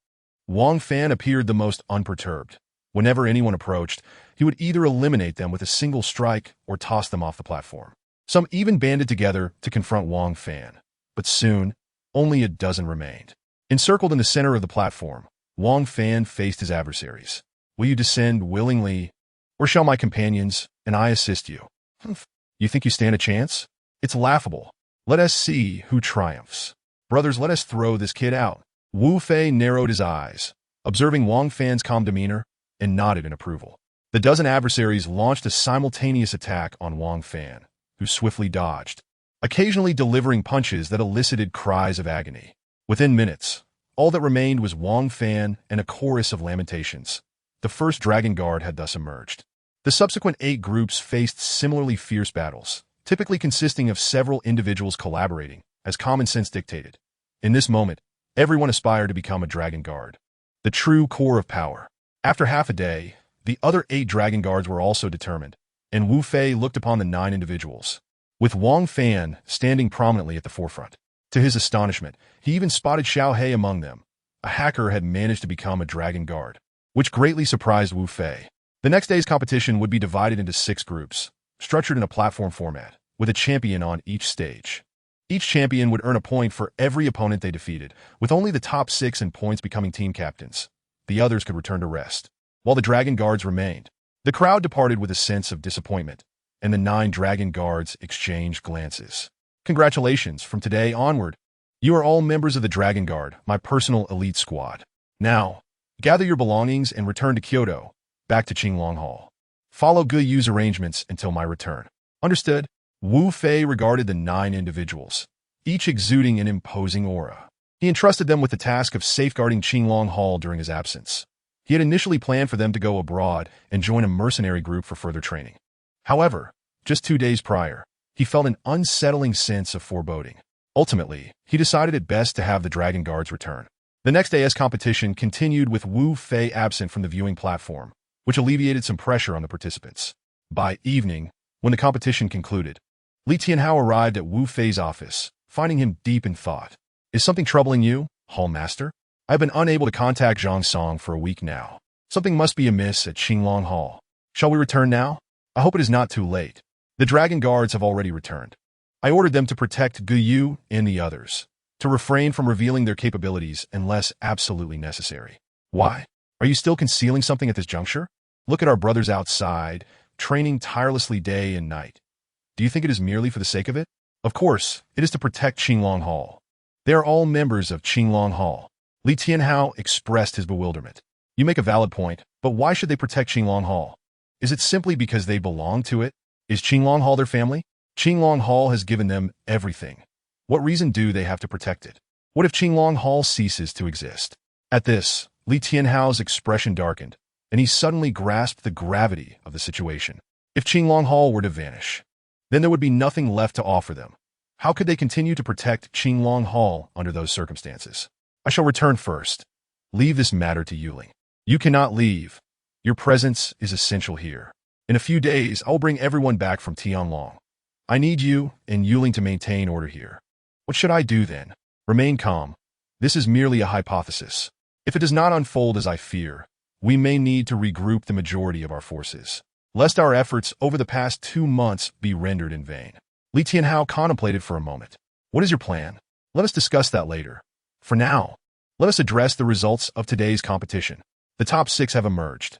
Wang Fan appeared the most unperturbed. Whenever anyone approached, he would either eliminate them with a single strike or toss them off the platform. Some even banded together to confront Wang Fan, but soon, only a dozen remained. Encircled in the center of the platform, Wang Fan faced his adversaries. Will you descend willingly, or shall my companions and I assist you? You think you stand a chance? It's laughable. Let us see who triumphs. Brothers, let us throw this kid out. Wu Fei narrowed his eyes, observing Wang Fan's calm demeanor, and nodded in approval. The dozen adversaries launched a simultaneous attack on Wang Fan, who swiftly dodged, occasionally delivering punches that elicited cries of agony. Within minutes, all that remained was Wang Fan and a chorus of lamentations. The first Dragon Guard had thus emerged. The subsequent 8 groups faced similarly fierce battles, typically consisting of several individuals collaborating, as common sense dictated. In this moment, everyone aspired to become a Dragon Guard, the true core of power. After half a day, the other 8 Dragon Guards were also determined, and Wu Fei looked upon the 9 individuals, with Wang Fan standing prominently at the forefront. To his astonishment, he even spotted Xiao He among them. A hacker had managed to become a Dragon Guard, which greatly surprised Wu Fei. The next day's competition would be divided into 6 groups, structured in a platform format, with a champion on each stage. Each champion would earn a point for every opponent they defeated, with only the top 6 in points becoming team captains. The others could return to rest, while the Dragon Guards remained. The crowd departed with a sense of disappointment, and the 9 Dragon Guards exchanged glances. Congratulations, from today onward, you are all members of the Dragon Guard, my personal elite squad. Now, gather your belongings and return to Kyoto, back to Qinglong Hall. Follow Gu Yu's arrangements until my return. Understood? Wu Fei regarded the 9 individuals, each exuding an imposing aura. He entrusted them with the task of safeguarding Qinglong Hall during his absence. He had initially planned for them to go abroad and join a mercenary group for further training. However, just 2 days prior, he felt an unsettling sense of foreboding. Ultimately, he decided it best to have the Dragon Guards return. The next day's competition continued with Wu Fei absent from the viewing platform, which alleviated some pressure on the participants. By evening, when the competition concluded, Luo Tian arrived at Wu Fei's office, finding him deep in thought. Is something troubling you, Hall Master? I've been unable to contact Zhang Song for a week now. Something must be amiss at Qinglong Hall. Shall we return now? I hope it is not too late. The Dragon Guards have already returned. I ordered them to protect Gu Yu and the others, to refrain from revealing their capabilities unless absolutely necessary. Why? Are you still concealing something at this juncture? Look at our brothers outside, training tirelessly day and night. Do you think it is merely for the sake of it? Of course, it is to protect Qinglong Hall. They are all members of Qinglong Hall. Luo Tian expressed his bewilderment. You make a valid point, but why should they protect Qinglong Hall? Is it simply because they belong to it? Is Qinglong Hall their family? Qinglong Hall has given them everything. What reason do they have to protect it? What if Qinglong Hall ceases to exist? At this, Luo Tian's expression darkened, and he suddenly grasped the gravity of the situation. If Qinglong Hall were to vanish, then there would be nothing left to offer them. How could they continue to protect Qinglong Hall under those circumstances? I shall return first. Leave this matter to Yuling. You cannot leave. Your presence is essential here. In a few days, I will bring everyone back from Tianlong. I need you and Yuling to maintain order here. What should I do then? Remain calm. This is merely a hypothesis. If it does not unfold as I fear, we may need to regroup the majority of our forces, lest our efforts over the past 2 months be rendered in vain. Li Tianhao contemplated for a moment. What is your plan? Let us discuss that later. For now, let us address the results of today's competition. The top 6 have emerged.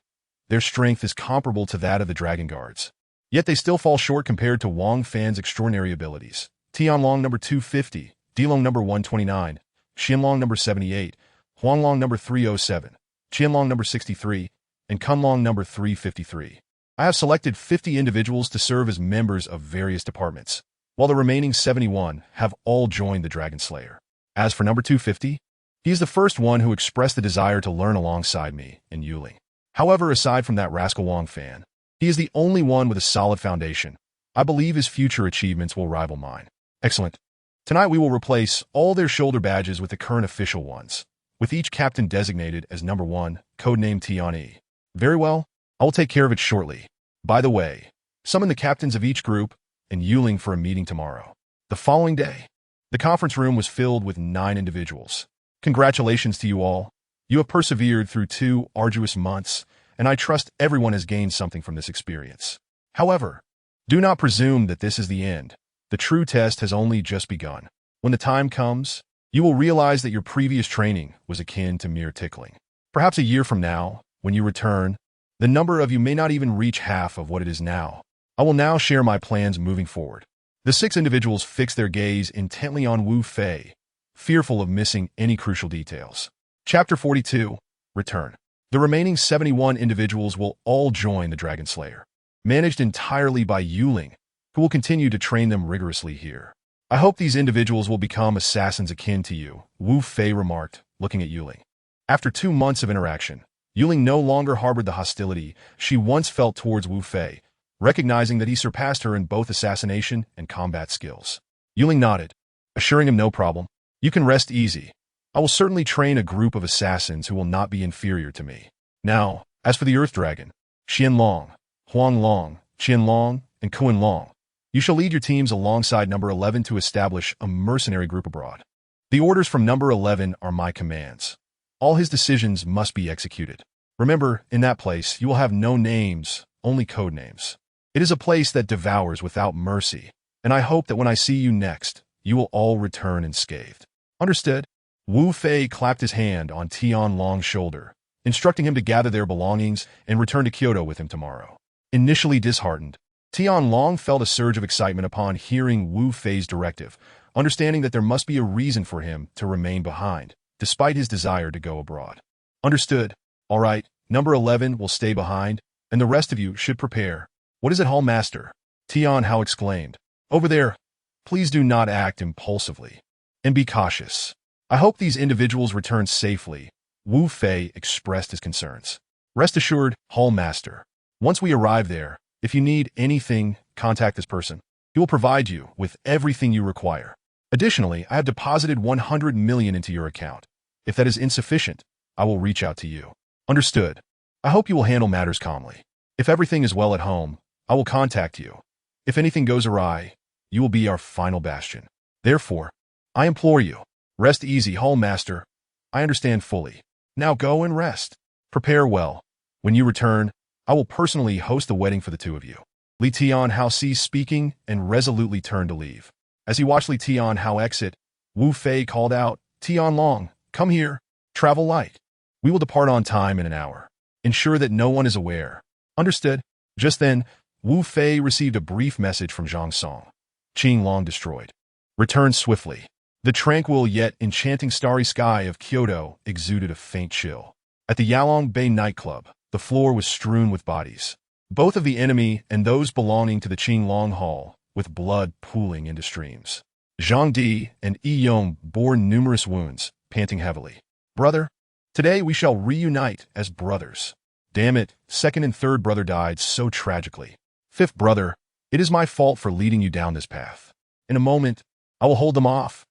Their strength is comparable to that of the Dragon Guards. Yet they still fall short compared to Wang Fan's extraordinary abilities. Tianlong number 250, Dilong number 129, Xianlong number 78, Huanglong number 307, Qianlong number 63, and Kunlong number 353. I have selected 50 individuals to serve as members of various departments, while the remaining 71 have all joined the Dragon Slayer. As for number 250, he is the first one who expressed the desire to learn alongside me and Yuling. However, aside from that rascal Wang Fan, he is the only one with a solid foundation. I believe his future achievements will rival mine. Excellent. Tonight we will replace all their shoulder badges with the current official ones, with each captain designated as number 1, codenamed Tian. Very well, I will take care of it shortly. By the way, summon the captains of each group and Yuling for a meeting tomorrow. The following day, the conference room was filled with 9 individuals. Congratulations to you all. You have persevered through 2 arduous months, and I trust everyone has gained something from this experience. However, do not presume that this is the end. The true test has only just begun. When the time comes, you will realize that your previous training was akin to mere tickling. Perhaps a year from now, when you return, the number of you may not even reach half of what it is now. I will now share my plans moving forward. The 6 individuals fixed their gaze intently on Wu Fei, fearful of missing any crucial details. Chapter 42, Return. The remaining 71 individuals will all join the Dragon Slayer, managed entirely by Yuling, who will continue to train them rigorously here. I hope these individuals will become assassins akin to you, Wu Fei remarked, looking at Yuling. After 2 months of interaction, Yuling no longer harbored the hostility she once felt towards Wu Fei, recognizing that he surpassed her in both assassination and combat skills. Yuling nodded, assuring him no problem. You can rest easy. I will certainly train a group of assassins who will not be inferior to me. Now, as for the Earth Dragon, Xianlong, Huanglong, Qianlong, and Kuanlong, you shall lead your teams alongside number 11 to establish a mercenary group abroad. The orders from number 11 are my commands. All his decisions must be executed. Remember, in that place, you will have no names, only code names. It is a place that devours without mercy, and I hope that when I see you next, you will all return unscathed. Understood? Wu Fei clapped his hand on Tianlong's shoulder, instructing him to gather their belongings and return to Kyoto with him tomorrow. Initially disheartened, Tianlong felt a surge of excitement upon hearing Wu Fei's directive, understanding that there must be a reason for him to remain behind, despite his desire to go abroad. Understood. All right, number 11 will stay behind, and the rest of you should prepare. What is it, Hall Master? Tianhao exclaimed. Over there. Please do not act impulsively. And be cautious. I hope these individuals return safely. Wu Fei expressed his concerns. Rest assured, Hall Master. Once we arrive there, if you need anything, contact this person. He will provide you with everything you require. Additionally, I have deposited 100 million into your account. If that is insufficient, I will reach out to you. Understood. I hope you will handle matters calmly. If everything is well at home, I will contact you. If anything goes awry, you will be our final bastion. Therefore, I implore you, rest easy, Hall Master. I understand fully. Now go and rest. Prepare well. When you return, I will personally host the wedding for the 2 of you. Li Tianhao ceased speaking and resolutely turned to leave. As he watched Li Tianhao exit, Wu Fei called out, Tianlong, come here. Travel light. We will depart on time in an hour. Ensure that no one is aware. Understood. Just then, Wu Fei received a brief message from Zhang Song. Qinglong destroyed. Return swiftly. The tranquil yet enchanting starry sky of Kyoto exuded a faint chill. At the Yalong Bay nightclub, the floor was strewn with bodies, both of the enemy and those belonging to the Qinglong Hall, with blood pooling into streams. Zhang Di and Yi Yong bore numerous wounds, panting heavily. Brother, today we shall reunite as brothers. Damn it, 2nd and 3rd brother died so tragically. 5th brother, it is my fault for leading you down this path. In a moment, I will hold them off.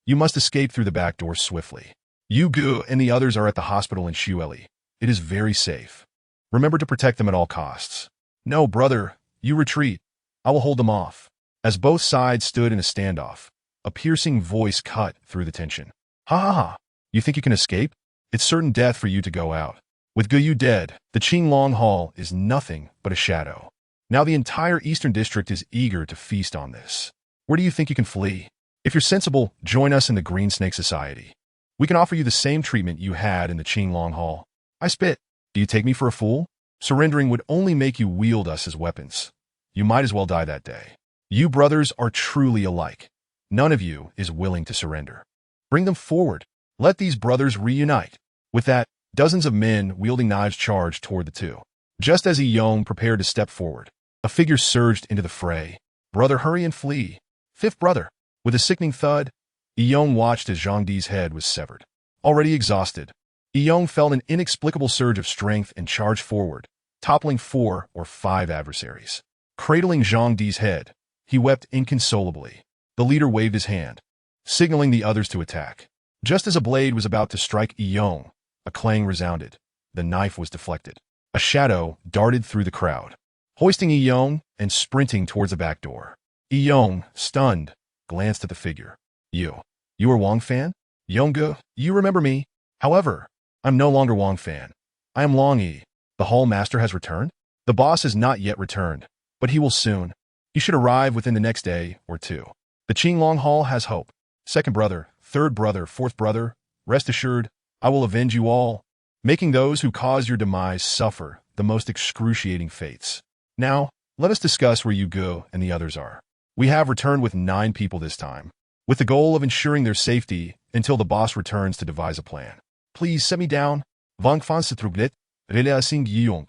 You must escape through the back door swiftly. Yu Gu and the others are at the hospital in Xueli. It is very safe. Remember to protect them at all costs. No, brother, you retreat. I will hold them off. As both sides stood in a standoff, a piercing voice cut through the tension. Ha ha ha. You think you can escape? It's certain death for you to go out. With Guyu dead, the Qinglong Hall is nothing but a shadow. Now the entire Eastern District is eager to feast on this. Where do you think you can flee? If you're sensible, join us in the Green Snake Society. We can offer you the same treatment you had in the Qinglong Hall. I spit. Do you take me for a fool? Surrendering would only make you wield us as weapons. You might as well die that day. You brothers are truly alike. None of you is willing to surrender. Bring them forward. Let these brothers reunite. With that, dozens of men wielding knives charged toward the two. Just as Yong prepared to step forward, a figure surged into the fray. Brother, hurry and flee. Fifth brother. With a sickening thud, Yong watched as Zhang Di's head was severed. Already exhausted, Yong felt an inexplicable surge of strength and charged forward, toppling 4 or 5 adversaries. Cradling Zhang Di's head, he wept inconsolably. The leader waved his hand, signaling the others to attack. Just as a blade was about to strike Yong, a clang resounded. The knife was deflected. A shadow darted through the crowd, hoisting Yong and sprinting towards the back door. Yong, stunned, glanced at the figure. You are Wang Fan? Yongge, you remember me? However, I'm no longer Wang Fan. I am Long Yi. The hall master has returned? The boss has not yet returned, but he will soon. He should arrive within the next day or two. The Qinglong Hall has hope. Second brother, third brother, fourth brother, rest assured, I will avenge you all, making those who cause your demise suffer the most excruciating fates. Now, let us discuss where Yu Gu and the others are. We have returned with 9 people this time, with the goal of ensuring their safety until the boss returns to devise a plan. Please set me down. Vang Fan Setrugnet, Relation Yong.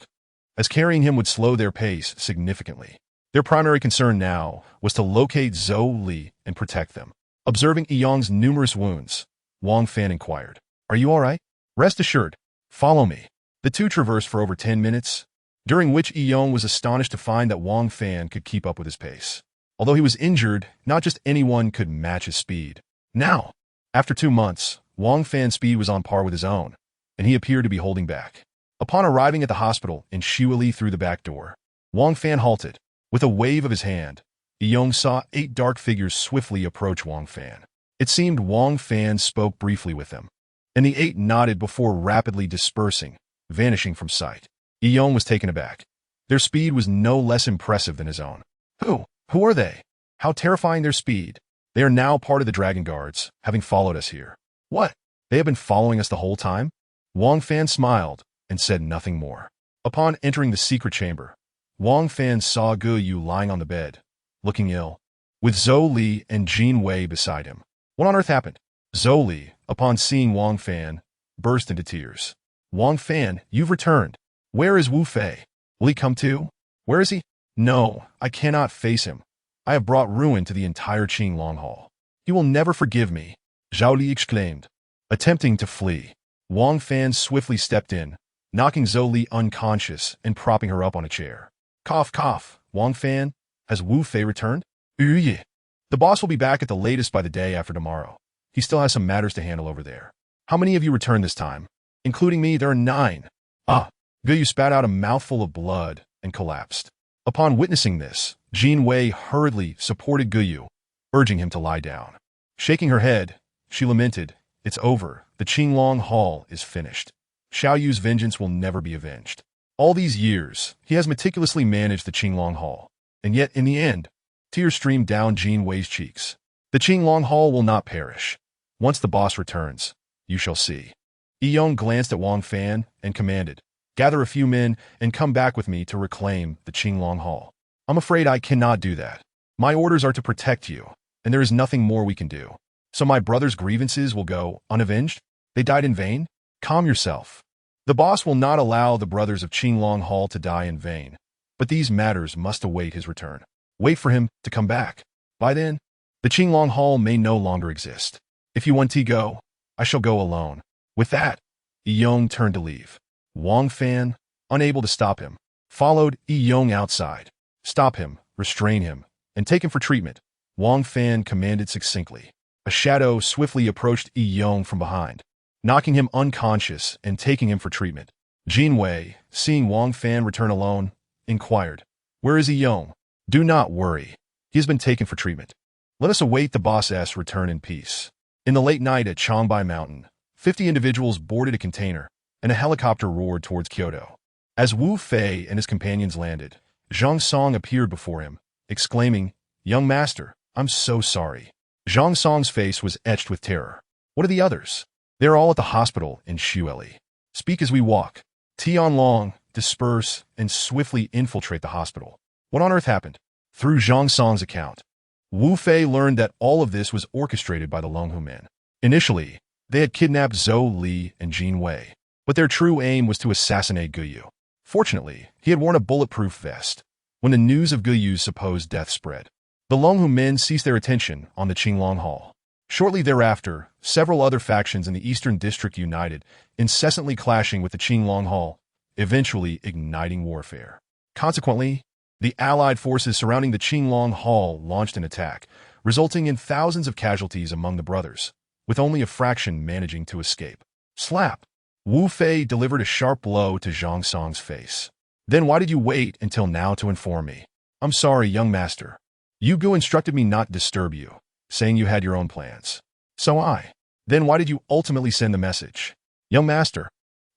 As carrying him would slow their pace significantly. Their primary concern now was to locate Zhou Li and protect them. Observing Yong's numerous wounds, Wang Fan inquired, "Are you all right? Rest assured. Follow me." The two traversed for over 10 minutes, during which Yong was astonished to find that Wang Fan could keep up with his pace. Although he was injured, not just anyone could match his speed. Now, after 2 months, Wang Fan's speed was on par with his own, and he appeared to be holding back. Upon arriving at the hospital in Xueli through the back door, Wang Fan halted. With a wave of his hand, Yong saw 8 dark figures swiftly approach Wang Fan. It seemed Wang Fan spoke briefly with them, and the 8 nodded before rapidly dispersing, vanishing from sight. Yong was taken aback. Their speed was no less impressive than his own. Who are they? How terrifying their speed. They are now part of the Dragon Guards, having followed us here. What? They have been following us the whole time? Wang Fan smiled and said nothing more. Upon entering the secret chamber, Wang Fan saw Gu Yu lying on the bed, looking ill, with Zhou Li and Jin Wei beside him. What on earth happened? Zhou Li, upon seeing Wang Fan, burst into tears. Wang Fan, you've returned. Where is Wu Fei? Will he come too? Where is he? No, I cannot face him. I have brought ruin to the entire Qinglong Hall. He will never forgive me, Zhao Li exclaimed. Attempting to flee, Wang Fan swiftly stepped in, knocking Zhou Li unconscious and propping her up on a chair. Cough, cough. Wang Fan, has Wu Fei returned? The boss will be back at the latest by the day after tomorrow. He still has some matters to handle over there. How many of you returned this time? Including me, there are 9. Gu Yu spat out a mouthful of blood and collapsed. Upon witnessing this, Jin Wei hurriedly supported Gu Yu, urging him to lie down. Shaking her head, she lamented, "It's over. The Qinglong Hall is finished. Xiao Yu's vengeance will never be avenged. All these years, he has meticulously managed the Qinglong Hall, and yet, in the end, tears streamed down Jin Wei's cheeks. The Qinglong Hall will not perish. Once the boss returns, you shall see." Yong glanced at Wang Fan and commanded, "Gather a few men and come back with me to reclaim the Qinglong Hall." "I'm afraid I cannot do that. My orders are to protect you, and there is nothing more we can do. So my brother's grievances will go unavenged? They died in vain? Calm yourself. The boss will not allow the brothers of Qinglong Hall to die in vain, but these matters must await his return. Wait for him to come back. By then, the Qinglong Hall may no longer exist. If you want to go, I shall go alone." With that, Yong turned to leave. Wang Fan, unable to stop him, followed Yong outside. "Stop him, restrain him, and take him for treatment," Wang Fan commanded succinctly. A shadow swiftly approached Yong from behind. knocking him unconscious and taking him for treatment. Jin Wei, seeing Wang Fan return alone, inquired, "Where is he, Yong?" "Do not worry. He has been taken for treatment. Let us await the boss's return in peace." In the late night at Changbai Mountain, 50 individuals boarded a container, and a helicopter roared towards Kyoto. As Wu Fei and his companions landed, Zhang Song appeared before him, exclaiming, "Young master, I'm so sorry." Zhang Song's face was etched with terror. "What are the others?" "They are all at the hospital in Xueli. Speak as we walk." Tianlong, disperse, and swiftly infiltrate the hospital. What on earth happened? Through Zhang Song's account, Wu Fei learned that all of this was orchestrated by the Longhu men. Initially, they had kidnapped Zhou Li and Jin Wei, but their true aim was to assassinate Guyu. Fortunately, he had worn a bulletproof vest. When the news of Guyu's supposed death spread, the Longhu men ceased their attention on the Qinglong Hall. Shortly thereafter, several other factions in the Eastern District united, incessantly clashing with the Qinglong Hall, eventually igniting warfare. Consequently, the allied forces surrounding the Qinglong Hall launched an attack, resulting in thousands of casualties among the brothers, with only a fraction managing to escape. Slap! Wu Fei delivered a sharp blow to Zhang Song's face. "Then why did you wait until now to inform me?" "I'm sorry, young master. Yu Gu instructed me not to disturb you, saying you had your own plans." "So I." "Then why did you ultimately send the message?" "Young master,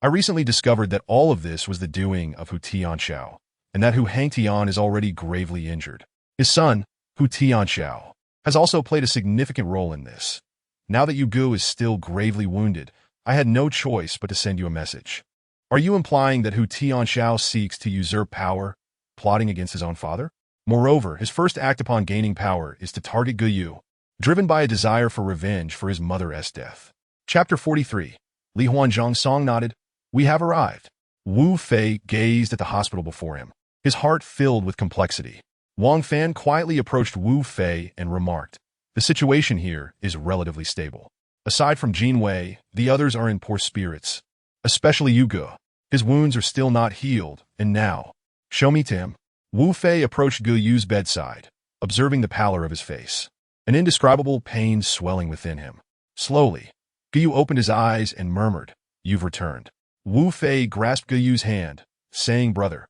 I recently discovered that all of this was the doing of Hu Tianxiao, and that Hu Hangtian is already gravely injured. His son, Hu Tianxiao, has also played a significant role in this. Now that Yu Gu is still gravely wounded, I had no choice but to send you a message." "Are you implying that Hu Tianxiao seeks to usurp power, plotting against his own father? Moreover, his first act upon gaining power is to target Guyu, driven by a desire for revenge for his mother's death." Chapter 43. Li Huanzhang Song nodded. "We have arrived." Wu Fei gazed at the hospital before him, his heart filled with complexity. Wang Fan quietly approached Wu Fei and remarked, "The situation here is relatively stable. Aside from Jin Wei, the others are in poor spirits, especially Yu Gu. His wounds are still not healed, and now, show me to him." Wu Fei approached Gu Yu's bedside, observing the pallor of his face, an indescribable pain swelling within him. Slowly, Gu Yu opened his eyes and murmured, "You've returned." Wu Fei grasped Gu Yu's hand, saying, "Brother,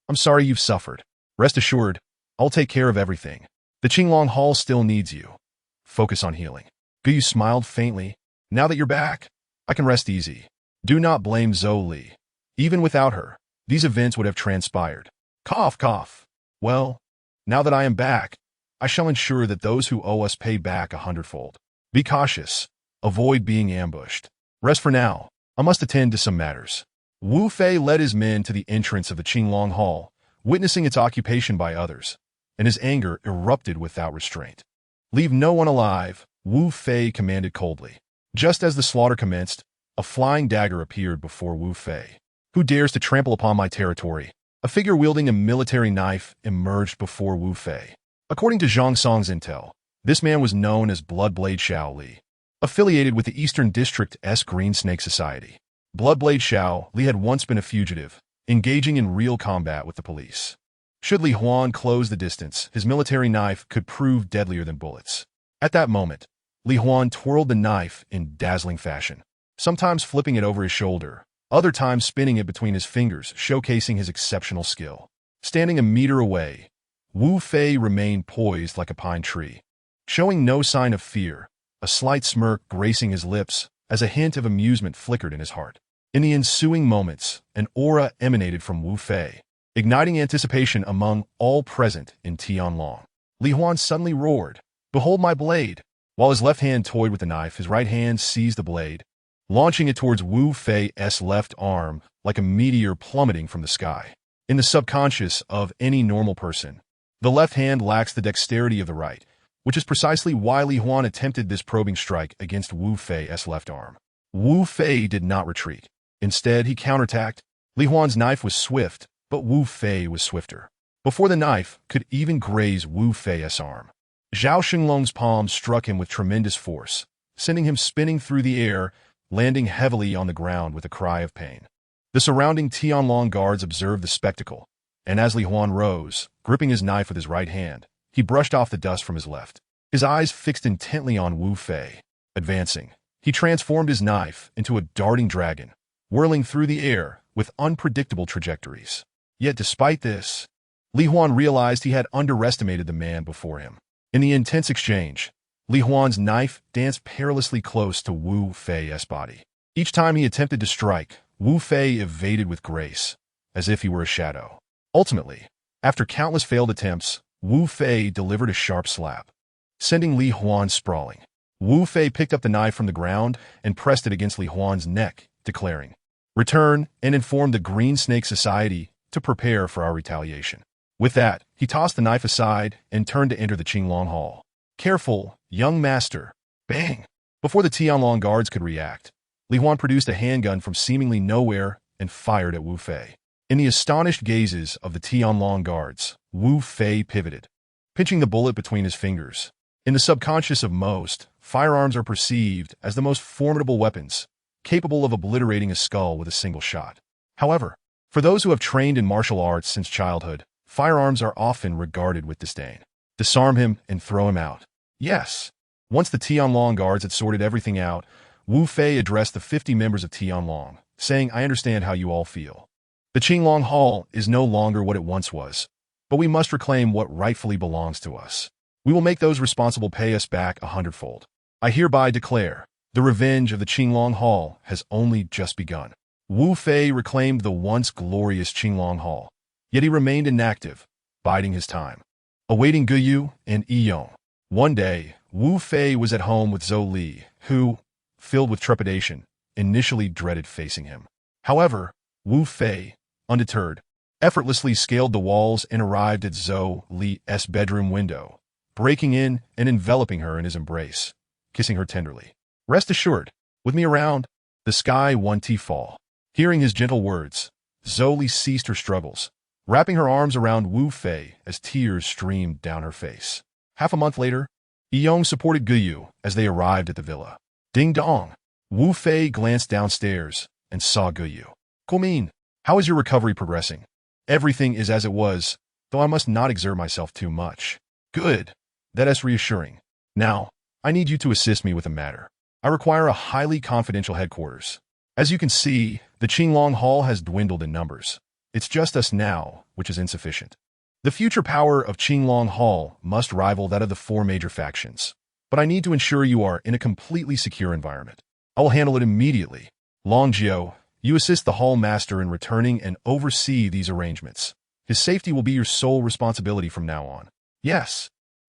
I'm sorry you've suffered. Rest assured, I'll take care of everything. The Qinglong Hall still needs you. Focus on healing." Gu Yu smiled faintly. "Now that you're back, I can rest easy. Do not blame Zhou Li. Even without her, these events would have transpired." Cough, cough. "Well, now that I am back, I shall ensure that those who owe us pay back 100-fold. Be cautious. Avoid being ambushed. Rest for now. I must attend to some matters." Wu Fei led his men to the entrance of the Qinglong Hall, witnessing its occupation by others, and his anger erupted without restraint. "Leave no one alive," Wu Fei commanded coldly. Just as the slaughter commenced, a flying dagger appeared before Wu Fei. "Who dares to trample upon my territory?" A figure wielding a military knife emerged before Wu Fei. According to Zhang Song's intel, this man was known as Bloodblade Xiao Li, affiliated with the Eastern District's Green Snake Society. Bloodblade Xiao Li had once been a fugitive, engaging in real combat with the police. Should Li Huan close the distance, his military knife could prove deadlier than bullets. At that moment, Li Huan twirled the knife in dazzling fashion, sometimes flipping it over his shoulder, other times spinning it between his fingers, showcasing his exceptional skill. Standing a meter away, Wu Fei remained poised like a pine tree, showing no sign of fear, a slight smirk gracing his lips as a hint of amusement flickered in his heart. In the ensuing moments, an aura emanated from Wu Fei, igniting anticipation among all present in Tianlong. Li Huan suddenly roared, "Behold my blade!" While his left hand toyed with the knife, his right hand seized the blade, launching it towards Wu Fei's left arm like a meteor plummeting from the sky. In the subconscious of any normal person, the left hand lacks the dexterity of the right, which is precisely why Li Huan attempted this probing strike against Wu Fei's left arm. Wu Fei did not retreat. Instead, he counterattacked. Li Huan's knife was swift, but Wu Fei was swifter. Before the knife could even graze Wu Fei's arm, Zhao Xinglong's palm struck him with tremendous force, sending him spinning through the air, landing heavily on the ground with a cry of pain. The surrounding Tianlong guards observed the spectacle, and as Li Huan rose, gripping his knife with his right hand, he brushed off the dust from his left. His eyes fixed intently on Wu Fei. Advancing, He transformed his knife into a darting dragon, whirling through the air with unpredictable trajectories. Yet despite this, Li Huan realized he had underestimated the man before him. In the intense exchange, Li Huan's knife danced perilously close to Wu Fei's body. Each time he attempted to strike, Wu Fei evaded with grace, as if he were a shadow. Ultimately, after countless failed attempts, Wu Fei delivered a sharp slap, sending Li Huan sprawling. Wu Fei picked up the knife from the ground and pressed it against Li Huan's neck, declaring, "Return and inform the Green Snake Society to prepare for our retaliation." With that, he tossed the knife aside and turned to enter the Qinglong Hall. "Careful, young master." Bang! Before the Tianlong guards could react, Li Huan produced a handgun from seemingly nowhere and fired at Wu Fei. In the astonished gazes of the Tianlong guards, Wu Fei pivoted, pinching the bullet between his fingers. In the subconscious of most, firearms are perceived as the most formidable weapons, capable of obliterating a skull with a single shot. However, for those who have trained in martial arts since childhood, firearms are often regarded with disdain. Disarm him and throw him out. Yes. Once the Tianlong guards had sorted everything out, Wu Fei addressed the 50 members of Tianlong, saying, "I understand how you all feel. The Qinglong Hall is no longer what it once was, but we must reclaim what rightfully belongs to us. We will make those responsible pay us back 100-fold. I hereby declare, the revenge of the Qinglong Hall has only just begun." Wu Fei reclaimed the once glorious Qinglong Hall, yet he remained inactive, biding his time, awaiting Guyu and Yong. One day, Wu Fei was at home with Zhou Li, who, filled with trepidation, initially dreaded facing him. However, Wu Fei, undeterred, effortlessly scaled the walls and arrived at Zhou Li's bedroom window, breaking in and enveloping her in his embrace, kissing her tenderly. "Rest assured, with me around, the sky won't fall." Hearing his gentle words, Zhou Li ceased her struggles, wrapping her arms around Wu Fei as tears streamed down her face. Half a month later, Yong supported Guyu as they arrived at the villa. Ding dong! Wu Fei glanced downstairs and saw Guyu. "Guomin, how is your recovery progressing?" "Everything is as it was, though I must not exert myself too much." "Good. That is reassuring. Now, I need you to assist me with a matter. I require a highly confidential headquarters. As you can see, the Qinglong Hall has dwindled in numbers. It's just us now, which is insufficient. The future power of Qinglong Hall must rival that of the 4 major factions. But I need to ensure you are in a completely secure environment. I will handle it immediately. Longjiu, you assist the hall master in returning and oversee these arrangements. His safety will be your sole responsibility from now on." "Yes."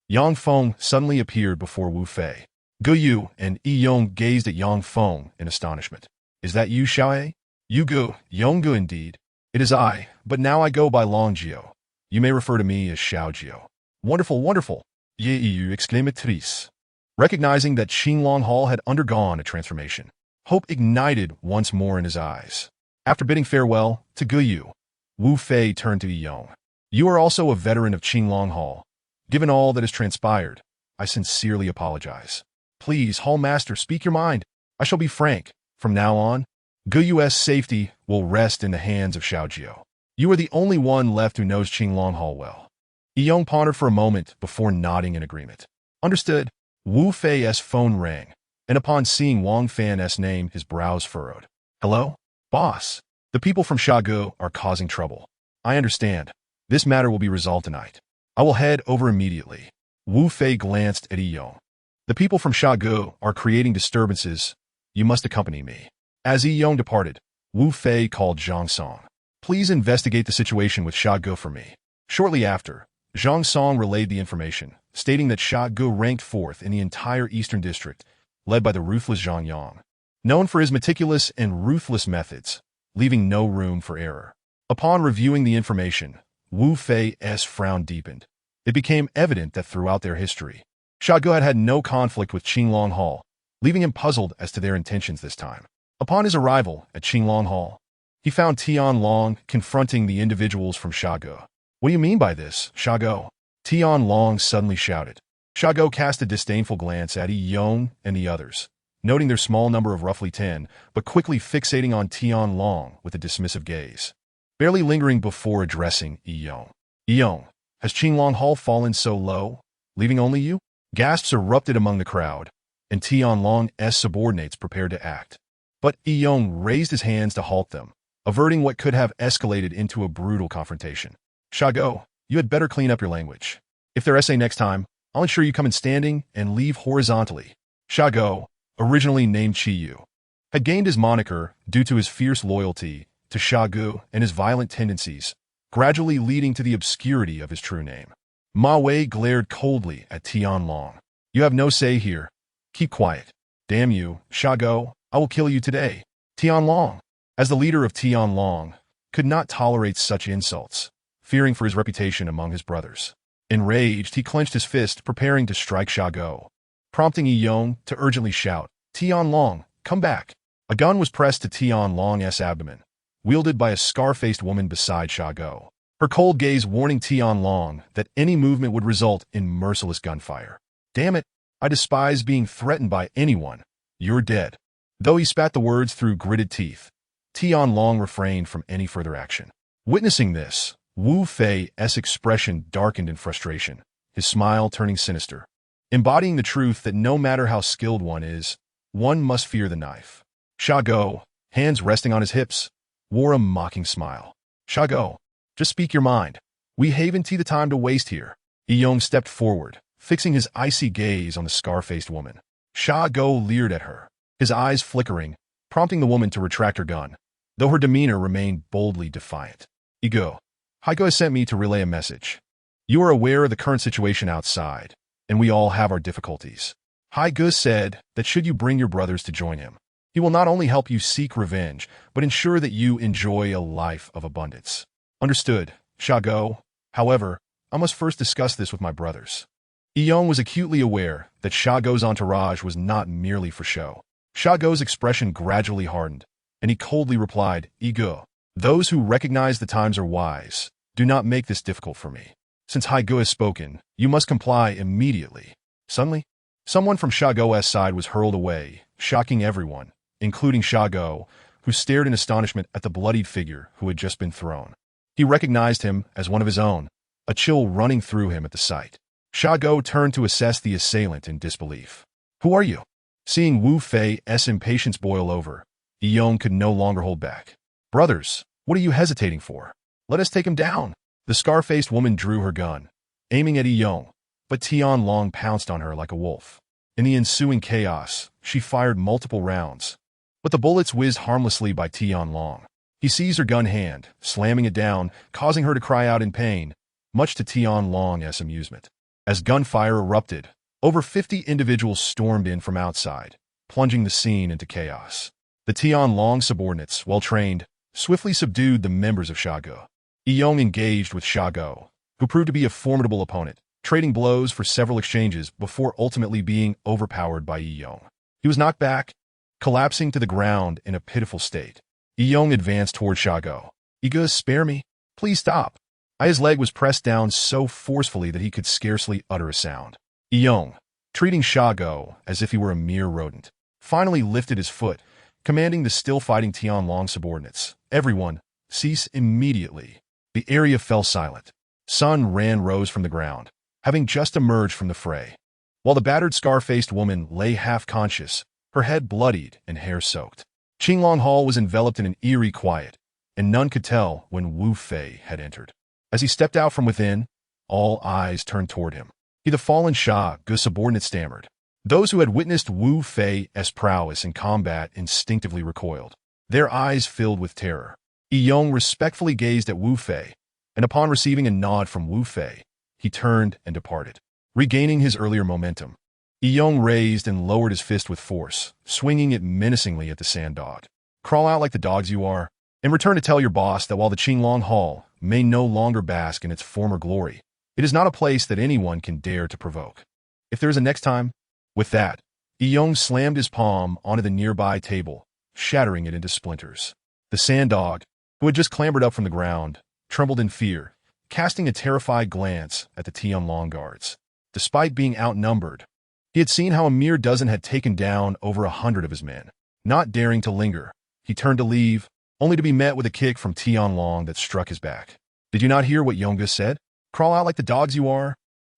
Yang Feng suddenly appeared before Wu Fei. Guyu and Yong gazed at Yang Feng in astonishment. "Is that you, Xiaoe?" "Yugu, Yonggu indeed. It is I, but now I go by Longjiu. You may refer to me as Xiaojiu." "Wonderful, wonderful!" Ye exclamatrice. Recognizing that Qinglong Hall had undergone a transformation, hope ignited once more in his eyes. After bidding farewell to Guyu, Wu Fei turned to Yong. "You are also a veteran of Qinglong Hall. Given all that has transpired, I sincerely apologize. Please, Hall Master, speak your mind. I shall be frank. From now on, Guyu's safety will rest in the hands of Xiaojiu. You are the only one left who knows Qinglong Hall well." Yong pondered for a moment before nodding in agreement. "Understood." Wu Fei's phone rang, and upon seeing Wang Fan's name, his brows furrowed. "Hello? Boss. The people from Shagu are causing trouble. I understand. This matter will be resolved tonight. I will head over immediately." Wu Fei glanced at Yong. "The people from Shagu are creating disturbances. You must accompany me." As Yong departed, Wu Fei called Zhang Song. "Please investigate the situation with Shagu for me." Shortly after, Zhang Song relayed the information, stating that Shagu ranked 4th in the entire Eastern District, led by the ruthless Zhang Yang, known for his meticulous and ruthless methods, leaving no room for error. Upon reviewing the information, Wu Fei's frown deepened. It became evident that throughout their history, Shagu had had no conflict with Qinglong Hall, leaving him puzzled as to their intentions this time. Upon his arrival at Qinglong Hall, he found Tianlong confronting the individuals from Shagu. "What do you mean by this, Shagu?" Tianlong suddenly shouted. Shagu cast a disdainful glance at Yong and the others, noting their small number of roughly 10, but quickly fixating on Tianlong with a dismissive gaze. Barely lingering before addressing Yong. "Yong, has Qinglong Hall fallen so low, leaving only you?" Gasps erupted among the crowd, and Tianlong's subordinates prepared to act. But Yong raised his hands to halt them, averting what could have escalated into a brutal confrontation. Shago, you had better clean up your language. If they're essay next time, I'll ensure you come in standing and leave horizontally. Shago, originally named Chiyu, had gained his moniker due to his fierce loyalty to Shagu and his violent tendencies, gradually leading to the obscurity of his true name. Ma Wei glared coldly at Tianlong. You have no say here. Keep quiet. Damn you, Shago, I will kill you today. Tianlong, as the leader of Tianlong, could not tolerate such insults, fearing for his reputation among his brothers. Enraged, he clenched his fist, preparing to strike Shago, prompting Yong to urgently shout, Tianlong, come back. A gun was pressed to Tianlong's abdomen, wielded by a scar-faced woman beside Shago, her cold gaze warning Tianlong that any movement would result in merciless gunfire. Damn it, I despise being threatened by anyone. You're dead. Though he spat the words through gritted teeth, Tianlong refrained from any further action. Witnessing this, Wu Fei's expression darkened in frustration, his smile turning sinister, embodying the truth that no matter how skilled one is, one must fear the knife. Shago, hands resting on his hips, wore a mocking smile. Shago, just speak your mind. We haven't the time to waste here. Yong stepped forward, fixing his icy gaze on the scar-faced woman. Shago leered at her, his eyes flickering, prompting the woman to retract her gun, though her demeanor remained boldly defiant. Ego, Haigo has sent me to relay a message. You are aware of the current situation outside, and we all have our difficulties. Haigo said that should you bring your brothers to join him, he will not only help you seek revenge, but ensure that you enjoy a life of abundance. Understood, Shago. However, I must first discuss this with my brothers. Yong was acutely aware that Shago's entourage was not merely for show. Shago's expression gradually hardened, and he coldly replied, Ego, those who recognize the times are wise. Do not make this difficult for me. Since Haigo has spoken, you must comply immediately. Suddenly, someone from Shago's side was hurled away, shocking everyone, including Shago, who stared in astonishment at the bloodied figure who had just been thrown. He recognized him as one of his own, a chill running through him at the sight. Shago turned to assess the assailant in disbelief. Who are you? Seeing Wu Fei's impatience boil over, Yong could no longer hold back. Brothers, what are you hesitating for? Let us take him down. The scar-faced woman drew her gun, aiming at Yong, but Tianlong pounced on her like a wolf. In the ensuing chaos, she fired multiple rounds, but the bullets whizzed harmlessly by Tianlong. He seized her gun hand, slamming it down, causing her to cry out in pain, much to Tianlong's amusement. As gunfire erupted, over 50 individuals stormed in from outside, plunging the scene into chaos. The Tianlong subordinates, well trained, swiftly subdued the members of Shago. Yong engaged with Shago, who proved to be a formidable opponent, trading blows for several exchanges before ultimately being overpowered by Yong. He was knocked back, collapsing to the ground in a pitiful state. Yong advanced toward Shago. Ego, spare me. Please stop. His leg was pressed down so forcefully that he could scarcely utter a sound. Yong, treating Shago as if he were a mere rodent, finally lifted his foot, commanding the still-fighting Tianlong subordinates. Everyone, cease immediately. The area fell silent. Sun Ran rose from the ground, having just emerged from the fray, while the battered scar-faced woman lay half-conscious, her head bloodied and hair soaked. Qinglong Hall was enveloped in an eerie quiet, and none could tell when Wu Fei had entered. As he stepped out from within, all eyes turned toward him. He, the fallen Shago subordinate, stammered. Those who had witnessed Wu Fei's prowess in combat instinctively recoiled, their eyes filled with terror. Yong respectfully gazed at Wu Fei, and upon receiving a nod from Wu Fei, he turned and departed, regaining his earlier momentum. Yong raised and lowered his fist with force, swinging it menacingly at the sand dog. Crawl out like the dogs you are, and return to tell your boss that while the Qinglong Hall may no longer bask in its former glory, it is not a place that anyone can dare to provoke. If there is a next time. With that, Yong slammed his palm onto the nearby table, shattering it into splinters. The sand dog, who had just clambered up from the ground, trembled in fear, casting a terrified glance at the Tianlong guards. Despite being outnumbered, he had seen how a mere dozen had taken down over 100 of his men. Not daring to linger, he turned to leave, only to be met with a kick from Tianlong that struck his back. Did you not hear what Yonga said? Crawl out like the dogs you are?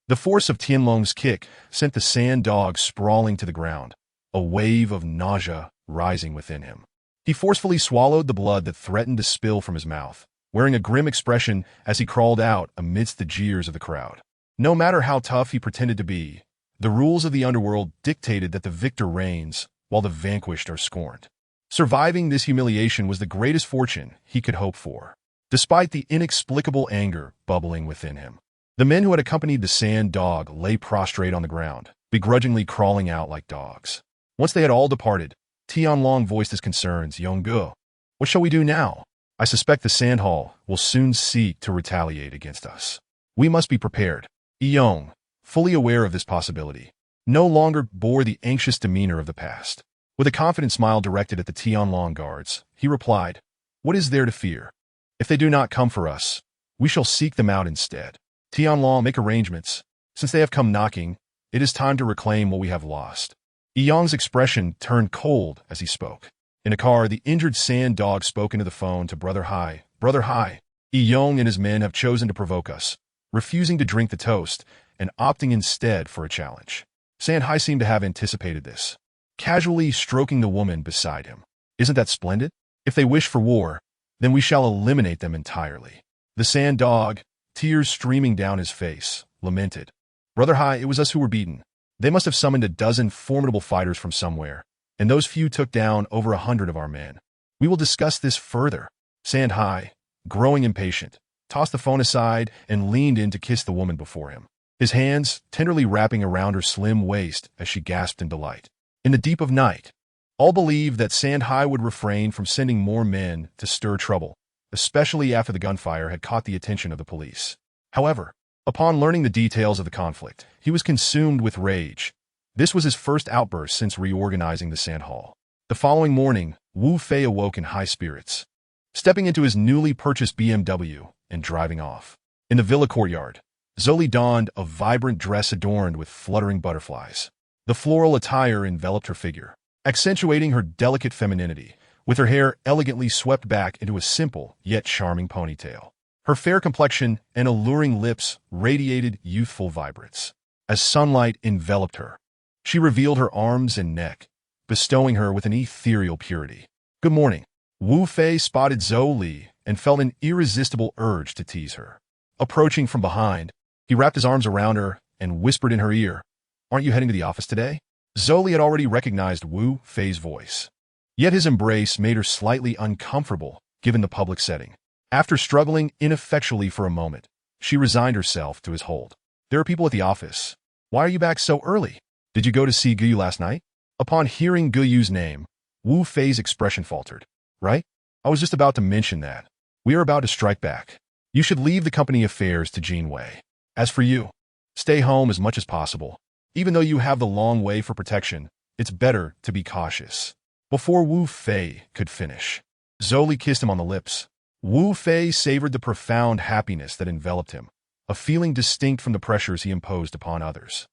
The force of Tianlong's kick sent the sand dog sprawling to the ground, a wave of nausea rising within him. He forcefully swallowed the blood that threatened to spill from his mouth, wearing a grim expression as he crawled out amidst the jeers of the crowd. No matter how tough he pretended to be, the rules of the underworld dictated that the victor reigns while the vanquished are scorned. Surviving this humiliation was the greatest fortune he could hope for, despite the inexplicable anger bubbling within him. The men who had accompanied the sand dog lay prostrate on the ground, begrudgingly crawling out like dogs. Once they had all departed, Tianlong voiced his concerns. Yongge, what shall we do now? I suspect the Sand Hall will soon seek to retaliate against us. We must be prepared. Yong, fully aware of this possibility, no longer bore the anxious demeanor of the past. With a confident smile directed at the Tianlong guards, he replied, "What is there to fear? If they do not come for us, we shall seek them out instead. Tianlong, make arrangements. Since they have come knocking, it is time to reclaim what we have lost." Yong's expression turned cold as he spoke. In a car, the injured sand dog spoke into the phone to Brother Hai. "Brother Hai, Yong and his men have chosen to provoke us, refusing to drink the toast and opting instead for a challenge." Sand Hai seemed to have anticipated this, casually stroking the woman beside him. "Isn't that splendid? If they wish for war, then we shall eliminate them entirely." The sand dog, tears streaming down his face, lamented. "Brother Hai, it was us who were beaten. They must have summoned a dozen formidable fighters from somewhere, and those few took down over 100 of our men. We will discuss this further." Sand Hai, growing impatient, tossed the phone aside and leaned in to kiss the woman before him, his hands tenderly wrapping around her slim waist as she gasped in delight. In the deep of night, all believed that Sand Hai would refrain from sending more men to stir trouble, especially after the gunfire had caught the attention of the police. However, upon learning the details of the conflict, he was consumed with rage. This was his first outburst since reorganizing the Sand Hall. The following morning, Wu Fei awoke in high spirits, stepping into his newly purchased BMW and driving off. In the villa courtyard, Zoli donned a vibrant dress adorned with fluttering butterflies. The floral attire enveloped her figure, accentuating her delicate femininity, with her hair elegantly swept back into a simple yet charming ponytail. Her fair complexion and alluring lips radiated youthful vibrance. As sunlight enveloped her, she revealed her arms and neck, bestowing her with an ethereal purity. "Good morning." Wu Fei spotted Zhou Li and felt an irresistible urge to tease her. Approaching from behind, he wrapped his arms around her and whispered in her ear, "Aren't you heading to the office today?" Zhou Li had already recognized Wu Fei's voice, yet his embrace made her slightly uncomfortable given the public setting. After struggling ineffectually for a moment, she resigned herself to his hold. "There are people at the office. Why are you back so early? Did you go to see Guyu last night?" Upon hearing Guyu's name, Wu Fei's expression faltered. "Right? I was just about to mention that. We are about to strike back. You should leave the company affairs to Jin Wei. As for you, stay home as much as possible. Even though you have the long way for protection, it's better to be cautious." Before Wu Fei could finish, Zhou Li kissed him on the lips. Wu Fei savored the profound happiness that enveloped him, a feeling distinct from the pressures he imposed upon others.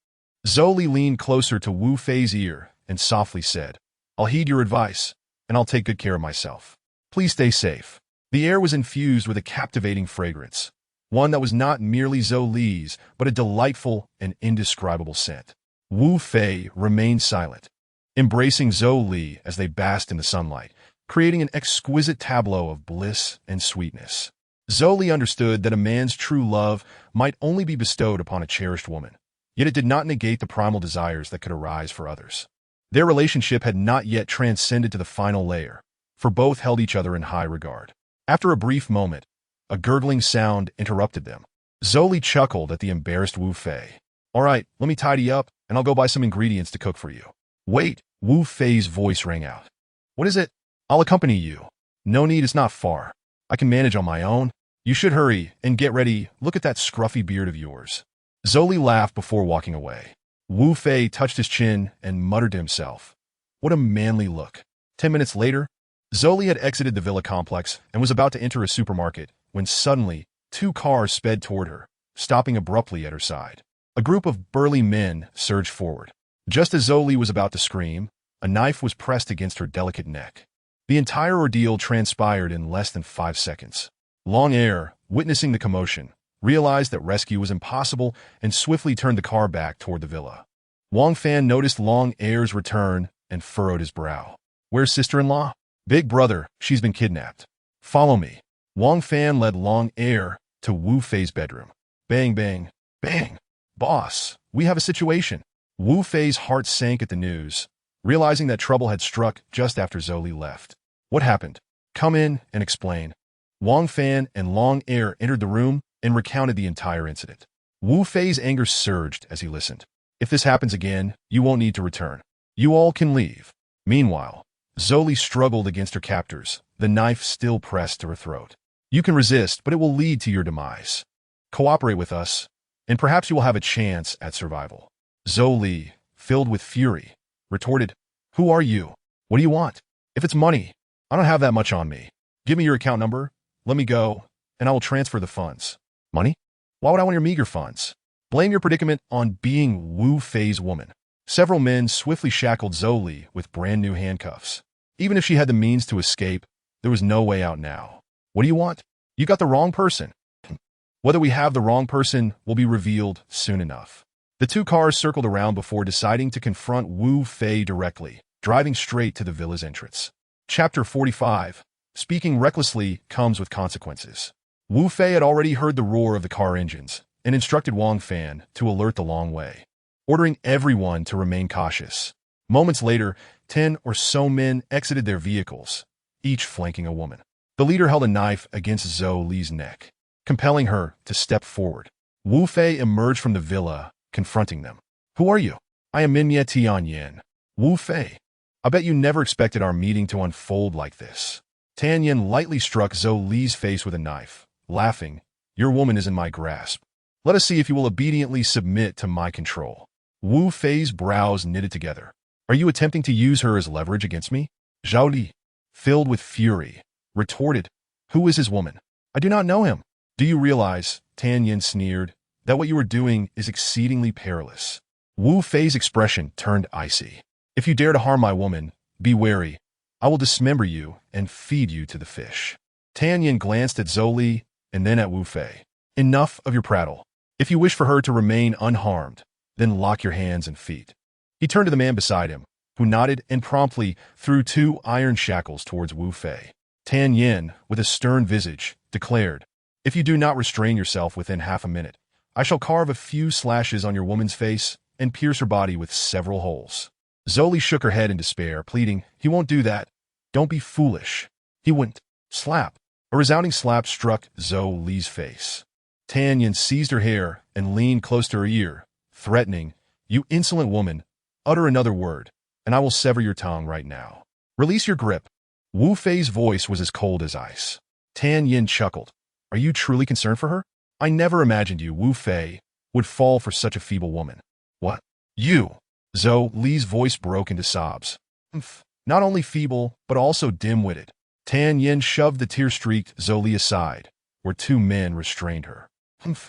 Zhou Li leaned closer to Wu Fei's ear and softly said, "I'll heed your advice, and I'll take good care of myself. Please stay safe." The air was infused with a captivating fragrance, one that was not merely Zhou Li's, but a delightful and indescribable scent. Wu Fei remained silent, embracing Zhou Li as they basked in the sunlight, creating an exquisite tableau of bliss and sweetness. Zhou Li understood that a man's true love might only be bestowed upon a cherished woman, yet it did not negate the primal desires that could arise for others. Their relationship had not yet transcended to the final layer, for both held each other in high regard. After a brief moment, a gurgling sound interrupted them. Zhou Li chuckled at the embarrassed Wu Fei. "All right, let me tidy up, and I'll go buy some ingredients to cook for you." "Wait," Wu Fei's voice rang out. "What is it?" "I'll accompany you." "No need, it's not far. I can manage on my own." "You should hurry and get ready. Look at that scruffy beard of yours." Zhou Li laughed before walking away. Wu Fei touched his chin and muttered to himself, "What a manly look." 10 minutes later, Zhou Li had exited the villa complex and was about to enter a supermarket when suddenly 2 cars sped toward her, stopping abruptly at her side. A group of burly men surged forward. Just as Zhou Li was about to scream, a knife was pressed against her delicate neck. The entire ordeal transpired in less than 5 seconds. Long Air, witnessing the commotion, realized that rescue was impossible and swiftly turned the car back toward the villa. Wang Fan noticed Long Air's return and furrowed his brow. Where's sister-in-law? Big brother, she's been kidnapped. Follow me. Wang Fan led Long Air to Wu Fei's bedroom. Bang, bang, bang. Boss, we have a situation. Wu Fei's heart sank at the news, realizing that trouble had struck just after Zhou Li left. What happened? Come in and explain. Wang Fan and Long Air entered the room and recounted the entire incident. Wu Fei's anger surged as he listened. If this happens again, you won't need to return. You all can leave. Meanwhile, Zhou Li struggled against her captors, the knife still pressed to her throat. You can resist, but it will lead to your demise. Cooperate with us, and perhaps you will have a chance at survival. Zhou Li, filled with fury, retorted, Who are you? What do you want? If it's money, I don't have that much on me. Give me your account number, let me go, and I will transfer the funds. Money? Why would I want your meager funds? Blame your predicament on being Wu Fei's woman. Several men swiftly shackled Zhou Li with brand new handcuffs. Even if she had the means to escape, there was no way out now. What do you want? You got the wrong person. Whether we have the wrong person will be revealed soon enough. The two cars circled around before deciding to confront Wu Fei directly, driving straight to the villa's entrance. Chapter 45. Speaking recklessly comes with consequences. Wu Fei had already heard the roar of the car engines and instructed Wang Fan to alert the Long Wei, ordering everyone to remain cautious. Moments later, 10 or so men exited their vehicles, each flanking a woman. The leader held a knife against Zhou Li's neck, compelling her to step forward. Wu Fei emerged from the villa, confronting them. Who are you? I am Minye Tianyan. Wu Fei. I bet you never expected our meeting to unfold like this. Tianyan lightly struck Zhou Li's face with a knife, laughing, Your woman is in my grasp. Let us see if you will obediently submit to my control. Wu Fei's brows knitted together. Are you attempting to use her as leverage against me? Zhou Li, filled with fury, retorted, Who is his woman? I do not know him. Do you realize, Tianyan sneered, that what you are doing is exceedingly perilous? Wu Fei's expression turned icy. If you dare to harm my woman, be wary. I will dismember you and feed you to the fish. Tianyan glanced at Zhou Li and then at Wu Fei. Enough of your prattle. If you wish for her to remain unharmed, then lock your hands and feet. He turned to the man beside him, who nodded and promptly threw 2 iron shackles towards Wu Fei. Tianyan, with a stern visage, declared, If you do not restrain yourself within half a minute, I shall carve a few slashes on your woman's face and pierce her body with several holes. Zhou Li shook her head in despair, pleading, He won't do that. Don't be foolish. He wouldn't. Slap. A resounding slap struck Zhou Li's face. Tianyan seized her hair and leaned close to her ear, threatening, You insolent woman, utter another word, and I will sever your tongue right now. Release your grip. Wu Fei's voice was as cold as ice. Tianyan chuckled. Are you truly concerned for her? I never imagined you, Wu Fei, would fall for such a feeble woman. What? You? Zhou Li's voice broke into sobs. Not only feeble, but also dim-witted. Tianyan shoved the tear-streaked Zhou Li aside, where 2 men restrained her.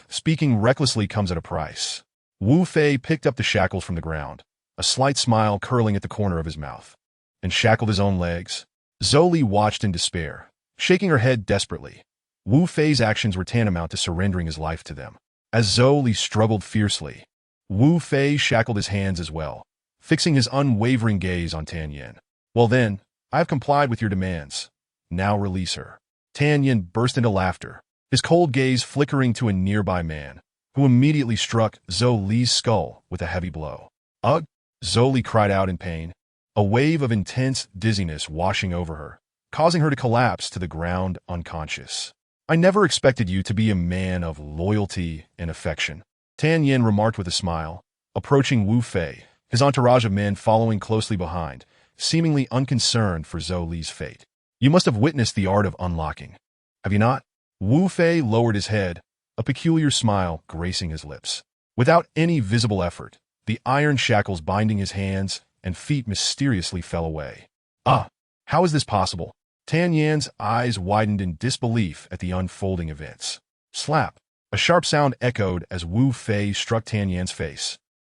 Speaking recklessly comes at a price. Wu Fei picked up the shackles from the ground, a slight smile curling at the corner of his mouth, and shackled his own legs. Zhou Li watched in despair, shaking her head desperately. Wu Fei's actions were tantamount to surrendering his life to them. As Zhou Li struggled fiercely, Wu Fei shackled his hands as well, fixing his unwavering gaze on Tianyan. Well then, I have complied with your demands. Now release her. Tianyan burst into laughter, his cold gaze flickering to a nearby man, who immediately struck Zhou Li's skull with a heavy blow. Ugh! Zhou Li cried out in pain, a wave of intense dizziness washing over her, causing her to collapse to the ground unconscious. I never expected you to be a man of loyalty and affection, Tianyan remarked with a smile, approaching Wu Fei, his entourage of men following closely behind, seemingly unconcerned for Zhou Li's fate. You must have witnessed the art of unlocking. Have you not? Wu Fei lowered his head, a peculiar smile gracing his lips. Without any visible effort, the iron shackles binding his hands and feet mysteriously fell away. How is this possible? Tianyan's eyes widened in disbelief at the unfolding events. Slap! A sharp sound echoed as Wu Fei struck Tianyan's face,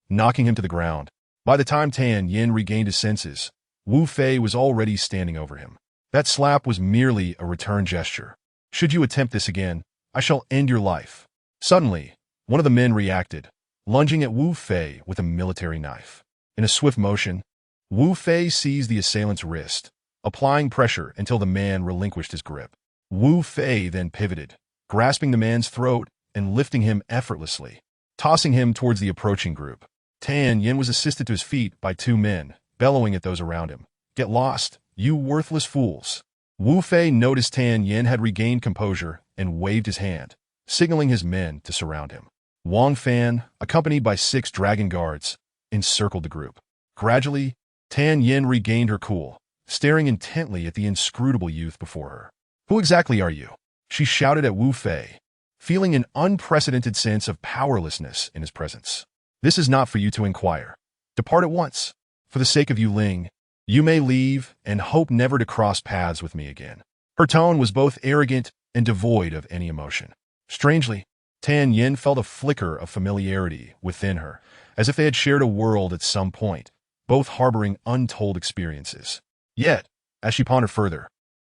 knocking him to the ground. By the time Tianyan regained his senses, Wu Fei was already standing over him. That slap was merely a return gesture. Should you attempt this again, I shall end your life. Suddenly, one of the men reacted, lunging at Wu Fei with a military knife. In a swift motion, Wu Fei seized the assailant's wrist, applying pressure until the man relinquished his grip. Wu Fei then pivoted, grasping the man's throat and lifting him effortlessly, tossing him towards the approaching group. Tan Yin was assisted to his feet by two men, bellowing at those around him. "Get lost, you worthless fools." Wu Fei noticed Tan Yin had regained composure and waved his hand, signaling his men to surround him. Wang Fan, accompanied by 6 dragon guards, encircled the group. Gradually, Tan Yin regained her cool, staring intently at the inscrutable youth before her. "Who exactly are you?" she shouted at Wu Fei, feeling an unprecedented sense of powerlessness in his presence. "This is not for you to inquire. Depart at once. For the sake of Yu Ling, you may leave and hope never to cross paths with me again." Her tone was both arrogant and devoid of any emotion. Strangely, Tan Yin felt a flicker of familiarity within her, as if they had shared a world at some point, both harboring untold experiences. Yet, as she pondered further,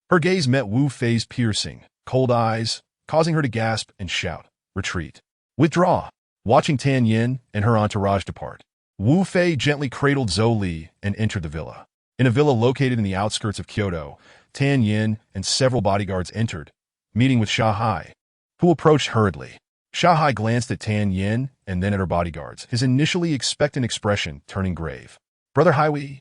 her gaze met Wu Fei's piercing, cold eyes, causing her to gasp and shout, "Retreat! Withdraw!" Watching Tan Yin and her entourage depart, Wu Fei gently cradled Zhou Li and entered the villa. In a villa located in the outskirts of Kyoto, Tan Yin and several bodyguards entered, meeting with Sha Hai, who approached hurriedly. Sha Hai glanced at Tan Yin and then at her bodyguards, his initially expectant expression turning grave. "Brother Haiwei,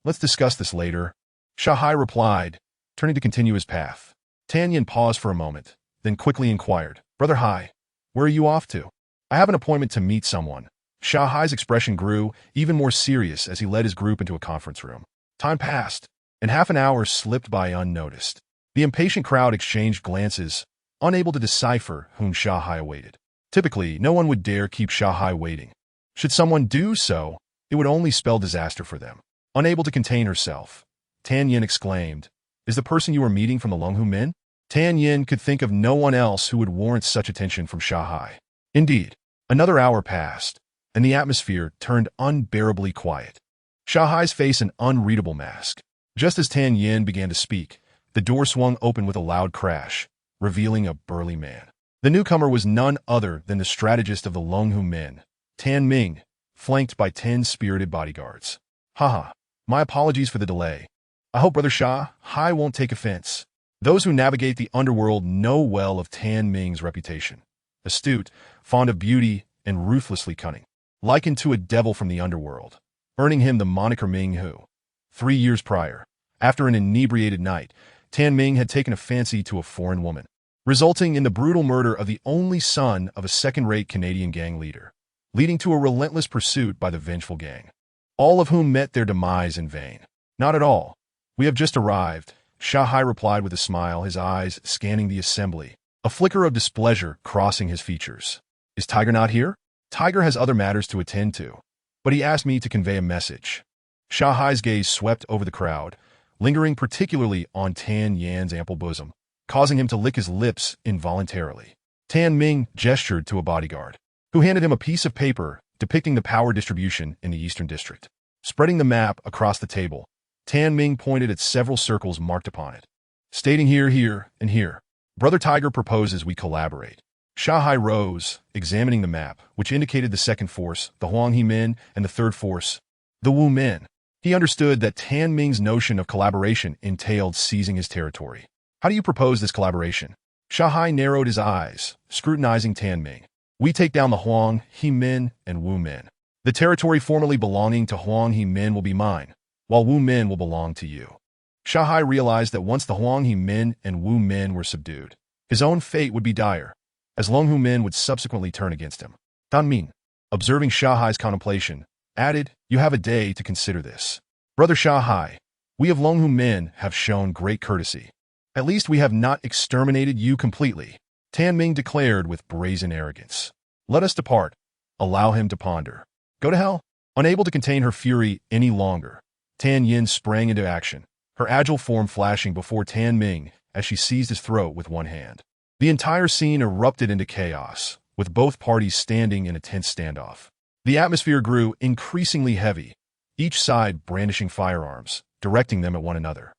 let's discuss this later," Sha Hai replied, turning to continue his path. Tan Yin paused for a moment, then quickly inquired, "Brother Hai, where are you off to?" "I have an appointment to meet someone." Sha Hai's expression grew even more serious as he led his group into a conference room. Time passed, and half an hour slipped by unnoticed. The impatient crowd exchanged glances, unable to decipher whom Sha Hai awaited. Typically, no one would dare keep Sha Hai waiting. Should someone do so, it would only spell disaster for them. Unable to contain herself, Tan Yin exclaimed, "Is the person you are meeting from the Longhu Min?" Tan Yin could think of no one else who would warrant such attention from Sha Hai. Indeed, another hour passed, and the atmosphere turned unbearably quiet. Sha Hai's face an unreadable mask. Just as Tan Yin began to speak, the door swung open with a loud crash, revealing a burly man. The newcomer was none other than the strategist of the Longhu Min, Tan Ming, flanked by 10 spirited bodyguards. "Haha, my apologies for the delay. I hope Brother Sha Hai won't take offense." Those who navigate the underworld know well of Tan Ming's reputation. Astute, fond of beauty, and ruthlessly cunning. Likened to a devil from the underworld, earning him the moniker Ming Hu. 3 years prior, after an inebriated night, Tan Ming had taken a fancy to a foreign woman, resulting in the brutal murder of the only son of a second-rate Canadian gang leader, leading to a relentless pursuit by the vengeful gang, all of whom met their demise in vain. "Not at all. We have just arrived," Sha Hai replied with a smile, his eyes scanning the assembly, a flicker of displeasure crossing his features. "Is Tiger not here?" "Tiger has other matters to attend to, but he asked me to convey a message." Sha Hai's gaze swept over the crowd, lingering particularly on Tan Yan's ample bosom, causing him to lick his lips involuntarily. Tan Ming gestured to a bodyguard, who handed him a piece of paper depicting the power distribution in the Eastern District. Spreading the map across the table, Tan Ming pointed at several circles marked upon it, stating here, here, and here. "Brother Tiger proposes we collaborate." Sha Hai rose, examining the map, which indicated the second force, the Huanghe Min, and the third force, the Wu Min. He understood that Tan Ming's notion of collaboration entailed seizing his territory. "How do you propose this collaboration?" Sha Hai narrowed his eyes, scrutinizing Tan Ming. "We take down the Huanghe Min and Wu Min. The territory formerly belonging to Huanghe Min will be mine, while Wu Min will belong to you." Sha Hai realized that once the Huanghe Min and Wu Min were subdued, his own fate would be dire, as Longhu Min would subsequently turn against him. Tan Ming, observing Sha Hai's contemplation, added, "You have a day to consider this." "Brother Sha Hai, we of Longhu Min have shown great courtesy. At least we have not exterminated you completely," Tan Ming declared with brazen arrogance. "Let us depart. Allow him to ponder." "Go to hell." Unable to contain her fury any longer, Tan Yin sprang into action, her agile form flashing before Tan Ming as she seized his throat with one hand. The entire scene erupted into chaos, with both parties standing in a tense standoff. The atmosphere grew increasingly heavy, each side brandishing firearms, directing them at one another.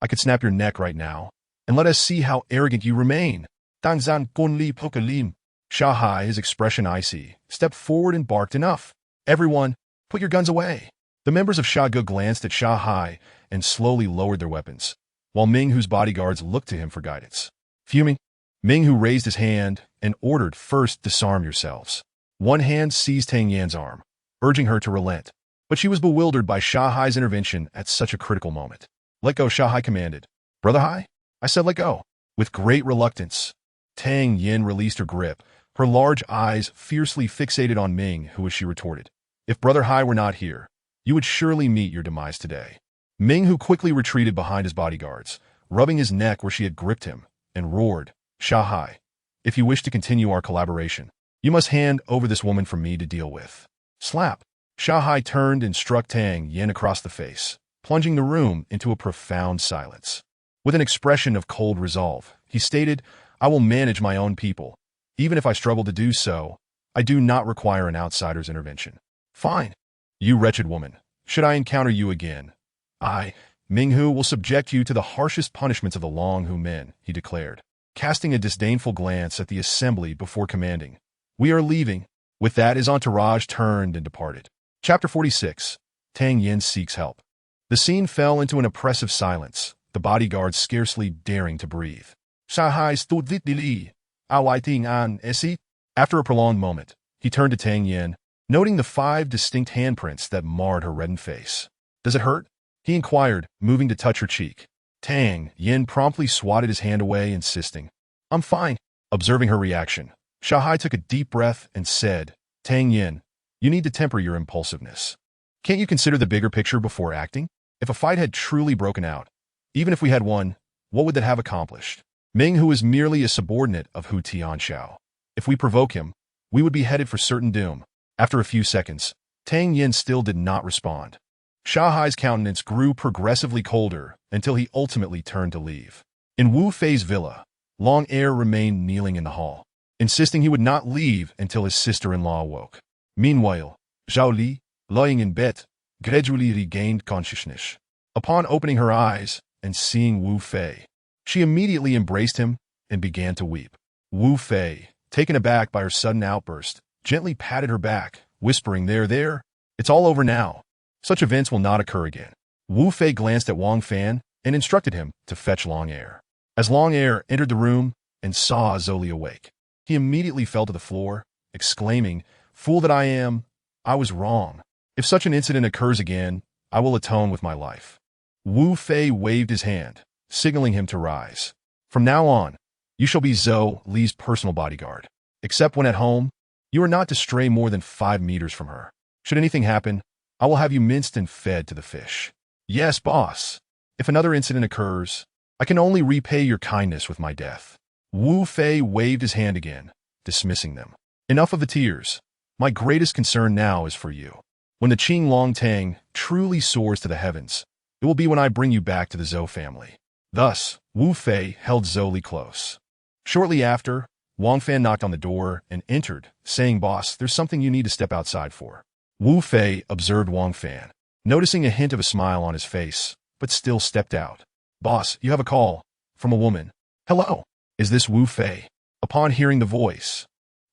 "I could snap your neck right now, and let us see how arrogant you remain." Dongchang City. Sha Hai, his expression icy, stepped forward and barked, "Enough. Everyone, put your guns away." The members of Sha Ge glanced at Sha Hai and slowly lowered their weapons, while Ming Hu's bodyguards looked to him for guidance. Fuming, Ming Hu raised his hand and ordered, "First, disarm yourselves." One hand seized Tang Yan's arm, urging her to relent, but she was bewildered by Sha Hai's intervention at such a critical moment. "Let go," Sha Hai commanded. "Brother Hai?" "I said let go." With great reluctance, Tang Yin released her grip, her large eyes fiercely fixated on Ming Hu as she retorted, "If Brother Hai were not here, you would surely meet your demise today." Ming Hu quickly retreated behind his bodyguards, rubbing his neck where she had gripped him, and roared, "Sha Hai, if you wish to continue our collaboration, you must hand over this woman for me to deal with." Slap! Sha Hai turned and struck Tang Yin across the face, plunging the room into a profound silence. With an expression of cold resolve, he stated, "I will manage my own people. Even if I struggle to do so, I do not require an outsider's intervention." "Fine. You wretched woman, should I encounter you again, I, Ming Hu, will subject you to the harshest punishments of the Long Hu men," he declared, casting a disdainful glance at the assembly before commanding, "We are leaving." With that, his entourage turned and departed. Chapter 46. Tang Yin Seeks Help. The scene fell into an oppressive silence, the bodyguards scarcely daring to breathe. Sha Hai stood vitally, awaiting an exit. After a prolonged moment, he turned to Tang Yin, noting the 5 distinct handprints that marred her reddened face. "Does it hurt?" he inquired, moving to touch her cheek. Tang Yin promptly swatted his hand away, insisting, "I'm fine." Observing her reaction, Sha Hai took a deep breath and said, "Tang Yin, you need to temper your impulsiveness. Can't you consider the bigger picture before acting? If a fight had truly broken out, even if we had won, what would that have accomplished? Ming Hu is merely a subordinate of Hu Tianxiao. If we provoke him, we would be headed for certain doom." After a few seconds, Tang Yin still did not respond. Sha Hai's countenance grew progressively colder until he ultimately turned to leave. In Wu Fei's villa, Long Air remained kneeling in the hall, insisting he would not leave until his sister-in-law awoke. Meanwhile, Zhao Li, lying in bed, gradually regained consciousness. Upon opening her eyes and seeing Wu Fei, she immediately embraced him and began to weep. Wu Fei, taken aback by her sudden outburst, gently patted her back, whispering, There, it's all over now. Such events will not occur again." Wu Fei glanced at Wang Fan and instructed him to fetch Long Air. As Long Air entered the room and saw Zhou Li awake, he immediately fell to the floor, exclaiming, "Fool that I am, I was wrong. If such an incident occurs again, I will atone with my life." Wu Fei waved his hand, signaling him to rise. "From now on, you shall be Zhou Li's personal bodyguard. Except when at home, you are not to stray more than 5 meters from her. Should anything happen, I will have you minced and fed to the fish." "Yes, boss. If another incident occurs, I can only repay your kindness with my death." Wu Fei waved his hand again, dismissing them. "Enough of the tears. My greatest concern now is for you. When the Qing Long Tang truly soars to the heavens, it will be when I bring you back to the Zhou family." Thus, Wu Fei held Zhou Li close. Shortly after, Wang Fan knocked on the door and entered, saying, "Boss, there's something you need to step outside for." Wu Fei observed Wang Fan, noticing a hint of a smile on his face, but still stepped out. "Boss, you have a call from a woman." "Hello, is this Wu Fei?" Upon hearing the voice,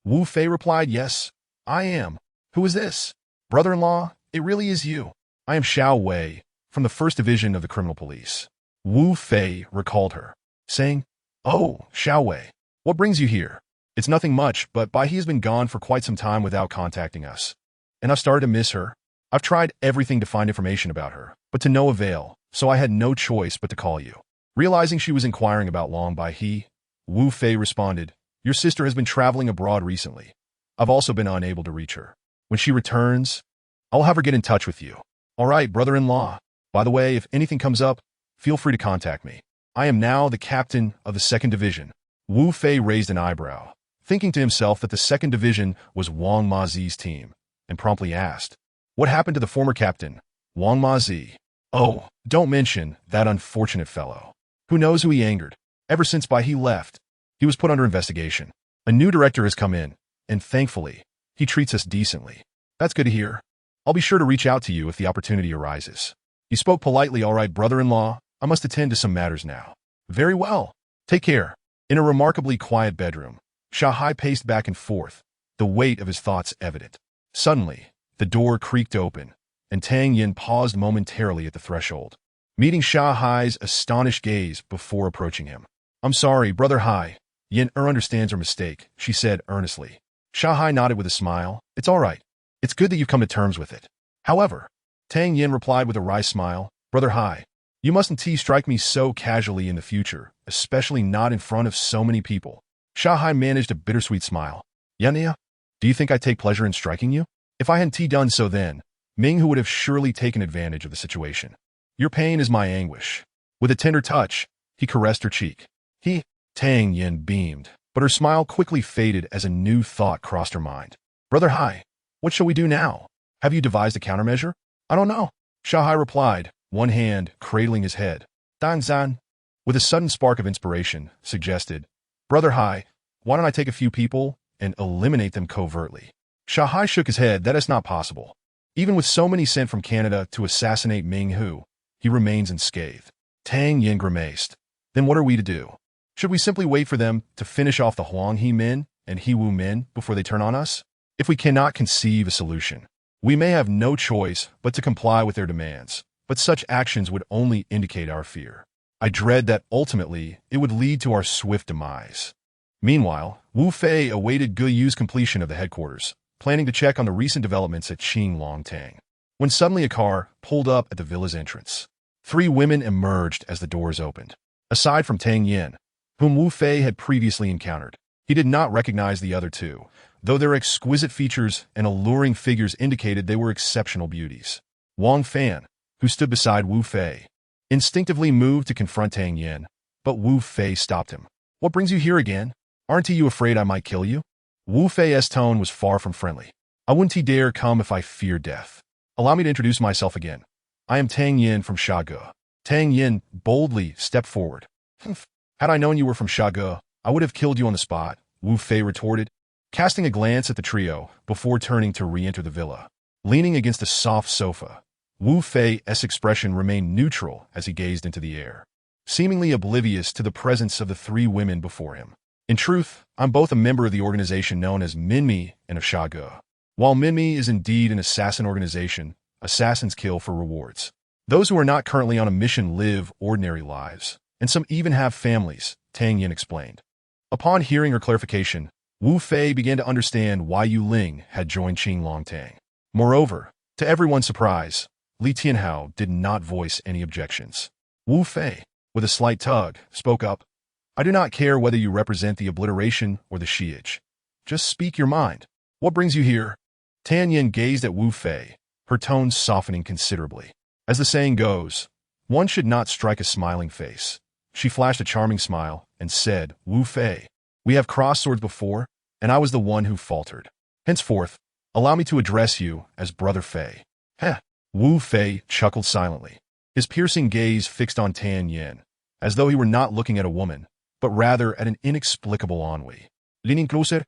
Wu Fei replied, "Yes, I am. Who is this?" "Brother-in-law, it really is you. I am Xiao Wei, from the 1st Division of the Criminal Police." Wu Fei recalled her, saying, "Oh, Xiao Wei, what brings you here?" "It's nothing much, but he has been gone for quite some time without contacting us, and I've started to miss her. I've tried everything to find information about her, but to no avail, so I had no choice but to call you." Realizing she was inquiring about Long Bai, Wu Fei responded, "Your sister has been traveling abroad recently. I've also been unable to reach her. When she returns, I'll have her get in touch with you." "All right, brother-in-law. By the way, if anything comes up, feel free to contact me. I am now the captain of the 2nd Division." Wu Fei raised an eyebrow, thinking to himself that the 2nd Division was Wang Mazi's team, and promptly asked, "What happened to the former captain, Wang Mazi?" "Oh, don't mention that unfortunate fellow. Who knows who he angered? Ever since he left, he was put under investigation. A new director has come in, and thankfully, he treats us decently." "That's good to hear. I'll be sure to reach out to you if the opportunity arises." "You spoke politely, all right, brother-in-law. I must attend to some matters now." "Very well. Take care." In a remarkably quiet bedroom, Sha Hai paced back and forth, the weight of his thoughts evident. Suddenly, the door creaked open, and Tang Yin paused momentarily at the threshold, meeting Sha Hai's astonished gaze before approaching him. "I'm sorry, Brother Hai. Yin understands her mistake," she said earnestly. Sha Hai nodded with a smile. "It's all right. It's good that you've come to terms with it." However, Tang Yin replied with a wry smile, "Brother Hai, you mustn't strike me so casually in the future, especially not in front of so many people." Sha Hai managed a bittersweet smile. "Yania, do you think I take pleasure in striking you? If I hadn't done so then, Ming Hu would have surely taken advantage of the situation. Your pain is my anguish." With a tender touch, he caressed her cheek. Tang Yin beamed, but her smile quickly faded as a new thought crossed her mind. "Brother Hai, what shall we do now? Have you devised a countermeasure?" "I don't know," Sha Hai replied, one hand cradling his head. Dan Zan, with a sudden spark of inspiration, suggested, "Brother Hai, why don't I take a few people and eliminate them covertly?" Sha Hai shook his head. "That is not possible. Even with so many sent from Canada to assassinate Ming Hu, he remains unscathed." Tang Yin grimaced. "Then what are we to do? Should we simply wait for them to finish off the Huang He Min and He Wu Min before they turn on us? If we cannot conceive a solution, we may have no choice but to comply with their demands, but such actions would only indicate our fear. I dread that ultimately it would lead to our swift demise." Meanwhile, Wu Fei awaited Gu Yu's completion of the headquarters, planning to check on the recent developments at Qing Longtang, when suddenly a car pulled up at the villa's entrance. 3 women emerged as the doors opened. Aside from Tang Yin, whom Wu Fei had previously encountered, he did not recognize the other 2, though their exquisite features and alluring figures indicated they were exceptional beauties. Wang Fan, who stood beside Wu Fei, instinctively moved to confront Tang Yin, but Wu Fei stopped him. "What brings you here again? Aren't you afraid I might kill you?" Wu Fei's tone was far from friendly. "I wouldn't dare come if I fear death. Allow me to introduce myself again. I am Tang Yin from Shage." Tang Yin boldly stepped forward. "Had I known you were from Shage, I would have killed you on the spot," Wu Fei retorted, casting a glance at the trio before turning to re-enter the villa. Leaning against a soft sofa, Wu Fei's expression remained neutral as he gazed into the air, seemingly oblivious to the presence of the 3 women before him. "In truth, I'm both a member of the organization known as Minmi and of Shage. While Minmi is indeed an assassin organization, assassins kill for rewards. Those who are not currently on a mission live ordinary lives, and some even have families," Tang Yin explained. Upon hearing her clarification, Wu Fei began to understand why Yu Ling had joined Qing Longtang. Moreover, to everyone's surprise, Li Tianhao did not voice any objections. Wu Fei, with a slight tug, spoke up. "I do not care whether you represent the obliteration or the Shi'ij. Just speak your mind. What brings you here?" Tang Yin gazed at Wu Fei, her tone softening considerably. As the saying goes, one should not strike a smiling face. She flashed a charming smile and said, "Wu Fei, we have crossed swords before, and I was the one who faltered. Henceforth, allow me to address you as Brother Fei." "Heh." Wu Fei chuckled silently, his piercing gaze fixed on Tang Yin, as though he were not looking at a woman, but rather at an inexplicable ennui. "Leaning closer,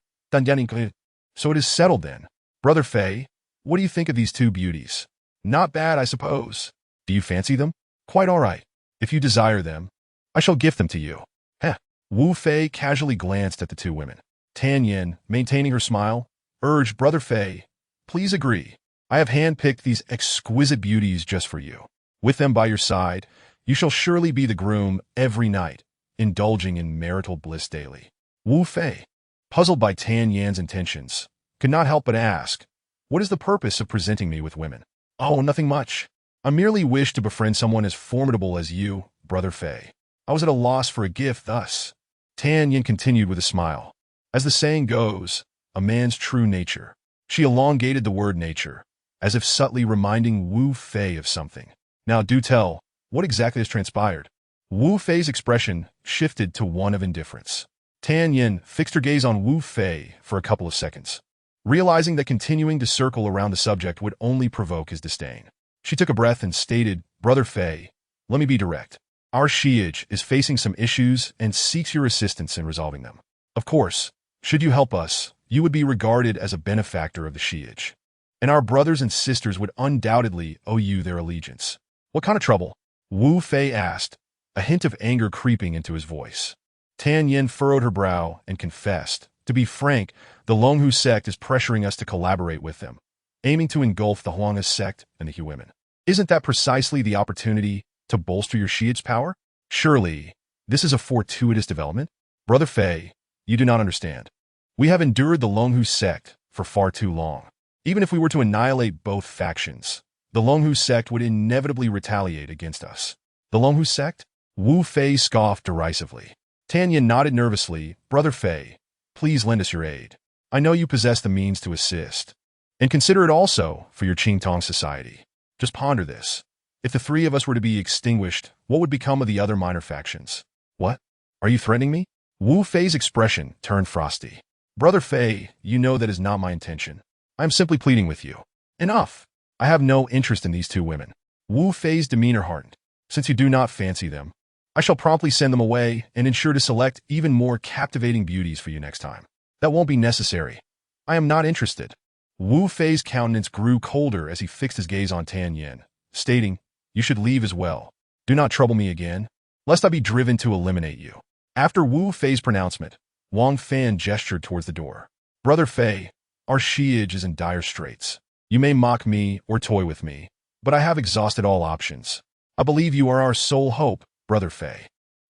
so it is settled then. Brother Fei, what do you think of these 2 beauties? Not bad, I suppose. Do you fancy them? Quite all right. If you desire them, I shall gift them to you." "Heh." Wu Fei casually glanced at the 2 women. Tang Yin, maintaining her smile, urged, "Brother Fei, please agree. I have handpicked these exquisite beauties just for you. With them by your side, you shall surely be the groom every night, indulging in marital bliss daily." Wu Fei, puzzled by Tang Yin's intentions, could not help but ask, "What is the purpose of presenting me with women?" "Oh, nothing much. I merely wish to befriend someone as formidable as you, Brother Fei. I was at a loss for a gift thus." Tang Yin continued with a smile. As the saying goes, a man's true nature. She elongated the word nature, as if subtly reminding Wu Fei of something. "Now do tell, what exactly has transpired?" Wu Fei's expression shifted to one of indifference. Tang Yin fixed her gaze on Wu Fei for a couple of seconds, realizing that continuing to circle around the subject would only provoke his disdain. She took a breath and stated, "Brother Fei, let me be direct. Our Shi'ij is facing some issues and seeks your assistance in resolving them. Of course, should you help us, you would be regarded as a benefactor of the Shi'ij, and our brothers and sisters would undoubtedly owe you their allegiance." "What kind of trouble?" Wu Fei asked, a hint of anger creeping into his voice. Tang Yin furrowed her brow and confessed, "To be frank, the Longhu sect is pressuring us to collaborate with them. aiming to engulf the Huang sect and the Hu women. Isn't that precisely the opportunity to bolster your Shi'it's power? Surely, this is a fortuitous development? Brother Fei, you do not understand. We have endured the Longhu sect for far too long. Even if we were to annihilate both factions, the Longhu sect would inevitably retaliate against us. The Longhu sect? Wu Fei scoffed derisively. Tan Yin nodded nervously. Brother Fei, please lend us your aid. I know you possess the means to assist. And consider it also for your Qingtong society. Just ponder this. If the three of us were to be extinguished, what would become of the other minor factions? What? Are you threatening me? Wu Fei's expression turned frosty. Brother Fei, you know that is not my intention. I am simply pleading with you. Enough. I have no interest in these two women. Wu Fei's demeanor hardened. Since you do not fancy them, I shall promptly send them away and ensure to select even more captivating beauties for you next time. That won't be necessary. I am not interested. Wu Fei's countenance grew colder as he fixed his gaze on Tan Yin, stating, You should leave as well. Do not trouble me again, lest I be driven to eliminate you. After Wu Fei's pronouncement, Wang Fan gestured towards the door. Brother Fei, our Shi'ij is in dire straits. You may mock me or toy with me, but I have exhausted all options. I believe you are our sole hope, Brother Fei.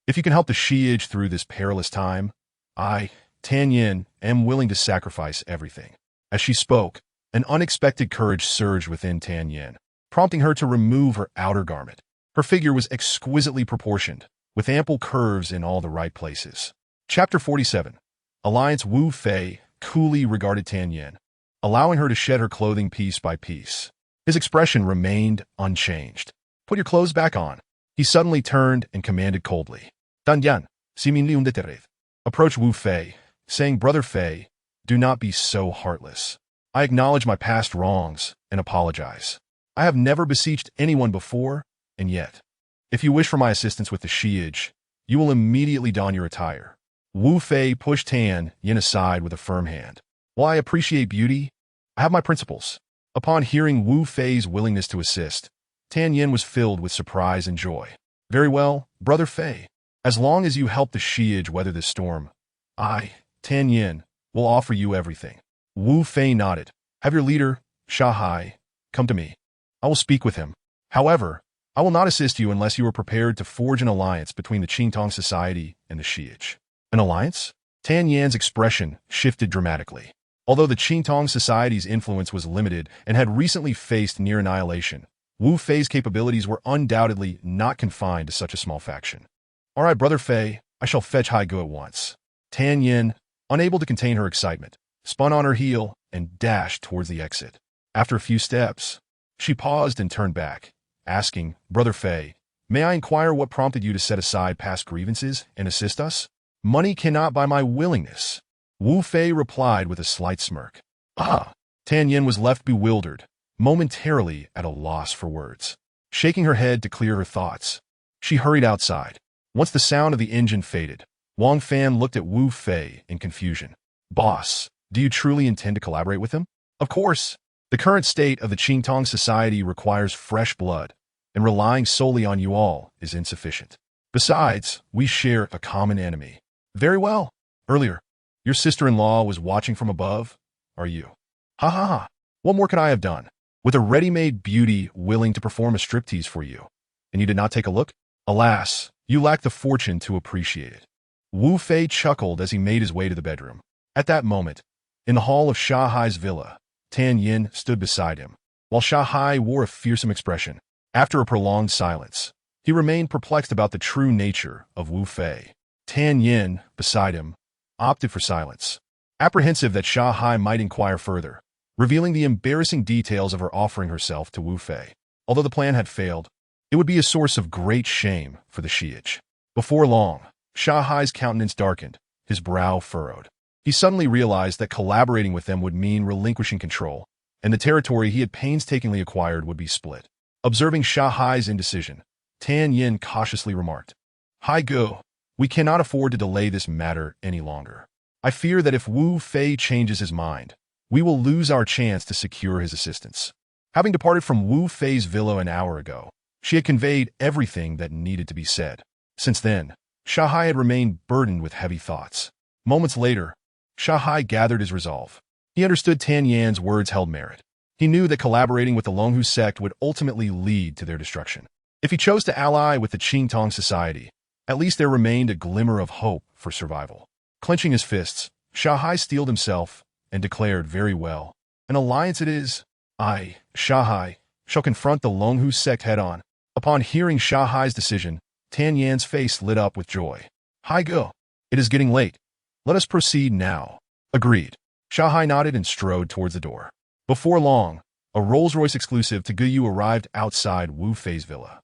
If you can help the Shi'ij through this perilous time, I, Tan Yin, am willing to sacrifice everything. As she spoke, an unexpected courage surged within Tan Yin, prompting her to remove her outer garment. Her figure was exquisitely proportioned, with ample curves in all the right places. Chapter 47. Alliance. Wu Fei coolly regarded Tan Yin, allowing her to shed her clothing piece by piece. His expression remained unchanged. Put your clothes back on. He suddenly turned and commanded coldly. Dan Yan, si min liun de Approach Wu Fei, saying, Brother Fei, do not be so heartless. I acknowledge my past wrongs and apologize. I have never beseeched anyone before, and yet, if you wish for my assistance with the Shi'ij, you will immediately don your attire. Wu Fei pushed Tan Yin aside with a firm hand. While I appreciate beauty, I have my principles. Upon hearing Wu Fei's willingness to assist, Tan Yin was filled with surprise and joy. Very well, Brother Fei. As long as you help the Shi'ij weather this storm, I, Tan Yin, will offer you everything. Wu Fei nodded. Have your leader, Sha Hai, come to me. I will speak with him. However, I will not assist you unless you are prepared to forge an alliance between the Qingtong society and the Shi'ij. An alliance? Tan Yan's expression shifted dramatically. Although the Qingtong society's influence was limited and had recently faced near annihilation, Wu Fei's capabilities were undoubtedly not confined to such a small faction. All right, Brother Fei, I shall fetch Hai Gu at once. Tan Yin, unable to contain her excitement, spun on her heel and dashed towards the exit. After a few steps, she paused and turned back, asking, Brother Fei, may I inquire what prompted you to set aside past grievances and assist us? Money cannot buy my willingness. Wu Fei replied with a slight smirk. Ah! Tan Yin was left bewildered, momentarily at a loss for words. Shaking her head to clear her thoughts, she hurried outside. Once the sound of the engine faded, Wang Fan looked at Wu Fei in confusion. Boss, do you truly intend to collaborate with him? Of course. The current state of the Qingtong society requires fresh blood, and relying solely on you all is insufficient. Besides, we share a common enemy. Very well. Earlier, your sister-in-law was watching from above, are you? Ha ha ha. What more could I have done? With a ready-made beauty willing to perform a striptease for you, and you did not take a look? Alas, you lack the fortune to appreciate it. Wu Fei chuckled as he made his way to the bedroom. At that moment, in the hall of Sha Hai's villa, Tan Yin stood beside him, while Sha Hai wore a fearsome expression. After a prolonged silence, he remained perplexed about the true nature of Wu Fei. Tan Yin, beside him, opted for silence, apprehensive that Sha Hai might inquire further, revealing the embarrassing details of her offering herself to Wu Fei. Although the plan had failed, it would be a source of great shame for the Shi'ij. Before long, Sha Hai's countenance darkened, his brow furrowed. He suddenly realized that collaborating with them would mean relinquishing control, and the territory he had painstakingly acquired would be split. Observing Sha Hai's indecision, Tan Yin cautiously remarked, Hai Gu, we cannot afford to delay this matter any longer. I fear that if Wu Fei changes his mind, we will lose our chance to secure his assistance. Having departed from Wu Fei's villa an hour ago, she had conveyed everything that needed to be said. Since then, Sha Hai had remained burdened with heavy thoughts. Moments later, Sha Hai gathered his resolve. He understood Tan Yan's words held merit. He knew that collaborating with the Longhu sect would ultimately lead to their destruction. If he chose to ally with the Qingtong society, at least there remained a glimmer of hope for survival. Clenching his fists, Shanghai steeled himself and declared, "Very well. An alliance it is. I, Shanghai, shall confront the Longhu sect head-on." Upon hearing Shanghai's decision, Tan Yan's face lit up with joy. "Hai Ge, it is getting late. Let us proceed now." Agreed. Shanghai nodded and strode towards the door. Before long, a Rolls-Royce exclusive to Guyu arrived outside Wu Fei's villa.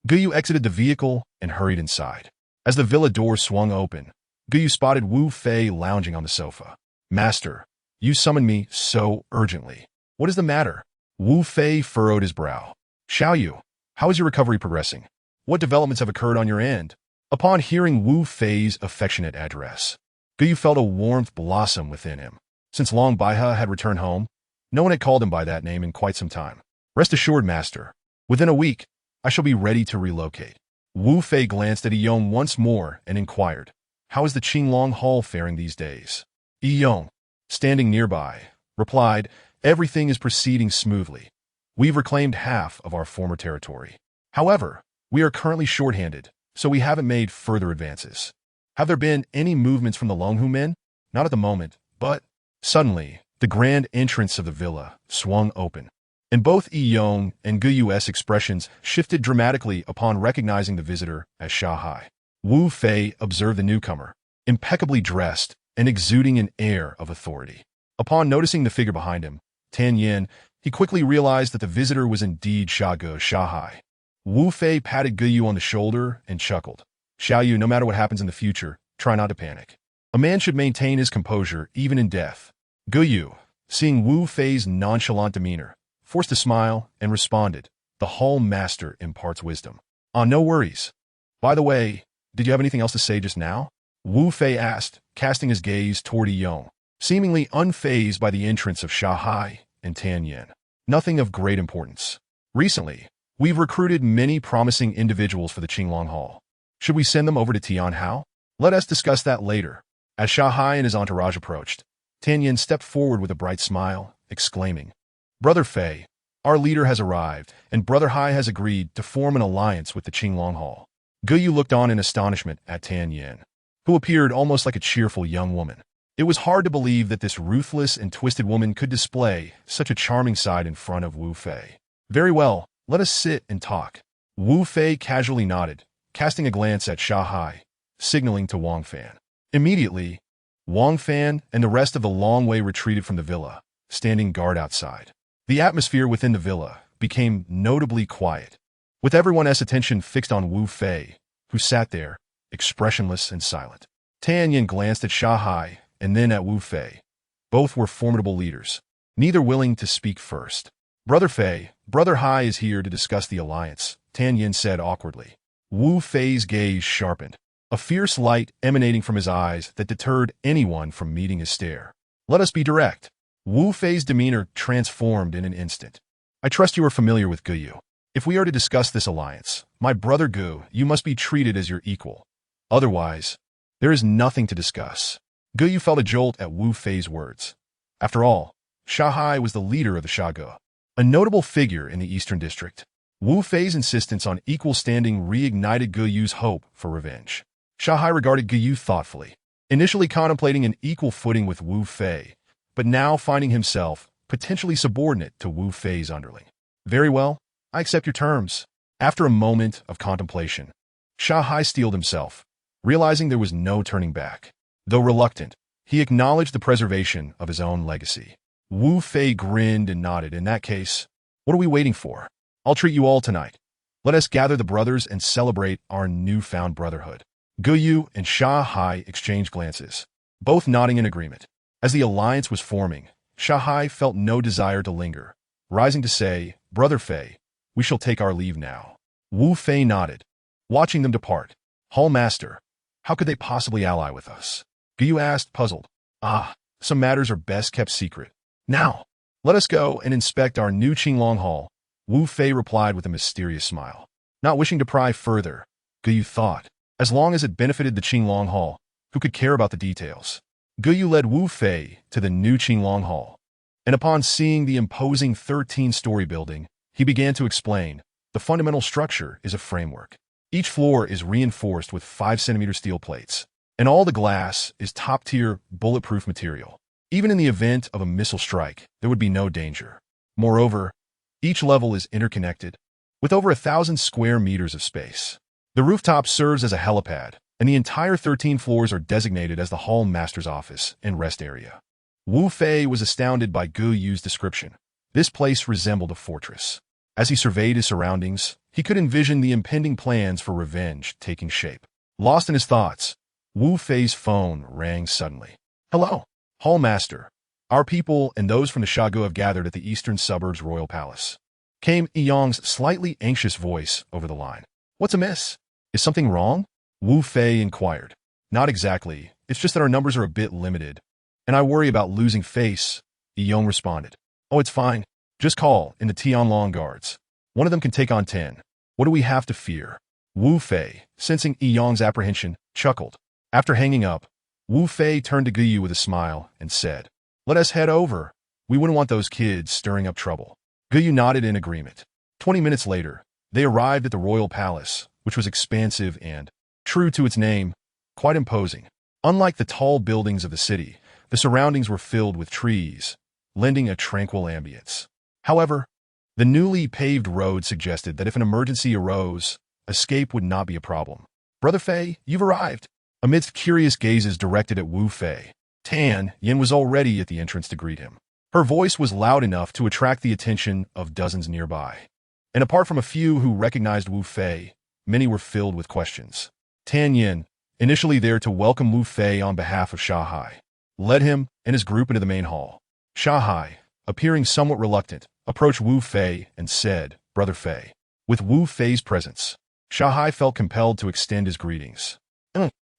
Guyu exited the vehicle and hurried inside. As the villa door swung open, Guyu spotted Wu Fei lounging on the sofa. "Master, you summoned me so urgently. What is the matter?" Wu Fei furrowed his brow. "Xiaoyu, how is your recovery progressing? What developments have occurred on your end?" Upon hearing Wu Fei's affectionate address, Guyu felt a warmth blossom within him. Since Long Baihe had returned home, no one had called him by that name in quite some time. "Rest assured, master, within a week, I shall be ready to relocate." Wu Fei glanced at Yong once more and inquired, "How is the Qinglong Hall faring these days?" Yong, standing nearby, replied, "Everything is proceeding smoothly. We've reclaimed half of our former territory. However, we are currently short-handed, so we haven't made further advances." "Have there been any movements from the Longhu men?" "Not at the moment, but..." Suddenly, the grand entrance of the villa swung open, and both Yong and Guyu's expressions shifted dramatically upon recognizing the visitor as Shanghai. Wu Fei observed the newcomer, impeccably dressed and exuding an air of authority. Upon noticing the figure behind him, Tan Yin, he quickly realized that the visitor was indeed Shanghai. Wu Fei patted Guyu on the shoulder and chuckled. "Xiaoyu, no matter what happens in the future, try not to panic. A man should maintain his composure even in death." Guyu, seeing Wu Fei's nonchalant demeanor, forced a smile and responded, "The hall master imparts wisdom." No worries. By the way, did you have anything else to say just now?" Wu Fei asked, casting his gaze toward Yong, seemingly unfazed by the entrance of Shanghai and Tan Yin. "Nothing of great importance. Recently, we've recruited many promising individuals for the Qinglong Hall. Should we send them over to Tianhao? Let us discuss that later." As Shanghai and his entourage approached, Tan Yin stepped forward with a bright smile, exclaiming, "Brother Fei, our leader has arrived, and Brother Hai has agreed to form an alliance with the Qinglong Hall." Guyu looked on in astonishment at Tan Yin, who appeared almost like a cheerful young woman. It was hard to believe that this ruthless and twisted woman could display such a charming side in front of Wu Fei. "Very well, let us sit and talk." Wu Fei casually nodded, casting a glance at Shanghai, signaling to Wang Fan. Immediately, Wang Fan and the rest of the Long Wei retreated from the villa, standing guard outside. The atmosphere within the villa became notably quiet, with everyone's attention fixed on Wu Fei, who sat there, expressionless and silent. Tan Yin glanced at Shanghai and then at Wu Fei. Both were formidable leaders, neither willing to speak first. "Brother Fei, Brother Hai is here to discuss the alliance," Tan Yin said awkwardly. Wu Fei's gaze sharpened, a fierce light emanating from his eyes that deterred anyone from meeting his stare. "Let us be direct." Wu Fei's demeanor transformed in an instant. "I trust you are familiar with Guyu. If we are to discuss this alliance, my brother Gu, you must be treated as your equal. Otherwise, there is nothing to discuss." Guyu felt a jolt at Wu Fei's words. After all, Shanghai was the leader of the Shago, a notable figure in the Eastern District. Wu Fei's insistence on equal standing reignited Guyu's hope for revenge. Shanghai regarded Guyu thoughtfully, initially contemplating an equal footing with Wu Fei, but now finding himself potentially subordinate to Wu Fei's underling. "Very well, I accept your terms." After a moment of contemplation, Shanghai steeled himself, realizing there was no turning back. Though reluctant, he acknowledged the preservation of his own legacy. Wu Fei grinned and nodded. "In that case, what are we waiting for? I'll treat you all tonight. Let us gather the brothers and celebrate our newfound brotherhood." Guyu and Shanghai exchanged glances, both nodding in agreement. As the alliance was forming, Shanghai felt no desire to linger, rising to say, "Brother Fei, we shall take our leave now." Wu Fei nodded, watching them depart. "Hall Master, how could they possibly ally with us?" Guyu asked, puzzled. Some matters are best kept secret. Now, let us go and inspect our new Qinglong Hall," Wu Fei replied with a mysterious smile. Not wishing to pry further, Guyu thought, as long as it benefited the Qinglong Hall, who could care about the details? Guyu led Wu Fei to the new Qinglong Hall. and upon seeing the imposing 13-story building, he began to explain, the fundamental structure is a framework. Each floor is reinforced with 5-centimeter steel plates, and all the glass is top-tier, bulletproof material. Even in the event of a missile strike, there would be no danger. Moreover, each level is interconnected, with over 1,000 square meters of space. The rooftop serves as a helipad, and the entire 13 floors are designated as the Hall Master's office and rest area. Wu Fei was astounded by Gu Yu's description. This place resembled a fortress. As he surveyed his surroundings, he could envision the impending plans for revenge taking shape. Lost in his thoughts, Wu Fei's phone rang suddenly. Hello, Hall Master. Our people and those from the Shagu have gathered at the eastern suburbs Royal Palace. Came Yong's slightly anxious voice over the line. What's amiss? Is something wrong? Wu Fei inquired. Not exactly. It's just that our numbers are a bit limited, and I worry about losing face, Yong responded. Oh, it's fine. Just call in the Tianlong guards. One of them can take on 10. What do we have to fear? Wu Fei, sensing Yong's apprehension, chuckled. After hanging up, Wu Fei turned to Guyu with a smile and said, Let us head over. We wouldn't want those kids stirring up trouble. Guyu nodded in agreement. 20 minutes later, they arrived at the royal palace, which was expansive and, true to its name, quite imposing. Unlike the tall buildings of the city, the surroundings were filled with trees, lending a tranquil ambience. However, the newly paved road suggested that if an emergency arose, escape would not be a problem. Brother Fei, you've arrived. Amidst curious gazes directed at Wu Fei, Tan Yin was already at the entrance to greet him. Her voice was loud enough to attract the attention of dozens nearby. And apart from a few who recognized Wu Fei, many were filled with questions. Tan Yin, initially there to welcome Wu Fei on behalf of Sha Hai, led him and his group into the main hall. Sha Hai, appearing somewhat reluctant, approached Wu Fei and said, Brother Fei. With Wu Fei's presence, Sha Hai felt compelled to extend his greetings.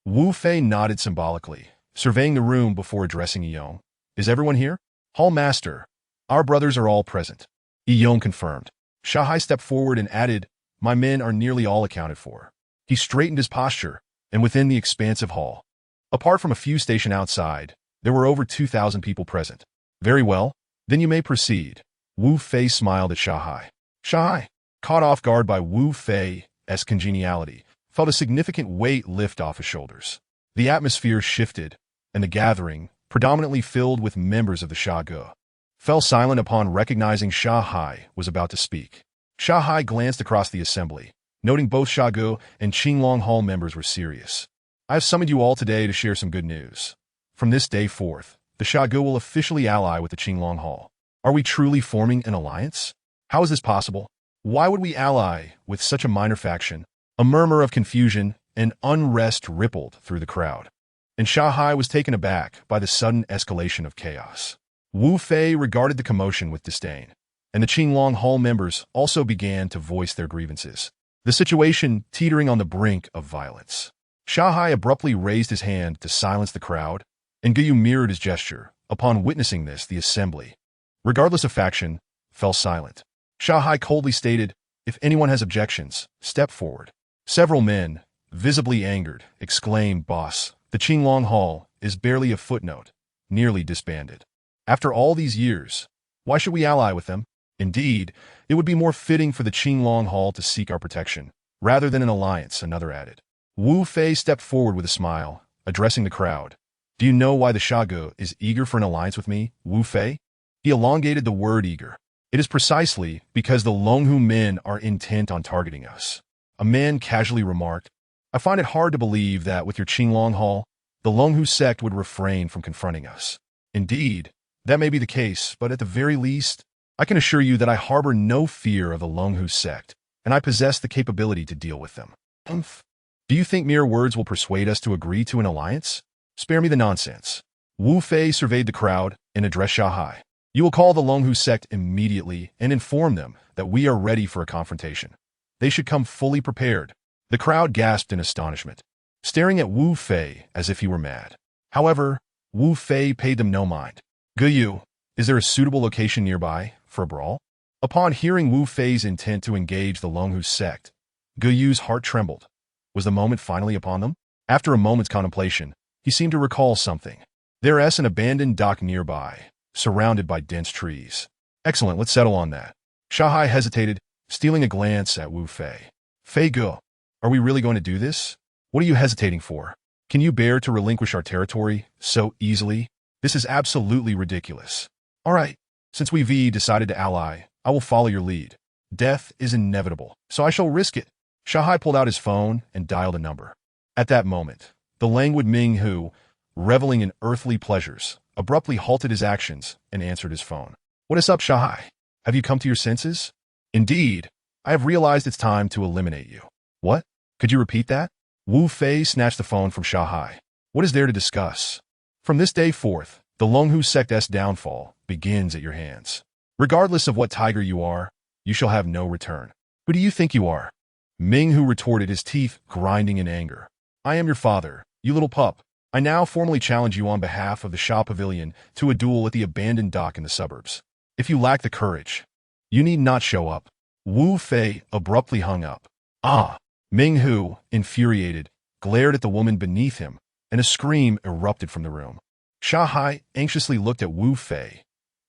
Wu Fei nodded symbolically, surveying the room before addressing Yong. Is everyone here? Hall Master, our brothers are all present. Yong confirmed. Sha Hai stepped forward and added, My men are nearly all accounted for. He straightened his posture, and within the expansive hall, apart from a few stationed outside, there were over 2,000 people present. Very well, then you may proceed. Wu Fei smiled at Sha Hai. Sha Hai, caught off guard by Wu Fei's congeniality, felt a significant weight lift off his shoulders. The atmosphere shifted, and the gathering, predominantly filled with members of the Shagu, fell silent upon recognizing Sha Hai was about to speak. Sha Hai glanced across the assembly, noting both Shagu and Qinglong Hall members were serious. I have summoned you all today to share some good news. From this day forth, the Shagu will officially ally with the Qinglong Hall. Are we truly forming an alliance? How is this possible? Why would we ally with such a minor faction? A murmur of confusion and unrest rippled through the crowd, and Sha Hai was taken aback by the sudden escalation of chaos. Wu Fei regarded the commotion with disdain, and the Qinglong Hall members also began to voice their grievances, the situation teetering on the brink of violence. Sha Hai abruptly raised his hand to silence the crowd, and Guyu mirrored his gesture. Upon witnessing this, the assembly, regardless of faction, fell silent. Sha Hai coldly stated, If anyone has objections, step forward. Several men, visibly angered, exclaimed, Boss, the Qinglong Hall is barely a footnote, nearly disbanded. After all these years, why should we ally with them? Indeed, it would be more fitting for the Qinglong Hall to seek our protection, rather than an alliance, another added. Wu Fei stepped forward with a smile, addressing the crowd. Do you know why the Shagu is eager for an alliance with me, Wu Fei? He elongated the word eager. It is precisely because the Longhu men are intent on targeting us. A man casually remarked, I find it hard to believe that with your Qinglong Hall, the Longhu sect would refrain from confronting us. Indeed, that may be the case, but at the very least, I can assure you that I harbor no fear of the Longhu sect, and I possess the capability to deal with them. Do you think mere words will persuade us to agree to an alliance? Spare me the nonsense. Wu Fei surveyed the crowd and addressed Sha Hai. You will call the Longhu sect immediately and inform them that we are ready for a confrontation. They should come fully prepared. The crowd gasped in astonishment, staring at Wu Fei as if he were mad. However, Wu Fei paid them no mind. Guyu, is there a suitable location nearby for a brawl? Upon hearing Wu Fei's intent to engage the Longhu sect, Guyu's heart trembled. Was the moment finally upon them? After a moment's contemplation, he seemed to recall something. There is an abandoned dock nearby, surrounded by dense trees. Excellent, let's settle on that. Shanghai hesitated, stealing a glance at Wu Fei. Fei Ge, are we really going to do this? What are you hesitating for? Can you bear to relinquish our territory so easily? This is absolutely ridiculous. All right, since we've decided to ally, I will follow your lead. Death is inevitable, so I shall risk it. Shanghai pulled out his phone and dialed a number. At that moment, the languid Ming Hu, reveling in earthly pleasures, abruptly halted his actions and answered his phone. What is up, Shanghai? Have you come to your senses? Indeed, I have realized it's time to eliminate you. What? Could you repeat that? Wu Fei snatched the phone from Shanghai. What is there to discuss? From this day forth, the Longhu sect's downfall begins at your hands. Regardless of what tiger you are, you shall have no return. Who do you think you are? Ming Hu retorted, his teeth grinding in anger. I am your father, you little pup. I now formally challenge you on behalf of the Sha Pavilion to a duel at the abandoned dock in the suburbs. If you lack the courage, you need not show up. Wu Fei abruptly hung up. Ah! Ming Hu, infuriated, glared at the woman beneath him, and a scream erupted from the room. Shanghai anxiously looked at Wu Fei.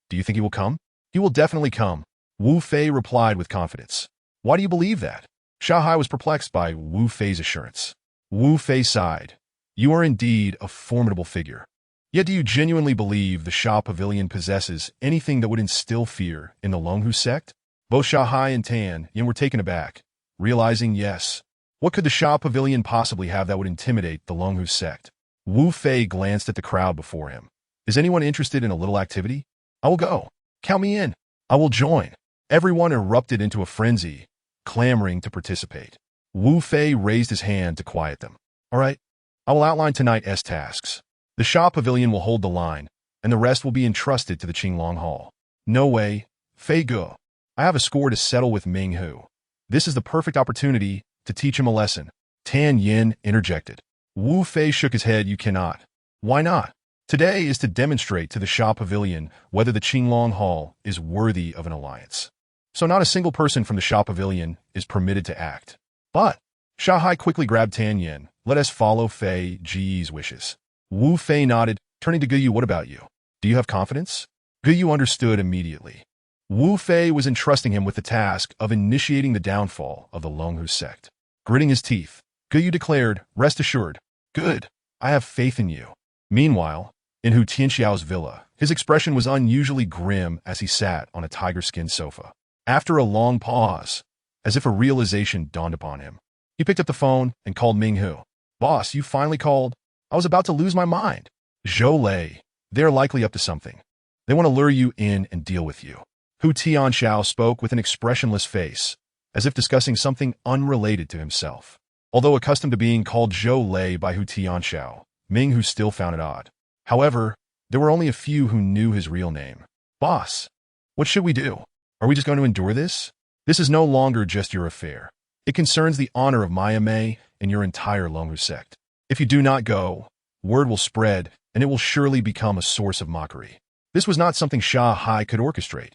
Do you think he will come? He will definitely come, Wu Fei replied with confidence. Why do you believe that? Shanghai was perplexed by Wu Fei's assurance. Wu Fei sighed. You are indeed a formidable figure. Yet do you genuinely believe the Sha Pavilion possesses anything that would instill fear in the Longhu sect? Both Shanghai and Tian were taken aback, realizing yes. What could the Sha Pavilion possibly have that would intimidate the Longhu sect? Wu Fei glanced at the crowd before him. Is anyone interested in a little activity? I will go. Count me in. I will join. Everyone erupted into a frenzy, clamoring to participate. Wu Fei raised his hand to quiet them. All right, I will outline tonight's tasks. The Sha Pavilion will hold the line, and the rest will be entrusted to the Qinglong Hall. No way, Fei Ge. I have a score to settle with Ming Hu. This is the perfect opportunity to teach him a lesson. Tan Yin interjected. Wu Fei shook his head. You cannot. Why not? Today is to demonstrate to the Sha Pavilion whether the Qinglong Hall is worthy of an alliance. So not a single person from the Sha Pavilion is permitted to act. But Shanghai quickly grabbed Tan Yin. Let us follow Fei Ge's wishes. Wu Fei nodded, turning to Ge Yu. What about you? Do you have confidence? Ge Yu understood immediately. Wu Fei was entrusting him with the task of initiating the downfall of the Longhu sect. Gritting his teeth, Ge Yu declared, rest assured. Good, I have faith in you. Meanwhile, in Hu Tianxiao's villa, his expression was unusually grim as he sat on a tiger-skin sofa. After a long pause, as if a realization dawned upon him, he picked up the phone and called Ming Hu. Boss, you finally called? I was about to lose my mind. Zhou Lei, they're likely up to something. They want to lure you in and deal with you. Hu Tianxiao spoke with an expressionless face, as if discussing something unrelated to himself. Although accustomed to being called Zhou Lei by Hu Tianxiao, Ming Hu still found it odd. However, there were only a few who knew his real name. Boss, what should we do? Are we just going to endure this? This is no longer just your affair. It concerns the honor of Maya Mei and your entire Longhu sect. If you do not go, word will spread, and it will surely become a source of mockery. This was not something Shanghai could orchestrate.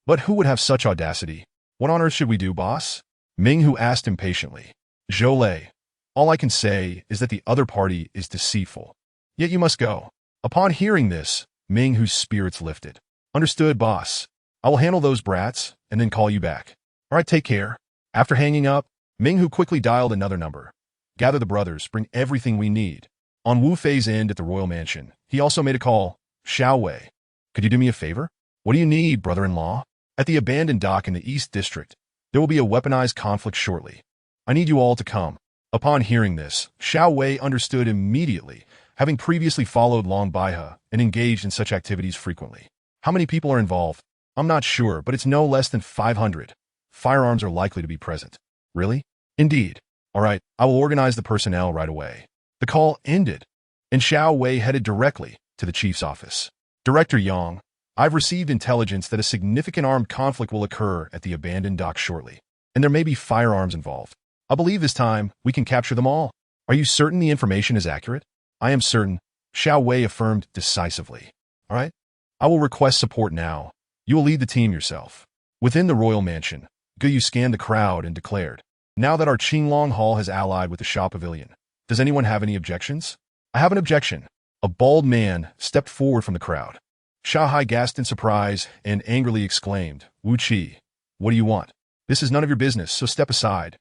But who would have such audacity? What on earth should we do, boss? Ming Hu asked impatiently. Zhou Lei, all I can say is that the other party is deceitful. Yet you must go. Upon hearing this, Ming Hu's spirits lifted. Understood, boss. I will handle those brats and then call you back. All right, take care. After hanging up, Ming Hu quickly dialed another number. Gather the brothers, bring everything we need. On Wu Fei's end at the royal mansion, he also made a call. Xiao Wei, could you do me a favor? What do you need, brother-in-law? At the abandoned dock in the East District, there will be a weaponized conflict shortly. I need you all to come. Upon hearing this, Xiao Wei understood immediately, having previously followed Long Baihe and engaged in such activities frequently. How many people are involved? I'm not sure, but it's no less than 500. Firearms are likely to be present. Really? Indeed. All right, I will organize the personnel right away. The call ended, and Xiao Wei headed directly to the chief's office. Director Yang, I've received intelligence that a significant armed conflict will occur at the abandoned dock shortly, and there may be firearms involved. I believe this time we can capture them all. Are you certain the information is accurate? I am certain, Xiao Wei affirmed decisively. All right, I will request support now. You will lead the team yourself. Within the royal mansion, Ge Yu scanned the crowd and declared, now that our Qinglong Hall has allied with the Sha Pavilion, does anyone have any objections? I have an objection. A bald man stepped forward from the crowd. Shanghai gasped in surprise and angrily exclaimed, Wu Qi, what do you want? This is none of your business, so step aside.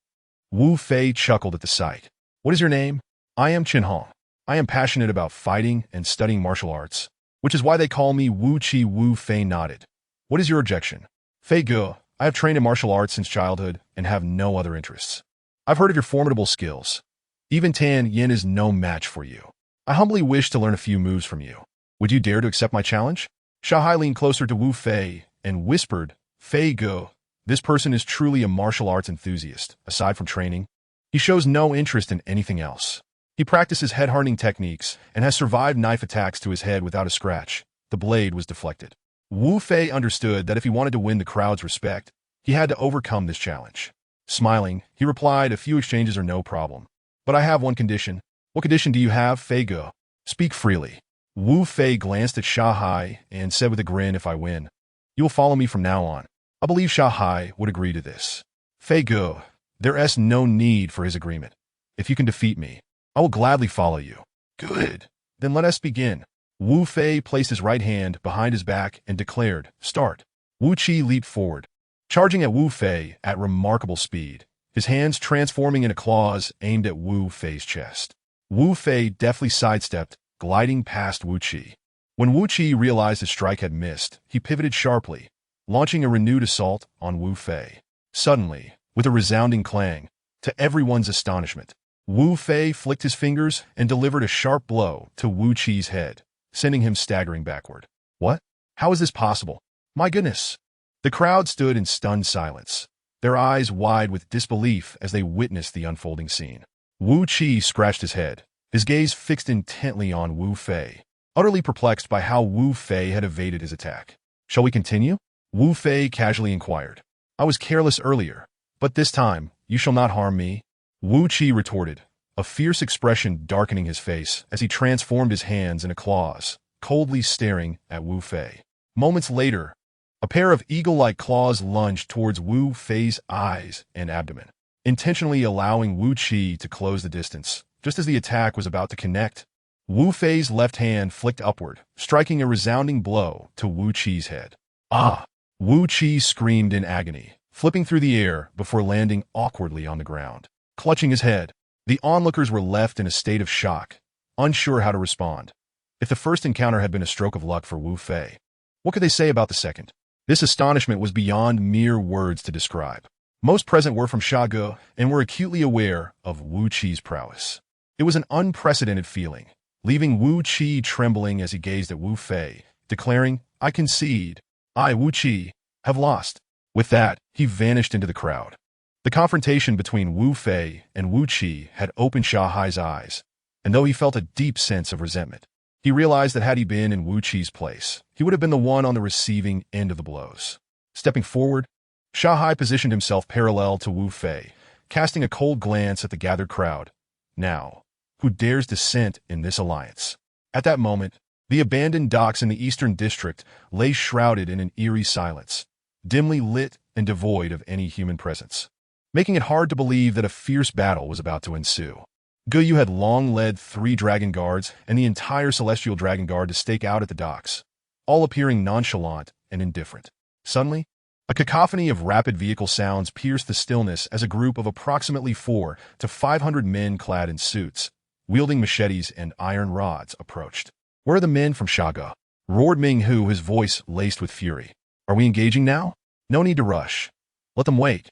Wu Fei chuckled at the sight. What is your name? I am Qin Hong. I am passionate about fighting and studying martial arts, which is why they call me Wu Qi. Wu Fei nodded. What is your objection? Fei Ge, I have trained in martial arts since childhood and have no other interests. I've heard of your formidable skills. Even Tan Yin is no match for you. I humbly wish to learn a few moves from you. Would you dare to accept my challenge? Shanghai leaned closer to Wu Fei and whispered, Fei Ge, this person is truly a martial arts enthusiast. Aside from training, he shows no interest in anything else. He practices head-hardening techniques and has survived knife attacks to his head without a scratch. The blade was deflected. Wu Fei understood that if he wanted to win the crowd's respect, he had to overcome this challenge. Smiling, he replied, a few exchanges are no problem. But I have one condition. What condition do you have, Fei Ge? Speak freely. Wu Fei glanced at Shanghai and said with a grin, if I win, you will follow me from now on. I believe Shanghai would agree to this. Fei Ge, there is no need for his agreement. If you can defeat me, I will gladly follow you. Good. Then let us begin. Wu Fei placed his right hand behind his back and declared, start. Wu Qi leaped forward, charging at Wu Fei at remarkable speed, his hands transforming into claws aimed at Wu Fei's chest. Wu Fei deftly sidestepped, gliding past Wu Qi. When Wu Qi realized his strike had missed, he pivoted sharply, launching a renewed assault on Wu Fei. Suddenly, with a resounding clang, to everyone's astonishment, Wu Fei flicked his fingers and delivered a sharp blow to Wu Qi's head, sending him staggering backward. What? How is this possible? My goodness! The crowd stood in stunned silence, their eyes wide with disbelief as they witnessed the unfolding scene. Wu Qi scratched his head, his gaze fixed intently on Wu Fei, utterly perplexed by how Wu Fei had evaded his attack. Shall we continue? Wu Fei casually inquired. I was careless earlier, but this time, you shall not harm me. Wu Qi retorted, a fierce expression darkening his face as he transformed his hands into claws, coldly staring at Wu Fei. Moments later, a pair of eagle-like claws lunged towards Wu Fei's eyes and abdomen, intentionally allowing Wu Qi to close the distance. Just as the attack was about to connect, Wu Fei's left hand flicked upward, striking a resounding blow to Wu Qi's head. Ah! Wu Qi screamed in agony, flipping through the air before landing awkwardly on the ground. Clutching his head, the onlookers were left in a state of shock, unsure how to respond. If the first encounter had been a stroke of luck for Wu Fei, what could they say about the second? This astonishment was beyond mere words to describe. Most present were from Shanghai and were acutely aware of Wu Qi's prowess. It was an unprecedented feeling, leaving Wu Qi trembling as he gazed at Wu Fei, declaring, I concede, I, Wu Qi, have lost. With that, he vanished into the crowd. The confrontation between Wu Fei and Wu Qi had opened Shanghai's eyes, and though he felt a deep sense of resentment, he realized that had he been in Wu Qi's place, he would have been the one on the receiving end of the blows. Stepping forward, Shanghai positioned himself parallel to Wu Fei, casting a cold glance at the gathered crowd. Now, who dares dissent in this alliance? At that moment, the abandoned docks in the Eastern District lay shrouded in an eerie silence, dimly lit and devoid of any human presence, making it hard to believe that a fierce battle was about to ensue. Guyu had long led 3 dragon guards and the entire Celestial Dragon Guard to stake out at the docks, all appearing nonchalant and indifferent. Suddenly, a cacophony of rapid vehicle sounds pierced the stillness as a group of approximately 400 to 500 men clad in suits, wielding machetes and iron rods, approached. Where are the men from Shanghai? Roared Ming Hu, his voice laced with fury. Are we engaging now? No need to rush. Let them wait.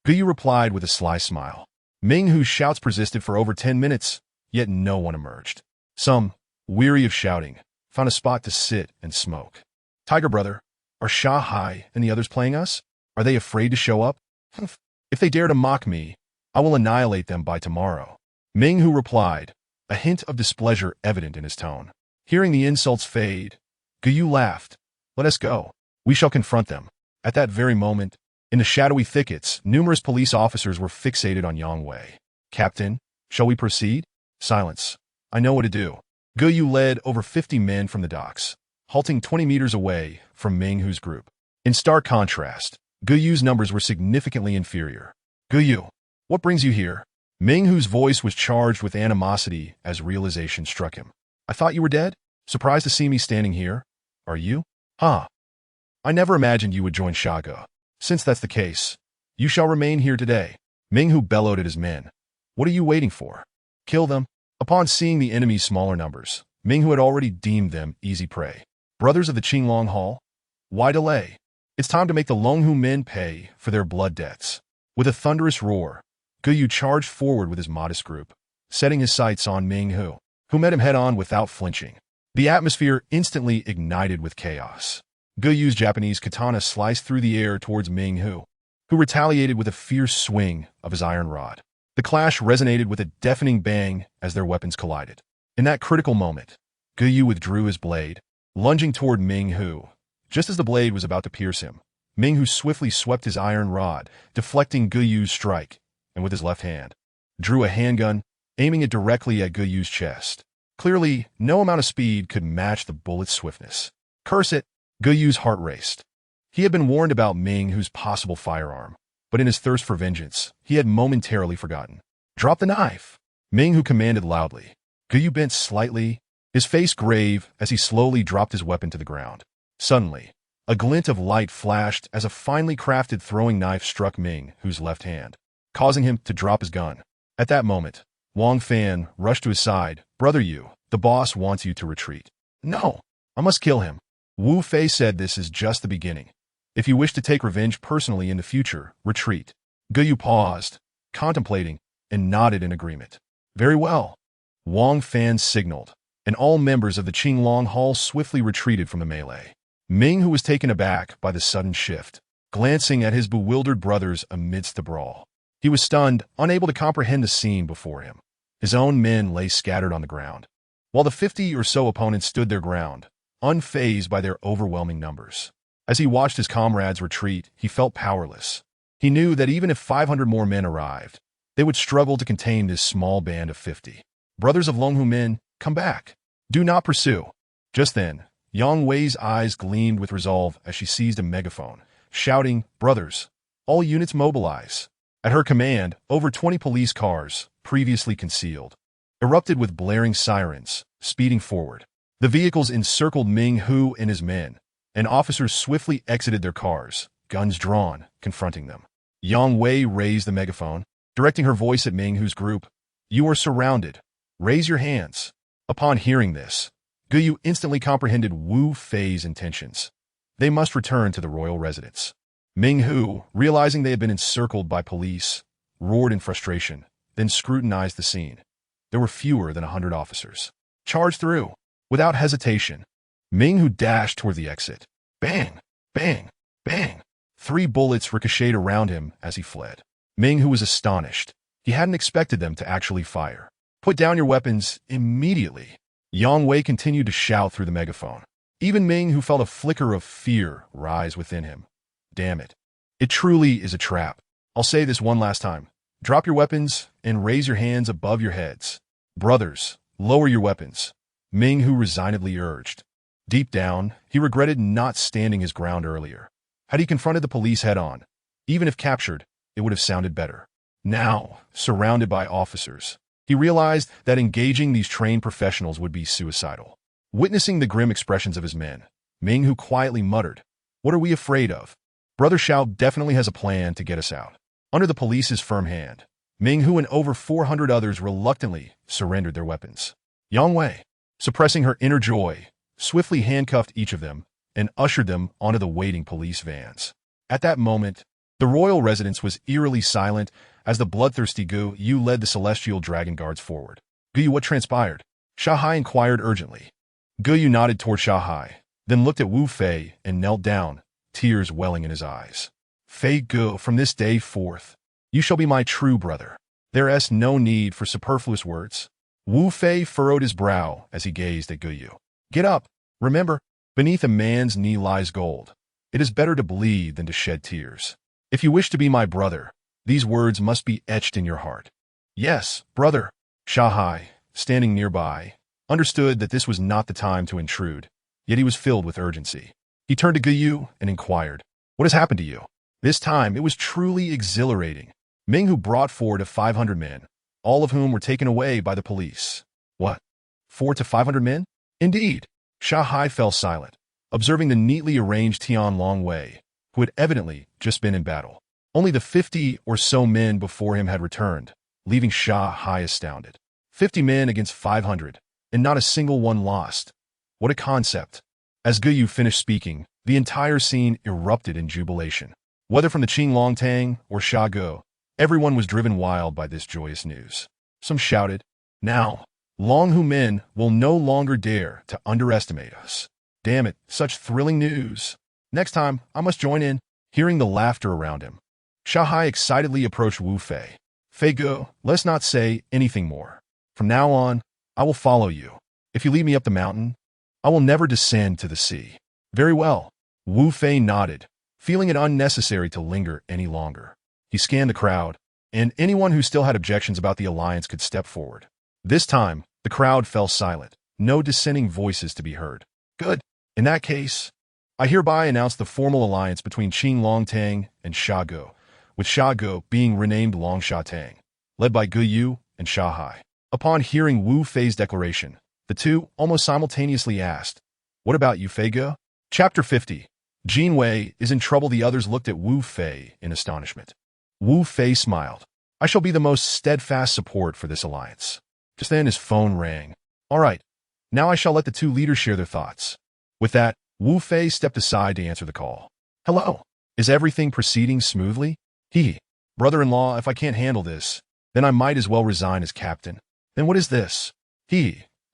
Guyu replied with a sly smile. Ming Hu's shouts persisted for over 10 minutes, yet no one emerged. Some, weary of shouting, found a spot to sit and smoke. Tiger brother, are Shanghai and the others playing us? Are they afraid to show up? If they dare to mock me, I will annihilate them by tomorrow. Ming Hu replied, a hint of displeasure evident in his tone. Hearing the insults fade, Guyu laughed. Let us go. We shall confront them. At that very moment, in the shadowy thickets, numerous police officers were fixated on Yang Wei. Captain, shall we proceed? Silence. I know what to do. Guyu led over 50 men from the docks, halting 20 meters away from Ming Hu's group. In stark contrast, Guyu's numbers were significantly inferior. Guyu, what brings you here? Ming Hu's voice was charged with animosity as realization struck him. I thought you were dead? Surprised to see me standing here? Are you? Huh. I never imagined you would join Shaga. Since that's the case, you shall remain here today. Minghu bellowed at his men. What are you waiting for? Kill them. Upon seeing the enemy's smaller numbers, Minghu had already deemed them easy prey. Brothers of the Qinglong Hall, why delay? It's time to make the Longhu men pay for their blood debts. With a thunderous roar, Guyu charged forward with his modest group, setting his sights on Minghu, who met him head-on without flinching. The atmosphere instantly ignited with chaos. Guyu's Japanese katana sliced through the air towards Minghu, who retaliated with a fierce swing of his iron rod. The clash resonated with a deafening bang as their weapons collided. In that critical moment, Guyu withdrew his blade, lunging toward Minghu. Just as the blade was about to pierce him, Minghu swiftly swept his iron rod, deflecting Guyu's strike, and with his left hand, drew a handgun, aiming it directly at Guyu's chest. Clearly, no amount of speed could match the bullet's swiftness. Curse it! Guyu's heart raced. He had been warned about Minghu's possible firearm, but in his thirst for vengeance, he had momentarily forgotten. Drop the knife! Minghu commanded loudly. Guyu bent slightly, his face grave as he slowly dropped his weapon to the ground. Suddenly, a glint of light flashed as a finely crafted throwing knife struck Minghu's left hand, causing him to drop his gun. At that moment, Wang Fan rushed to his side. Brother Yu, the boss wants you to retreat. No, I must kill him. Wu Fei said this is just the beginning. If you wish to take revenge personally in the future, retreat. Guyu paused, contemplating, and nodded in agreement. Very well. Wang Fan signaled, and all members of the Qinglong Hall swiftly retreated from the melee. Minghu was taken aback by the sudden shift, glancing at his bewildered brothers amidst the brawl. He was stunned, unable to comprehend the scene before him. His own men lay scattered on the ground, while the 50 or so opponents stood their ground, unfazed by their overwhelming numbers. As he watched his comrades retreat, he felt powerless. He knew that even if 500 more men arrived, they would struggle to contain this small band of 50. Brothers of Longhu men, come back. Do not pursue. Just then, Yang Wei's eyes gleamed with resolve as she seized a megaphone, shouting, Brothers, all units mobilize. At her command, over 20 police cars, previously concealed, erupted with blaring sirens, speeding forward. The vehicles encircled Minghu and his men, and officers swiftly exited their cars, guns drawn, confronting them. Yang Wei raised the megaphone, directing her voice at Minghu's group. You are surrounded. Raise your hands. Upon hearing this, Guyu instantly comprehended Wu Fei's intentions. They must return to the royal residence. Minghu, realizing they had been encircled by police, roared in frustration, then scrutinized the scene. There were fewer than 100 officers. Charged through. Without hesitation, Minghu dashed toward the exit. Bang! Bang! Bang! 3 bullets ricocheted around him as he fled. Minghu was astonished. He hadn't expected them to actually fire. Put down your weapons immediately. Yang Wei continued to shout through the megaphone. Even Minghu felt a flicker of fear rise within him. Damn it. It truly is a trap. I'll say this one last time. Drop your weapons and raise your hands above your heads. Brothers, lower your weapons. Minghu resignedly urged. Deep down, he regretted not standing his ground earlier. Had he confronted the police head-on, even if captured, it would have sounded better. Now, surrounded by officers, he realized that engaging these trained professionals would be suicidal. Witnessing the grim expressions of his men, Minghu quietly muttered, What are we afraid of? Brother Xiao definitely has a plan to get us out. Under the police's firm hand, Minghu and over 400 others reluctantly surrendered their weapons. Yang Wei, suppressing her inner joy, swiftly handcuffed each of them and ushered them onto the waiting police vans. At that moment, the royal residence was eerily silent as the bloodthirsty Guyu led the celestial dragon guards forward. Guyu, what transpired? Shahai inquired urgently. Guyu nodded toward Shahai, then looked at Wu Fei and knelt down, tears welling in his eyes. Fei Gu, from this day forth, you shall be my true brother. There is no need for superfluous words. Wu Fei furrowed his brow as he gazed at Guyu. Get up. Remember, beneath a man's knee lies gold. It is better to bleed than to shed tears. If you wish to be my brother, these words must be etched in your heart. Yes, brother. Shahai, standing nearby, understood that this was not the time to intrude, yet he was filled with urgency. He turned to Guyu and inquired, What has happened to you? This time, it was truly exhilarating. Minghu brought 400 to 500 men, all of whom were taken away by the police. What? 400 to 500 men? Indeed. Shahai fell silent, observing the neatly arranged Tian Long Wei, who had evidently just been in battle. Only the 50 or so men before him had returned, leaving Sha Hai astounded. 50 men against 500, and not a single one lost. What a concept. As Gu Yu finished speaking, the entire scene erupted in jubilation. Whether from the Qing Long Tang or Sha Go, everyone was driven wild by this joyous news. Some shouted, "Now, Long Hu men will no longer dare to underestimate us. Damn it, such thrilling news. Next time, I must join in." Hearing the laughter around him, Sha Hai excitedly approached Wu Fei. "Fei Go, let's not say anything more. From now on, I will follow you. If you lead me up the mountain, I will never descend to the sea." "Very well." Wu Fei nodded, feeling it unnecessary to linger any longer. He scanned the crowd, and anyone who still had objections about the alliance could step forward. This time, the crowd fell silent, no dissenting voices to be heard. "Good. In that case, I hereby announce the formal alliance between Qing Long Tang and Sha Go, with Sha Go being renamed Long Sha Tang, led by Gu Yu and Sha Hai." Upon hearing Wu Fei's declaration, the two almost simultaneously asked, "What about you, Fei Go?" Chapter 50. Jin Wei is in trouble. The others looked at Wu Fei in astonishment. Wu Fei smiled. "I shall be the most steadfast support for this alliance." Just then his phone rang. "All right, now I shall let the two leaders share their thoughts." With that, Wu Fei stepped aside to answer the call. "Hello. Is everything proceeding smoothly?" "Brother-in-law, if I can't handle this, then I might as well resign as captain." "Then what is this?"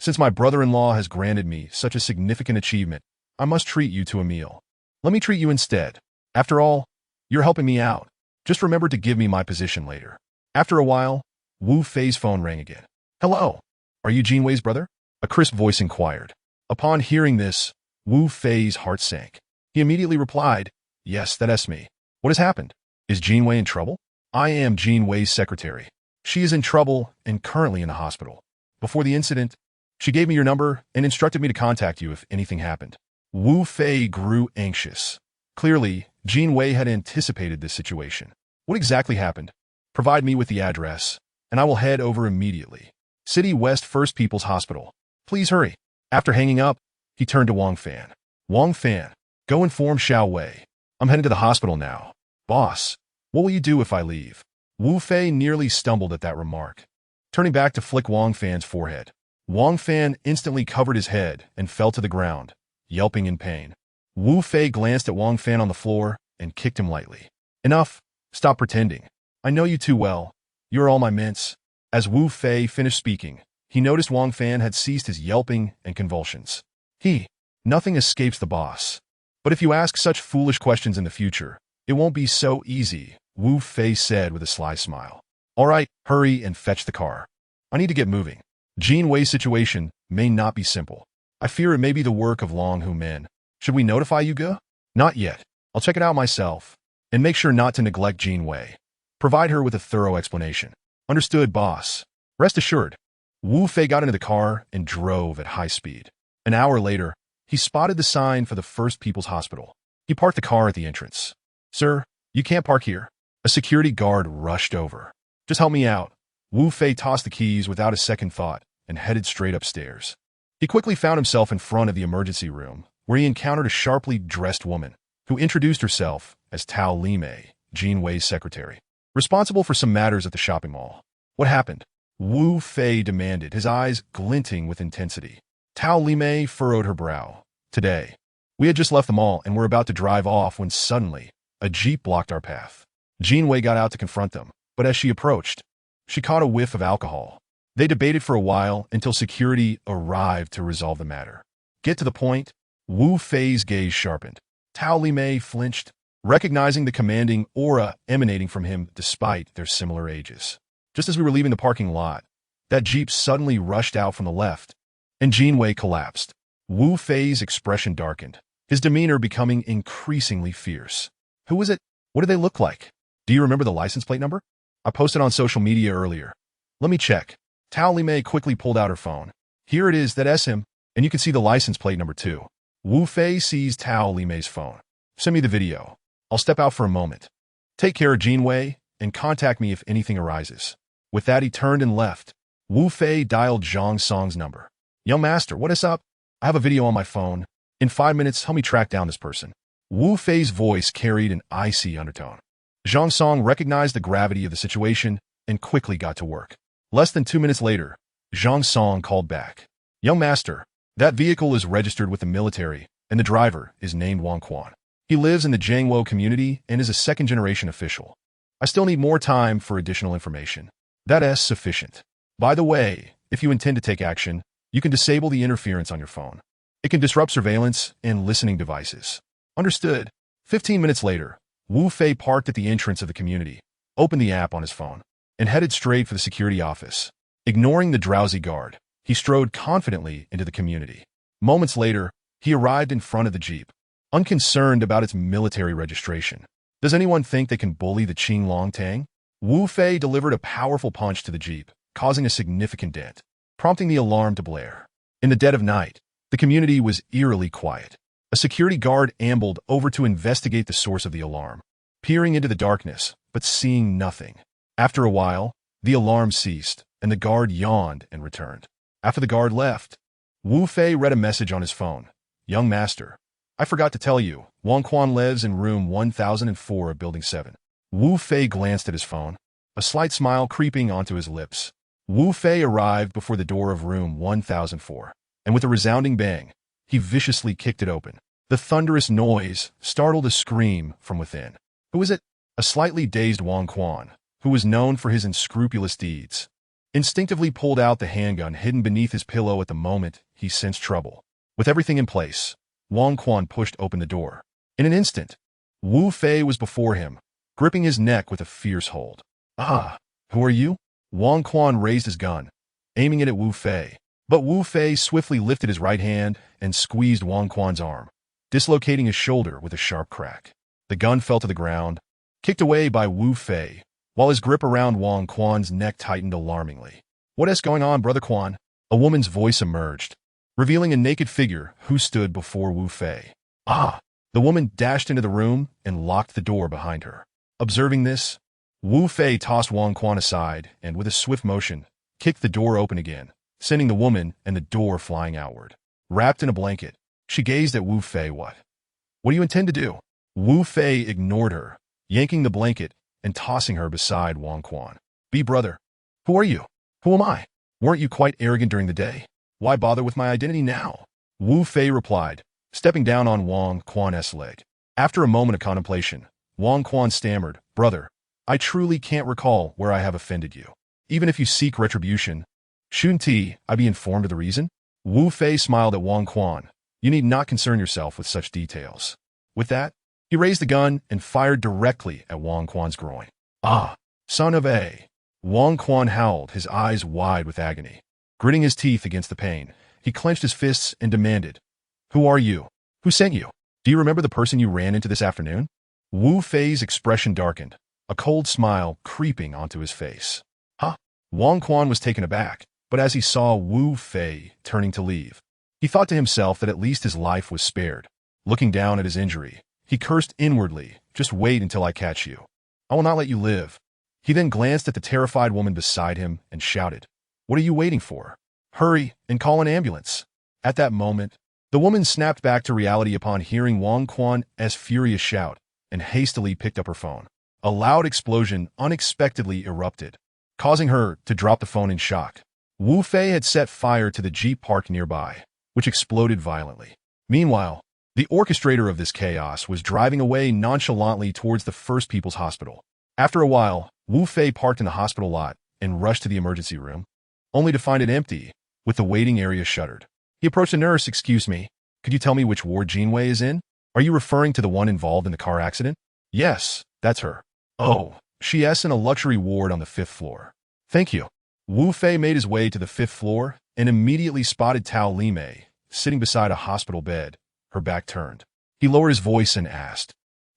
"Since my brother-in-law has granted me such a significant achievement, I must treat you to a meal." "Let me treat you instead. After all, you're helping me out. Just remember to give me my position later." After a while, Wu Fei's phone rang again. "Hello. Are you Jin Wei's brother?" a crisp voice inquired. Upon hearing this, Wu Fei's heart sank. He immediately replied, "Yes, that's me. What has happened? Is Jin Wei in trouble?" "I am Jin Wei's secretary. She is in trouble and currently in the hospital. Before the incident, she gave me your number and instructed me to contact you if anything happened." Wu Fei grew anxious. Clearly, Jin Wei had anticipated this situation. "What exactly happened? Provide me with the address, and I will head over immediately." "City West First People's Hospital. Please hurry." After hanging up, he turned to Wang Fan. "Wang Fan, go inform Xiao Wei. I'm heading to the hospital now." "Boss, what will you do if I leave?" Wu Fei nearly stumbled at that remark. Turning back to flick Wang Fan's forehead, Wang Fan instantly covered his head and fell to the ground, yelping in pain. Wu Fei glanced at Wang Fan on the floor and kicked him lightly. "Enough. Stop pretending. I know you too well. You're all my mince." As Wu Fei finished speaking, he noticed Wang Fan had ceased his yelping and convulsions. Nothing escapes the boss. But if you ask such foolish questions in the future, it won't be so easy, Wu Fei said with a sly smile. "All right, hurry and fetch the car. I need to get moving. Jin Wei's situation may not be simple. I fear it may be the work of Long Hu men. Should we notify you, Ge?" "Not yet. I'll check it out myself. And make sure not to neglect Jin Wei. Provide her with a thorough explanation." "Understood, boss." Rest assured, Wu Fei got into the car and drove at high speed. An hour later, he spotted the sign for the First People's Hospital. He parked the car at the entrance. "Sir, you can't park here." A security guard rushed over. "Just help me out." Wu Fei tossed the keys without a second thought and headed straight upstairs. He quickly found himself in front of the emergency room, where he encountered a sharply dressed woman, who introduced herself as Tao Limei, Jin Wei's secretary, responsible for some matters at the shopping mall. "What happened?" Wu Fei demanded, his eyes glinting with intensity. Tao Limei furrowed her brow. "Today, we had just left the mall and were about to drive off when suddenly, a jeep blocked our path. Jin Wei got out to confront them, but as she approached, she caught a whiff of alcohol. They debated for a while until security arrived to resolve the matter." "Get to the point." Wu Fei's gaze sharpened. Tao Limei flinched, recognizing the commanding aura emanating from him despite their similar ages. "Just as we were leaving the parking lot, that jeep suddenly rushed out from the left, and Jin Wei collapsed." Wu Fei's expression darkened, his demeanor becoming increasingly fierce. "Who was it? What did they look like? Do you remember the license plate number? I posted on social media earlier." "Let me check." Tao Limei quickly pulled out her phone. "Here it is, that's him, and you can see the license plate number too." Wu Fei seized Tao Limei's phone. "Send me the video. I'll step out for a moment. Take care of Jin Wei, and contact me if anything arises." With that, he turned and left. Wu Fei dialed Zhang Song's number. "Young master, what is up? I have a video on my phone. In 5 minutes, help me track down this person. Wu Fei's voice carried an icy undertone. Zhang Song recognized the gravity of the situation and quickly got to work. Less than 2 minutes later, Zhang Song called back. Young master, that vehicle is registered with the military, and the driver is named Wang Quan. He lives in the Jiangwo community and is a second-generation official. I still need more time for additional information. That is sufficient. By the way, if you intend to take action, you can disable the interference on your phone. It can disrupt surveillance and listening devices. Understood. 15 minutes later, Wu Fei parked at the entrance of the community, opened the app on his phone, and headed straight for the security office. Ignoring the drowsy guard, he strode confidently into the community. Moments later, he arrived in front of the jeep, unconcerned about its military registration. Does anyone think they can bully the Qing Long Tang? Wu Fei delivered a powerful punch to the jeep, causing a significant dent, prompting the alarm to blare. In the dead of night, the community was eerily quiet. A security guard ambled over to investigate the source of the alarm, peering into the darkness, but seeing nothing. After a while, the alarm ceased, and the guard yawned and returned. After the guard left, Wu Fei read a message on his phone. Young master, I forgot to tell you, Wang Quan lives in room 1004 of Building 7. Wu Fei glanced at his phone, a slight smile creeping onto his lips. Wu Fei arrived before the door of room 1004, and with a resounding bang, he viciously kicked it open. The thunderous noise startled a scream from within. Who is it? A slightly dazed Wang Quan, who was known for his unscrupulous deeds, instinctively pulled out the handgun hidden beneath his pillow at the moment he sensed trouble. With everything in place, Wang Quan pushed open the door. In an instant, Wu Fei was before him, gripping his neck with a fierce hold. Ah, who are you? Wang Quan raised his gun, aiming it at Wu Fei. But Wu Fei swiftly lifted his right hand and squeezed Wang Quan's arm, dislocating his shoulder with a sharp crack. The gun fell to the ground, kicked away by Wu Fei, while his grip around Wang Quan's neck tightened alarmingly. What is going on, Brother Quan? A woman's voice emerged, revealing a naked figure who stood before Wu Fei. Ah! The woman dashed into the room and locked the door behind her. Observing this, Wu Fei tossed Wang Quan aside and, with a swift motion, kicked the door open again, sending the woman and the door flying outward. Wrapped in a blanket, she gazed at Wu Fei. What do you intend to do? Wu Fei ignored her, yanking the blanket and tossing her beside Wang Quan. Be brother. Who are you? Who am I? Weren't you quite arrogant during the day? Why bother with my identity now? Wu Fei replied, stepping down on Wang Quan's leg. After a moment of contemplation, Wang Quan stammered, Brother, I truly can't recall where I have offended you. Even if you seek retribution, shouldn't I be informed of the reason? Wu Fei smiled at Wang Quan. You need not concern yourself with such details. With that, he raised the gun and fired directly at Wang Quan's groin. Ah, son of a! Wang Quan howled, his eyes wide with agony. Gritting his teeth against the pain, he clenched his fists and demanded, Who are you? Who sent you? Do you remember the person you ran into this afternoon? Wu Fei's expression darkened, a cold smile creeping onto his face. Huh? Wang Quan was taken aback, but as he saw Wu Fei turning to leave, he thought to himself that at least his life was spared. Looking down at his injury, he cursed inwardly, Just wait until I catch you. I will not let you live. He then glanced at the terrified woman beside him and shouted, What are you waiting for? Hurry and call an ambulance. At that moment, the woman snapped back to reality upon hearing Wang Quan's furious shout and hastily picked up her phone. A loud explosion unexpectedly erupted, causing her to drop the phone in shock. Wu Fei had set fire to the jeep parked nearby, which exploded violently. Meanwhile, the orchestrator of this chaos was driving away nonchalantly towards the First People's Hospital. After a while, Wu Fei parked in the hospital lot and rushed to the emergency room, only to find it empty, with the waiting area shuttered. He approached a nurse. Excuse me, could you tell me which ward Jinwei is in? Are you referring to the one involved in the car accident? Yes, that's her. Oh, she's in a luxury ward on the 5th floor. Thank you. Wu Fei made his way to the 5th floor and immediately spotted Tao Limei sitting beside a hospital bed, her back turned. He lowered his voice and asked,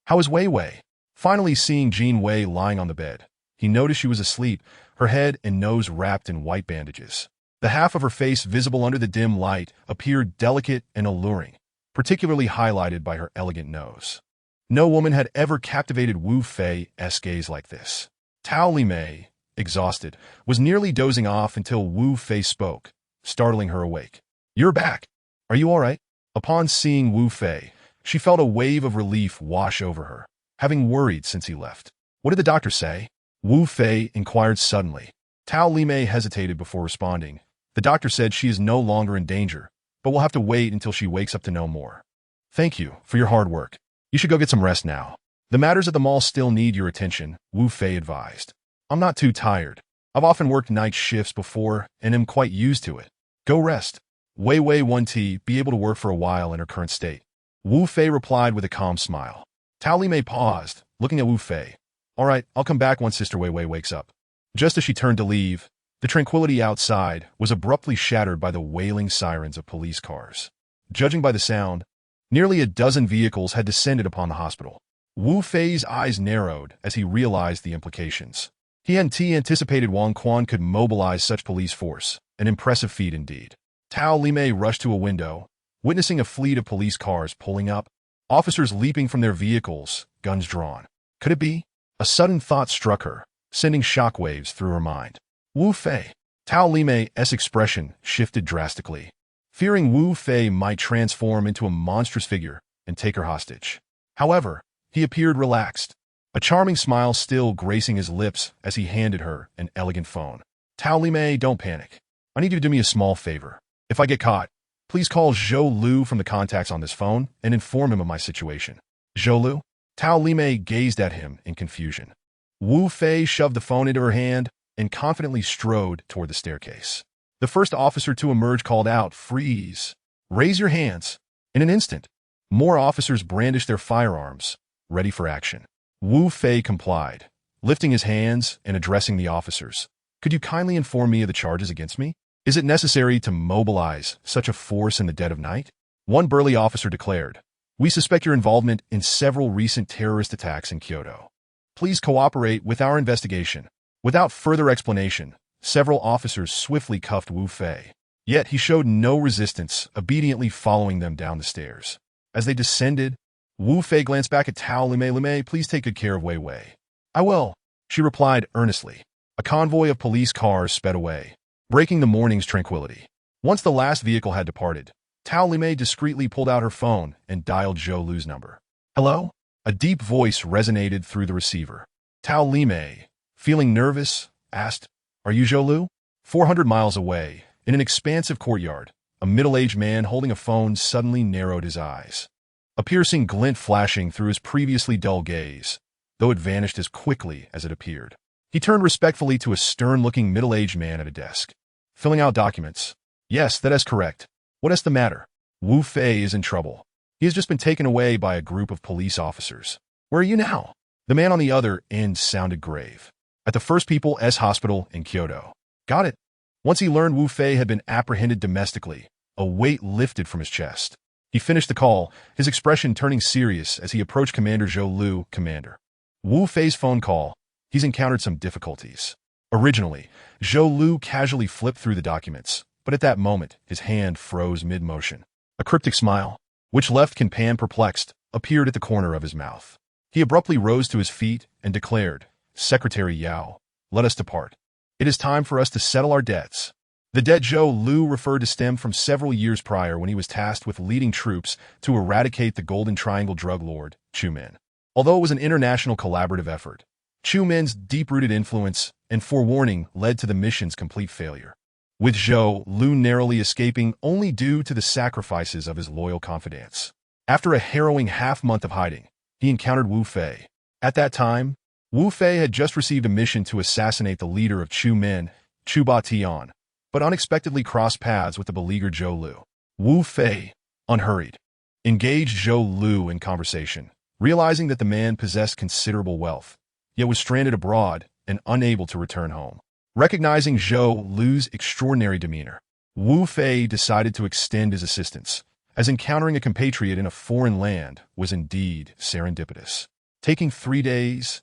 How is Wei Wei? Finally seeing Jean Wei lying on the bed, he noticed she was asleep, her head and nose wrapped in white bandages. The half of her face visible under the dim light appeared delicate and alluring, particularly highlighted by her elegant nose. No woman had ever captivated Wu Fei's gaze like this. Tao Limei, exhausted, was nearly dozing off until Wu Fei spoke, startling her awake. You're back. Are you all right? Upon seeing Wu Fei, she felt a wave of relief wash over her, having worried since he left. What did the doctor say? Wu Fei inquired suddenly. Tao Limei hesitated before responding. The doctor said she is no longer in danger, but we'll have to wait until she wakes up to know more. Thank you for your hard work. You should go get some rest now. The matters at the mall still need your attention, Wu Fei advised. I'm not too tired. I've often worked night shifts before and am quite used to it. Go rest. Wei 1T be able to work for a while in her current state. Wu Fei replied with a calm smile. Tao Limei paused, looking at Wu Fei. All right, I'll come back once Sister Wei wakes up. Just as she turned to leave, the tranquility outside was abruptly shattered by the wailing sirens of police cars. Judging by the sound, nearly a dozen vehicles had descended upon the hospital. Wu Fei's eyes narrowed as he realized the implications. He hadn't anticipated Wang Quan could mobilize such police force, an impressive feat indeed. Tao Limei rushed to a window, witnessing a fleet of police cars pulling up, officers leaping from their vehicles, guns drawn. Could it be? A sudden thought struck her, sending shockwaves through her mind. Wu Fei. Tao Limei's expression shifted drastically, fearing Wu Fei might transform into a monstrous figure and take her hostage. However, he appeared relaxed, a charming smile still gracing his lips as he handed her an elegant phone. Tao Limei, don't panic. I need you to do me a small favor. If I get caught, please call Zhou Lu from the contacts on this phone and inform him of my situation. Zhou Lu? Tao Limei gazed at him in confusion. Wu Fei shoved the phone into her hand and confidently strode toward the staircase. The first officer to emerge called out, "Freeze! Raise your hands!" In an instant, more officers brandished their firearms, ready for action. Wu Fei complied, lifting his hands and addressing the officers. Could you kindly inform me of the charges against me? Is it necessary to mobilize such a force in the dead of night? One burly officer declared, "We suspect your involvement in several recent terrorist attacks in Kyoto. Please cooperate with our investigation." Without further explanation, several officers swiftly cuffed Wu Fei. Yet he showed no resistance, obediently following them down the stairs. As they descended, Wu Fei glanced back at Tao Limei. "Limei, please take good care of Wei Wei." "I will," she replied earnestly. A convoy of police cars sped away, breaking the morning's tranquility. Once the last vehicle had departed, Tao Limei discreetly pulled out her phone and dialed Zhou Lu's number. "Hello?" A deep voice resonated through the receiver. Tao Limei, feeling nervous, asked, "Are you Zhou Lu?" 400 miles away, in an expansive courtyard, a middle-aged man holding a phone suddenly narrowed his eyes, a piercing glint flashing through his previously dull gaze, though it vanished as quickly as it appeared. He turned respectfully to a stern-looking middle-aged man at a desk. "Filling out documents." "Yes, that is correct. What is the matter?" "Wu Fei is in trouble. He has just been taken away by a group of police officers." "Where are you now?" The man on the other end sounded grave. "At the First People's Hospital in Kyoto." "Got it." Once he learned Wu Fei had been apprehended domestically, a weight lifted from his chest. He finished the call, his expression turning serious as he approached Commander Zhou Lu. "Commander." Wu Fei's phone call. He's encountered some difficulties. Originally, Zhou Lu casually flipped through the documents, but at that moment, his hand froze mid-motion. A cryptic smile, which left Pan perplexed, appeared at the corner of his mouth. He abruptly rose to his feet and declared, "Secretary Yao, let us depart. It is time for us to settle our debts." The debt Zhou Lu referred to stemmed from several years prior when he was tasked with leading troops to eradicate the Golden Triangle drug lord, Chu Min. Although it was an international collaborative effort, Chu Min's deep-rooted influence and forewarning led to the mission's complete failure, with Zhou Lu narrowly escaping only due to the sacrifices of his loyal confidants. After a harrowing half-month of hiding, he encountered Wu Fei. At that time, Wu Fei had just received a mission to assassinate the leader of Chu Min, Luo Tian, but unexpectedly crossed paths with the beleaguered Zhou Lu. Wu Fei, unhurried, engaged Zhou Lu in conversation, realizing that the man possessed considerable wealth, yet was stranded abroad and unable to return home. Recognizing Zhou Lu's extraordinary demeanor, Wu Fei decided to extend his assistance, as encountering a compatriot in a foreign land was indeed serendipitous. Taking 3 days,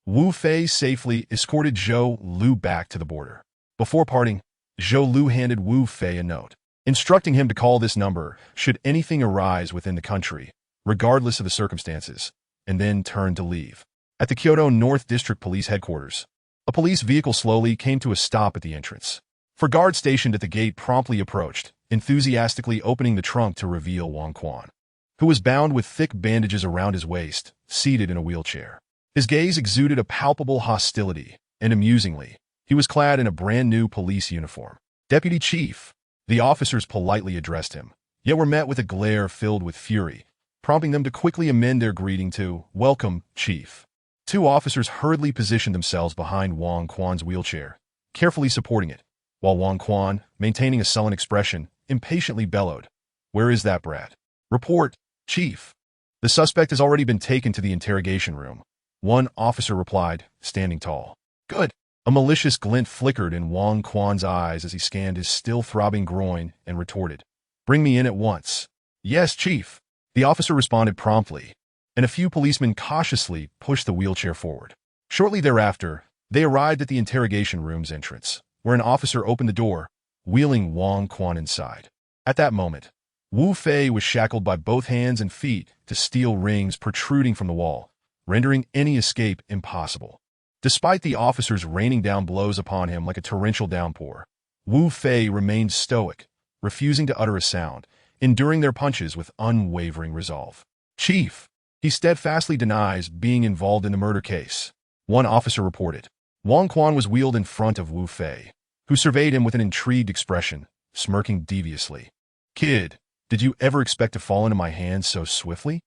Wu Fei safely escorted Zhou Lu back to the border. Before parting, Zhou Lu handed Wu Fei a note, instructing him to call this number should anything arise within the country, regardless of the circumstances, and then turned to leave. At the Kyoto North District Police Headquarters, a police vehicle slowly came to a stop at the entrance. For guard stationed at the gate promptly approached, enthusiastically opening the trunk to reveal Wang Quan, who was bound with thick bandages around his waist, seated in a wheelchair. His gaze exuded a palpable hostility, and amusingly, he was clad in a brand-new police uniform. "Deputy Chief," the officers politely addressed him, yet were met with a glare filled with fury, prompting them to quickly amend their greeting to, "Welcome, Chief." Two officers hurriedly positioned themselves behind Wang Quan's wheelchair, carefully supporting it, while Wang Quan, maintaining a sullen expression, impatiently bellowed, "Where is that brat?" "Report, Chief." "The suspect has already been taken to the interrogation room," one officer replied, standing tall. "Good." A malicious glint flickered in Wang Quan's eyes as he scanned his still-throbbing groin and retorted, "Bring me in at once." "Yes, Chief." The officer responded promptly, and a few policemen cautiously pushed the wheelchair forward. Shortly thereafter, they arrived at the interrogation room's entrance, where an officer opened the door, wheeling Wang Quan inside. At that moment, Wu Fei was shackled by both hands and feet to steel rings protruding from the wall, rendering any escape impossible. Despite the officers raining down blows upon him like a torrential downpour, Wu Fei remained stoic, refusing to utter a sound, enduring their punches with unwavering resolve. "Chief," he steadfastly denies being involved in the murder case, one officer reported. Wang Quan was wheeled in front of Wu Fei, who surveyed him with an intrigued expression, smirking deviously. "Kid, did you ever expect to fall into my hands so swiftly?"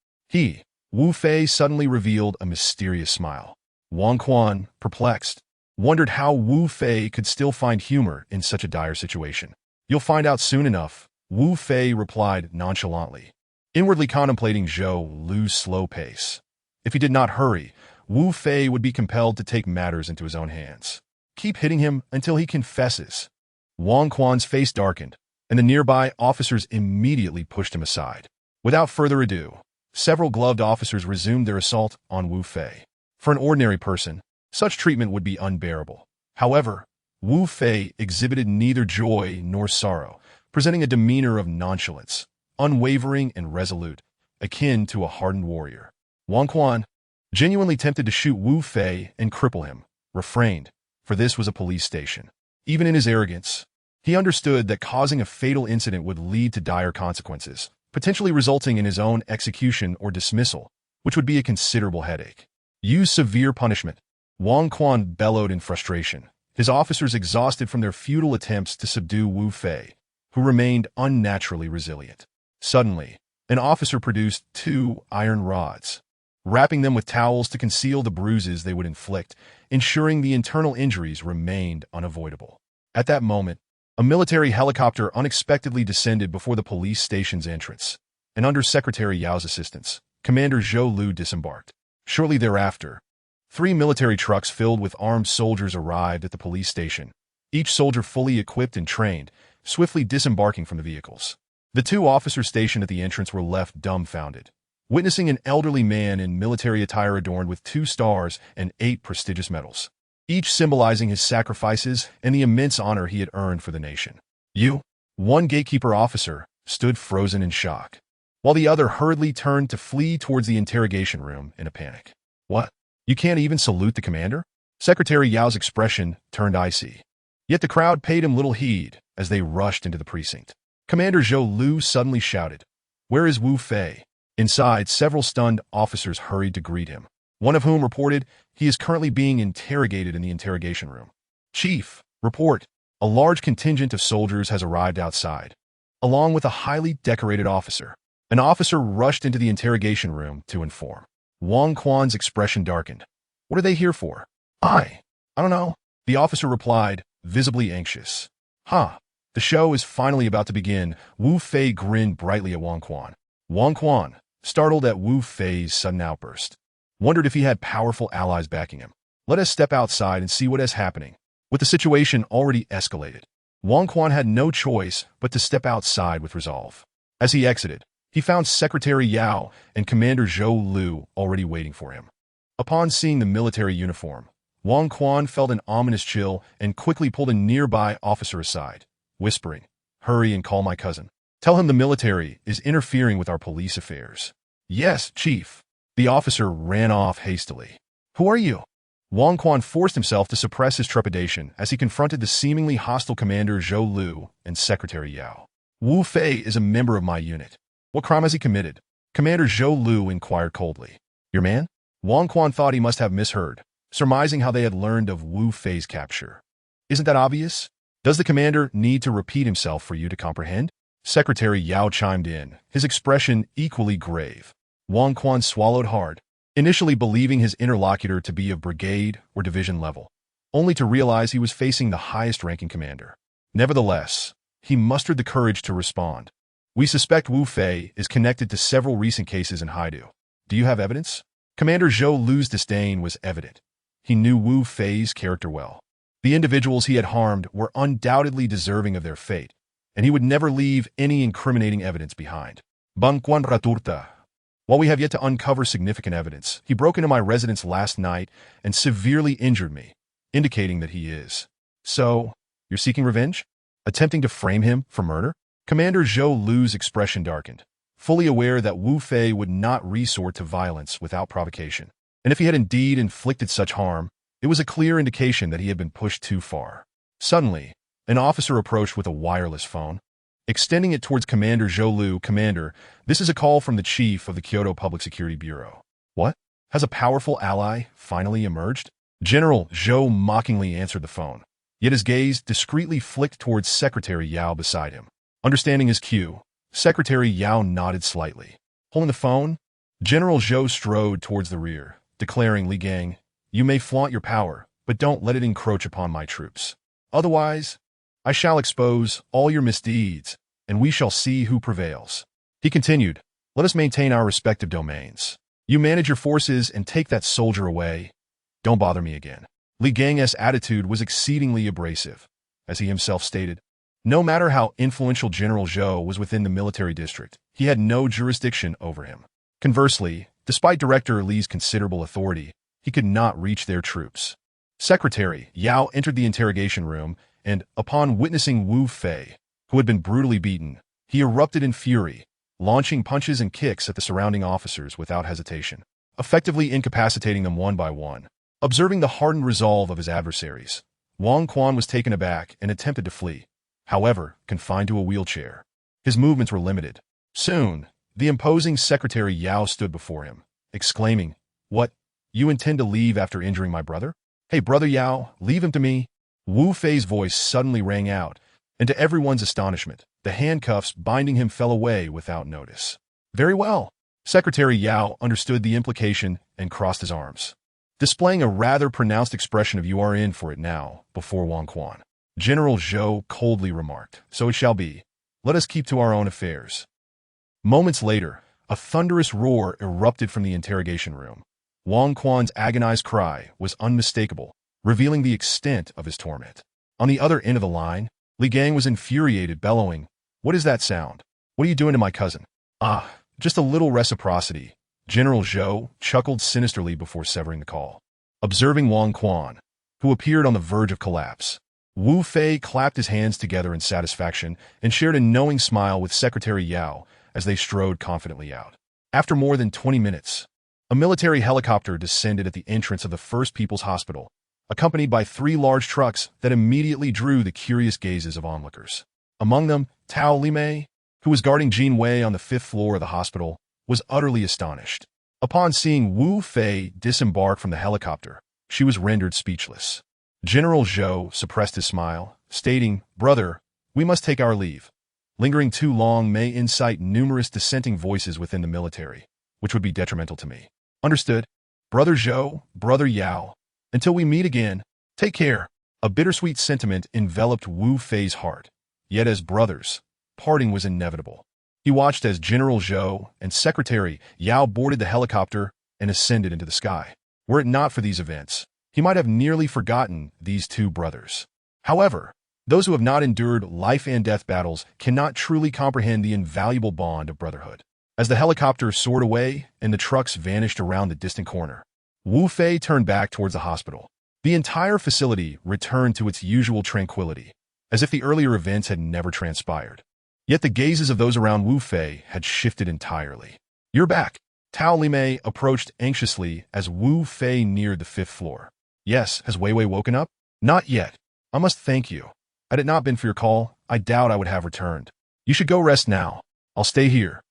Wu Fei suddenly revealed a mysterious smile. Wang Quan, perplexed, wondered how Wu Fei could still find humor in such a dire situation. "You'll find out soon enough," Wu Fei replied nonchalantly, inwardly contemplating Zhou Lu's slow pace. If he did not hurry, Wu Fei would be compelled to take matters into his own hands. "Keep hitting him until he confesses." Wang Quan's face darkened, and the nearby officers immediately pushed him aside. Without further ado, several gloved officers resumed their assault on Wu Fei. For an ordinary person, such treatment would be unbearable. However, Wu Fei exhibited neither joy nor sorrow, presenting a demeanor of nonchalance, unwavering and resolute, akin to a hardened warrior. Wang Quan, genuinely tempted to shoot Wu Fei and cripple him, refrained, for this was a police station. Even in his arrogance, he understood that causing a fatal incident would lead to dire consequences, potentially resulting in his own execution or dismissal, which would be a considerable headache. "Use severe punishment," Wang Quan bellowed in frustration, his officers exhausted from their futile attempts to subdue Wu Fei, who remained unnaturally resilient. Suddenly, an officer produced 2 iron rods, wrapping them with towels to conceal the bruises they would inflict, ensuring the internal injuries remained unavoidable. At that moment, a military helicopter unexpectedly descended before the police station's entrance, and under Secretary Yao's assistance, Commander Zhou Lu disembarked. Shortly thereafter, 3 military trucks filled with armed soldiers arrived at the police station, each soldier fully equipped and trained, swiftly disembarking from the vehicles. The 2 officers stationed at the entrance were left dumbfounded, witnessing an elderly man in military attire adorned with 2 stars and 8 prestigious medals, each symbolizing his sacrifices and the immense honor he had earned for the nation. One gatekeeper officer stood frozen in shock, while the other hurriedly turned to flee towards the interrogation room in a panic. "What? You can't even salute the commander?" Secretary Yao's expression turned icy. Yet the crowd paid him little heed as they rushed into the precinct. Commander Zhou Lu suddenly shouted, "Where is Wu Fei?" Inside, several stunned officers hurried to greet him, one of whom reported he is currently being interrogated in the interrogation room. "Chief, report. A large contingent of soldiers has arrived outside, along with a highly decorated officer." An officer rushed into the interrogation room to inform. Wang Quan's expression darkened. "What are they here for?" I don't know," the officer replied, visibly anxious. "The show is finally about to begin." Wu Fei grinned brightly at Wang Quan. Wang Quan, startled at Wu Fei's sudden outburst, wondered if he had powerful allies backing him. "Let us step outside and see what is happening." With the situation already escalated, Wang Quan had no choice but to step outside with resolve. As he exited, he found Secretary Yao and Commander Zhou Lu already waiting for him. Upon seeing the military uniform, Wang Quan felt an ominous chill and quickly pulled a nearby officer aside, whispering, "Hurry and call my cousin. Tell him the military is interfering with our police affairs." "Yes, Chief." The officer ran off hastily. "Who are you?" Wang Quan forced himself to suppress his trepidation as he confronted the seemingly hostile Commander Zhou Lu and Secretary Yao. Wu Fei is a member of my unit. What crime has he committed? Commander Zhou Lu inquired coldly. Your man? Wang Quan thought he must have misheard, surmising how they had learned of Wu Fei's capture. Isn't that obvious? Does the commander need to repeat himself for you to comprehend? Secretary Yao chimed in, his expression equally grave. Wang Quan swallowed hard, initially believing his interlocutor to be of brigade or division level, only to realize he was facing the highest-ranking commander. Nevertheless, he mustered the courage to respond. We suspect Wu Fei is connected to several recent cases in Haidu. Do you have evidence? Commander Zhou Lu's disdain was evident. He knew Wu Fei's character well. The individuals he had harmed were undoubtedly deserving of their fate, and he would never leave any incriminating evidence behind. Bangquan Raturta. While we have yet to uncover significant evidence, he broke into my residence last night and severely injured me, indicating that he is. So, you're seeking revenge? Attempting to frame him for murder? Commander Zhou Lu's expression darkened, fully aware that Wu Fei would not resort to violence without provocation. And if he had indeed inflicted such harm, it was a clear indication that he had been pushed too far. Suddenly, an officer approached with a wireless phone. Extending it towards Commander Zhou Lu. Commander, this is a call from the chief of the Kyoto Public Security Bureau. What? Has a powerful ally finally emerged? General Zhou mockingly answered the phone, yet his gaze discreetly flicked towards Secretary Yao beside him. Understanding his cue, Secretary Yao nodded slightly. Holding the phone, General Zhou strode towards the rear, declaring, Li Gang, you may flaunt your power, but don't let it encroach upon my troops. Otherwise, I shall expose all your misdeeds, and we shall see who prevails. He continued, let us maintain our respective domains. You manage your forces and take that soldier away. Don't bother me again. Li Gang's attitude was exceedingly abrasive. As he himself stated, no matter how influential General Zhou was within the military district, he had no jurisdiction over him. Conversely, despite Director Li's considerable authority, he could not reach their troops. Secretary Yao entered the interrogation room, and, upon witnessing Wu Fei, who had been brutally beaten, he erupted in fury, launching punches and kicks at the surrounding officers without hesitation, effectively incapacitating them one by one. Observing the hardened resolve of his adversaries, Wang Quan was taken aback and attempted to flee, however, confined to a wheelchair. His movements were limited. Soon, the imposing Secretary Yao stood before him, exclaiming, What? You intend to leave after injuring my brother? Hey, Brother Yao, leave him to me. Wu Fei's voice suddenly rang out, and to everyone's astonishment, the handcuffs binding him fell away without notice. Very well. Secretary Yao understood the implication and crossed his arms, displaying a rather pronounced expression of you are in for it now before Wang Quan. General Zhou coldly remarked, so it shall be. Let us keep to our own affairs. Moments later, a thunderous roar erupted from the interrogation room. Wang Quan's agonized cry was unmistakable, revealing the extent of his torment. On the other end of the line, Li Gang was infuriated, bellowing, What is that sound? What are you doing to my cousin? Ah, just a little reciprocity. General Zhou chuckled sinisterly before severing the call. Observing Wang Quan, who appeared on the verge of collapse, Wu Fei clapped his hands together in satisfaction and shared a knowing smile with Secretary Yao as they strode confidently out. After more than 20 minutes, a military helicopter descended at the entrance of the First People's Hospital, accompanied by 3 large trucks that immediately drew the curious gazes of onlookers. Among them, Tao Limei, who was guarding Jin Wei on the 5th floor of the hospital, was utterly astonished. Upon seeing Wu Fei disembark from the helicopter, she was rendered speechless. General Zhou suppressed his smile, stating, Brother, we must take our leave. Lingering too long may incite numerous dissenting voices within the military, which would be detrimental to me. Understood? Brother Zhou, Brother Yao. Until we meet again, take care. A bittersweet sentiment enveloped Wu Fei's heart. Yet as brothers, parting was inevitable. He watched as General Zhou and Secretary Yao boarded the helicopter and ascended into the sky. Were it not for these events, he might have nearly forgotten these 2 brothers. However, those who have not endured life and death battles cannot truly comprehend the invaluable bond of brotherhood. As the helicopter soared away and the trucks vanished around the distant corner, Wu Fei turned back towards the hospital. The entire facility returned to its usual tranquility, as if the earlier events had never transpired. Yet the gazes of those around Wu Fei had shifted entirely. You're back. Tao Limei approached anxiously as Wu Fei neared the 5th floor. Yes, has Wei Wei woken up? Not yet. I must thank you. Had it not been for your call, I doubt I would have returned. You should go rest now. I'll stay here.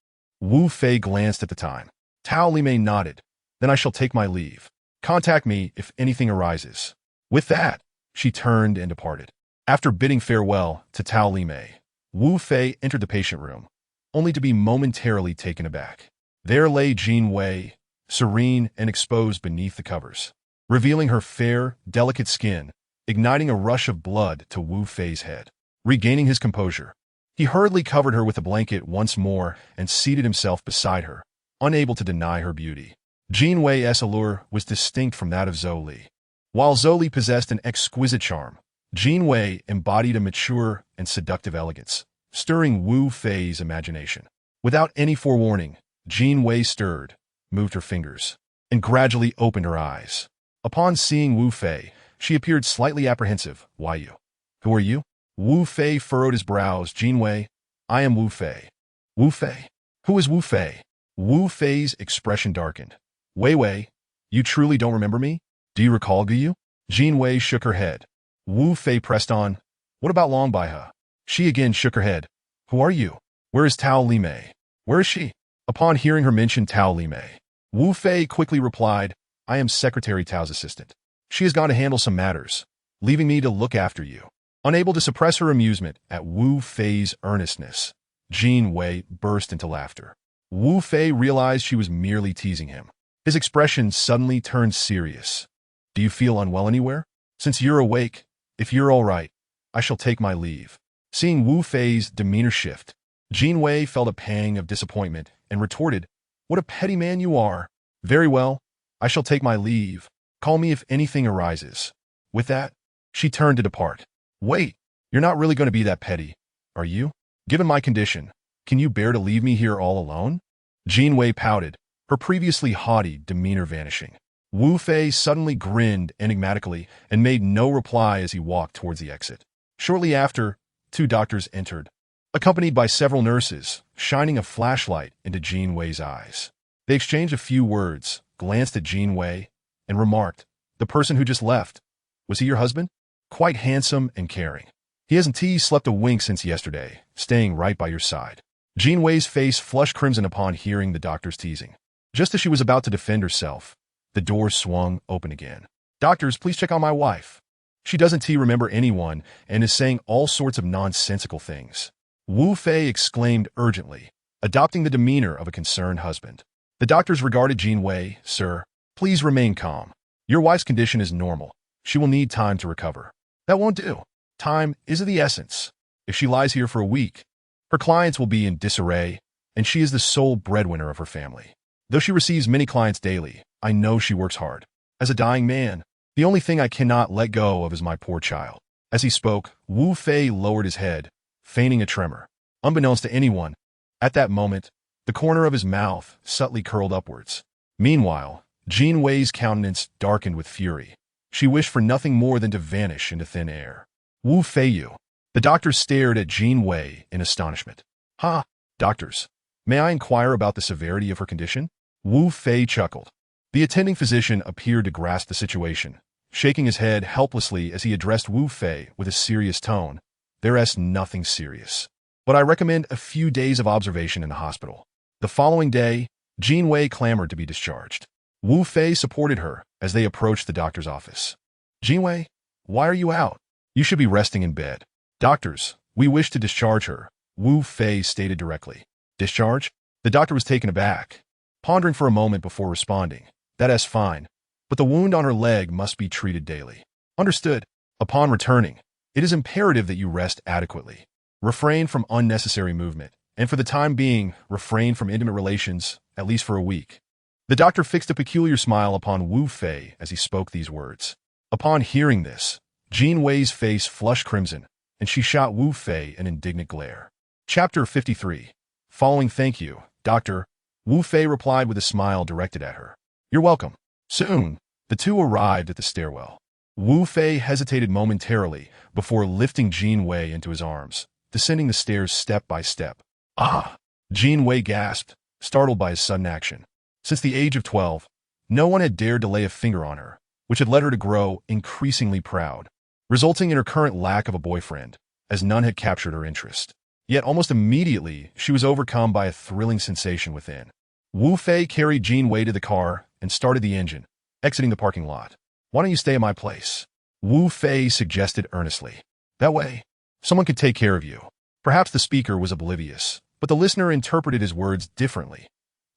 Wu Fei glanced at the time. Tao Limei nodded. Then I shall take my leave. Contact me if anything arises. With that, she turned and departed. After bidding farewell to Tao Limei, Wu Fei entered the patient room, only to be momentarily taken aback. There lay Jin Wei, serene and exposed beneath the covers, revealing her fair, delicate skin, igniting a rush of blood to Wu Fei's head. Regaining his composure, he hurriedly covered her with a blanket once more and seated himself beside her, unable to deny her beauty. Jin Wei's allure was distinct from that of Zhou Li. While Zhou Li possessed an exquisite charm, Jin Wei embodied a mature and seductive elegance, stirring Wu Fei's imagination. Without any forewarning, Jin Wei stirred, moved her fingers, and gradually opened her eyes. Upon seeing Wu Fei, she appeared slightly apprehensive. Why you? Who are you? Wu Fei furrowed his brows. Jin Wei, I am Wu Fei. Wu Fei? Who is Wu Fei? Wu Fei's expression darkened. Wei Wei, you truly don't remember me? Do you recall Guyu? Jin Wei shook her head. Wu Fei pressed on. What about Long Baihe? She again shook her head. Who are you? Where is Tao Limei? Where is she? Upon hearing her mention Tao Limei, Wu Fei quickly replied, I am Secretary Tao's assistant. She has gone to handle some matters, leaving me to look after you. Unable to suppress her amusement at Wu Fei's earnestness, Jin Wei burst into laughter. Wu Fei realized she was merely teasing him. His expression suddenly turned serious. Do you feel unwell anywhere? Since you're awake, if you're all right, I shall take my leave. Seeing Wu Fei's demeanor shift, Jin Wei felt a pang of disappointment and retorted, What a petty man you are. Very well, I shall take my leave. Call me if anything arises. With that, she turned to depart. Wait, you're not really going to be that petty, are you? Given my condition, can you bear to leave me here all alone? Jin Wei pouted, her previously haughty demeanor vanishing. Wu Fei suddenly grinned enigmatically and made no reply as he walked towards the exit. Shortly after, 2 doctors entered, accompanied by several nurses, shining a flashlight into Jin Wei's eyes. They exchanged a few words, glanced at Jin Wei, and remarked, The person who just left, was he your husband? Quite handsome and caring. He hasn't slept a wink since yesterday, staying right by your side. Jin Wei's face flushed crimson upon hearing the doctor's teasing. Just as she was about to defend herself, the door swung open again. Doctors, please check on my wife. She doesn't remember anyone and is saying all sorts of nonsensical things. Wu Fei exclaimed urgently, adopting the demeanor of a concerned husband. The doctors regarded Jin Wei. Sir, please remain calm. Your wife's condition is normal. She will need time to recover. That won't do. Time is of the essence. If she lies here for a week, her clients will be in disarray, and she is the sole breadwinner of her family. Though she receives many clients daily, I know she works hard. As a dying man, the only thing I cannot let go of is my poor child. As he spoke, Wu Fei lowered his head, feigning a tremor. Unbeknownst to anyone, at that moment, the corner of his mouth subtly curled upwards. Meanwhile, Jin Wei's countenance darkened with fury. She wished for nothing more than to vanish into thin air. Wu Fei you. The doctors stared at Jin Wei in astonishment. Ha! Doctors, may I inquire about the severity of her condition? Wu Fei chuckled. The attending physician appeared to grasp the situation, shaking his head helplessly as he addressed Wu Fei with a serious tone. There is nothing serious, but I recommend a few days of observation in the hospital. The following day, Jin Wei clamored to be discharged. Wu Fei supported her as they approached the doctor's office. Jin Wei, why are you out? You should be resting in bed. Doctors, we wish to discharge her, Wu Fei stated directly. Discharge? The doctor was taken aback, pondering for a moment before responding. That is fine, but the wound on her leg must be treated daily. Understood. Upon returning, it is imperative that you rest adequately. Refrain from unnecessary movement, and for the time being, refrain from intimate relations, at least for a week. The doctor fixed a peculiar smile upon Wu Fei as he spoke these words. Upon hearing this, Jin Wei's face flushed crimson, and she shot Wu Fei an indignant glare. Chapter 53. Following thank you, Doctor, Wu Fei replied with a smile directed at her. You're welcome. Soon, the two arrived at the stairwell. Wu Fei hesitated momentarily before lifting Jin Wei into his arms, descending the stairs step by step. Ah! Jin Wei gasped, startled by his sudden action. Since the age of 12, no one had dared to lay a finger on her, which had led her to grow increasingly proud, resulting in her current lack of a boyfriend, as none had captured her interest. Yet almost immediately, she was overcome by a thrilling sensation within. Wu Fei carried Jin Wei to the car and started the engine, exiting the parking lot. "Why don't you stay at my place?" Wu Fei suggested earnestly. "That way, someone could take care of you." Perhaps the speaker was oblivious, but the listener interpreted his words differently.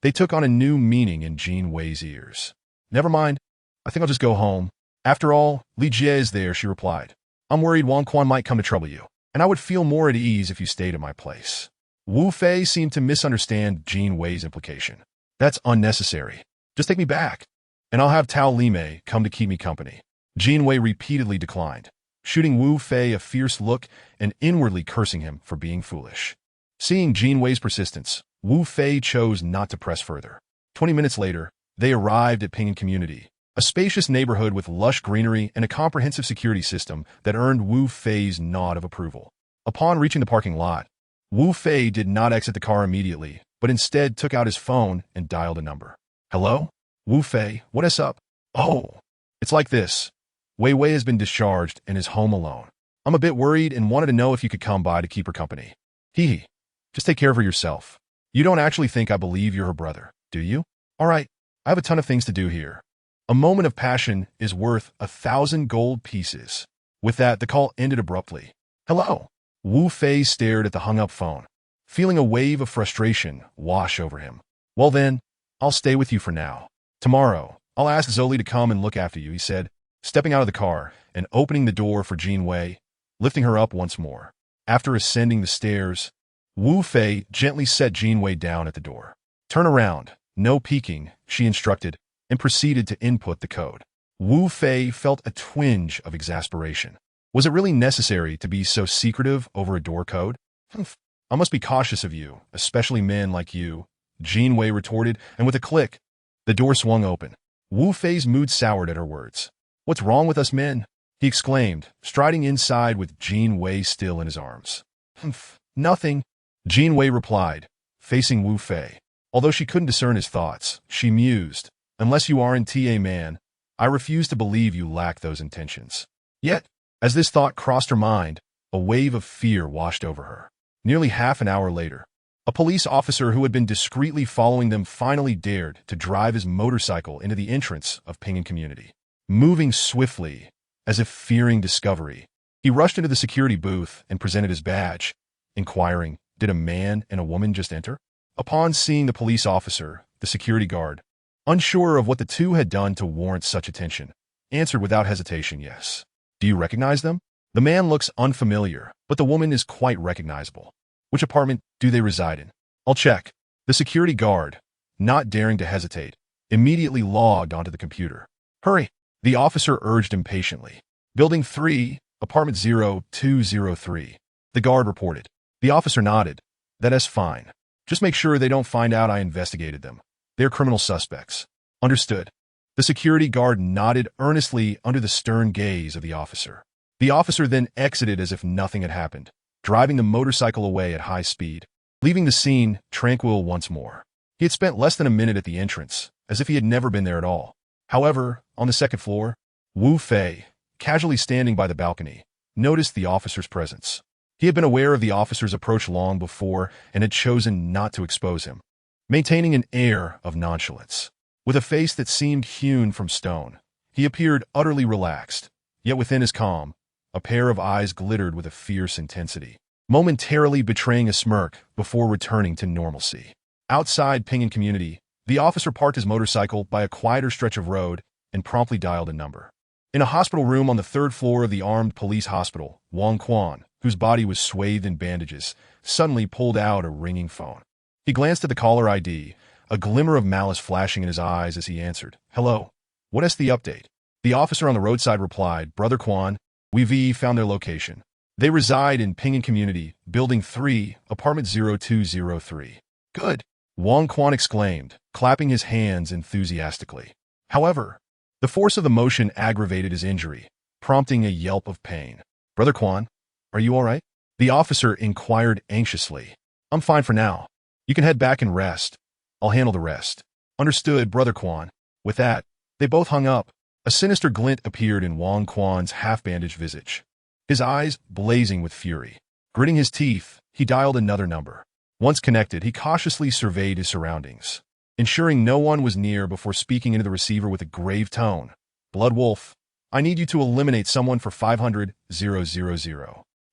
They took on a new meaning in Jin Wei's ears. "Never mind. I think I'll just go home. After all, Li Jie is there," she replied. "I'm worried Wang Quan might come to trouble you, and I would feel more at ease if you stayed at my place." Wu Fei seemed to misunderstand Jin Wei's implication. "That's unnecessary. Just take me back, and I'll have Tao Lime come to keep me company." Jin Wei repeatedly declined, shooting Wu Fei a fierce look and inwardly cursing him for being foolish. Seeing Jin Wei's persistence, Wu Fei chose not to press further. 20 minutes later, they arrived at Pinyin Community, a spacious neighborhood with lush greenery and a comprehensive security system that earned Wu Fei's nod of approval. Upon reaching the parking lot, Wu Fei did not exit the car immediately, but instead took out his phone and dialed a number. "Hello? Wu Fei, what is up?" "Oh, it's like this. Wei Wei has been discharged and is home alone. I'm a bit worried and wanted to know if you could come by to keep her company." "Hee. Just take care of her yourself. You don't actually think I believe you're her brother, do you?" "All right, I have a ton of things to do here. A moment of passion is worth 1,000 gold pieces." With that, the call ended abruptly. "Hello?" Wu Fei stared at the hung-up phone, feeling a wave of frustration wash over him. "Well then, I'll stay with you for now. Tomorrow, I'll ask Zoli to come and look after you," he said, stepping out of the car and opening the door for Jin Wei, lifting her up once more. After ascending the stairs, Wu Fei gently set Jin Wei down at the door. "Turn around, no peeking," she instructed, and proceeded to input the code. Wu Fei felt a twinge of exasperation. Was it really necessary to be so secretive over a door code? "Humph. I must be cautious of you, especially men like you," Jin Wei retorted, and with a click, the door swung open. Wu Fei's mood soured at her words. "What's wrong with us men?" he exclaimed, striding inside with Jin Wei still in his arms. "Humph. Nothing," Jin Wei replied, facing Wu Fei. Although she couldn't discern his thoughts, she mused, "Unless you aren't a man, I refuse to believe you lack those intentions." Yet, as this thought crossed her mind, a wave of fear washed over her. Nearly half an hour later, a police officer who had been discreetly following them finally dared to drive his motorcycle into the entrance of Pinyin Community. Moving swiftly, as if fearing discovery, he rushed into the security booth and presented his badge, inquiring, "Did a man and a woman just enter?" Upon seeing the police officer, the security guard, unsure of what the two had done to warrant such attention, answered without hesitation, "Yes." "Do you recognize them?" "The man looks unfamiliar, but the woman is quite recognizable." "Which apartment do they reside in?" "I'll check." The security guard, not daring to hesitate, immediately logged onto the computer. "Hurry," the officer urged impatiently. "Building 3, apartment 0203. The guard reported. The officer nodded. "That's fine. Just make sure they don't find out I investigated them. They're criminal suspects." "Understood." The security guard nodded earnestly under the stern gaze of the officer. The officer then exited as if nothing had happened, driving the motorcycle away at high speed, leaving the scene tranquil once more. He had spent less than a minute at the entrance, as if he had never been there at all. However, on the second floor, Wu Fei, casually standing by the balcony, noticed the officer's presence. He had been aware of the officer's approach long before and had chosen not to expose him, maintaining an air of nonchalance. With a face that seemed hewn from stone, he appeared utterly relaxed, yet within his calm, a pair of eyes glittered with a fierce intensity, momentarily betraying a smirk before returning to normalcy. Outside Pinyin Community, the officer parked his motorcycle by a quieter stretch of road and promptly dialed a number. In a hospital room on the third floor of the armed police hospital, Wang Quan, whose body was swathed in bandages, suddenly pulled out a ringing phone. He glanced at the caller ID, a glimmer of malice flashing in his eyes as he answered. "Hello. What is the update?" The officer on the roadside replied, "Brother Quan, we've found their location. They reside in Pinyin Community, Building 3, Apartment 0203. "Good," Wang Quan exclaimed, clapping his hands enthusiastically. However, the force of the motion aggravated his injury, prompting a yelp of pain. "Brother Quan, are you all right?" The officer inquired anxiously. "I'm fine for now. You can head back and rest. I'll handle the rest." "Understood, Brother Quan." With that, they both hung up, A sinister glint appeared in Wang Quan's half-bandaged visage, his eyes blazing with fury. Gritting his teeth, he dialed another number. Once connected, he cautiously surveyed his surroundings, ensuring no one was near before speaking into the receiver with a grave tone. Blood Wolf, I need you to eliminate someone for 500,000.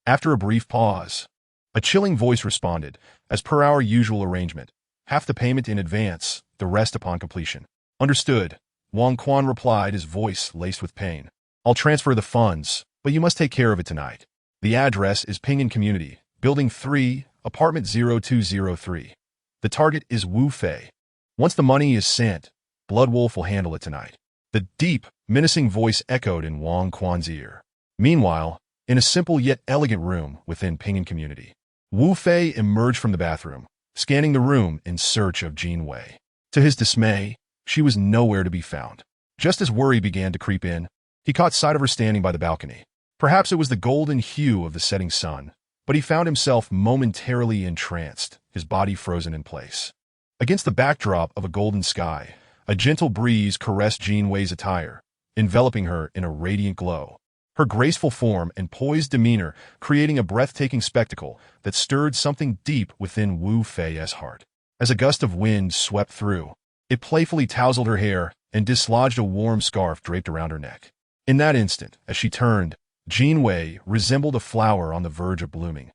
After a brief pause, a chilling voice responded, as per our usual arrangement. Half the payment in advance, the rest upon completion. Understood, Wang Quan replied, his voice laced with pain. I'll transfer the funds, but you must take care of it tonight. The address is Pinyin Community, Building 3, Apartment 0203. The target is Wu Fei. Once the money is sent, Blood Wolf will handle it tonight. The deep, menacing voice echoed in Wang Quan's ear. Meanwhile, in a simple yet elegant room within Pinyin Community, Wu Fei emerged from the bathroom, scanning the room in search of Jin Wei. To his dismay, she was nowhere to be found. Just as worry began to creep in, he caught sight of her standing by the balcony. Perhaps it was the golden hue of the setting sun, but he found himself momentarily entranced, his body frozen in place. Against the backdrop of a golden sky, a gentle breeze caressed Jin Wei's attire, enveloping her in a radiant glow. Her graceful form and poised demeanor creating a breathtaking spectacle that stirred something deep within Wu Fei's heart. As a gust of wind swept through, it playfully tousled her hair and dislodged a warm scarf draped around her neck. In that instant, as she turned, Jin Wei resembled a flower on the verge of blooming,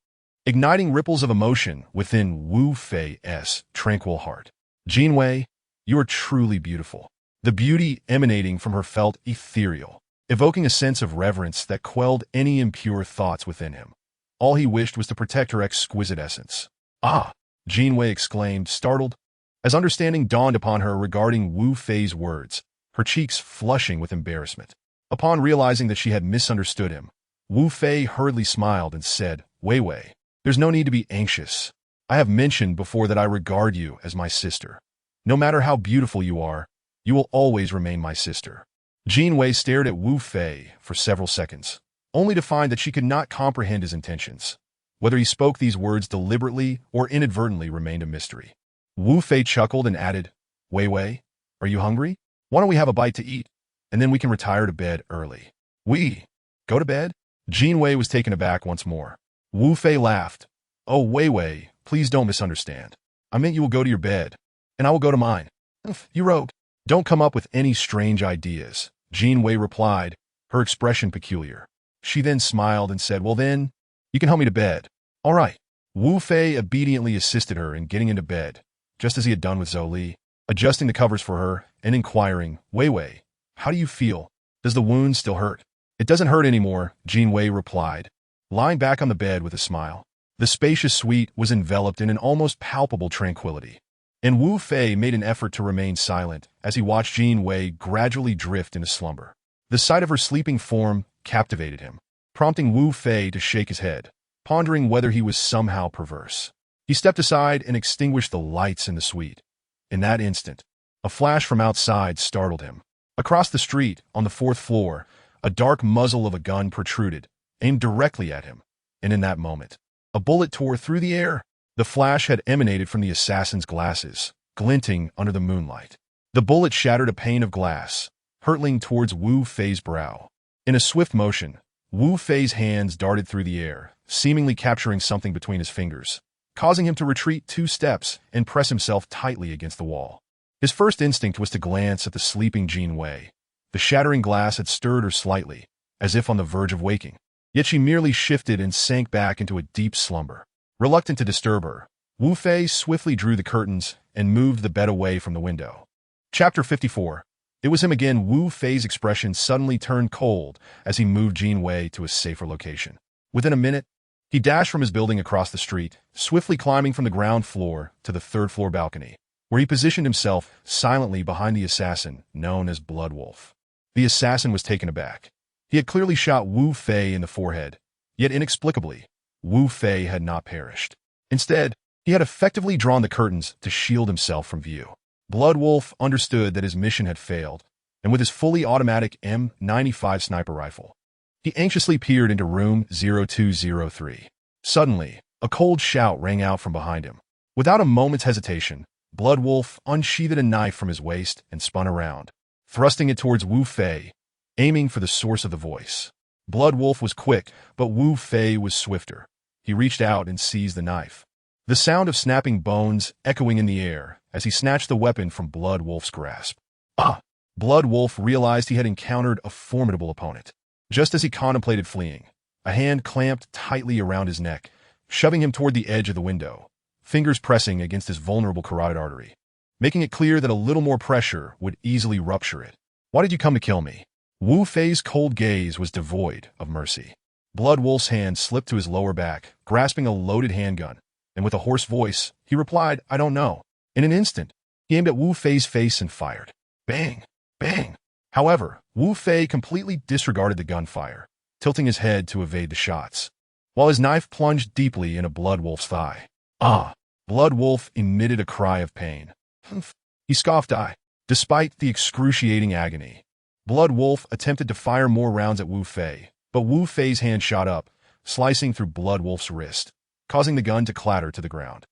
igniting ripples of emotion within Wu Fei's tranquil heart. Jin Wei, you are truly beautiful. The beauty emanating from her felt ethereal, evoking a sense of reverence that quelled any impure thoughts within him. All he wished was to protect her exquisite essence. Ah! Jin Wei exclaimed, startled, as understanding dawned upon her regarding Wu Fei's words, her cheeks flushing with embarrassment. Upon realizing that she had misunderstood him, Wu Fei hurriedly smiled and said, Wei Wei, there's no need to be anxious. I have mentioned before that I regard you as my sister. No matter how beautiful you are, you will always remain my sister. Jin Wei stared at Wu Fei for several seconds, only to find that she could not comprehend his intentions. Whether he spoke these words deliberately or inadvertently remained a mystery. Wu Fei chuckled and added, Wei Wei, are you hungry? Why don't we have a bite to eat, and then we can retire to bed early. We go to bed? Jin Wei was taken aback once more. Wu Fei laughed. Oh, Wei Wei, please don't misunderstand. I meant you will go to your bed, and I will go to mine. You rogue. Don't come up with any strange ideas, Jin Wei replied, her expression peculiar. She then smiled and said, well then, you can help me to bed. All right. Wu Fei obediently assisted her in getting into bed, just as he had done with Zhou Li, adjusting the covers for her and inquiring, Wei Wei, how do you feel? Does the wound still hurt? It doesn't hurt anymore, Jin Wei replied, lying back on the bed with a smile. The spacious suite was enveloped in an almost palpable tranquility, and Wu Fei made an effort to remain silent as he watched Jin Wei gradually drift into slumber. The sight of her sleeping form captivated him, prompting Wu Fei to shake his head, pondering whether he was somehow perverse. He stepped aside and extinguished the lights in the suite. In that instant, a flash from outside startled him. Across the street, on the 4th floor, a dark muzzle of a gun protruded, aimed directly at him, and in that moment, a bullet tore through the air. The flash had emanated from the assassin's glasses, glinting under the moonlight. The bullet shattered a pane of glass, hurtling towards Wu Fei's brow. In a swift motion, Wu Fei's hands darted through the air, seemingly capturing something between his fingers, causing him to retreat 2 steps and press himself tightly against the wall. His first instinct was to glance at the sleeping Jin Wei. The shattering glass had stirred her slightly, as if on the verge of waking. Yet she merely shifted and sank back into a deep slumber. Reluctant to disturb her, Wu Fei swiftly drew the curtains and moved the bed away from the window. Chapter 54. It was him again. Wu Fei's expression suddenly turned cold as he moved Jin Wei to a safer location. Within a minute, he dashed from his building across the street, swiftly climbing from the ground floor to the 3rd floor balcony, where he positioned himself silently behind the assassin known as Blood Wolf. The assassin was taken aback. He had clearly shot Wu Fei in the forehead, yet inexplicably, Wu Fei had not perished. Instead, he had effectively drawn the curtains to shield himself from view. Blood Wolf understood that his mission had failed, and with his fully automatic M95 sniper rifle, he anxiously peered into room 0203. Suddenly, a cold shout rang out from behind him. Without a moment's hesitation, Blood Wolf unsheathed a knife from his waist and spun around, thrusting it towards Wu Fei, aiming for the source of the voice. Blood Wolf was quick, but Wu Fei was swifter. He reached out and seized the knife. The sound of snapping bones echoing in the air as he snatched the weapon from Blood Wolf's grasp. Ah! Blood Wolf realized he had encountered a formidable opponent. Just as he contemplated fleeing, a hand clamped tightly around his neck, shoving him toward the edge of the window, fingers pressing against his vulnerable carotid artery, making it clear that a little more pressure would easily rupture it. Why did you come to kill me? Wu Fei's cold gaze was devoid of mercy. Blood Wolf's hand slipped to his lower back, grasping a loaded handgun, and with a hoarse voice, he replied, I don't know. In an instant, he aimed at Wu Fei's face and fired. Bang! Bang! However, Wu Fei completely disregarded the gunfire, tilting his head to evade the shots, while his knife plunged deeply into Blood Wolf's thigh. Ah! Blood Wolf emitted a cry of pain. He scoffed. Despite the excruciating agony, Blood Wolf attempted to fire more rounds at Wu Fei, but Wu Fei's hand shot up, slicing through Blood Wolf's wrist, causing the gun to clatter to the ground.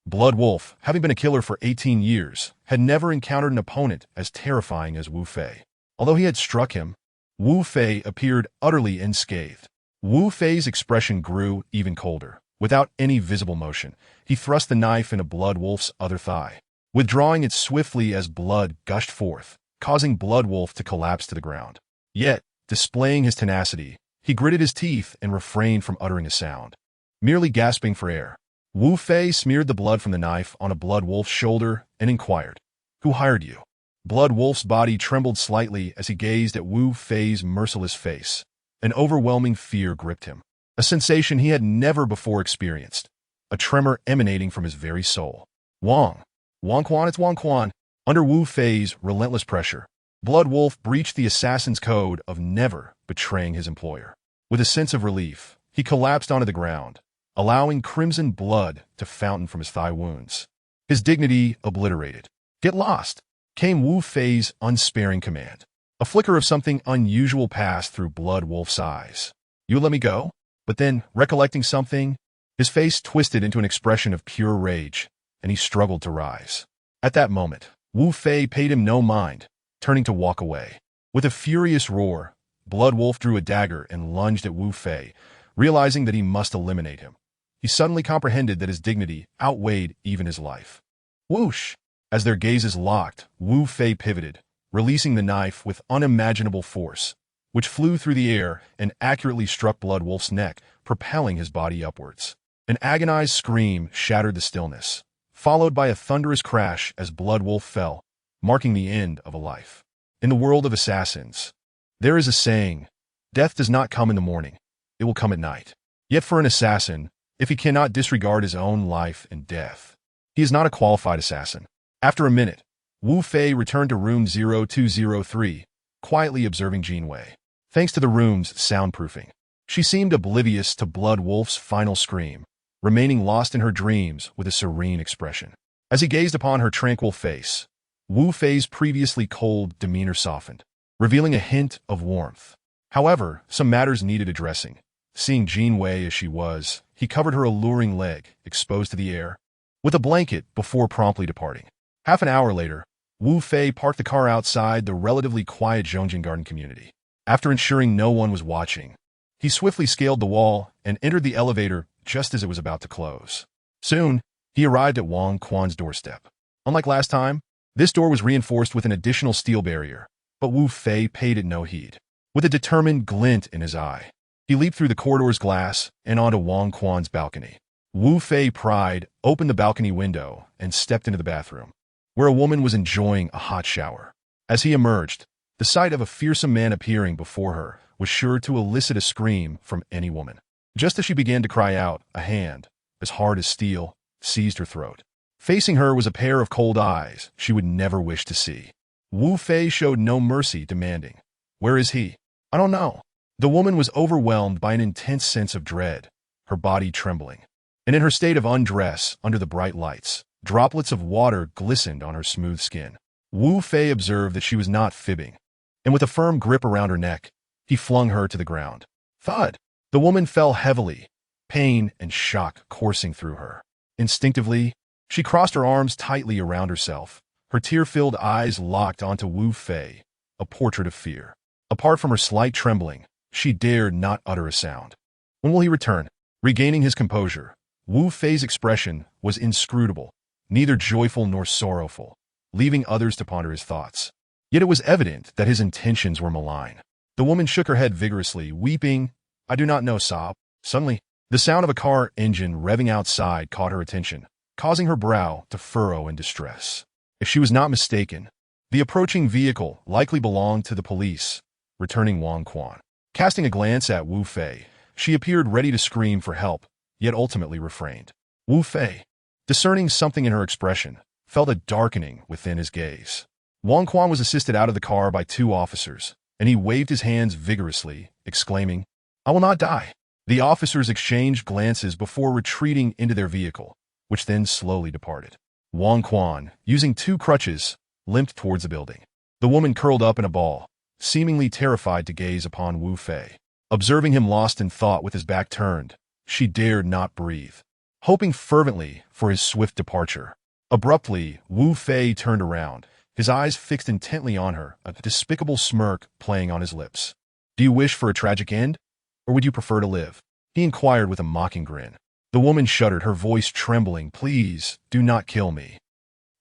Blood Wolf, having been a killer for 18 years, had never encountered an opponent as terrifying as Wu Fei. Although he had struck him, Wu Fei appeared utterly unscathed. Wu Fei's expression grew even colder. Without any visible motion, he thrust the knife into Blood Wolf's other thigh, withdrawing it swiftly as blood gushed forth, causing Blood Wolf to collapse to the ground. Yet, displaying his tenacity, he gritted his teeth and refrained from uttering a sound, merely gasping for air. Wu Fei smeared the blood from the knife on a Blood Wolf's shoulder and inquired, Who hired you? Blood Wolf's body trembled slightly as he gazed at Wu Fei's merciless face. An overwhelming fear gripped him, a sensation he had never before experienced, a tremor emanating from his very soul. Wang Quan, it's Wang Quan. Under Wu Fei's relentless pressure, Blood Wolf breached the assassin's code of never betraying his employer. With a sense of relief, he collapsed onto the ground, allowing crimson blood to fountain from his thigh wounds. His dignity obliterated. Get lost, came Wu Fei's unsparing command. A flicker of something unusual passed through Blood Wolf's eyes. You let me go? But then, recollecting something, his face twisted into an expression of pure rage, and he struggled to rise. At that moment, Wu Fei paid him no mind, turning to walk away. With a furious roar, Blood Wolf drew a dagger and lunged at Wu Fei, realizing that he must eliminate him. He suddenly comprehended that his dignity outweighed even his life. Whoosh! As their gazes locked, Wu Fei pivoted, releasing the knife with unimaginable force, which flew through the air and accurately struck Blood Wolf's neck, propelling his body upwards. An agonized scream shattered the stillness, followed by a thunderous crash as Blood Wolf fell, marking the end of a life. In the world of assassins, there is a saying, death does not come in the morning, it will come at night. Yet for an assassin, if he cannot disregard his own life and death, he is not a qualified assassin. After a minute, Wu Fei returned to room 0203, quietly observing Jinwei. Thanks to the room's soundproofing, she seemed oblivious to Blood Wolf's final scream, remaining lost in her dreams with a serene expression. As he gazed upon her tranquil face, Wu Fei's previously cold demeanor softened, revealing a hint of warmth. However, some matters needed addressing. Seeing Jinwei as she was, he covered her alluring leg, exposed to the air, with a blanket before promptly departing. Half an hour later, Wu Fei parked the car outside the relatively quiet Zhongjin Garden community. After ensuring no one was watching, he swiftly scaled the wall and entered the elevator just as it was about to close. Soon, he arrived at Wang Quan's doorstep. Unlike last time, this door was reinforced with an additional steel barrier, but Wu Fei paid it no heed. With a determined glint in his eye, he leaped through the corridor's glass and onto Wang Quan's balcony. Wu Fei pried open the balcony window and stepped into the bathroom, where a woman was enjoying a hot shower. As he emerged, the sight of a fearsome man appearing before her was sure to elicit a scream from any woman. Just as she began to cry out, a hand, as hard as steel, seized her throat. Facing her was a pair of cold eyes she would never wish to see. Wu Fei showed no mercy, demanding, "Where is he?" "I don't know." The woman was overwhelmed by an intense sense of dread, her body trembling. And in her state of undress under the bright lights, droplets of water glistened on her smooth skin. Wu Fei observed that she was not fibbing, and with a firm grip around her neck, he flung her to the ground. Thud! The woman fell heavily, pain and shock coursing through her. Instinctively, she crossed her arms tightly around herself, her tear-filled eyes locked onto Wu Fei, a portrait of fear. Apart from her slight trembling, she dared not utter a sound. When will he return? Regaining his composure, Wu Fei's expression was inscrutable, neither joyful nor sorrowful, leaving others to ponder his thoughts. Yet it was evident that his intentions were malign. The woman shook her head vigorously, weeping, "I do not know, sob." Suddenly, the sound of a car engine revving outside caught her attention, causing her brow to furrow in distress. If she was not mistaken, the approaching vehicle likely belonged to the police, returning Wang Quan. Casting a glance at Wu Fei, she appeared ready to scream for help, yet ultimately refrained. Wu Fei, discerning something in her expression, felt a darkening within his gaze. Wang Quan was assisted out of the car by 2 officers, and he waved his hands vigorously, exclaiming, "I will not die." The officers exchanged glances before retreating into their vehicle, which then slowly departed. Wang Quan, using 2 crutches, limped towards the building. The woman curled up in a ball, seemingly terrified to gaze upon Wu Fei. Observing him lost in thought with his back turned, she dared not breathe, hoping fervently for his swift departure. Abruptly, Wu Fei turned around, his eyes fixed intently on her, a despicable smirk playing on his lips. "Do you wish for a tragic end, or would you prefer to live?" he inquired with a mocking grin. The woman shuddered, her voice trembling. "Please, do not kill me."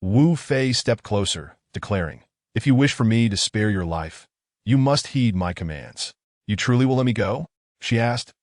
Wu Fei stepped closer, declaring, "If you wish for me to spare your life, you must heed my commands." "You truly will let me go?" she asked,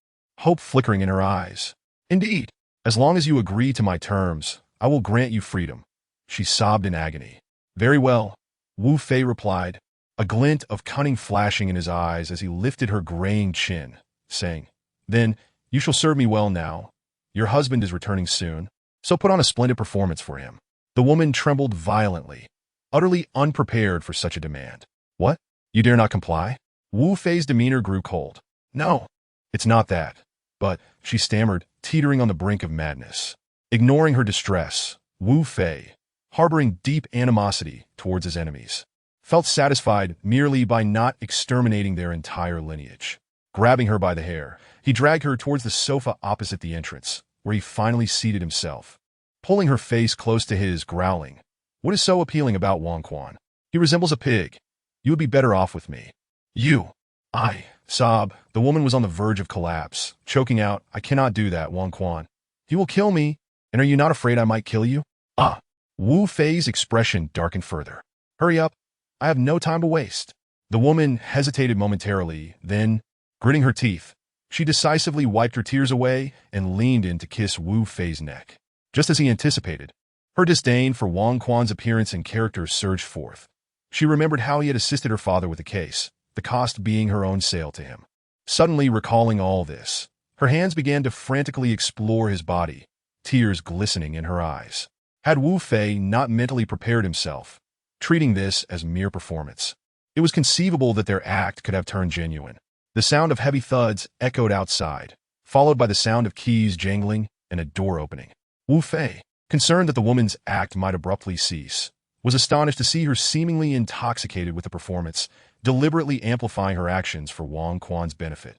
hope flickering in her eyes. "Indeed. As long as you agree to my terms, I will grant you freedom." She sobbed in agony. "Very well," Wu Fei replied, a glint of cunning flashing in his eyes as he lifted her graying chin, saying, "Then, you shall serve me well now. Your husband is returning soon, so put on a splendid performance for him." The woman trembled violently, utterly unprepared for such a demand. "What? You dare not comply?" Wu Fei's demeanor grew cold. "No, it's not that. But," she stammered, teetering on the brink of madness. Ignoring her distress, Wu Fei, harboring deep animosity towards his enemies, felt satisfied merely by not exterminating their entire lineage. Grabbing her by the hair, he dragged her towards the sofa opposite the entrance, where he finally seated himself, pulling her face close to his, growling, "What is so appealing about Wang Quan? He resembles a pig. You would be better off with me." "You." "I." Sob. The woman was on the verge of collapse, choking out, "I cannot do that, Wang Quan. He will kill me, and are you not afraid I might kill you?" "Ah." Wu Fei's expression darkened further. "Hurry up. I have no time to waste." The woman hesitated momentarily, then, gritting her teeth, she decisively wiped her tears away and leaned in to kiss Wu Fei's neck. Just as he anticipated, her disdain for Wang Quan's appearance and character surged forth. She remembered how he had assisted her father with the case, the cost being her own sale to him. Suddenly recalling all this, her hands began to frantically explore his body, tears glistening in her eyes. Had Wu Fei not mentally prepared himself, treating this as mere performance, it was conceivable that their act could have turned genuine. The sound of heavy thuds echoed outside, followed by the sound of keys jangling and a door opening. Wu Fei, concerned that the woman's act might abruptly cease, was astonished to see her seemingly intoxicated with the performance, deliberately amplifying her actions for Wang Quan's benefit.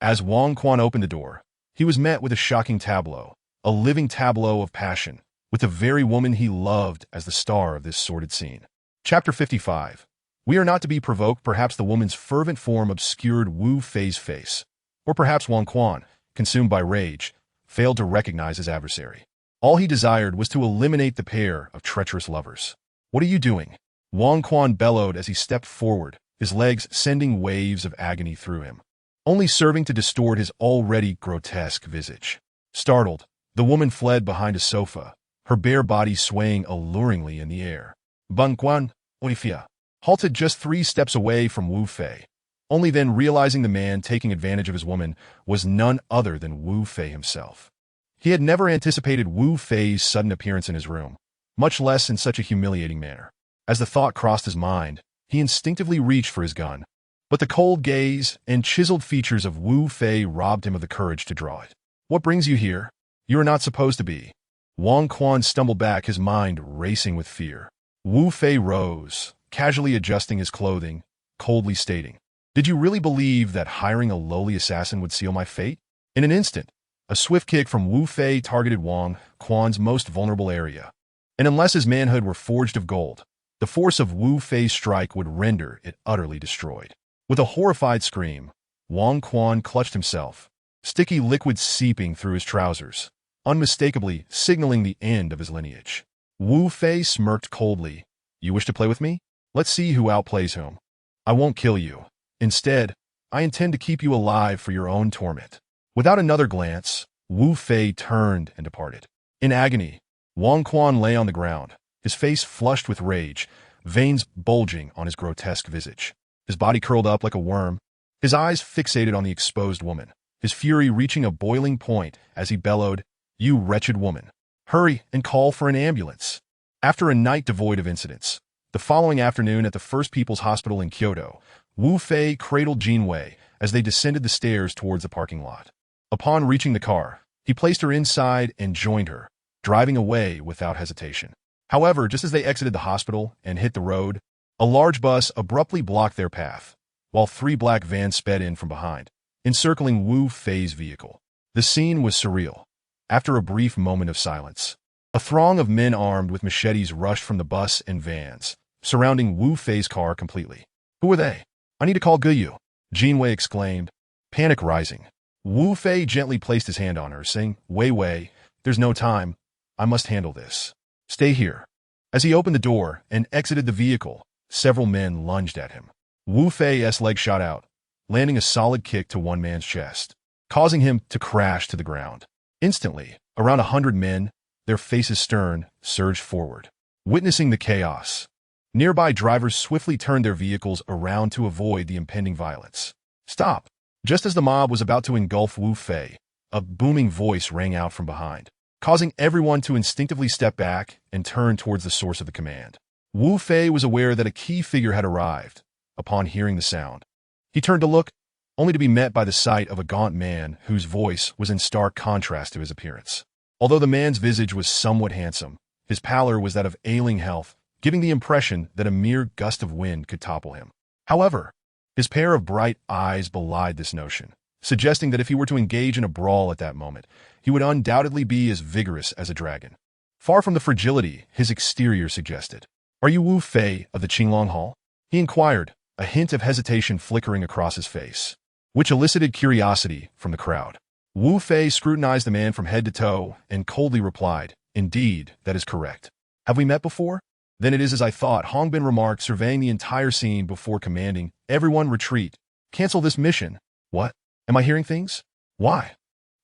As Wang Quan opened the door, he was met with a shocking tableau, a living tableau of passion, with the very woman he loved as the star of this sordid scene. Chapter 55. We are not to be provoked. Perhaps the woman's fervent form obscured Wu Fei's face, or perhaps Wang Quan, consumed by rage, failed to recognize his adversary. All he desired was to eliminate the pair of treacherous lovers. "What are you doing?" Wang Quan bellowed as he stepped forward, his legs sending waves of agony through him, only serving to distort his already grotesque visage. Startled, the woman fled behind a sofa, her bare body swaying alluringly in the air. Wang Quan, Oifia, halted just 3 steps away from Wu Fei, only then realizing the man taking advantage of his woman was none other than Wu Fei himself. He had never anticipated Wu Fei's sudden appearance in his room, much less in such a humiliating manner. As the thought crossed his mind, he instinctively reached for his gun, but the cold gaze and chiseled features of Wu Fei robbed him of the courage to draw it. "What brings you here? You are not supposed to be." Wang Quan stumbled back, his mind racing with fear. Wu Fei rose, casually adjusting his clothing, coldly stating, "Did you really believe that hiring a lowly assassin would seal my fate?" In an instant, a swift kick from Wu Fei targeted Wang Quan's most vulnerable area, and unless his manhood were forged of gold, the force of Wu Fei's strike would render it utterly destroyed. With a horrified scream, Wang Quan clutched himself, sticky liquid seeping through his trousers, unmistakably signaling the end of his lineage. Wu Fei smirked coldly. You wish to play with me? Let's see who outplays whom. I won't kill you. Instead, I intend to keep you alive for your own torment. Without another glance, Wu Fei turned and departed. In agony, Wang Quan lay on the ground, his face flushed with rage, veins bulging on his grotesque visage. His body curled up like a worm, his eyes fixated on the exposed woman, his fury reaching a boiling point as he bellowed, You wretched woman! Hurry and call for an ambulance. After a night devoid of incidents, the following afternoon at the First People's Hospital in Kyoto, Wu Fei cradled Jinwei as they descended the stairs towards the parking lot. Upon reaching the car, he placed her inside and joined her, driving away without hesitation. However, just as they exited the hospital and hit the road, a large bus abruptly blocked their path, while 3 black vans sped in from behind, encircling Wu Fei's vehicle. The scene was surreal. After a brief moment of silence, a throng of men armed with machetes rushed from the bus and vans, surrounding Wu Fei's car completely. Who are they? I need to call Guyu, Jinwei exclaimed, panic rising. Wu Fei gently placed his hand on her, saying, Wei, there's no time. I must handle this. Stay here. As he opened the door and exited the vehicle, several men lunged at him. Wu Fei's leg shot out, landing a solid kick to one man's chest, causing him to crash to the ground. Instantly, around 100 men, their faces stern, surged forward, witnessing the chaos. Nearby drivers swiftly turned their vehicles around to avoid the impending violence. Stop! Just as the mob was about to engulf Wu Fei, a booming voice rang out from behind, causing everyone to instinctively step back and turn towards the source of the command. Wu Fei was aware that a key figure had arrived. Upon hearing the sound, he turned to look, only to be met by the sight of a gaunt man whose voice was in stark contrast to his appearance. Although the man's visage was somewhat handsome, his pallor was that of ailing health, giving the impression that a mere gust of wind could topple him. However, his pair of bright eyes belied this notion, suggesting that if he were to engage in a brawl at that moment, he would undoubtedly be as vigorous as a dragon. Far from the fragility his exterior suggested. Are you Wu Fei of the Qinglong Hall? He inquired, a hint of hesitation flickering across his face, which elicited curiosity from the crowd. Wu Fei scrutinized the man from head to toe and coldly replied, Indeed, that is correct. Have we met before? Then it is as I thought, Hongbin remarked, surveying the entire scene before commanding, Everyone retreat. Cancel this mission. What? Am I hearing things? Why?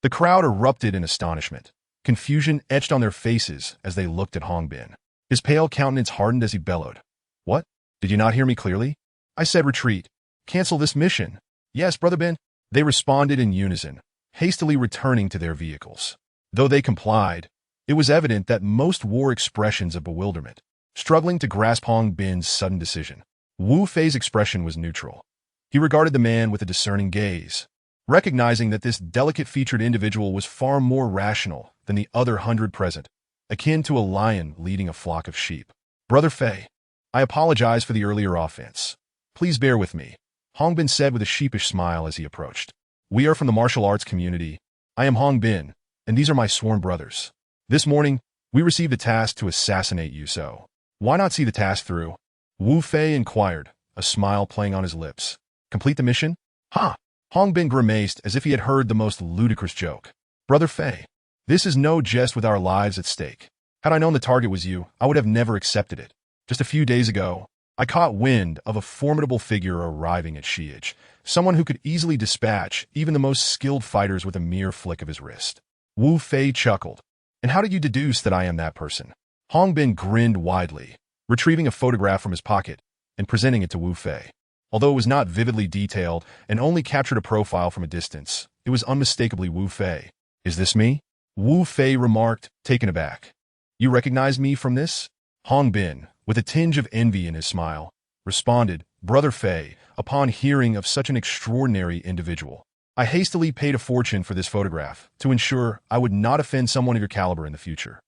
The crowd erupted in astonishment. Confusion etched on their faces as they looked at Hongbin. His pale countenance hardened as he bellowed. What? Did you not hear me clearly? I said retreat. Cancel this mission. Yes, Brother Ben. They responded in unison, hastily returning to their vehicles. Though they complied, it was evident that most wore expressions of bewilderment, struggling to grasp Hong Bin's sudden decision. Wu Fei's expression was neutral. He regarded the man with a discerning gaze, recognizing that this delicate-featured individual was far more rational than the other 100 present, akin to a lion leading a flock of sheep. Brother Fei, I apologize for the earlier offense. Please bear with me, Hong Bin said with a sheepish smile as he approached. We are from the martial arts community. I am Hong Bin, and these are my sworn brothers. This morning, we received a task to assassinate you, so why not see the task through? Wu Fei inquired, a smile playing on his lips. Complete the mission? Ha! Hong Bin grimaced as if he had heard the most ludicrous joke. Brother Fei, this is no jest with our lives at stake. Had I known the target was you, I would have never accepted it. Just a few days ago, I caught wind of a formidable figure arriving at Shi'ij, someone who could easily dispatch even the most skilled fighters with a mere flick of his wrist. Wu Fei chuckled. And how did you deduce that I am that person? Hong Bin grinned widely, retrieving a photograph from his pocket and presenting it to Wu Fei. Although it was not vividly detailed and only captured a profile from a distance, it was unmistakably Wu Fei. Is this me? Wu Fei remarked, taken aback. You recognize me from this? Hong Bin, with a tinge of envy in his smile, responded, Brother Fei, upon hearing of such an extraordinary individual. I hastily paid a fortune for this photograph to ensure I would not offend someone of your caliber in the future.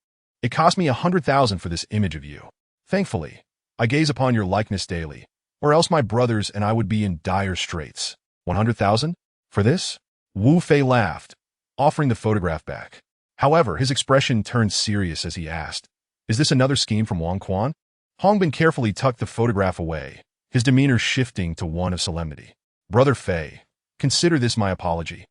It cost me 100,000 for this image of you. Thankfully, I gaze upon your likeness daily, or else my brothers and I would be in dire straits. 100,000? For this? Wu Fei laughed, offering the photograph back. However, his expression turned serious as he asked, Is this another scheme from Wang Quan? Hong Bin carefully tucked the photograph away, his demeanor shifting to one of solemnity. Brother Fei, consider this my apology.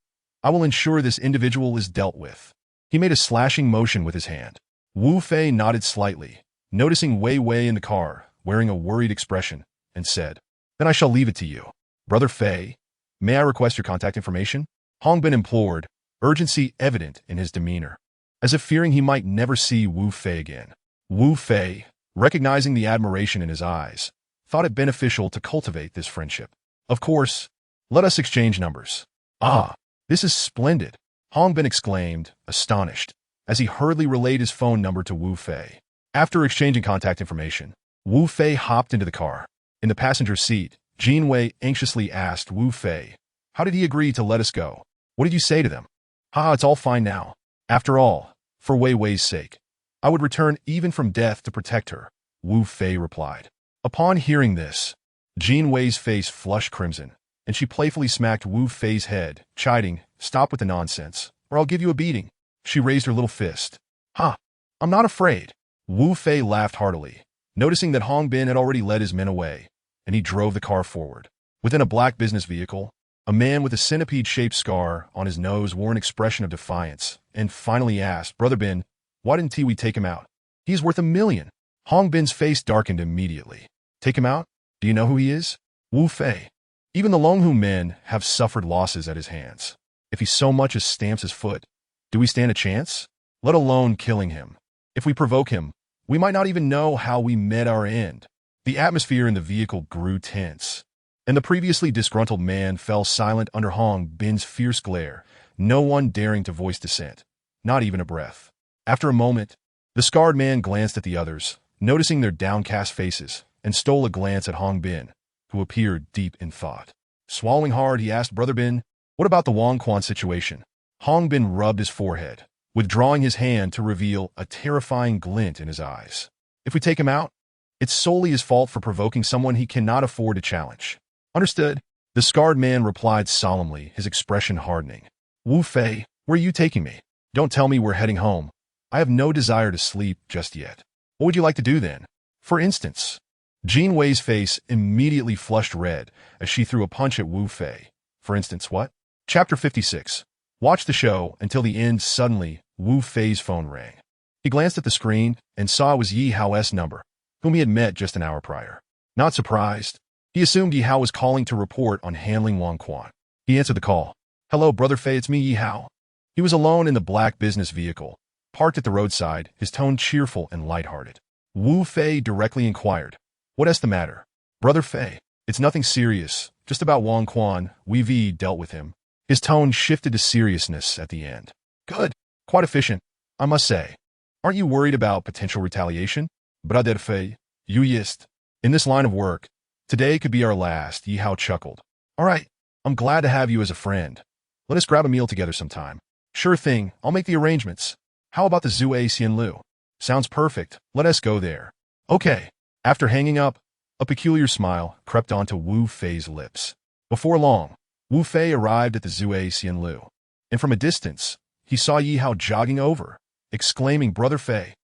I will ensure this individual is dealt with. He made a slashing motion with his hand. Wu Fei nodded slightly, noticing Wei Wei in the car, wearing a worried expression, and said, "Then I shall leave it to you. Brother Fei, may I request your contact information?" Hong Bin implored, urgency evident in his demeanor, as if fearing he might never see Wu Fei again. Wu Fei, recognizing the admiration in his eyes, thought it beneficial to cultivate this friendship. "Of course, let us exchange numbers." "Ah, this is splendid," Hong Bin exclaimed, astonished, as he hurriedly relayed his phone number to Wu Fei. After exchanging contact information, Wu Fei hopped into the car. In the passenger seat, Jin Wei anxiously asked Wu Fei, "How did he agree to let us go? What did you say to them?" "Ah, it's all fine now. After all, for Wei Wei's sake, I would return even from death to protect her," Wu Fei replied. Upon hearing this, Jin Wei's face flushed crimson, and she playfully smacked Wu Fei's head, chiding, "Stop with the nonsense, or I'll give you a beating." She raised her little fist. "Ha! I'm not afraid." Wu Fei laughed heartily, noticing that Hong Bin had already led his men away, and he drove the car forward. Within a black business vehicle, a man with a centipede-shaped scar on his nose wore an expression of defiance, and finally asked, "Brother Bin, why didn't we take him out? He's worth $1 million. Hong Bin's face darkened immediately. "Take him out? Do you know who he is?" "Wu Fei. Even the Longhu men have suffered losses at his hands. If he so much as stamps his foot, do we stand a chance? Let alone killing him. If we provoke him, we might not even know how we met our end." The atmosphere in the vehicle grew tense, and the previously disgruntled man fell silent under Hong Bin's fierce glare, no one daring to voice dissent, not even a breath. After a moment, the scarred man glanced at the others, noticing their downcast faces, and stole a glance at Hong Bin, who appeared deep in thought. Swallowing hard, he asked, "Brother Bin, what about the Wang Quan situation?" Hong Bin rubbed his forehead, withdrawing his hand to reveal a terrifying glint in his eyes. "If we take him out, it's solely his fault for provoking someone he cannot afford to challenge." "Understood," the scarred man replied solemnly, his expression hardening. "Wu Fei, where are you taking me? Don't tell me we're heading home. I have no desire to sleep just yet." "What would you like to do then? For instance?" Jin Wei's face immediately flushed red as she threw a punch at Wu Fei. "For instance what?" Chapter 56. Watch the show until the end. Suddenly, Wu Fei's phone rang. He glanced at the screen and saw it was Yi Hao's number, whom he had met just an hour prior. Not surprised, he assumed Yi Hao was calling to report on handling Wang Quan. He answered the call. "Hello, Brother Fei, it's me, Yi Hao." He was alone in the black business vehicle, parked at the roadside, his tone cheerful and lighthearted. Wu Fei directly inquired, "What's the matter?" "Brother Fei, it's nothing serious, just about Wang Quan. We've dealt with him." His tone shifted to seriousness at the end. "Good. Quite efficient, I must say. Aren't you worried about potential retaliation?" "Brother Fei, you yist. In this line of work, today could be our last," Yi Hao chuckled. "All right, I'm glad to have you as a friend. Let us grab a meal together sometime." "Sure thing, I'll make the arrangements. How about the Zue Xianlu?" "Sounds perfect, let us go there." "Okay." After hanging up, a peculiar smile crept onto Wu Fei's lips. Before long, Wu Fei arrived at the Zue Xianlu, and from a distance, he saw Yi Hao jogging over, exclaiming, "Brother Fei."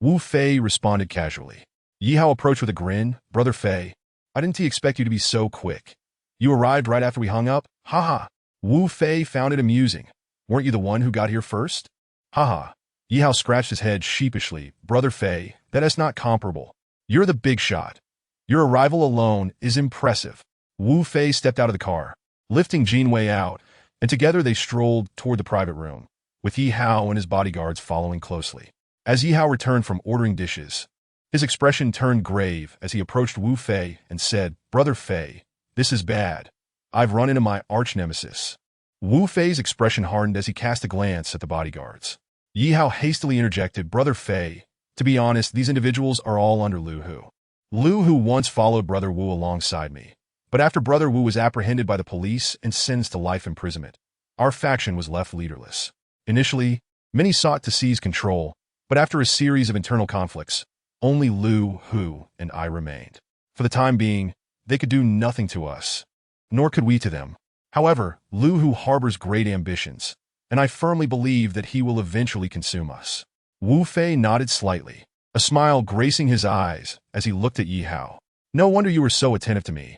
Wu Fei responded casually. Yi Hao approached with a grin. "Brother Fei, I didn't expect you to be so quick. You arrived right after we hung up? Haha." Wu Fei found it amusing. "Weren't you the one who got here first?" "Haha." Yi Hao scratched his head sheepishly. "Brother Fei, that is not comparable. You're the big shot. Your arrival alone is impressive." Wu Fei stepped out of the car, lifting Jin Wei out, and together they strolled toward the private room, with Yi Hao and his bodyguards following closely. As Yi Hao returned from ordering dishes, his expression turned grave as he approached Wu Fei and said, "Brother Fei, this is bad. I've run into my arch-nemesis." Wu Fei's expression hardened as he cast a glance at the bodyguards. Yi Hao hastily interjected, "Brother Fei, to be honest, these individuals are all under Lu Hu. Lu Hu once followed Brother Wu alongside me, but after Brother Wu was apprehended by the police and sentenced to life imprisonment, our faction was left leaderless. Initially, many sought to seize control, but after a series of internal conflicts, only Lu Hu and I remained. For the time being, they could do nothing to us, nor could we to them. However, Lu Hu harbors great ambitions, and I firmly believe that he will eventually consume us." Wu Fei nodded slightly, a smile gracing his eyes as he looked at Yi Hao. "No wonder you were so attentive to me.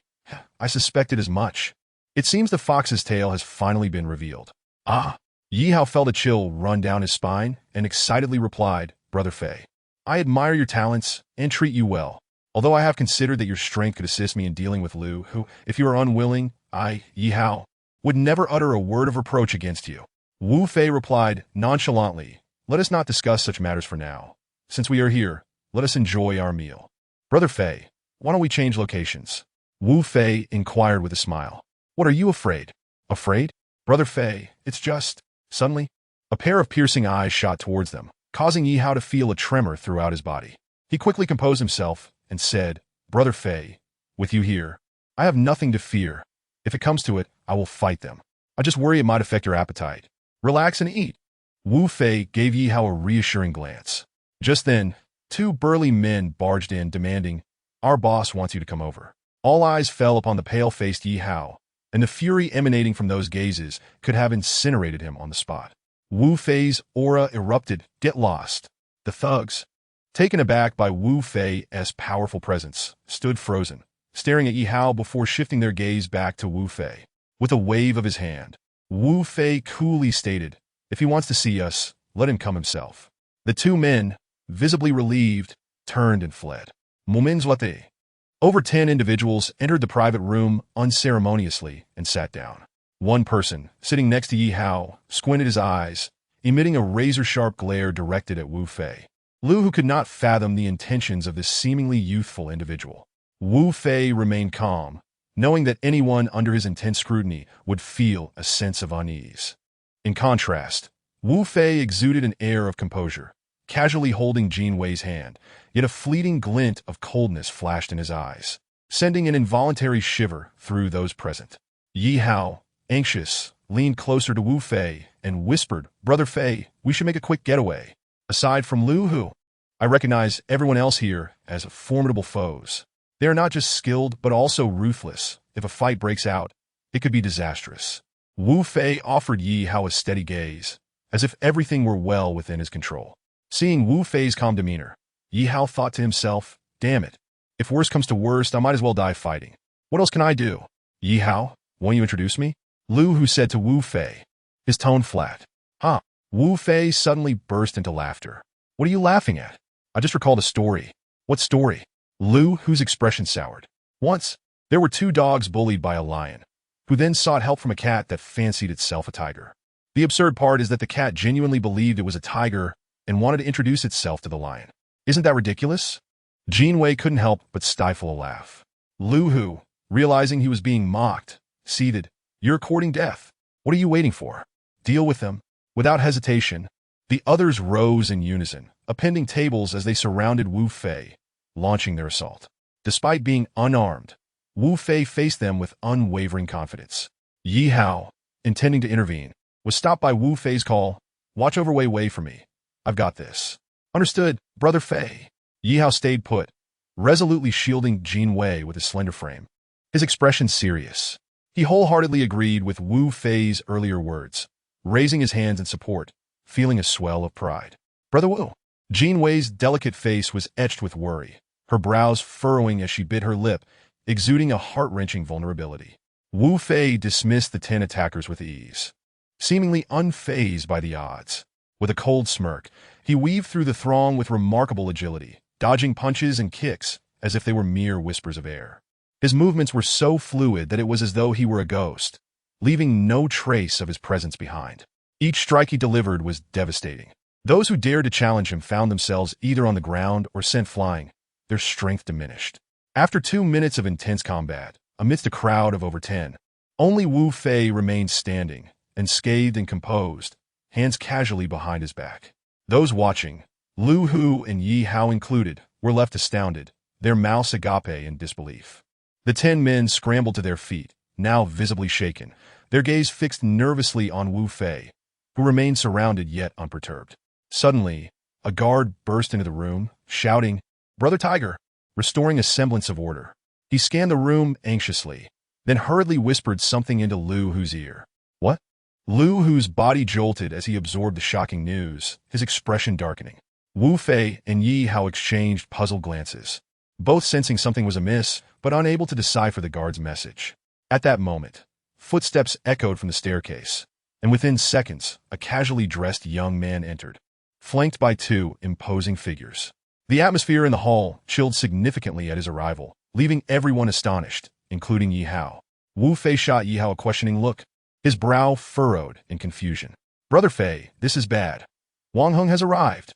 I suspected as much. It seems the fox's tale has finally been revealed. Ah! Yi Hao felt a chill run down his spine and excitedly replied, Brother Fei, I admire your talents and treat you well. Although I have considered that your strength could assist me in dealing with Lu, who, if you are unwilling, I, Yi Hao, would never utter a word of reproach against you. Wu Fei replied nonchalantly, Let us not discuss such matters for now. Since we are here, let us enjoy our meal. Brother Fei, why don't we change locations? Wu Fei inquired with a smile. What are you afraid? Afraid? Brother Fei, it's just... Suddenly, a pair of piercing eyes shot towards them, causing Yi Hao to feel a tremor throughout his body. He quickly composed himself and said, Brother Fei, with you here, I have nothing to fear. If it comes to it, I will fight them. I just worry it might affect your appetite. Relax and eat. Wu Fei gave Yi Hao a reassuring glance. Just then, two burly men barged in demanding, Our boss wants you to come over. All eyes fell upon the pale-faced Yi Hao, and the fury emanating from those gazes could have incinerated him on the spot. Wu Fei's aura erupted. Get lost. The thugs, taken aback by Wu Fei's powerful presence, stood frozen, staring at Yi Hao before shifting their gaze back to Wu Fei. With a wave of his hand, Wu Fei coolly stated, If he wants to see us, let him come himself. The two men, visibly relieved, turned and fled. Moments later, over 10 individuals entered the private room unceremoniously and sat down. One person, sitting next to Yi Hao, squinted his eyes, emitting a razor-sharp glare directed at Wu Fei. Lu, who could not fathom the intentions of this seemingly youthful individual. Wu Fei remained calm, knowing that anyone under his intense scrutiny would feel a sense of unease. In contrast, Wu Fei exuded an air of composure, casually holding Jin Wei's hand, yet a fleeting glint of coldness flashed in his eyes, sending an involuntary shiver through those present. Yi Hao, anxious, leaned closer to Wu Fei and whispered, Brother Fei, we should make a quick getaway. Aside from Lu Hu, I recognize everyone else here as formidable foes. They are not just skilled, but also ruthless. If a fight breaks out, it could be disastrous. Wu Fei offered Yi Hao a steady gaze, as if everything were well within his control. Seeing Wu Fei's calm demeanor, Yi Hao thought to himself, Damn it. If worst comes to worst, I might as well die fighting. What else can I do? Yi Hao, won't you introduce me? Lu Hu said to Wu Fei, his tone flat. Huh? Wu Fei suddenly burst into laughter. What are you laughing at? I just recalled a story. What story? Lu Hu's expression soured. Once, there were two dogs bullied by a lion, who then sought help from a cat that fancied itself a tiger. The absurd part is that the cat genuinely believed it was a tiger and wanted to introduce itself to the lion. Isn't that ridiculous? Jin Wei couldn't help but stifle a laugh. Lu Hu, realizing he was being mocked, seethed. You're courting death. What are you waiting for? Deal with them. Without hesitation, the others rose in unison, appending tables as they surrounded Wu Fei, launching their assault. Despite being unarmed, Wu Fei faced them with unwavering confidence. Yi Hao, intending to intervene, was stopped by Wu Fei's call, Watch over Wei Wei for me. I've got this. Understood, Brother Fei. Yi Hao stayed put, resolutely shielding Jin Wei with his slender frame. His expression serious. He wholeheartedly agreed with Wu Fei's earlier words, raising his hands in support, feeling a swell of pride. Brother Wu. Jin Wei's delicate face was etched with worry, her brows furrowing as she bit her lip, exuding a heart-wrenching vulnerability. Wu Fei dismissed the 10 attackers with ease, seemingly unfazed by the odds. With a cold smirk, he weaved through the throng with remarkable agility, dodging punches and kicks as if they were mere whispers of air. His movements were so fluid that it was as though he were a ghost, leaving no trace of his presence behind. Each strike he delivered was devastating. Those who dared to challenge him found themselves either on the ground or sent flying, their strength diminished. After 2 minutes of intense combat, amidst a crowd of over 10, only Wu Fei remained standing, unscathed and composed, hands casually behind his back. Those watching, Lu Hu and Yi Hao included, were left astounded, their mouths agape in disbelief. The 10 men scrambled to their feet, now visibly shaken, their gaze fixed nervously on Wu Fei, who remained surrounded yet unperturbed. Suddenly, a guard burst into the room, shouting, Brother Tiger, restoring a semblance of order. He scanned the room anxiously, then hurriedly whispered something into Lu Hu's ear. What? Lu Hu's body jolted as he absorbed the shocking news, his expression darkening. Wu Fei and Yi Hao exchanged puzzled glances. both sensing something was amiss, but unable to decipher the guard's message. At that moment, footsteps echoed from the staircase, and within seconds, a casually dressed young man entered, flanked by two imposing figures. The atmosphere in the hall chilled significantly at his arrival, leaving everyone astonished, including Yi Hao. Wu Fei shot Yi Hao a questioning look, his brow furrowed in confusion. "Brother Fei, this is bad. Wang Heng has arrived."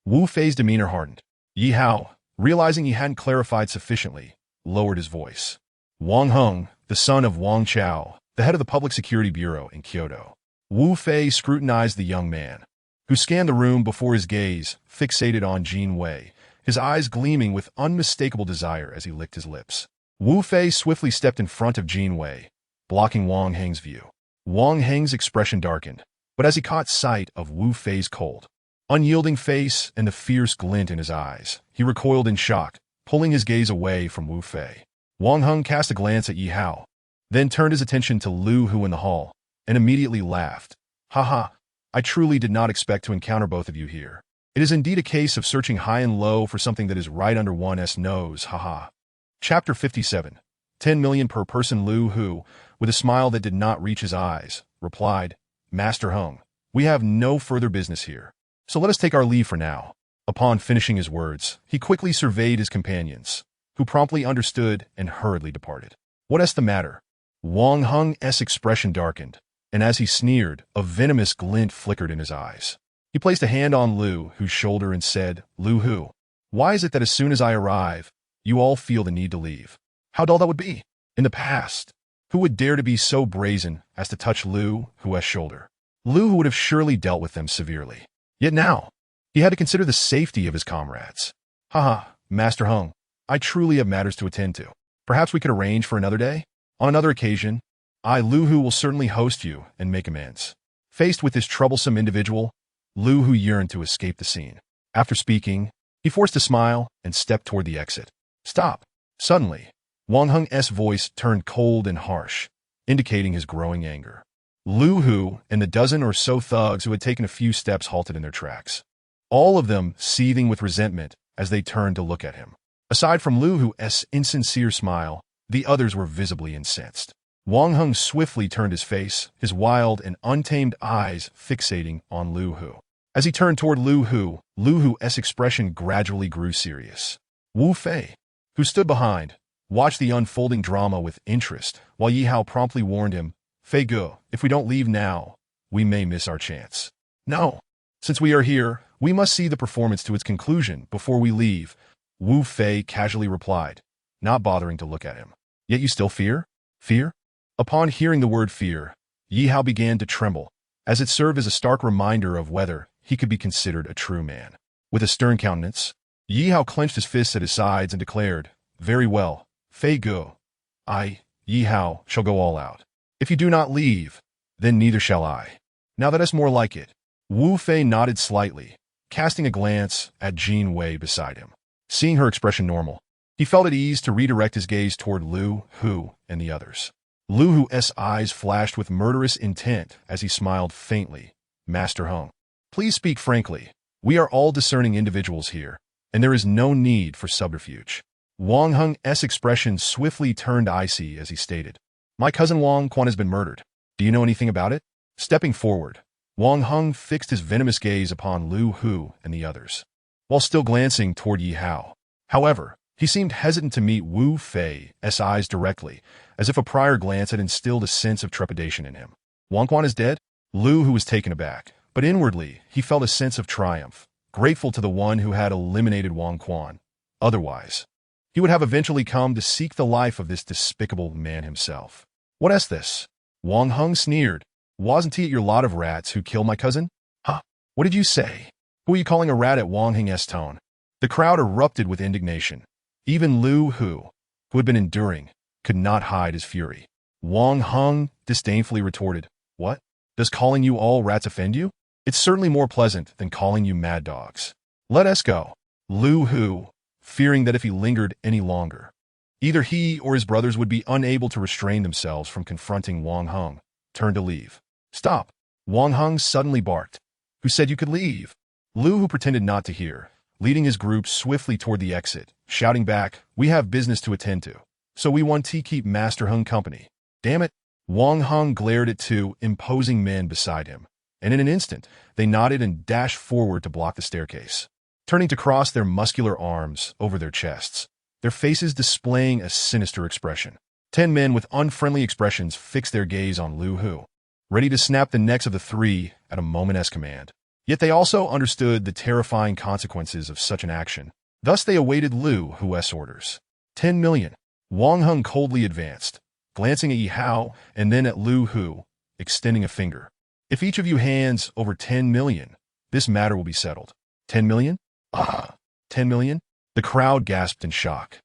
Wu Fei's demeanor hardened. Yi Hao, realizing he hadn't clarified sufficiently, lowered his voice. "Wang Heng, the son of Wang Chao, the head of the Public Security Bureau in Kyoto." Wu Fei scrutinized the young man, who scanned the room before his gaze fixated on Jin Wei, his eyes gleaming with unmistakable desire as he licked his lips. Wu Fei swiftly stepped in front of Jin Wei, blocking Wang Heng's view. Wang Heng's expression darkened, but as he caught sight of Wu Fei's cold, unyielding face and the fierce glint in his eyes, he recoiled in shock, pulling his gaze away from Wu Fei. Wang Heng cast a glance at Yi Hao, then turned his attention to Lu Hu in the hall, and immediately laughed. "Haha, I truly did not expect to encounter both of you here. It is indeed a case of searching high and low for something that is right under one's nose, haha." Chapter 57. 10 million per person. Lu Hu, with a smile that did not reach his eyes, replied, "Master Heng, we have no further business here, so let us take our leave for now." Upon finishing his words, he quickly surveyed his companions, who promptly understood and hurriedly departed. "What's the matter?" Wang Heng's expression darkened, and as he sneered, a venomous glint flickered in his eyes. He placed a hand on Lu Hu's shoulder and said, "Lu Hu, why is it that as soon as I arrive, you all feel the need to leave? How dull that would be. In the past, who would dare to be so brazen as to touch Lu Hu's shoulder? Lu Hu would have surely dealt with them severely. Yet now, he had to consider the safety of his comrades. Haha, Master Heng, I truly have matters to attend to. Perhaps we could arrange for another day? On another occasion, I, Lu Hu, will certainly host you and make amends." Faced with this troublesome individual, Lu Hu yearned to escape the scene. After speaking, he forced a smile and stepped toward the exit. "Stop." Suddenly, Wang Heng's voice turned cold and harsh, indicating his growing anger. Lu Hu and the dozen or so thugs who had taken a few steps halted in their tracks, all of them seething with resentment as they turned to look at him. Aside from Lu Hu's insincere smile, the others were visibly incensed. Wang Heng swiftly turned his face, his wild and untamed eyes fixating on Lu Hu. As he turned toward Lu Hu's expression gradually grew serious. Wu Fei, who stood behind, watched the unfolding drama with interest, while Yi Hao promptly warned him, "Fei Ge, if we don't leave now, we may miss our chance." "No. Since we are here, we must see the performance to its conclusion before we leave," Wu Fei casually replied, not bothering to look at him. "Yet you still fear? Fear?" Upon hearing the word fear, Yi Hao began to tremble, as it served as a stark reminder of whether he could be considered a true man. With a stern countenance, Yi Hao clenched his fists at his sides and declared, "Very well, Fei Ge. I, Yi Hao, shall go all out. If you do not leave, then neither shall I." "Now that is more like it." Wu Fei nodded slightly, casting a glance at Jin Wei beside him. Seeing her expression normal, he felt at ease to redirect his gaze toward Lu Hu and the others. Lu Hu's eyes flashed with murderous intent as he smiled faintly. "Master Heng, please speak frankly. We are all discerning individuals here, and there is no need for subterfuge." Wang Heng's expression swiftly turned icy as he stated, "My cousin Wang Quan has been murdered. Do you know anything about it?" Stepping forward, Wang Heng fixed his venomous gaze upon Lu Hu and the others, while still glancing toward Yi Hao. However, he seemed hesitant to meet Wu Fei's eyes directly, as if a prior glance had instilled a sense of trepidation in him. "Wang Quan is dead?" Lu Hu was taken aback, but inwardly he felt a sense of triumph, grateful to the one who had eliminated Wang Quan. Otherwise, he would have eventually come to seek the life of this despicable man himself. "What's this?" Wang Heng sneered. "Wasn't he your lot of rats who killed my cousin?" "Huh? What did you say? Who are you calling a rat?" At Wang Heng's tone, the crowd erupted with indignation. Even Lu Hu, who had been enduring, could not hide his fury. Wang Heng disdainfully retorted, "What? Does calling you all rats offend you? It's certainly more pleasant than calling you mad dogs. Let us go." Lu Hu, fearing that if he lingered any longer, either he or his brothers would be unable to restrain themselves from confronting Wang Heng, turned to leave. "Stop!" Wang Heng suddenly barked. "Who said you could leave?" Lu Hu pretended not to hear, leading his group swiftly toward the exit, shouting back, "We have business to attend to. So we want to keep Master Hung company." Damn it! Wang Hung glared at two imposing men beside him, and in an instant, they nodded and dashed forward to block the staircase, turning to cross their muscular arms over their chests, their faces displaying a sinister expression. 10 men with unfriendly expressions fixed their gaze on Lu Hu, ready to snap the necks of the three at a moment's command. Yet they also understood the terrifying consequences of such an action. Thus they awaited Lu Hu's orders. 10 million. Wang Hung coldly advanced, glancing at Yi Hao and then at Lu Hu, extending a finger. "If each of you hands over 10 million, this matter will be settled." 10 million? 10 million? The crowd gasped in shock.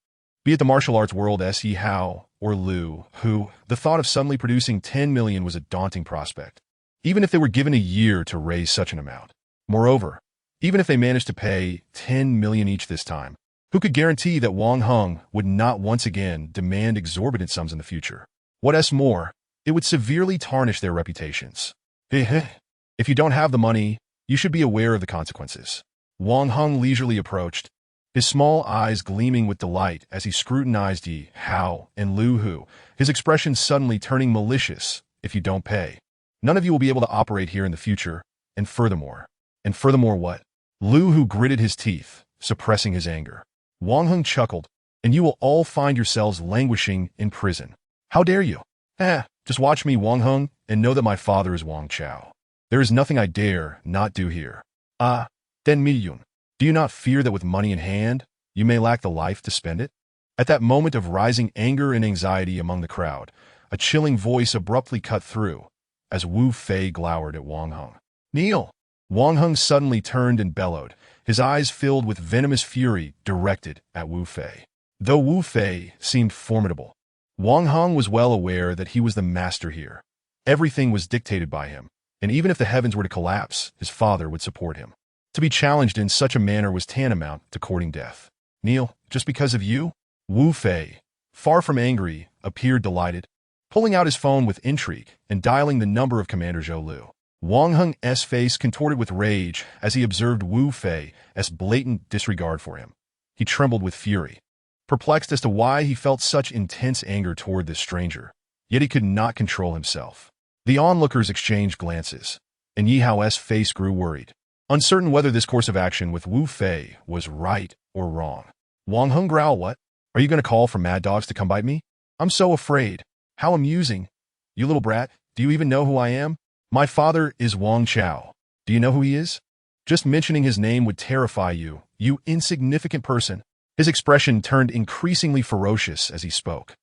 Be it the martial arts world as Yi Hao or Lu Hu, the thought of suddenly producing 10 million was a daunting prospect, even if they were given a year to raise such an amount. Moreover, even if they managed to pay 10 million each this time, who could guarantee that Wang Hung would not once again demand exorbitant sums in the future? What's more, it would severely tarnish their reputations. If you don't have the money, you should be aware of the consequences. Wang Hung leisurely approached, his small eyes gleaming with delight as he scrutinized Yi Hao and Lu Hu, his expression suddenly turning malicious. "If you don't pay, none of you will be able to operate here in the future, and furthermore what?" Lu Hu gritted his teeth, suppressing his anger. Wang Hung chuckled, "And you will all find yourselves languishing in prison. How dare you? Just watch me, Wang Hung, and know that my father is Wang Chao. There is nothing I dare not do here. 10 million. Do you not fear that with money in hand, you may lack the life to spend it?" At that moment of rising anger and anxiety among the crowd, a chilling voice abruptly cut through, as Wu Fei glowered at Wang Hung. "Kneel!" Wang Hung suddenly turned and bellowed, his eyes filled with venomous fury directed at Wu Fei. Though Wu Fei seemed formidable, Wang Hung was well aware that he was the master here. Everything was dictated by him, and even if the heavens were to collapse, his father would support him. To be challenged in such a manner was tantamount to courting death. "Kneel, just because of you?" Wu Fei, far from angry, appeared delighted, pulling out his phone with intrigue and dialing the number of Commander Zhou Lu. Wang Hung's face contorted with rage as he observed Wu Fei's blatant disregard for him. He trembled with fury, perplexed as to why he felt such intense anger toward this stranger, yet he could not control himself. The onlookers exchanged glances, and Yi Hao's face grew worried, uncertain whether this course of action with Wu Fei was right or wrong. Wang Hung growled, "What? Are you going to call for mad dogs to come bite me? I'm so afraid. How amusing. You little brat, do you even know who I am? My father is Wang Chao. Do you know who he is? Just mentioning his name would terrify you, you insignificant person." His expression turned increasingly ferocious as he spoke.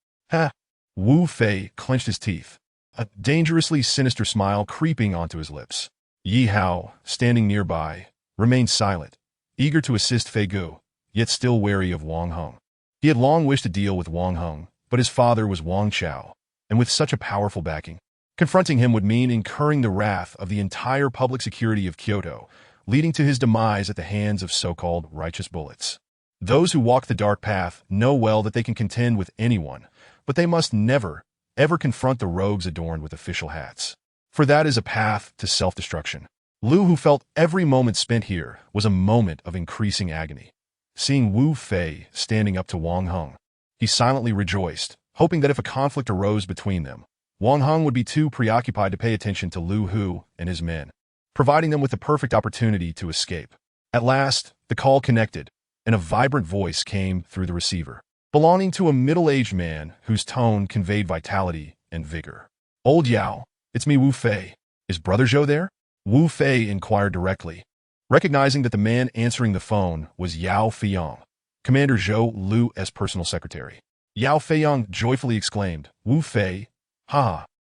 Wu Fei clenched his teeth, a dangerously sinister smile creeping onto his lips. Yi Hao, standing nearby, remained silent, eager to assist Fei Gu, yet still wary of Wang Hung. He had long wished to deal with Wang Hung, but his father was Wang Chao, and with such a powerful backing, confronting him would mean incurring the wrath of the entire public security of Kyoto, leading to his demise at the hands of so-called righteous bullets. Those who walk the dark path know well that they can contend with anyone, but they must never, ever confront the rogues adorned with official hats. For that is a path to self-destruction. Lu, who felt every moment spent here was a moment of increasing agony. Seeing Wu Fei standing up to Wang Hung, he silently rejoiced, hoping that if a conflict arose between them, Wang Hung would be too preoccupied to pay attention to Lu Hu and his men, providing them with the perfect opportunity to escape. At last, the call connected, and a vibrant voice came through the receiver, belonging to a middle-aged man whose tone conveyed vitality and vigor. "Old Yao, it's me, Wu Fei. Is Brother Zhou there?" Wu Fei inquired directly, recognizing that the man answering the phone was Yao Feiyang, Commander Zhou Lu's personal secretary. Yao Feiyang joyfully exclaimed, "Wu Fei,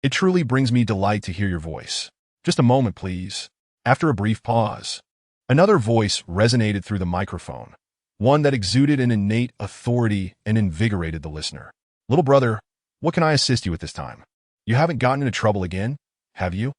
it truly brings me delight to hear your voice. Just a moment, please." After a brief pause, another voice resonated through the microphone, one that exuded an innate authority and invigorated the listener. "Little brother, what can I assist you with this time? You haven't gotten into trouble again, have you?"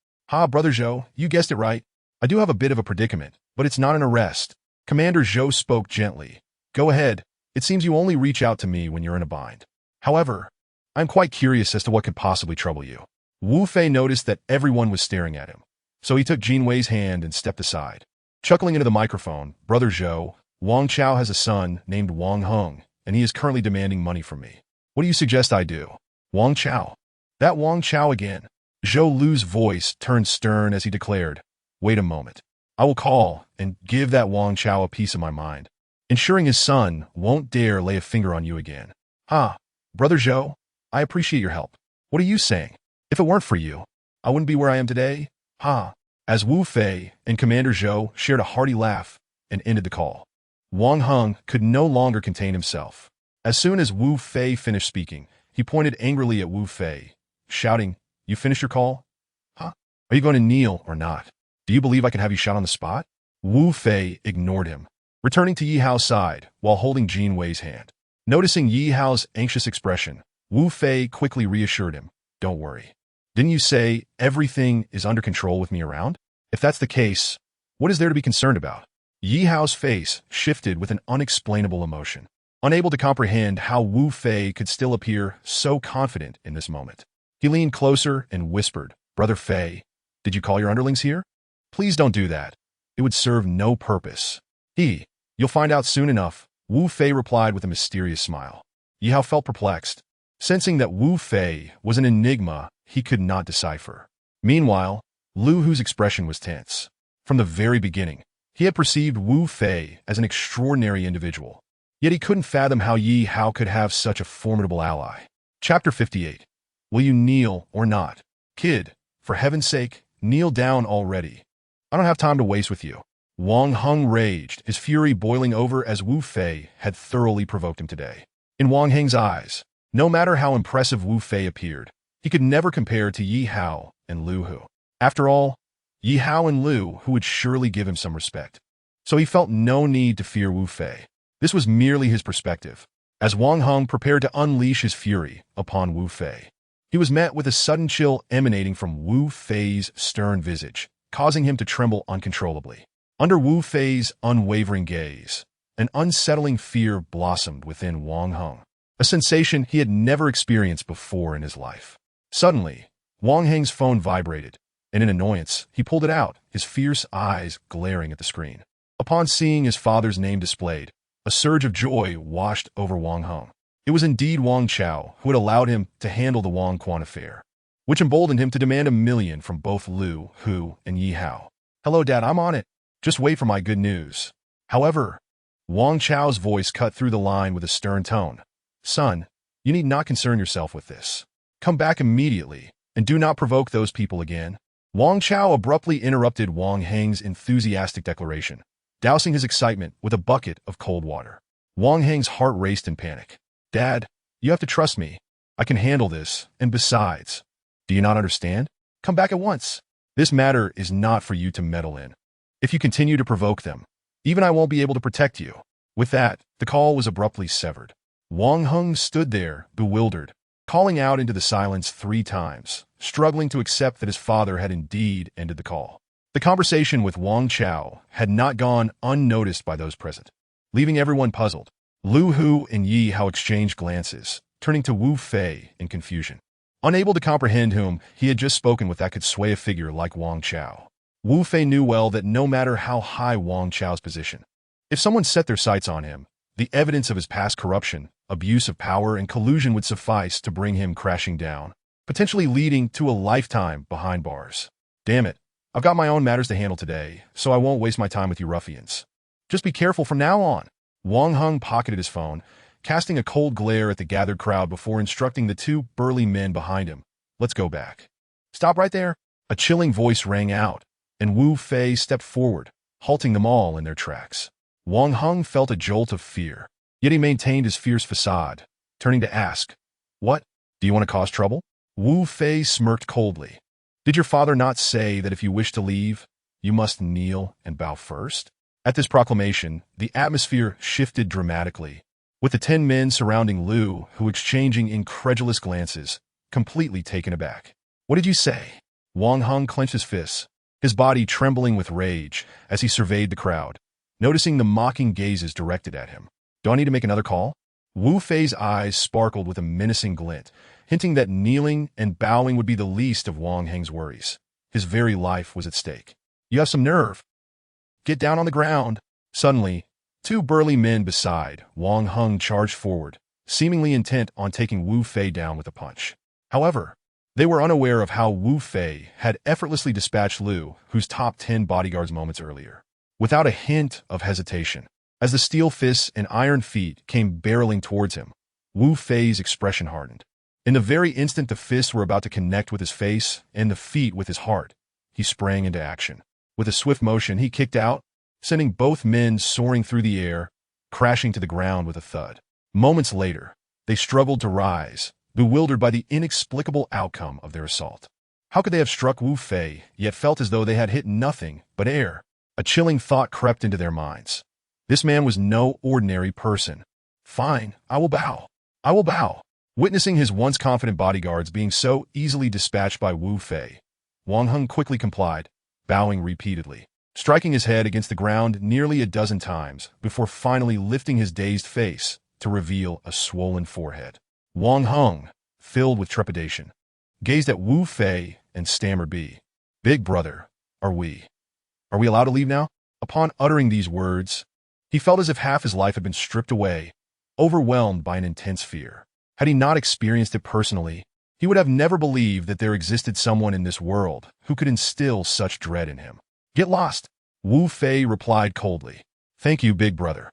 Brother Zhou, you guessed it right. I do have a bit of a predicament, but it's not an arrest." Commander Zhou spoke gently. "Go ahead. It seems you only reach out to me when you're in a bind. However, I'm quite curious as to what could possibly trouble you." Wu Fei noticed that everyone was staring at him, so he took Jin Wei's hand and stepped aside. Chuckling into the microphone, "Brother Zhou, Wang Chao has a son named Wang Heng, and he is currently demanding money from me. What do you suggest I do? Wang Chao. That Wang Chao again. Zhou Lu's voice turned stern as he declared, wait a moment. I will call and give that Wang Chao a piece of my mind, ensuring his son won't dare lay a finger on you again. Brother Zhou, I appreciate your help. What are you saying? If it weren't for you, I wouldn't be where I am today. As Wu Fei and Commander Zhou shared a hearty laugh and ended the call. Wang Heng could no longer contain himself. As soon as Wu Fei finished speaking, he pointed angrily at Wu Fei, shouting, you finished your call? Are you going to kneel or not? Do you believe I can have you shot on the spot? Wu Fei ignored him, returning to Yi Hao's side while holding Jin Wei's hand. Noticing Yi Hao's anxious expression, Wu Fei quickly reassured him, don't worry. Didn't you say everything is under control with me around? If that's the case, what is there to be concerned about? Yi Hao's face shifted with an unexplainable emotion, unable to comprehend how Wu Fei could still appear so confident in this moment. He leaned closer and whispered, Brother Fei, did you call your underlings here? Please don't do that. It would serve no purpose. You'll find out soon enough, Wu Fei replied with a mysterious smile. Yi Hao felt perplexed, sensing that Wu Fei was an enigma he could not decipher. Meanwhile, Lu Hu's expression was tense. From the very beginning, he had perceived Wu Fei as an extraordinary individual, yet he couldn't fathom how Yi Hao could have such a formidable ally. Chapter 58. Will you kneel or not? Kid, for heaven's sake, kneel down already. I don't have time to waste with you. Wang Heng raged, his fury boiling over as Wu Fei had thoroughly provoked him today. In Wang Heng's eyes, no matter how impressive Wu Fei appeared, he could never compare to Yi Hao and Lu Hu. After all, Yi Hao and Lu Hu would surely give him some respect. So he felt no need to fear Wu Fei. This was merely his perspective. As Wang Heng prepared to unleash his fury upon Wu Fei, he was met with a sudden chill emanating from Wu Fei's stern visage, causing him to tremble uncontrollably. Under Wu Fei's unwavering gaze, an unsettling fear blossomed within Wang Heng, a sensation he had never experienced before in his life. Suddenly, Wang Heng's phone vibrated, and in annoyance, he pulled it out, his fierce eyes glaring at the screen. Upon seeing his father's name displayed, a surge of joy washed over Wang Heng. It was indeed Wang Chao who had allowed him to handle the Wang Quan affair, which emboldened him to demand $1 million from both Lu Hu and Yi Hao. Hello, Dad, I'm on it. Just wait for my good news. However, Wang Chao's voice cut through the line with a stern tone. Son, you need not concern yourself with this. Come back immediately, and do not provoke those people again. Wang Chao abruptly interrupted Wang Heng's enthusiastic declaration, dousing his excitement with a bucket of cold water. Wang Heng's heart raced in panic. Dad, you have to trust me. I can handle this, and besides, do you not understand? Come back at once. This matter is not for you to meddle in. If you continue to provoke them, even I won't be able to protect you. With that, the call was abruptly severed. Wang Heng stood there, bewildered, calling out into the silence 3 times, struggling to accept that his father had indeed ended the call. The conversation with Wang Chao had not gone unnoticed by those present, leaving everyone puzzled. Lu Hu and Yi Hao exchanged glances, turning to Wu Fei in confusion, unable to comprehend whom he had just spoken with that could sway a figure like Wang Chao. Wu Fei knew well that no matter how high Wang Chao's position, if someone set their sights on him, the evidence of his past corruption, abuse of power, and collusion would suffice to bring him crashing down, potentially leading to a lifetime behind bars. Damn it, I've got my own matters to handle today, so I won't waste my time with you ruffians. Just be careful from now on. Wang Heng pocketed his phone, casting a cold glare at the gathered crowd before instructing the 2 burly men behind him. Let's go back. Stop right there. A chilling voice rang out, and Wu Fei stepped forward, halting them all in their tracks. Wang Heng felt a jolt of fear, yet he maintained his fierce facade, turning to ask, What? Do you want to cause trouble? Wu Fei smirked coldly. Did your father not say that if you wish to leave, you must kneel and bow first? At this proclamation, the atmosphere shifted dramatically, with the 10 men surrounding Lu Hu exchanging incredulous glances, completely taken aback. What did you say? Wang Heng clenched his fists, his body trembling with rage as he surveyed the crowd, noticing the mocking gazes directed at him. Do I need to make another call? Wu Fei's eyes sparkled with a menacing glint, hinting that kneeling and bowing would be the least of Wang Heng's worries. His very life was at stake. You have some nerve. Get down on the ground. Suddenly, Two burly men beside Wang Heng charged forward, seemingly intent on taking Wu Fei down with a punch. However, they were unaware of how Wu Fei had effortlessly dispatched Lu, whose top 10 bodyguards moments earlier, without a hint of hesitation. As the steel fists and iron feet came barreling towards him, Wu Fei's expression hardened. In the very instant the fists were about to connect with his face and the feet with his heart, he sprang into action. With a swift motion, he kicked out, sending both men soaring through the air, crashing to the ground with a thud. Moments later, they struggled to rise, bewildered by the inexplicable outcome of their assault. How could they have struck Wu Fei, yet felt as though they had hit nothing but air? A chilling thought crept into their minds. This man was no ordinary person. Fine, I will bow. I will bow. Witnessing his once confident bodyguards being so easily dispatched by Wu Fei, Wang Heng quickly complied, bowing repeatedly, striking his head against the ground nearly a dozen times before finally lifting his dazed face to reveal a swollen forehead. Wang Heng, filled with trepidation, gazed at Wu Fei and stammered, "Big brother, are we allowed to leave now?" Upon uttering these words, he felt as if half his life had been stripped away, overwhelmed by an intense fear. Had he not experienced it personally, he would have never believed that there existed someone in this world who could instill such dread in him. "Get lost," Wu Fei replied coldly. "Thank you, big brother."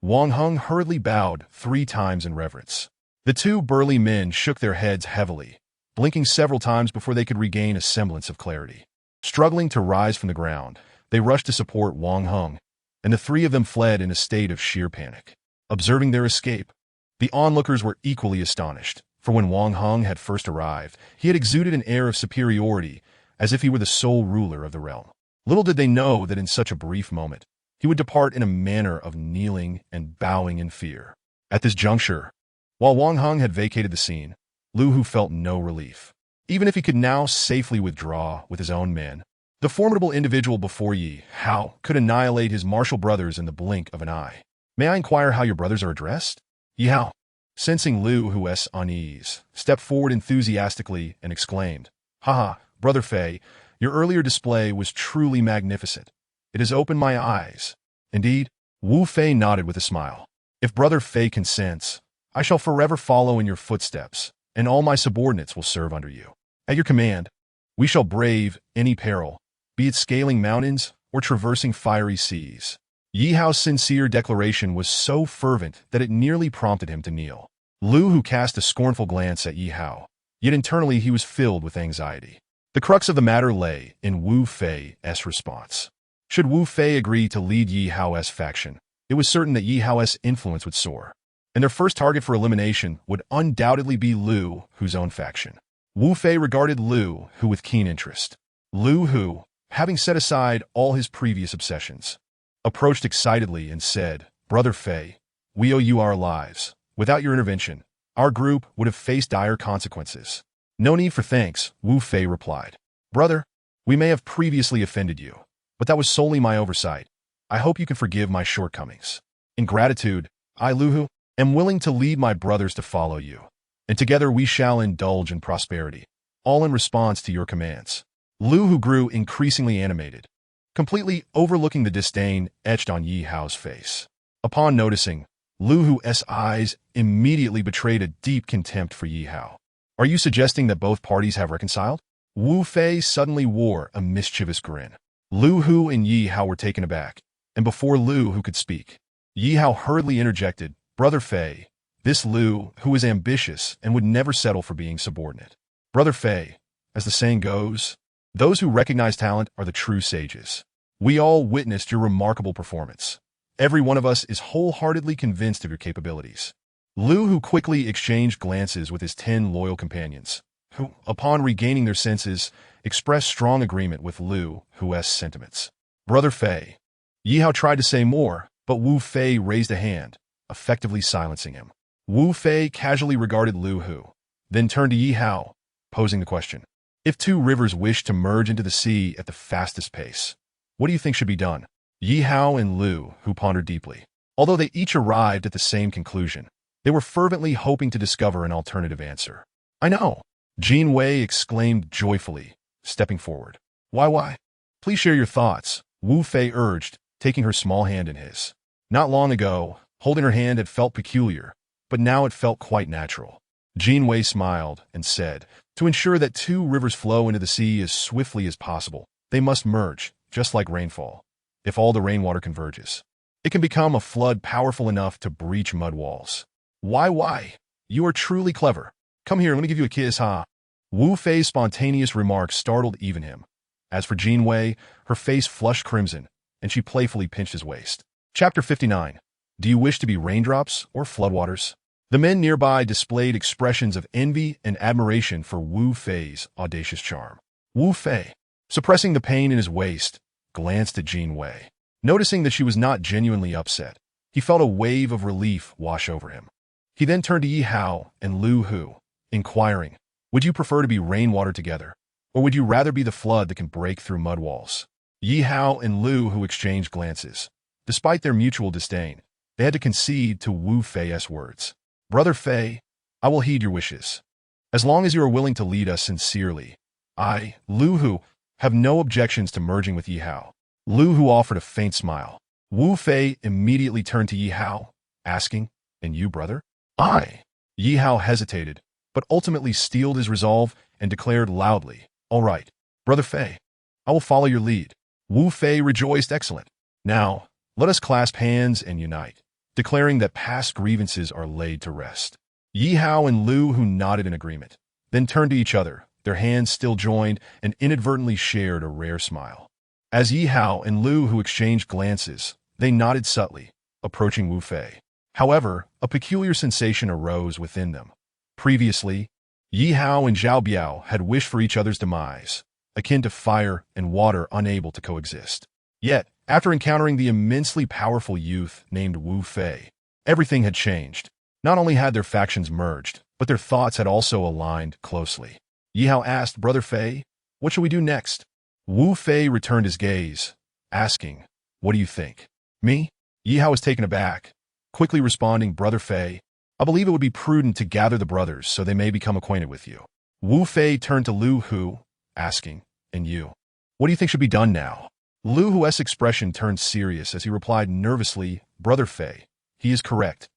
Wang Heng hurriedly bowed 3 times in reverence. The two burly men shook their heads heavily, blinking several times before they could regain a semblance of clarity. Struggling to rise from the ground, they rushed to support Wang Heng, and the 3 of them fled in a state of sheer panic. Observing their escape, the onlookers were equally astonished, for when Wang Heng had first arrived, he had exuded an air of superiority, as if he were the sole ruler of the realm. Little did they know that in such a brief moment, he would depart in a manner of kneeling and bowing in fear. At this juncture, while Wang Heng had vacated the scene, Lu Hu felt no relief. Even if he could now safely withdraw with his own men, the formidable individual before Yi Hao could annihilate his martial brothers in the blink of an eye. "May I inquire how your brothers are addressed?" Yi Hao, sensing Lu Hu's unease, stepped forward enthusiastically and exclaimed, "Haha, Brother Fei, your earlier display was truly magnificent. It has opened my eyes." "Indeed?" Wu Fei nodded with a smile. "If Brother Fei consents, I shall forever follow in your footsteps, and all my subordinates will serve under you. At your command, we shall brave any peril, be it scaling mountains or traversing fiery seas." Yi Hao's sincere declaration was so fervent that it nearly prompted him to kneel. Lu Hu cast a scornful glance at Yi Hao, yet internally he was filled with anxiety. The crux of the matter lay in Wu Fei's response. Should Wu Fei agree to lead Yi Hao's faction, it was certain that Yi Hao's influence would soar, and their first target for elimination would undoubtedly be Lu Hu's own faction. Wu Fei regarded Lu Hu with keen interest. Lu Hu, having set aside all his previous obsessions, approached excitedly and said, "Brother Fei, we owe you our lives. Without your intervention, our group would have faced dire consequences." "No need for thanks," Wu Fei replied. "Brother, we may have previously offended you, but that was solely my oversight. I hope you can forgive my shortcomings. In gratitude, I, Lu Hu, am willing to lead my brothers to follow you, and together we shall indulge in prosperity, all in response to your commands." Lu Hu grew increasingly animated, completely overlooking the disdain etched on Yi Hao's face. Upon noticing, Lu Hu's eyes immediately betrayed a deep contempt for Yi Hao. "Are you suggesting that both parties have reconciled?" Wu Fei suddenly wore a mischievous grin. Lu Hu and Yi Hao were taken aback, and before Lu Hu could speak, Yi Hao hurriedly interjected, "Brother Fei, this Lu Hu is ambitious and would never settle for being subordinate. Brother Fei, as the saying goes, those who recognize talent are the true sages. We all witnessed your remarkable performance. Every one of us is wholeheartedly convinced of your capabilities." Lu Hu quickly exchanged glances with his 10 loyal companions, who, upon regaining their senses, expressed strong agreement with Lu Hu's sentiments. "Brother Fei." Yi Hao tried to say more, but Wu Fei raised a hand, effectively silencing him. Wu Fei casually regarded Lu Hu, then turned to Yi Hao, posing the question, "If 2 rivers wish to merge into the sea at the fastest pace, what do you think should be done?" Yi Hao and Lu Hu pondered deeply. Although they each arrived at the same conclusion, they were fervently hoping to discover an alternative answer. "I know!" Jin Wei exclaimed joyfully, stepping forward. Why? Please share your thoughts," Wu Fei urged, taking her small hand in his. Not long ago, holding her hand had felt peculiar, but now it felt quite natural. Jin Wei smiled and said, to ensure that two rivers flow into the sea as swiftly as possible, they must merge, just like rainfall. If all the rainwater converges, it can become a flood powerful enough to breach mud walls. Why? You are truly clever. Come here, let me give you a kiss, huh? Wu Fei's spontaneous remark startled even him. As for Jin Wei, her face flushed crimson, and she playfully pinched his waist. Chapter 59. Do you wish to be raindrops or floodwaters? The men nearby displayed expressions of envy and admiration for Wu Fei's audacious charm. Wu Fei, suppressing the pain in his waist, glanced at Jin Wei. Noticing that she was not genuinely upset, he felt a wave of relief wash over him. He then turned to Yi Hao and Lu Hu, inquiring, would you prefer to be rainwater together, or would you rather be the flood that can break through mud walls? Yi Hao and Lu Hu exchanged glances. Despite their mutual disdain, they had to concede to Wu Fei's words. Brother Fei, I will heed your wishes. As long as you are willing to lead us sincerely, I, Lu Hu, have no objections to merging with Yi Hao. Lu Hu offered a faint smile. Wu Fei immediately turned to Yi Hao, asking, and you, brother? Yi Hao hesitated, but ultimately steeled his resolve and declared loudly, all right, Brother Fei, I will follow your lead. Wu Fei rejoiced. Excellent. Now, let us clasp hands and unite, declaring that past grievances are laid to rest. Yi Hao and Lu Hu nodded in agreement, then turned to each other, their hands still joined, and inadvertently shared a rare smile. As Yi Hao and Lu Hu exchanged glances, they nodded subtly, approaching Wu Fei. However, a peculiar sensation arose within them. Previously, Yi Hao and Zhao Biao had wished for each other's demise, akin to fire and water unable to coexist. Yet, after encountering the immensely powerful youth named Wu Fei, everything had changed. Not only had their factions merged, but their thoughts had also aligned closely. Yi Hao asked, Brother Fei, what shall we do next? Wu Fei returned his gaze, asking, what do you think? Me? Yi Hao was taken aback, quickly responding, Brother Fei, I believe it would be prudent to gather the brothers so they may become acquainted with you. Wu Fei turned to Lu Hu, asking, and you? What do you think should be done now? Lu Hu's expression turned serious as he replied nervously, Brother Fei, he is correct.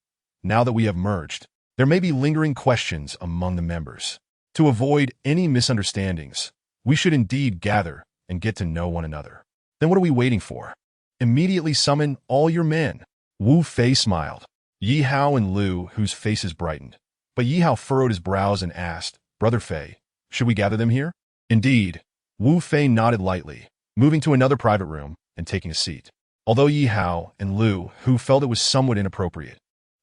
Now that we have merged, there may be lingering questions among the members. To avoid any misunderstandings, we should indeed gather and get to know one another. Then what are we waiting for? Immediately summon all your men. Wu Fei smiled. Yi Hao and Lu Hu's faces brightened, but Yi Hao furrowed his brows and asked, Brother Fei, should we gather them here? Indeed. Wu Fei nodded lightly, moving to another private room and taking a seat. Although Yi Hao and Lu Hu felt it was somewhat inappropriate,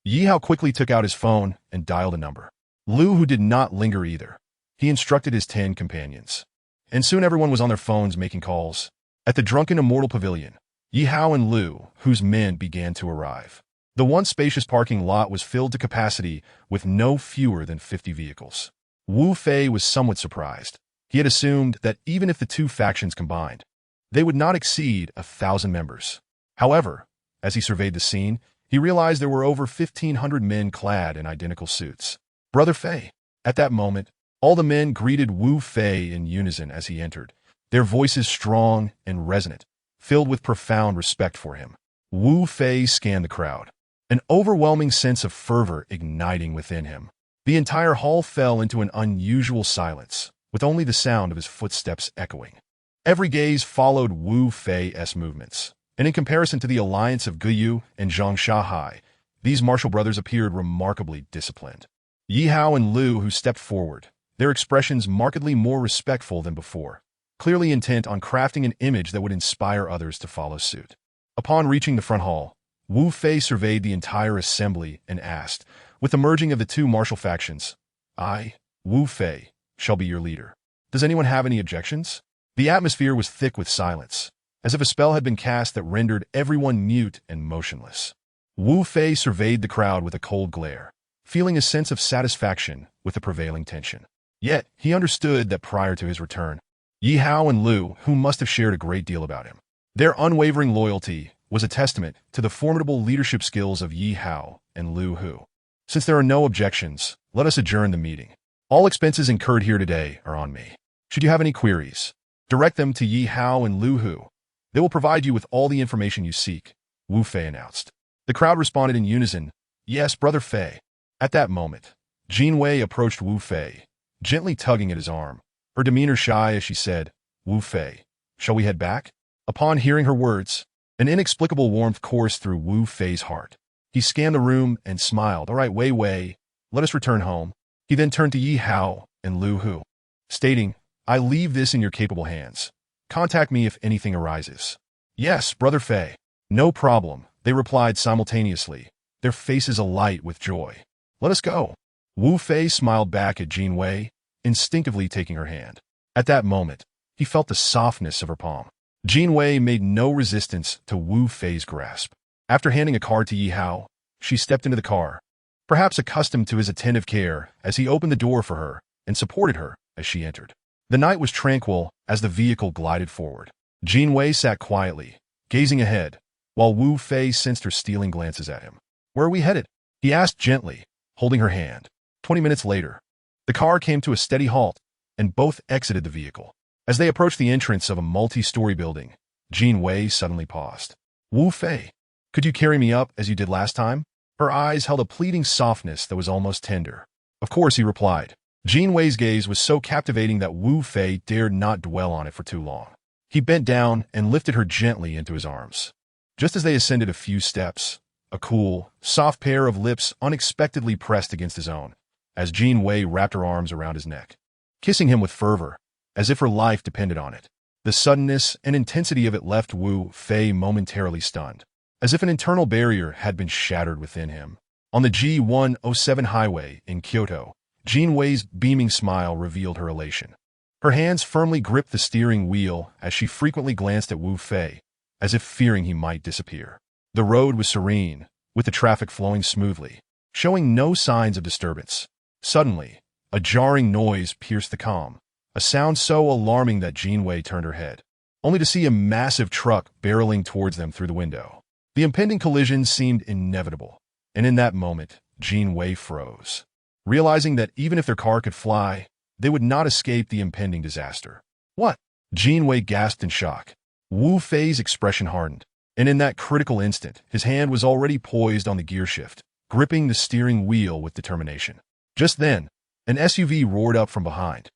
Yi Hao quickly took out his phone and dialed a number. Lu Hu did not linger either. He instructed his 10 companions. And soon everyone was on their phones making calls. At the Drunken Immortal Pavilion, Yi Hao and Lu Hu's men began to arrive. The once spacious parking lot was filled to capacity with no fewer than 50 vehicles. Wu Fei was somewhat surprised. He had assumed that even if the two factions combined, they would not exceed 1,000 members. However, as he surveyed the scene, he realized there were over 1,500 men clad in identical suits. Brother Fei. At that moment, all the men greeted Wu Fei in unison as he entered, their voices strong and resonant, filled with profound respect for him. Wu Fei scanned the crowd, an overwhelming sense of fervor igniting within him. The entire hall fell into an unusual silence, with only the sound of his footsteps echoing. Every gaze followed Wu Fei's movements, and in comparison to the alliance of Guyu and Zhang Shahai, these martial brothers appeared remarkably disciplined. Yi Hao and Lu Hu stepped forward, their expressions markedly more respectful than before, clearly intent on crafting an image that would inspire others to follow suit. Upon reaching the front hall, Wu Fei surveyed the entire assembly and asked, with the merging of the two martial factions, I, Wu Fei, shall be your leader. Does anyone have any objections? The atmosphere was thick with silence, as if a spell had been cast that rendered everyone mute and motionless. Wu Fei surveyed the crowd with a cold glare, feeling a sense of satisfaction with the prevailing tension. Yet, he understood that prior to his return, Yi Hao and Lu Hu must have shared a great deal about him. Their unwavering loyalty was a testament to the formidable leadership skills of Yi Hao and Lu Hu. Since there are no objections, let us adjourn the meeting. All expenses incurred here today are on me. Should you have any queries, direct them to Yi Hao and Lu Hu. They will provide you with all the information you seek, Wu Fei announced. The crowd responded in unison, "Yes, Brother Fei." At that moment, Jin Wei approached Wu Fei, gently tugging at his arm, her demeanor shy as she said, "Wu Fei, shall we head back?" Upon hearing her words, an inexplicable warmth coursed through Wu Fei's heart. He scanned the room and smiled. "All right, Wei Wei, let us return home." He then turned to Yi Hao and Lu Hu, stating, "I leave this in your capable hands. Contact me if anything arises." "Yes, Brother Fei." "No problem," they replied simultaneously, their faces alight with joy. "Let us go." Wu Fei smiled back at Jin Wei, instinctively taking her hand. At that moment, he felt the softness of her palm. Jin Wei made no resistance to Wu Fei's grasp. After handing a card to Yi Hao, she stepped into the car, perhaps accustomed to his attentive care as he opened the door for her and supported her as she entered. The night was tranquil as the vehicle glided forward. Jin Wei sat quietly, gazing ahead, while Wu Fei sensed her stealing glances at him. "Where are we headed?" he asked gently, holding her hand. 20 minutes later, the car came to a steady halt, and both exited the vehicle. As they approached the entrance of a multi-story building, Jin Wei suddenly paused. "Wu Fei, could you carry me up as you did last time?" Her eyes held a pleading softness that was almost tender. "Of course," he replied. Jin Wei's gaze was so captivating that Wu Fei dared not dwell on it for too long. He bent down and lifted her gently into his arms. Just as they ascended a few steps, a cool, soft pair of lips unexpectedly pressed against his own, as Jin Wei wrapped her arms around his neck, kissing him with fervor, as if her life depended on it. The suddenness and intensity of it left Wu Fei momentarily stunned, as if an internal barrier had been shattered within him. On the G107 highway in Kyoto, Jin Wei's beaming smile revealed her elation. Her hands firmly gripped the steering wheel as she frequently glanced at Wu Fei, as if fearing he might disappear. The road was serene, with the traffic flowing smoothly, showing no signs of disturbance. Suddenly, a jarring noise pierced the calm, a sound so alarming that Jin Wei turned her head, only to see a massive truck barreling towards them through the window. The impending collision seemed inevitable, and in that moment, Jin Wei froze, realizing that even if their car could fly, they would not escape the impending disaster. "What?" Jin Wei gasped in shock. Wu Fei's expression hardened, and in that critical instant, his hand was already poised on the gearshift, gripping the steering wheel with determination. Just then, an SUV roared up from behind,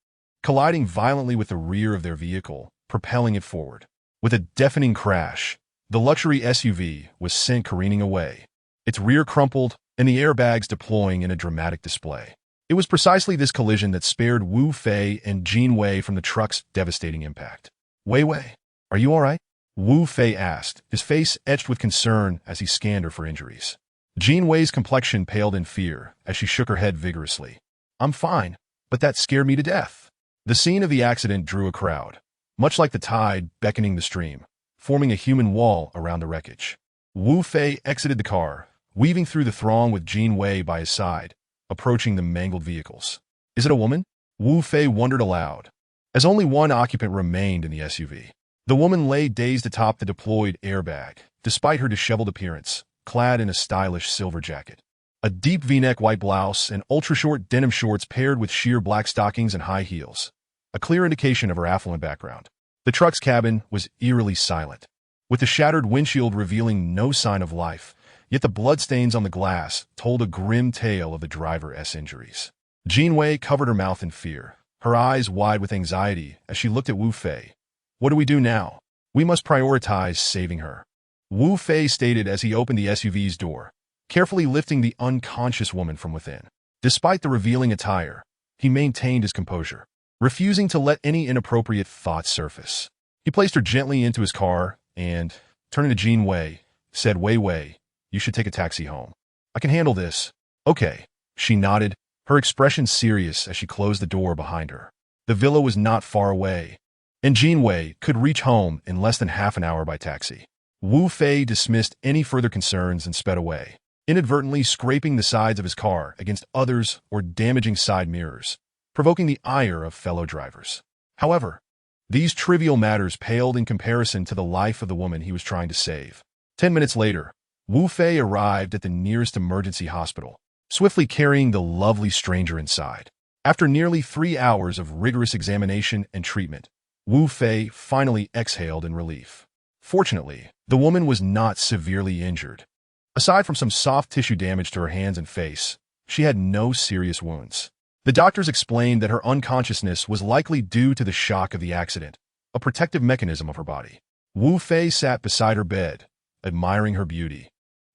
colliding violently with the rear of their vehicle, propelling it forward. With a deafening crash, the luxury SUV was sent careening away, its rear crumpled and the airbags deploying in a dramatic display. It was precisely this collision that spared Wu Fei and Jin Wei from the truck's devastating impact. "Wei Wei, are you all right?" Wu Fei asked, his face etched with concern as he scanned her for injuries. Jin Wei's complexion paled in fear as she shook her head vigorously. "I'm fine, but that scared me to death." The scene of the accident drew a crowd, much like the tide beckoning the stream, forming a human wall around the wreckage. Wu Fei exited the car, weaving through the throng with Jin Wei by his side, approaching the mangled vehicles. "Is it a woman?" Wu Fei wondered aloud, as only one occupant remained in the SUV. The woman lay dazed atop the deployed airbag, despite her disheveled appearance, clad in a stylish silver jacket. A deep V-neck white blouse and ultra-short denim shorts paired with sheer black stockings and high heels, a clear indication of her affluent background. The truck's cabin was eerily silent, with the shattered windshield revealing no sign of life, yet the bloodstains on the glass told a grim tale of the driver's injuries. Jin Wei covered her mouth in fear, her eyes wide with anxiety as she looked at Wu Fei. "What do we do now? We must prioritize saving her," Wu Fei stated as he opened the SUV's door, carefully lifting the unconscious woman from within. Despite the revealing attire, he maintained his composure, refusing to let any inappropriate thoughts surface. He placed her gently into his car and, turning to Jin Wei, said, "Wei Wei, you should take a taxi home. I can handle this." "Okay," she nodded, her expression serious as she closed the door behind her. The villa was not far away, and Jin Wei could reach home in less than half an hour by taxi. Wu Fei dismissed any further concerns and sped away, inadvertently scraping the sides of his car against others or damaging side mirrors, provoking the ire of fellow drivers. However, these trivial matters paled in comparison to the life of the woman he was trying to save. 10 minutes later, Wu Fei arrived at the nearest emergency hospital, swiftly carrying the lovely stranger inside. After nearly 3 hours of rigorous examination and treatment, Wu Fei finally exhaled in relief. Fortunately, the woman was not severely injured. Aside from some soft tissue damage to her hands and face, she had no serious wounds. The doctors explained that her unconsciousness was likely due to the shock of the accident, a protective mechanism of her body. Wu Fei sat beside her bed, admiring her beauty,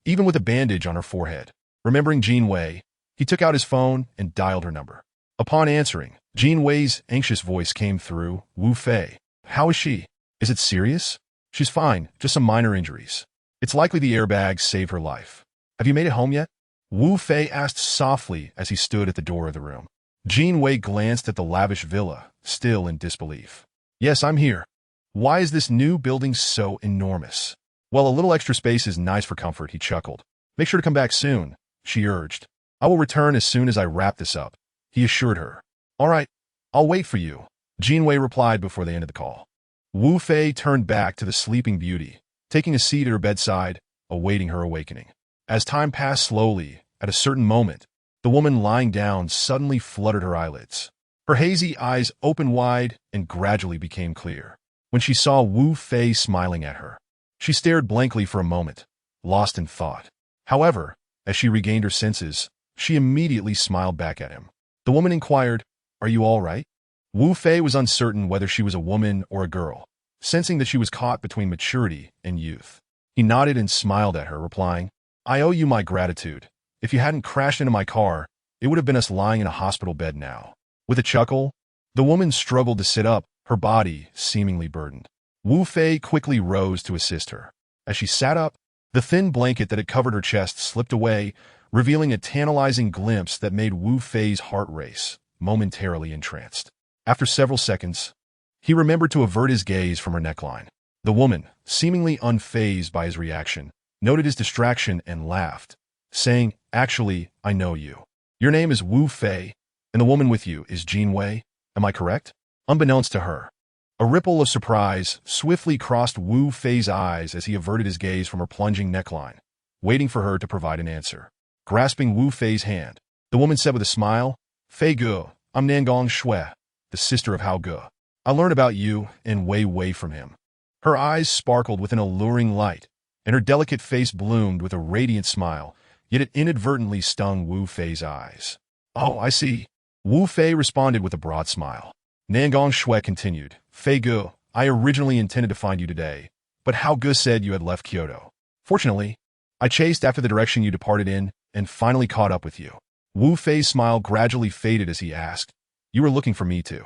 even with a bandage on her forehead. Remembering Jean Wei, he took out his phone and dialed her number. Upon answering, Jean Wei's anxious voice came through. Wu Fei, how is she? Is it serious? She's fine, just some minor injuries. It's likely the airbags saved her life. Have you made it home yet? Wu Fei asked softly as he stood at the door of the room. Jean Wei glanced at the lavish villa, still in disbelief. Yes, I'm here. Why is this new building so enormous? Well, a little extra space is nice for comfort, he chuckled. Make sure to come back soon, she urged. I will return as soon as I wrap this up, he assured her. All right, I'll wait for you, Jean Wei replied before they ended the call. Wu Fei turned back to the sleeping beauty, taking a seat at her bedside, awaiting her awakening. As time passed slowly, at a certain moment, the woman lying down suddenly fluttered her eyelids. Her hazy eyes opened wide and gradually became clear. When she saw Wu Fei smiling at her, she stared blankly for a moment, lost in thought. However, as she regained her senses, she immediately smiled back at him. The woman inquired, "Are you all right?" Wu Fei was uncertain whether she was a woman or a girl, sensing that she was caught between maturity and youth. He nodded and smiled at her, replying, "I owe you my gratitude. If you hadn't crashed into my car, it would have been us lying in a hospital bed now." With a chuckle, the woman struggled to sit up, her body seemingly burdened. Wu Fei quickly rose to assist her. As she sat up, the thin blanket that had covered her chest slipped away, revealing a tantalizing glimpse that made Wu Fei's heart race, momentarily entranced. After several seconds, he remembered to avert his gaze from her neckline. The woman, seemingly unfazed by his reaction, noted his distraction and laughed, saying, "Actually, I know you. Your name is Wu Fei, and the woman with you is Jean Wei. Am I correct?" Unbeknownst to her, a ripple of surprise swiftly crossed Wu Fei's eyes as he averted his gaze from her plunging neckline, waiting for her to provide an answer. Grasping Wu Fei's hand, the woman said with a smile, "Fei Ge, I'm Nangong Shui, the sister of Hao Ge. I learned about you and Wei from him." Her eyes sparkled with an alluring light, and her delicate face bloomed with a radiant smile, yet it inadvertently stung Wu Fei's eyes. "Oh, I see." Wu Fei responded with a broad smile. Nangong Shui continued, "Fei Ge, I originally intended to find you today, but Hao Ge said you had left Kyoto. Fortunately, I chased after the direction you departed in and finally caught up with you." Wu Fei's smile gradually faded as he asked, "You were looking for me too?"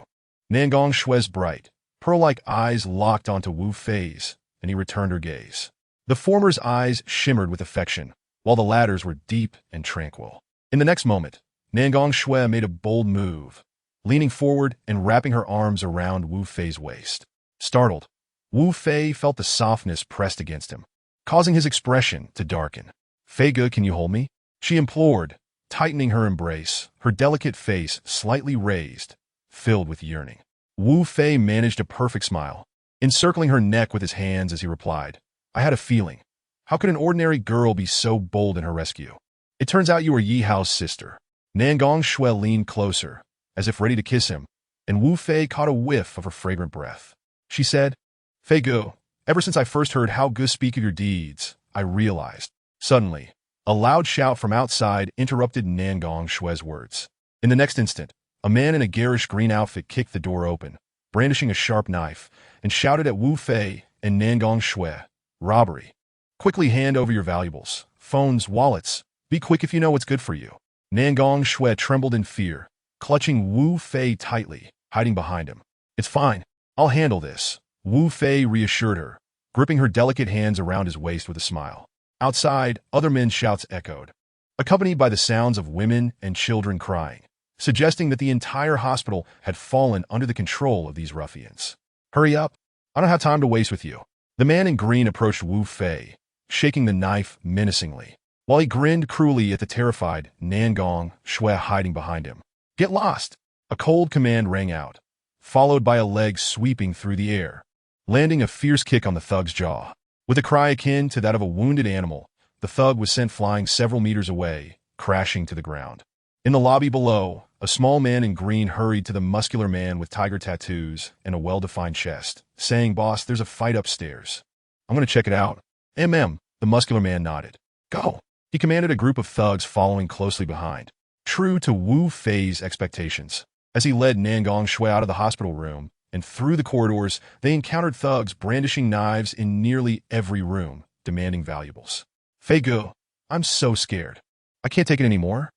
Nangong Shui's bright, pearl-like eyes locked onto Wu Fei's, and he returned her gaze. The former's eyes shimmered with affection, while the latter's were deep and tranquil. In the next moment, Nangong Shui made a bold move, leaning forward and wrapping her arms around Wu Fei's waist. Startled, Wu Fei felt the softness pressed against him, causing his expression to darken. "Fei Ge, can you hold me?" she implored, tightening her embrace, her delicate face slightly raised, filled with yearning. Wu Fei managed a perfect smile, encircling her neck with his hands as he replied, "I had a feeling. How could an ordinary girl be so bold in her rescue? It turns out you were Yi Hao's sister." Nangong Shui leaned closer, as if ready to kiss him, and Wu Fei caught a whiff of her fragrant breath. She said, "Fei Ge, ever since I first heard Hao Ge speak of your deeds, I realized." Suddenly, a loud shout from outside interrupted Nangong Shui's words. In the next instant, a man in a garish green outfit kicked the door open, brandishing a sharp knife, and shouted at Wu Fei and Nangong Shui, "Robbery. Quickly hand over your valuables, phones, wallets. Be quick if you know what's good for you." Nangong Shui trembled in fear, clutching Wu Fei tightly, hiding behind him. "It's fine. I'll handle this," Wu Fei reassured her, gripping her delicate hands around his waist with a smile. Outside, other men's shouts echoed, accompanied by the sounds of women and children crying, suggesting that the entire hospital had fallen under the control of these ruffians. "Hurry up. I don't have time to waste with you." The man in green approached Wu Fei, shaking the knife menacingly, while he grinned cruelly at the terrified Nangong Shui hiding behind him. "Get lost!" A cold command rang out, followed by a leg sweeping through the air, landing a fierce kick on the thug's jaw. With a cry akin to that of a wounded animal, the thug was sent flying several meters away, crashing to the ground. In the lobby below, a small man in green hurried to the muscular man with tiger tattoos and a well-defined chest, saying, "Boss, there's a fight upstairs. I'm going to check it out." The muscular man nodded. "Go." He commanded a group of thugs following closely behind, true to Wu Fei's expectations. As he led Nangong Shui out of the hospital room and through the corridors, they encountered thugs brandishing knives in nearly every room, demanding valuables. Fei Ge, I'm so scared. I can't take it anymore.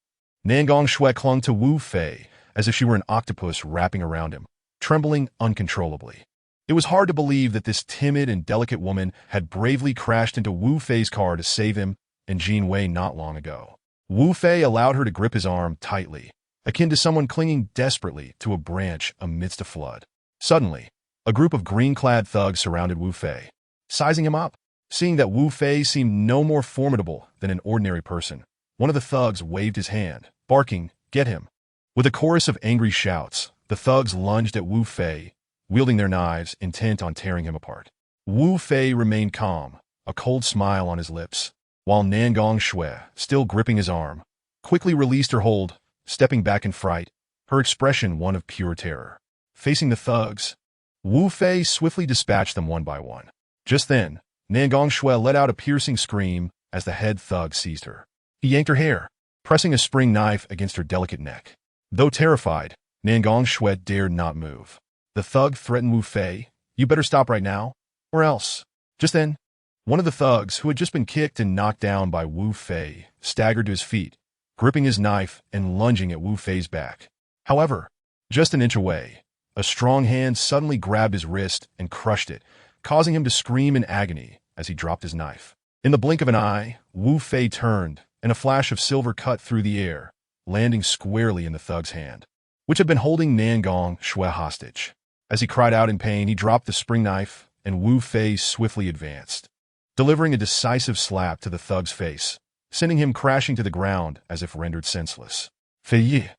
Nangong Shui clung to Wu Fei as if she were an octopus wrapping around him, trembling uncontrollably. It was hard to believe that this timid and delicate woman had bravely crashed into Wu Fei's car to save him and Jin Wei not long ago. Wu Fei allowed her to grip his arm tightly, akin to someone clinging desperately to a branch amidst a flood. Suddenly, a group of green-clad thugs surrounded Wu Fei, sizing him up. Seeing that Wu Fei seemed no more formidable than an ordinary person, one of the thugs waved his hand, barking, "Get him!" With a chorus of angry shouts, the thugs lunged at Wu Fei, wielding their knives, intent on tearing him apart. Wu Fei remained calm, a cold smile on his lips, while Nangong Shui, still gripping his arm, quickly released her hold, stepping back in fright, her expression one of pure terror. Facing the thugs, Wu Fei swiftly dispatched them one by one. Just then, Nangong Shui let out a piercing scream as the head thug seized her. He yanked her hair, pressing a spring knife against her delicate neck. Though terrified, Nangong Shui dared not move. The thug threatened Wu Fei, "You better stop right now, or else." Just then, one of the thugs, who had just been kicked and knocked down by Wu Fei, staggered to his feet, gripping his knife and lunging at Wu Fei's back. However, just an inch away, a strong hand suddenly grabbed his wrist and crushed it, causing him to scream in agony as he dropped his knife. In the blink of an eye, Wu Fei turned, and a flash of silver cut through the air, landing squarely in the thug's hand, which had been holding Nangong Shui hostage. As he cried out in pain, he dropped the spring knife, and Wu Fei swiftly advanced, delivering a decisive slap to the thug's face, sending him crashing to the ground as if rendered senseless. "Fei Yi!"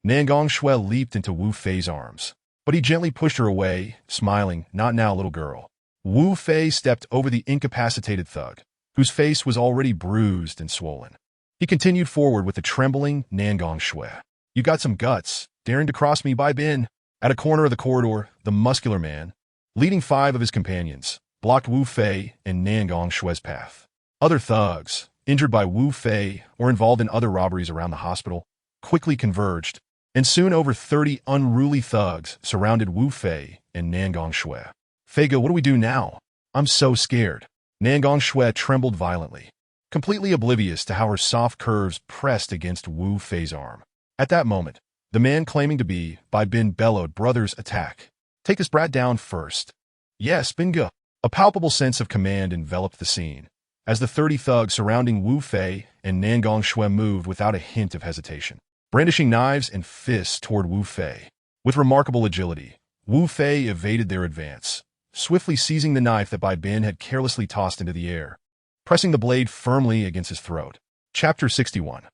Nangong Shui leaped into Wu Fei's arms, but he gently pushed her away, smiling, "Not now, little girl." Wu Fei stepped over the incapacitated thug, whose face was already bruised and swollen. He continued forward with the trembling Nangong Shui. "You got some guts, daring to cross me by bin." At a corner of the corridor, the muscular man, leading 5 of his companions, blocked Wu Fei and Nangong Shui's path. Other thugs, injured by Wu Fei or involved in other robberies around the hospital, quickly converged, and soon over 30 unruly thugs surrounded Wu Fei and Nangong Shui. "Fei Ge, what do we do now? I'm so scared." Nangong Shui trembled violently, completely oblivious to how her soft curves pressed against Wu Fei's arm. At that moment, the man claiming to be Bai Bin bellowed, "Brothers, attack. Take this brat down first." "Yes, Bin Ge." A palpable sense of command enveloped the scene, as the 30 thugs surrounding Wu Fei and Nangong Shui moved without a hint of hesitation, brandishing knives and fists toward Wu Fei. With remarkable agility, Wu Fei evaded their advance, swiftly seizing the knife that Bai Bin had carelessly tossed into the air, pressing the blade firmly against his throat. Chapter 61.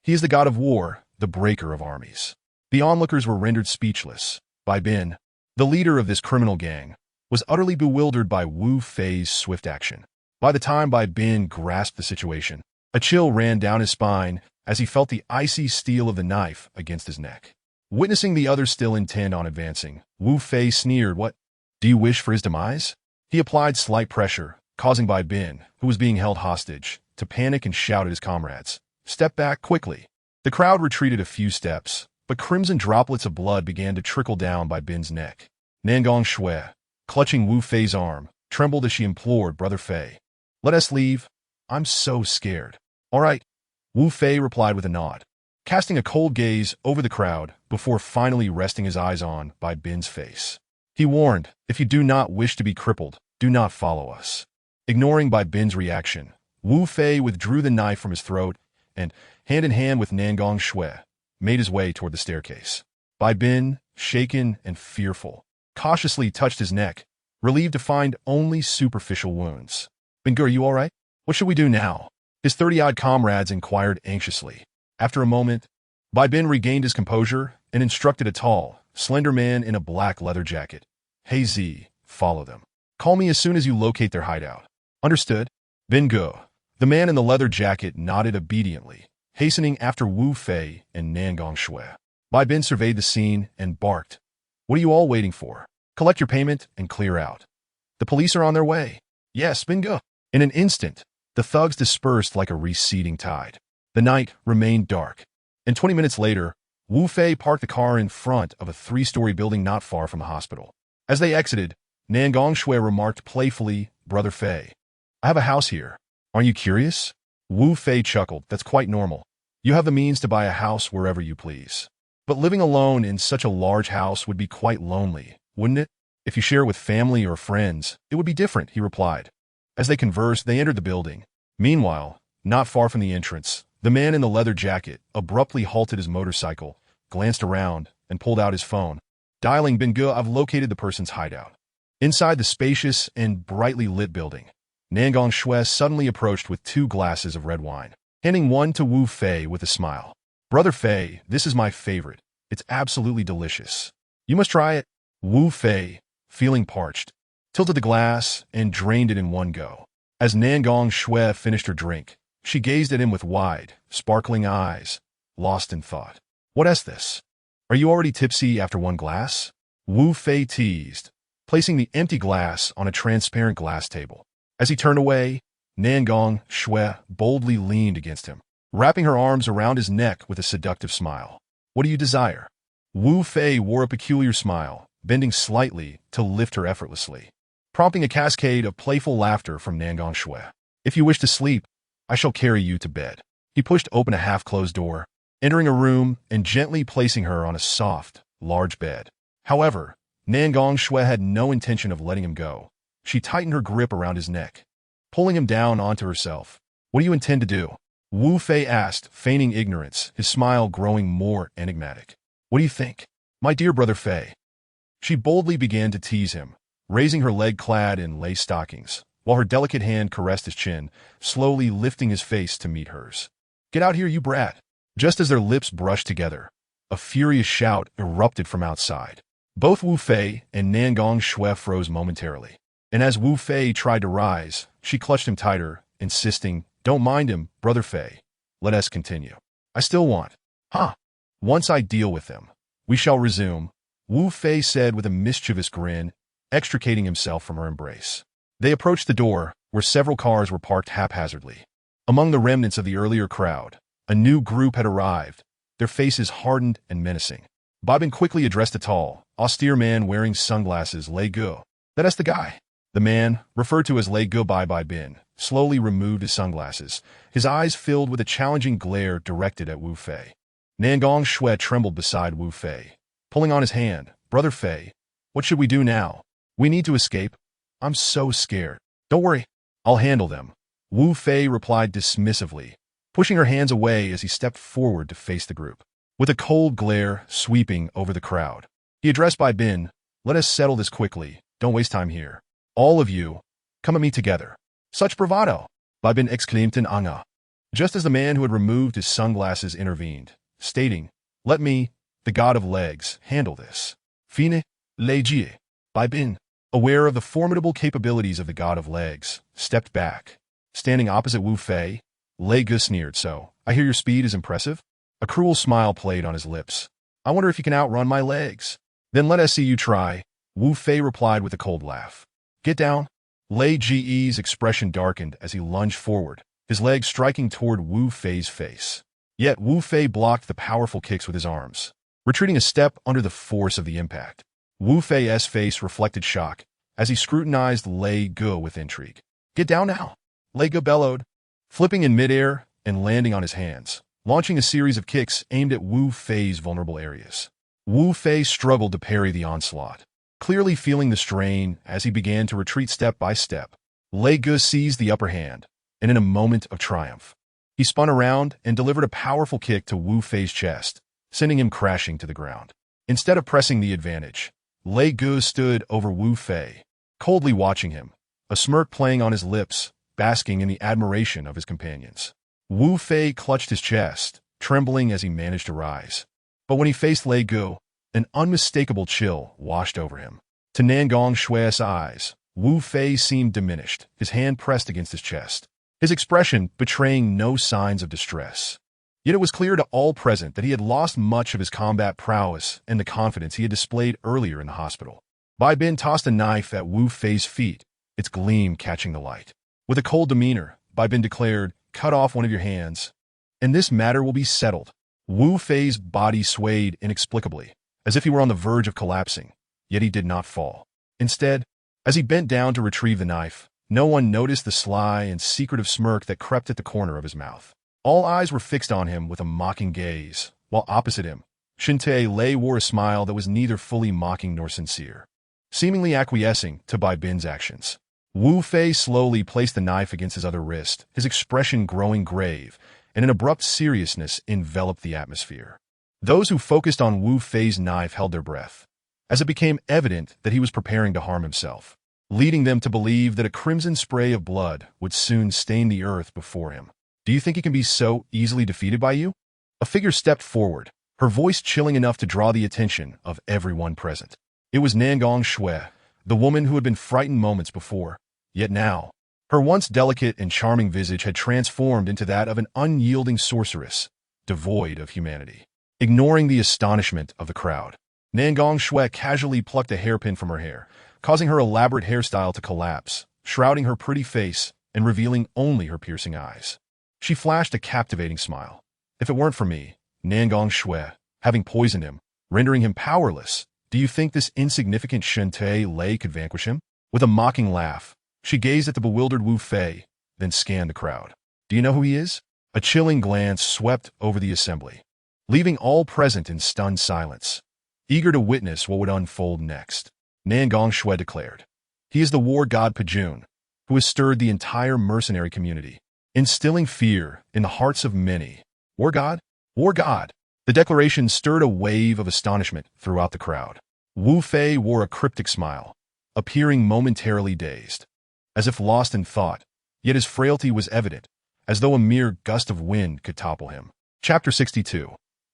He is the god of war, the breaker of armies. The onlookers were rendered speechless. Bai Bin, the leader of this criminal gang, was utterly bewildered by Wu Fei's swift action. By the time Bai Bin grasped the situation, a chill ran down his spine as he felt the icy steel of the knife against his neck. Witnessing the others still intent on advancing, Wu Fei sneered, "What? Do you wish for his demise?" He applied slight pressure, causing Bai Bin, who was being held hostage, to panic and shout at his comrades, "Step back quickly." The crowd retreated a few steps, but crimson droplets of blood began to trickle down Bai Bin's neck. Nangong Shui, clutching Wu Fei's arm, trembled as she implored, "Brother Fei, let us leave. I'm so scared." "All right," Wu Fei replied with a nod, casting a cold gaze over the crowd before finally resting his eyes on Bai Bin's face. He warned, "If you do not wish to be crippled, do not follow us." Ignoring Bai Bin's reaction, Wu Fei withdrew the knife from his throat and, hand in hand with Nangong Shui, made his way toward the staircase. Bai Bin, shaken and fearful, cautiously touched his neck, relieved to find only superficial wounds. "Bin Ge, are you all right? What should we do now?" His 30-odd comrades inquired anxiously. After a moment, Bai Bin regained his composure and instructed a tall, slender man in a black leather jacket, "Hey Z, follow them. Call me as soon as you locate their hideout." "Understood." Bin Ge, the man in the leather jacket, nodded obediently, hastening after Wu Fei and Nangong Shui. Bai Bin surveyed the scene and barked, "What are you all waiting for? Collect your payment and clear out. The police are on their way." "Yes, Bin Ge." In an instant, The thugs dispersed like a receding tide. The night remained dark. And 20 minutes later, Wu Fei parked the car in front of a 3-story building not far from the hospital. As they exited, Nangong Shui remarked playfully, "Brother Fei, I have a house here. Aren't you curious?" Wu Fei chuckled. "That's quite normal. You have the means to buy a house wherever you please. But living alone in such a large house would be quite lonely, wouldn't it? If you share it with family or friends, it would be different," he replied. As they conversed, they entered the building. Meanwhile, not far from the entrance, the man in the leather jacket abruptly halted his motorcycle, glanced around, and pulled out his phone. Dialing Bingu, "I've located the person's hideout." Inside the spacious and brightly lit building, Nangong Shui suddenly approached with 2 glasses of red wine, handing one to Wu Fei with a smile. "Brother Fei, this is my favorite. It's absolutely delicious. You must try it." Wu Fei, feeling parched, tilted the glass and drained it in one go. As Nangong Shui finished her drink, she gazed at him with wide, sparkling eyes, lost in thought. "What is this? Are you already tipsy after 1 glass?" Wu Fei teased, placing the empty glass on a transparent glass table. As he turned away, Nangong Shui boldly leaned against him, wrapping her arms around his neck with a seductive smile. "What do you desire?" Wu Fei wore a peculiar smile, bending slightly to lift her effortlessly, prompting a cascade of playful laughter from Nangong Shui. "If you wish to sleep, I shall carry you to bed." He pushed open a half-closed door, entering a room and gently placing her on a soft, large bed. However, Nangong Shui had no intention of letting him go. She tightened her grip around his neck, pulling him down onto herself. "What do you intend to do?" Wu Fei asked, feigning ignorance, his smile growing more enigmatic. "What do you think, my dear brother Fei?" She boldly began to tease him, raising her leg clad in lace stockings, while her delicate hand caressed his chin, slowly lifting his face to meet hers. "Get out here, you brat!" Just as their lips brushed together, a furious shout erupted from outside. Both Wu Fei and Nangong Shui froze momentarily, and as Wu Fei tried to rise, she clutched him tighter, insisting, "Don't mind him, brother Fei. Let us continue. I still want." "Huh. Once I deal with them, we shall resume," Wu Fei said with a mischievous grin, extricating himself from her embrace. They approached the door, where several cars were parked haphazardly. Among the remnants of the earlier crowd, a new group had arrived, their faces hardened and menacing. Babin quickly addressed a tall, austere man wearing sunglasses, Lei Gu. "That's the guy." The man, referred to as Lei Gu by Bin, slowly removed his sunglasses, his eyes filled with a challenging glare directed at Wu Fei. Nangong Shui trembled beside Wu Fei, pulling on his hand. "Brother Fei, what should we do now? We need to escape. I'm so scared." "Don't worry, I'll handle them," Wu Fei replied dismissively, pushing her hands away as he stepped forward to face the group. With a cold glare sweeping over the crowd, he addressed Bin, "Let us settle this quickly. Don't waste time here. All of you, come at me together." "Such bravado!" Bin exclaimed in Anga, just as the man who had removed his sunglasses intervened, stating, "Let me, the god of legs, handle this." Fine, Lei Jie. Bin, aware of the formidable capabilities of the god of legs, stepped back. Standing opposite Wu Fei, Lei Gu sneered, "So, I hear your speed is impressive?" A cruel smile played on his lips. "I wonder if you can outrun my legs." "Then let us see you try," Wu Fei replied with a cold laugh. "Get down." Lei Jie's expression darkened as he lunged forward, his legs striking toward Wu Fei's face. Yet Wu Fei blocked the powerful kicks with his arms, retreating a step under the force of the impact. Wu Fei's face reflected shock as he scrutinized Lei Gu with intrigue. "Get down now," Lei Gu bellowed, flipping in midair and landing on his hands, launching a series of kicks aimed at Wu Fei's vulnerable areas. Wu Fei struggled to parry the onslaught, clearly feeling the strain as he began to retreat step by step. Lei Gu seized the upper hand, and in a moment of triumph, he spun around and delivered a powerful kick to Wu Fei's chest, sending him crashing to the ground. Instead of pressing the advantage, Lei Gu stood over Wu Fei, coldly watching him, a smirk playing on his lips, basking in the admiration of his companions. Wu Fei clutched his chest, trembling as he managed to rise. But when he faced Lei Gu, an unmistakable chill washed over him. To Nangong Shui's eyes, Wu Fei seemed diminished, his hand pressed against his chest, his expression betraying no signs of distress. Yet it was clear to all present that he had lost much of his combat prowess and the confidence he had displayed earlier in the hospital. Bin tossed a knife at Wu Fei's feet, its gleam catching the light. With a cold demeanor, Bai Bin declared, cut off one of your hands, and this matter will be settled. Wu Fei's body swayed inexplicably, as if he were on the verge of collapsing, yet he did not fall. Instead, as he bent down to retrieve the knife, no one noticed the sly and secretive smirk that crept at the corner of his mouth. All eyes were fixed on him with a mocking gaze, while opposite him, Shinte Lei wore a smile that was neither fully mocking nor sincere, seemingly acquiescing to Bai Bin's actions. Wu Fei slowly placed the knife against his other wrist, his expression growing grave, and an abrupt seriousness enveloped the atmosphere. Those who focused on Wu Fei's knife held their breath, as it became evident that he was preparing to harm himself, leading them to believe that a crimson spray of blood would soon stain the earth before him. Do you think he can be so easily defeated by you? A figure stepped forward, her voice chilling enough to draw the attention of everyone present. It was Nangong Shui, the woman who had been frightened moments before, yet now, her once delicate and charming visage had transformed into that of an unyielding sorceress, devoid of humanity. Ignoring the astonishment of the crowd, Nangong Shui casually plucked a hairpin from her hair, causing her elaborate hairstyle to collapse, shrouding her pretty face and revealing only her piercing eyes. She flashed a captivating smile. If it weren't for me, Nangong Shui, having poisoned him, rendering him powerless, do you think this insignificant Shinte Lei could vanquish him? With a mocking laugh, she gazed at the bewildered Wu Fei, then scanned the crowd. Do you know who he is? A chilling glance swept over the assembly, leaving all present in stunned silence, eager to witness what would unfold next. Nangong Shui declared, he is the war god Pajun, who has stirred the entire mercenary community, instilling fear in the hearts of many. War god? War god! The declaration stirred a wave of astonishment throughout the crowd. Wu Fei wore a cryptic smile, appearing momentarily dazed, as if lost in thought, yet his frailty was evident, as though a mere gust of wind could topple him. Chapter 62.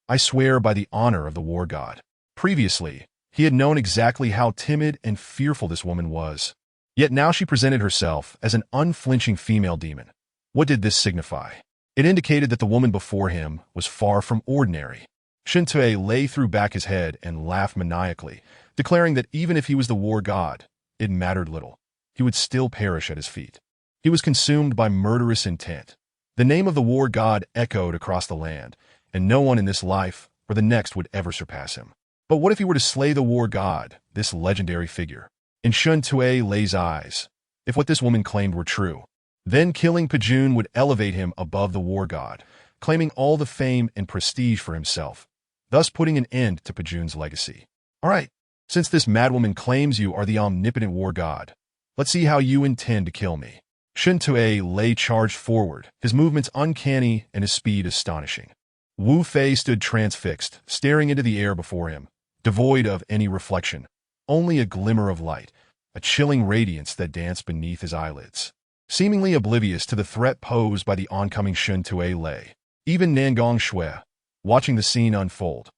I swear by the honor of the war god. Previously, he had known exactly how timid and fearful this woman was, yet now she presented herself as an unflinching female demon. What did this signify? It indicated that the woman before him was far from ordinary. Shinte Lei threw back his head and laughed maniacally, declaring that even if he was the war god, it mattered little. He would still perish at his feet. He was consumed by murderous intent. The name of the war god echoed across the land, and no one in this life or the next would ever surpass him. But what if he were to slay the war god, this legendary figure? In Shinte Lei's eyes, if what this woman claimed were true, then killing Pajun would elevate him above the war god, claiming all the fame and prestige for himself, thus putting an end to Pajun's legacy. All right, since this madwoman claims you are the omnipotent war god, let's see how you intend to kill me. Shinte Lei charged forward, his movements uncanny and his speed astonishing. Wu Fei stood transfixed, staring into the air before him, devoid of any reflection, only a glimmer of light, a chilling radiance that danced beneath his eyelids. Seemingly oblivious to the threat posed by the oncoming Shinte Lei, even Nangong Shui, watching the scene unfold,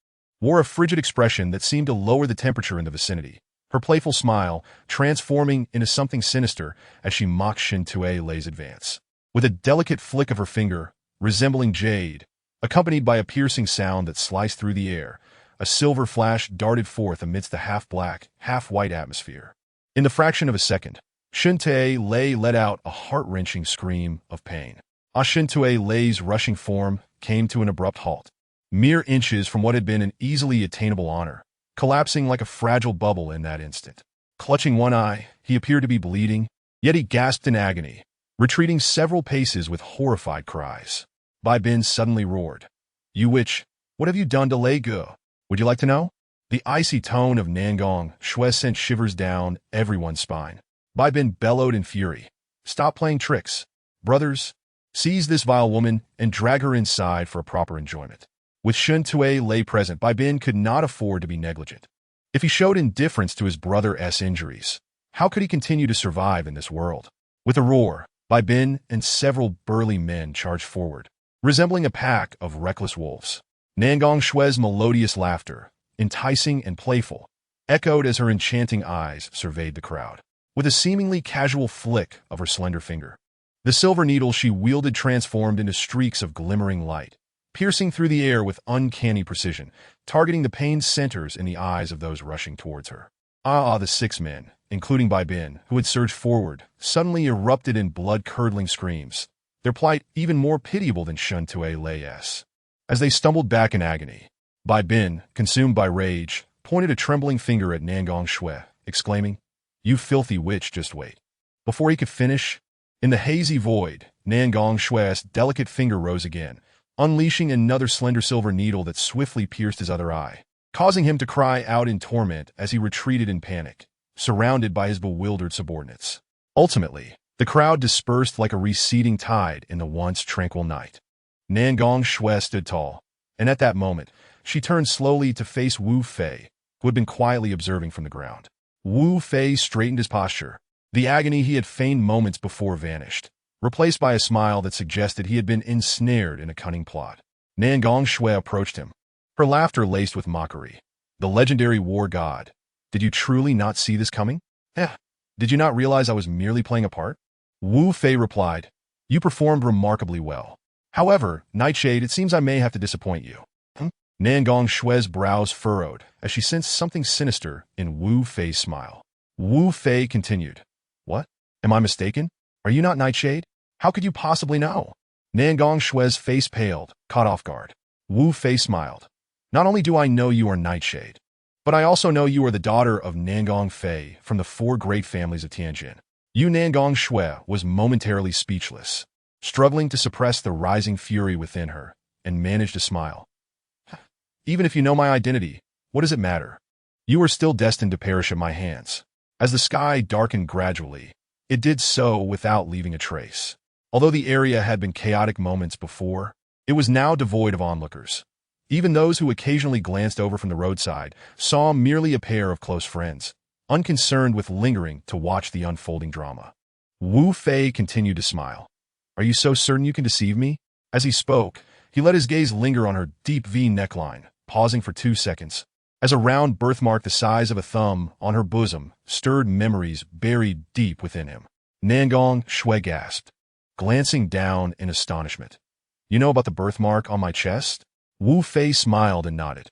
wore a frigid expression that seemed to lower the temperature in the vicinity, her playful smile transforming into something sinister as she mocked Shinte Lei's advance. With a delicate flick of her finger, resembling jade, accompanied by a piercing sound that sliced through the air, a silver flash darted forth amidst the half-black, half-white atmosphere. In the fraction of a second, Shinte Lei let out a heart-wrenching scream of pain. Shinte Lei's rushing form came to an abrupt halt, mere inches from what had been an easily attainable honor, collapsing like a fragile bubble in that instant. Clutching one eye, he appeared to be bleeding, yet he gasped in agony, retreating several paces with horrified cries. Bai Bin suddenly roared, "You witch, what have you done to Lei Ge? Would you like to know?" The icy tone of Nangong Shui sent shivers down everyone's spine. Bai Bin bellowed in fury, "Stop playing tricks. Brothers, seize this vile woman and drag her inside for a proper enjoyment." With Shinte Lei present, Bai Bin could not afford to be negligent. If he showed indifference to his brother's injuries, how could he continue to survive in this world? With a roar, Bai Bin and several burly men charged forward, resembling a pack of reckless wolves. Nangong Shui's melodious laughter, enticing and playful, echoed as her enchanting eyes surveyed the crowd. With a seemingly casual flick of her slender finger, the silver needle she wielded transformed into streaks of glimmering light, piercing through the air with uncanny precision, targeting the pained centers in the eyes of those rushing towards her. The 6 men, including Bai Bin, who had surged forward, suddenly erupted in blood-curdling screams, their plight even more pitiable than Shun Tue Lei's. As they stumbled back in agony, Bai Bin, consumed by rage, pointed a trembling finger at Nangong Shui, exclaiming, "You filthy witch, just wait." Before he could finish, in the hazy void, Nangong Shui's delicate finger rose again, unleashing another slender silver needle that swiftly pierced his other eye, causing him to cry out in torment as he retreated in panic, surrounded by his bewildered subordinates. Ultimately, the crowd dispersed like a receding tide in the once tranquil night. Nangong Shui stood tall, and at that moment, she turned slowly to face Wu Fei, who had been quietly observing from the ground. Wu Fei straightened his posture. The agony he had feigned moments before vanished, replaced by a smile that suggested he had been ensnared in a cunning plot. Nangong Shui approached him, her laughter laced with mockery. "The legendary war god. Did you truly not see this coming? Did you not realize I was merely playing a part?" Wu Fei replied, "You performed remarkably well. However, Nightshade, it seems I may have to disappoint you." Nangong Shui's brows furrowed as she sensed something sinister in Wu Fei's smile. Wu Fei continued, "What? Am I mistaken? Are you not Nightshade? How could you possibly know?" Nangong Shui's face paled, caught off guard. Wu Fei smiled. "Not only do I know you are Nightshade, but I also know you are the daughter of Nangong Fei from the four great families of Tianjin." Yu Nangong Shui was momentarily speechless, struggling to suppress the rising fury within her, and managed a smile. "Even if you know my identity, what does it matter? You are still destined to perish at my hands." As the sky darkened gradually, it did so without leaving a trace. Although the area had been chaotic moments before, it was now devoid of onlookers. Even those who occasionally glanced over from the roadside saw merely a pair of close friends, unconcerned with lingering to watch the unfolding drama. Wu Fei continued to smile. "Are you so certain you can deceive me?" As he spoke, he let his gaze linger on her deep V neckline, pausing for 2 seconds, as a round birthmark the size of a thumb on her bosom stirred memories buried deep within him. Nangong Shui gasped, glancing down in astonishment. "You know about the birthmark on my chest?" Wu Fei smiled and nodded.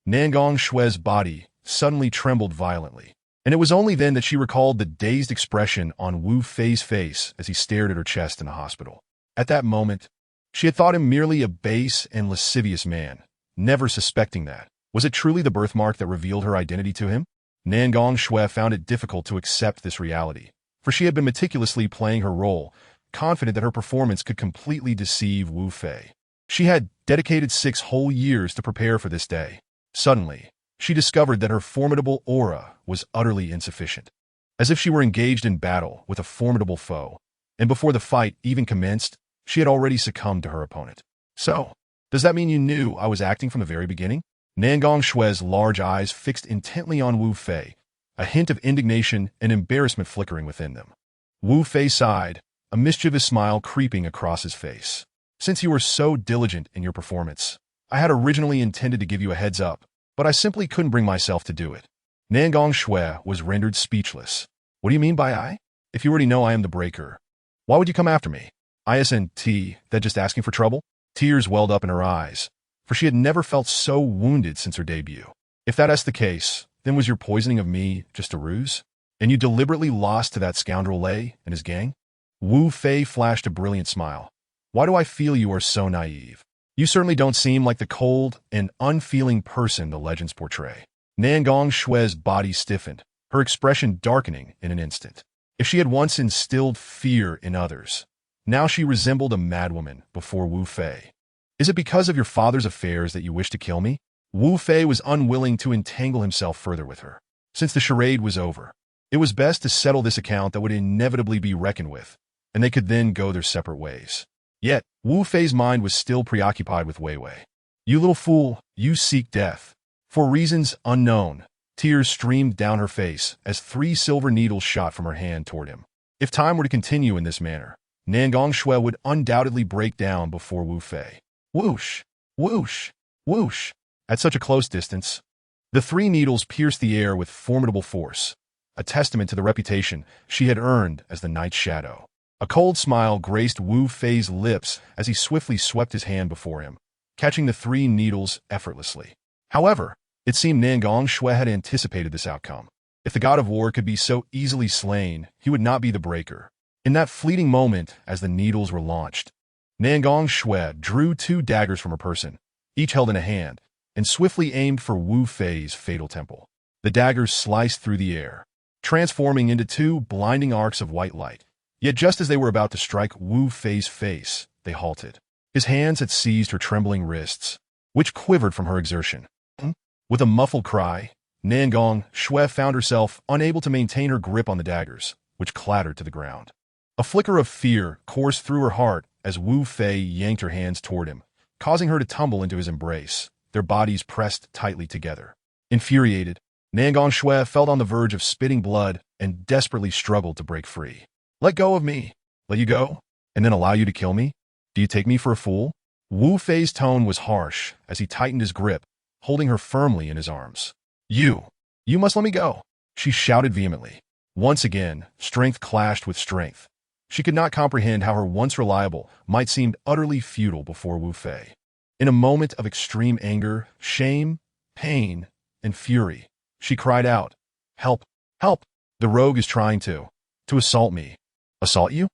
Nangong Shui's body suddenly trembled violently, and it was only then that she recalled the dazed expression on Wu Fei's face as he stared at her chest in the hospital. At that moment, she had thought him merely a base and lascivious man, never suspecting that. Was it truly the birthmark that revealed her identity to him? Nangong Shui found it difficult to accept this reality, for she had been meticulously playing her role, confident that her performance could completely deceive Wu Fei. She had dedicated 6 whole years to prepare for this day. Suddenly, she discovered that her formidable aura was utterly insufficient, as if she were engaged in battle with a formidable foe, and before the fight even commenced, she had already succumbed to her opponent. "So, does that mean you knew I was acting from the very beginning?" Nangong Shui's large eyes fixed intently on Wu Fei, a hint of indignation and embarrassment flickering within them. Wu Fei sighed, a mischievous smile creeping across his face. "Since you were so diligent in your performance, I had originally intended to give you a heads up, but I simply couldn't bring myself to do it." Nangong Shui was rendered speechless. "What do you mean by I? If you already know I am the breaker, why would you come after me? Isn't that just asking for trouble?" Tears welled up in her eyes, for she had never felt so wounded since her debut. "If that's the case, then was your poisoning of me just a ruse? And you deliberately lost to that scoundrel Lei and his gang?" Wu Fei flashed a brilliant smile. "Why do I feel you are so naive? You certainly don't seem like the cold and unfeeling person the legends portray." Nangong Shui's body stiffened, her expression darkening in an instant. If she had once instilled fear in others, now she resembled a madwoman before Wu Fei. "Is it because of your father's affairs that you wish to kill me?" Wu Fei was unwilling to entangle himself further with her. Since the charade was over, it was best to settle this account that would inevitably be reckoned with, and they could then go their separate ways. Yet, Wu Fei's mind was still preoccupied with Wei Wei. "You little fool, you seek death." For reasons unknown, tears streamed down her face as 3 silver needles shot from her hand toward him. If time were to continue in this manner, Nangong Shui would undoubtedly break down before Wu Fei. Whoosh, whoosh, whoosh. At such a close distance, the 3 needles pierced the air with formidable force, a testament to the reputation she had earned as the Night Shadow. A cold smile graced Wu Fei's lips as he swiftly swept his hand before him, catching the 3 needles effortlessly. However, it seemed Nangong Shui had anticipated this outcome. If the god of war could be so easily slain, he would not be the breaker. In that fleeting moment, as the needles were launched, Nangong Shui drew 2 daggers from her person, each held in a hand, and swiftly aimed for Wu Fei's fatal temple. The daggers sliced through the air, transforming into 2 blinding arcs of white light. Yet just as they were about to strike Wu Fei's face, they halted. His hands had seized her trembling wrists, which quivered from her exertion. With a muffled cry, Nangong Shui found herself unable to maintain her grip on the daggers, which clattered to the ground. A flicker of fear coursed through her heart as Wu Fei yanked her hands toward him, causing her to tumble into his embrace, their bodies pressed tightly together. Infuriated, Nangong Shui felt on the verge of spitting blood and desperately struggled to break free. "Let go of me. Let you go? And then allow you to kill me? Do you take me for a fool?" Wu Fei's tone was harsh as he tightened his grip, holding her firmly in his arms. You must let me go," she shouted vehemently. Once again, strength clashed with strength. She could not comprehend how her once reliable might seem utterly futile before Wu Fei. In a moment of extreme anger, shame, pain, and fury, she cried out, "Help! Help! The rogue is trying to assault me." "Assault you?"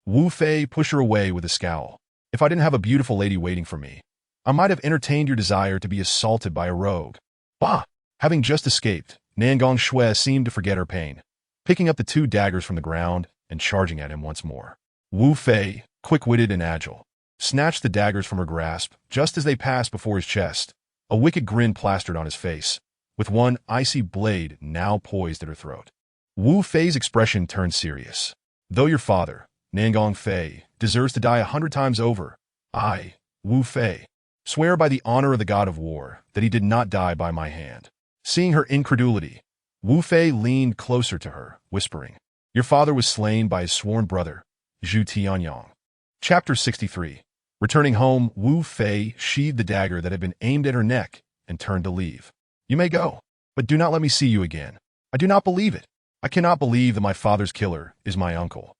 Wu Fei pushed her away with a scowl. "If I didn't have a beautiful lady waiting for me, I might have entertained your desire to be assaulted by a rogue." "Bah!" Having just escaped, Nangong Shui seemed to forget her pain, picking up the 2 daggers from the ground and charging at him once more. Wu Fei, quick-witted and agile, snatched the daggers from her grasp just as they passed before his chest. A wicked grin plastered on his face, with one icy blade now poised at her throat. Wu Fei's expression turned serious. "Though your father, Nangong Fei, deserves to die 100 times over, I, Wu Fei, swear by the honor of the god of war that he did not die by my hand." Seeing her incredulity, Wu Fei leaned closer to her, whispering, "Your father was slain by his sworn brother, Zhu Tianyang." Chapter 63. Returning home, Wu Fei sheathed the dagger that had been aimed at her neck and turned to leave. "You may go, but do not let me see you again. I do not believe it. I cannot believe that my father's killer is my uncle."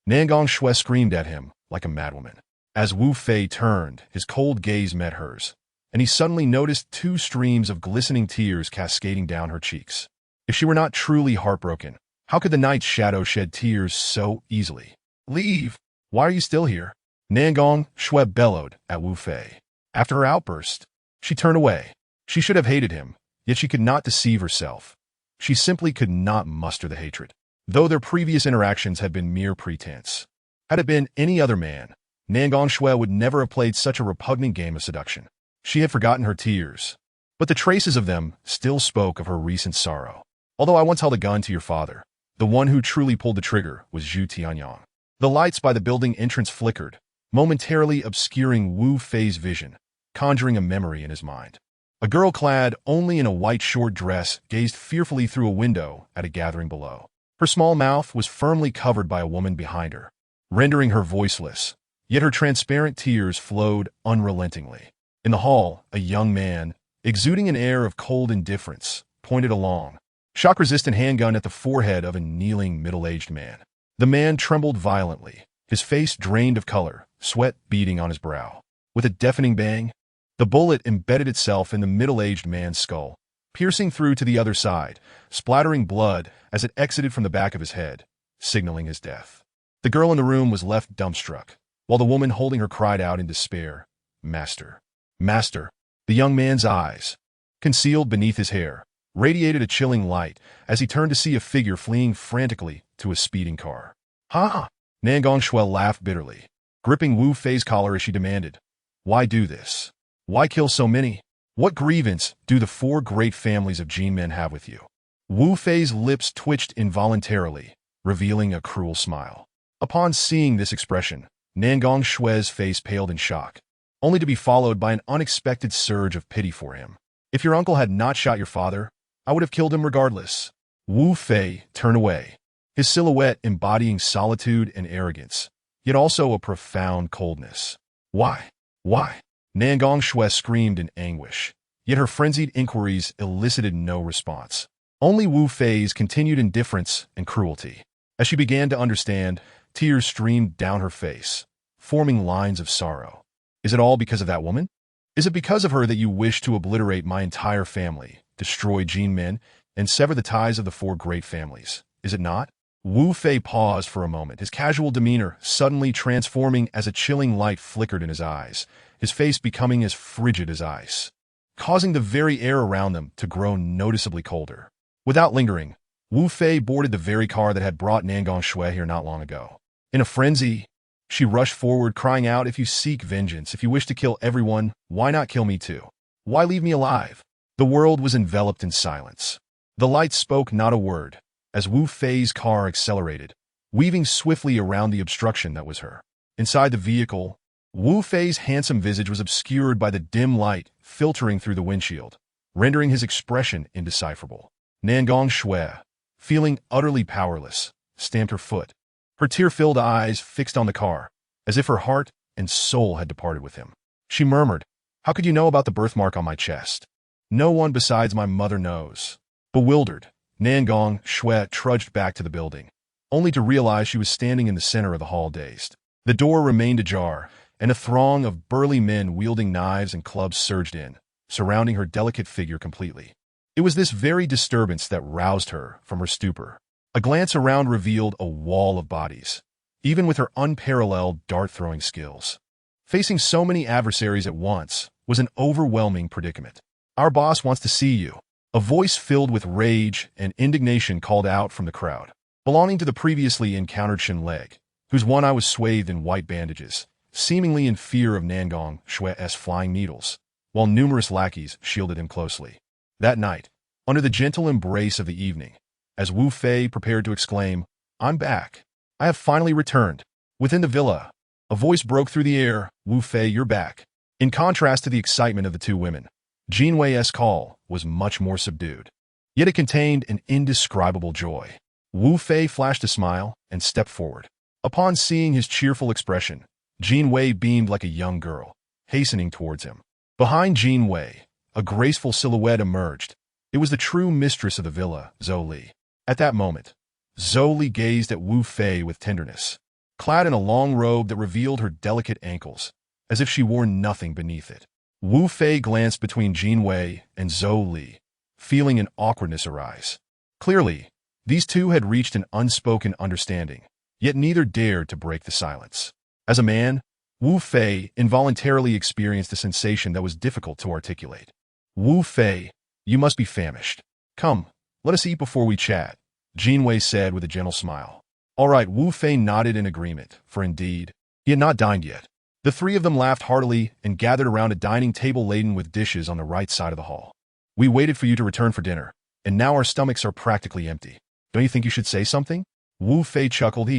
Nangong Shui screamed at him like a madwoman. As Wu Fei turned, his cold gaze met hers, and he suddenly noticed 2 streams of glistening tears cascading down her cheeks. If she were not truly heartbroken, how could the night's shadow shed tears so easily? "Leave! Why are you still here?" Nangong Shui bellowed at Wu Fei. After her outburst, she turned away. She should have hated him, yet she could not deceive herself. She simply could not muster the hatred, though their previous interactions had been mere pretense. Had it been any other man, Nangong Shui would never have played such a repugnant game of seduction. She had forgotten her tears, but the traces of them still spoke of her recent sorrow. "Although I once held a gun to your father, the one who truly pulled the trigger was Zhu Tianyang." The lights by the building entrance flickered, momentarily obscuring Wu Fei's vision, conjuring a memory in his mind. A girl clad only in a white short dress gazed fearfully through a window at a gathering below. Her small mouth was firmly covered by a woman behind her, rendering her voiceless, yet her transparent tears flowed unrelentingly. In the hall, a young man, exuding an air of cold indifference, pointed a long, shock-resistant handgun at the forehead of a kneeling middle-aged man. The man trembled violently, his face drained of color, sweat beading on his brow. With a deafening bang, the bullet embedded itself in the middle-aged man's skull, piercing through to the other side, splattering blood as it exited from the back of his head, signaling his death. The girl in the room was left dumbstruck, while the woman holding her cried out in despair, "Master! Master!" The young man's eyes, concealed beneath his hair, radiated a chilling light as he turned to see a figure fleeing frantically to a speeding car. "Ha!" Nangong Shui laughed bitterly, gripping Wu Fei's collar as she demanded, "Why do this? Why kill so many? What grievance do the 4 great families of Jin men have with you?" Wu Fei's lips twitched involuntarily, revealing a cruel smile. Upon seeing this expression, Nangong Shui's face paled in shock, only to be followed by an unexpected surge of pity for him. "If your uncle had not shot your father, I would have killed him regardless." Wu Fei turned away, his silhouette embodying solitude and arrogance, yet also a profound coldness. "Why? Why?" Nangong Shui screamed in anguish, yet her frenzied inquiries elicited no response. Only Wu Fei's continued indifference and cruelty. As she began to understand, tears streamed down her face, forming lines of sorrow. "Is it all because of that woman? Is it because of her that you wish to obliterate my entire family, destroy Jin men, and sever the ties of the 4 great families? Is it not?" Wu Fei paused for a moment, his casual demeanor suddenly transforming as a chilling light flickered in his eyes, his face becoming as frigid as ice, causing the very air around them to grow noticeably colder. Without lingering, Wu Fei boarded the very car that had brought Nangong Shui here not long ago. In a frenzy, she rushed forward, crying out, "If you seek vengeance, if you wish to kill everyone, why not kill me too? Why leave me alive?" The world was enveloped in silence. The lights spoke not a word, as Wu Fei's car accelerated, weaving swiftly around the obstruction that was her. Inside the vehicle, Wu Fei's handsome visage was obscured by the dim light filtering through the windshield, rendering his expression indecipherable. Nangong Shui, feeling utterly powerless, stamped her foot, her tear-filled eyes fixed on the car, as if her heart and soul had departed with him. She murmured, "How could you know about the birthmark on my chest?" "No one besides my mother knows." Bewildered, Nangong Shui trudged back to the building, only to realize she was standing in the center of the hall dazed. The door remained ajar, and a throng of burly men wielding knives and clubs surged in, surrounding her delicate figure completely. It was this very disturbance that roused her from her stupor. A glance around revealed a wall of bodies, even with her unparalleled dart-throwing skills. Facing so many adversaries at once was an overwhelming predicament. "Our boss wants to see you." A voice filled with rage and indignation called out from the crowd, belonging to the previously encountered Shin Leg, whose one eye was swathed in white bandages, seemingly in fear of Nangong Shui's flying needles, while numerous lackeys shielded him closely. That night, under the gentle embrace of the evening, as Wu Fei prepared to exclaim, "I'm back. I have finally returned." Within the villa, a voice broke through the air, "Wu Fei, you're back." In contrast to the excitement of the two women, Jin Wei's call was much more subdued. Yet it contained an indescribable joy. Wu Fei flashed a smile and stepped forward. Upon seeing his cheerful expression, Jin Wei beamed like a young girl, hastening towards him. Behind Jin Wei, a graceful silhouette emerged. It was the true mistress of the villa, Zhou Li. At that moment, Zhou Li gazed at Wu Fei with tenderness, clad in a long robe that revealed her delicate ankles, as if she wore nothing beneath it. Wu Fei glanced between Jin Wei and Zhou Li, feeling an awkwardness arise. Clearly, these two had reached an unspoken understanding, yet neither dared to break the silence. As a man, Wu Fei involuntarily experienced a sensation that was difficult to articulate. "Wu Fei, you must be famished. Come, let us eat before we chat," Jin Wei said with a gentle smile. "All right," Wu Fei nodded in agreement, for indeed, he had not dined yet. The three of them laughed heartily and gathered around a dining table laden with dishes on the right side of the hall. "We waited for you to return for dinner, and now our stomachs are practically empty. Don't you think you should say something?" Wu Fei chuckled.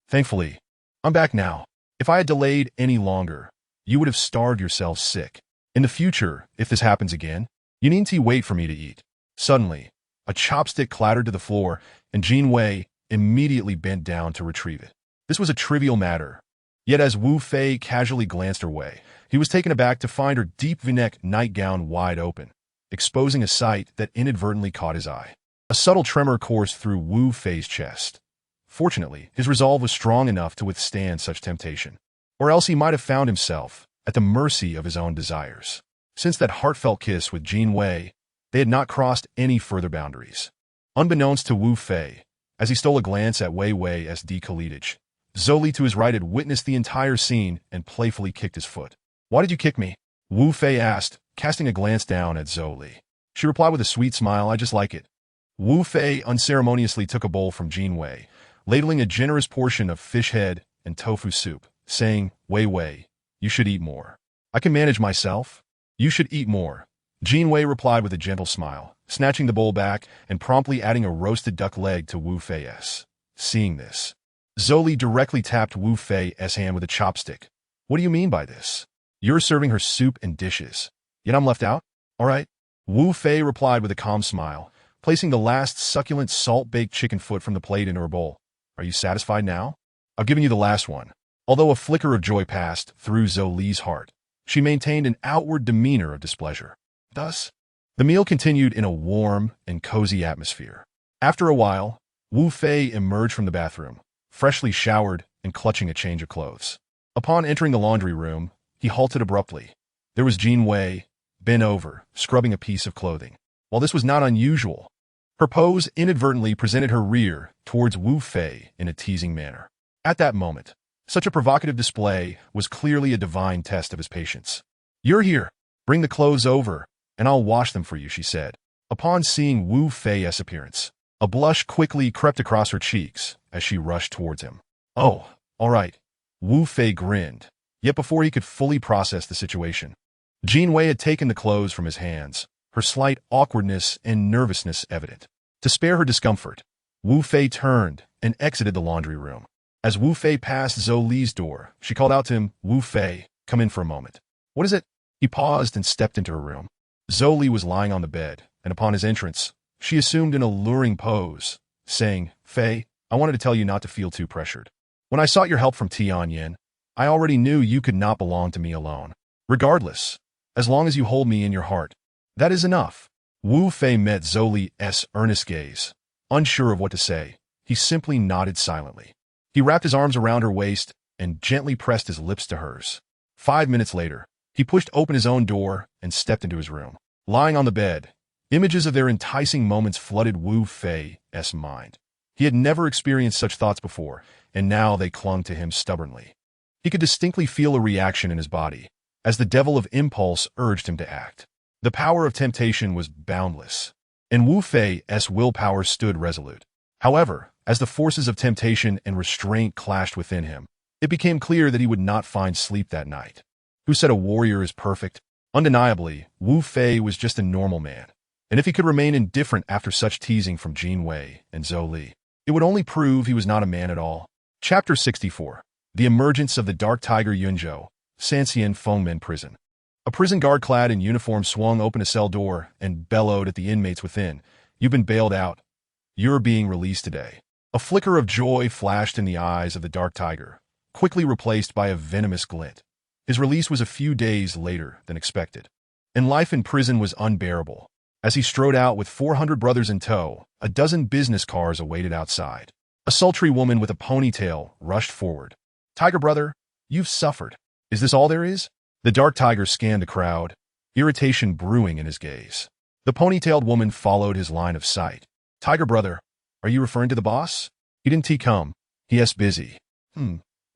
"Thankfully, I'm back now. If I had delayed any longer, you would have starved yourselves sick. In the future, if this happens again, you needn't wait for me to eat." Suddenly, a chopstick clattered to the floor, and Jin Wei immediately bent down to retrieve it. This was a trivial matter. Yet as Wu Fei casually glanced her way, he was taken aback to find her deep V-neck nightgown wide open, exposing a sight that inadvertently caught his eye. A subtle tremor coursed through Wu Fei's chest. Fortunately, his resolve was strong enough to withstand such temptation, or else he might have found himself at the mercy of his own desires. Since that heartfelt kiss with Jin Wei, they had not crossed any further boundaries. Unbeknownst to Wu Fei, as he stole a glance at Wei Wei's decolletage, Zhou Li to his right had witnessed the entire scene and playfully kicked his foot. "Why did you kick me?" Wu Fei asked, casting a glance down at Zhou Li. She replied with a sweet smile, "I just like it." Wu Fei unceremoniously took a bowl from Jin Wei, ladling a generous portion of fish head and tofu soup, saying, "Wei Wei, you should eat more." "I can manage myself." "You should eat more," Jin Wei replied with a gentle smile, snatching the bowl back and promptly adding a roasted duck leg to Wu Fei's. Seeing this, Zhou Li directly tapped Wu Fei's hand with a chopstick. "What do you mean by this? You're serving her soup and dishes, yet I'm left out?" "All right," Wu Fei replied with a calm smile, placing the last succulent salt-baked chicken foot from the plate into her bowl. "Are you satisfied now? I've given you the last one." Although a flicker of joy passed through Zhou Li's heart, she maintained an outward demeanor of displeasure. Thus, the meal continued in a warm and cozy atmosphere. After a while, Wu Fei emerged from the bathroom, freshly showered and clutching a change of clothes. Upon entering the laundry room, he halted abruptly. There was Jin Wei, bent over, scrubbing a piece of clothing. While this was not unusual, Her pose inadvertently presented her rear towards Wu Fei in a teasing manner. At that moment, such a provocative display was clearly a divine test of his patience. "You're here. Bring the clothes over, and I'll wash them for you," she said. Upon seeing Wu Fei's appearance, a blush quickly crept across her cheeks as she rushed towards him. "Oh, all right." Wu Fei grinned, yet before he could fully process the situation, Jin Wei had taken the clothes from his hands, her slight awkwardness and nervousness evident. To spare her discomfort, Wu Fei turned and exited the laundry room. As Wu Fei passed Zhou Li's door, she called out to him, "Wu Fei, come in for a moment." "What is it?" He paused and stepped into her room. Zhou Li was lying on the bed, and upon his entrance, she assumed an alluring pose, saying, "Fei, I wanted to tell you not to feel too pressured. When I sought your help from Tianyin, I already knew you could not belong to me alone. Regardless, as long as you hold me in your heart, that is enough." Wu Fei met Zhou Li's earnest gaze. Unsure of what to say, he simply nodded silently. He wrapped his arms around her waist and gently pressed his lips to hers. 5 minutes later, he pushed open his own door and stepped into his room. Lying on the bed, images of their enticing moments flooded Wu Fei's mind. He had never experienced such thoughts before, and now they clung to him stubbornly. He could distinctly feel a reaction in his body, as the devil of impulse urged him to act. The power of temptation was boundless, and Wu Fei's willpower stood resolute. However, as the forces of temptation and restraint clashed within him, it became clear that he would not find sleep that night. Who said a warrior is perfect? Undeniably, Wu Fei was just a normal man, and if he could remain indifferent after such teasing from Jin Wei and Zhou Li, it would only prove he was not a man at all. Chapter 64. The Emergence of the Dark Tiger Yunzhou, Sanxian Fengmen Prison. A prison guard clad in uniform swung open a cell door and bellowed at the inmates within, "You've been bailed out. You're being released today." A flicker of joy flashed in the eyes of the Dark Tiger, quickly replaced by a venomous glint. His release was a few days later than expected, and life in prison was unbearable. As he strode out with 400 brothers in tow, a dozen business cars awaited outside. A sultry woman with a ponytail rushed forward. "Tiger brother, you've suffered. Is this all there is?" The Dark Tiger scanned the crowd, irritation brewing in his gaze. The ponytailed woman followed his line of sight. "Tiger brother, are you referring to the boss? He didn't come. He busy."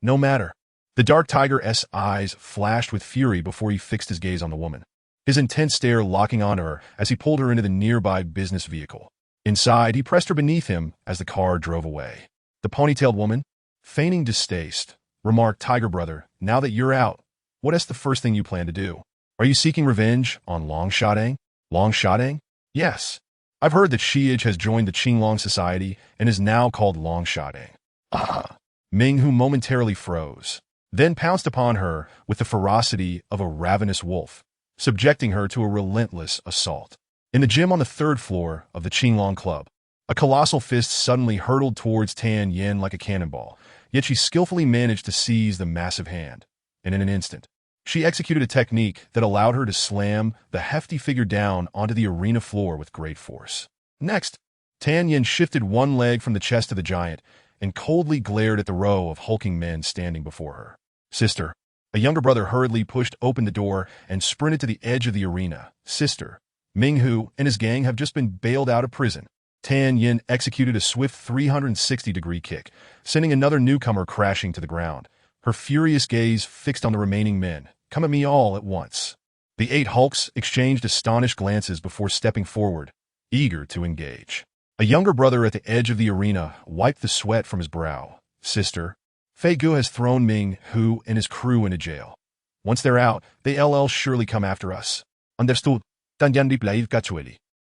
No matter." The Dark Tiger's eyes flashed with fury before he fixed his gaze on the woman, his intense stare locking on her as he pulled her into the nearby business vehicle. Inside, he pressed her beneath him as the car drove away. The ponytailed woman, feigning distaste, remarked, "Tiger brother, now that you're out, what is the first thing you plan to do? Are you seeking revenge on Long Shadang?" "Long Shadang? Yes. I've heard that Shiage has joined the Qinglong Society and is now called Long Shadang." Ming, who momentarily froze, then pounced upon her with the ferocity of a ravenous wolf, subjecting her to a relentless assault. In the gym on the 3rd floor of the Qinglong Club, a colossal fist suddenly hurtled towards Tan Yin like a cannonball, yet she skillfully managed to seize the massive hand, and in an instant, she executed a technique that allowed her to slam the hefty figure down onto the arena floor with great force. Next, Tan Yin shifted one leg from the chest of the giant and coldly glared at the row of hulking men standing before her. "Sister." A younger brother hurriedly pushed open the door and sprinted to the edge of the arena. "Sister, Ming Hu and his gang have just been bailed out of prison." Tan Yin executed a swift 360-degree kick, sending another newcomer crashing to the ground, her furious gaze fixed on the remaining men. "Come at me all at once." The 8 hulks exchanged astonished glances before stepping forward, eager to engage. A younger brother at the edge of the arena wiped the sweat from his brow. "Sister, Fei Gu has thrown Ming Hu and his crew into jail. Once they're out, they'll surely come after us. Understood?"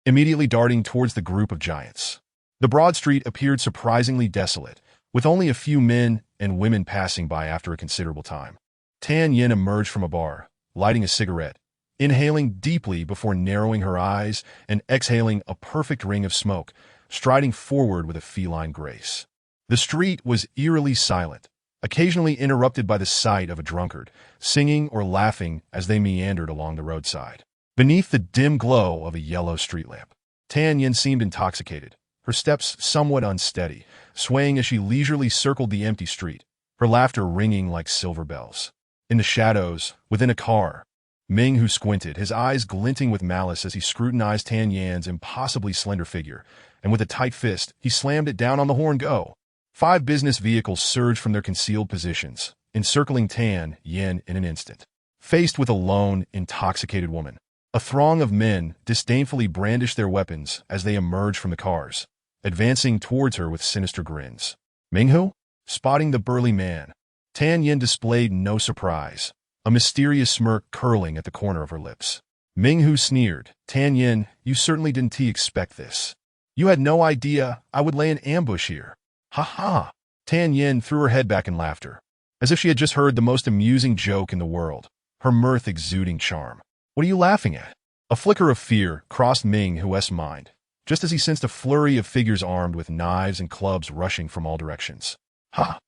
Immediately darting towards the group of giants. The broad street appeared surprisingly desolate, with only a few men and women passing by after a considerable time. Tan Yin emerged from a bar, lighting a cigarette, inhaling deeply before narrowing her eyes and exhaling a perfect ring of smoke, striding forward with a feline grace. The street was eerily silent, occasionally interrupted by the sight of a drunkard, singing or laughing as they meandered along the roadside. Beneath the dim glow of a yellow street lamp, Tan Yin seemed intoxicated, her steps somewhat unsteady, swaying as she leisurely circled the empty street, her laughter ringing like silver bells. In the shadows, within a car, Ming Hu squinted, his eyes glinting with malice as he scrutinized Tan Yan's impossibly slender figure, and with a tight fist, he slammed it down on the horn. Go. 5 business vehicles surged from their concealed positions, encircling Tan Yin in an instant. Faced with a lone, intoxicated woman, a throng of men disdainfully brandished their weapons as they emerged from the cars, advancing towards her with sinister grins. Minghu? Spotting the burly man, Tan Yin displayed no surprise, a mysterious smirk curling at the corner of her lips. Minghu sneered. Tan Yin, you certainly didn't expect this. You had no idea I would lay an ambush here. Ha ha. Tan Yin threw her head back in laughter, as if she had just heard the most amusing joke in the world, her mirth exuding charm. What are you laughing at? A flicker of fear crossed Minghu's mind, just as he sensed a flurry of figures armed with knives and clubs rushing from all directions. Ha!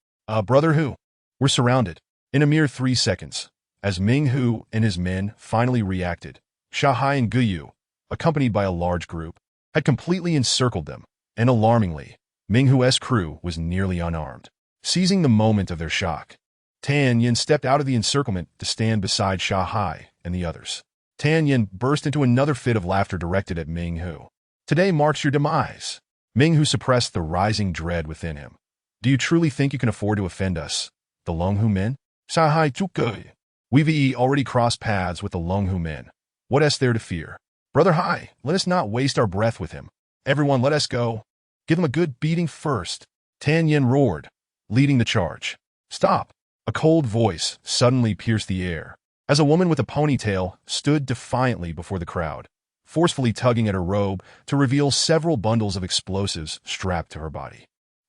Brother Hu. We're surrounded. In a mere 3 seconds, as Minghu and his men finally reacted, Shahai and Guyu, accompanied by a large group, had completely encircled them, and alarmingly, Minghu's crew was nearly unarmed. Seizing the moment of their shock, Tan Yin stepped out of the encirclement to stand beside Shahai and the others. Tan Yin burst into another fit of laughter directed at Minghu. Today marks your demise. Minghu suppressed the rising dread within him. Do you truly think you can afford to offend us, the Longhu men? Shahai Chukui. We've already crossed paths with the Longhu men. What is there to fear? Brother Hai, let us not waste our breath with him. Everyone let us go. Give him a good beating first. Tan Yin roared, leading the charge. Stop! A cold voice suddenly pierced the air, as a woman with a ponytail stood defiantly before the crowd, forcefully tugging at her robe to reveal several bundles of explosives strapped to her body.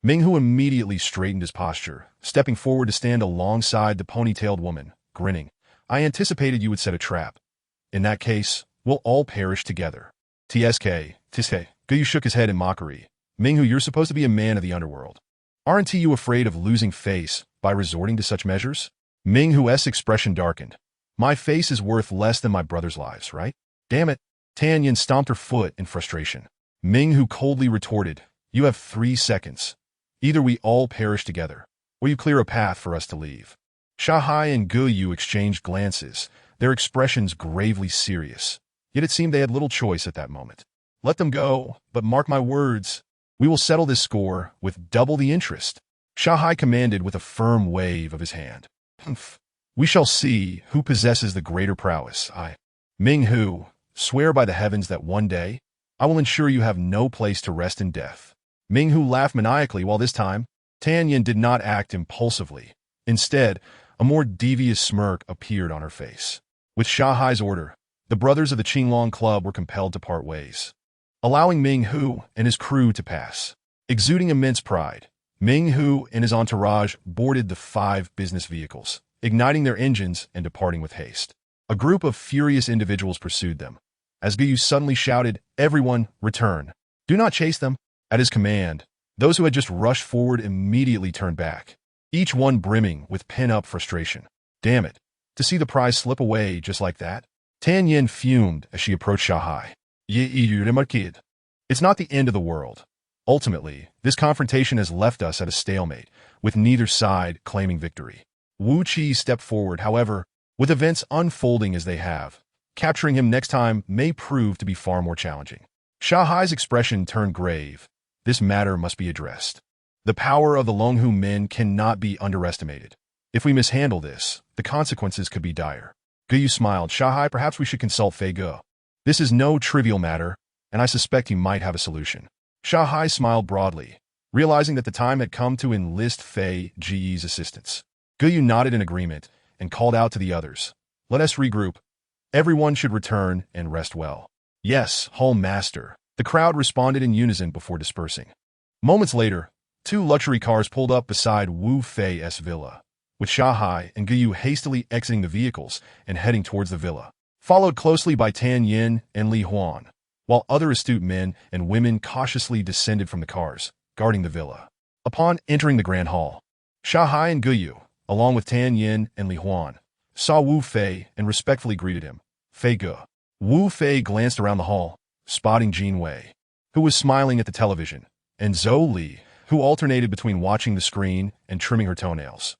Minghu immediately straightened his posture, stepping forward to stand alongside the ponytailed woman, grinning. I anticipated you would set a trap. In that case, we'll all perish together. Tsk. Guyu shook his head in mockery. Minghu, you're supposed to be a man of the underworld. Aren't you afraid of losing face by resorting to such measures? Minghu's expression darkened. My face is worth less than my brother's lives, right? Damn it. Tan Yin stomped her foot in frustration. Minghu coldly retorted, you have 3 seconds. Either we all perish together, or you clear a path for us to leave. Shahai and Guyu exchanged glances, their expressions gravely serious. Yet it seemed they had little choice at that moment. Let them go, but mark my words. We will settle this score with double the interest. Shahai commanded with a firm wave of his hand. Humph. We shall see who possesses the greater prowess. Minghu, swear by the heavens that one day, I will ensure you have no place to rest in death. Minghu laughed maniacally while this time, Tan Yin did not act impulsively. Instead, a more devious smirk appeared on her face. With Shahai's order, the brothers of the Qinglong Club were compelled to part ways, allowing Minghu and his crew to pass. Exuding immense pride, Minghu and his entourage boarded the 5 business vehicles, igniting their engines and departing with haste. A group of furious individuals pursued them. As Guyu suddenly shouted, everyone, return. Do not chase them. At his command, those who had just rushed forward immediately turned back, each one brimming with pent-up frustration. Damn it, to see the prize slip away just like that? Tan Yin fumed as she approached Shahai. It's not the end of the world. Ultimately, this confrontation has left us at a stalemate, with neither side claiming victory. Wu Qi stepped forward, however, with events unfolding as they have. Capturing him next time may prove to be far more challenging. Shahai's expression turned grave. This matter must be addressed. The power of the Longhu men cannot be underestimated. If we mishandle this, the consequences could be dire. Guyu smiled. Shahai, perhaps we should consult Fei Ge. This is no trivial matter, and I suspect he might have a solution. Shahai smiled broadly, realizing that the time had come to enlist Fei Ge's assistance. Guyu nodded in agreement and called out to the others. Let us regroup. Everyone should return and rest well. Yes, Hull Master. The crowd responded in unison before dispersing. Moments later, 2 luxury cars pulled up beside Wu Fei's villa, with Shahai and Guyu hastily exiting the vehicles and heading towards the villa, followed closely by Tan Yin and Li Huan, while other astute men and women cautiously descended from the cars, guarding the villa. Upon entering the grand hall, Shahai and Guyu, along with Tan Yin and Li Huan, saw Wu Fei and respectfully greeted him. Fei Ge. Wu Fei glanced around the hall, spotting Jin Wei, who was smiling at the television, and Zhou Li, who alternated between watching the screen and trimming her toenails.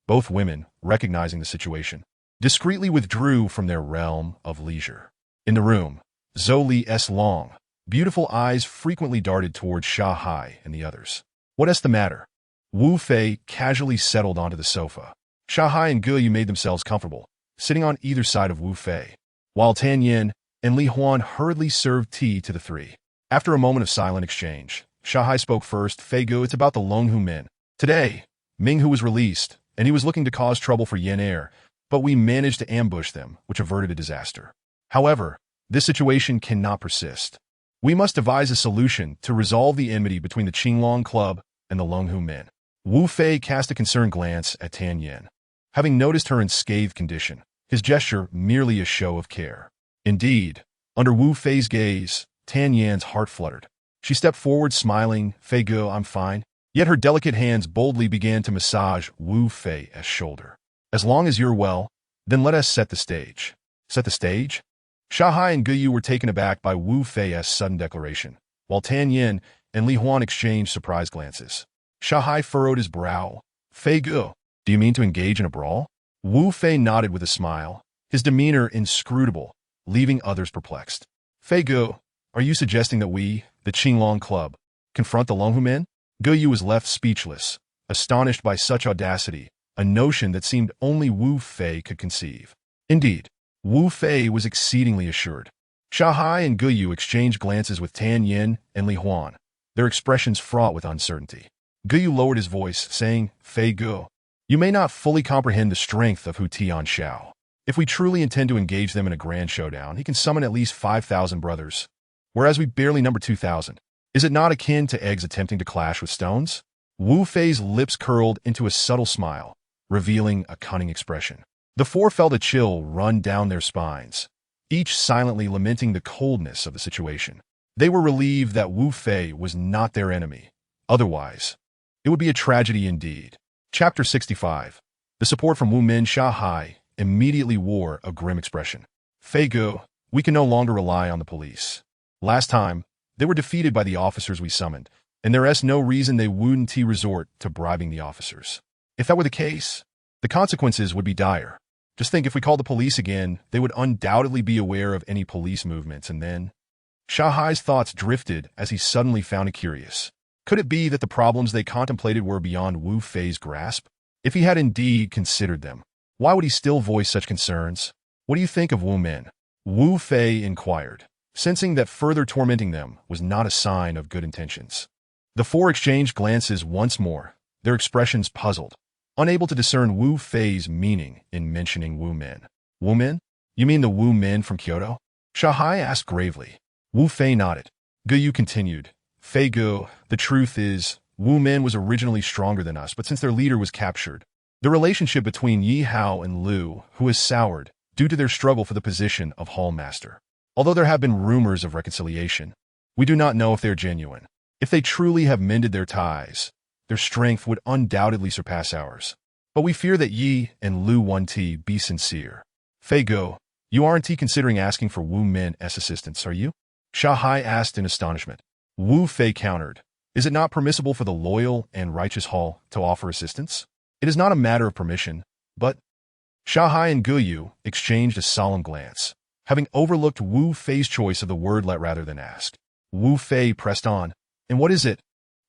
Both women, recognizing the situation, discreetly withdrew from their realm of leisure. In the room, Zhou Li's long, beautiful eyes frequently darted towards Sha Hai and the others. "What's the matter?" Wu Fei casually settled onto the sofa. Sha Hai and Ge Yu made themselves comfortable, sitting on either side of Wu Fei, while Tan Yin and Li Huan hurriedly served tea to the three. After a moment of silent exchange, Sha Hai spoke first. "Fei Ge, it's about the Longhu men. Today, Ming Hu was released, and he was looking to cause trouble for Yin Er, but we managed to ambush them, which averted a disaster. However, this situation cannot persist. We must devise a solution to resolve the enmity between the Qinglong Club and the Longhu men." Wu Fei cast a concerned glance at Tan Yin. Having noticed her unscathed condition, his gesture merely a show of care. Indeed, under Wu Fei's gaze, Tan Yin's heart fluttered. She stepped forward smiling. "Fei Ge, I'm fine." Yet her delicate hands boldly began to massage Wu Fei's shoulder. "As long as you're well, then let us set the stage." Set the stage? Sha Hai and Ge Yu were taken aback by Wu Fei's sudden declaration, while Tan Yin and Li Huan exchanged surprised glances. Sha Hai furrowed his brow. "Fei Ge, do you mean to engage in a brawl?" Wu Fei nodded with a smile, his demeanor inscrutable, leaving others perplexed. "Fei Ge, are you suggesting that we, the Qinglong Club, confront the Longhu men?" Ge Yu was left speechless, astonished by such audacity, a notion that seemed only Wu Fei could conceive. Indeed, Wu Fei was exceedingly assured. Sha Hai and Ge Yu exchanged glances with Tan Yin and Li Huan, their expressions fraught with uncertainty. Ge Yu lowered his voice, saying, "Fei Ge, you may not fully comprehend the strength of Hu Tian Xiao. If we truly intend to engage them in a grand showdown, he can summon at least 5,000 brothers, whereas we barely number 2,000. Is it not akin to eggs attempting to clash with stones?" Wu Fei's lips curled into a subtle smile, revealing a cunning expression. The four felt a chill run down their spines, each silently lamenting the coldness of the situation. They were relieved that Wu Fei was not their enemy. Otherwise, it would be a tragedy indeed. Chapter 65. The support from Wu Min. Sha Hai immediately wore a grim expression. "Fei Ge, we can no longer rely on the police. Last time, they were defeated by the officers we summoned, and there is no reason they wouldn't resort to bribing the officers. If that were the case, the consequences would be dire. Just think, if we called the police again, they would undoubtedly be aware of any police movements, and then—" Sha Hai's thoughts drifted as he suddenly found it curious. Could it be that the problems they contemplated were beyond Wu Fei's grasp? If he had indeed considered them, why would he still voice such concerns? "What do you think of Wu Min?" Wu Fei inquired, sensing that further tormenting them was not a sign of good intentions. The four exchanged glances once more, their expressions puzzled, unable to discern Wu Fei's meaning in mentioning Wu Min. "Wu Min? You mean the Wu Min from Kyoto?" Sha Hai asked gravely. Wu Fei nodded. Ge Yu continued, "Fei Ge, the truth is, Wu Min was originally stronger than us, but since their leader was captured, the relationship between Yi Hao and Lu Hu has soured due to their struggle for the position of Hall Master. Although there have been rumors of reconciliation, we do not know if they are genuine. If they truly have mended their ties, their strength would undoubtedly surpass ours. But we fear that Yi and Lu want to be sincere. Fei Ge, you aren't considering asking for Wu Min's assistance, are you?" Sha Hai asked in astonishment. Wu Fei countered, "Is it not permissible for the loyal and righteous Hall to offer assistance? It is not a matter of permission, but—" Sha Hai and Ge Yu exchanged a solemn glance, having overlooked Wu Fei's choice of the word let rather than ask. Wu Fei pressed on, "And what is it?"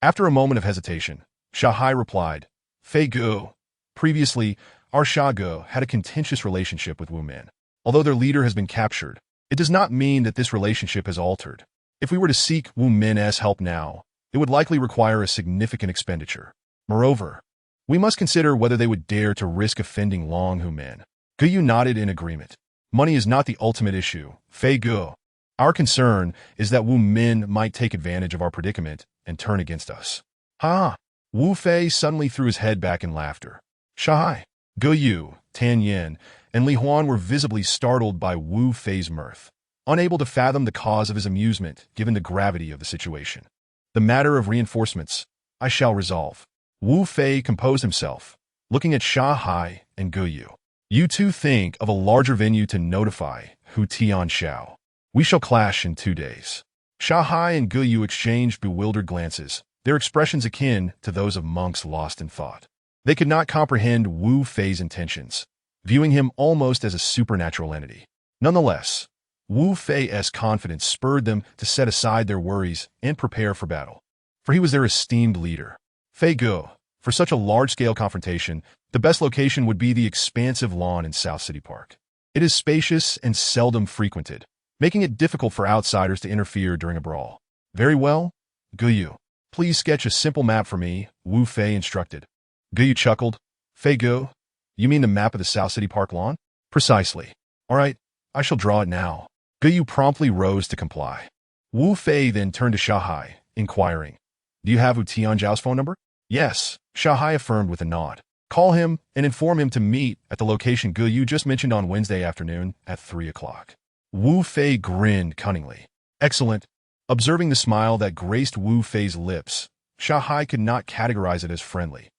After a moment of hesitation, Sha Hai replied, "Fei Ge, previously, our Sha Ge had a contentious relationship with Wu Min. Although their leader has been captured, it does not mean that this relationship has altered. If we were to seek Wu Min's help now, it would likely require a significant expenditure. Moreover, we must consider whether they would dare to risk offending Longhu men." Ge Yu nodded in agreement. "Money is not the ultimate issue, Fei Ge. Our concern is that Wu Min might take advantage of our predicament and turn against us." "Ha!" Wu Fei suddenly threw his head back in laughter. Sha Hai, Ge Yu, Tan Yin, and Li Huan were visibly startled by Wu Fei's mirth, unable to fathom the cause of his amusement given the gravity of the situation. "The matter of reinforcements, I shall resolve." Wu Fei composed himself, looking at Sha Hai and Ge Yu. "You two think of a larger venue to notify Hu Tian Xiao. We shall clash in 2 days." Sha Hai and Ge Yu exchanged bewildered glances, their expressions akin to those of monks lost in thought. They could not comprehend Wu Fei's intentions, viewing him almost as a supernatural entity. Nonetheless, Wu Fei's confidence spurred them to set aside their worries and prepare for battle. For he was their esteemed leader. Fei Guo, for such a large-scale confrontation, the best location would be the expansive lawn in South City Park. It is spacious and seldom frequented, making it difficult for outsiders to interfere during a brawl. Very well, Guyu. Please sketch a simple map for me, Wu Fei instructed. Guyu chuckled. Fei Guo, you mean the map of the South City Park lawn? Precisely. All right, I shall draw it now. Guyu promptly rose to comply. Wu Fei then turned to Shahai, inquiring, do you have Wu Tianzhao's phone number? Yes, Shahai affirmed with a nod. Call him and inform him to meet at the location Guyu just mentioned on Wednesday afternoon at 3 o'clock. Wu Fei grinned cunningly. Excellent. Observing the smile that graced Wu Fei's lips, Shahai could not categorize it as friendly,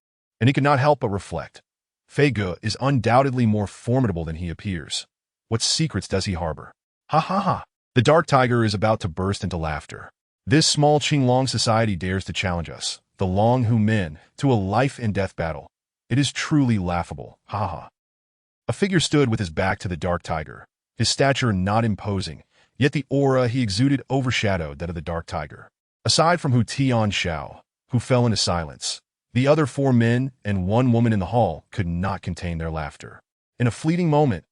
and he could not help but reflect. Fei Ge is undoubtedly more formidable than he appears. What secrets does he harbor? Ha ha ha. The Dark Tiger is about to burst into laughter. This small Qinglong society dares to challenge us, the Long Hu men, to a life-and-death battle. It is truly laughable. Ha ha. A figure stood with his back to the Dark Tiger, his stature not imposing, yet the aura he exuded overshadowed that of the Dark Tiger. Aside from Hu Tianzhao, who fell into silence, the other 4 men and 1 woman in the hall could not contain their laughter. In a fleeting moment,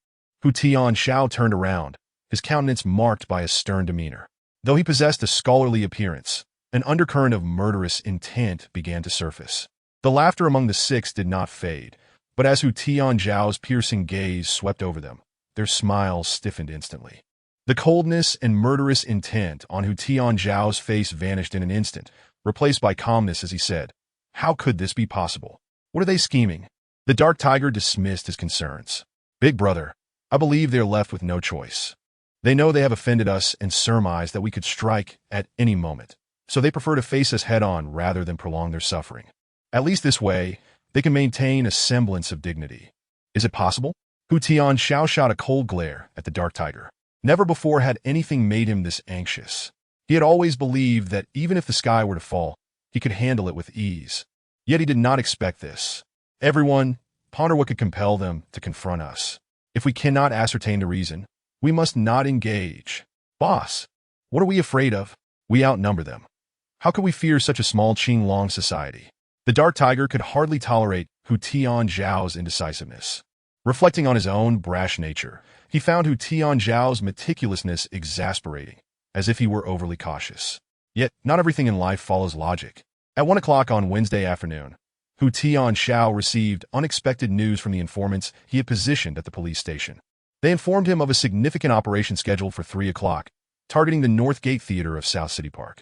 Hu Tianzhao turned around, his countenance marked by a stern demeanor. Though he possessed a scholarly appearance, an undercurrent of murderous intent began to surface. The laughter among the 6 did not fade, but as Hu Tianzhao's piercing gaze swept over them, their smiles stiffened instantly. The coldness and murderous intent on Hu Tianzhao's face vanished in an instant, replaced by calmness as he said, how could this be possible? What are they scheming? The Dark Tiger dismissed his concerns. Big brother, I believe they are left with no choice. They know they have offended us and surmise that we could strike at any moment, so they prefer to face us head-on rather than prolong their suffering. At least this way, they can maintain a semblance of dignity. Is it possible? Hu Tianzhao shot a cold glare at the Dark Tiger. Never before had anything made him this anxious. He had always believed that even if the sky were to fall, he could handle it with ease. Yet he did not expect this. Everyone, ponder what could compel them to confront us. If we cannot ascertain the reason, we must not engage. Boss, what are we afraid of? We outnumber them. How could we fear such a small Qinglong society? The Dark Tiger could hardly tolerate Hu Tianzhao's indecisiveness. Reflecting on his own brash nature, he found Hu Tianzhao's meticulousness exasperating, as if he were overly cautious. Yet, not everything in life follows logic. At 1 o'clock on Wednesday afternoon, Hu Tianzhao received unexpected news from the informants he had positioned at the police station. They informed him of a significant operation scheduled for 3 o'clock, targeting the North Gate Theater of South City Park.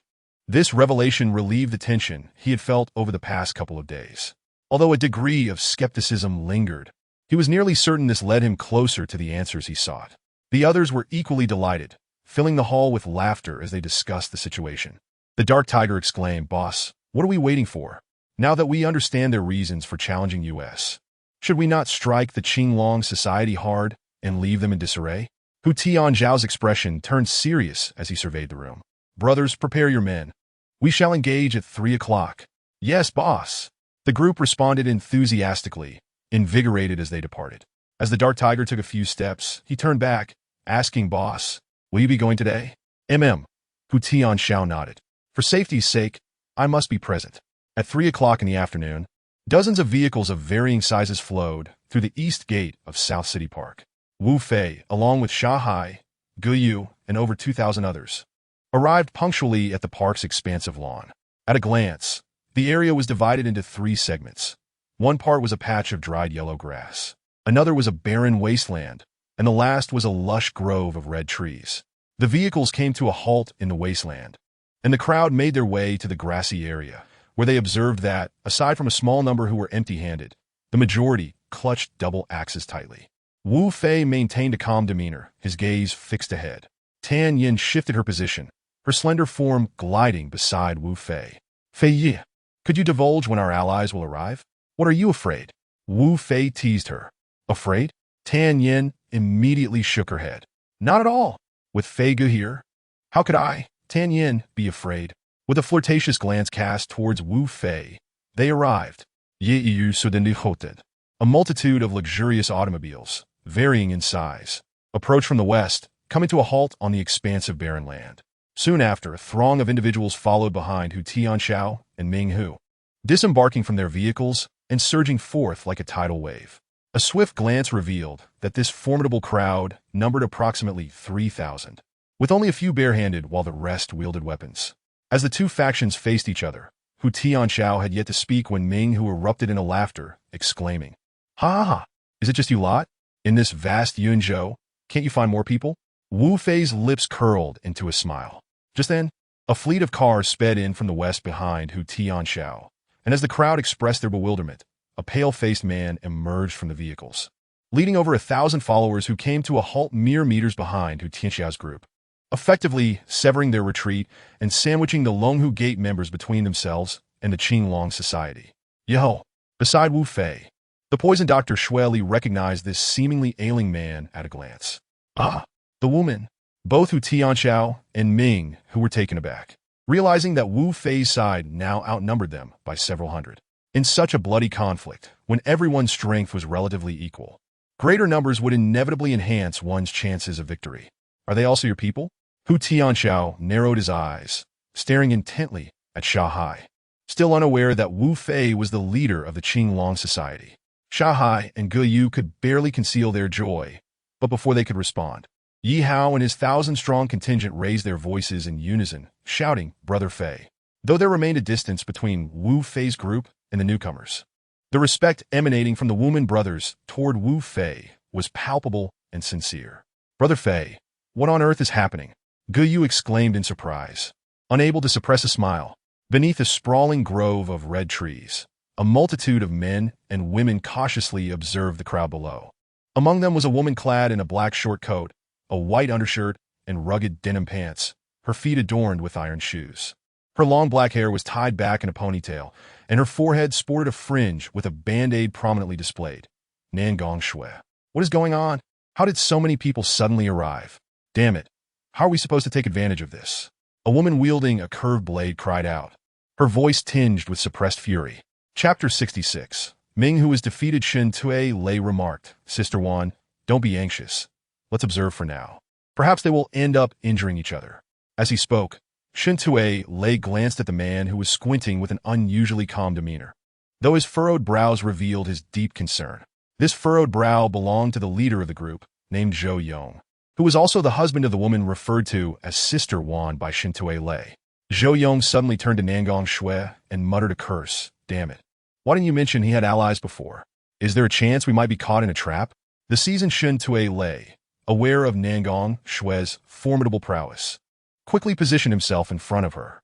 This revelation relieved the tension he had felt over the past couple of days. Although a degree of skepticism lingered, he was nearly certain this led him closer to the answers he sought. The others were equally delighted, filling the hall with laughter as they discussed the situation. The Dark Tiger exclaimed, Boss, what are we waiting for? Now that we understand their reasons for challenging us, should we not strike the Qinglong society hard and leave them in disarray? Hu Tianzhao's expression turned serious as he surveyed the room. Brothers, prepare your men. We shall engage at 3 o'clock. Yes, boss. The group responded enthusiastically, invigorated as they departed. As the Dark Tiger took a few steps, he turned back, asking Boss, will you be going today? Hu Tianzhao nodded. For safety's sake, I must be present. At 3 o'clock in the afternoon, dozens of vehicles of varying sizes flowed through the east gate of South City Park. Wu Fei, along with Shahai, Guyu, and over 2,000 others, arrived punctually at the park's expansive lawn. At a glance, the area was divided into 3 segments. One part was a patch of dried yellow grass. Another was a barren wasteland, and the last was a lush grove of red trees. The vehicles came to a halt in the wasteland, and the crowd made their way to the grassy area, where they observed that, aside from a small number who were empty-handed, the majority clutched double axes tightly. Wu Fei maintained a calm demeanor, his gaze fixed ahead. Tan Yin shifted her position, her slender form gliding beside Wu Fei. Fei Yi, could you divulge when our allies will arrive? What are you afraid? Wu Fei teased her. Afraid? Tan Yin immediately shook her head. Not at all. With Fei Ge here? How could I, Tan Yin, be afraid? With a flirtatious glance cast towards Wu Fei, they arrived. A multitude of luxurious automobiles, varying in size, approached from the west, coming to a halt on the expansive barren land. Soon after, a throng of individuals followed behind Hu Tianxiao and Ming Hu, disembarking from their vehicles and surging forth like a tidal wave. A swift glance revealed that this formidable crowd numbered approximately 3,000, with only a few barehanded while the rest wielded weapons. As the two factions faced each other, Hu Tianxiao had yet to speak when Ming Hu erupted into laughter, exclaiming, "Ha ha ha! Is it just you lot? In this vast Yunzhou, can't you find more people?" Wu Fei's lips curled into a smile. Just then, a fleet of cars sped in from the west behind Hu Tianxiao, and as the crowd expressed their bewilderment, a pale-faced man emerged from the vehicles, leading over 1,000 followers who came to a halt mere meters behind Hu Tianxiao's group, effectively severing their retreat and sandwiching the Longhu Gate members between themselves and the Qinglong society. Yo! Beside Wu Fei, the poison doctor Xue Li recognized this seemingly ailing man at a glance. Ah! The woman! Both Hu Tianxiao and Ming, who were taken aback, realizing that Wu Fei's side now outnumbered them by several hundred. In such a bloody conflict, when everyone's strength was relatively equal, greater numbers would inevitably enhance one's chances of victory. Are they also your people? Hu Tianxiao narrowed his eyes, staring intently at Shanghai, still unaware that Wu Fei was the leader of the Qinglong society. Shanghai and Ge Yu could barely conceal their joy, but before they could respond, Yi Hao and his 1,000-strong contingent raised their voices in unison, shouting, "Brother Fei." Though there remained a distance between Wu Fei's group and the newcomers, the respect emanating from the Wuman brothers toward Wu Fei was palpable and sincere. "Brother Fei, what on earth is happening?" Ge Yu exclaimed in surprise, unable to suppress a smile. Beneath a sprawling grove of red trees, a multitude of men and women cautiously observed the crowd below. Among them was a woman clad in a black short coat, a white undershirt, and rugged denim pants, her feet adorned with iron shoes. Her long black hair was tied back in a ponytail, and her forehead sported a fringe with a band-aid prominently displayed. Nangong Shui. What is going on? How did so many people suddenly arrive? Damn it. How are we supposed to take advantage of this? A woman wielding a curved blade cried out, her voice tinged with suppressed fury. Chapter 66. Ming, who has defeated Shen Tue Lei, remarked, "Sister Wan, don't be anxious. Let's observe for now. Perhaps they will end up injuring each other." As he spoke, Shen Tue Lei glanced at the man who was squinting with an unusually calm demeanor, though his furrowed brows revealed his deep concern. This furrowed brow belonged to the leader of the group, named Zhou Yong, who was also the husband of the woman referred to as Sister Wan by Shen Tue Lei. Zhou Yong suddenly turned to Nangong Shui and muttered a curse. Damn it. Why didn't you mention he had allies before? Is there a chance we might be caught in a trap? The seasoned Shen Tue Lei, aware of Nangong Shui's formidable prowess, quickly positioned himself in front of her.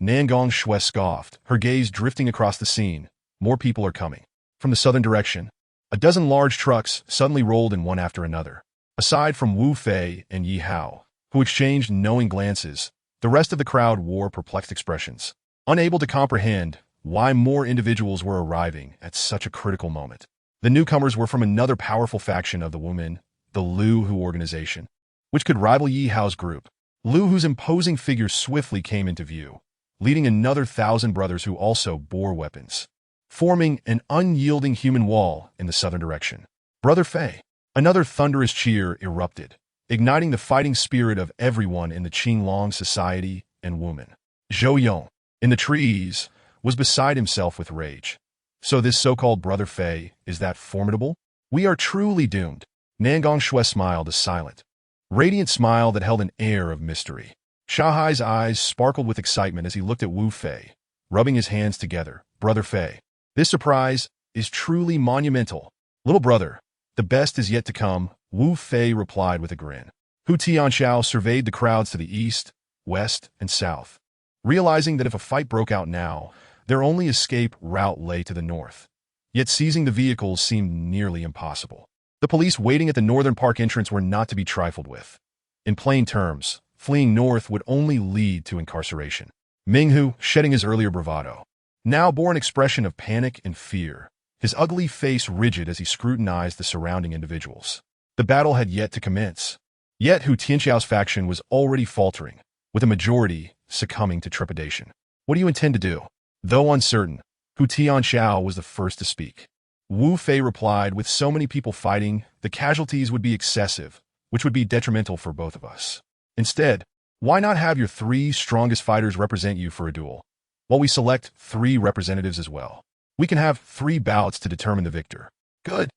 Nangong Shui scoffed, her gaze drifting across the scene. More people are coming. From the southern direction, a dozen large trucks suddenly rolled in one after another. Aside from Wu Fei and Yi Hao, who exchanged knowing glances, the rest of the crowd wore perplexed expressions, unable to comprehend why more individuals were arriving at such a critical moment. The newcomers were from another powerful faction of the women, the Luo organization, which could rival Yi Hao's group. Luo's imposing figure swiftly came into view, leading another 1,000 brothers who also bore weapons, forming an unyielding human wall in the southern direction. "Brother Fei!" Another thunderous cheer erupted, igniting the fighting spirit of everyone in the Qinglong society and woman. Zhou Yong, in the trees, was beside himself with rage. So this so-called Brother Fei is that formidable? We are truly doomed. Nangong Shui smiled a silent, radiant smile that held an air of mystery. Shanghai's eyes sparkled with excitement as he looked at Wu Fei, rubbing his hands together. "Brother Fei, this surprise is truly monumental." "Little brother, the best is yet to come," Wu Fei replied with a grin. Hu Tianxiao surveyed the crowds to the east, west, and south, realizing that if a fight broke out now, their only escape route lay to the north. Yet seizing the vehicles seemed nearly impossible. The police waiting at the northern park entrance were not to be trifled with. In plain terms, fleeing north would only lead to incarceration. Ming Hu, shedding his earlier bravado, now bore an expression of panic and fear, his ugly face rigid as he scrutinized the surrounding individuals. The battle had yet to commence. Yet Hu Tianxiao's faction was already faltering, with a majority succumbing to trepidation. "What do you intend to do?" Though uncertain, Hu Tianxiao was the first to speak. Wu Fei replied, "With so many people fighting, the casualties would be excessive. which would be detrimental for both of us. Instead, why not have your 3 strongest fighters represent you for a duel, while we select 3 representatives as well? We can have 3 bouts to determine the victor. Good.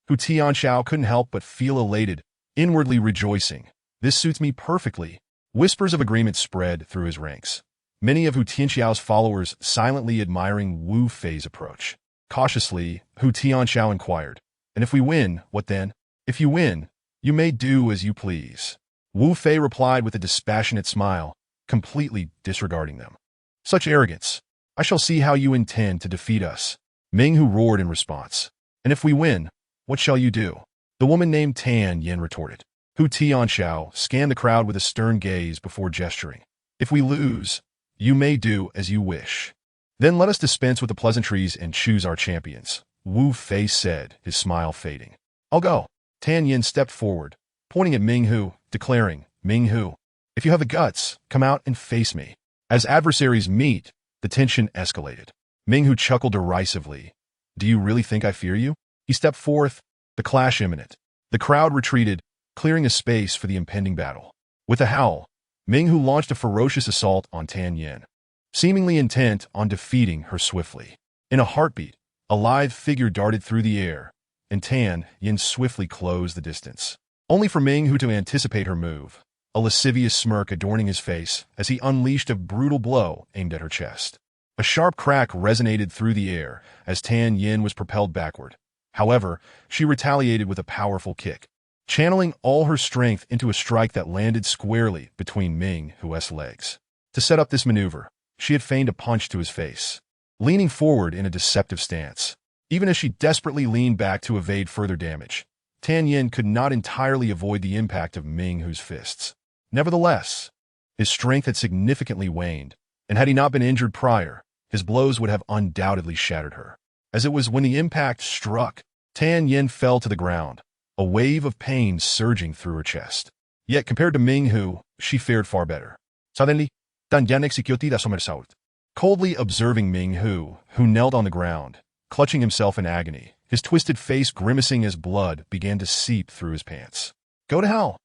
Hu Tianxiao couldn't help but feel elated, inwardly rejoicing. This suits me perfectly. Whispers of agreement spread through his ranks, many of Hu Tianxiao's followers silently admiring Wu Fei's approach. Cautiously, Hu Tianxiao inquired, "And if we win, what then?" "If you win, you may do as you please." Wu Fei replied with a dispassionate smile, completely disregarding them. "Such arrogance. I shall see how you intend to defeat us." Ming Hu roared in response. "And if we win, what shall you do?" The woman named Tan Yin retorted. Hu Tianxiao scanned the crowd with a stern gaze before gesturing. "If we lose, you may do as you wish. Then let us dispense with the pleasantries and choose our champions," Wu Fei said, his smile fading. "I'll go." Tan Yin stepped forward, pointing at Ming Hu, declaring, "Ming Hu, if you have the guts, come out and face me." As adversaries meet, the tension escalated. Ming Hu chuckled derisively. "Do you really think I fear you?" He stepped forth, the clash imminent. The crowd retreated, clearing a space for the impending battle. With a howl, Ming Hu launched a ferocious assault on Tan Yin, seemingly intent on defeating her swiftly. In a heartbeat, a lithe figure darted through the air, and Tan Yin swiftly closed the distance. Only for Ming Hu to anticipate her move, a lascivious smirk adorning his face as he unleashed a brutal blow aimed at her chest. A sharp crack resonated through the air as Tan Yin was propelled backward. However, she retaliated with a powerful kick, channeling all her strength into a strike that landed squarely between Ming Hu's legs. To set up this maneuver, she had feigned a punch to his face, leaning forward in a deceptive stance. Even as she desperately leaned back to evade further damage, Tan Yin could not entirely avoid the impact of Ming Hu's fists. Nevertheless, his strength had significantly waned, and had he not been injured prior, his blows would have undoubtedly shattered her. As it was when the impact struck, Tan Yin fell to the ground, a wave of pain surging through her chest. Yet compared to Ming Hu, she fared far better. Suddenly, Tan Yin executed a somersault. Coldly observing Ming Hu, who knelt on the ground, clutching himself in agony, his twisted face grimacing as blood began to seep through his pants. "Go to hell!"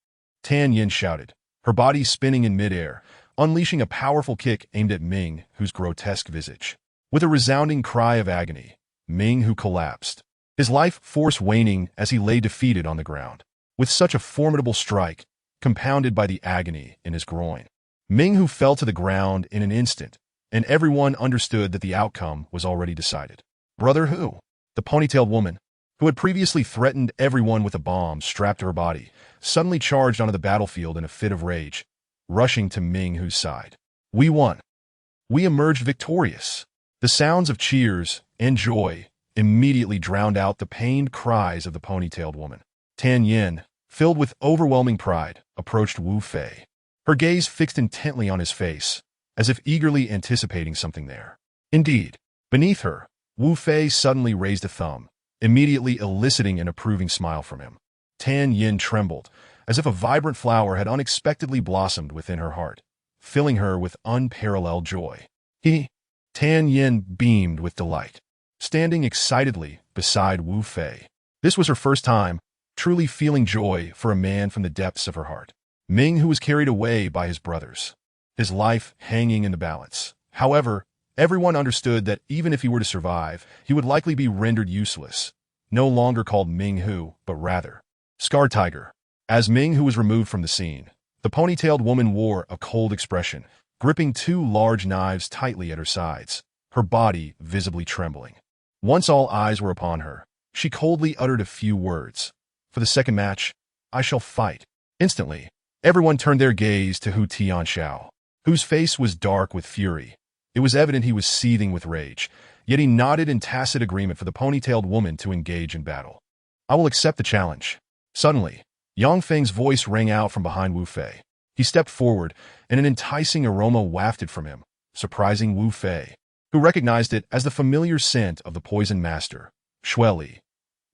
Tan Yin shouted, her body spinning in midair, unleashing a powerful kick aimed at Ming Hu's grotesque visage. With a resounding cry of agony, Ming Hu collapsed, his life force waning as he lay defeated on the ground. With such a formidable strike, compounded by the agony in his groin, Ming Hu fell to the ground in an instant, and everyone understood that the outcome was already decided. Brother Hu, the ponytailed woman, who had previously threatened everyone with a bomb strapped to her body, suddenly charged onto the battlefield in a fit of rage, rushing to Ming Hu's side. "We won. We emerged victorious." The sounds of cheers and joy immediately drowned out the pained cries of the ponytailed woman. Tan Yin, filled with overwhelming pride, approached Wu Fei, her gaze fixed intently on his face, as if eagerly anticipating something there. Indeed, beneath her, Wu Fei suddenly raised a thumb, immediately eliciting an approving smile from him. Tan Yin trembled, as if a vibrant flower had unexpectedly blossomed within her heart, filling her with unparalleled joy. Tan Yin beamed with delight, standing excitedly beside Wu Fei. This was her first time truly feeling joy for a man from the depths of her heart. Ming Hu was carried away by his brothers, his life hanging in the balance. However, everyone understood that even if he were to survive, he would likely be rendered useless, no longer called Ming Hu, but rather Scar Tiger. As Ming Hu was removed from the scene, the ponytailed woman wore a cold expression, gripping 2 large knives tightly at her sides, her body visibly trembling. Once all eyes were upon her, she coldly uttered a few words. "For the second match, I shall fight." Instantly, everyone turned their gaze to Hu Tianxiao, whose face was dark with fury. It was evident he was seething with rage, yet he nodded in tacit agreement for the ponytailed woman to engage in battle. "I will accept the challenge." Suddenly, Yang Feng's voice rang out from behind Wu Fei. He stepped forward, and an enticing aroma wafted from him, surprising Wu Fei, who recognized it as the familiar scent of the poison master, Shueli.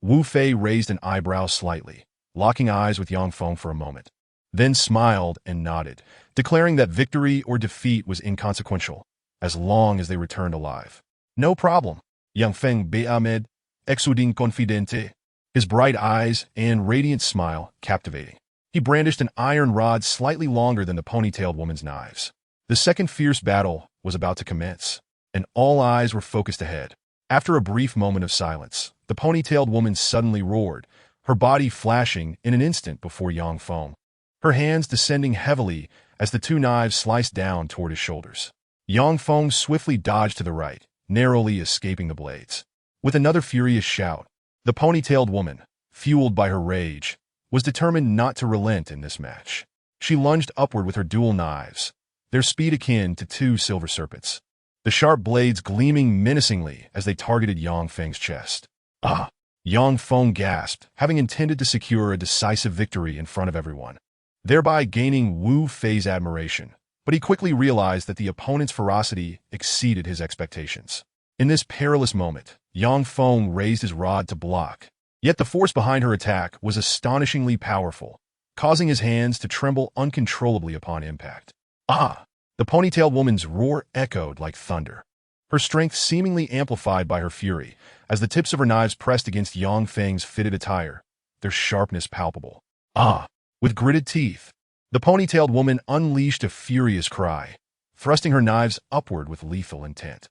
Wu Fei raised an eyebrow slightly, locking eyes with Yang Feng for a moment, then smiled and nodded, declaring that victory or defeat was inconsequential, as long as they returned alive. "No problem," Yang Feng beamed, exuding confidente, his bright eyes and radiant smile captivating. He brandished an iron rod slightly longer than the ponytailed woman's knives. The second fierce battle was about to commence, and all eyes were focused ahead. After a brief moment of silence, the ponytailed woman suddenly roared, her body flashing in an instant before Yang Feng, her hands descending heavily as the two knives sliced down toward his shoulders. Yang Feng swiftly dodged to the right, narrowly escaping the blades. With another furious shout, the ponytailed woman, fueled by her rage, was determined not to relent in this match. She lunged upward with her dual knives, their speed akin to two silver serpents, the sharp blades gleaming menacingly as they targeted Yang Feng's chest. Ah! Yang Feng gasped, having intended to secure a decisive victory in front of everyone, thereby gaining Wu Fei's admiration. But he quickly realized that the opponent's ferocity exceeded his expectations. In this perilous moment, Yang Feng raised his rod to block. Yet the force behind her attack was astonishingly powerful, causing his hands to tremble uncontrollably upon impact. Ah! The ponytailed woman's roar echoed like thunder, her strength seemingly amplified by her fury, as the tips of her knives pressed against Yang Feng's fitted attire, their sharpness palpable. Ah! With gritted teeth, the ponytailed woman unleashed a furious cry, thrusting her knives upward with lethal intent.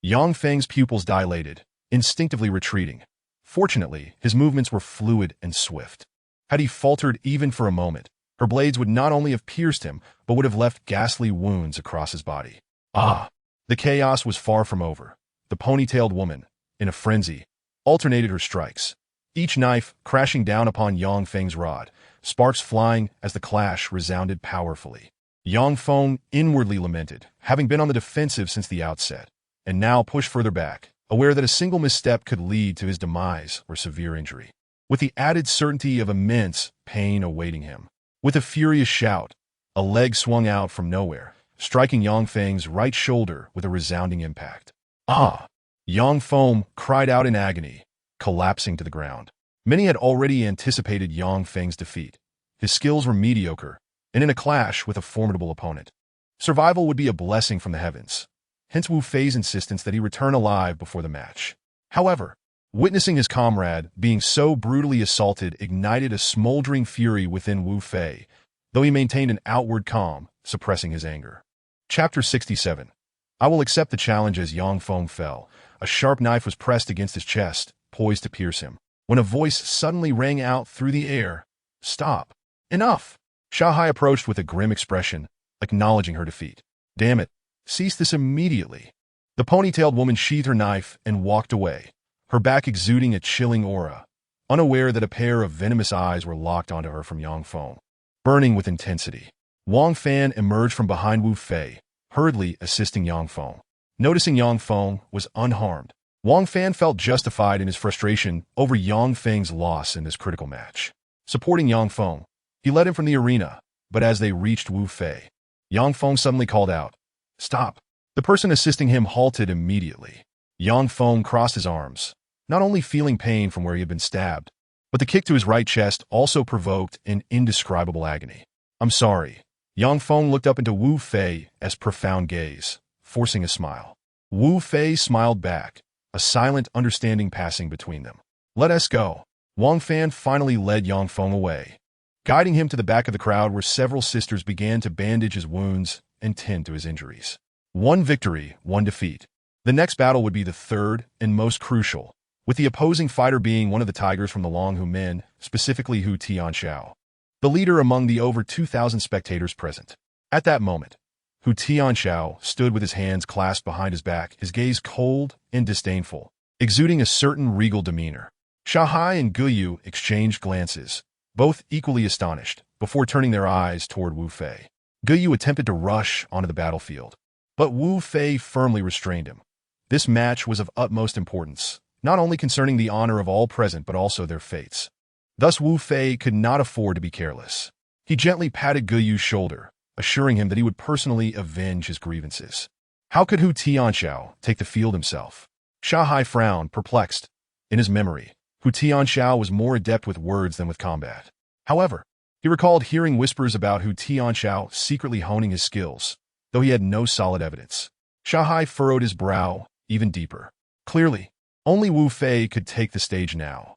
Yang Feng's pupils dilated, instinctively retreating. Fortunately, his movements were fluid and swift. Had he faltered even for a moment, her blades would not only have pierced him, but would have left ghastly wounds across his body. Ah! The chaos was far from over. The ponytailed woman, in a frenzy, alternated her strikes, each knife crashing down upon Yang Feng's rod, sparks flying as the clash resounded powerfully. Yang Feng inwardly lamented, having been on the defensive since the outset, and now pushed further back, aware that a single misstep could lead to his demise or severe injury, with the added certainty of immense pain awaiting him. With a furious shout, a leg swung out from nowhere, striking Yang Feng's right shoulder with a resounding impact. Ah! Yang Feng cried out in agony, collapsing to the ground. Many had already anticipated Yang Feng's defeat. His skills were mediocre, and in a clash with a formidable opponent, survival would be a blessing from the heavens. Hence Wu Fei's insistence that he return alive before the match. However, witnessing his comrade being so brutally assaulted ignited a smoldering fury within Wu Fei, though he maintained an outward calm, suppressing his anger. Chapter 67. I will accept the challenge. As Yang Feng fell, a sharp knife was pressed against his chest, poised to pierce him, when a voice suddenly rang out through the air. Stop! Enough! Shanghai approached with a grim expression, acknowledging her defeat. Damn it! Cease this immediately. The ponytailed woman sheathed her knife and walked away, her back exuding a chilling aura, unaware that a pair of venomous eyes were locked onto her from Yang Feng, burning with intensity. Wang Fan emerged from behind Wu Fei, hurriedly assisting Yang Feng. Noticing Yang Feng was unharmed, Wang Fan felt justified in his frustration over Yang Feng's loss in this critical match. Supporting Yang Feng, he led him from the arena, but as they reached Wu Fei, Yang Feng suddenly called out, "Stop!" The person assisting him halted immediately. Yang Feng crossed his arms, not only feeling pain from where he had been stabbed, but the kick to his right chest also provoked an indescribable agony. "I'm sorry." Yang Feng looked up into Wu Fei's profound gaze, forcing a smile. Wu Fei smiled back, a silent understanding passing between them. "Let us go." Wang Fan finally led Yang Feng away, guiding him to the back of the crowd where several sisters began to bandage his wounds and tend to his injuries. One victory, one defeat. The next battle would be the third and most crucial, with the opposing fighter being one of the tigers from the Longhu men, specifically Hu Tianxiao, the leader among the over 2,000 spectators present. At that moment, Hu Tianxiao stood with his hands clasped behind his back, his gaze cold and disdainful, exuding a certain regal demeanor. Shanghai and Guyu exchanged glances, both equally astonished, before turning their eyes toward Wu Fei. Guyu attempted to rush onto the battlefield, but Wu Fei firmly restrained him. This match was of utmost importance, not only concerning the honor of all present but also their fates. Thus Wu Fei could not afford to be careless. He gently patted Guyu's shoulder, assuring him that he would personally avenge his grievances. How could Hu Tianxiao take the field himself? Shanghai frowned, perplexed. In his memory, Hu Tianxiao was more adept with words than with combat. However, he recalled hearing whispers about Hu Tianxiao secretly honing his skills, though he had no solid evidence. Shanghai furrowed his brow even deeper. Clearly, only Wu Fei could take the stage now.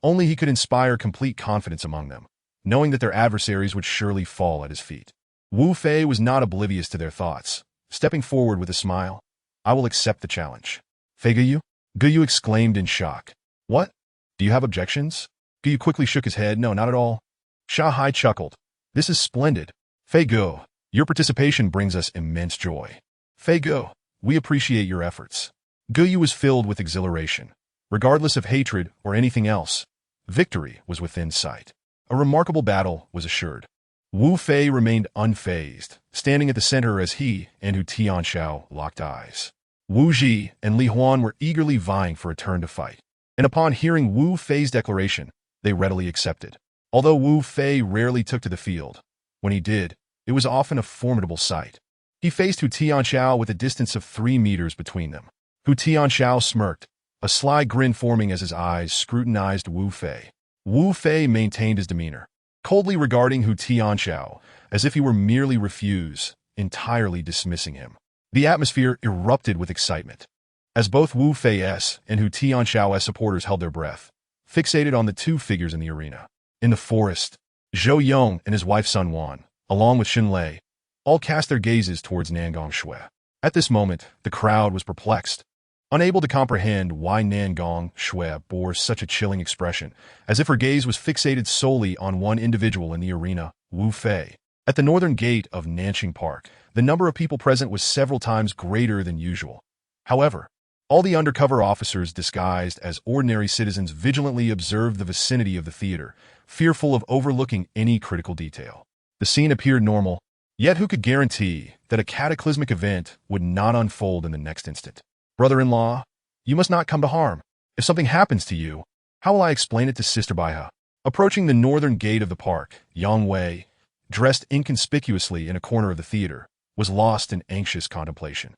Only he could inspire complete confidence among them. knowing that their adversaries would surely fall at his feet. Wu Fei was not oblivious to their thoughts. Stepping forward with a smile, "I will accept the challenge." "Fei Guyu?" Guyu exclaimed in shock. "What? Do you have objections?" Guyu quickly shook his head. "No, not at all." Sha Hai chuckled. "This is splendid. Fei Guo, your participation brings us immense joy. Fei Guo, we appreciate your efforts." Guyu was filled with exhilaration. Regardless of hatred or anything else, victory was within sight. A remarkable battle was assured. Wu Fei remained unfazed, standing at the center as he and Hu Tianxiao locked eyes. Wu Ji and Li Huan were eagerly vying for a turn to fight, and upon hearing Wu Fei's declaration, they readily accepted. Although Wu Fei rarely took to the field, when he did, it was often a formidable sight. He faced Hu Tianxiao with a distance of 3 meters between them. Hu Tianxiao smirked, a sly grin forming as his eyes scrutinized Wu Fei. Wu Fei maintained his demeanor, coldly regarding Hu Tianxiao as if he were merely refuse, entirely dismissing him. The atmosphere erupted with excitement. As both Wu Fei's and Hu Tianxiao's supporters held their breath, fixated on the two figures in the arena. In the forest, Zhou Yong and his wife Sun Wan, along with Xin Lei, all cast their gazes towards Nangong Shui. At this moment, the crowd was perplexed, unable to comprehend why Nangong Shui bore such a chilling expression, as if her gaze was fixated solely on one individual in the arena, Wu Fei. At the northern gate of Nanqing Park, the number of people present was several times greater than usual. However, all the undercover officers disguised as ordinary citizens vigilantly observed the vicinity of the theater, fearful of overlooking any critical detail. The scene appeared normal, yet who could guarantee that a cataclysmic event would not unfold in the next instant? "Brother-in-law, you must not come to harm. If something happens to you, how will I explain it to Sister Baihe?" Approaching the northern gate of the park, Yang Wei, dressed inconspicuously in a corner of the theater, was lost in anxious contemplation.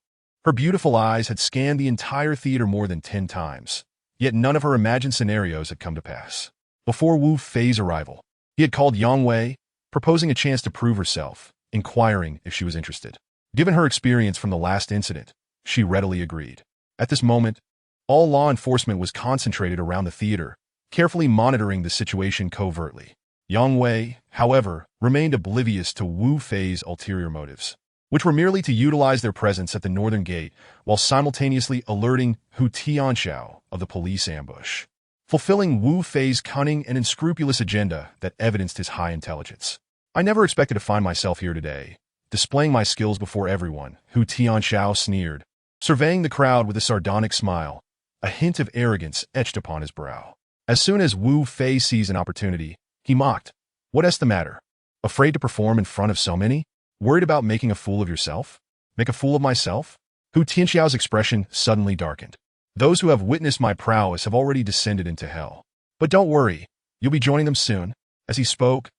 Her beautiful eyes had scanned the entire theater more than 10 times, yet none of her imagined scenarios had come to pass. Before Wu Fei's arrival, he had called Yang Wei, proposing a chance to prove herself, inquiring if she was interested. Given her experience from the last incident, she readily agreed. At this moment, all law enforcement was concentrated around the theater, carefully monitoring the situation covertly. Yang Wei, however, remained oblivious to Wu Fei's ulterior motives, which were merely to utilize their presence at the northern gate while simultaneously alerting Hu Tianxiao of the police ambush, fulfilling Wu Fei's cunning and unscrupulous agenda that evidenced his high intelligence. "I never expected to find myself here today, displaying my skills before everyone," Hu Tianxiao sneered, surveying the crowd with a sardonic smile, a hint of arrogance etched upon his brow. As soon as Wu Fei seized an opportunity, he mocked. "What's the matter? Afraid to perform in front of so many? Worried about making a fool of yourself? Make a fool of myself?" Hu Tianxiao's expression suddenly darkened. "Those who have witnessed my prowess have already descended into hell. But don't worry, you'll be joining them soon." As he spoke,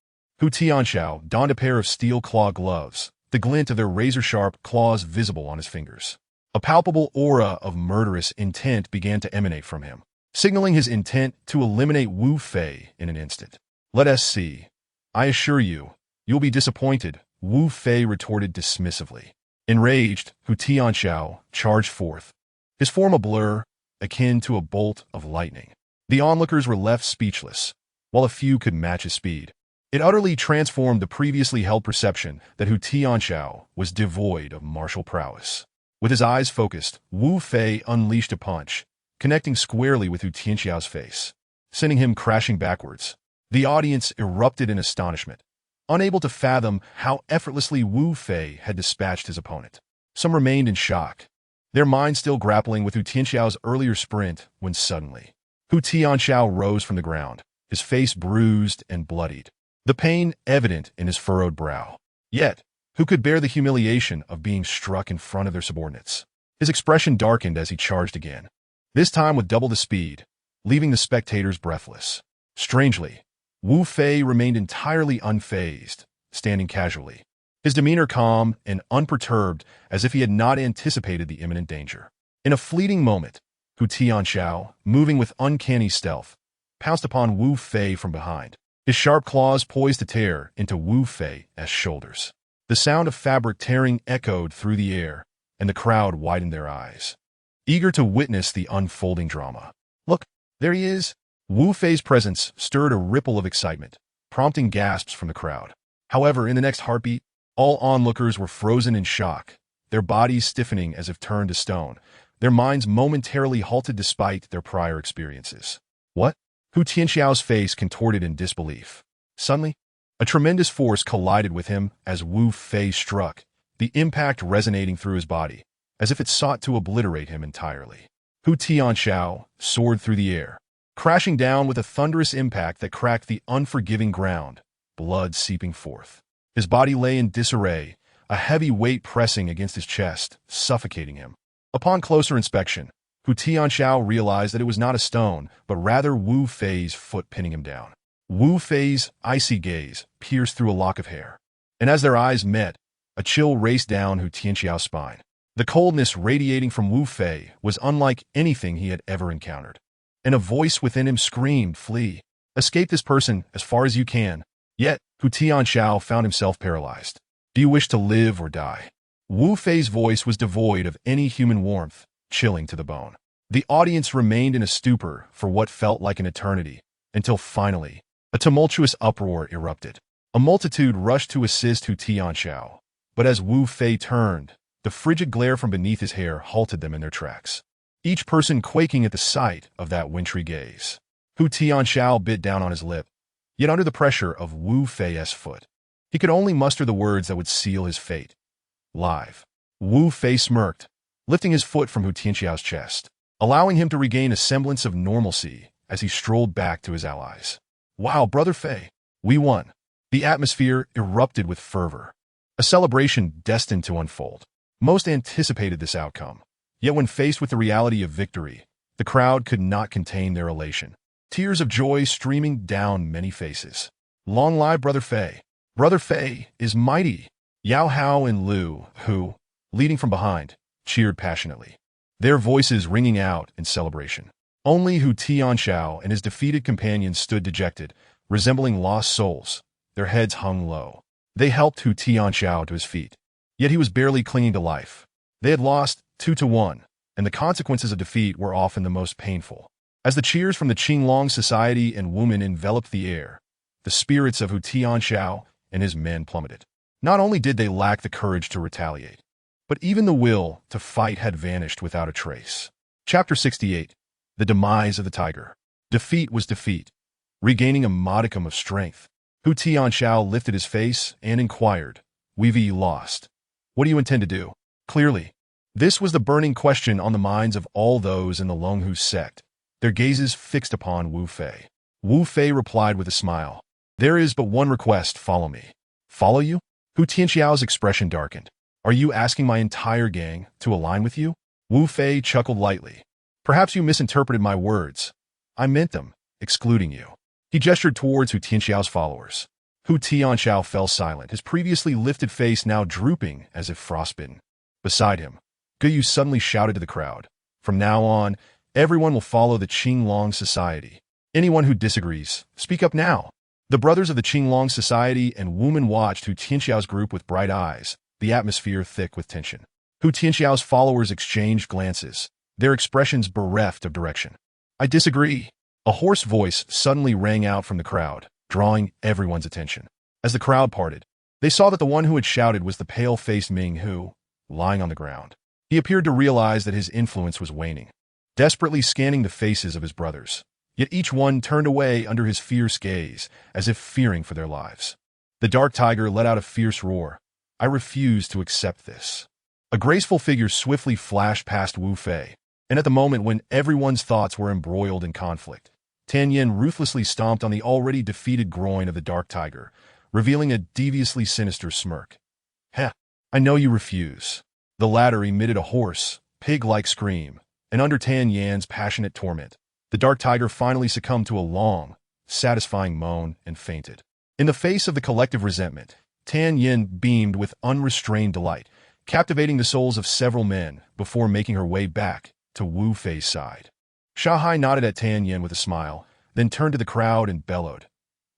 Hu Tianxiao donned a pair of steel claw gloves, the glint of their razor-sharp claws visible on his fingers. A palpable aura of murderous intent began to emanate from him, signaling his intent to eliminate Wu Fei in an instant. "Let us see. I assure you, you'll be disappointed," Wu Fei retorted dismissively. Enraged, Hu Tianxiao charged forth, his form a blur, akin to a bolt of lightning. The onlookers were left speechless, while a few could match his speed. It utterly transformed the previously held perception that Hu Tianxiao was devoid of martial prowess. With his eyes focused, Wu Fei unleashed a punch, connecting squarely with Hu Tianxiao's face, sending him crashing backwards. The audience erupted in astonishment, unable to fathom how effortlessly Wu Fei had dispatched his opponent. Some remained in shock, their minds still grappling with Hu Tianxiao's earlier sprint, when suddenly, Hu Tianxiao rose from the ground, his face bruised and bloodied, the pain evident in his furrowed brow. Yet, who could bear the humiliation of being struck in front of their subordinates? His expression darkened as he charged again, this time with double the speed, leaving the spectators breathless. Strangely, Wu Fei remained entirely unfazed, standing casually, his demeanor calm and unperturbed as if he had not anticipated the imminent danger. In a fleeting moment, Hu Tianxiao, moving with uncanny stealth, pounced upon Wu Fei from behind, his sharp claws poised to tear into Wu Fei's shoulders. The sound of fabric tearing echoed through the air, and the crowd widened their eyes, eager to witness the unfolding drama. "Look, there he is!" Wu Fei's presence stirred a ripple of excitement, prompting gasps from the crowd. However, in the next heartbeat, all onlookers were frozen in shock, their bodies stiffening as if turned to stone, their minds momentarily halted despite their prior experiences. What? Hu Tianxiao's face contorted in disbelief. Suddenly, a tremendous force collided with him as Wu Fei struck, the impact resonating through his body, as if it sought to obliterate him entirely. Hu Tianxiao soared through the air, crashing down with a thunderous impact that cracked the unforgiving ground, blood seeping forth. His body lay in disarray, a heavy weight pressing against his chest, suffocating him. Upon closer inspection, Hu Tianxiao realized that it was not a stone, but rather Wu Fei's foot pinning him down. Wu Fei's icy gaze pierced through a lock of hair, and as their eyes met, a chill raced down Hu Tianxiao's spine. The coldness radiating from Wu Fei was unlike anything he had ever encountered, and a voice within him screamed, "Flee! Escape this person as far as you can." Yet, Hu Tianxiao found himself paralyzed. "Do you wish to live or die?" Wu Fei's voice was devoid of any human warmth, chilling to the bone. The audience remained in a stupor for what felt like an eternity, until finally, a tumultuous uproar erupted. A multitude rushed to assist Hu Tianxiao, but as Wu Fei turned, the frigid glare from beneath his hair halted them in their tracks, each person quaking at the sight of that wintry gaze. Hu Tianxiao bit down on his lip, yet under the pressure of Wu Fei's foot, he could only muster the words that would seal his fate. "Live." Wu Fei smirked, lifting his foot from Hu Tianxiao's chest, allowing him to regain a semblance of normalcy as he strolled back to his allies. "Wow, Brother Fei, we won." The atmosphere erupted with fervor, a celebration destined to unfold. Most anticipated this outcome, yet when faced with the reality of victory, the crowd could not contain their elation. Tears of joy streaming down many faces. "Long live Brother Fei! Brother Fei is mighty!" Yao Hao and Lu, who, leading from behind, cheered passionately, their voices ringing out in celebration. Only Hu Tianxiao and his defeated companions stood dejected, resembling lost souls, their heads hung low. They helped Hu Tianxiao to his feet, yet he was barely clinging to life. They had lost 2-1, and the consequences of defeat were often the most painful. As the cheers from the Qinglong Society and women enveloped the air, the spirits of Hu Tianxiao and his men plummeted. Not only did they lack the courage to retaliate, but even the will to fight had vanished without a trace. Chapter 68. The Demise of the Tiger. Defeat was defeat. Regaining a modicum of strength, Hu Tianxiao lifted his face and inquired, "We've lost. What do you intend to do?" Clearly, this was the burning question on the minds of all those in the Longhu sect, their gazes fixed upon Wu Fei. Wu Fei replied with a smile, "There is but one request, follow me." "Follow you?" Hu Tianxiao's expression darkened. "Are you asking my entire gang to align with you?" Wu Fei chuckled lightly. "Perhaps you misinterpreted my words. I meant them, excluding you." He gestured towards Hu Tianxiao's followers. Hu Tianxiao fell silent, his previously lifted face now drooping as if frostbitten. Beside him, Guyu suddenly shouted to the crowd, "From now on, everyone will follow the Qinglong Society. Anyone who disagrees, speak up now." The brothers of the Qinglong Society and women watched Hu Tianxiao's group with bright eyes, the atmosphere thick with tension. Hu Tianxiao's followers exchanged glances, their expressions bereft of direction. "I disagree." A hoarse voice suddenly rang out from the crowd, drawing everyone's attention. As the crowd parted, they saw that the one who had shouted was the pale-faced Ming who, lying on the ground, he appeared to realize that his influence was waning. Desperately scanning the faces of his brothers, yet each one turned away under his fierce gaze, as if fearing for their lives. The dark tiger let out a fierce roar. "I refuse to accept this." A graceful figure swiftly flashed past Wu Fei, and at the moment when everyone's thoughts were embroiled in conflict, Tan Yin ruthlessly stomped on the already defeated groin of the dark tiger, revealing a deviously sinister smirk. "Heh, I know you refuse." The latter emitted a hoarse, pig-like scream, and under Tan Yan's passionate torment, the dark tiger finally succumbed to a long, satisfying moan and fainted. In the face of the collective resentment, Tan Yin beamed with unrestrained delight, captivating the souls of several men before making her way back to Wu Fei's side. Shanghai nodded at Tan Yin with a smile, then turned to the crowd and bellowed,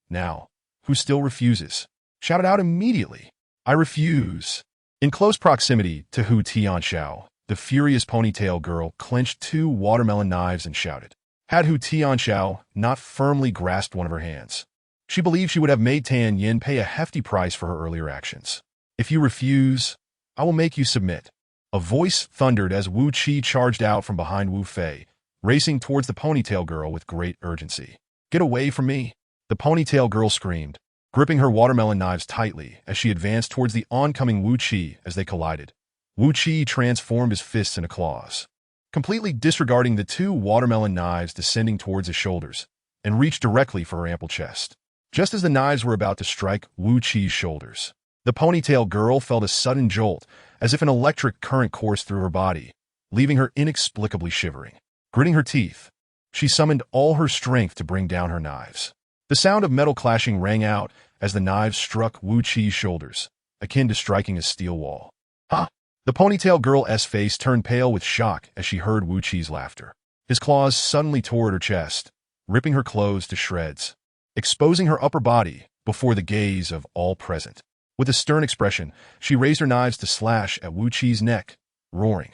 "Now, who still refuses? Shout it out immediately." "I refuse." In close proximity to Hu Tianxiao, the furious ponytail girl clenched 2 watermelon knives and shouted. Had Hu Tianxiao not firmly grasped one of her hands, She believed she would have made Tan Yin pay a hefty price for her earlier actions. If you refuse, I will make you submit. A voice thundered as Wu Qi charged out from behind Wu Fei, racing towards the ponytail girl with great urgency. Get away from me! The ponytail girl screamed, gripping her watermelon knives tightly as she advanced towards the oncoming Wu Qi as they collided. Wu Qi transformed his fists into claws, completely disregarding the two watermelon knives descending towards his shoulders, and reached directly for her ample chest. Just as the knives were about to strike Wu Qi's shoulders, the ponytail girl felt a sudden jolt as if an electric current coursed through her body, leaving her inexplicably shivering. Gritting her teeth, she summoned all her strength to bring down her knives. The sound of metal clashing rang out as the knives struck Wu Qi's shoulders, akin to striking a steel wall. Ha! The ponytail girl's face turned pale with shock as she heard Wu Qi's laughter. His claws suddenly tore at her chest, ripping her clothes to shreds, exposing her upper body before the gaze of all present. With a stern expression, she raised her knives to slash at Wu Qi's neck, roaring,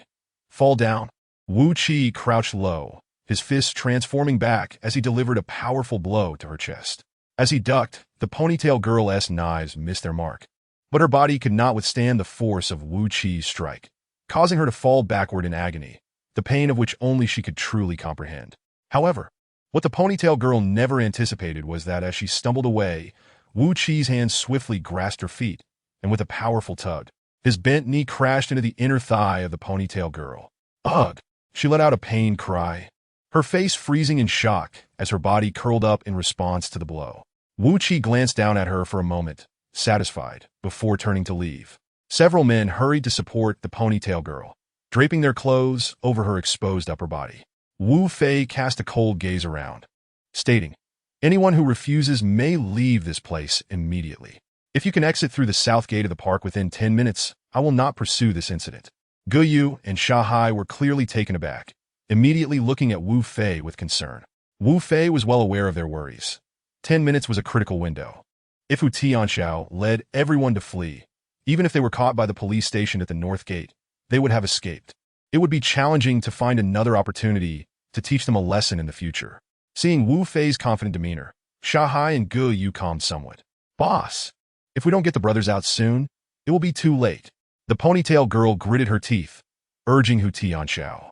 "Fall down!" Wu Qi crouched low, his fists transforming back as he delivered a powerful blow to her chest. As he ducked, the ponytail girl's knives missed their mark, but her body could not withstand the force of Wu Qi's strike, causing her to fall backward in agony, the pain of which only she could truly comprehend. However, what the ponytail girl never anticipated was that as she stumbled away, Wu Qi's hand swiftly grasped her feet, and with a powerful tug, his bent knee crashed into the inner thigh of the ponytail girl. Ugh! She let out a pained cry, her face freezing in shock as her body curled up in response to the blow. Wu Qi glanced down at her for a moment, satisfied, before turning to leave. Several men hurried to support the ponytail girl, draping their clothes over her exposed upper body. Wu Fei cast a cold gaze around, stating, "Anyone who refuses may leave this place immediately. If you can exit through the south gate of the park within 10 minutes, I will not pursue this incident." Gu Yu and Sha Hai were clearly taken aback, immediately looking at Wu Fei with concern. Wu Fei was well aware of their worries. 10 minutes was a critical window. If Hu Tianxiao led everyone to flee, even if they were caught by the police station at the north gate, they would have escaped. It would be challenging to find another opportunity to teach them a lesson in the future. Seeing Wu Fei's confident demeanor, Sha Hai and Gu Yu calmed somewhat. "Boss, if we don't get the brothers out soon, it will be too late." The ponytail girl gritted her teeth, urging Hu Tianxiao.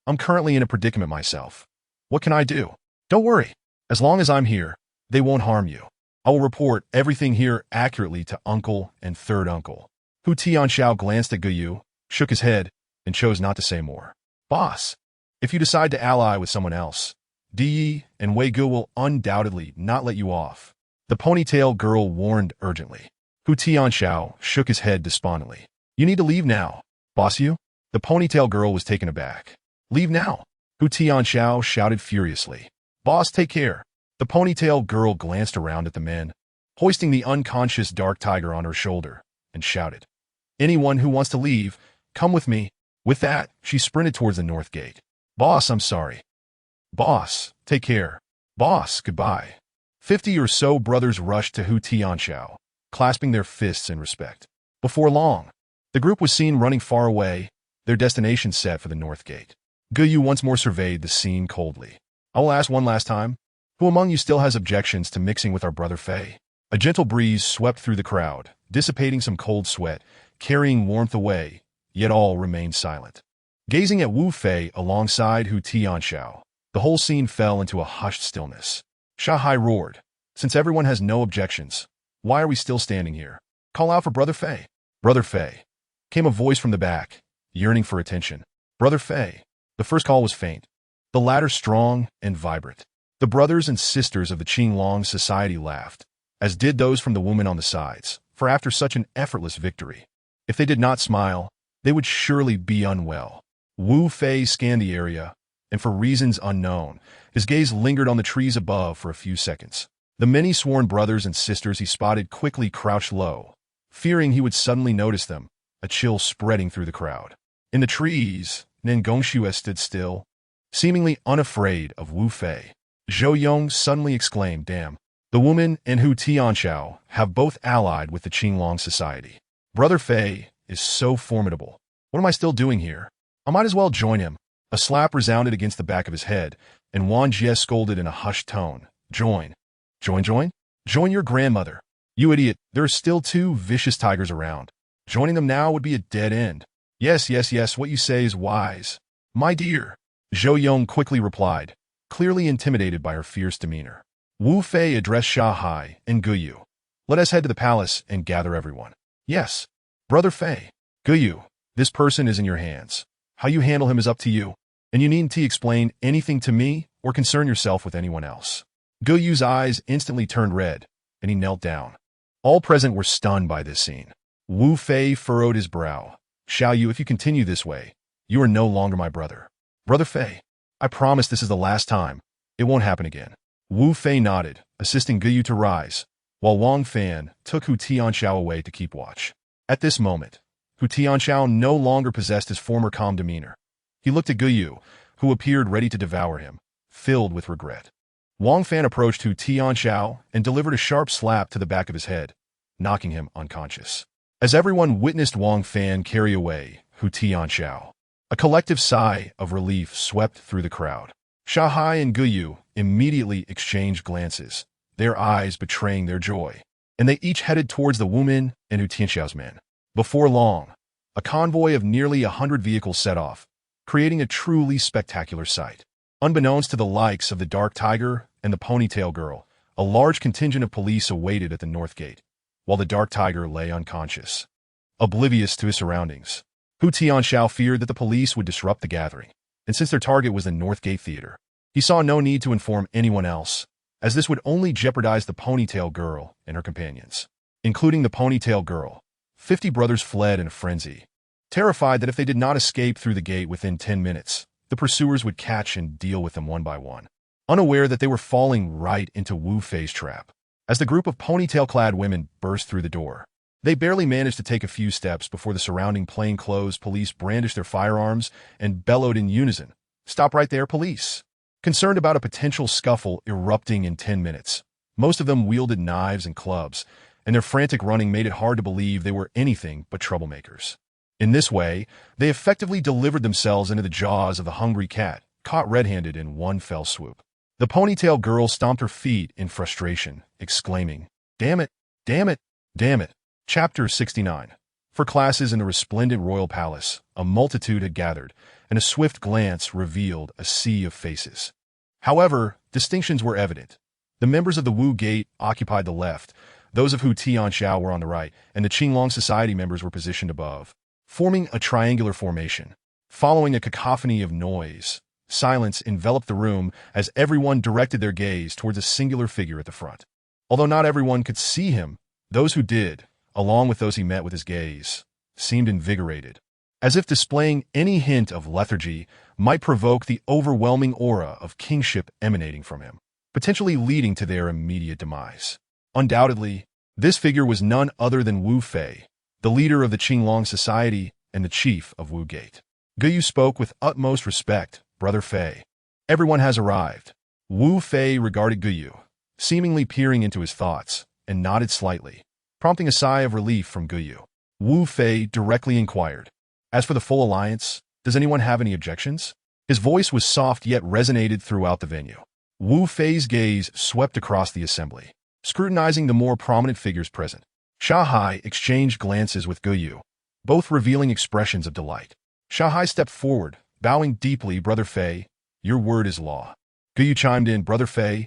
"I'm currently in a predicament myself. What can I do? Don't worry. As long as I'm here, they won't harm you. I will report everything here accurately to uncle and third uncle." Hu Tianxiao glanced at Gu Yu, shook his head, and chose not to say more. "Boss, if you decide to ally with someone else, Di and Wei Gu will undoubtedly not let you off," the ponytail girl warned urgently. Hu Tianxiao shook his head despondently. "You need to leave now, boss you?" The ponytail girl was taken aback. "Leave now?" Hu Tianxiao shouted furiously. "Boss, take care." The ponytail girl glanced around at the men, hoisting the unconscious dark tiger on her shoulder, and shouted, "Anyone who wants to leave, come with me." With that, she sprinted towards the north gate. "Boss, I'm sorry." "Boss, take care." "Boss, goodbye." 50 or so brothers rushed to Hu Tianxiao, clasping their fists in respect. Before long, the group was seen running far away, their destination set for the north gate. Gu Yu once more surveyed the scene coldly. "I will ask one last time, who among you still has objections to mixing with our brother Fei?" A gentle breeze swept through the crowd, dissipating some cold sweat, carrying warmth away, yet all remained silent. Gazing at Wu Fei alongside Hu Tianxiao, the whole scene fell into a hushed stillness. Sha Hai roared, "Since everyone has no objections, why are we still standing here? Call out for Brother Fei." "Brother Fei," came a voice from the back, yearning for attention. "Brother Fei." The first call was faint, the latter strong and vibrant. The brothers and sisters of the Qinglong society laughed, as did those from the women on the sides, for after such an effortless victory, if they did not smile, they would surely be unwell. Wu Fei scanned the area, and for reasons unknown, his gaze lingered on the trees above for a few seconds. The many sworn brothers and sisters he spotted quickly crouched low, fearing he would suddenly notice them, a chill spreading through the crowd. In the trees, Nen Gongxue stood still, seemingly unafraid of Wu Fei. Zhou Yong suddenly exclaimed, "Damn, the woman and Hu Tianxiao have both allied with the Qinglong society. Brother Fei is so formidable. What am I still doing here? I might as well join him." A slap resounded against the back of his head, and Wang Jie scolded in a hushed tone, "Join." Join? Join your grandmother. You idiot, there are still 2 vicious tigers around. Joining them now would be a dead end. Yes, what you say is wise. My dear, Zhou Yong quickly replied, clearly intimidated by her fierce demeanor. Wu Fei addressed Sha Hai and Guyu. Let us head to the palace and gather everyone. Yes. Brother Fei. Guyu, this person is in your hands. How you handle him is up to you, and you needn't explain anything to me or concern yourself with anyone else. Guyu's eyes instantly turned red, and he knelt down. All present were stunned by this scene. Wu Fei furrowed his brow. Xiao Yu, if you continue this way, you are no longer my brother. Brother Fei, I promise this is the last time. It won't happen again. Wu Fei nodded, assisting Guyu to rise, while Wang Fan took Hu Tianxiao away to keep watch. At this moment, Hu Tianxiao no longer possessed his former calm demeanor. He looked at Guyu, who appeared ready to devour him, filled with regret. Wang Fan approached Hu Tianxiao and delivered a sharp slap to the back of his head, knocking him unconscious. As everyone witnessed Wang Fan carry away Hu Tianxiao, a collective sigh of relief swept through the crowd. Sha Hai and Guyu immediately exchanged glances, their eyes betraying their joy, and they each headed towards the Wumin and Hu Tianxiao's men. Before long, a convoy of nearly 100 vehicles set off, creating a truly spectacular sight. Unbeknownst to the likes of the Dark Tiger and the Ponytail Girl, a large contingent of police awaited at the North Gate, while the Dark Tiger lay unconscious, oblivious to his surroundings. Hu Tianxiao feared that the police would disrupt the gathering, and since their target was the North Gate Theater, he saw no need to inform anyone else, as this would only jeopardize the Ponytail Girl and her companions. Including the Ponytail Girl, 50 brothers fled in a frenzy, terrified that if they did not escape through the gate within 10 minutes, the pursuers would catch and deal with them one by one, unaware that they were falling right into Wu Fei's trap. As the group of ponytail-clad women burst through the door, they barely managed to take a few steps before the surrounding plainclothes police brandished their firearms and bellowed in unison, "Stop right there, police!" Concerned about a potential scuffle erupting in 10 minutes, most of them wielded knives and clubs, and their frantic running made it hard to believe they were anything but troublemakers. In this way, they effectively delivered themselves into the jaws of the hungry cat, caught red-handed in one fell swoop. The Ponytail Girl stomped her feet in frustration, exclaiming, "Damn it! Damn it! Damn it!" Chapter 69. For classes in the resplendent royal palace, a multitude had gathered, and a swift glance revealed a sea of faces. However, distinctions were evident. The members of the Wu Gate occupied the left, those of Hu Tianxiao were on the right, and the Qinglong Society members were positioned above, forming a triangular formation. Following a cacophony of noise, silence enveloped the room as everyone directed their gaze towards a singular figure at the front. Although not everyone could see him, those who did, along with those he met with his gaze, seemed invigorated, as if displaying any hint of lethargy might provoke the overwhelming aura of kingship emanating from him, potentially leading to their immediate demise. Undoubtedly, this figure was none other than Wu Fei, the leader of the Qinglong Society and the chief of Wu Gate. Guyu spoke with utmost respect, "Brother Fei. Everyone has arrived." Wu Fei regarded Guyu, seemingly peering into his thoughts, and nodded slightly, prompting a sigh of relief from Guyu. Wu Fei directly inquired, "As for the full alliance, does anyone have any objections?" His voice was soft yet resonated throughout the venue. Wu Fei's gaze swept across the assembly, scrutinizing the more prominent figures present. Sha Hai exchanged glances with Guyu, both revealing expressions of delight. Sha Hai stepped forward, bowing deeply. "Brother Fei, your word is law." Guyu chimed in, "Brother Fei,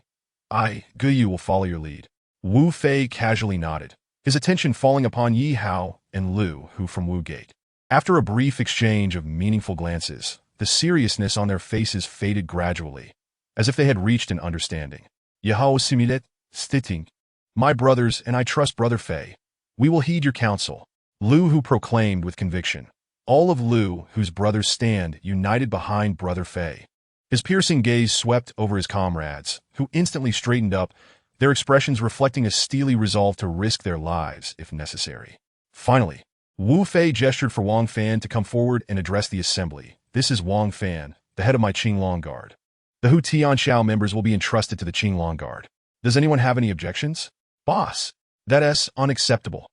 Guyu will follow your lead." Wu Fei casually nodded, his attention falling upon Yi Hao and Lu Hu from Wu Gate. After a brief exchange of meaningful glances, the seriousness on their faces faded gradually, as if they had reached an understanding. "Yi Hao similet, stitting. My brothers, and I trust Brother Fei. We will heed your counsel." Lu Hu proclaimed with conviction. All of Lu Hu's brothers stand united behind Brother Fei. His piercing gaze swept over his comrades, who instantly straightened up, their expressions reflecting a steely resolve to risk their lives if necessary. Finally, Wu Fei gestured for Wang Fan to come forward and address the assembly. "This is Wang Fan, the head of my Qinglong Guard. The Hu Tianxiao members will be entrusted to the Qinglong Guard. Does anyone have any objections?" "Boss, that is unacceptable.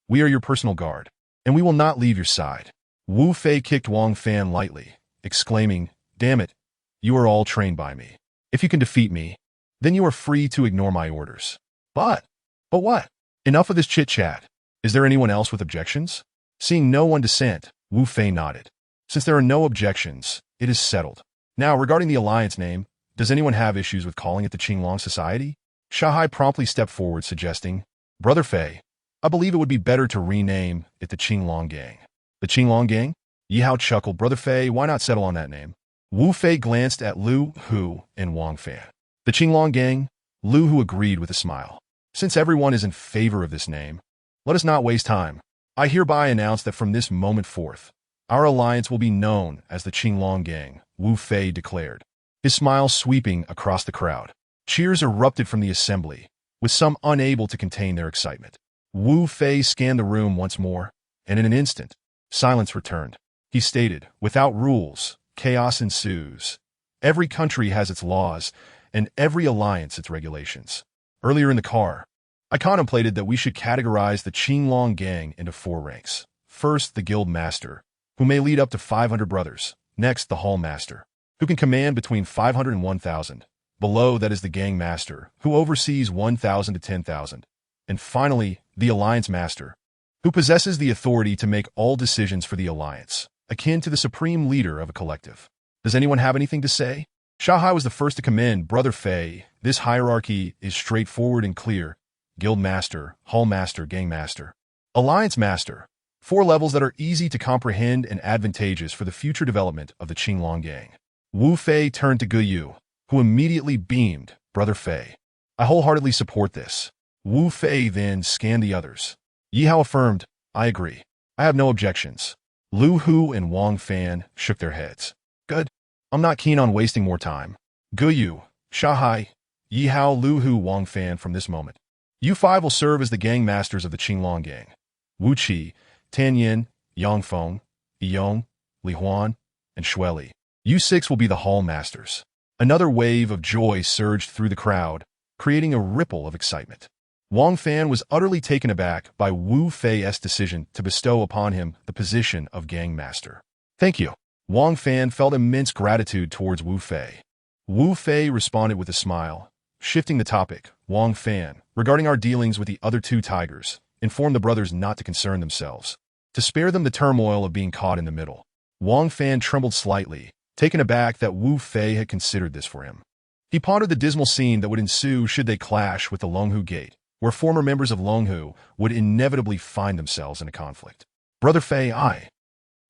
We are your personal guard, and we will not leave your side." Wu Fei kicked Wang Fan lightly, exclaiming, "Damn it, you are all trained by me. If you can defeat me, then you are free to ignore my orders. But what? Enough of this chit-chat. Is there anyone else with objections? Seeing no one dissent, Wu Fei nodded. Since there are no objections, it is settled. Now, regarding the alliance name, does anyone have issues with calling it the Qinglong Society? Shahai promptly stepped forward, suggesting, Brother Fei, I believe it would be better to rename it the Qinglong Gang. The Qinglong Gang? Yihao chuckled. Brother Fei, why not settle on that name? Wu Fei glanced at Lu Hu and Wang Fan. The Qinglong Gang? Lu Hu agreed with a smile. Since everyone is in favor of this name, let us not waste time. I hereby announce that from this moment forth, our alliance will be known as the Qinglong Gang, Wu Fei declared, his smile sweeping across the crowd. Cheers erupted from the assembly, with some unable to contain their excitement. Wu Fei scanned the room once more, and in an instant, silence returned. He stated, without rules, chaos ensues. Every country has its laws, and every alliance its regulations. Earlier in the car, I contemplated that we should categorize the Qinglong Gang into 4 ranks. First, the Guild Master, who may lead up to 500 brothers. Next, the Hall Master, who can command between 500 and 1,000. Below that is the Gang Master, who oversees 1,000 to 10,000. And finally, the Alliance Master, who possesses the authority to make all decisions for the alliance, akin to the supreme leader of a collective. Does anyone have anything to say? Shahai was the first to commend Brother Fei. This hierarchy is straightforward and clear. Guild Master, Hall Master, Gang Master, Alliance Master. 4 levels that are easy to comprehend and advantageous for the future development of the Qinglong Gang. Wu Fei turned to Guyu, who immediately beamed, Brother Fei, I wholeheartedly support this. Wu Fei then scanned the others. Yihao affirmed, I agree. I have no objections. Lu Hu and Wang Fan shook their heads. Good. I'm not keen on wasting more time. Guyu, Shahai, Yihao, Lu Hu, Wang Fan from this moment. You 5 will serve as the gang masters of the Qinglong Gang. Wu Qi, Tan Yin, Yang Feng, Yong, Li Huan, and Shueli. You 6 will be the hall masters. Another wave of joy surged through the crowd, creating a ripple of excitement. Wang Fan was utterly taken aback by Wu Fei's decision to bestow upon him the position of gang master. Thank you. Wang Fan felt immense gratitude towards Wu Fei. Wu Fei responded with a smile. Shifting the topic, Wang Fan, regarding our dealings with the other 2 tigers, informed the brothers not to concern themselves, to spare them the turmoil of being caught in the middle. Wang Fan trembled slightly, taken aback that Wu Fei had considered this for him. He pondered the dismal scene that would ensue should they clash with the Longhu Gate, where former members of Longhu would inevitably find themselves in a conflict. Brother Fei, I.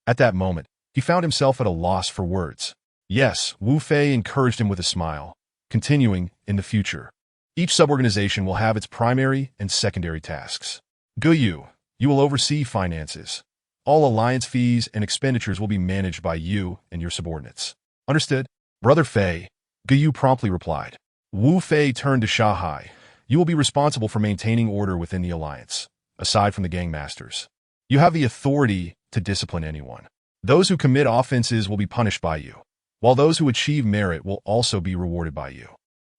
At that moment, he found himself at a loss for words. Yes, Wu Fei encouraged him with a smile, continuing, in the future, each suborganization will have its primary and secondary tasks. Guyu, you will oversee finances. All alliance fees and expenditures will be managed by you and your subordinates. Understood? Brother Fei, Guyu promptly replied. Wu Fei turned to Shahai. You will be responsible for maintaining order within the alliance, aside from the gang masters. You have the authority to discipline anyone. Those who commit offenses will be punished by you, while those who achieve merit will also be rewarded by you.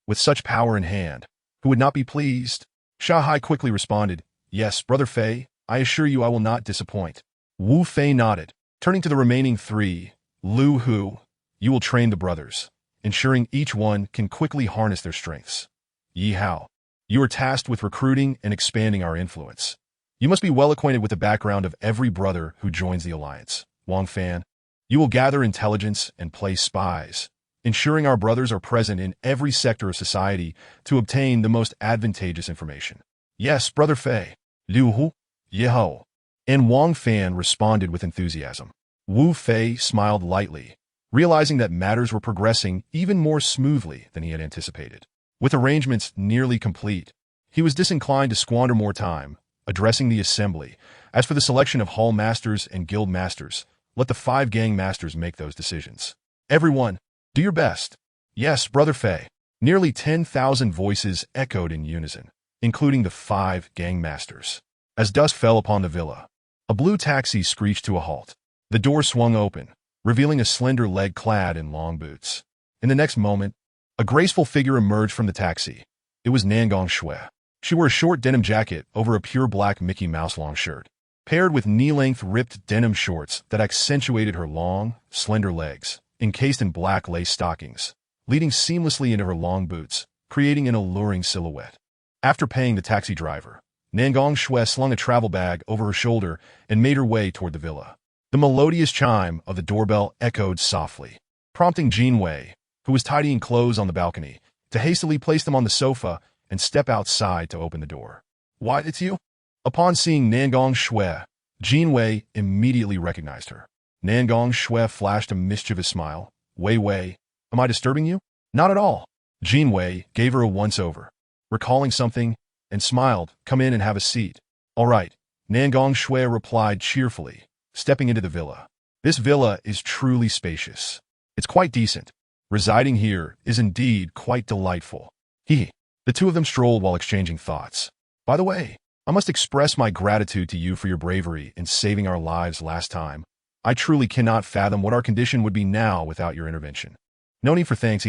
With such power in hand, who would not be pleased? Shahai quickly responded, Yes, Brother Fei, I assure you I will not disappoint. Wu Fei nodded. Turning to the remaining 3, Lu Hu, you will train the brothers, ensuring each one can quickly harness their strengths. Yi Hao, you are tasked with recruiting and expanding our influence. You must be well acquainted with the background of every brother who joins the alliance. Wang Fan, you will gather intelligence and place spies, ensuring our brothers are present in every sector of society to obtain the most advantageous information. Yes, Brother Fei. Liu Hu, Yihao, and Wang Fan responded with enthusiasm. Wu Fei smiled lightly, realizing that matters were progressing even more smoothly than he had anticipated. With arrangements nearly complete, he was disinclined to squander more time, addressing the assembly. As for the selection of hall masters and guild masters, let the 5 gang masters make those decisions. Everyone, do your best. Yes, Brother Fei. Nearly 10,000 voices echoed in unison, including the 5 gang masters. As dusk fell upon the villa, a blue taxi screeched to a halt. The door swung open, revealing a slender leg clad in long boots. In the next moment, a graceful figure emerged from the taxi. It was Nangong Shui. She wore a short denim jacket over a pure black Mickey Mouse long shirt, paired with knee-length ripped denim shorts that accentuated her long, slender legs, encased in black lace stockings, leading seamlessly into her long boots, creating an alluring silhouette. After paying the taxi driver, Nangong Shui slung a travel bag over her shoulder and made her way toward the villa. The melodious chime of the doorbell echoed softly, prompting Jin Wei, who was tidying clothes on the balcony, to hastily place them on the sofa and step outside to open the door. "Why, it's you?" Upon seeing Nangong Shui, Jin Wei immediately recognized her. Nangong Shui flashed a mischievous smile. "Wei Wei, am I disturbing you?" "Not at all." Jin Wei gave her a once-over, recalling something, and smiled. "Come in and have a seat." "All right," Nangong Shui replied cheerfully, stepping into the villa. "This villa is truly spacious. It's quite decent. Residing here is indeed quite delightful." The two of them strolled while exchanging thoughts. "By the way, I must express my gratitude to you for your bravery in saving our lives last time. I truly cannot fathom what our condition would be now without your intervention." "No need for thanks."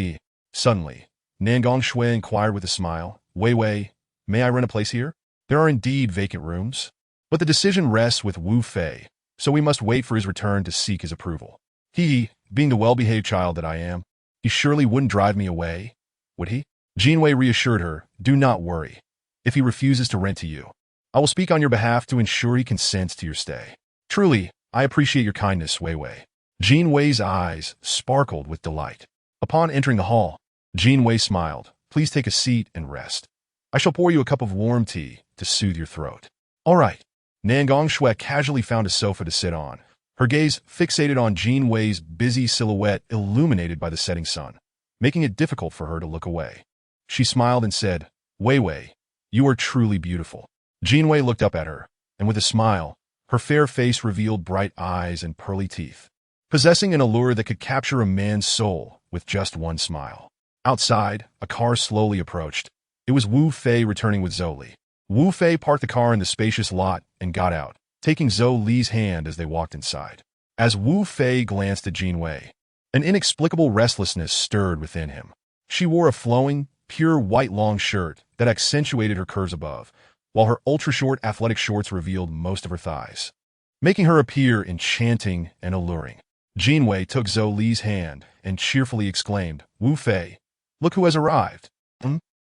Suddenly, Nangong Shui inquired with a smile. "Wei Wei, may I rent a place here? There are indeed vacant rooms, but the decision rests with Wu Fei, so we must wait for his return to seek his approval. Being the well-behaved child that I am, he surely wouldn't drive me away, would he?" Jin Wei reassured her. "Do not worry. If he refuses to rent to you, I will speak on your behalf to ensure he consents to your stay." "Truly, I appreciate your kindness, Wei Wei." Jin Wei's eyes sparkled with delight. Upon entering the hall, Jin Wei smiled. "Please take a seat and rest. I shall pour you a cup of warm tea to soothe your throat." "All right." Nangong Shui casually found a sofa to sit on, her gaze fixated on Jin Wei's busy silhouette illuminated by the setting sun, making it difficult for her to look away. She smiled and said, "Wei Wei, you are truly beautiful." Jin Wei looked up at her, and with a smile, her fair face revealed bright eyes and pearly teeth, possessing an allure that could capture a man's soul with just one smile. Outside, a car slowly approached. It was Wu Fei returning with Zhou Li. Wu Fei parked the car in the spacious lot and got out, taking Zhou Li's hand as they walked inside. As Wu Fei glanced at Jin Wei, an inexplicable restlessness stirred within him. She wore a flowing, pure white long shirt that accentuated her curves above, while her ultra-short athletic shorts revealed most of her thighs, making her appear enchanting and alluring. Jin Wei took Zhou Li's hand and cheerfully exclaimed, "Wu Fei, look who has arrived."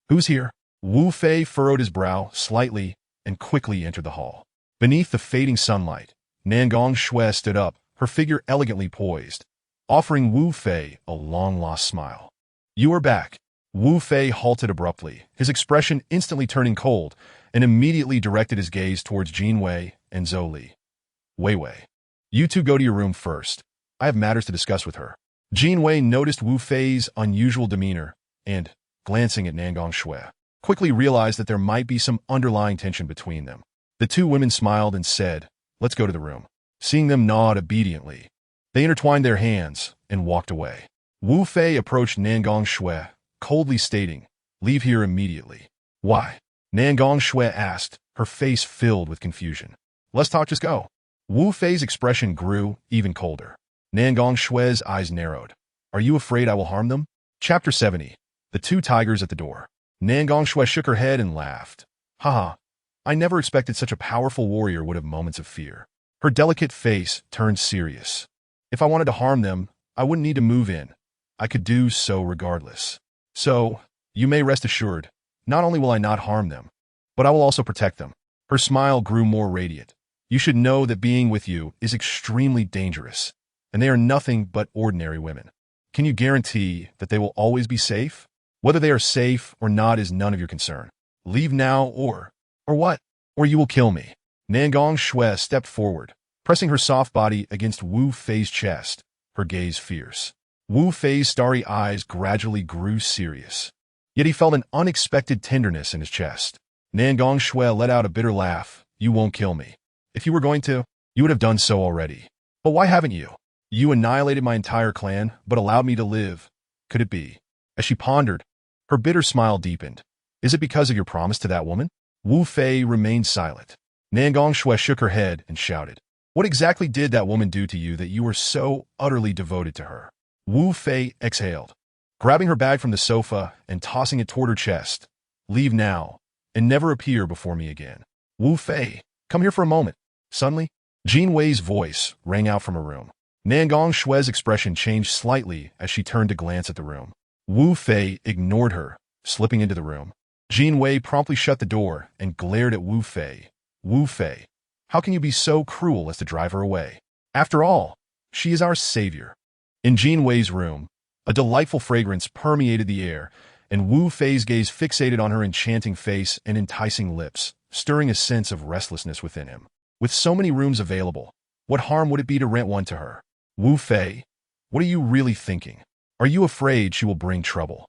"Who's here?" Wu Fei furrowed his brow slightly and quickly entered the hall. Beneath the fading sunlight, Nangong Shui stood up, her figure elegantly poised, offering Wu Fei a long-lost smile. "You are back." Wu Fei halted abruptly, his expression instantly turning cold, and immediately directed his gaze towards Jin Wei and Zhou Li. "Wei Wei, you two go to your room first. I have matters to discuss with her." Jin Wei noticed Wu Fei's unusual demeanor and, glancing at Nangong Shui, quickly realized that there might be some underlying tension between them. The two women smiled and said, "Let's go to the room." Seeing them nod obediently, they intertwined their hands and walked away. Wu Fei approached Nangong Shui, coldly stating, "Leave here immediately." "Why?" Nangong Shui asked, her face filled with confusion. "Let's talk, just go." Wu Fei's expression grew even colder. Nangong Shui's eyes narrowed. "Are you afraid I will harm them?" Chapter 70. The Two Tigers at the Door. Nangong Shui shook her head and laughed. "Haha, I never expected such a powerful warrior would have moments of fear." Her delicate face turned serious. "If I wanted to harm them, I wouldn't need to move in. I could do so regardless. So, you may rest assured, not only will I not harm them, but I will also protect them." Her smile grew more radiant. "You should know that being with you is extremely dangerous, and they are nothing but ordinary women. Can you guarantee that they will always be safe? Whether they are safe or not is none of your concern. Leave now or what? Or you will kill me." Nangong Shui stepped forward, pressing her soft body against Wu Fei's chest, her gaze fierce. Wu Fei's starry eyes gradually grew serious, yet he felt an unexpected tenderness in his chest. Nangong Shui let out a bitter laugh. "You won't kill me. If you were going to, you would have done so already. But why haven't you? You annihilated my entire clan, but allowed me to live. Could it be?" As she pondered, her bitter smile deepened. "Is it because of your promise to that woman?" Wu Fei remained silent. Nangong Shui shook her head and shouted, "What exactly did that woman do to you that you were so utterly devoted to her?" Wu Fei exhaled, grabbing her bag from the sofa and tossing it toward her chest. "Leave now, and never appear before me again." "Wu Fei, come here for a moment." Suddenly, Jin Wei's voice rang out from her room. Nangong Shui's expression changed slightly as she turned to glance at the room. Wu Fei ignored her, slipping into the room. Jin Wei promptly shut the door and glared at Wu Fei. Wu Fei, how can you be so cruel as to drive her away? After all, she is our savior. In Jin Wei's room, a delightful fragrance permeated the air, and Wu Fei's gaze fixated on her enchanting face and enticing lips, stirring a sense of restlessness within him. With so many rooms available, what harm would it be to rent one to her? Wu Fei, what are you really thinking? Are you afraid she will bring trouble?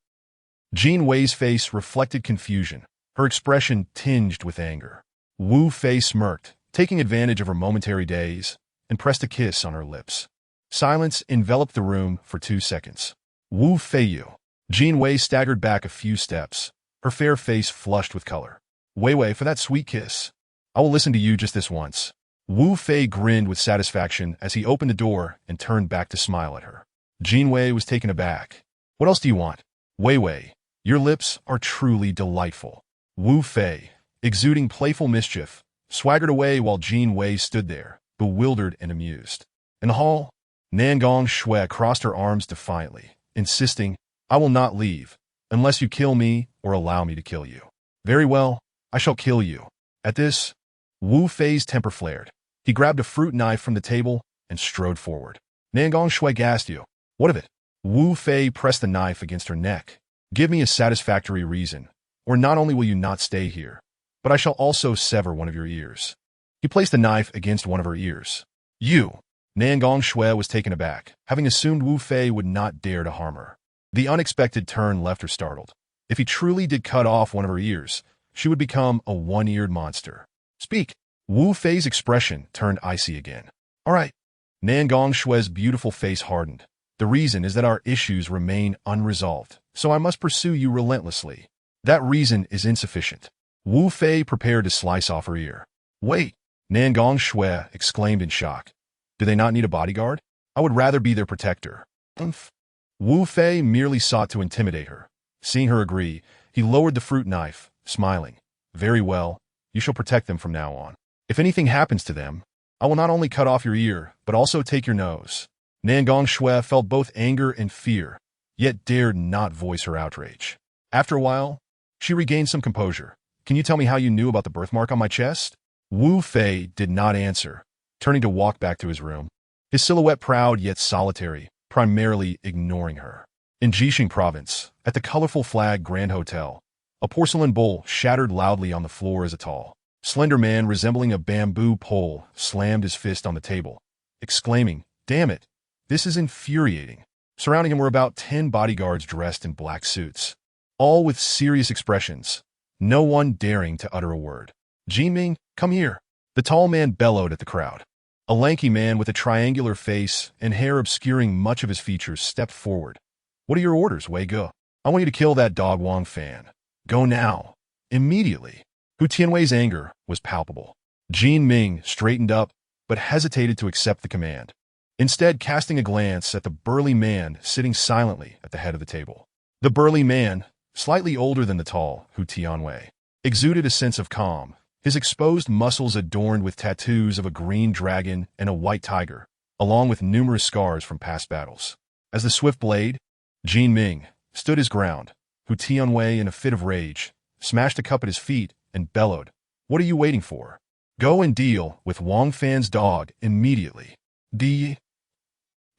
Jin Wei's face reflected confusion, her expression tinged with anger. Wu Fei smirked, taking advantage of her momentary daze, and pressed a kiss on her lips. Silence enveloped the room for 2 seconds. Wu Feiyu. Jin Wei staggered back a few steps, her fair face flushed with color. Wei, for that sweet kiss. I will listen to you just this once. Wu Fei grinned with satisfaction as he opened the door and turned back to smile at her. Jin Wei was taken aback. What else do you want? Wei, your lips are truly delightful. Wu Fei, exuding playful mischief, swaggered away while Jin Wei stood there, bewildered and amused. In the hall, Nangong Shui crossed her arms defiantly, insisting, I will not leave, unless you kill me or allow me to kill you. Very well, I shall kill you. At this, Wu Fei's temper flared. He grabbed a fruit knife from the table and strode forward. Nangong Shui gasped you. What of it? Wu Fei pressed the knife against her neck. Give me a satisfactory reason, or not only will you not stay here, but I shall also sever one of your ears. He placed the knife against one of her ears. You! Nangong Shui was taken aback, having assumed Wu Fei would not dare to harm her. The unexpected turn left her startled. If he truly did cut off one of her ears, she would become a one-eared monster. Speak! Wu Fei's expression turned icy again. All right. Nangong Shui's beautiful face hardened. The reason is that our issues remain unresolved, so I must pursue you relentlessly. That reason is insufficient. Wu Fei prepared to slice off her ear. Wait! Nangong Shui exclaimed in shock. Do they not need a bodyguard? I would rather be their protector. Wu Fei merely sought to intimidate her. Seeing her agree, he lowered the fruit knife, smiling. Very well, you shall protect them from now on. If anything happens to them, I will not only cut off your ear, but also take your nose. Nangong Shui felt both anger and fear, yet dared not voice her outrage. After a while, she regained some composure. Can you tell me how you knew about the birthmark on my chest? Wu Fei did not answer, turning to walk back to his room, his silhouette proud yet solitary, primarily ignoring her. In Jixing Province, at the colorful flag Grand Hotel, a porcelain bowl shattered loudly on the floor as a tall, slender man resembling a bamboo pole slammed his fist on the table, exclaiming, Damn it, this is infuriating. Surrounding him were about 10 bodyguards dressed in black suits, all with serious expressions, no one daring to utter a word. Jiming, come here. The tall man bellowed at the crowd. A lanky man with a triangular face and hair obscuring much of his features stepped forward. What are your orders, Wei Ge? I want you to kill that dog Wang Fan. Go now. Immediately. Hu Tianwei's anger was palpable. Jin Ming straightened up, but hesitated to accept the command, instead casting a glance at the burly man sitting silently at the head of the table. The burly man, slightly older than the tall Hu Tianwei, exuded a sense of calm, his exposed muscles adorned with tattoos of a green dragon and a white tiger, along with numerous scars from past battles. As the swift blade, Jin Ming, stood his ground, Hu Tianwei, in a fit of rage, smashed a cup at his feet and bellowed, What are you waiting for? Go and deal with Wang Fan's dog immediately.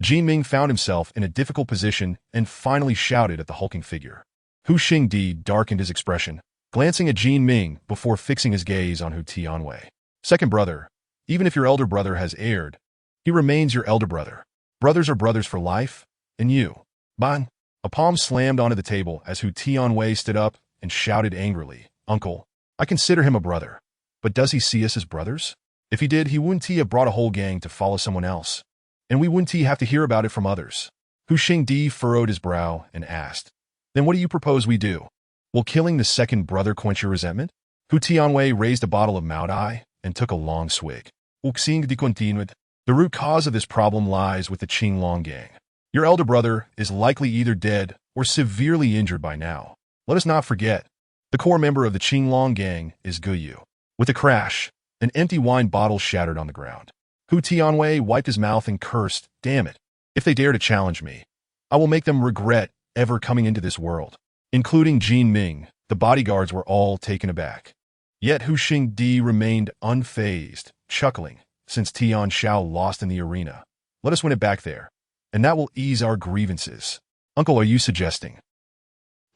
Jin Ming found himself in a difficult position and finally shouted at the hulking figure. Hu Xingdi darkened his expression, glancing at Jin Ming before fixing his gaze on Hu Tianwei. Second brother, even if your elder brother has erred, he remains your elder brother. Brothers are brothers for life, and you. Ban. A palm slammed onto the table as Hu Tianwei stood up and shouted angrily, Uncle, I consider him a brother, but does he see us as brothers? If he did, he wouldn't have brought a whole gang to follow someone else, and we wouldn't have to hear about it from others. Hu Xingdi furrowed his brow and asked, Then what do you propose we do? Will killing the second brother quench your resentment? Hu Tianwei raised a bottle of Mao Dai and took a long swig. The root cause of this problem lies with the Qinglong gang. Your elder brother is likely either dead or severely injured by now. Let us not forget, the core member of the Qinglong gang is Guyu. With a crash, an empty wine bottle shattered on the ground. Hu Tianwei wiped his mouth and cursed, Damn it, if they dare to challenge me, I will make them regret ever coming into this world. including Jin Ming. The bodyguards were all taken aback. Yet Hu Xingdi remained unfazed, chuckling, since Tian Shao lost in the arena. Let us win it back there, and that will ease our grievances. Uncle, are you suggesting?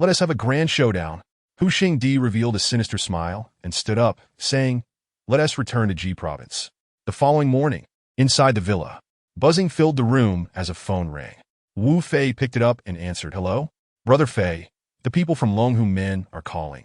Let us have a grand showdown. Hu Xingdi revealed a sinister smile and stood up, saying, let us return to Ji province. The following morning, inside the villa, buzzing filled the room as a phone rang. Wu Fei picked it up and answered, hello? Brother Fei, the people from Longhu Min are calling.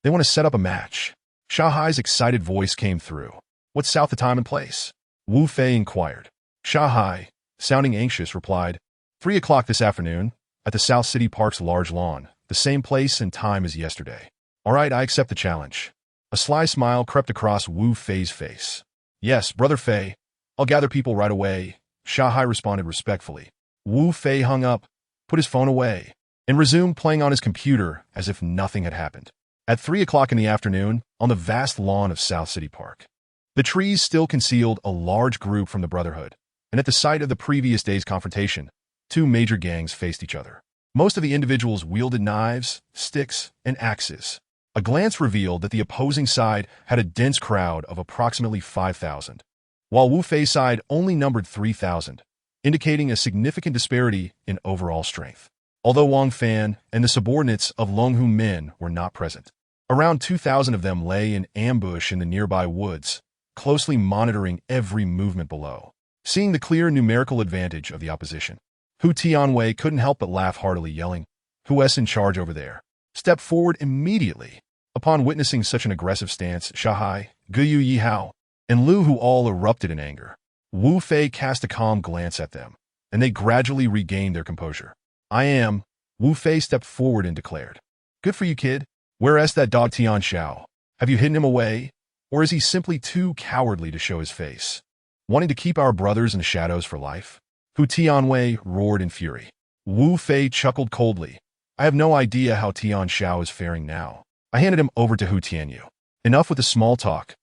They want to set up a match. Shanghai's excited voice came through. What's south the time and place? Wu Fei inquired. Shanghai, sounding anxious, replied, 3 o'clock this afternoon, at the South City Park's large lawn, the same place and time as yesterday. All right, I accept the challenge. A sly smile crept across Wu Fei's face. Yes, Brother Fei, I'll gather people right away, Shanghai responded respectfully. Wu Fei hung up, put his phone away, and resumed playing on his computer as if nothing had happened. At 3 o'clock in the afternoon, on the vast lawn of South City Park, the trees still concealed a large group from the Brotherhood, and at the site of the previous day's confrontation, 2 major gangs faced each other. Most of the individuals wielded knives, sticks, and axes. A glance revealed that the opposing side had a dense crowd of approximately 5,000, while Wu Fei's side only numbered 3,000, indicating a significant disparity in overall strength. Although Wang Fan and the subordinates of Longhu Min were not present, around 2,000 of them lay in ambush in the nearby woods, closely monitoring every movement below. Seeing the clear numerical advantage of the opposition, Hu Tianwei couldn't help but laugh heartily, yelling, "Who's in charge over there? Step forward immediately." Upon witnessing such an aggressive stance, Shanghai, Guyu Yihao, and Lu Hu all erupted in anger. Wu Fei cast a calm glance at them, and they gradually regained their composure. I am. Wu Fei stepped forward and declared. Good for you, kid. Where's that dog Tian Shao? Have you hidden him away? Or is he simply too cowardly to show his face? Wanting to keep our brothers in the shadows for life? Hu Tianwei roared in fury. Wu Fei chuckled coldly. I have no idea how Tian Shao is faring now. I handed him over to Hu Tianyu. Enough with the small talk.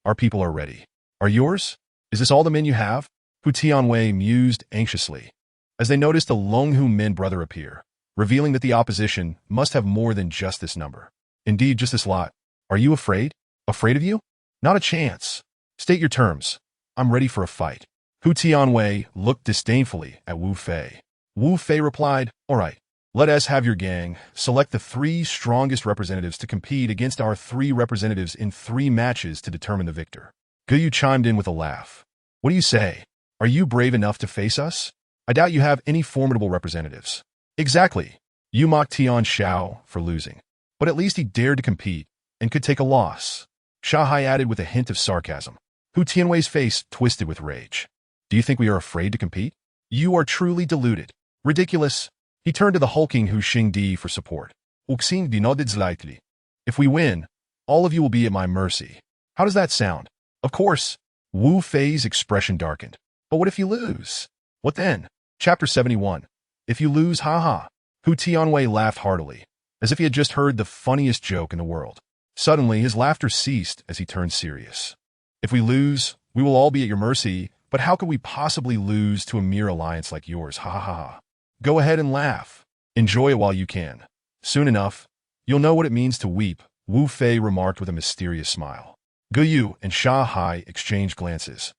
Our people are ready. Are yours? Is this all the men you have? Hu Tianwei mused anxiously, as they noticed the Longhu Min brother appear, revealing that the opposition must have more than just this number. Indeed, just this lot. Are you afraid? Afraid of you? Not a chance. State your terms. I'm ready for a fight. Hu Tianwei looked disdainfully at Wu Fei. Wu Fei replied, all right, let us have your gang. Select the 3 strongest representatives to compete against our 3 representatives in 3 matches to determine the victor. Guyu chimed in with a laugh. What do you say? Are you brave enough to face us? I doubt you have any formidable representatives. Exactly. You mocked Tian Shao for losing, but at least he dared to compete and could take a loss. Shanghai added with a hint of sarcasm. Hu Tianwei's face twisted with rage. Do you think we are afraid to compete? You are truly deluded. Ridiculous. He turned to the hulking Hu Xingdi for support. Uxingdi nodded slightly. If we win, all of you will be at my mercy. How does that sound? Of course. Wu Fei's expression darkened. But what if you lose? What then? Chapter 71. If you lose, haha. Hu Tianwei laughed heartily, as if he had just heard the funniest joke in the world. Suddenly, his laughter ceased as he turned serious. If we lose, we will all be at your mercy, but how could we possibly lose to a mere alliance like yours? Ha ha ha. Go ahead and laugh. Enjoy it while you can. Soon enough, you'll know what it means to weep, Wu Fei remarked with a mysterious smile. Guyu and Shanghai exchanged glances,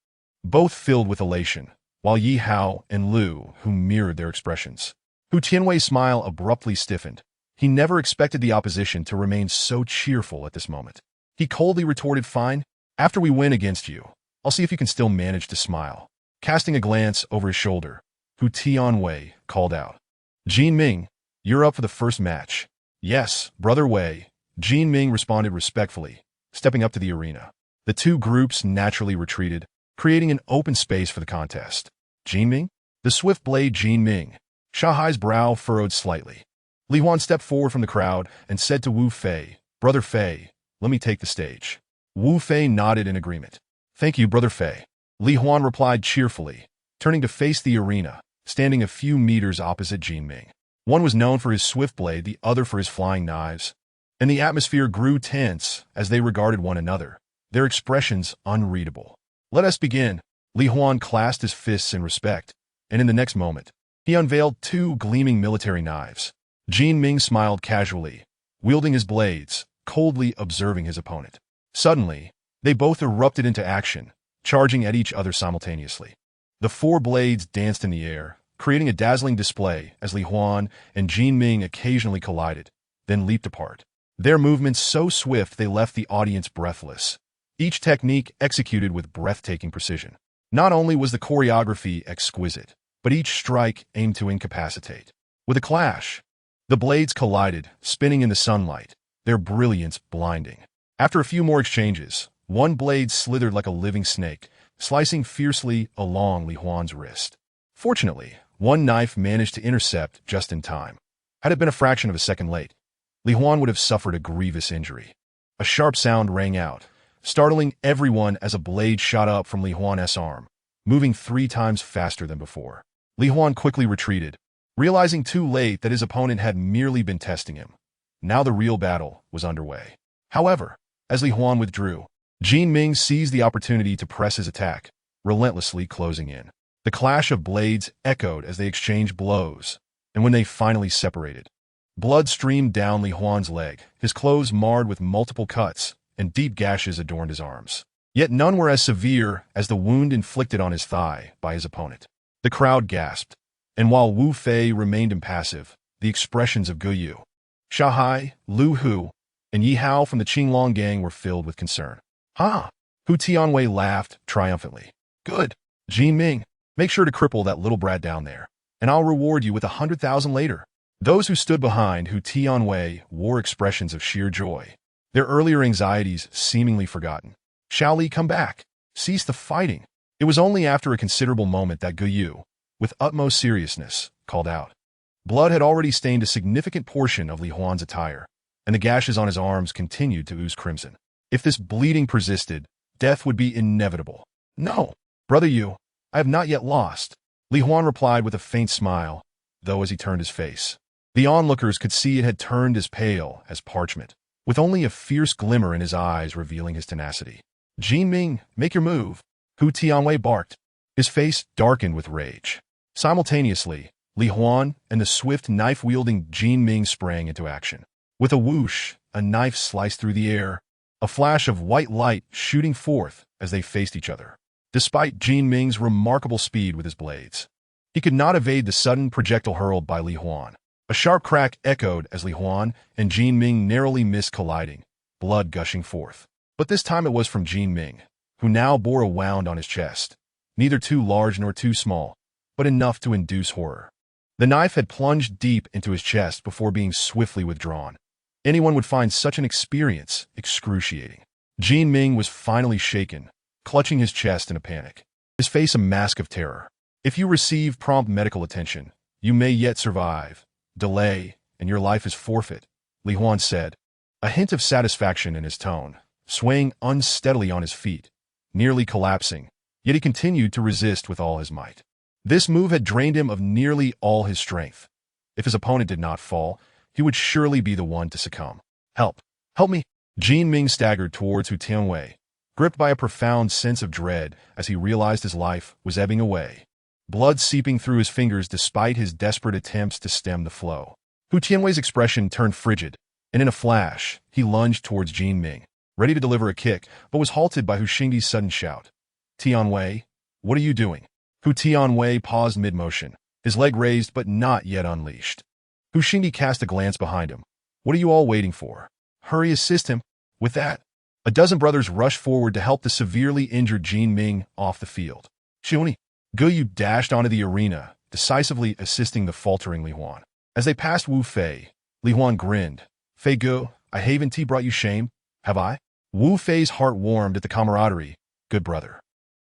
both filled with elation, while Yi Hao and Lu Hu mirrored their expressions. Hu Tianwei's smile abruptly stiffened. He never expected the opposition to remain so cheerful at this moment. He coldly retorted, fine, after we win against you, I'll see if you can still manage to smile. Casting a glance over his shoulder, Hu Tianwei called out, Jin Ming, you're up for the first match. Yes, Brother Wei, Jin Ming responded respectfully, stepping up to the arena. The 2 groups naturally retreated, creating an open space for the contest. Jin Ming? The swift blade Jin Ming. Shanghai's brow furrowed slightly. Li Huan stepped forward from the crowd and said to Wu Fei, Brother Fei, let me take the stage. Wu Fei nodded in agreement. Thank you, Brother Fei. Li Huan replied cheerfully, turning to face the arena, standing a few meters opposite Jin Ming. One was known for his swift blade, the other for his flying knives, and the atmosphere grew tense as they regarded one another, their expressions unreadable. Let us begin. Li Huan clasped his fists in respect, and in the next moment, he unveiled 2 gleaming military knives. Jin Ming smiled casually, wielding his blades, coldly observing his opponent. Suddenly, they both erupted into action, charging at each other simultaneously. The four blades danced in the air, creating a dazzling display as Li Huan and Jin Ming occasionally collided, then leaped apart. Their movements so swift they left the audience breathless, each technique executed with breathtaking precision. Not only was the choreography exquisite, but each strike aimed to incapacitate. With a clash, the blades collided, spinning in the sunlight, their brilliance blinding. After a few more exchanges, one blade slithered like a living snake, slicing fiercely along Li Huan's wrist. Fortunately, one knife managed to intercept just in time. Had it been a fraction of a second late, Li Huan would have suffered a grievous injury. A sharp sound rang out, startling everyone as a blade shot up from Li Huan's arm, moving 3 times faster than before. Li Huan quickly retreated, realizing too late that his opponent had merely been testing him. Now the real battle was underway. However, as Li Huan withdrew, Jin Ming seized the opportunity to press his attack, relentlessly closing in. The clash of blades echoed as they exchanged blows, and when they finally separated, blood streamed down Li Huan's leg, his clothes marred with multiple cuts, and deep gashes adorned his arms. Yet none were as severe as the wound inflicted on his thigh by his opponent. The crowd gasped, and while Wu Fei remained impassive, the expressions of Ge Yu, Shahai, Lu Hu, and Yi Hao from the Qinglong gang were filled with concern. "Ha!" Hu Tianwei laughed triumphantly. "Good, Jin Ming, make sure to cripple that little brat down there, and I'll reward you with 100,000 later." Those who stood behind Hu Tianwei wore expressions of sheer joy, their earlier anxieties seemingly forgotten. "Shall Li come back? Cease the fighting." It was only after a considerable moment that Ge Yu, with utmost seriousness, called out. Blood had already stained a significant portion of Li Huan's attire, and the gashes on his arms continued to ooze crimson. If this bleeding persisted, death would be inevitable. "No, brother Yu, I have not yet lost," Li Huan replied with a faint smile, though as he turned his face, the onlookers could see it had turned as pale as parchment, with only a fierce glimmer in his eyes revealing his tenacity. "Jin Ming, make your move," Hu Tianwei barked, his face darkened with rage. Simultaneously, Li Huan and the swift knife-wielding Jin Ming sprang into action. With a whoosh, a knife sliced through the air, a flash of white light shooting forth as they faced each other. Despite Jin Ming's remarkable speed with his blades, he could not evade the sudden projectile hurled by Li Huan. A sharp crack echoed as Li Huan and Jin Ming narrowly missed colliding, blood gushing forth. But this time it was from Jin Ming, who now bore a wound on his chest, neither too large nor too small, but enough to induce horror. The knife had plunged deep into his chest before being swiftly withdrawn. Anyone would find such an experience excruciating. Jin Ming was finally shaken, clutching his chest in a panic, his face a mask of terror. "If you receive prompt medical attention, you may yet survive. Delay, and your life is forfeit," Li Huan said, a hint of satisfaction in his tone, swaying unsteadily on his feet, nearly collapsing, yet he continued to resist with all his might. This move had drained him of nearly all his strength. If his opponent did not fall, he would surely be the one to succumb. "Help! Help me!" Jin Ming staggered towards Hu Tianwei, gripped by a profound sense of dread as he realized his life was ebbing away, blood seeping through his fingers despite his desperate attempts to stem the flow. Hu Tianwei's expression turned frigid, and in a flash, he lunged towards Jin Ming, ready to deliver a kick, but was halted by Hu Xingdi's sudden shout. "Tianwei, what are you doing?" Hu Tianwei paused mid-motion, his leg raised but not yet unleashed. Hu Xingdi cast a glance behind him. "What are you all waiting for? Hurry, assist him." With that, a dozen brothers rushed forward to help the severely injured Jin Ming off the field. "Xiuni!" Ge Yu dashed onto the arena, decisively assisting the faltering Li Huan. As they passed Wu Fei, Li Huan grinned. "Fei Ge, I haven't brought you shame, have I?" Wu Fei's heart warmed at the camaraderie. "Good brother."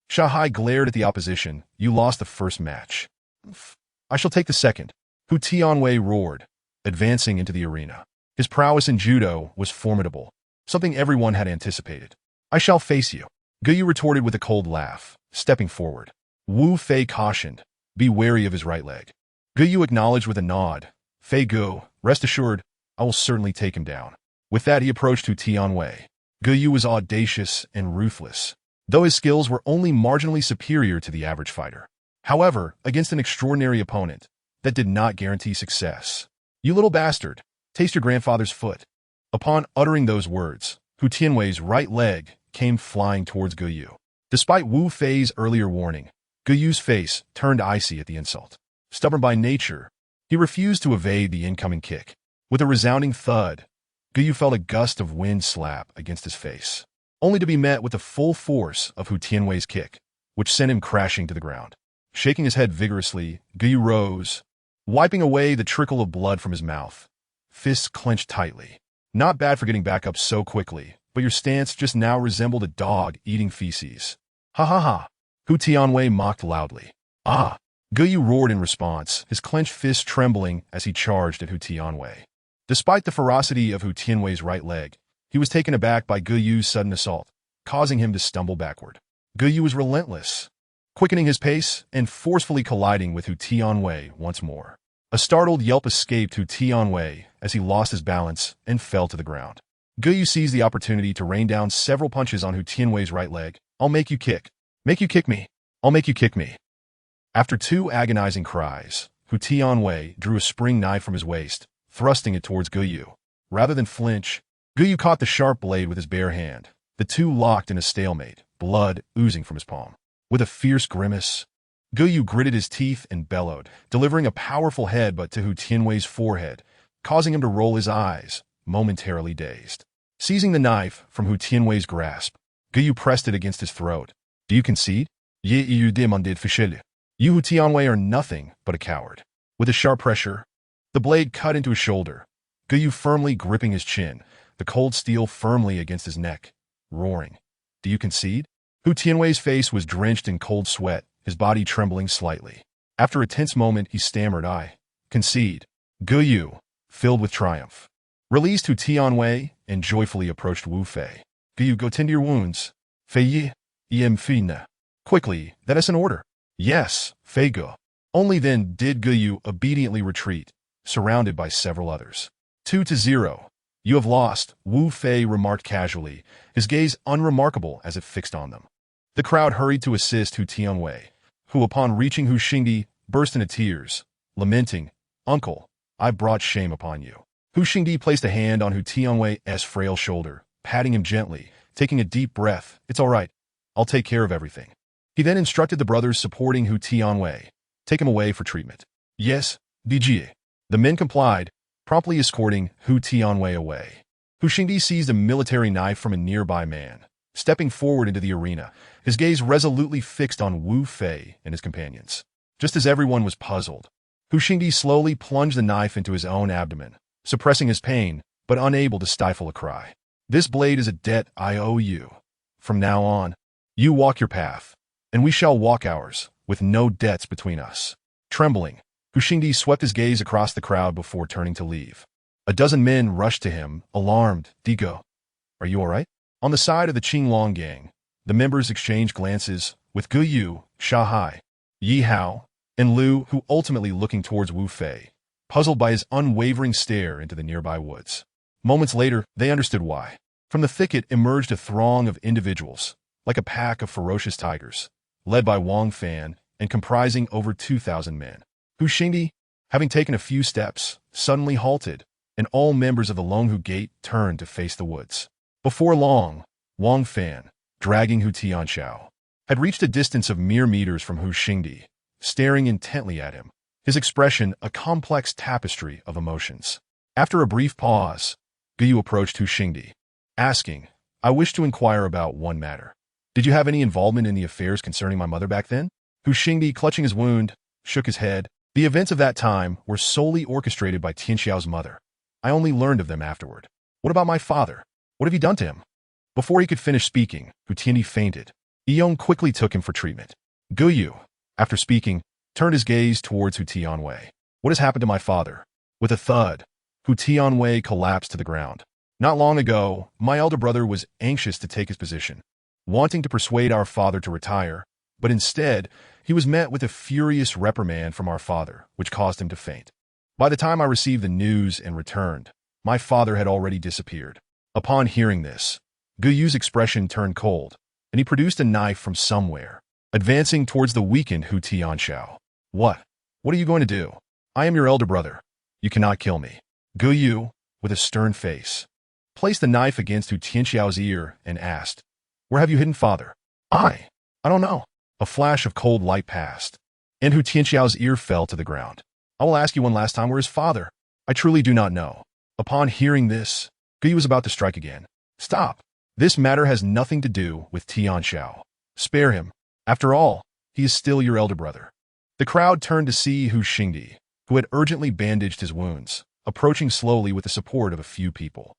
Shahai glared at the opposition. "You lost the first match. I shall take the second." Hu Tianwei roared, advancing into the arena. His prowess in judo was formidable, something everyone had anticipated. "I shall face you," Ge Yu retorted with a cold laugh, stepping forward. Wu Fei cautioned, "Be wary of his right leg." Ge Yu acknowledged with a nod. "Fei Ge, rest assured, I will certainly take him down." With that, he approached Hu Tianwei. Ge Yu was audacious and ruthless, though his skills were only marginally superior to the average fighter. However, against an extraordinary opponent, that did not guarantee success. You little bastard, taste your grandfather's foot. Upon uttering those words, Hu Tianwei's right leg came flying towards Ge Yu. Despite Wu Fei's earlier warning, Ge Yu's face turned icy at the insult. Stubborn by nature, he refused to evade the incoming kick. With a resounding thud, Ge Yu felt a gust of wind slap against his face, only to be met with the full force of Hu Tianwei's kick, which sent him crashing to the ground. Shaking his head vigorously, Ge Yu rose, wiping away the trickle of blood from his mouth, fists clenched tightly. Not bad for getting back up so quickly, but your stance just now resembled a dog eating feces. Ha ha ha. Hu Tianwei mocked loudly. Ah! Ge Yu roared in response, his clenched fist trembling as he charged at Hu Tianwei. Despite the ferocity of Hu Tianwei's right leg, he was taken aback by Ge Yu's sudden assault, causing him to stumble backward. Ge Yu was relentless, quickening his pace and forcefully colliding with Hu Tianwei once more. A startled yelp escaped Hu Tianwei as he lost his balance and fell to the ground. Ge Yu seized the opportunity to rain down several punches on Hu Tianwei's right leg. I'll make you kick. Make you kick me. I'll make you kick me. After two agonizing cries, Hu Tianwei drew a spring knife from his waist, thrusting it towards Ge Yu. Rather than flinch, Ge Yu caught the sharp blade with his bare hand. The two locked in a stalemate, blood oozing from his palm. With a fierce grimace, Ge Yu gritted his teeth and bellowed, delivering a powerful headbutt to Hu Tianwei's forehead, causing him to roll his eyes, momentarily dazed. Seizing the knife from Hu Tianwei's grasp, Ge Yu pressed it against his throat. Do you concede? Ye you demanded fichelle. You Hu Tianwei are nothing but a coward. With a sharp pressure, the blade cut into his shoulder, Ge Yu firmly gripping his chin, the cold steel firmly against his neck, roaring. Do you concede? Hu Tianwei's face was drenched in cold sweat, his body trembling slightly. After a tense moment, he stammered, I concede. Ge Yu, filled with triumph, released Hu Tianwei and joyfully approached Wu Fei. Ge Yu, go tend to your wounds. Fei Yi, em fina. Quickly, that is an order. Yes, Fei Ge. Only then did Ge Yu obediently retreat, surrounded by several others. 2-0. You have lost, Wu Fei remarked casually, his gaze unremarkable as it fixed on them. The crowd hurried to assist Hu Tianwei, who upon reaching Hu Xingdi burst into tears, lamenting, Uncle, I brought shame upon you. Hu Xingdi placed a hand on Hu Tianwei's frail shoulder, patting him gently, taking a deep breath. It's all right. I'll take care of everything. He then instructed the brothers supporting Hu Tianwei. Take him away for treatment. Yes, DJ. The men complied, promptly escorting Hu Tianwei away. Hu Xingdi seized a military knife from a nearby man, stepping forward into the arena, his gaze resolutely fixed on Wu Fei and his companions. Just as everyone was puzzled, Hu Xingdi slowly plunged the knife into his own abdomen, suppressing his pain, but unable to stifle a cry. This blade is a debt I owe you. From now on, you walk your path, and we shall walk ours, with no debts between us. Trembling, Hu Xingdi swept his gaze across the crowd before turning to leave. A dozen men rushed to him, alarmed. Digo, are you all right? On the side of the Qinglong gang, the members exchanged glances with Ge Yu, Sha Hai, Yi Hao, and Lu, who ultimately looking towards Wu Fei, puzzled by his unwavering stare into the nearby woods. Moments later, they understood why. From the thicket emerged a throng of individuals, like a pack of ferocious tigers, led by Wang Fan and comprising over 2,000 men. Hu Xingdi, having taken a few steps, suddenly halted, and all members of the Longhu Gate turned to face the woods. Before long, Wang Fan, dragging Hu Tianxiao, had reached a distance of mere meters from Hu Xingdi, staring intently at him, his expression a complex tapestry of emotions. After a brief pause, Ge Yu approached Hu Xingdi, asking, I wish to inquire about one matter. Did you have any involvement in the affairs concerning my mother back then? Hu Xingdi, clutching his wound, shook his head. The events of that time were solely orchestrated by Tianxiao's mother. I only learned of them afterward. What about my father? What have you done to him? Before he could finish speaking, Hu Tianyi fainted. Yong quickly took him for treatment. Ge Yu, after speaking, turned his gaze towards Hu Tianwei. What has happened to my father? With a thud, Hu Tianwei collapsed to the ground. Not long ago, my elder brother was anxious to take his position, wanting to persuade our father to retire, but instead, he was met with a furious reprimand from our father, which caused him to faint. By the time I received the news and returned, my father had already disappeared. Upon hearing this, Ge Yu's expression turned cold, and he produced a knife from somewhere, advancing towards the weakened Hu Tianxiao. What? What are you going to do? I am your elder brother. You cannot kill me. Gu Yu, with a stern face, placed the knife against Hu Tianxiao's ear and asked, "Where have you hidden father?" I don't know." A flash of cold light passed, and Hu Tianxiao's ear fell to the ground. "I will ask you one last time, where is father?" "I truly do not know." Upon hearing this, Gu Yu was about to strike again. "Stop. This matter has nothing to do with Tianxiao. Spare him. After all, he is still your elder brother." The crowd turned to see Hu Xingdi, who had urgently bandaged his wounds, approaching slowly with the support of a few people.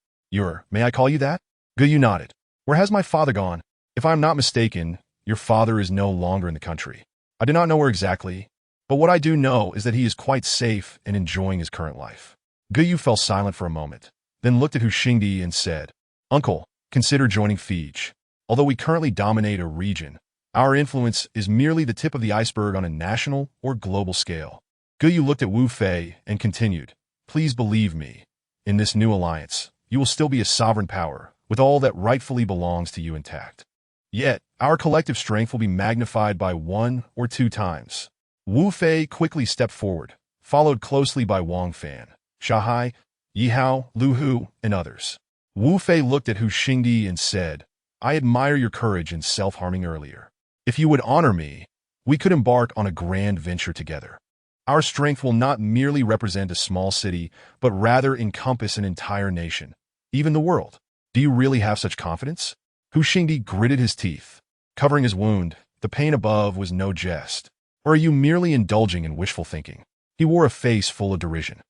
May I call you that?" Gu Yu nodded. "Where has my father gone?" "If I am not mistaken, your father is no longer in the country. I do not know where exactly, but what I do know is that he is quite safe and enjoying his current life." Gu Yu fell silent for a moment, then looked at Hu Xingdi and said, "Uncle, consider joining Fiji. Although we currently dominate a region, our influence is merely the tip of the iceberg on a national or global scale." Gu Yu looked at Wu Fei and continued, "Please believe me, in this new alliance, you will still be a sovereign power, with all that rightfully belongs to you intact. Yet, our collective strength will be magnified by 1 or 2 times." Wu Fei quickly stepped forward, followed closely by Wang Fan, Shahai, Yihao, Lu Hu, and others. Wu Fei looked at Hu Xingdi and said, "I admire your courage in self-harming earlier. If you would honor me, we could embark on a grand venture together. Our strength will not merely represent a small city, but rather encompass an entire nation, even the world. Do you really have such confidence?" Hu Xingdi gritted his teeth, covering his wound. The pain above was no jest. "Or are you merely indulging in wishful thinking?" He wore a face full of derision.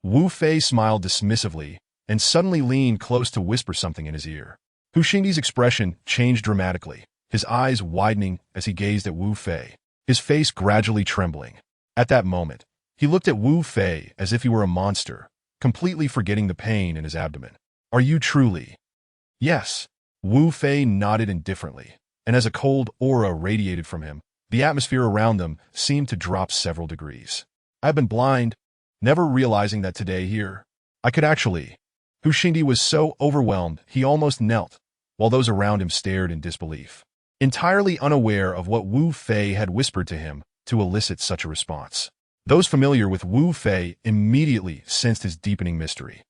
Wu Fei smiled dismissively and suddenly leaned close to whisper something in his ear. Hu Xingdi's expression changed dramatically, his eyes widening as he gazed at Wu Fei, his face gradually trembling. At that moment, he looked at Wu Fei as if he were a monster, completely forgetting the pain in his abdomen. "Are you truly?" "Yes." Wu Fei nodded indifferently, and as a cold aura radiated from him, the atmosphere around them seemed to drop several degrees. "I have been blind, never realizing that today here, I could actually." Hu Xingdi was so overwhelmed he almost knelt, while those around him stared in disbelief, entirely unaware of what Wu Fei had whispered to him to elicit such a response. Those familiar with Wu Fei immediately sensed his deepening mystery.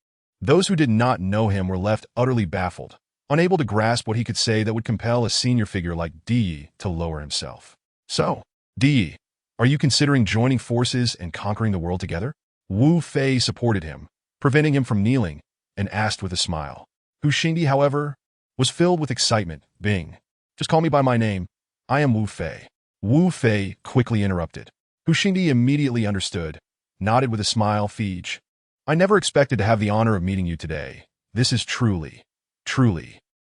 Those who did not know him were left utterly baffled, unable to grasp what he could say that would compel a senior figure like Di to lower himself. "So, Di, are you considering joining forces and conquering the world together?" Wu Fei supported him, preventing him from kneeling, and asked with a smile. Hu Xingdi, however, was filled with excitement. "Bing, just call me by my name. I am Wu Fei." Wu Fei quickly interrupted. Hu Xingdi immediately understood, nodded with a smile. "Fiji, I never expected to have the honor of meeting you today. This is truly."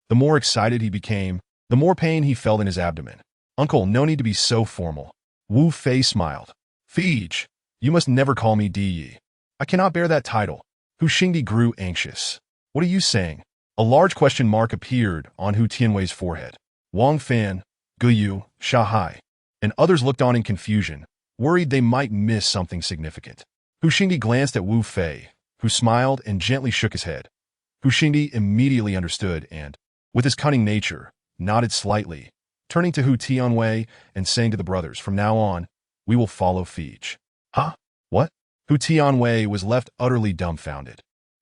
The more excited he became, the more pain he felt in his abdomen. "Uncle, no need to be so formal." Wu Fei smiled. "Fiji, you must never call me Di. I cannot bear that title." Hu Xingdi grew anxious. "What are you saying?" A large question mark appeared on Hu Tianwei's forehead. Wang Fan, Gu Yu, Shahai, and others looked on in confusion, worried they might miss something significant. Hu Xingdi glanced at Wu Fei, who smiled and gently shook his head. Hu Xingdi immediately understood and, with his cunning nature, nodded slightly, turning to Hu Tianwei and saying to the brothers, "From now on, we will follow Fiji." "Huh? What?" Hu Tianwei was left utterly dumbfounded.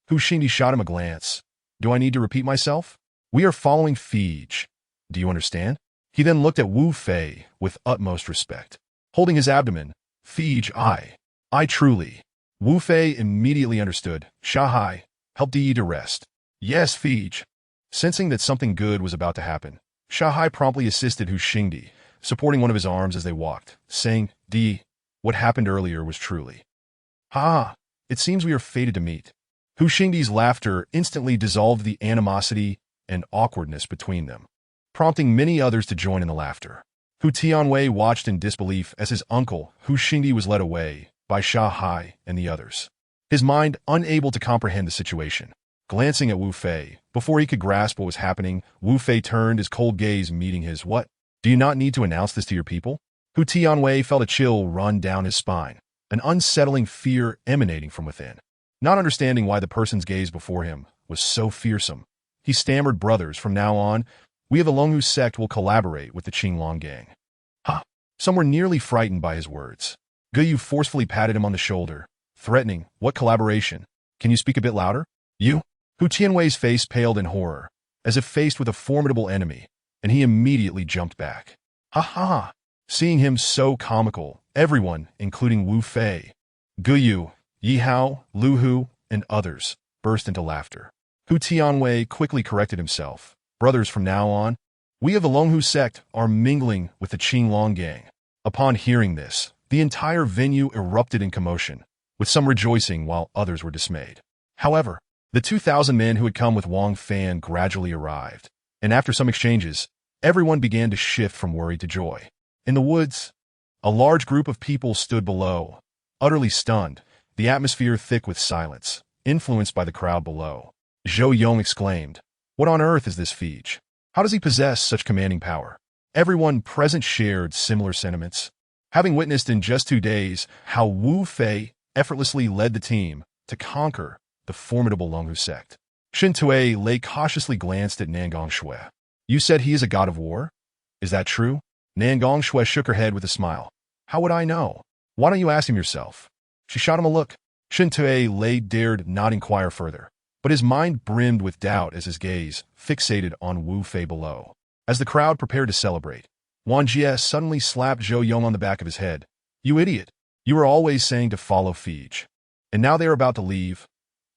Hu Xingdi shot him a glance. "Do I need to repeat myself? We are following Fiji. Do you understand?" He then looked at Wu Fei with utmost respect, holding his abdomen. "Fiji, I truly." Wu Fei immediately understood. "Shahai, help Di to rest." "Yes, Fiji." Sensing that something good was about to happen, Shahai promptly assisted Hu Xingdi, supporting one of his arms as they walked, saying, "Di, what happened earlier was truly." "Ha! It seems we are fated to meet." Hu Xingdi's laughter instantly dissolved the animosity and awkwardness between them, prompting many others to join in the laughter. Hu Tianwei watched in disbelief as his uncle, Hu Xingdi, was led away by Shahai and the others, his mind unable to comprehend the situation. Glancing at Wu Fei, before he could grasp what was happening, Wu Fei turned, his cold gaze meeting his. "What? Do you not need to announce this to your people?" Hu Tianwei felt a chill run down his spine, an unsettling fear emanating from within. Not understanding why the person's gaze before him was so fearsome, he stammered, "Brothers, from now on, we of the Longhu sect will collaborate with the Qinglong gang." "Huh?" Some were nearly frightened by his words. Gu Yu forcefully patted him on the shoulder. Threatening. What collaboration? Can you speak a bit louder? You? Hu Tianwei's face paled in horror, as if faced with a formidable enemy, and he immediately jumped back. Ha ha! Seeing him so comical, everyone, including Wu Fei, Guyu, Yi Hao, Lu Hu, and others, burst into laughter. Hu Tianwei quickly corrected himself. Brothers, from now on, we of the Longhu sect are mingling with the Qinglong gang. Upon hearing this, the entire venue erupted in commotion, with some rejoicing while others were dismayed. However, the 2,000 men who had come with Wang Fan gradually arrived, and after some exchanges, everyone began to shift from worry to joy. In the woods, a large group of people stood below, utterly stunned, the atmosphere thick with silence, influenced by the crowd below. Zhou Yong exclaimed, "What on earth is this Fij? How does he possess such commanding power?" Everyone present shared similar sentiments, having witnessed in just 2 days how Wu Fei effortlessly led the team to conquer the formidable Longhu sect. Shen Tue Lei cautiously glanced at Nangong Shui. "You said he is a god of war? Is that true?" Nangong Shui shook her head with a smile. "How would I know? Why don't you ask him yourself?" She shot him a look. Shen Tue Lei dared not inquire further, but his mind brimmed with doubt as his gaze fixated on Wu Fei below. As the crowd prepared to celebrate, Wang Jie suddenly slapped Zhou Yong on the back of his head. "You idiot! You were always saying to follow Fij. And now they are about to leave.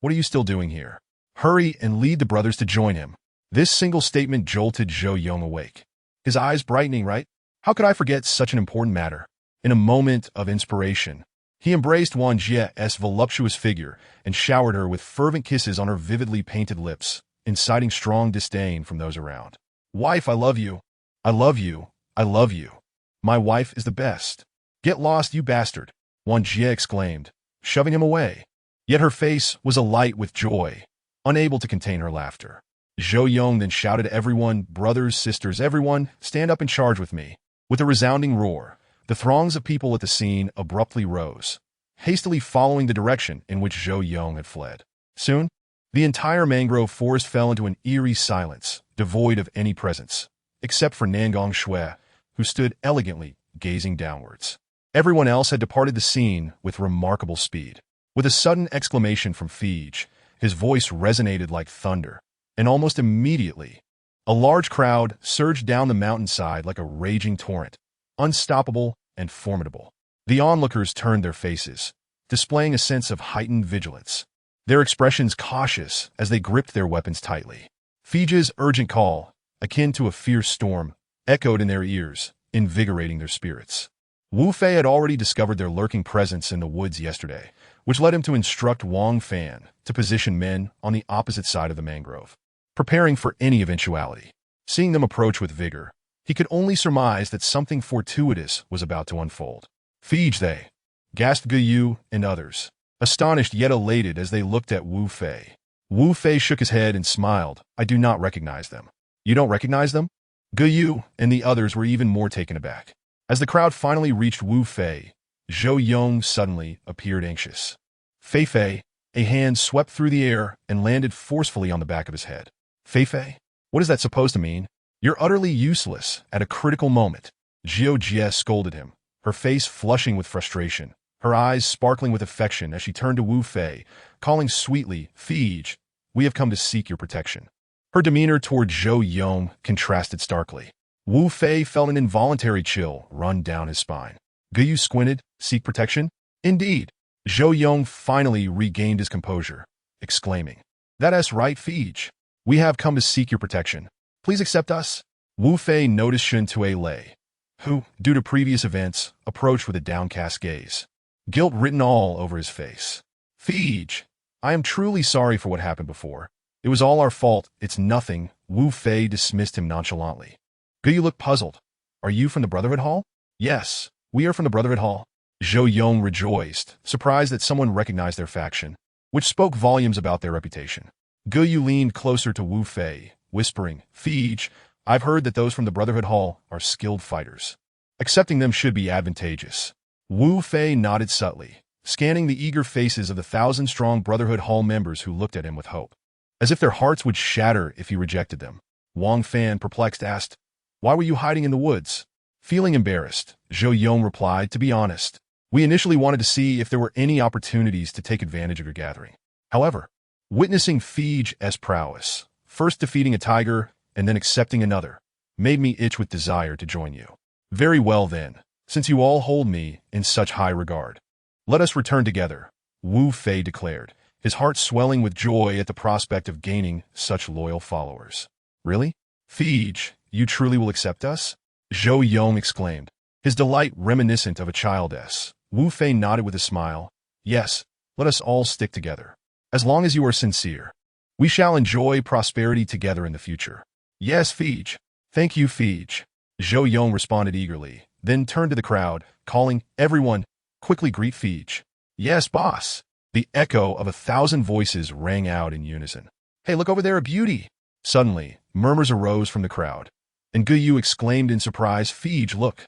What are you still doing here? Hurry and lead the brothers to join him." This single statement jolted Zhou Yong awake, his eyes brightening. Right? How could I forget such an important matter? In a moment of inspiration, he embraced Wang Jie's voluptuous figure and showered her with fervent kisses on her vividly painted lips, inciting strong disdain from those around. "Wife, I love you. I love you. I love you. My wife is the best. Get lost, you bastard," Wang Jie exclaimed, shoving him away. Yet her face was alight with joy, unable to contain her laughter. Zhou Yong then shouted to everyone, "Brothers, sisters, everyone, stand up and charge with me." With a resounding roar, the throngs of people at the scene abruptly rose, hastily following the direction in which Zhou Yong had fled. Soon, the entire mangrove forest fell into an eerie silence, devoid of any presence, except for Nangong Shui, who stood elegantly gazing downwards. Everyone else had departed the scene with remarkable speed. With a sudden exclamation from Fij, his voice resonated like thunder, and almost immediately, a large crowd surged down the mountainside like a raging torrent, unstoppable and formidable. The onlookers turned their faces, displaying a sense of heightened vigilance, their expressions cautious as they gripped their weapons tightly. Fij's urgent call, akin to a fierce storm, echoed in their ears, invigorating their spirits. Wu Fei had already discovered their lurking presence in the woods yesterday, which led him to instruct Wang Fan to position men on the opposite side of the mangrove, preparing for any eventuality. Seeing them approach with vigor, he could only surmise that something fortuitous was about to unfold. "Fij, they!" gasped Guyu and others, astonished yet elated as they looked at Wu Fei. Wu Fei shook his head and smiled. "I do not recognize them." "You don't recognize them?" Guyu and the others were even more taken aback. As the crowd finally reached Wu Fei, Zhou Yong suddenly appeared anxious. "Fei Fei," a hand swept through the air and landed forcefully on the back of his head. "Fei Fei? What is that supposed to mean? You're utterly useless at a critical moment." Zhou Jie scolded him, her face flushing with frustration, her eyes sparkling with affection as she turned to Wu Fei, calling sweetly, "Fij, we have come to seek your protection." Her demeanor toward Zhou Yong contrasted starkly. Wu Fei felt an involuntary chill run down his spine. Guyu squinted. "Seek protection?" "Indeed." Zhou Yong finally regained his composure, exclaiming, "That's right, Fij. We have come to seek your protection. Please accept us." Wu Fei noticed Shen Tue Lei, who, due to previous events, approached with a downcast gaze, guilt written all over his face. "Fij, I am truly sorry for what happened before. It was all our fault. It's nothing." Wu Fei dismissed him nonchalantly. Guyu looked puzzled. "Are you from the Brotherhood Hall?" "Yes, we are from the Brotherhood Hall." Zhou Yong rejoiced, surprised that someone recognized their faction, which spoke volumes about their reputation. Guyu leaned closer to Wu Fei, whispering, "Fij, I've heard that those from the Brotherhood Hall are skilled fighters. Accepting them should be advantageous." Wu Fei nodded subtly, scanning the eager faces of the 1,000-strong Brotherhood Hall members who looked at him with hope, as if their hearts would shatter if he rejected them. Wang Fan, perplexed, asked, "Why were you hiding in the woods?" Feeling embarrassed, Zhou Yong replied, "To be honest, We initially wanted to see if there were any opportunities to take advantage of your gathering. However, witnessing Fige's prowess, first defeating a tiger and then accepting another, made me itch with desire to join you. Very well then, since you all hold me in such high regard. Let us return together, Wu Fei declared, his heart swelling with joy at the prospect of gaining such loyal followers. Really? Fige, you truly will accept us? Zhou Yong exclaimed, his delight reminiscent of a childess. Wu Fei nodded with a smile. Yes, let us all stick together. As long as you are sincere, we shall enjoy prosperity together in the future. Yes, Fige. Thank you, Fige. Zhou Yong responded eagerly, then turned to the crowd, calling, everyone, quickly greet Fige. Yes, boss. The echo of 1,000 voices rang out in unison. Hey, look over there, a beauty. Suddenly, murmurs arose from the crowd, and Guyu exclaimed in surprise, Fige, look.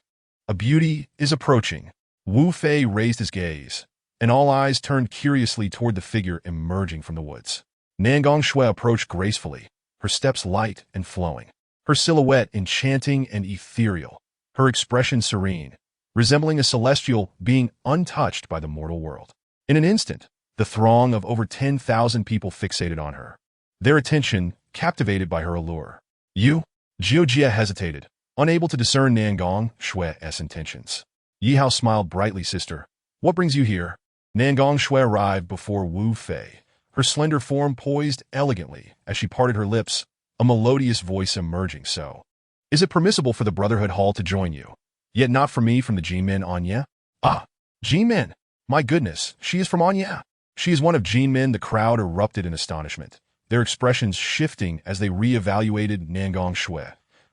A beauty is approaching. Wu Fei raised his gaze, and all eyes turned curiously toward the figure emerging from the woods. Nangong Shui approached gracefully, her steps light and flowing, her silhouette enchanting and ethereal, her expression serene, resembling a celestial being untouched by the mortal world. In an instant, the throng of over 10,000 people fixated on her, their attention captivated by her allure. You? Jiujia hesitated, unable to discern Nangong Shui's intentions. Yihao smiled brightly, sister. What brings you here? Nangong Shui arrived before Wu Fei, her slender form poised elegantly as she parted her lips, a melodious voice emerging. So, is it permissible for the Brotherhood Hall to join you? Yet not for me from the Jinmen Anya? Ah, Jinmen! My goodness, she is from Anya. She is one of Jinmen. The crowd erupted in astonishment, their expressions shifting as they re-evaluated Nangong Shui,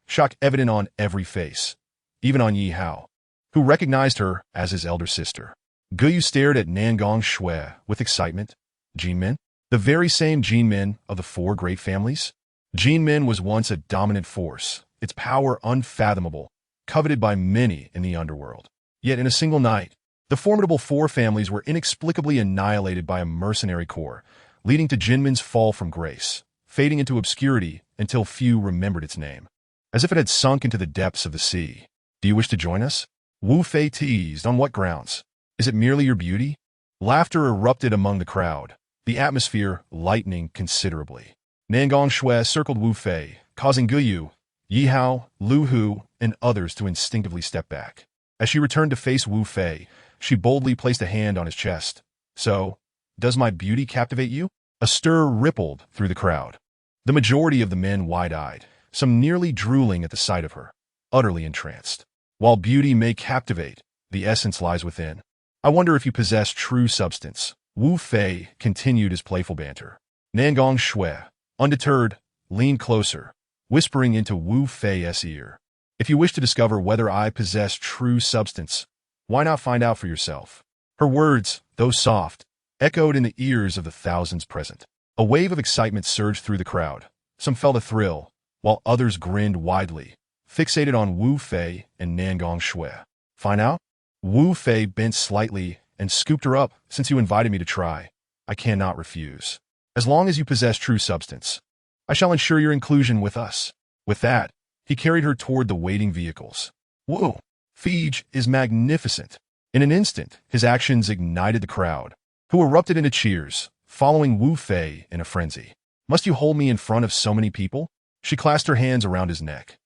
shock evident on every face, even on Yihao, who recognized her as his elder sister. Guyu stared at Nangong Shui with excitement. Jinmen? The very same Jinmen of the four great families? Jinmen was once a dominant force, its power unfathomable, coveted by many in the underworld. Yet in a single night, the formidable four families were inexplicably annihilated by a mercenary corps, leading to Jinmen's fall from grace, fading into obscurity until few remembered its name, as if it had sunk into the depths of the sea. Do you wish to join us? Wu Fei teased. On what grounds? Is it merely your beauty? Laughter erupted among the crowd, the atmosphere lightening considerably. Nangong Shui circled Wu Fei, causing Guyu, Yihao, Lu Hu, and others to instinctively step back. As she returned to face Wu Fei, she boldly placed a hand on his chest. So, does my beauty captivate you? A stir rippled through the crowd, the majority of the men wide-eyed, some nearly drooling at the sight of her, utterly entranced. While beauty may captivate, the essence lies within. I wonder if you possess true substance. Wu Fei continued his playful banter. Nangong Shui, undeterred, leaned closer, whispering into Wu Fei's ear. If you wish to discover whether I possess true substance, why not find out for yourself? Her words, though soft, echoed in the ears of the thousands present. A wave of excitement surged through the crowd. Some felt a thrill, while others grinned widely, fixated on Wu Fei and Nangong Shui. Find out? Wu Fei bent slightly and scooped her up. Since you invited me to try, I cannot refuse. As long as you possess true substance, I shall ensure your inclusion with us. With that, he carried her toward the waiting vehicles. Whoa! Fige is magnificent. In an instant, his actions ignited the crowd, who erupted into cheers, following Wu Fei in a frenzy. Must you hold me in front of so many people? She clasped her hands around his neck.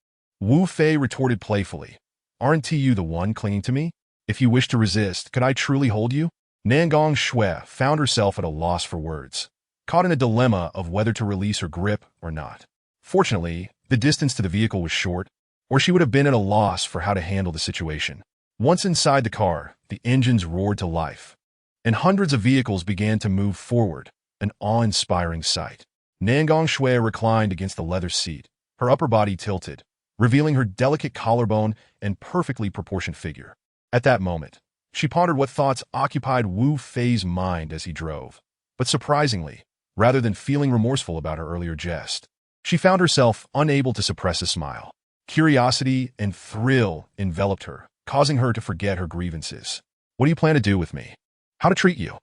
Wu Fei retorted playfully. Aren't you the one clinging to me? If you wish to resist, could I truly hold you? Nangong Shui found herself at a loss for words, caught in a dilemma of whether to release her grip or not. Fortunately, the distance to the vehicle was short, or she would have been at a loss for how to handle the situation. Once inside the car, the engines roared to life, and hundreds of vehicles began to move forward, an awe-inspiring sight. Nangong Shui reclined against the leather seat, her upper body tilted, revealing her delicate collarbone and perfectly proportioned figure. At that moment, she pondered what thoughts occupied Wu Fei's mind as he drove. But surprisingly, rather than feeling remorseful about her earlier jest, she found herself unable to suppress a smile. Curiosity and thrill enveloped her, causing her to forget her grievances. What do you plan to do with me? How to treat you?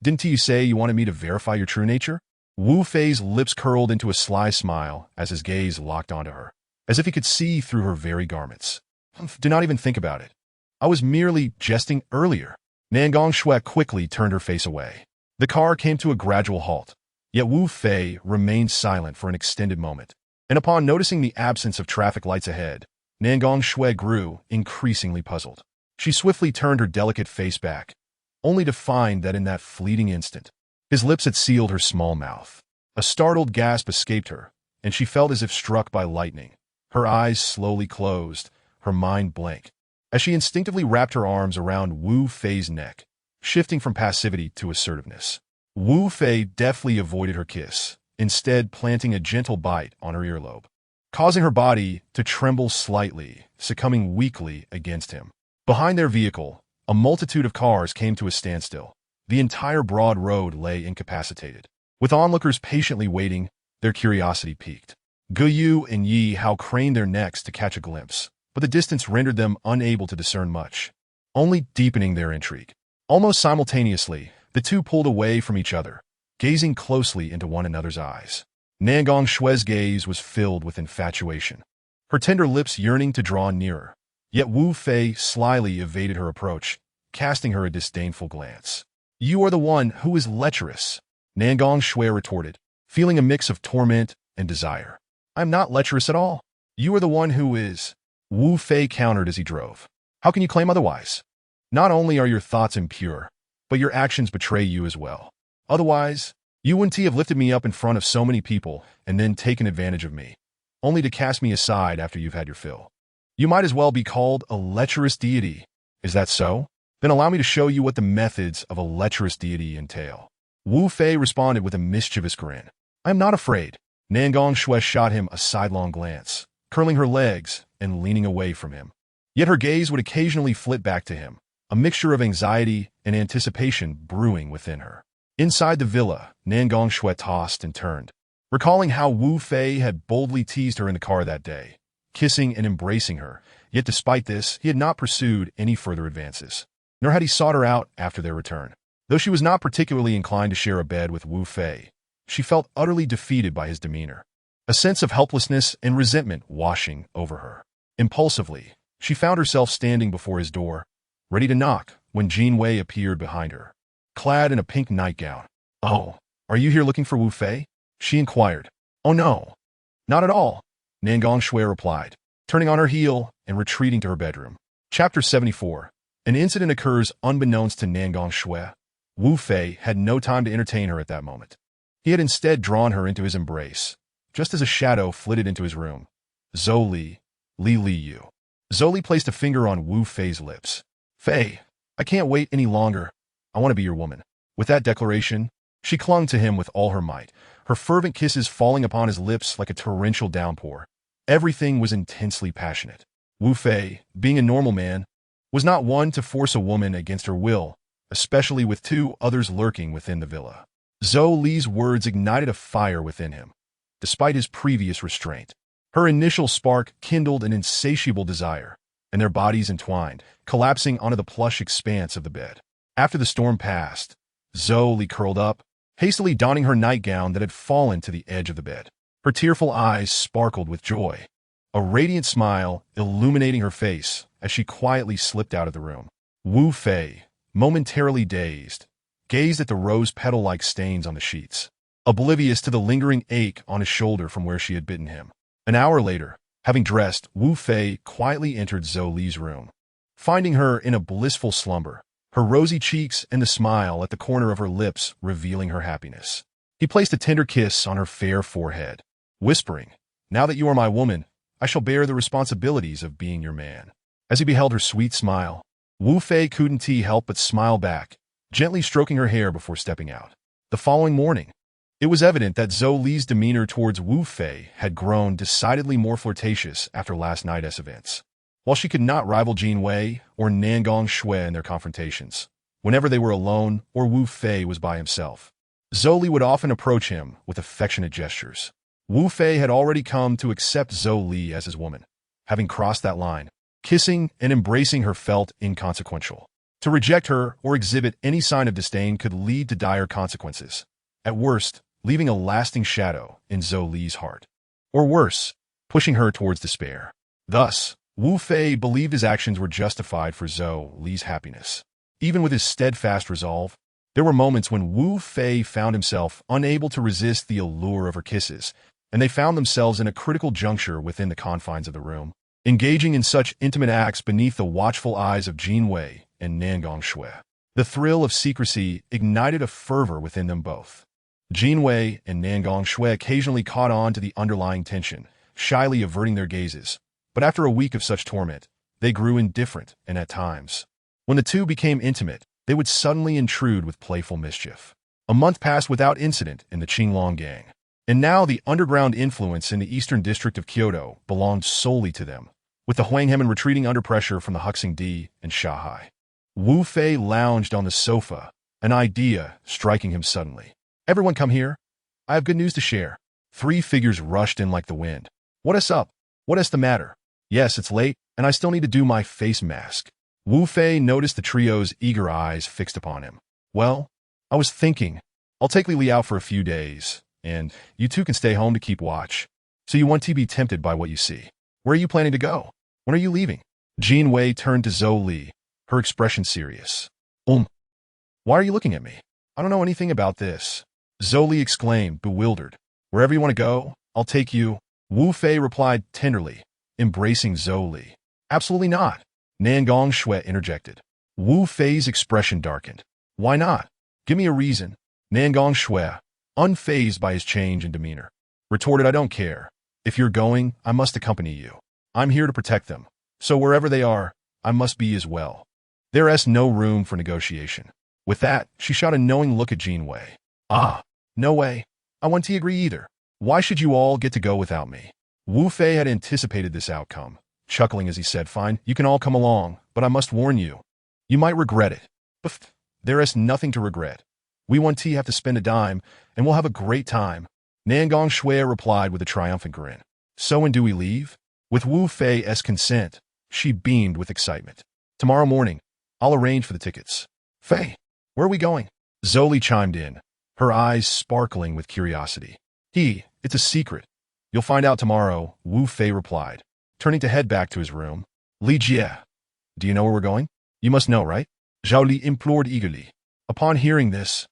Didn't you say you wanted me to verify your true nature? Wu Fei's lips curled into a sly smile as his gaze locked onto her, as if he could see through her very garments. Do not even think about it. I was merely jesting earlier. Nangong Shui quickly turned her face away. The car came to a gradual halt, yet Wu Fei remained silent for an extended moment. And upon noticing the absence of traffic lights ahead, Nangong Shui grew increasingly puzzled. She swiftly turned her delicate face back, only to find that in that fleeting instant, his lips had sealed her small mouth. A startled gasp escaped her, and she felt as if struck by lightning. Her eyes slowly closed, her mind blank, as she instinctively wrapped her arms around Wu Fei's neck, shifting from passivity to assertiveness. Wu Fei deftly avoided her kiss, instead planting a gentle bite on her earlobe, causing her body to tremble slightly, succumbing weakly against him. Behind their vehicle, a multitude of cars came to a standstill. The entire broad road lay incapacitated. With onlookers patiently waiting, their curiosity piqued. Guyu and Yi Hao craned their necks to catch a glimpse, but the distance rendered them unable to discern much, only deepening their intrigue. Almost simultaneously, the two pulled away from each other, gazing closely into one another's eyes. Nangong Shui's gaze was filled with infatuation, her tender lips yearning to draw nearer. Yet Wu Fei slyly evaded her approach, casting her a disdainful glance. "You are the one who is lecherous," Nangong Shui retorted, feeling a mix of torment and desire. "I'm not lecherous at all. You are the one who is," Wu Fei countered as he drove. "How can you claim otherwise? Not only are your thoughts impure, but your actions betray you as well. Otherwise, you wouldn't have lifted me up in front of so many people and then taken advantage of me, only to cast me aside after you've had your fill. You might as well be called a lecherous deity. Is that so? Then allow me to show you what the methods of a lecherous deity entail." Wu Fei responded with a mischievous grin. "I am not afraid." Nangong Shui shot him a sidelong glance, curling her legs and leaning away from him. Yet her gaze would occasionally flit back to him, a mixture of anxiety and anticipation brewing within her. Inside the villa, Nangong Shui tossed and turned, recalling how Wu Fei had boldly teased her in the car that day, kissing and embracing her. Yet despite this, he had not pursued any further advances, nor had he sought her out after their return. Though she was not particularly inclined to share a bed with Wu Fei, she felt utterly defeated by his demeanor, a sense of helplessness and resentment washing over her. Impulsively, she found herself standing before his door, ready to knock, when Jin Wei appeared behind her, clad in a pink nightgown. "Oh, are you here looking for Wu Fei?" she inquired. "Oh no, not at all," Nangong Shui replied, turning on her heel and retreating to her bedroom. Chapter 74. An incident occurs unbeknownst to Nangong Shui. Wu Fei had no time to entertain her at that moment. He had instead drawn her into his embrace, just as a shadow flitted into his room. "Zhou Li, Li Li Yu." Zhou Li placed a finger on Wu Fei's lips. "Fei, I can't wait any longer. I want to be your woman." With that declaration, she clung to him with all her might, her fervent kisses falling upon his lips like a torrential downpour. Everything was intensely passionate. Wu Fei, being a normal man, was not one to force a woman against her will, especially with two others lurking within the villa. Zhou Li's words ignited a fire within him, despite his previous restraint. Her initial spark kindled an insatiable desire, and their bodies entwined, collapsing onto the plush expanse of the bed. After the storm passed, Zhou Li curled up, hastily donning her nightgown that had fallen to the edge of the bed. Her tearful eyes sparkled with joy, a radiant smile illuminating her face as she quietly slipped out of the room. Wu Fei, momentarily dazed, gazed at the rose petal-like stains on the sheets, oblivious to the lingering ache on his shoulder from where she had bitten him. An hour later, having dressed, Wu Fei quietly entered Zhou Li's room. Finding her in a blissful slumber, her rosy cheeks and the smile at the corner of her lips revealing her happiness, he placed a tender kiss on her fair forehead, whispering, "Now that you are my woman, I shall bear the responsibilities of being your man." As he beheld her sweet smile, Wu Fei couldn't help but smile back, gently stroking her hair before stepping out. The following morning, it was evident that Zhou Li's demeanor towards Wu Fei had grown decidedly more flirtatious after last night's events. While she could not rival Jin Wei or Nangong Shui in their confrontations, whenever they were alone or Wu Fei was by himself, Zhou Li would often approach him with affectionate gestures. Wu Fei had already come to accept Zhou Li as his woman. Having crossed that line, kissing and embracing her felt inconsequential. To reject her or exhibit any sign of disdain could lead to dire consequences, at worst, leaving a lasting shadow in Zhou Li's heart, or worse, pushing her towards despair. Thus, Wu Fei believed his actions were justified for Zhou Li's happiness. Even with his steadfast resolve, there were moments when Wu Fei found himself unable to resist the allure of her kisses, and they found themselves in a critical juncture within the confines of the room, engaging in such intimate acts beneath the watchful eyes of Jin Wei and Nan Gongshui. The thrill of secrecy ignited a fervor within them both. Jin Wei and Nan Gongshui occasionally caught on to the underlying tension, shyly averting their gazes, but after a week of such torment, they grew indifferent, and at times, when the two became intimate, they would suddenly intrude with playful mischief. A month passed without incident in the Qinglong gang, and now the underground influence in the eastern district of Kyoto belonged solely to them, with the Huanghemin retreating under pressure from the Huxingdi and Shanghai. Wu Fei lounged on the sofa, an idea striking him suddenly. "Everyone come here. I have good news to share." 3 figures rushed in like the wind. "What is up? What is the matter?" "Yes, it's late, and I still need to do my face mask." Wu Fei noticed the trio's eager eyes fixed upon him. "Well, I was thinking, I'll take Li out for a few days, and you two can stay home to keep watch. So you want to be tempted by what you see. Where are you planning to go? When are you leaving?" Jin Wei turned to Zhou Li, her expression serious. Why are you looking at me? I don't know anything about this." Zhou Li exclaimed, bewildered. "Wherever you want to go, I'll take you." Wu Fei replied tenderly, embracing Zhou Li. "Absolutely not," Nan Gongshui interjected. Wu Fei's expression darkened. "Why not? Give me a reason." Nan Gongshui, unfazed by his change in demeanor, retorted, "I don't care. If you're going, I must accompany you. I'm here to protect them, so wherever they are, I must be as well. There's no room for negotiation." With that, she shot a knowing look at Jin Wei. No way. I want to agree either. Why should you all get to go without me?" Wu Fei had anticipated this outcome, chuckling as he said, "Fine, you can all come along, but I must warn you. You might regret it." "But there is nothing to regret. We won't have to spend a dime, and we'll have a great time." Nan Gongshui replied with a triumphant grin. "So when do we leave?" With Wu Fei's consent, she beamed with excitement. "Tomorrow morning, I'll arrange for the tickets." "Fei, where are we going?" Zhou Li chimed in, her eyes sparkling with curiosity. "It's a secret. You'll find out tomorrow," Wu Fei replied, turning to head back to his room. "Li Jie, do you know where we're going? You must know, right?" Zhou Li implored eagerly. Upon hearing this,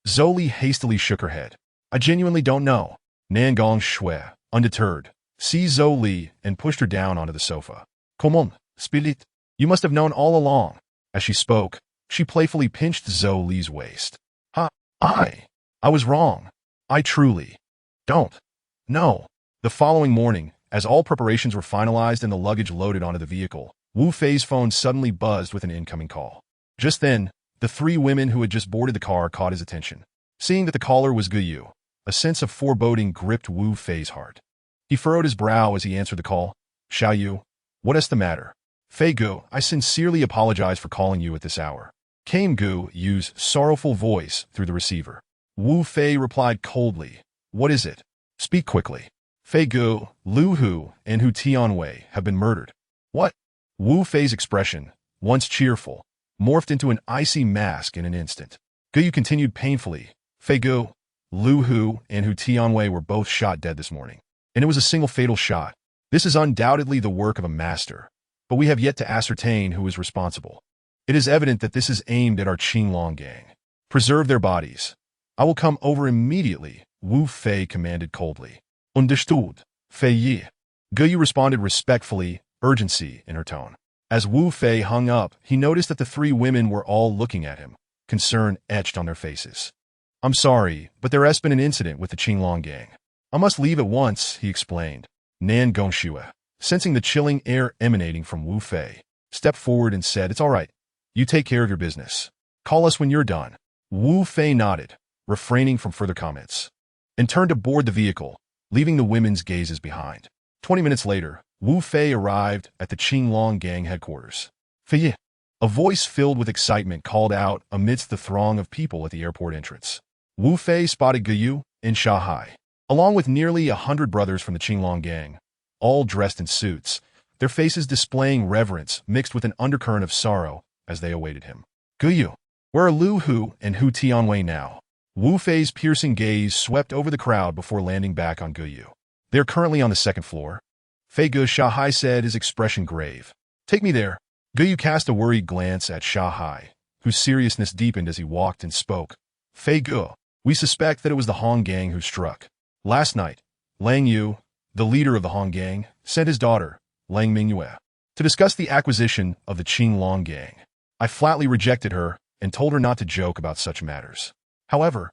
Zhou Li hastily shook her head. "I genuinely don't know." Nan Gongshui, undeterred, seized Zhou Li and pushed her down onto the sofa. "Come on, spirit. You must have known all along." As she spoke, she playfully pinched Zhou Li's waist. I was wrong. I truly don't know." The following morning, as all preparations were finalized and the luggage loaded onto the vehicle, Wu Fei's phone suddenly buzzed with an incoming call. Just then, the 3 women who had just boarded the car caught his attention. Seeing that the caller was Guyu, a sense of foreboding gripped Wu Fei's heart. He furrowed his brow as he answered the call. "Xiao Yu, what is the matter?" "Fei Gu, I sincerely apologize for calling you at this hour," came Gu Yu's sorrowful voice through the receiver. Wu Fei replied coldly, "What is it? Speak quickly." "Fei Gu, Lu Hu, and Hu Tianwei have been murdered." "What?" Wu Fei's expression, once cheerful, morphed into an icy mask in an instant. Gu Yu continued painfully, "Fei Gu, Lu Hu, and Hu Tianwei were both shot dead this morning, and it was a single fatal shot. This is undoubtedly the work of a master, but we have yet to ascertain who is responsible. It is evident that this is aimed at our Qinglong gang. Preserve their bodies. I will come over immediately," Wu Fei commanded coldly. "Understood, Fei Yi." Gu Yu responded respectfully, urgency in her tone. As Wu Fei hung up, he noticed that the 3 women were all looking at him, concern etched on their faces. "I'm sorry, but there has been an incident with the Qinglong gang. I must leave at once," he explained. Nan Gongshui, sensing the chilling air emanating from Wu Fei, stepped forward and said, "It's all right. You take care of your business. Call us when you're done." Wu Fei nodded, refraining from further comments, and turned to board the vehicle, leaving the women's gazes behind. 20 minutes later, Wu Fei arrived at the Qinglong gang headquarters. "Fei," a voice filled with excitement called out amidst the throng of people at the airport entrance. Wu Fei spotted Guyu and Shanghai, along with nearly 100 brothers from the Qinglong gang, all dressed in suits, their faces displaying reverence mixed with an undercurrent of sorrow as they awaited him. "Guyu, where are Lu Hu and Hu Tianwei now?" Wu Fei's piercing gaze swept over the crowd before landing back on Guyu. "They're currently on the 2nd floor." Fei Ge, Shanghai said, his expression grave. Take me there. Gu cast a worried glance at Shanghai, whose seriousness deepened as he walked and spoke. Fei Ge, we suspect that it was the Hong Gang who struck. Last night, Lang Yu, the leader of the Hong Gang, sent his daughter, Lang Mingyue, to discuss the acquisition of the Qinglong Gang. I flatly rejected her and told her not to joke about such matters. However,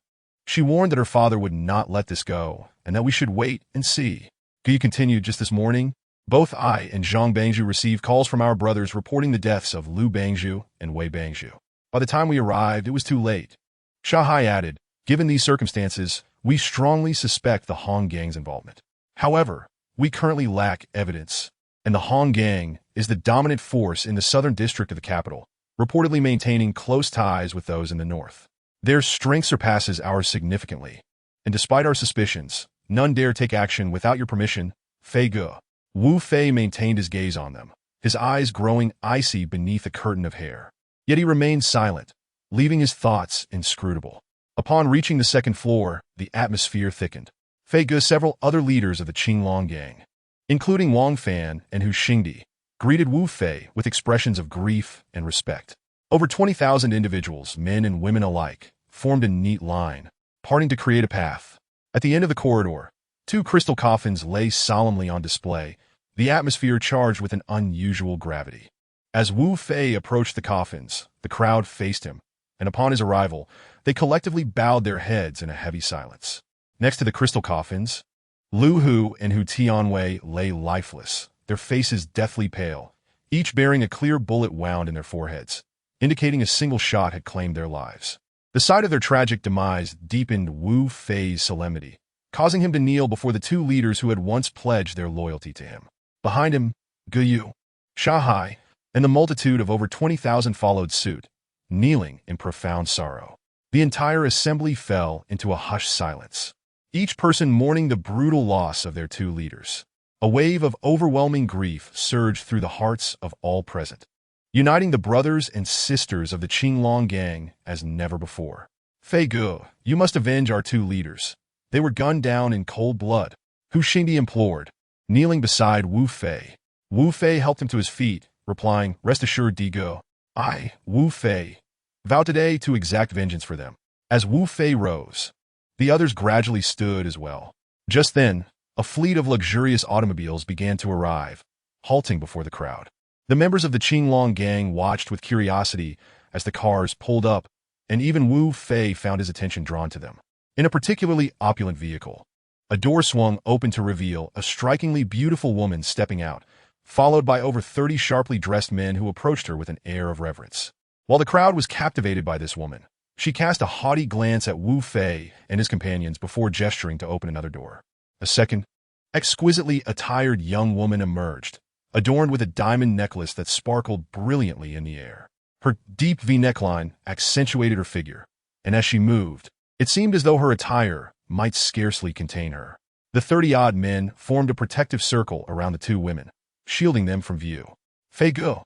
she warned that her father would not let this go and that we should wait and see. Gu continued, just this morning, both I and Zhang Bangzhu received calls from our brothers reporting the deaths of Liu Bangzhu and Wei Bangzhu. By the time we arrived, it was too late. Shanghai added, given these circumstances, we strongly suspect the Hong Gang's involvement. However, we currently lack evidence, and the Hong Gang is the dominant force in the southern district of the capital, reportedly maintaining close ties with those in the north. Their strength surpasses ours significantly, and despite our suspicions, none dare take action without your permission. Fei Ge. Wu Fei maintained his gaze on them, his eyes growing icy beneath a curtain of hair. Yet he remained silent, leaving his thoughts inscrutable. Upon reaching the second floor, the atmosphere thickened. Fei Ge, several other leaders of the Qinglong Gang, including Wang Fan and Hu Xingdi, greeted Wu Fei with expressions of grief and respect. Over 20,000 individuals, men and women alike, formed a neat line, parting to create a path. At the end of the corridor, 2 crystal coffins lay solemnly on display, the atmosphere charged with an unusual gravity. As Wu Fei approached the coffins, the crowd faced him, and upon his arrival, they collectively bowed their heads in a heavy silence. Next to the crystal coffins, Lu Hu and Hu Tianwei lay lifeless, their faces deathly pale, each bearing a clear bullet wound in their foreheads, indicating a single shot had claimed their lives. The sight of their tragic demise deepened Wu Fei's solemnity, causing him to kneel before the 2 leaders who had once pledged their loyalty to him. Behind him, Gu Yu, Shanghai, and the multitude of over 20,000 followed suit, kneeling in profound sorrow. The entire assembly fell into a hushed silence, each person mourning the brutal loss of their 2 leaders. A wave of overwhelming grief surged through the hearts of all present, uniting the brothers and sisters of the Qinglong Gang as never before. Fei Ge, you must avenge our 2 leaders. They were gunned down in cold blood, Hu Xingdi implored, kneeling beside Wu Fei. Wu Fei helped him to his feet, replying, rest assured, Di Ge, I, Wu Fei, vow today to exact vengeance for them. As Wu Fei rose, the others gradually stood as well. Just then, a fleet of luxurious automobiles began to arrive, halting before the crowd. The members of the Qinglong Gang watched with curiosity as the cars pulled up, and even Wu Fei found his attention drawn to them. In a particularly opulent vehicle, a door swung open to reveal a strikingly beautiful woman stepping out, followed by over 30 sharply dressed men who approached her with an air of reverence. While the crowd was captivated by this woman, she cast a haughty glance at Wu Fei and his companions before gesturing to open another door. A second, exquisitely attired young woman emerged, adorned with a diamond necklace that sparkled brilliantly in the air. Her deep V neckline accentuated her figure, and as she moved, it seemed as though her attire might scarcely contain her. The 30-odd men formed a protective circle around the 2 women, shielding them from view. Fei Ge,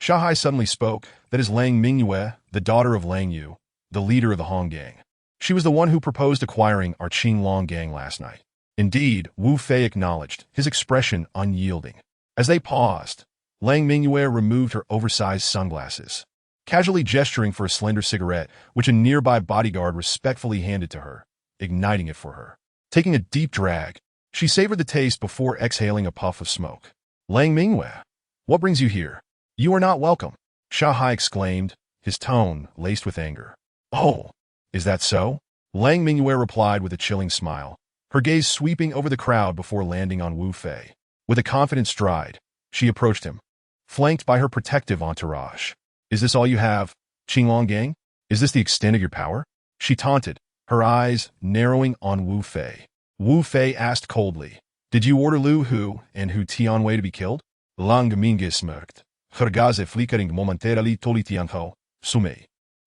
Shanghai suddenly spoke, that is Lang Mingyue, the daughter of Lang Yu, the leader of the Hong Gang. She was the one who proposed acquiring our Qinglong Gang last night. Indeed, Wu Fei acknowledged, his expression unyielding. As they paused, Lang Mingyue removed her oversized sunglasses, casually gesturing for a slender cigarette, which a nearby bodyguard respectfully handed to her, igniting it for her. Taking a deep drag, she savored the taste before exhaling a puff of smoke. Lang Mingyue, what brings you here? You are not welcome, Shanghai exclaimed, his tone laced with anger. Oh, is that so? Lang Mingyue replied with a chilling smile, her gaze sweeping over the crowd before landing on Wu Fei. With a confident stride, she approached him, flanked by her protective entourage. Is this all you have, Qinglong Gang? Is this the extent of your power? She taunted, her eyes narrowing on Wu Fei. Wu Fei asked coldly, did you order Lu Hu and Hu Tianwei to be killed? Lang Mingesmerkt, Hergaze flickering momentarily Tolitianho, Sume.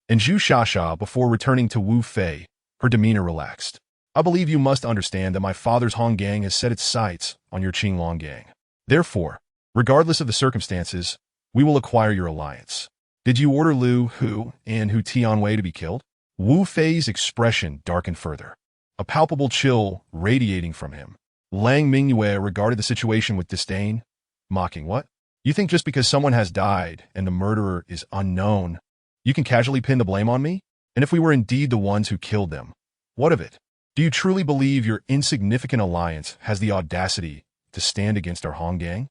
And Zhu Shasha, before returning to Wu Fei, her demeanor relaxed. I believe you must understand that my father's Hong Gang has set its sights on your Qinglong Gang. Therefore, regardless of the circumstances, we will acquire your alliance. Did you order Lu Hu and Hu Tianwei to be killed? Wu Fei's expression darkened further, a palpable chill radiating from him. Lang Mingyue regarded the situation with disdain, mocking, "What? You think just because someone has died and the murderer is unknown, you can casually pin the blame on me? And if we were indeed the ones who killed them, what of it? Do you truly believe your insignificant alliance has the audacity to stand against our Hong gang?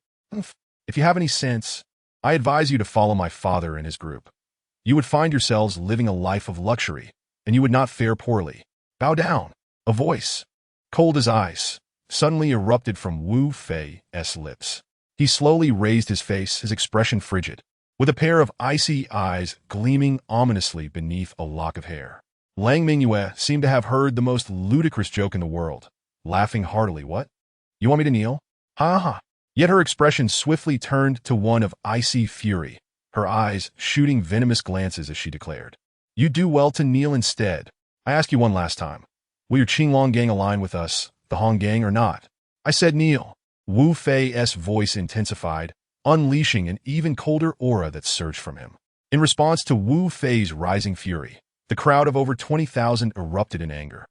If you have any sense, I advise you to follow my father and his group. You would find yourselves living a life of luxury, and you would not fare poorly. Bow down." A voice, cold as ice, suddenly erupted from Wu Fei's lips. He slowly raised his face, his expression frigid, with a pair of icy eyes gleaming ominously beneath a lock of hair. Lang Mingyue seemed to have heard the most ludicrous joke in the world, laughing heartily. "What? You want me to kneel? Ha ha." Yet her expression swiftly turned to one of icy fury, her eyes shooting venomous glances as she declared, "You do well to kneel instead. I ask you one last time. Will your Qinglong gang align with us, the Hong gang, or not? I said kneel." Wu Fei's voice intensified, unleashing an even colder aura that surged from him. In response to Wu Fei's rising fury, the crowd of over 20,000 erupted in anger,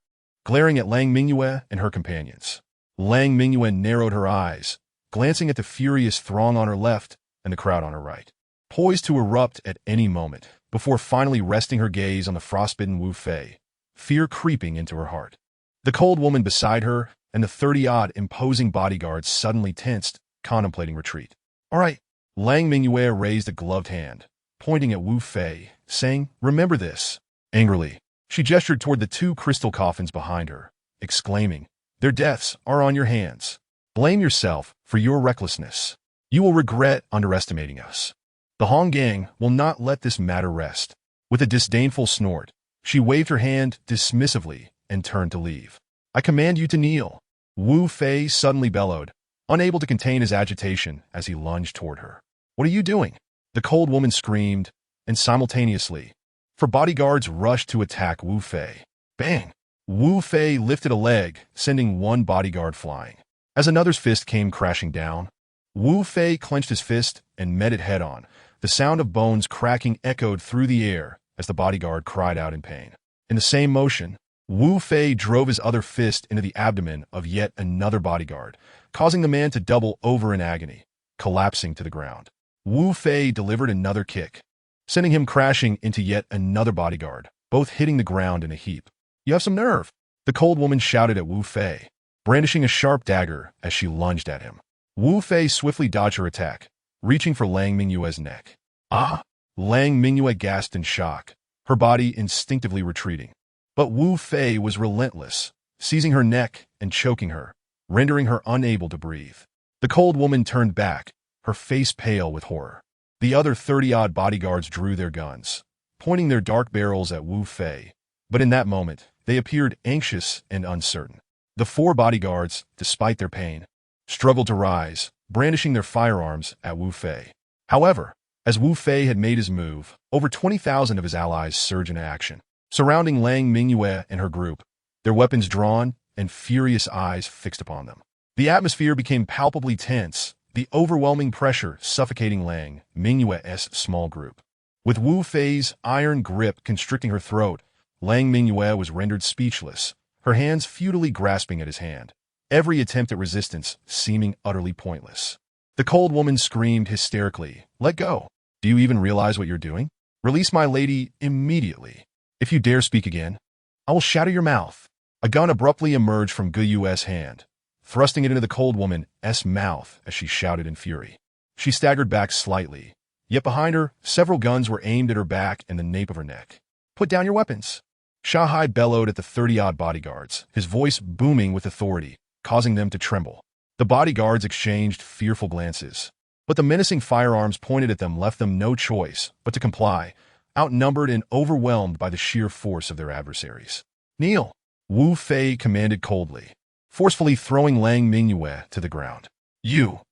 glaring at Lang Mingyue and her companions. Lang Mingyue narrowed her eyes, glancing at the furious throng on her left and the crowd on her right, poised to erupt at any moment, before finally resting her gaze on the frostbitten Wu Fei, fear creeping into her heart. The cold woman beside her and the 30-odd imposing bodyguards suddenly tensed, contemplating retreat. "All right." Lang Mingyue raised a gloved hand, pointing at Wu Fei, saying, "Remember this." Angrily, she gestured toward the 2 crystal coffins behind her, exclaiming, "Their deaths are on your hands. Blame yourself for your recklessness. You will regret underestimating us. The Hong gang will not let this matter rest." With a disdainful snort, she waved her hand dismissively and turned to leave. "I command you to kneel." Wu Fei suddenly bellowed, unable to contain his agitation as he lunged toward her. "What are you doing?" the cold woman screamed, and simultaneously, 4 bodyguards rushed to attack Wu Fei. Bang! Wu Fei lifted a leg, sending one bodyguard flying. As another's fist came crashing down, Wu Fei clenched his fist and met it head-on. The sound of bones cracking echoed through the air as the bodyguard cried out in pain. In the same motion, Wu Fei drove his other fist into the abdomen of yet another bodyguard, causing the man to double over in agony, collapsing to the ground. Wu Fei delivered another kick, sending him crashing into yet another bodyguard, both hitting the ground in a heap. "You have some nerve," the cold woman shouted at Wu Fei, brandishing a sharp dagger as she lunged at him. Wu Fei swiftly dodged her attack, reaching for Lang Mingyue's neck. "Ah!" Lang Mingyue gasped in shock, her body instinctively retreating. But Wu Fei was relentless, seizing her neck and choking her, rendering her unable to breathe. The cold woman turned back, her face pale with horror. The other 30-odd bodyguards drew their guns, pointing their dark barrels at Wu Fei, but in that moment, they appeared anxious and uncertain. The 4 bodyguards, despite their pain, struggled to rise, brandishing their firearms at Wu Fei. However, as Wu Fei had made his move, over 20,000 of his allies surged into action, surrounding Lang Mingyue and her group, their weapons drawn and furious eyes fixed upon them. The atmosphere became palpably tense, the overwhelming pressure suffocating Lang Mingyue's small group. With Wu Fei's iron grip constricting her throat, Lang Mingyue was rendered speechless, her hands futilely grasping at his hand, every attempt at resistance seeming utterly pointless. The cold woman screamed hysterically, "Let go! Do you even realize what you're doing? Release my lady immediately. If you dare speak again, I will shatter your mouth." A gun abruptly emerged from Gu Yue's hand, thrusting it into the cold woman's mouth as she shouted in fury. She staggered back slightly, yet behind her, several guns were aimed at her back and the nape of her neck. "Put down your weapons!" Shanghai bellowed at the 30-odd bodyguards, his voice booming with authority, causing them to tremble. The bodyguards exchanged fearful glances, but the menacing firearms pointed at them left them no choice but to comply, outnumbered and overwhelmed by the sheer force of their adversaries. "Kneel!" Wu Fei commanded coldly, forcefully throwing Lang Mingyue to the ground. You!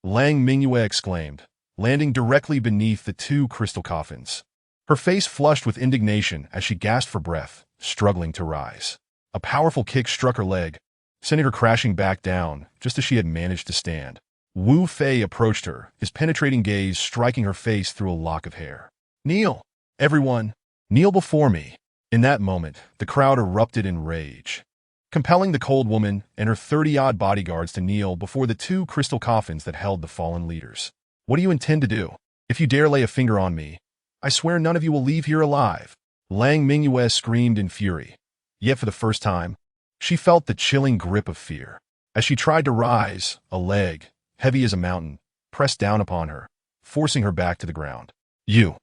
Lang Mingyue exclaimed, landing directly beneath the 2 crystal coffins. Her face flushed with indignation as she gasped for breath, struggling to rise. A powerful kick struck her leg, sending her crashing back down just as she had managed to stand. Wu Fei approached her, his penetrating gaze striking her face through a lock of hair. "Kneel! Everyone, kneel before me!" In that moment, the crowd erupted in rage. compelling the cold woman and her 30-odd bodyguards to kneel before the two crystal coffins that held the fallen leaders. What do you intend to do? If you dare lay a finger on me, I swear none of you will leave here alive. Lang Mingyue screamed in fury. Yet for the first time, she felt the chilling grip of fear. As she tried to rise, a leg, heavy as a mountain, pressed down upon her, forcing her back to the ground. You.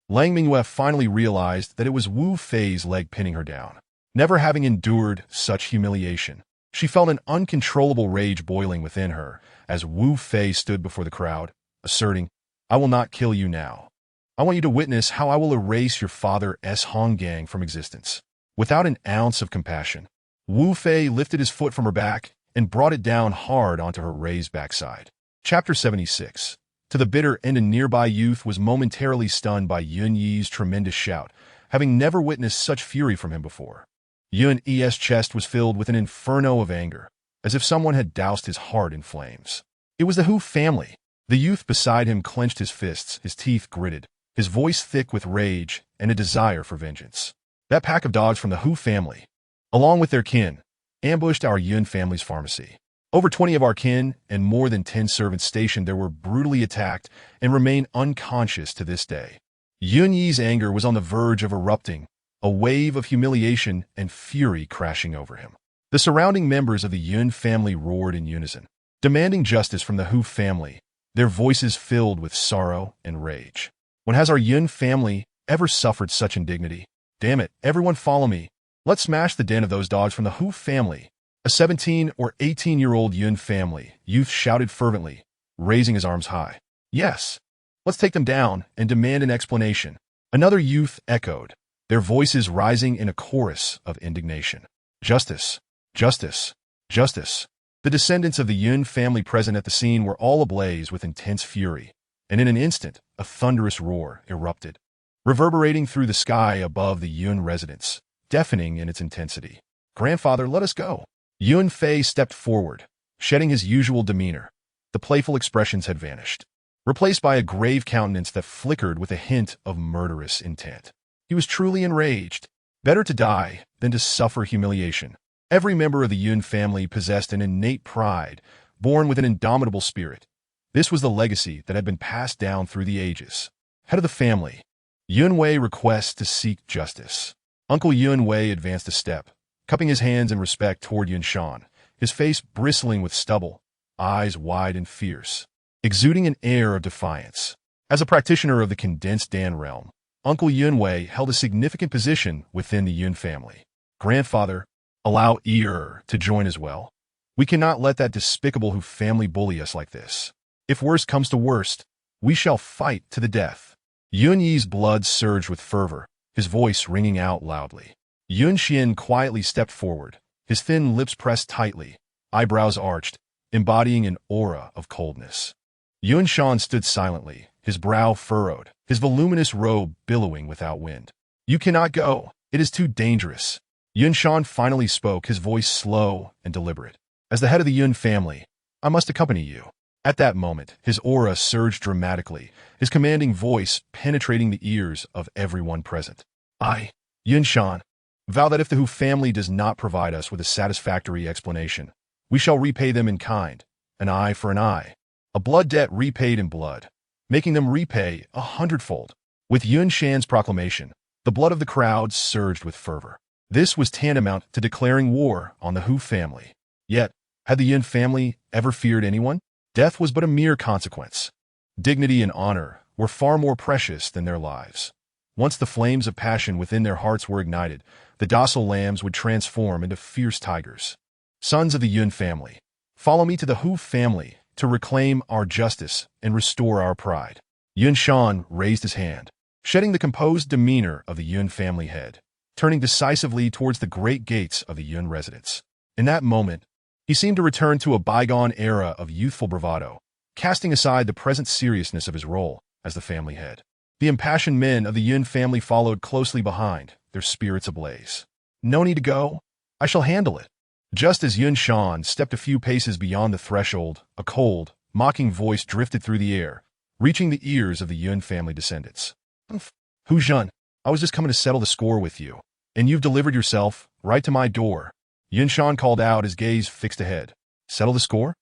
Lang Mingyue finally realized that it was Wu Fei's leg pinning her down. Never having endured such humiliation, she felt an uncontrollable rage boiling within her as Wu Fei stood before the crowd, asserting, I will not kill you now. I want you to witness how I will erase your father's Hong Gang from existence. Without an ounce of compassion, Wu Fei lifted his foot from her back and brought it down hard onto her raised backside. Chapter 76. To the bitter end, a nearby youth was momentarily stunned by Yun Yi's tremendous shout, having never witnessed such fury from him before. Yun Yi's chest was filled with an inferno of anger, as if someone had doused his heart in flames. It was the Hu family. The youth beside him clenched his fists, his teeth gritted, his voice thick with rage and a desire for vengeance. That pack of dogs from the Hu family, along with their kin, ambushed our Yun family's pharmacy. Over 20 of our kin and more than 10 servants stationed there were brutally attacked and remain unconscious to this day. Yun Yi's anger was on the verge of erupting, a wave of humiliation and fury crashing over him. The surrounding members of the Yun family roared in unison, demanding justice from the Hu family, their voices filled with sorrow and rage. When has our Yun family ever suffered such indignity? Damn it, everyone follow me. Let's smash the den of those dogs from the Hu family. A 17 or 18-year-old Yun family youth shouted fervently, raising his arms high. Yes, let's take them down and demand an explanation. Another youth echoed, their voices rising in a chorus of indignation. Justice, justice, justice. The descendants of the Yun family present at the scene were all ablaze with intense fury, and in an instant, a thunderous roar erupted, reverberating through the sky above the Yun residence, deafening in its intensity. Grandfather, let us go. Yun Fei stepped forward, shedding his usual demeanor. The playful expressions had vanished, replaced by a grave countenance that flickered with a hint of murderous intent. He was truly enraged. Better to die than to suffer humiliation. Every member of the Yun family possessed an innate pride, born with an indomitable spirit. This was the legacy that had been passed down through the ages. Head of the family, Yun Wei requests to seek justice. Uncle Yun Wei advanced a step, cupping his hands in respect toward Yun Shan, his face bristling with stubble, eyes wide and fierce, exuding an air of defiance. As a practitioner of the condensed Dan realm, Uncle Yun Wei held a significant position within the Yun family. Grandfather, allow to join as well. We cannot let that despicable Hu family bully us like this. If worst comes to worst, we shall fight to the death. Yun Yi's blood surged with fervor, his voice ringing out loudly. Yun Xian quietly stepped forward, his thin lips pressed tightly, eyebrows arched, embodying an aura of coldness. Yun Shan stood silently, his brow furrowed, his voluminous robe billowing without wind. You cannot go. It is too dangerous. Yun Shan finally spoke, his voice slow and deliberate. As the head of the Yun family, I must accompany you. At that moment, his aura surged dramatically, his commanding voice penetrating the ears of everyone present. I, Yun Shan, vow that if the Hu family does not provide us with a satisfactory explanation, we shall repay them in kind, an eye for an eye, a blood debt repaid in blood, making them repay 100-fold. With Yun Shan's proclamation, the blood of the crowd surged with fervor. This was tantamount to declaring war on the Hu family. Yet, had the Yun family ever feared anyone? Death was but a mere consequence. Dignity and honor were far more precious than their lives. Once the flames of passion within their hearts were ignited, the docile lambs would transform into fierce tigers. Sons of the Yun family, follow me to the Hu family to reclaim our justice and restore our pride. Yun Shan raised his hand, shedding the composed demeanor of the Yun family head, turning decisively towards the great gates of the Yun residence. In that moment, he seemed to return to a bygone era of youthful bravado, casting aside the present seriousness of his role as the family head. The impassioned men of the Yun family followed closely behind, their spirits ablaze. No need to go. I shall handle it. Just as Yun Shan stepped a few paces beyond the threshold, a cold, mocking voice drifted through the air, reaching the ears of the Yun family descendants. Hu Zhen, I was just coming to settle the score with you, and you've delivered yourself right to my door. Yun Shan called out, his gaze fixed ahead. Settle the score?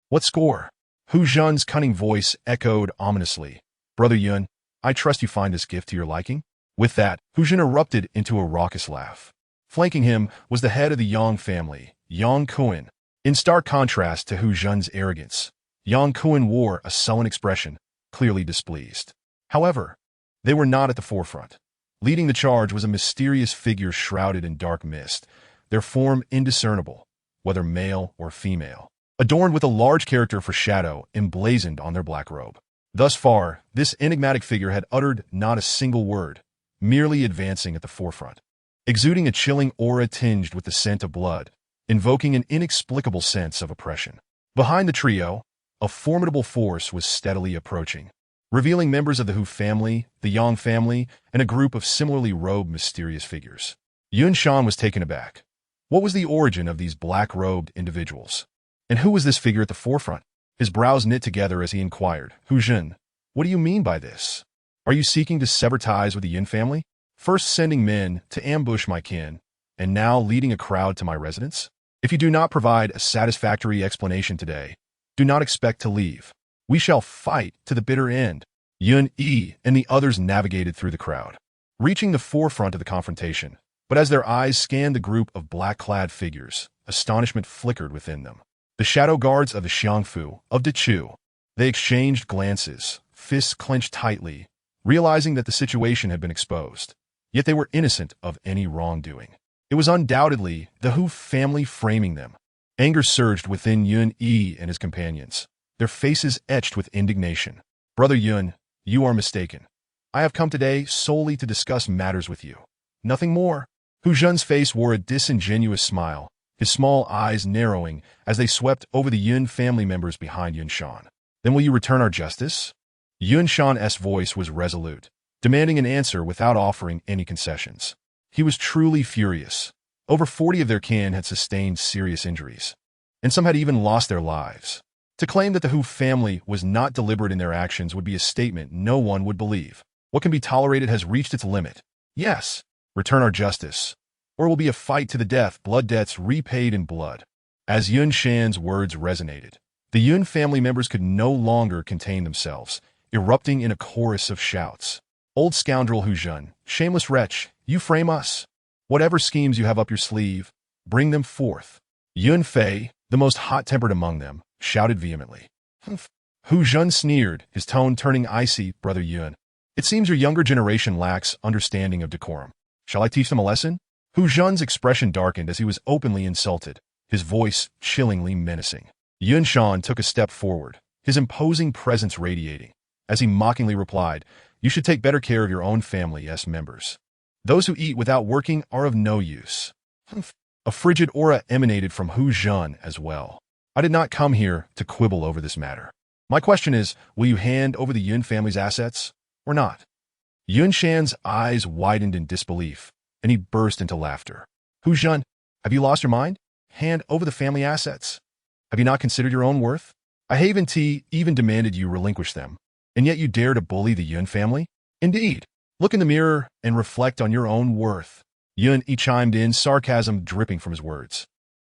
What score? Hu Zhen's cunning voice echoed ominously. Brother Yun, I trust you find this gift to your liking? With that, Hu Zhen erupted into a raucous laugh. Flanking him was the head of the Yang family, Yang Kuan. In stark contrast to Hu Zhen's arrogance, Yang Kuan wore a sullen expression, clearly displeased. However, they were not at the forefront. Leading the charge was a mysterious figure shrouded in dark mist, their form indiscernible, whether male or female, adorned with a large character for shadow emblazoned on their black robe. Thus far, this enigmatic figure had uttered not a single word, merely advancing at the forefront, exuding a chilling aura tinged with the scent of blood, invoking an inexplicable sense of oppression. Behind the trio, a formidable force was steadily approaching, revealing members of the Hu family, the Yang family, and a group of similarly robed mysterious figures. Yun Shan was taken aback. What was the origin of these black-robed individuals? And who was this figure at the forefront? His brows knit together as he inquired, Hu Zhen, what do you mean by this? Are you seeking to sever ties with the Yin family? First sending men to ambush my kin, and now leading a crowd to my residence? If you do not provide a satisfactory explanation today, do not expect to leave. We shall fight to the bitter end. Yun Yi and the others navigated through the crowd, reaching the forefront of the confrontation. But as their eyes scanned the group of black-clad figures, astonishment flickered within them. The shadow guards of the Xiangfu, of Dechu. They exchanged glances, fists clenched tightly, realizing that the situation had been exposed. Yet they were innocent of any wrongdoing. It was undoubtedly the Hu family framing them. Anger surged within Yun Yi and his companions, their faces etched with indignation. Brother Yun, you are mistaken. I have come today solely to discuss matters with you. Nothing more. Hu Zhen's face wore a disingenuous smile, his small eyes narrowing as they swept over the Yun family members behind Yun Shan. Then will you return our justice? Yun Shan's voice was resolute, demanding an answer without offering any concessions. He was truly furious. Over 40 of their kin had sustained serious injuries, and some had even lost their lives. To claim that the Hu family was not deliberate in their actions would be a statement no one would believe. What can be tolerated has reached its limit. Yes, return our justice, or it will be a fight to the death, blood debts repaid in blood. As Yun Shan's words resonated, the Yun family members could no longer contain themselves, erupting in a chorus of shouts. Old scoundrel Hu Zhen, shameless wretch, you frame us. Whatever schemes you have up your sleeve, bring them forth. Yun Fei, the most hot-tempered among them, shouted vehemently. Hu Zhen sneered, his tone turning icy. Brother Yun, it seems your younger generation lacks understanding of decorum. Shall I teach them a lesson? Hu Zhen's expression darkened as he was openly insulted, his voice chillingly menacing. Yun Shan took a step forward, his imposing presence radiating, as he mockingly replied, you should take better care of your own family's members. Those who eat without working are of no use. A frigid aura emanated from Hu Zhen as well. I did not come here to quibble over this matter. My question is, will you hand over the Yun family's assets, or not? Yun Shan's eyes widened in disbelief, and he burst into laughter. Hu Zhen, have you lost your mind? Hand over the family assets. Have you not considered your own worth? I Haven T even demanded you relinquish them, and yet you dare to bully the Yun family? Indeed. Look in the mirror and reflect on your own worth. Yun Yi chimed in, sarcasm dripping from his words.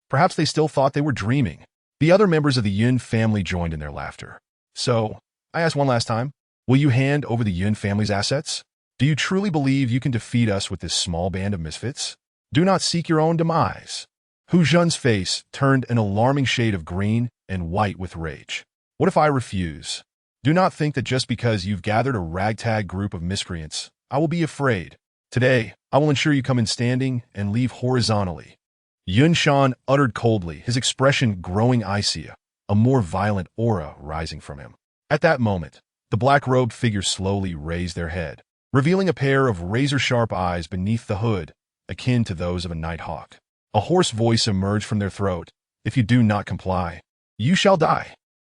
Perhaps they still thought they were dreaming. The other members of the Yun family joined in their laughter. So, I ask one last time, will you hand over the Yun family's assets? Do you truly believe you can defeat us with this small band of misfits? Do not seek your own demise. Hu Zhen's face turned an alarming shade of green and white with rage. What if I refuse? Do not think that just because you've gathered a ragtag group of miscreants, I will be afraid. Today, I will ensure you come in standing and leave horizontally. Yun Shan uttered coldly, his expression growing icy, a more violent aura rising from him. At that moment, the black-robed figure slowly raised their head, revealing a pair of razor-sharp eyes beneath the hood, akin to those of a night hawk. A hoarse voice emerged from their throat. If you do not comply, you shall die.